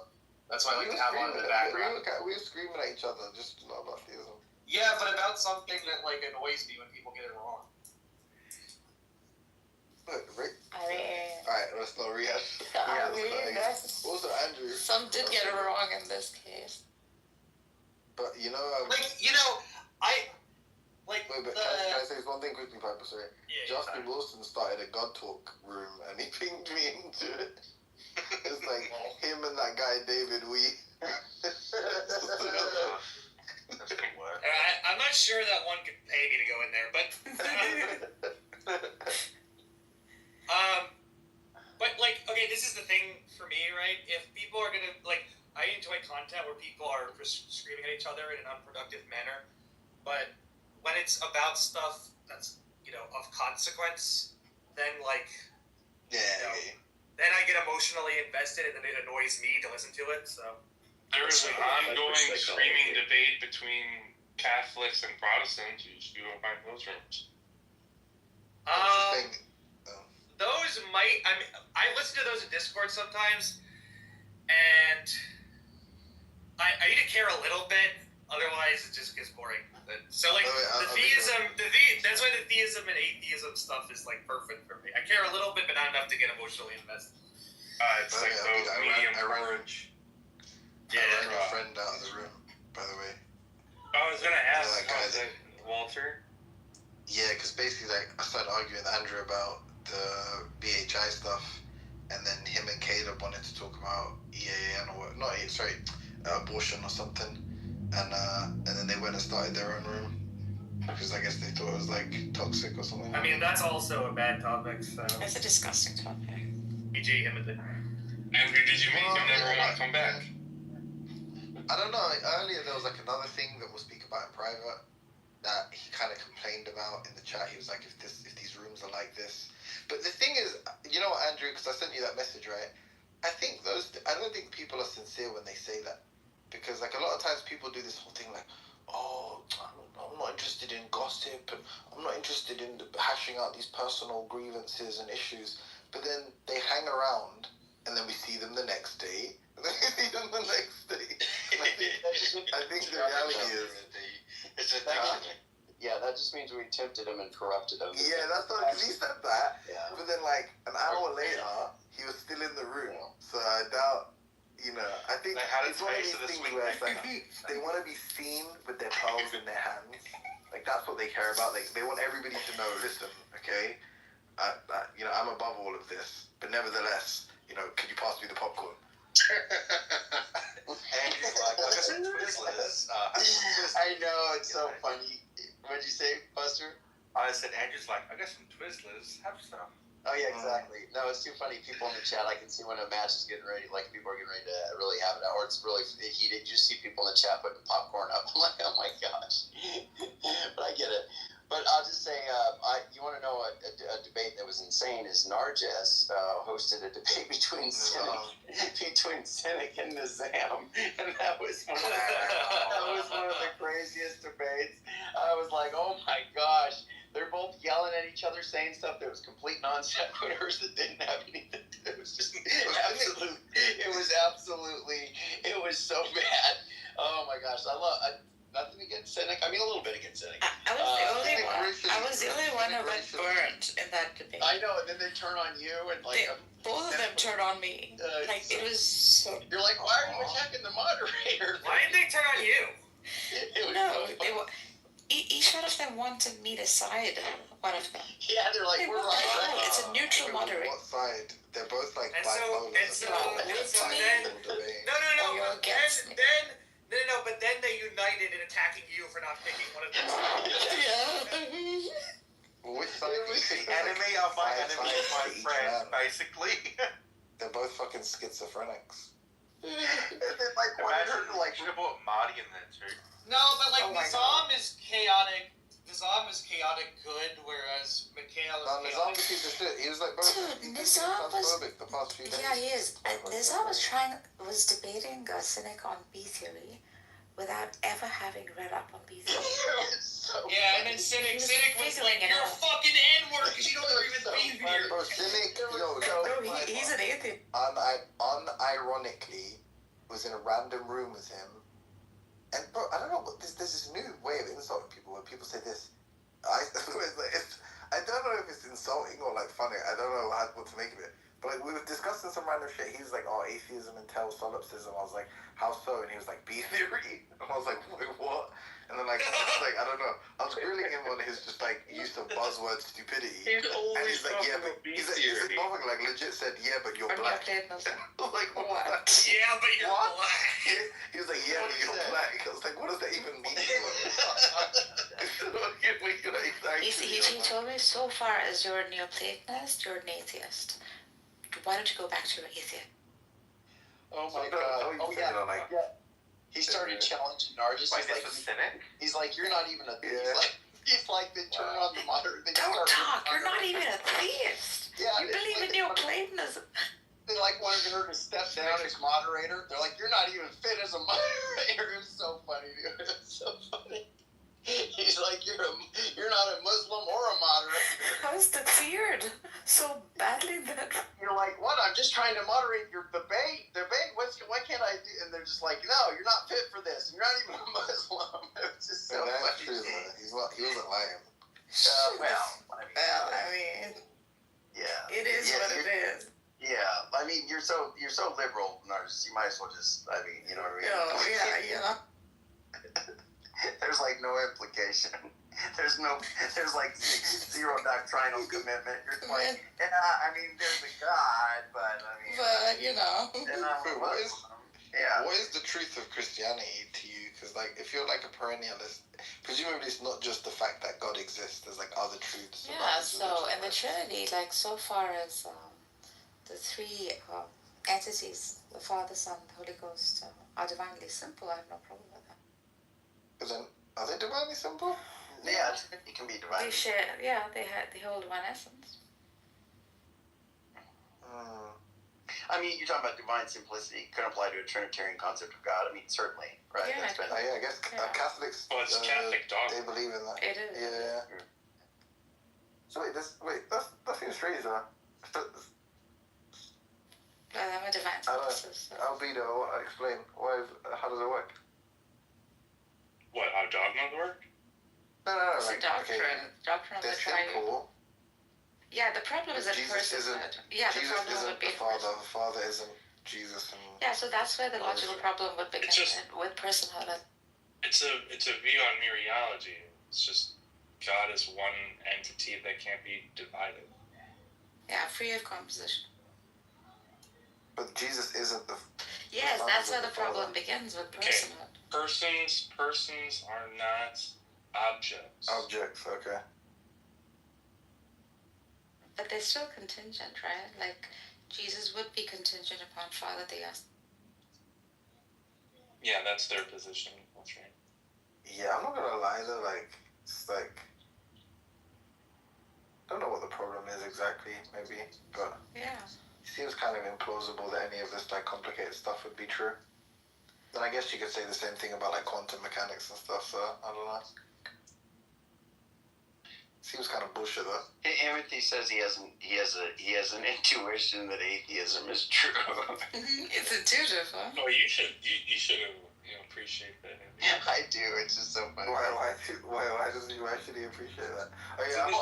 That's why I like to have one in the background. We were screaming at each other, just not about theism. Yeah, but about something that like annoys me when people get it wrong. Look, Rick. I Alright, let's not rehash. mean, Also, Andrew. some did get it wrong in this case. But you know, Wait, but can I say one thing quickly, Piper? Sorry. Yeah, Justin Wilson started a God Talk room, and he pinged me into it. It's like him and that guy David Wee. I'm not sure that one could pay me to go in there, but but like, okay, this is the thing for me, right? If people are gonna like, I enjoy content where people are screaming at each other in an unproductive manner, but when it's about stuff that's, of consequence, then like, then I get emotionally invested and then it annoys me to listen to it. So there is an ongoing screaming debate between Catholics and Protestants. You should go find those rooms. Those might. I mean, I listen to those in Discord sometimes, and I need to care a little bit. Otherwise, it just gets boring. So like that's why the theism and atheism stuff is like perfect for me. I care a little bit, but not enough to get emotionally invested. It's like those medium courage. Yeah, I ran a friend out of the room, by the way. I was gonna ask Walter. Yeah, because basically, like, I started arguing with Andrew about the BHI stuff, and then him and Caleb wanted to talk about EAN or abortion or something, and then they went and started their own room because I guess they thought it was like toxic or something. I mean, that's also a bad topic. So it's a disgusting topic. PG him with it. Andrew, did you make him never want to come back? I don't know. Earlier there was like another thing that we'll speak about in private that he kind of complained about in the chat. He was like, if these rooms are like this. But the thing is, you know what, Andrew? Because I sent you that message, right? I don't think people are sincere when they say that, because like a lot of times people do this whole thing like, oh, I'm not interested in gossip and I'm not interested in hashing out these personal grievances and issues. But then they hang around and then we see them the next day. And then we see them the next day. And I think the reality is, that just means we tempted him and corrupted him. Yeah, that's not because he said that. Yeah. But then, like, an hour later, he was still in the room. So I doubt, I think it's one of these things where it's like they want to be seen with their pearls in their hands. Like, that's what they care about. Like, they want everybody to know, listen, okay, I'm above all of this. But nevertheless, could you pass me the popcorn? Andrew's like, I got some Twizzlers. I know, it's so funny. What'd you say, Buster? I said, Andrew's like, I got some Twizzlers. Have some. Oh, yeah, exactly. No, it's too funny. People in the chat, I can see when a match is getting ready, like people are getting ready to really have it out, or it's really heated. You just see people in the chat putting popcorn up. I'm like, oh my gosh. But I get it. But I'll just say, you want to know a debate that was insane is Narges hosted a debate between Cynic and Nizam, and that was one of the craziest debates. I was like, oh my gosh. They're both yelling at each other, saying stuff that was complete non sequiturs that didn't have anything to do. It was just absolute. It was so bad. Oh my gosh, nothing against Cynic. I mean, a little bit against Cynic. I was the only one who got burnt in that debate. I know, and then they turn on you and like. Both of them turned on me. It was so. You're like, why are you attacking the moderator? Why did they turn on you? They were. Each one of them wanted me to side one of them. Yeah, they're like, we're right. It's a neutral moderator. What side? They're both like bipolar. But then they united in attacking you for not picking one of them. Which side? The enemy of my enemy is my friend, basically. They're both fucking schizophrenics. Imagine should have put Marty in there too. No, but Nizam is chaotic. Nizam is chaotic good, whereas Mikhail is chaotic. Nizam was piece of shit. He was like, Nizam was. The past few days. Yeah, he is. Nizam was debating Cynic on B theory without ever having read up on B theory. And then Cynic was like, you're a fucking N-word because you don't even be here. Bro, Cynic, he's an atheist. Unironically, was in a random room with him, and bro, I don't know what there's this new way of insulting people where people say this. I don't know if it's insulting or like funny. I don't know what to make of it. But like we were discussing some random shit. He was like, "Oh, atheism entails solipsism." I was like, "How so?" And he was like, "B theory." And I was like, "Wait, what?" And then like I was like, I don't know. I was grilling him on his just like use of buzzword stupidity. He's always and he's like, "Yeah, but B he's theory. like legit said, yeah, but you're black." I was like, what? Yeah, but you're black. He was like, "Yeah, but you're black." I was like, "What does that even mean?" He told me so far as you're a Neoplatonist, you're an atheist. Why don't you go back to your atheist? Oh my god. Oh yeah. He started challenging artists. He's like, you're not even a theist. He's like, they turn on the monitor. Don't talk. You're not even a theist. Yeah, you believe in Neoplatonism. They like wanted her to step down as moderator. They're like, you're not even fit as a moderator. It's so funny, dude. It's so funny. He's like, you're not a Muslim or a moderator. How's the feared so badly that you're like, what? I'm just trying to moderate your debate. Why can't I do? And they're just like, no, you're not fit for this. And you're not even a Muslim. It's just so funny. True, he wasn't lying. I mean, yeah, it is what it is. Yeah, I mean, you're so liberal, narcissist. You might as well just, I mean, you know what I mean? Oh, yeah. There's like no implication. There's like zero doctrinal commitment. You're just like, yeah, I mean, there's a God, but I mean, you know. What is the truth of Christianity to you? Because like, if you're like a perennialist, presumably it's not just the fact that God exists. There's like other truths. Yeah. So in the Trinity, like so far as the three entities, the Father, Son, the Holy Ghost, are divinely simple, I have no problem with that. But then, are they divinely simple? Yeah, it can be divinely. They share. Yeah, they hold one essence. I mean, you're talking about divine simplicity. It could apply to a Trinitarian concept of God. I mean, certainly, right? Yeah, I guess Catholics. Well, it's Catholic dogma. They believe in that. It is. Yeah. So that seems strange, though. I'm a divine simplicist. Albedo, explain. How does it work? What, how dogmas work? No. It's a doctrine. Doctrine of the triune. Simple. Yeah, the problem is that Jesus isn't. Yeah, Jesus isn't the Father. The Father isn't Jesus. Yeah, so that's where the logical problem would begin with personhood. It's a view on mereology. It's just God is one entity that can't be divided. Yeah, free of composition. But Jesus isn't the. Yes, that's where the problem begins with personhood. Persons are not objects. Objects, okay. But they're still contingent, right? Like, Jesus would be contingent upon Father Theos. Yeah, that's their position. That's right. Yeah, I'm not gonna lie though, it's like, I don't know what the problem is exactly, maybe, but yeah, it seems kind of implausible that any of this like complicated stuff would be true. Then I guess you could say the same thing about like quantum mechanics and stuff, so I don't know. Seems kind of bullshit though. Timothy says he has an intuition that atheism is true. It's intuitive, huh? Oh, you should appreciate that. Yeah, I do. It's just so funny. Why should he appreciate that? Oh yeah, we've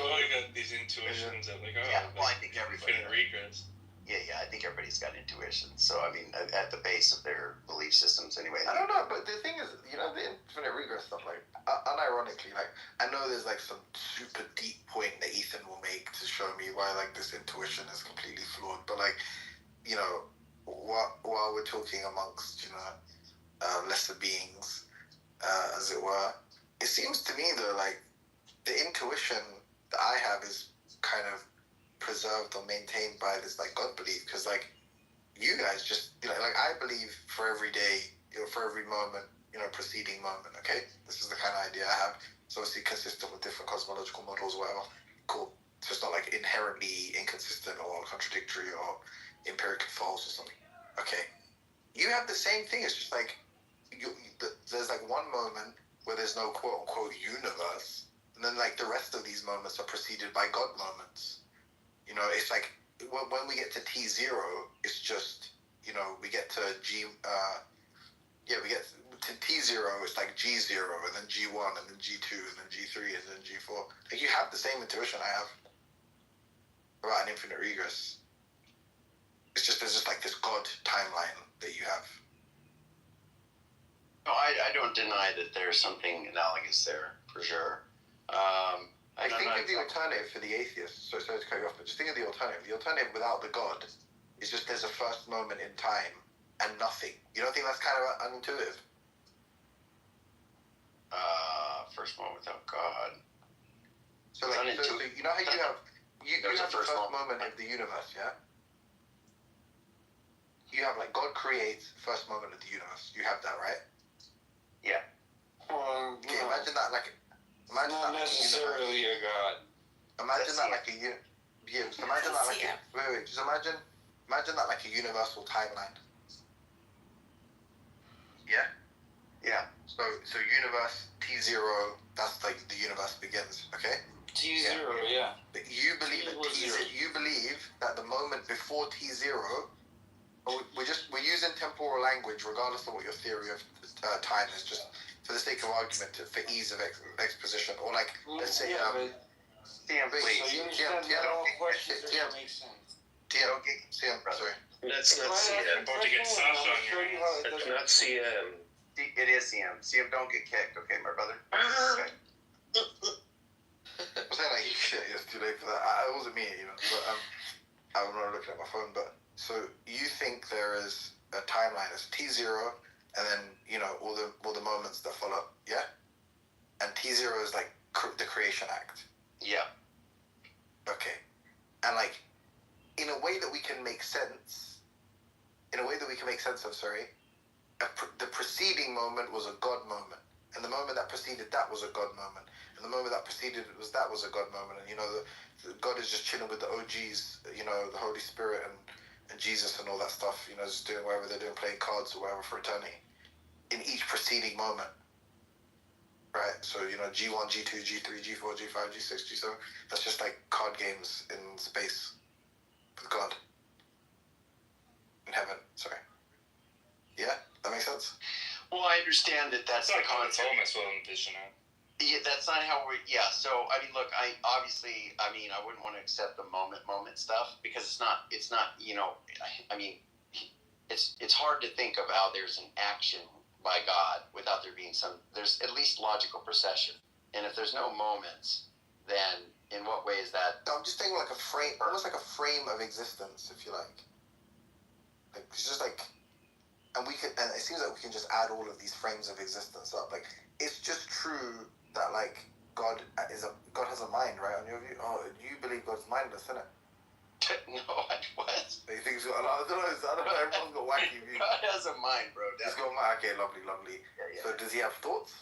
all got these intuitions that like, I think everybody. Infinite regress. Yeah, I think everybody's got intuition. So, I mean, at the base of their belief systems anyway. I don't know, but the thing is, the infinite regress stuff, like, unironically, like, I know there's, like, some super deep point that Ethan will make to show me why, like, this intuition is completely flawed. But, like, while we're talking amongst, lesser beings, as it were, it seems to me, though, like, the intuition that I have is kind of preserved or maintained by this like God belief, because like you guys just like I believe for every day, for every moment, preceding moment. Okay, this is the kind of idea I have. It's obviously consistent with different cosmological models, whatever. Cool. So it's not like inherently inconsistent or contradictory or empirically false or something. Okay, you have the same thing. It's just like there's like one moment where there's no quote unquote universe, and then like the rest of these moments are preceded by God moments. It's like when we get to T0, it's just we get to we get to T0, it's like G0, and then G1, and then G2, and then G3, and then G4. Like, you have the same intuition I have about an infinite regress. It's just, there's just like this God timeline that you have. No, I don't deny that there's something analogous there, for sure. I think of the alternative for the atheist, so sorry to cut you off, but just think of the alternative. The alternative without the God is just there's a first moment in time and nothing. You don't think that's kind of unintuitive? First moment without God. So like, so you know how you have the first moment of the universe, yeah? You have like God creates first moment of the universe. You have that, right? Yeah. Okay, imagine that like not necessarily a God. Imagine that like a so imagine that like just imagine that like a universal timeline. Yeah? Yeah. So universe T0, that's like the universe begins, okay? T0, yeah. But you believe that the moment before T0, we're using temporal language regardless of what your theory of time is, just for the sake of argument, for ease of exposition, or like, let's say, TM, please. So you understand that all questions that make sense. TM, sorry. That's not CM. About to get Sasha on your hands. That's not CM. It is CM. CM, don't get kicked, okay, my brother? Okay. I'm saying like, it's too late for that. It wasn't me, but I'm not looking at my phone, but so you think there is a timeline as T0, and then all the moments that follow, yeah? And T0 is like the creation act. Yeah. Okay. And like, in a way that we can make sense of, the preceding moment was a God moment, and the moment that preceded that was a God moment, and the moment that preceded it was a God moment, and the God is just chilling with the OGs, the Holy Spirit and Jesus and all that stuff, just doing whatever they're doing, playing cards or whatever for eternity, in each preceding moment. Right? So, G1, G2, G3, G4, G5, G6, G7, that's just like card games in space with God. In heaven, sorry. Yeah? That makes sense? Well, I understand that that's the concept. Yeah, that's not how so, I mean, look, I wouldn't want to accept the moment stuff, because it's not, I mean, it's hard to think of how there's an action by God without there being there's at least logical procession. And if there's no moments, then in what way is that? I'm just thinking like a frame, almost like a frame of existence, if you like. Like, it's just like, and it seems like we can just add all of these frames of existence up. Like, it's just true that like God has a mind, right? On your view, you believe God's mindless, isn't it? No, what? You think so? I don't know. Everyone's got wacky views. God has a mind, bro. He's got a mind. Okay, lovely. Yeah. So does he have thoughts?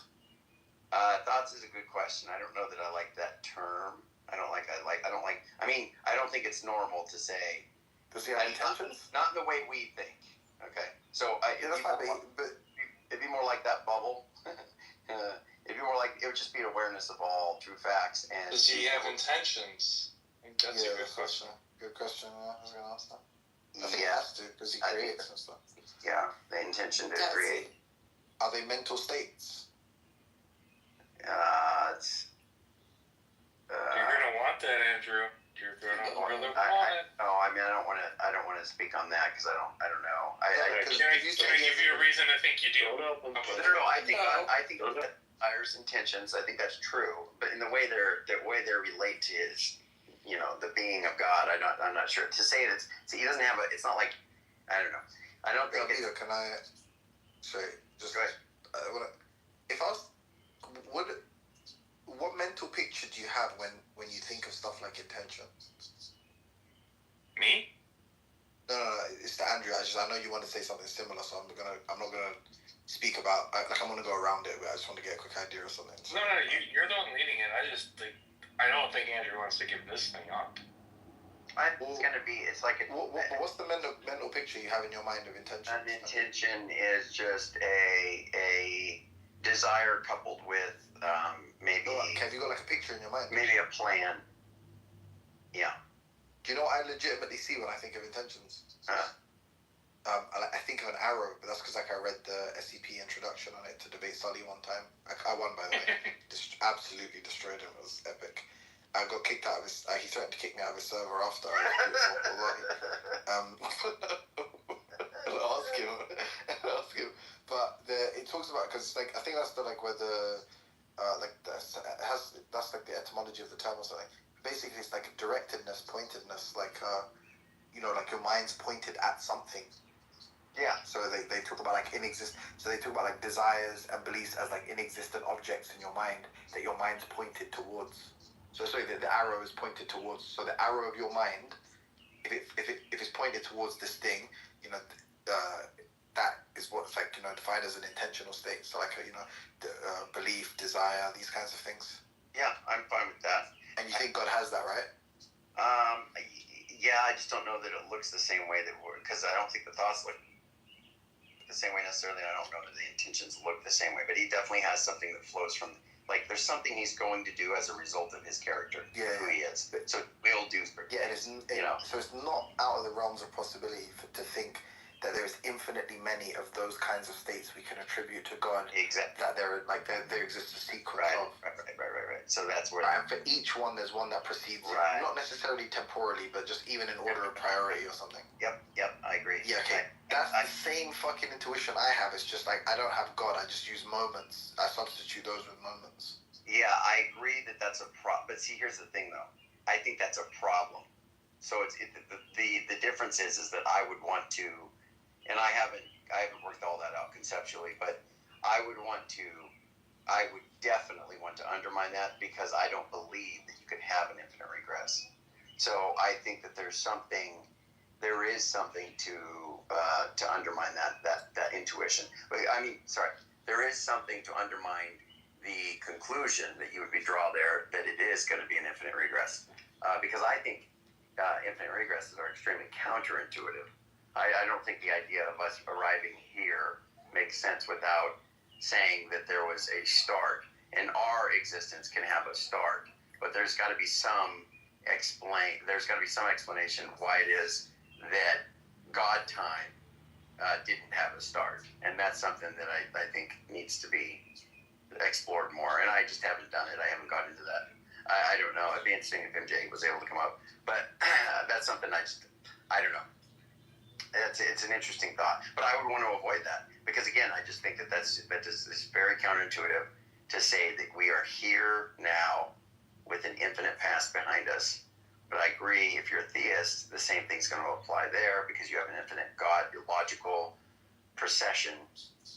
Thoughts is a good question. I don't know that I like that term. I don't think it's normal to say. Does he have intentions? Not in the way we think. Okay. So it'd be more like that bubble. It'd be more like, it would just be awareness of all true facts. And does he have intentions? I think that's a good question. Good question. Yeah, I was gonna ask that. I think he has to, because he creates and stuff. Yeah, the intention to create. Are they mental states? You're gonna want that, Andrew. You're gonna really want it. I don't want to speak on that, because I don't know. Can I give you a reason to think you do? No. I think that desires, intentions. I think that's true, but in the way they relate to is, the being of God. I'm not sure to say it. He doesn't have it's not like, I don't know. I don't think. Can I say just go ahead? What mental picture do you have when you think of stuff like intention? Me? No, it's to Andrew. I know you want to say something similar, so I'm not gonna speak about. I'm gonna go around it, but I just want to get a quick idea or something. So. No, you're the one leading it. I don't think Andrew wants to give this thing up. It's like what's the mental picture you have in your mind of intention? An intention is just a desire coupled with maybe. Have you got like a picture in your mind? Maybe a plan. Yeah. Do you know what I legitimately see when I think of intentions? I think of an arrow, but that's because like I read the SCP introduction on it to debate Sully one time. I won, by the way. Absolutely destroyed him. It was epic. I got kicked out of his. He threatened to kick me out of his server after. I'll ask him. But it talks about, because like I think that's the like where the that's like the etymology of the term or something. Basically, it's like directedness, pointedness, like like your mind's pointed at something. Yeah. So they talk about like So they talk about like desires and beliefs as like inexistent objects in your mind that your mind's pointed towards. So the arrow is pointed towards. So the arrow of your mind, if it's pointed towards this thing, that is what's like defined as an intentional state. So like belief, desire, these kinds of things. Yeah, I'm fine with that. And you think God has that, right? Yeah, I just don't know that it looks the same way because I don't think the thoughts look the same way necessarily. I don't know that the intentions look the same way, but he definitely has something that flows from, like, there's something he's going to do as a result of his character, who he is. So we'll do. Yeah, so it's not out of the realms of possibility to think that there's infinitely many of those kinds of states we can attribute to God. Exactly. That there exists a sequence of. Right. So that's where. Right, and for each one, there's one that precedes it. Not necessarily temporally, but just even in order of priority or something. Yep, I agree. Yeah, okay. That's the same fucking intuition I have. It's just like I don't have God. I just use moments. I substitute those with moments. Yeah, I agree that that's a problem. But see, here's the thing, though. I think that's a problem. So the difference is that I would want to. And I haven't worked all that out conceptually, but I would definitely want to undermine that because I don't believe that you can have an infinite regress. So I think that there is something to undermine that intuition. But there is something to undermine the conclusion that you would draw there that it is going to be an infinite regress, because I think infinite regresses are extremely counterintuitive. I don't think the idea of us arriving here makes sense without saying that there was a start, and our existence can have a start, but there's got to be some explanation why it is that God time didn't have a start, and that's something that I think needs to be explored more, and I just haven't done it. I haven't got into that. I don't know. It'd be interesting if MJ was able to come up, but that's something I don't know. It's an interesting thought, but I would want to avoid that because, again, I just think that that's very counterintuitive to say that we are here now with an infinite past behind us. But I agree, if you're a theist, the same thing's going to apply there because you have an infinite God, your logical procession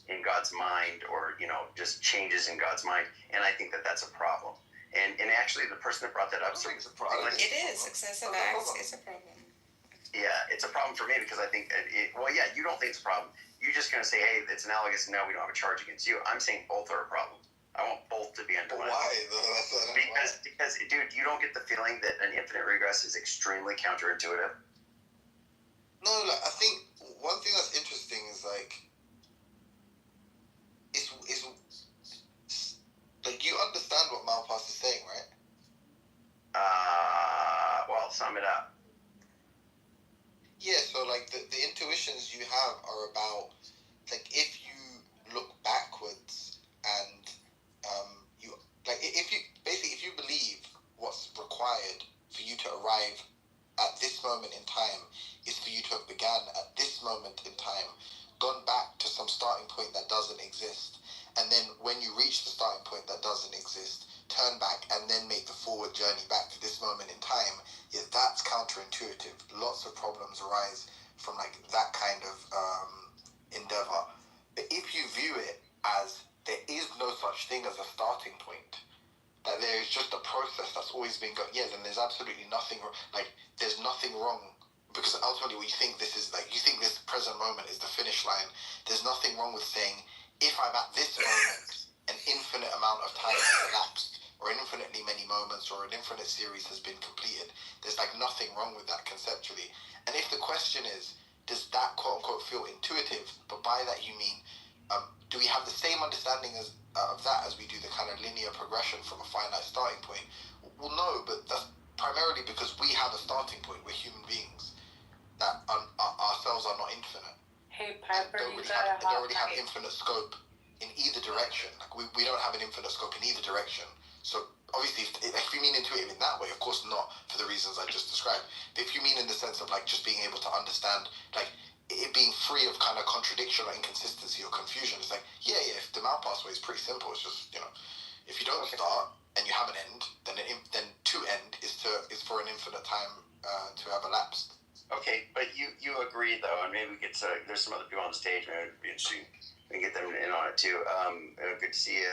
in God's mind, or just changes in God's mind, and I think that that's a problem. And actually, the person that brought that up, it is excessive acts. It's a problem. Yeah, it's a problem for me because I think you don't think it's a problem. You're just going to say, hey, it's analogous, and now we don't have a charge against you. I'm saying both are a problem. I want both to be undermined. Why? Because, dude, you don't get the feeling that an infinite regress is extremely counterintuitive? No, I think one thing that's interesting is, it's like, you understand what Malpass is saying, right? Well, sum it up. Yeah, so the intuitions you have are about if you look backwards and if you believe what's required for you to arrive at this moment in time is for you to have began at this moment in time, gone back to some starting point that doesn't exist, and then when you reach the starting point that doesn't exist, turn back and then make the forward journey back to this moment in time, that's counterintuitive. Lots of problems arise from that kind of endeavor. But if you view it as there is no such thing as a starting point, that there is just a process that's always been going, then there's absolutely nothing there's nothing wrong, because ultimately what you think this is, you think this present moment is the finish line. There's nothing wrong with saying, if I'm at this moment, an infinite amount of time has elapsed, or infinitely many moments, or an infinite series has been completed. There's nothing wrong with that conceptually. And if the question is, does that quote unquote feel intuitive? But by that you mean, do we have the same understanding of that as we do the kind of linear progression from a finite starting point? Well, no, but that's primarily because we have a starting point. We're human beings. That ourselves are not infinite. and don't really have infinite scope in either direction. Like we don't have an infinite scope in either direction. So obviously, if you mean intuitive in that way, of course not for the reasons I just described. But if you mean in the sense of like just being able to understand, like it being free of kind of contradiction or inconsistency or confusion, it's like if the Mao pathway is pretty simple. It's just if you don't start and you have an end, then to end is for an infinite time to have elapsed. Okay, but you agree though, and maybe we could. There's some other people on the stage. Maybe it'd be interesting. We can get them in on it too. Good to see you,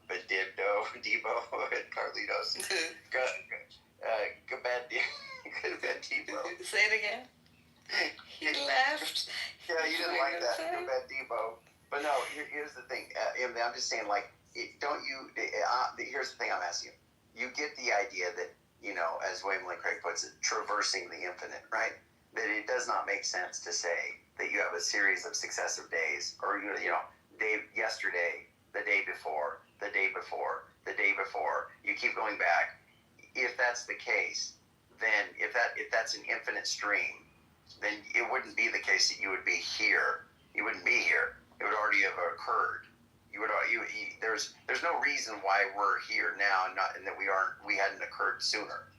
Debo, and Carlitos. Good bad Debo. Say it again. He left. Yeah, you didn't like that. Good bad Debo. But no, here's the thing. I'm just saying, like, here's the thing I'm asking you. You get the idea that, as William Lane Craig puts it, traversing the infinite, right? That it does not make sense to say that you have a series of successive days, or day yesterday, the day before, the day before, the day before. You keep going back. If that's the case, then if that's an infinite stream, then it wouldn't be the case that you would be here. You wouldn't be here. It would already have occurred. There's no reason why we're here now, and that we hadn't occurred sooner,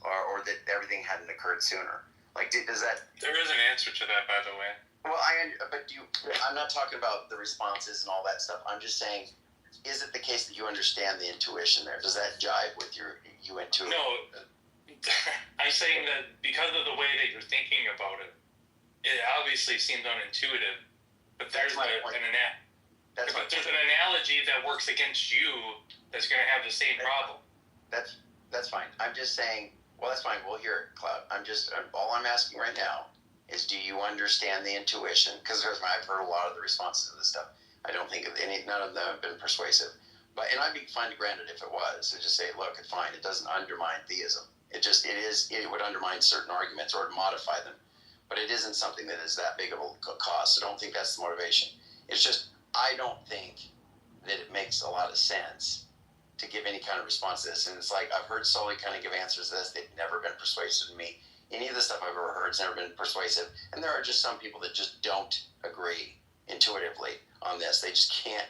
or that everything hadn't occurred sooner. Like, does that? There is an answer to that, by the way. Well, I'm not talking about the responses and all that stuff. I'm just saying, is it the case that you understand the intuition there? Does that jive with you intuition? No, I'm saying that because of the way that you're thinking about it, it obviously seems unintuitive. But there's there's an analogy that works against you that's going to have the same problem. That's fine. I'm just saying. Well, that's fine. We'll hear it, Cloud. All I'm asking right now is, do you understand the intuition? Because I've heard a lot of the responses to this stuff. I don't think none of them have been persuasive. And I'd be fine to grant it if it was. So just say, look, it's fine. It doesn't undermine theism. It would undermine certain arguments or modify them. But it isn't something that is that big of a cost. So I don't think that's the motivation. It's just, I don't think that it makes a lot of sense to give any kind of response to this. And it's like, I've heard Sully kind of give answers to this. They've never been persuasive to me. Any of the stuff I've ever heard has never been persuasive. And there are just some people that just don't agree intuitively on this. They just can't.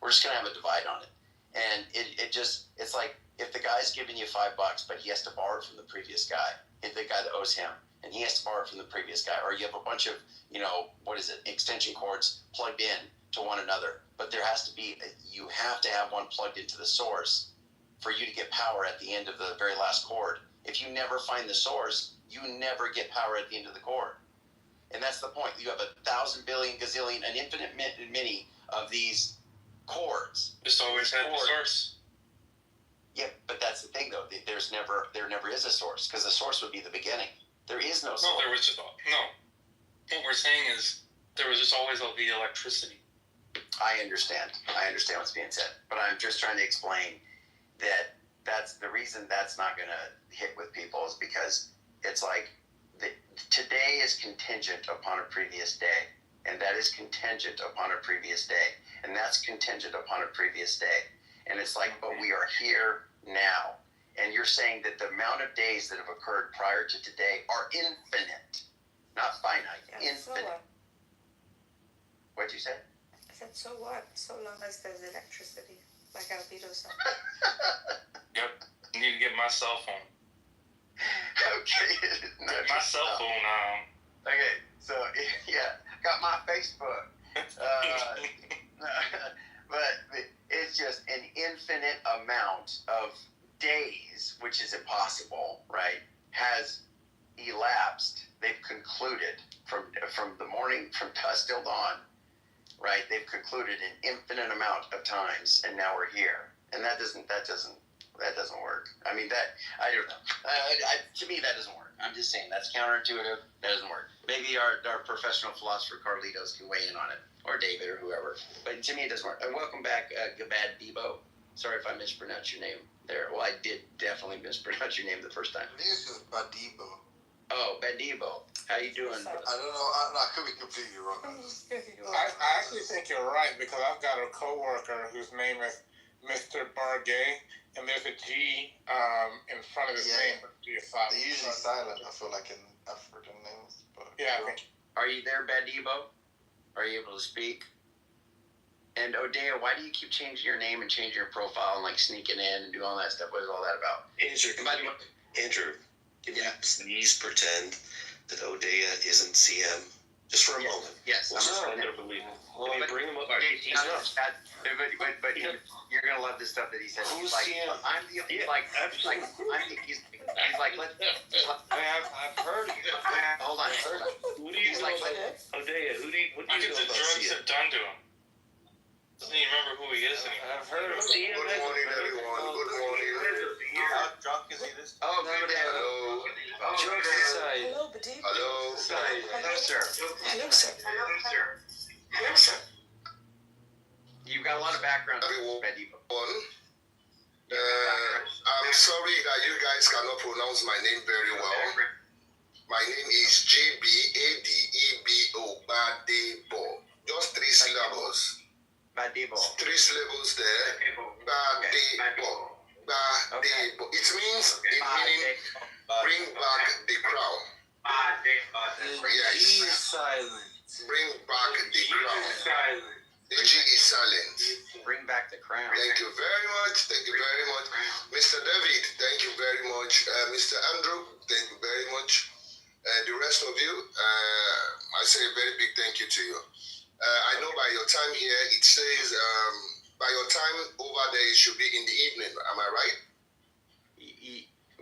We're just going to have a divide on it. And it's like, if the guy's giving you $5, but he has to borrow it from the previous guy, the guy that owes him, and he has to borrow it from the previous guy, or you have a bunch of, extension cords plugged in to one another, but you have to have one plugged into the source for you to get power at the end of the very last cord. If you never find the source, you never get power at the end of the cord. And that's the point. You have 1,000 billion gazillion, an infinite many of these cords. Just always had the source. Yeah, but that's the thing, though. There never is a source, because the source would be the beginning. There is no source. No, there was just no. What we're saying is there was just always the electricity. I understand what's being said, but I'm just trying to explain that that's the reason that's not going to hit with people is because it's like today is contingent upon a previous day, and that is contingent upon a previous day, and that's contingent upon a previous day. And it's like, but we are here now. And you're saying that the amount of days that have occurred prior to today are infinite, not finite, infinite. So what? What'd you say? I said, so what? So long as there's electricity, like Albedo said. Yep. I need to get my cell phone. Okay. Get my cell phone on. Okay, so, yeah, got my Facebook. But it's just an infinite amount of days, which is impossible, right, has elapsed. They've concluded from the morning, from dusk till dawn, right? They've concluded an infinite amount of times, and now we're here. And that doesn't work. I mean, I don't know. To me, that doesn't work. I'm just saying that's counterintuitive. That doesn't work. Maybe our professional philosopher Carlitos can weigh in on it, or David, or whoever. But to me, it doesn't work. And welcome back, Gabad Debo. Sorry if I mispronounced your name there. Well, I did definitely mispronounce your name the first time. I think it's just Badibo. Oh, Badibo. How you doing? I don't know. I could be completely wrong. I actually think you're right, because I've got a coworker whose name is Mr. Bargay, and there's a G in front of his name. But G is silent. They're usually silent, I feel like, in African names. But yeah. Are you there, Badibo? Are you able to speak? And Odea, why do you keep changing your name and changing your profile and like sneaking in and doing all that stuff? What is all that about? Andrew, can you please pretend that Odea isn't CM? Just for a moment. Yes. We'll suspend our belief. Can you bring him up? But you're gonna love this stuff that he said. He's like, I'm the like I've heard of you. Hold on. Who do you know about Odea? What do you know the about drugs CM? have done to him? Doesn't even remember who he is anymore. I've heard of CM. Good morning, everyone. Good morning. How drunk is he this time? Oh, Hello. Jokes aside. Hello, Badi. Hello. Hello, sir. Hello, sir. Hello, sir. You've got a lot of background. Everyone. I'm sorry that you guys cannot pronounce my name very well. My name is Gbadebo. Badebo. Just 3 syllables. Badebo. 3 syllables there. Badebo. Badebo. It means, meaning, bring back the crown. Yes. Bring back the crown. The G is silent. Bring back the crown. Thank you very much. Thank you very much. Mr. David, thank you very much. Mr. Andrew, thank you very much. The rest of you, I say a very big thank you to you. I know by your time here, it says, by your time over there, it should be in the evening. Am I right?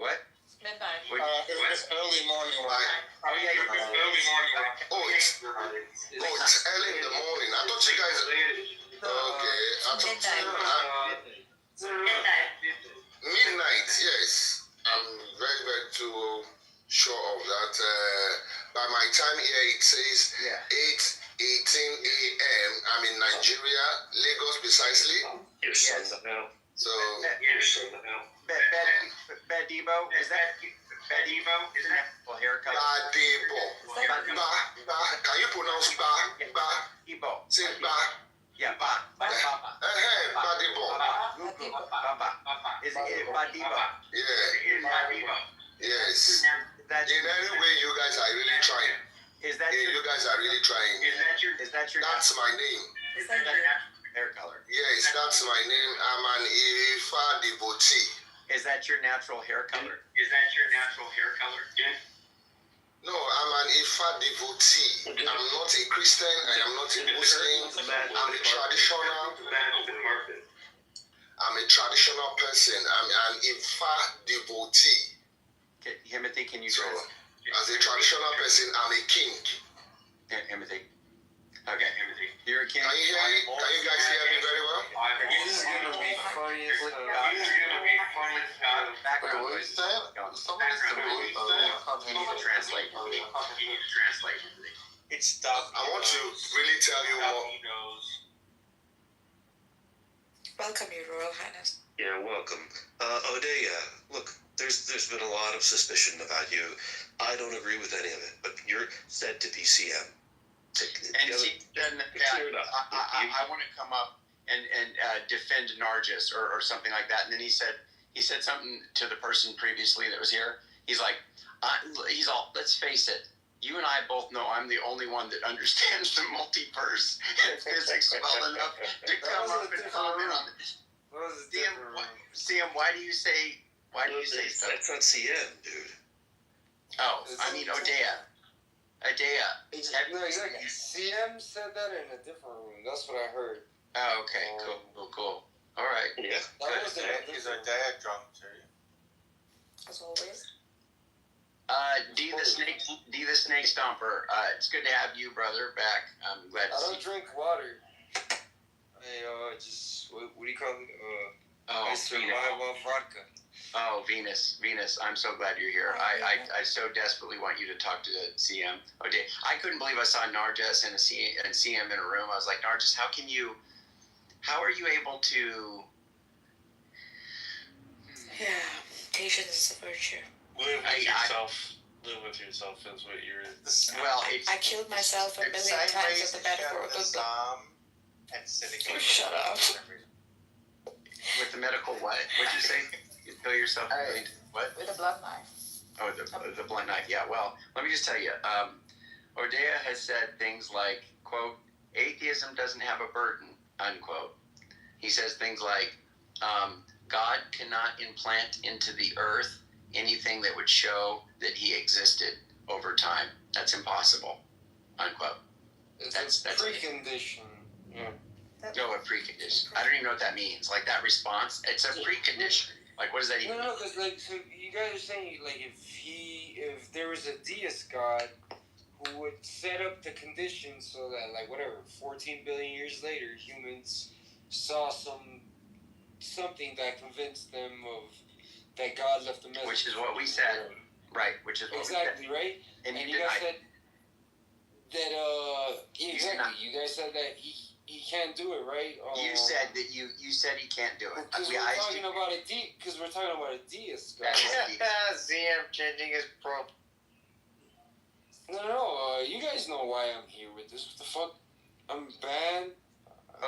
What? Midnight. It's early morning. Oh, yeah, Early morning. It's early in the morning. I thought you guys. Okay, I thought. Midnight, yes. I'm very, very too sure of that. By my time here, it says 8:18 a.m. I'm in Nigeria, Lagos precisely. Yes. So. Badebo, is that well, hair color? Badebo. Can you pronounce ba? Ibo. Say ba. Yeah, ba. Badebo. Is it Badebo? Yeah. Yes. In any way, you guys are really trying. Is that you guys are really trying. Is that your? That's my name. Is that your hair color? Yes, that's my name. I'm an Ifa devotee. Is that your natural hair color? Yeah. No, I'm an Ifa devotee. I'm not a Christian. I am not a Muslim. I'm a traditional person. I'm an Ifa devotee. Okay, Timothy, can you so, as a traditional person, I'm a king. Yeah, Timothy. Okay, you're a king. Can you hear me? Can you guys hear me very well? This is gonna be funny as Background Wait, what noise. is that? Someone needs to mute. You need to translate. It's stuff. I want to really tell you what. Welcome, Your Royal Highness. Yeah, welcome. Odea, look, there's been a lot of suspicion about you. I don't agree with any of it, but you're said to be CM. And I want to come up and defend Nargis or something like that. And then he said something to the person previously that was here. He's like, let's face it. You and I both know I'm the only one that understands the multiverse and physics well enough to come up and comment on it. CM, why do you say stuff? That's not CM, dude. Oh, I mean Odea. No, exactly. CM said that in a different room. That's what I heard. Oh, okay. Cool. All right. Yeah. Is Odea drunk too? As always. D the Snake Stomper. It's good to have you, brother, back. I'm glad to see you. I don't drink water. I just what do you call it? I survive off vodka. Oh, Venus. I'm so glad you're here. I so desperately want you to talk to CM. Okay, I couldn't believe I saw Nargis and CM in a room. I was like, Nargis, how are you able to? Yeah, patience is a virtue. Live with yourself is what you're. Well, I killed myself a million times at the metaphorical. Shut up. With the medical what? What'd you say? You kill yourself? What? With a blood knife. Oh, the blunt knife. Yeah. Well, let me just tell you. Odea has said things like, "quote atheism doesn't have a burden, unquote. He says things like, God cannot implant into the earth anything that would show that he existed over time. That's impossible, unquote. That's a precondition. Yeah. No, a precondition. I don't even know what that means. Like that response, it's a precondition. Like, what does that even mean? No, because like, so you guys are saying like if there was a deist God who would set up the conditions so that like whatever 14 billion years later humans saw something that convinced them of that God left a message. Which is what we said, right? Which is what exactly we said. Right. And you guys said that exactly. You guys said that he can't do it, right? You said that you said he can't do it. Because we're talking about a deist God. ZM changing his pro. No. You guys know why I'm here with this. What the fuck? I'm banned. I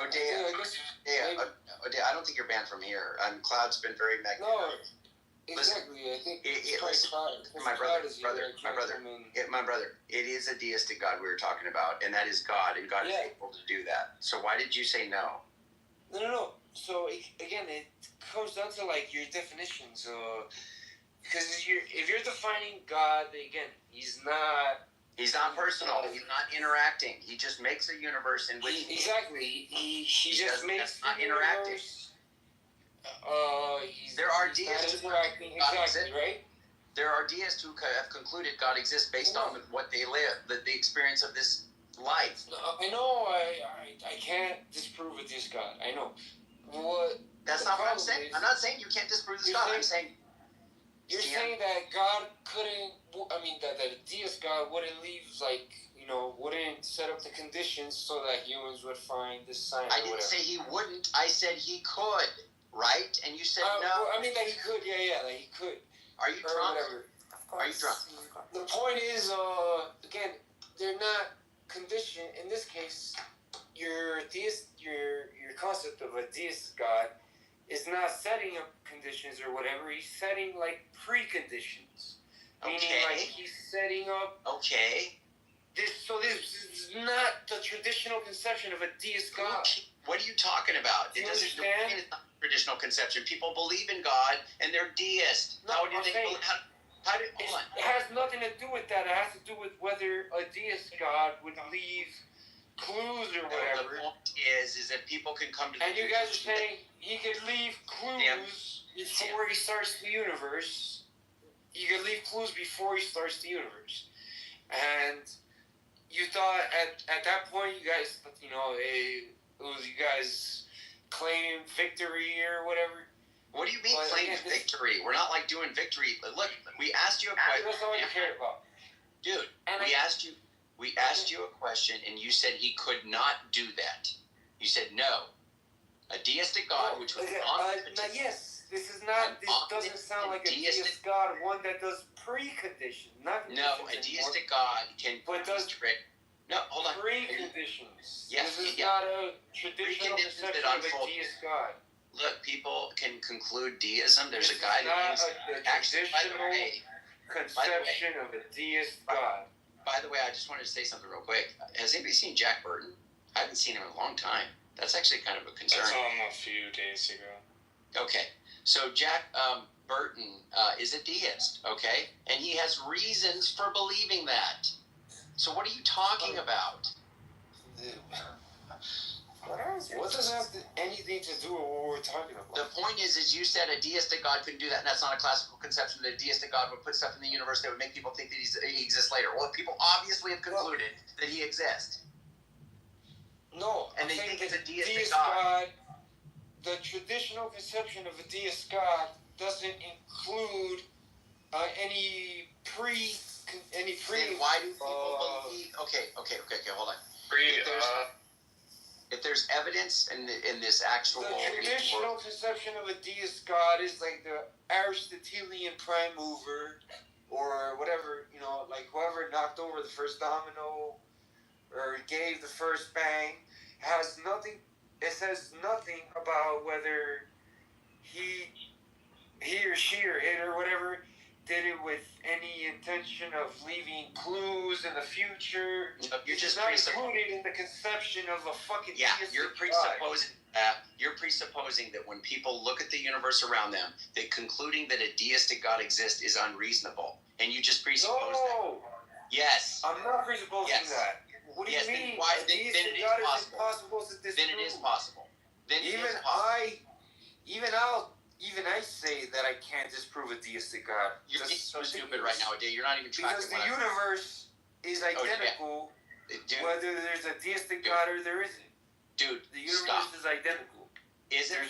don't think you're banned from here. Cloud's been very magnetic. No, exactly. I think my brother. It is a deistic God we were talking about, and that is God, and God is able to do that. So why did you say no? No. So again, it comes down to like your definitions. Because if you're defining God, again, He's not personal. He's not interacting. He just makes a universe in which he just makes not interacting. There are deists who exactly, right? There are deists who have concluded God exists based on what they live, the experience of this life. I know. I can't disprove a deist God. I know. That's not what I'm saying. I'm not saying you can't disprove this God. I'm saying you're saying that God couldn't. I mean, that a deist God wouldn't leave, wouldn't set up the conditions so that humans would find this sign. I didn't say he wouldn't. I said he could, right? And you said no. Well, I mean that he could. Yeah, that he could. Are you drunk? Are you drunk? The point is, again, they're not conditioned. In this case, your concept of a deist God is not setting up conditions or whatever. He's setting like preconditions. Meaning like he's setting up. Okay. This is not the traditional conception of a deist God. What are you talking about? It doesn't mean it's not traditional conception. People believe in God and they're deists. No, hold on. It has nothing to do with that. It has to do with whether a deist God would leave clues or whatever. The point is that people can come to and you guys are saying he could leave clues before he starts the universe. He could leave clues before he starts the universe. And you thought at that point, you guys, it was you guys claiming victory or whatever. What do you mean claim victory? We're not like doing victory. Look, we asked you a question. That's all you cared about, dude. We asked you a question, and you said he could not do that. You said no. A deistic God, which was yes. This doesn't sound like a deist God, one that does preconditions. A deistic God can. But does no, hold on. Preconditions. Yes, this is not a traditional conception of a deist God. Look, people can conclude deism. There's a guy that uses traditional conception of a deist God. By the way, I just wanted to say something real quick. Has anybody seen Jack Burton? I haven't seen him in a long time. That's actually kind of a concern. I saw him a few days ago. Okay, so Jack Burton is a deist, okay? And he has reasons for believing that. So what are you talking about? What does that have anything to do with what we're talking about? The point is you said a deistic God couldn't do that, and that's not a classical conception that a deistic God would put stuff in the universe that would make people think that he exists later. Well, people obviously have concluded that he exists. No, and they think it's a deistic God. The traditional conception of a deist God doesn't include any pre. Then why do people believe? Okay, hold on. If there's evidence in this actual the traditional conception of a deist God is like the Aristotelian prime mover, or whatever, like whoever knocked over the first domino or gave the first bang. It says nothing about whether he or she or it or whatever did it with any intention of leaving clues in the future. You're just not included in the conception of a fucking you're presupposing that when people look at the universe around them, that concluding that a deistic God exists is unreasonable, and you just presuppose that. Yes. I'm not presupposing that. What do you mean? Then it is possible. Then it is possible. Even I say that I can't disprove a deistic God. You're being so stupid right now, Ade. You're not even tracking. Because the universe is identical, whether there's a deistic God or there isn't. Dude, the universe is identical. Is it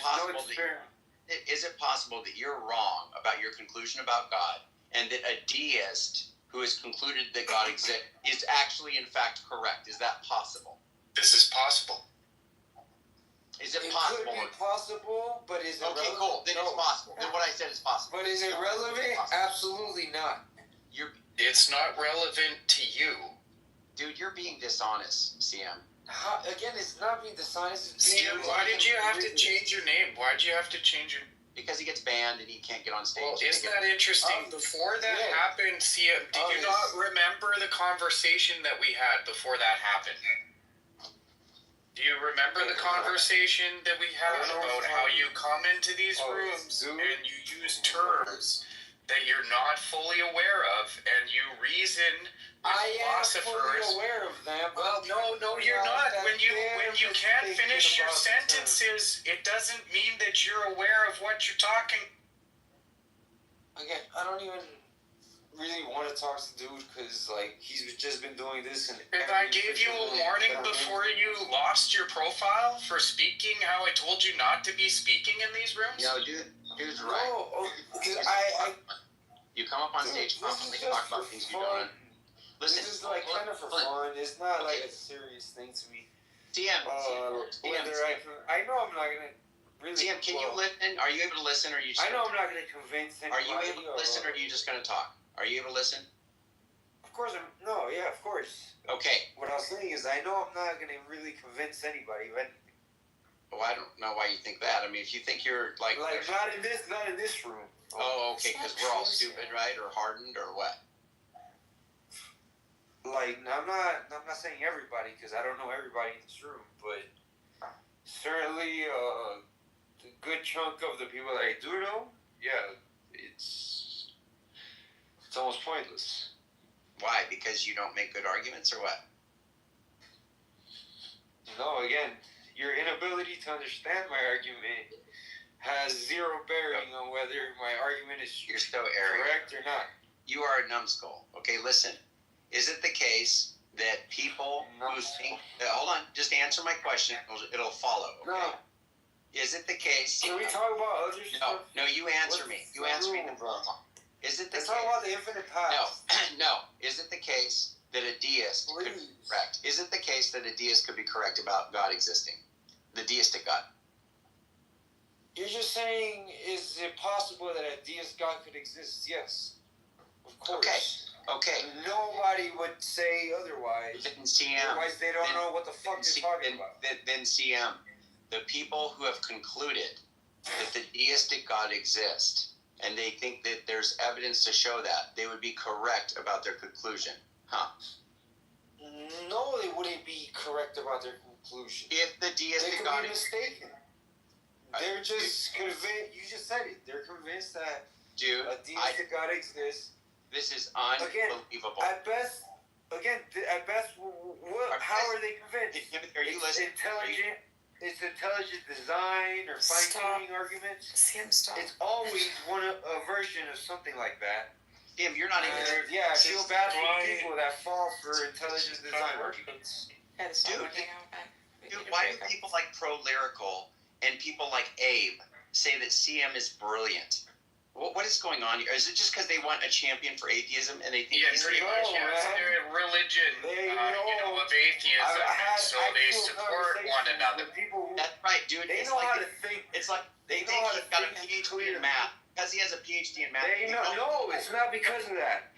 possible that you're wrong about your conclusion about God, and that a deist who has concluded that God exists is actually in fact correct? Is that possible? This is possible. Is it possible? Could be possible, but is it okay? relevant? Cool. Then it's possible. Then what I said is possible. But is it relevant? Absolutely not. It's not relevant to you, dude. You're being dishonest, CM. Again, it's not being dishonest. Dude, why did you have to change your name? Why did you have to change your? Because he gets banned and he can't get on stage. Well, isn't that interesting? Before that happened, CM, did you not remember the conversation that we had before that happened? Do you remember the conversation that we had about how you come into these rooms and you use terms that you're not fully aware of, and you reason with philosophers? I am fully aware of them. Well, no, you're not. When you can't finish your sentences, it doesn't mean that you're aware of what you're talking. Again, I don't even really want to talk to the dude because he's just been doing this. And if I gave you a warning before you lost your profile for speaking how I told you not to be speaking in these rooms? No, dude's right. No, you come up on stage constantly talk about things you don't. Listen, this is kind of for fun. It's not a serious thing to me. TM, I know I'm not gonna really. TM, can you listen? Are you able to listen, or are you? I know I'm not gonna convince anybody. Are you able to listen, or are you just gonna talk? Are you able to listen? Of course I'm. No, yeah, of course. Okay. What I was saying is, I know I'm not gonna really convince anybody of anything. Well, I don't know why you think that. I mean, if you think you're not in this room. Oh, okay, because we're all stupid, right, or hardened, or what? I'm not saying everybody, because I don't know everybody in this room, but certainly a good chunk of the people that I do know, yeah, it's almost pointless. Why? Because you don't make good arguments, or what? No, again, your inability to understand my argument has zero bearing on whether my argument is correct or not. You are a numbskull. Okay, listen. Is it the case that people who think... hold on, just answer my question. It'll follow, okay? No. Is it the case... Can we talk about other stuff? No, you answer me. You answer me. Is it the case... Let's talk about the infinite past. No. Is it the case that a deist could be correct? Is it the case that a deist could be correct about God existing? The deistic God. You're just saying, is it possible that a deist God could exist? Yes. Of course. Okay. Nobody would say otherwise. Then CM. Otherwise, they don't know what the fuck they're talking about. Then CM. The people who have concluded that the deistic God exists, and they think that there's evidence to show that, they would be correct about their conclusion. Huh? No, they wouldn't be correct about their conclusion. If the deistic God is mistaken. They're just convinced. You just said it. They're convinced that a deistic God exists. This is unbelievable. At best, how are they convinced? Are you listening? It's intelligent design or fine-tuning arguments. It's always a version of something like that. Tim, you're not even. I feel bad for people that fall for intelligent design arguments. Dude, why do people like Pro-Lyrical and people like Abe say that CM is brilliant? What is going on here? Is it just because they want a champion for atheism and they think he's pretty much. It's a religion, of atheism, and so they support one another. That's right, dude. They know how to think. It's like they think he's got a PhD in math because he has a PhD in math. No, it's not because of that.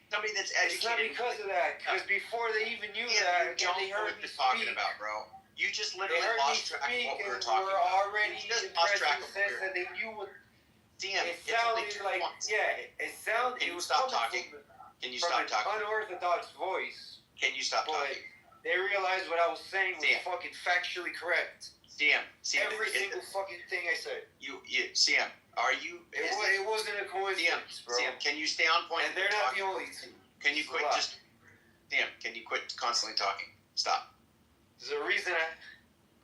Somebody that's educated. It's not because of that. Because before they even knew that, they heard me talking about, bro. You just literally lost track of what we were talking about. Already you just lost track of what we were. That they knew what. DM, it sounded like it sounded. Can it you was stop coming talking? Can you from stop an talking? unorthodox voice. Can you stop but talking? They realized what I was saying was fucking factually correct. CM, Every single fucking thing I said. You CM, are you? It wasn't a coincidence, bro. CM, can you stay on point? And they're not the only two. Can you quit CM, can you quit constantly talking? Stop. There's a reason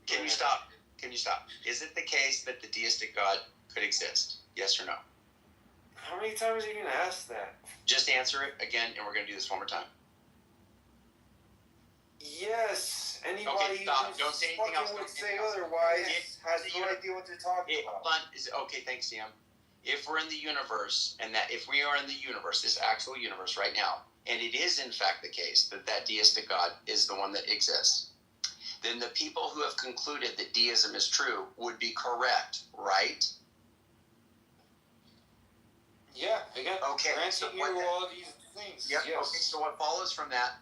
Can you stop? Can you stop? Is it the case that the deistic God could exist? Yes or no? How many times are you gonna ask that? Just answer it again, and we're gonna do this one more time. Yes. Anybody Don't say anything else. would say otherwise has no idea what they're talking about. Okay, thanks, CM. If we're in the universe, and that if we are in the universe, this actual universe right now, and it is in fact the case that deistic God is the one that exists, then the people who have concluded that deism is true would be correct, right? Yeah, again, okay. Granting you all these things. Yep. Yes. Okay, so what follows from that,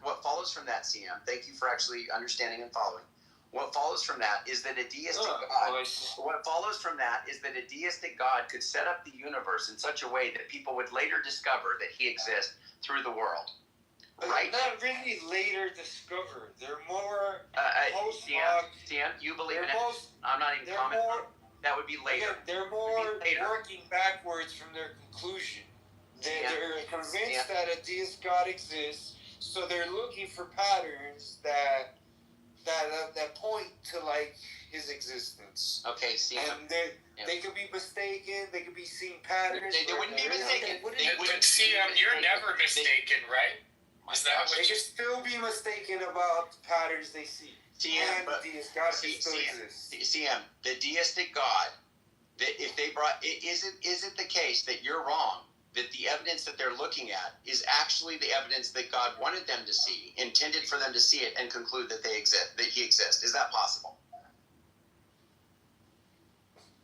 CM, thank you for actually understanding and following. What follows from that is that a deistic God, what follows from that is that a deistic God could set up the universe in such a way that people would later discover that he exists through the world. Right? Not really later discovered. They're more CM, you believe in it. I'm not even commenting. That would be later. They're more working backwards from their conclusion. They're convinced that a deist God exists, so they're looking for patterns that point to like his existence. Okay, CM. And they could be mistaken. They could be seeing patterns. They wouldn't be mistaken. But CM, you're never mistaken, right? Is that what they could still be mistaken about the patterns they see. CM, and the deist God still exists. CM, the deistic God, if they brought, is it the case that you're wrong, that the evidence that they're looking at is actually the evidence that God wanted them to see, intended for them to see it, and conclude that they exist, that he exists? Is that possible?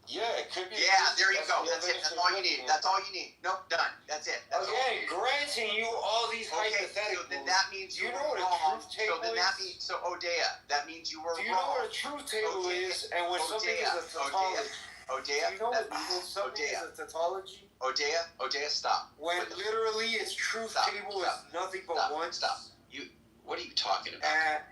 Yeah, it could be. Yeah, there you go. That's it. That's all you need. That's all you need. Nope, done. That's it. That's granting you all these hypotheticals. So then that means you know what wrong. a truth table is? So Odea, that means you were wrong. Do you know what a truth table is? And when something is a tautology. Odea, do you know when something is a tautology? Odea, stop. When literally its truth table is nothing but one. Stop. What are you talking about?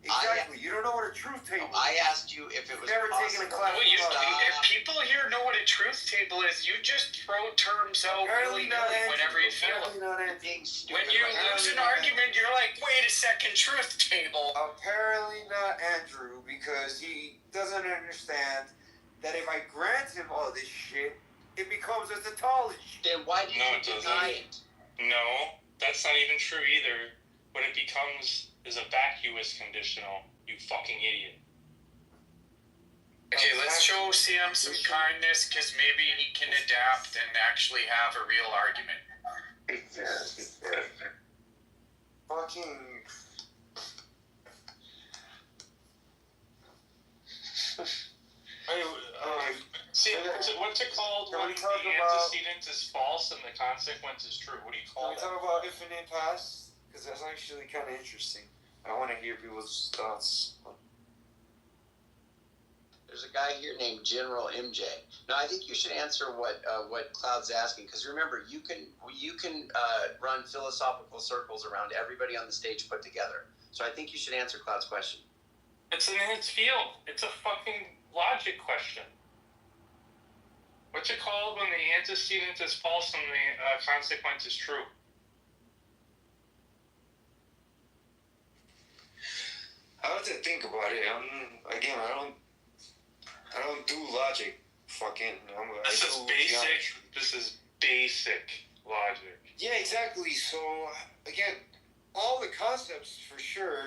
Exactly. You don't know what a truth table is. I asked you if it was never taken a class. If people here know what a truth table is, you just throw terms out willy-nilly whenever you feel it. When you lose an argument, you're like, wait a second, truth table. Apparently not Andrew, because he doesn't understand that if I grant him all this shit, it becomes a tautology. Then why do you deny it? No, that's not even true either. What it becomes is a vacuous conditional, you fucking idiot. Okay, let's show CM some kindness, because maybe he can adapt and actually have a real argument. Fucking... See, what's it called when the antecedent is false and the consequence is true? What do you call that? Can we talk about infinite past? Because that's actually kind of interesting. I want to hear people's thoughts. There's a guy here named General MJ. Now, I think you should answer what Cloud's asking, because remember, you can run philosophical circles around everybody on the stage put together. So I think you should answer Cloud's question. It's in its field. It's a fucking logic question. What's it called when the antecedent is false and the consequence is true? I have to think about it. I don't do logic. This is basic logic. Yeah, exactly. So again, all the concepts for sure.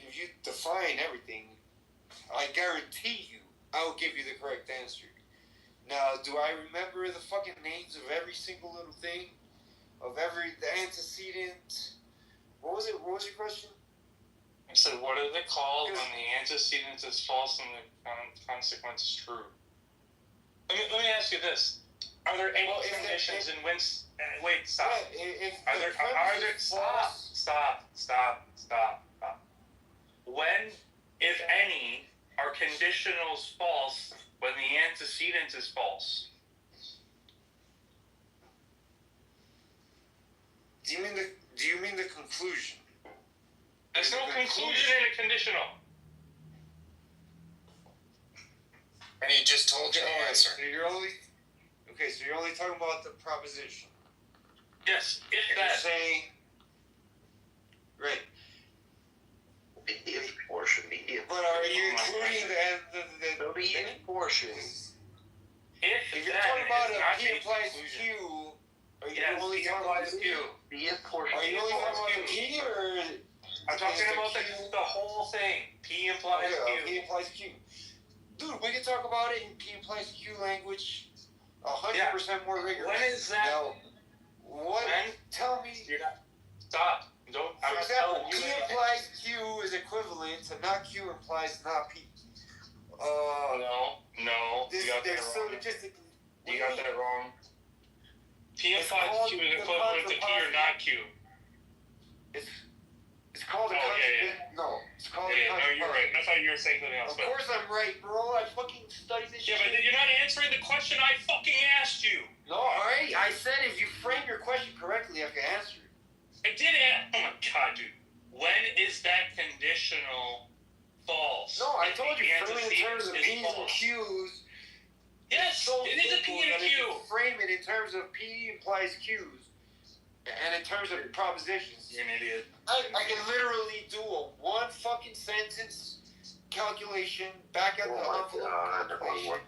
If you define everything, I guarantee you, I will give you the correct answer. Now, do I remember the fucking names of every single little thing, of the antecedent? What was it? What was your question? I said, what are they called when the antecedent is false and the consequence is true? Let me ask you this. Are there any conditions in which... Wait, stop. Stop. When, if any, are conditionals false when the antecedent is false? Do you mean the conclusion? There's no conclusion in a conditional. And he just told you the answer. So you're only talking about the proposition. Yes, if You're that. saying, right. The if portion, the if. But are you including the if portion? If you're talking about a P implies Q, are you only talking about the Q? The if portion. Are you only talking about the P or? I'm talking about the whole thing. P implies Q. P implies Q. Dude, we can talk about it in P implies Q language 100% more rigorous. When is that? Now, tell me. Stop. Don't. For example, P implies Q is equivalent to not Q implies not P. No. You got that wrong. You got that wrong. P implies Q is equivalent to P or not Q. It's called a No, it's called a no, you're right. I thought you were saying something else. Of course I'm right, bro. I fucking studied this shit. Yeah, but you're not answering the question I fucking asked you. No, alright. I said if you frame your question correctly, I can answer it. I did ask. Oh my god, dude. When is that conditional false? No, I told you, frame it in terms of P's and Q's. Yes, it is a P and a Q. Frame it in terms of P implies Q's. And in terms of propositions. You're an idiot. I can literally do a one fucking sentence calculation back at the envelope calculation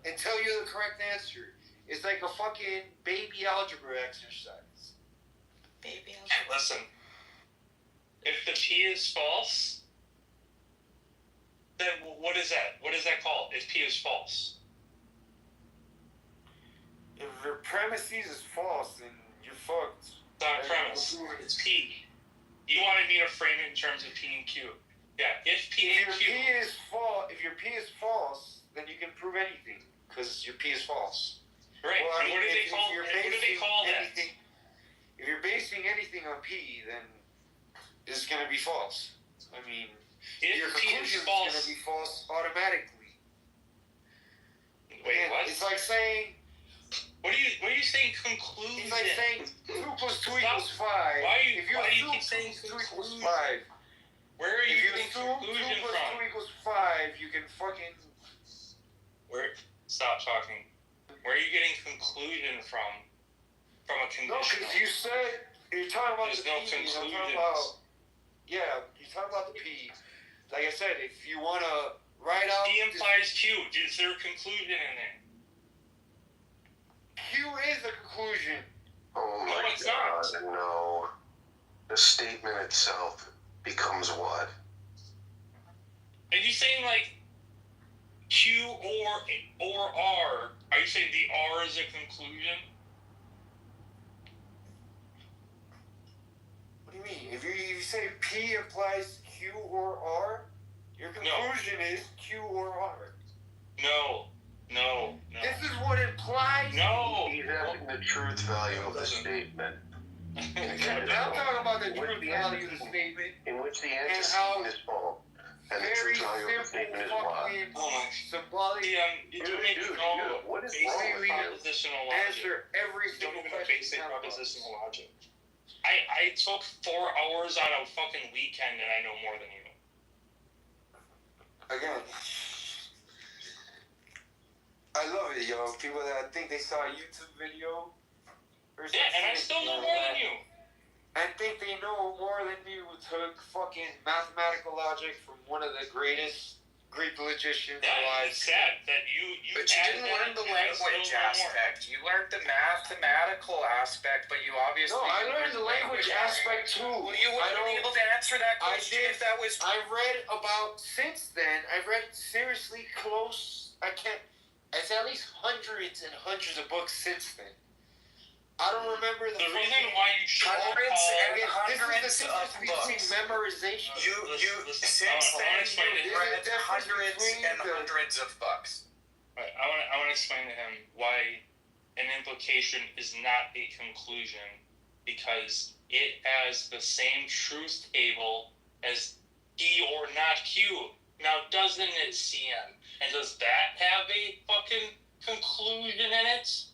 and tell you the correct answer. It's like a fucking baby algebra exercise. Baby algebra. Listen, if the P is false, then what is that? What is that called? If P is false? If your premises is false, then you're fucked. It's not a premise. It's P. You wanted me to frame it in terms of P and Q. Yeah, if P and Q. If your P is false, then you can prove anything because your P is false. Right. Well, What do they call that? If you're basing anything on P, then it's going to be false. I mean, your conclusion is going to be false automatically. Wait, what? It's like saying. What are you saying? Conclusion. It's like saying 2 plus 2 equals 5. Why do you assume keep saying 2 equals 5. Where are you getting If conclusion you assume 2 plus 2 from? equals 5, you can fucking. Stop talking. Where are you getting conclusion from? From a conditional. No, because you said you're talking about There's the no P. conclusions. You're talking about the P. Like I said, if you want to write out. P implies Q. Is there a conclusion in there? Q is the conclusion. Oh my god, no. The statement itself becomes what? Are you saying like Q or R? Are you saying the R is a conclusion? What do you mean? If you say P implies Q or R, your conclusion is Q or R. No. This is what implies. No. He's asking the truth value of the statement. I'm talking about the truth value of the statement. In which the antecedent is false. And the truth value of the statement is what? Symbolic. You don't even know what is wrong with propositional logic. Answer every You don't single even know question. basic propositional logic. I took 4 hours on a fucking weekend and I know more than you. Again, I love it, yo. People that think they saw a YouTube video. Yeah, and I still know more than you. I think they know more than me who took fucking mathematical logic from one of the greatest Greek logicians alive. It's sad that you But you didn't learn the language aspect. You learned the mathematical aspect, but you obviously. No, I learned the language aspect too. Well, you wouldn't be able to answer that question if that was. I read about since then. I read seriously close. It's at least hundreds and hundreds of books since then. I don't remember the reason why you should hundreds and hundreds of between books. memorization. Since then you read hundreds and hundreds of books. Right, I want to explain to him why an implication is not a conclusion, because it has the same truth table as P or not Q. Now, doesn't it, CM? And does that have a fucking conclusion in it?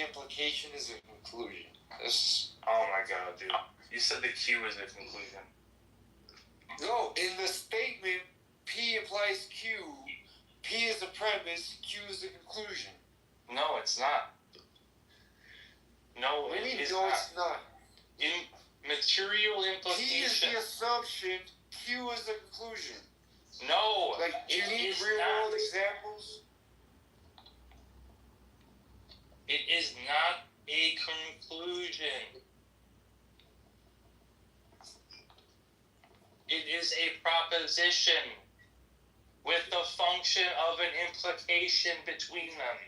the implication is a conclusion. Oh my god, dude. You said the Q is a conclusion. No, in the statement, P implies Q. P is the premise, Q is the conclusion. No, it's not. No, What do you mean, it's no, not. it's not? In material implication. P is the assumption, Q is the conclusion. No, like, do you need real-world examples? It is not a conclusion. It is a proposition with the function of an implication between them.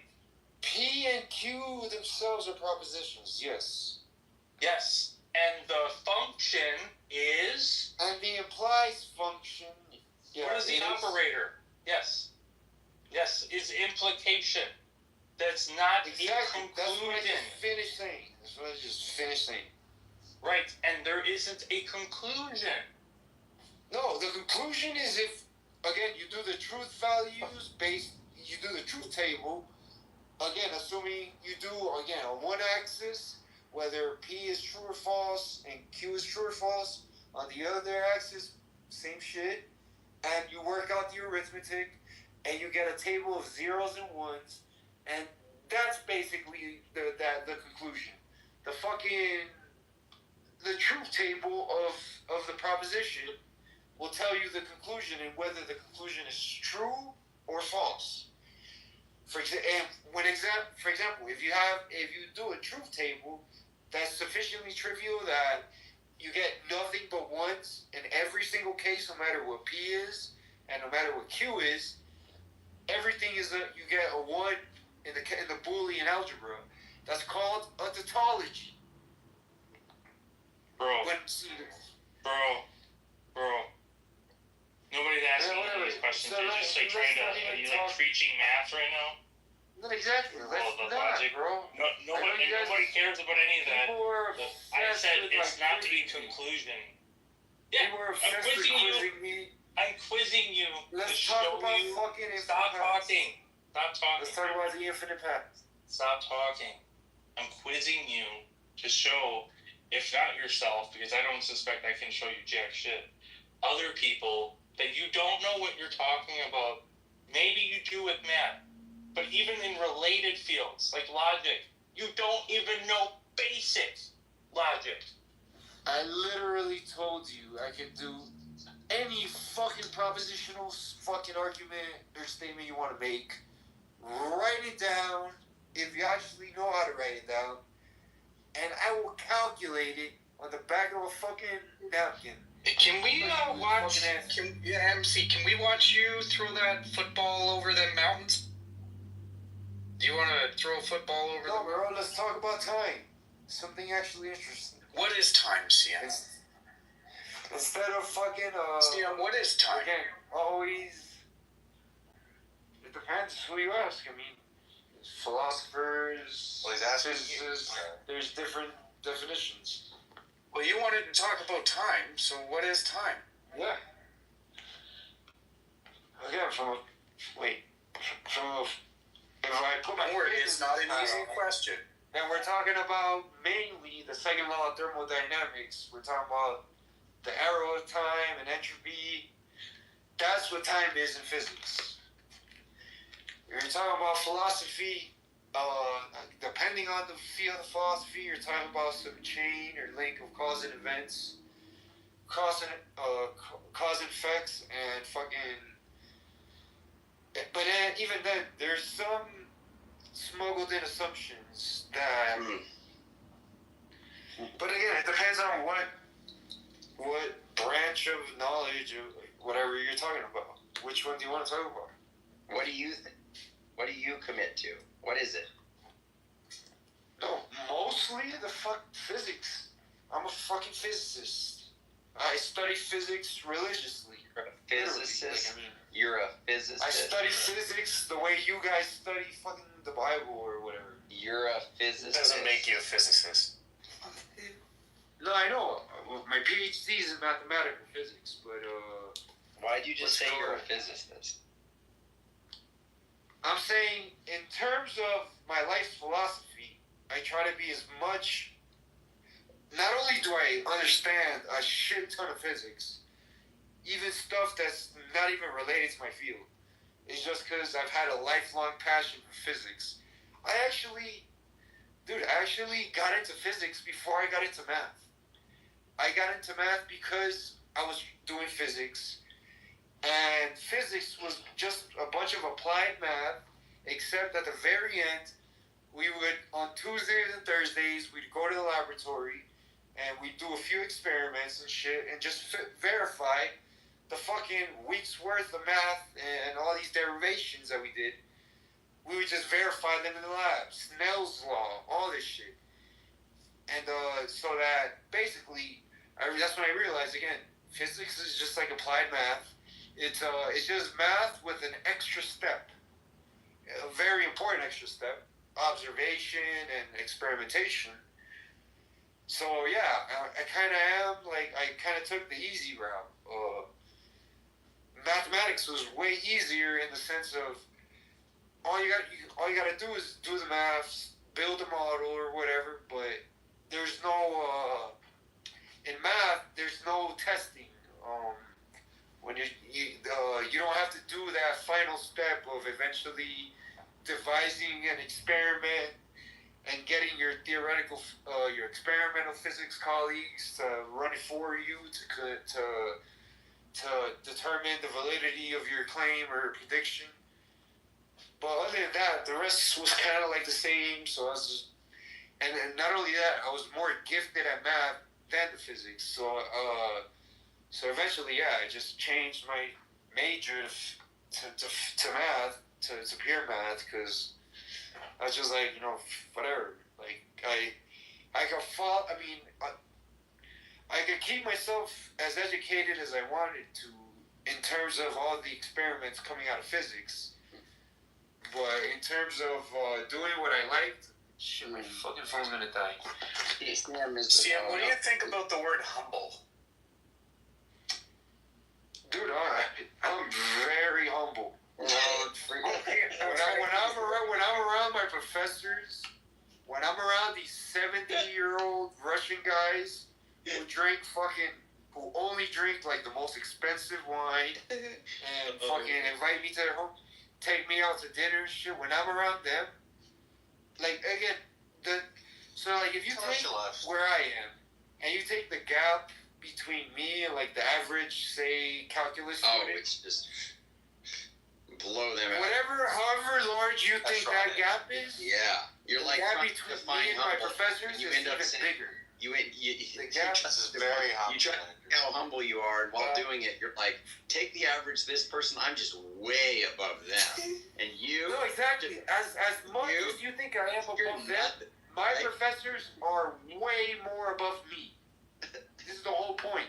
P and Q themselves are propositions, yes. Yes, and the function is... And the implies function... Yeah, what is the operator? Yes. Yes, is implication. That's not exactly. a conclusion. That's what I just finished saying. That's what I just finished saying. Right, and there isn't a conclusion. No, the conclusion is if, again, you do the truth values based, you do the truth table, again, assuming you do, again, on one axis, whether P is true or false and Q is true or false, on the other axis, same shit, and you work out the arithmetic, and you get a table of zeros and ones, and that's basically the conclusion. The truth table of the proposition will tell you the conclusion and whether the conclusion is true or false. For example, if you do a truth table that's sufficiently trivial that you get nothing but ones in every single case, no matter what P is and no matter what Q is, everything is you get a 1 in the Boolean algebra. That's called a tautology. Bro. Nobody's asking you these questions. You're just like trying to. Are you like preaching math right now? Not exactly. That's the not, logic, bro. Nobody cares about any of that. I said it's not the conclusion. Yeah, I'm quizzing you. I'm quizzing you. Let's to talk show about you. fucking infinite Stop paths. talking. Stop talking. Let's talk about the infinite path. Stop talking. I'm quizzing you to show, if not yourself, because I don't suspect I can show you jack shit, other people that you don't know what you're talking about. Maybe you do with math, but even in related fields like logic, you don't even know basic logic. I literally told you I could do any fucking propositional fucking argument or statement you want to make. Write it down if you actually know how to write it down, and I will calculate it on the back of a fucking napkin. Can we watch? MC, can we watch you throw that football over the mountains? Do you want to throw a football over No, bro, let's talk about time. Something actually interesting. What is time, CM? Instead of fucking, CM, what is time? Again, always... It depends who you ask. I mean, philosophers, physicists, there's different definitions. Well, you wanted to talk about time, so what is time? Yeah. Again, if I put my word, it's not an easy question. Then we're talking about mainly the second law of thermodynamics. We're talking about the arrow of time and entropy. That's what time is in physics. You're talking about philosophy. Depending on the field of philosophy, you're talking about some chain or link of cause and events, cause and effects, and fucking. But even then, there's some smuggled in assumptions that. But again, it depends on what branch of knowledge or whatever you're talking about. Which one do you want to talk about? What do you think? What do you commit to? What is it? No, mostly the physics. I'm a fucking physicist. I study physics religiously. You're a physicist? You're a physicist? I study physics the way you guys study fucking the Bible or whatever. You're a physicist. Doesn't make you a physicist. No, I know. My PhD is in mathematical physics, but why'd you just say you're a physicist? I'm saying, in terms of my life's philosophy, I try to be as much. Not only do I understand a shit ton of physics, even stuff that's not even related to my field. It's just because I've had a lifelong passion for physics. I actually got into physics before I got into math. I got into math because I was doing physics, and physics was just a bunch of applied math, except at the very end, we would, on Tuesdays and Thursdays, we'd go to the laboratory, and we'd do a few experiments and shit, and just verify the fucking week's worth of math and all these derivations that we did. We would just verify them in the lab. Snell's law, all this shit. And so that basically, that's when I realized, again, physics is just like applied math. It's just math with an extra step. A very important extra step. Observation and experimentation. So yeah, I kind of am like, I kind of took the easy route. Mathematics was way easier in the sense of all you got to do is do the maths, build a model or whatever. But there's no in math there's no testing. When you don't have to do that final step of eventually devising an experiment and getting your theoretical, your experimental physics colleagues to run it for you to determine the validity of your claim or prediction. But other than that, the rest was kind of like the same. So I was just, and not only that, I was more gifted at math than the physics. So eventually, yeah, I just changed my major to math, to pure math, because I was just like, whatever. Like, I could fall, I could keep myself as educated as I wanted to in terms of all the experiments coming out of physics. But in terms of doing what I liked, shit, my fucking phone's gonna die. Sam, what do you think about the word humble? Dude, I'm very humble. When I'm around my professors, when I'm around these 70-year-old Russian guys who only drink like the most expensive wine and fucking invite me to their home, take me out to dinner and shit, when I'm around them, like, again, if you take where I am and you take the gap between me and like the average, say, calculus student, it's just blow them out. However large you think that gap is, yeah, you're like the gap between me and my professors is even bigger. The gap is very humble. You try to see how humble you are, and while doing it, you're like, take the average. This person, I'm just way above them, and you. No, exactly. As much as you think I am above them, my professors are way more above me. This is the whole point.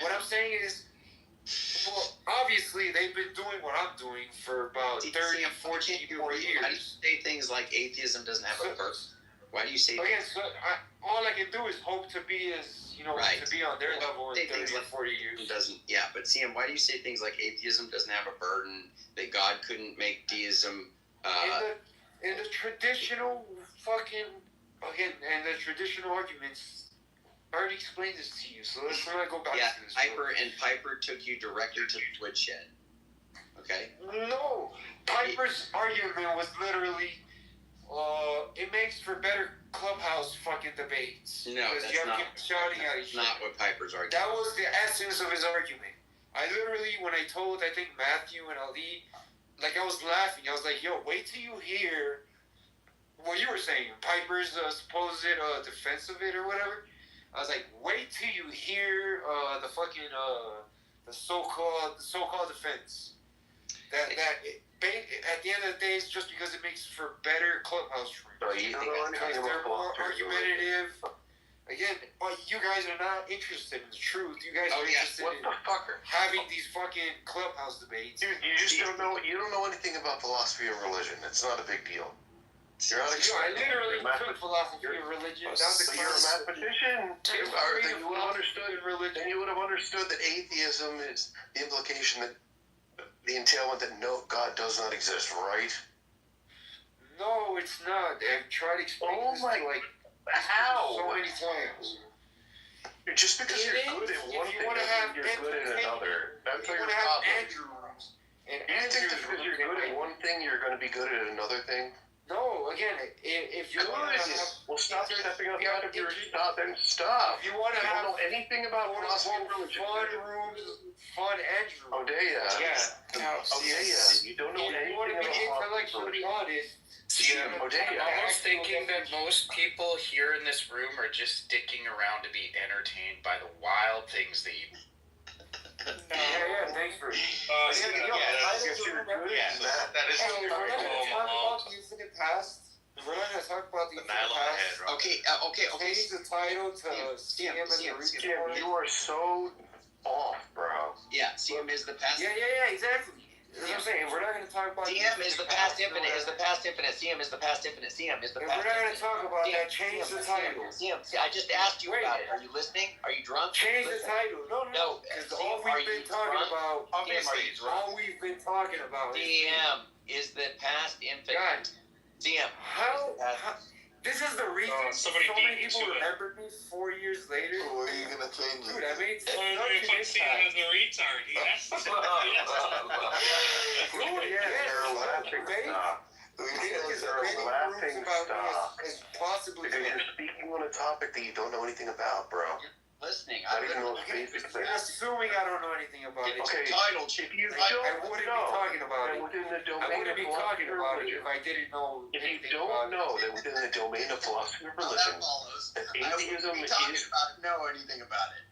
What I'm saying is, well, obviously they've been doing what I'm doing for about 30, 40 more years. Why do you say things like atheism doesn't have a purpose? Why do you say? Again, all I can do is hope to be to be on their level in 30 or 40 years. It doesn't. Yeah, but Sam, why do you say things like atheism doesn't have a burden? That God couldn't make deism. In the traditional traditional arguments. I already explained this to you, so let's not go back to this. Piper took you directly to the woodshed. Okay? No! Piper's argument was literally, it makes for better clubhouse fucking debates. No, that's not what Piper's argument. That was the essence of his argument. I literally, when I told, I think, Matthew and Ali, like, I was laughing. I was like, yo, wait till you hear what you were saying. Piper's supposed defense of it or whatever. I was like, wait till you hear the fucking the so-called defense. That at the end of the day, it's just because it makes for better clubhouse rooms. They're more argumentative. Again, you guys are not interested in the truth. You guys are interested in having these fucking clubhouse debates. Dude, you just don't know. You don't know anything about philosophy of religion. It's not a big deal. I literally took philosophy of religion. You're a mathematician. Then you would have understood that atheism is the implication that the entailment that no God does not exist, right? No, it's not. I've tried explaining this to, like, how? so many times. Just because you're good at one thing doesn't mean you're good at another. That's what you're Andrew rooms. And you think just because you're good at one thing, you're going to be good at another thing? No, again, if you want to have... Well, stop stepping outside of your stop and stop. If you want to don't know anything about philosophy and religion. Fun rooms, fun Andrew. Odea. Yeah. Odea, you don't know anything about philosophy and intellectually honest. Odea. I was thinking that most people here in this room are just sticking around to be entertained by the wild things that you. Yeah, thanks for. That is We're not going to talk about the infinite past. We're not going to talk about the infinite past. Okay. Change the title to CM as the reason. You are so off, bro. Yeah, CM is the past. Yeah, exactly. That's what I'm saying. We're not going to talk about CM is the past infinite. Is the past infinite. CM is the past infinite. CM is the past. We're not going to talk about that. Change the title. CM. I just asked you about it. Are you listening? Are you drunk? Change the title. No. Because all we've been talking about. Obviously, all we've been talking about. CM is the past infinite. CM. How? This is the reason so many people remembered me 4 years later. What are you gonna change it? Dude, I made such If I see him as a retard, yes. They're laughing stop. They're laughing stop. Possibly. Because you're speaking on a topic that you don't know anything about, bro. Listening. Not even those basic things. You're assuming I don't know anything about it. Okay. Title, If you I don't wouldn't know, be talking about then it. within the I domain wouldn't of be philosophy talking or about it religion. if I didn't know If you anything don't about know that within the domain of philosophy or religion, that atheism is... know anything about it.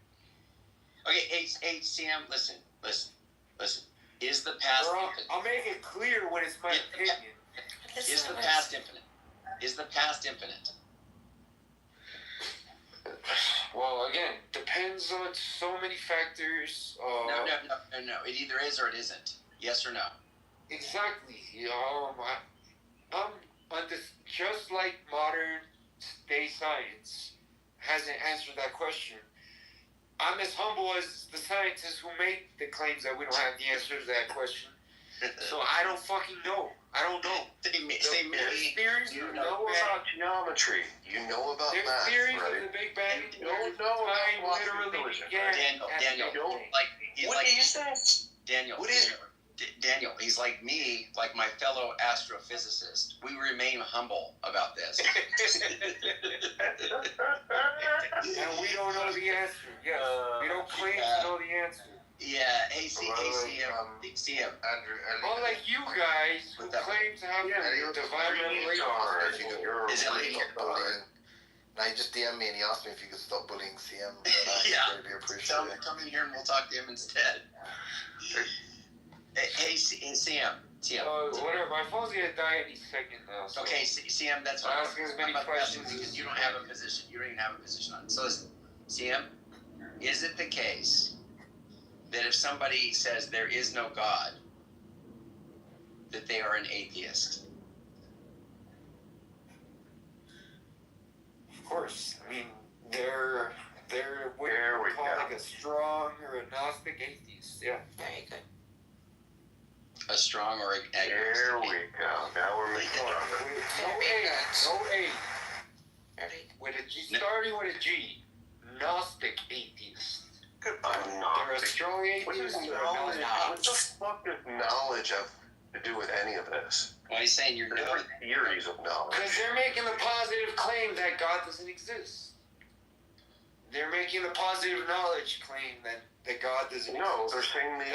Okay, hey, CM, listen. Is the past infinite? I'll make it clear when it's my opinion. Is the past infinite? Is the past infinite? Well, again, depends on so many factors. No. It either is or it isn't. Yes or no? Exactly. I'm on this, just like modern day science hasn't answered that question. I'm as humble as the scientists who make the claims that we don't have the answer to that question. So I don't fucking know. I don't know. Theories You know about geometry. You know about math, theories right? of the Big Bang. You don't know about philosophy and religion. Daniel, What is that? Daniel, What is Daniel, he's like me, like my fellow astrophysicist. We remain humble about this. And we don't know the answer. Yes, we don't claim to know the answer. Yeah, hey, CM. Unlike you guys who claim to have divine revelation. Is it Now he just DM'd me and he asked me if he could stop bullying CM. Yeah. Really appreciate Tell him it. to come in here and we'll talk to him instead. Hey, CM. Whatever, my phone's gonna die any second now. So. Okay, CM, that's fine. Ask as many questions because you don't have a position. You don't even have a position on it. So listen, CM, is it the case that if somebody says there is no God, that they are an atheist? Of course. I mean, they're what we call like a strong or a Gnostic atheist. Yeah. Very good. A strong or agnostic? There we go. Now we're making progress. No A. With a G, starting with a G. Gnostic atheist. They're a strong atheist. What the fuck does knowledge have to do with any of this? Well, he's saying you're different theories of knowledge. Because they're making the positive claim that God doesn't exist. They're making the positive knowledge claim that God doesn't exist. No, they're saying they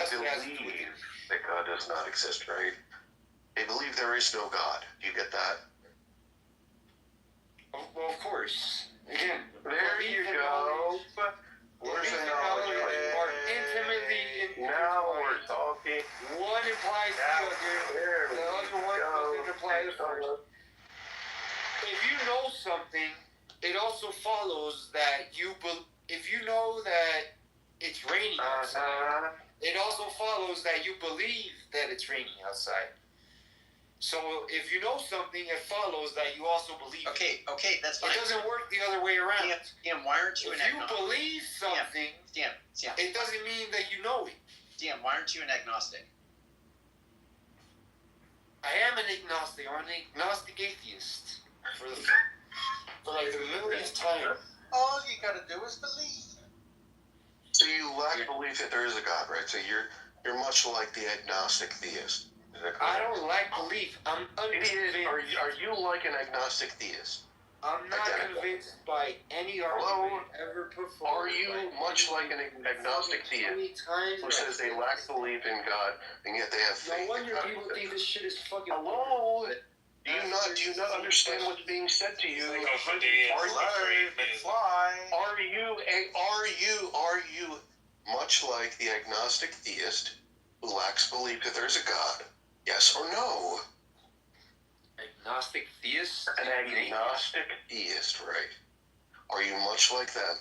believe that God does not exist, right? They believe there is no God. You get that? Well, of course. Again, there you go. Where's the knowledge? Are intimately intertwined. Now we're talking. One implies the other. The other one doesn't imply the first. If you know something, it also follows that if you know that it's raining outside, it also follows that you believe that it's raining outside. So if you know something, it follows that you also believe it. Okay, that's fine. It doesn't work the other way around. Damn, why aren't you if an you agnostic? believe something, it doesn't mean that you know it. Damn, why aren't you an agnostic? I am an agnostic. I'm an agnostic atheist. For like the millionth time. All you gotta do is believe. So you lack belief that there is a God, right? So you're much like the agnostic theist. Is that correct? I don't lack belief. I'm unconvinced. Are you like an agnostic theist? I'm not convinced by any argument ever put forward. Are you much like an agnostic theist who says they lack belief in God and yet they have faith? No wonder people think this shit is fucking. Hello? Do you not understand what's being said to you? Are you much like the agnostic theist who lacks belief that there's a God? Yes or no? Agnostic theist? An agnostic theist, right? Are you much like them?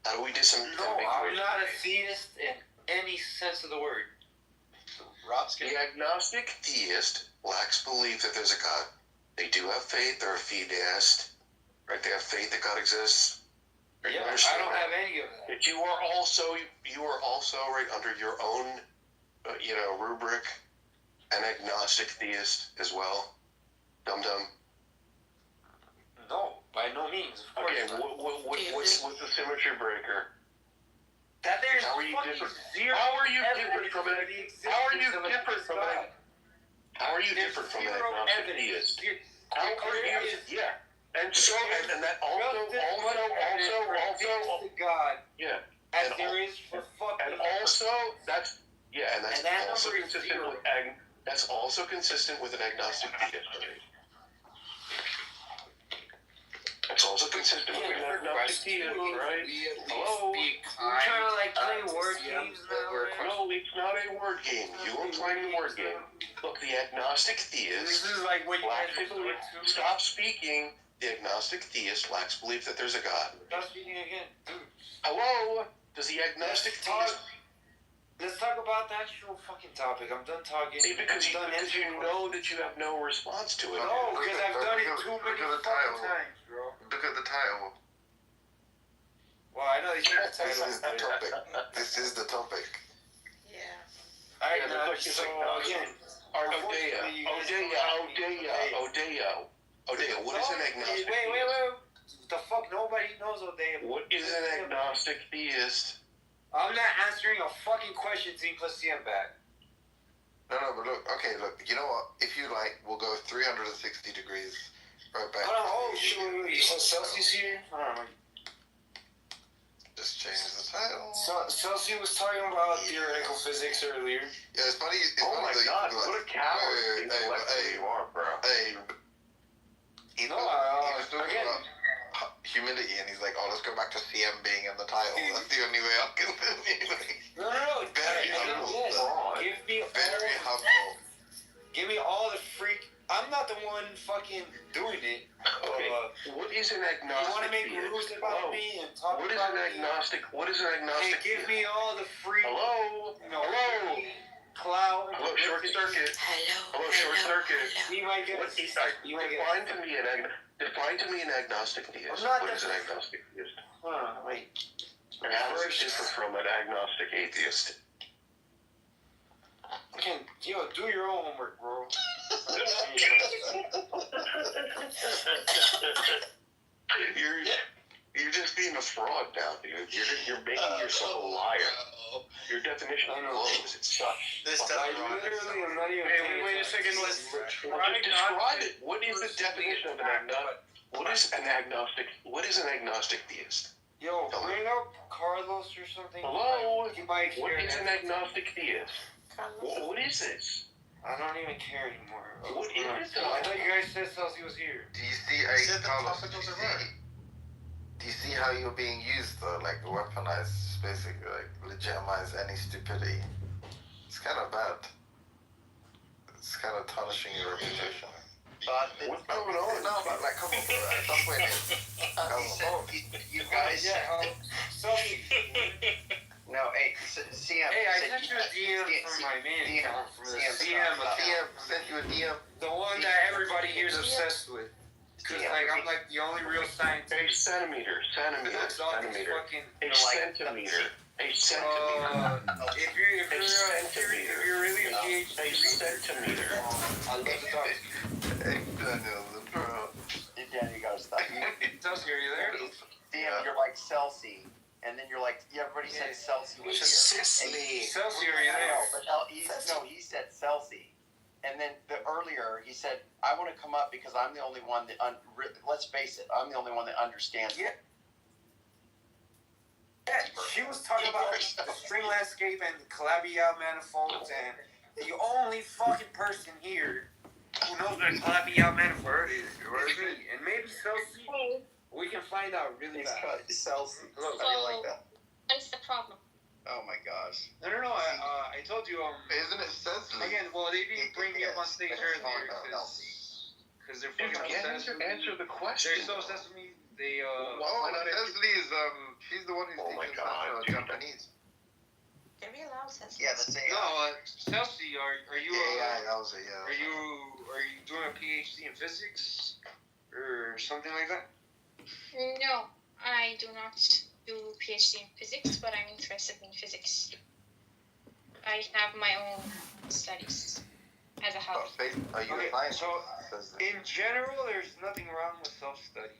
How do we disambiguate? No, I'm not a theist in any sense of the word. The agnostic theist lacks belief that there's a God. They do have faith. They're a fideist, right? They have faith that God exists. Right? Yeah, I don't have any of that. But you are also right under your own, rubric, an agnostic theist as well. Dum dum. No, by no means. Of course not. What's the symmetry breaker? That there's How are you fucking different? zero How are you different evidence from for an? the How are you existence of a different from God. an? How are you There's different from an zero agnostic evidence. theist? How are you? Yeah. And so, and that also, God. Yeah. As there is for fucking. And also, that's that also number is consistent zero. with that's also consistent with an agnostic theist. It's also consistent with an agnostic theist, right? Hello? You're trying to like play word games now? No, it's not a word game. You are playing the word game. Look, the agnostic theist. This is like what you guys are doing. Stop speaking. The agnostic theist lacks belief that there's a God. Stop speaking again, dude. Hello? Does the agnostic theist... Let's talk about the actual fucking topic. I'm done talking. See, because you know that you have no response to it. No, because I've done it too many fucking times, bro. Look at the title. Well, I know you hear the title. This is the topic. This is the topic. Yeah. Alright, so again, Odea, what is an agnostic theist? Wait. The fuck, nobody knows Odea. What is an agnostic theist? I'm not answering a fucking question till you put CM back. No, but look, you know what? If you like, we'll go 360 degrees right back. Hold on, wait. Celsius here? Hold on, wait. Just change the title. Celsius was talking about theoretical physics earlier. Yeah, it's funny. Oh my god, what a coward you are, bro. He was talking about humility, and he's like, let's go back to CM being in the title. That's the only way I can No. Very humble. Very humble. Give me all the freak. I'm not the one fucking doing it. Okay. What is an agnostic? You want to make rules about me and talk What is about an agnostic? What is an agnostic? And give me all the free. Hello. Cloud. Hello, short circuit. Hello, short circuit. You might get. Define to me an agnostic theist. What is an agnostic theist? Wait. And how does it differ from an agnostic atheist? Okay, do your own homework, bro. You're just being a fraud now, dude. You're making yourself a liar. Your definition of love is it sucks. This time, literally, I'm not even. Wait a second. Let's describe it. What is the definition of an agnostic? What is an agnostic theist? Yo, bring up Carlos or something. Hello. You might hear What is an agnostic theist? What is this? I don't even care anymore. What is it? I thought you guys said Celsius was here. Do you see do you see how you're being used though? Like weaponized, basically, like legitimize any stupidity. It's kind of bad. It's kind of tarnishing your reputation. But what's going on? No, but like, come on, bro. At some point, You guys. No, hey, CM. Hey, I sent you a DM from my main account. From the CM sent you a DM. The one that everybody here is obsessed with. Cause I'm like the only real scientist. Hey, centimeter. fucking A centimeter. A centimeter. if you're really a PhD, A centimeter. I love to talk. Hey, Danny, you gotta stop. Celsius, are you there? Damn, you're like Celsi, and then you're like, yeah, everybody said Celsi was here. Sicily. Celsius, are you there? But he said Celsi. And then earlier he said, I want to come up because I'm the only one that, let's face it, I'm the only one that understands it. Yeah, she was talking about the string landscape and Calabi-Yau manifolds, and the only fucking person here who knows what a Calabi-Yau manifold is me. And maybe Celsi. We can find out really fast. Celsi. Hello. How do you like that? What's the problem? Oh my gosh. No. I told you. Isn't it Cecily? Again, well, they didn't bring me up on stage earlier because they're fucking obsessed. Answer the question. They're so obsessed with me. They Cecily is she's the one who's teaching Japanese. Can we allow Cecily? Yeah, that's AI. No, Celsi, are you? AI, that was a yeah. Are you doing a PhD in physics or something like that? No, I do not do PhD in physics, but I'm interested in physics. I have my own studies as a hobby. Are you Okay, a science? so in general, there's nothing wrong with self-study.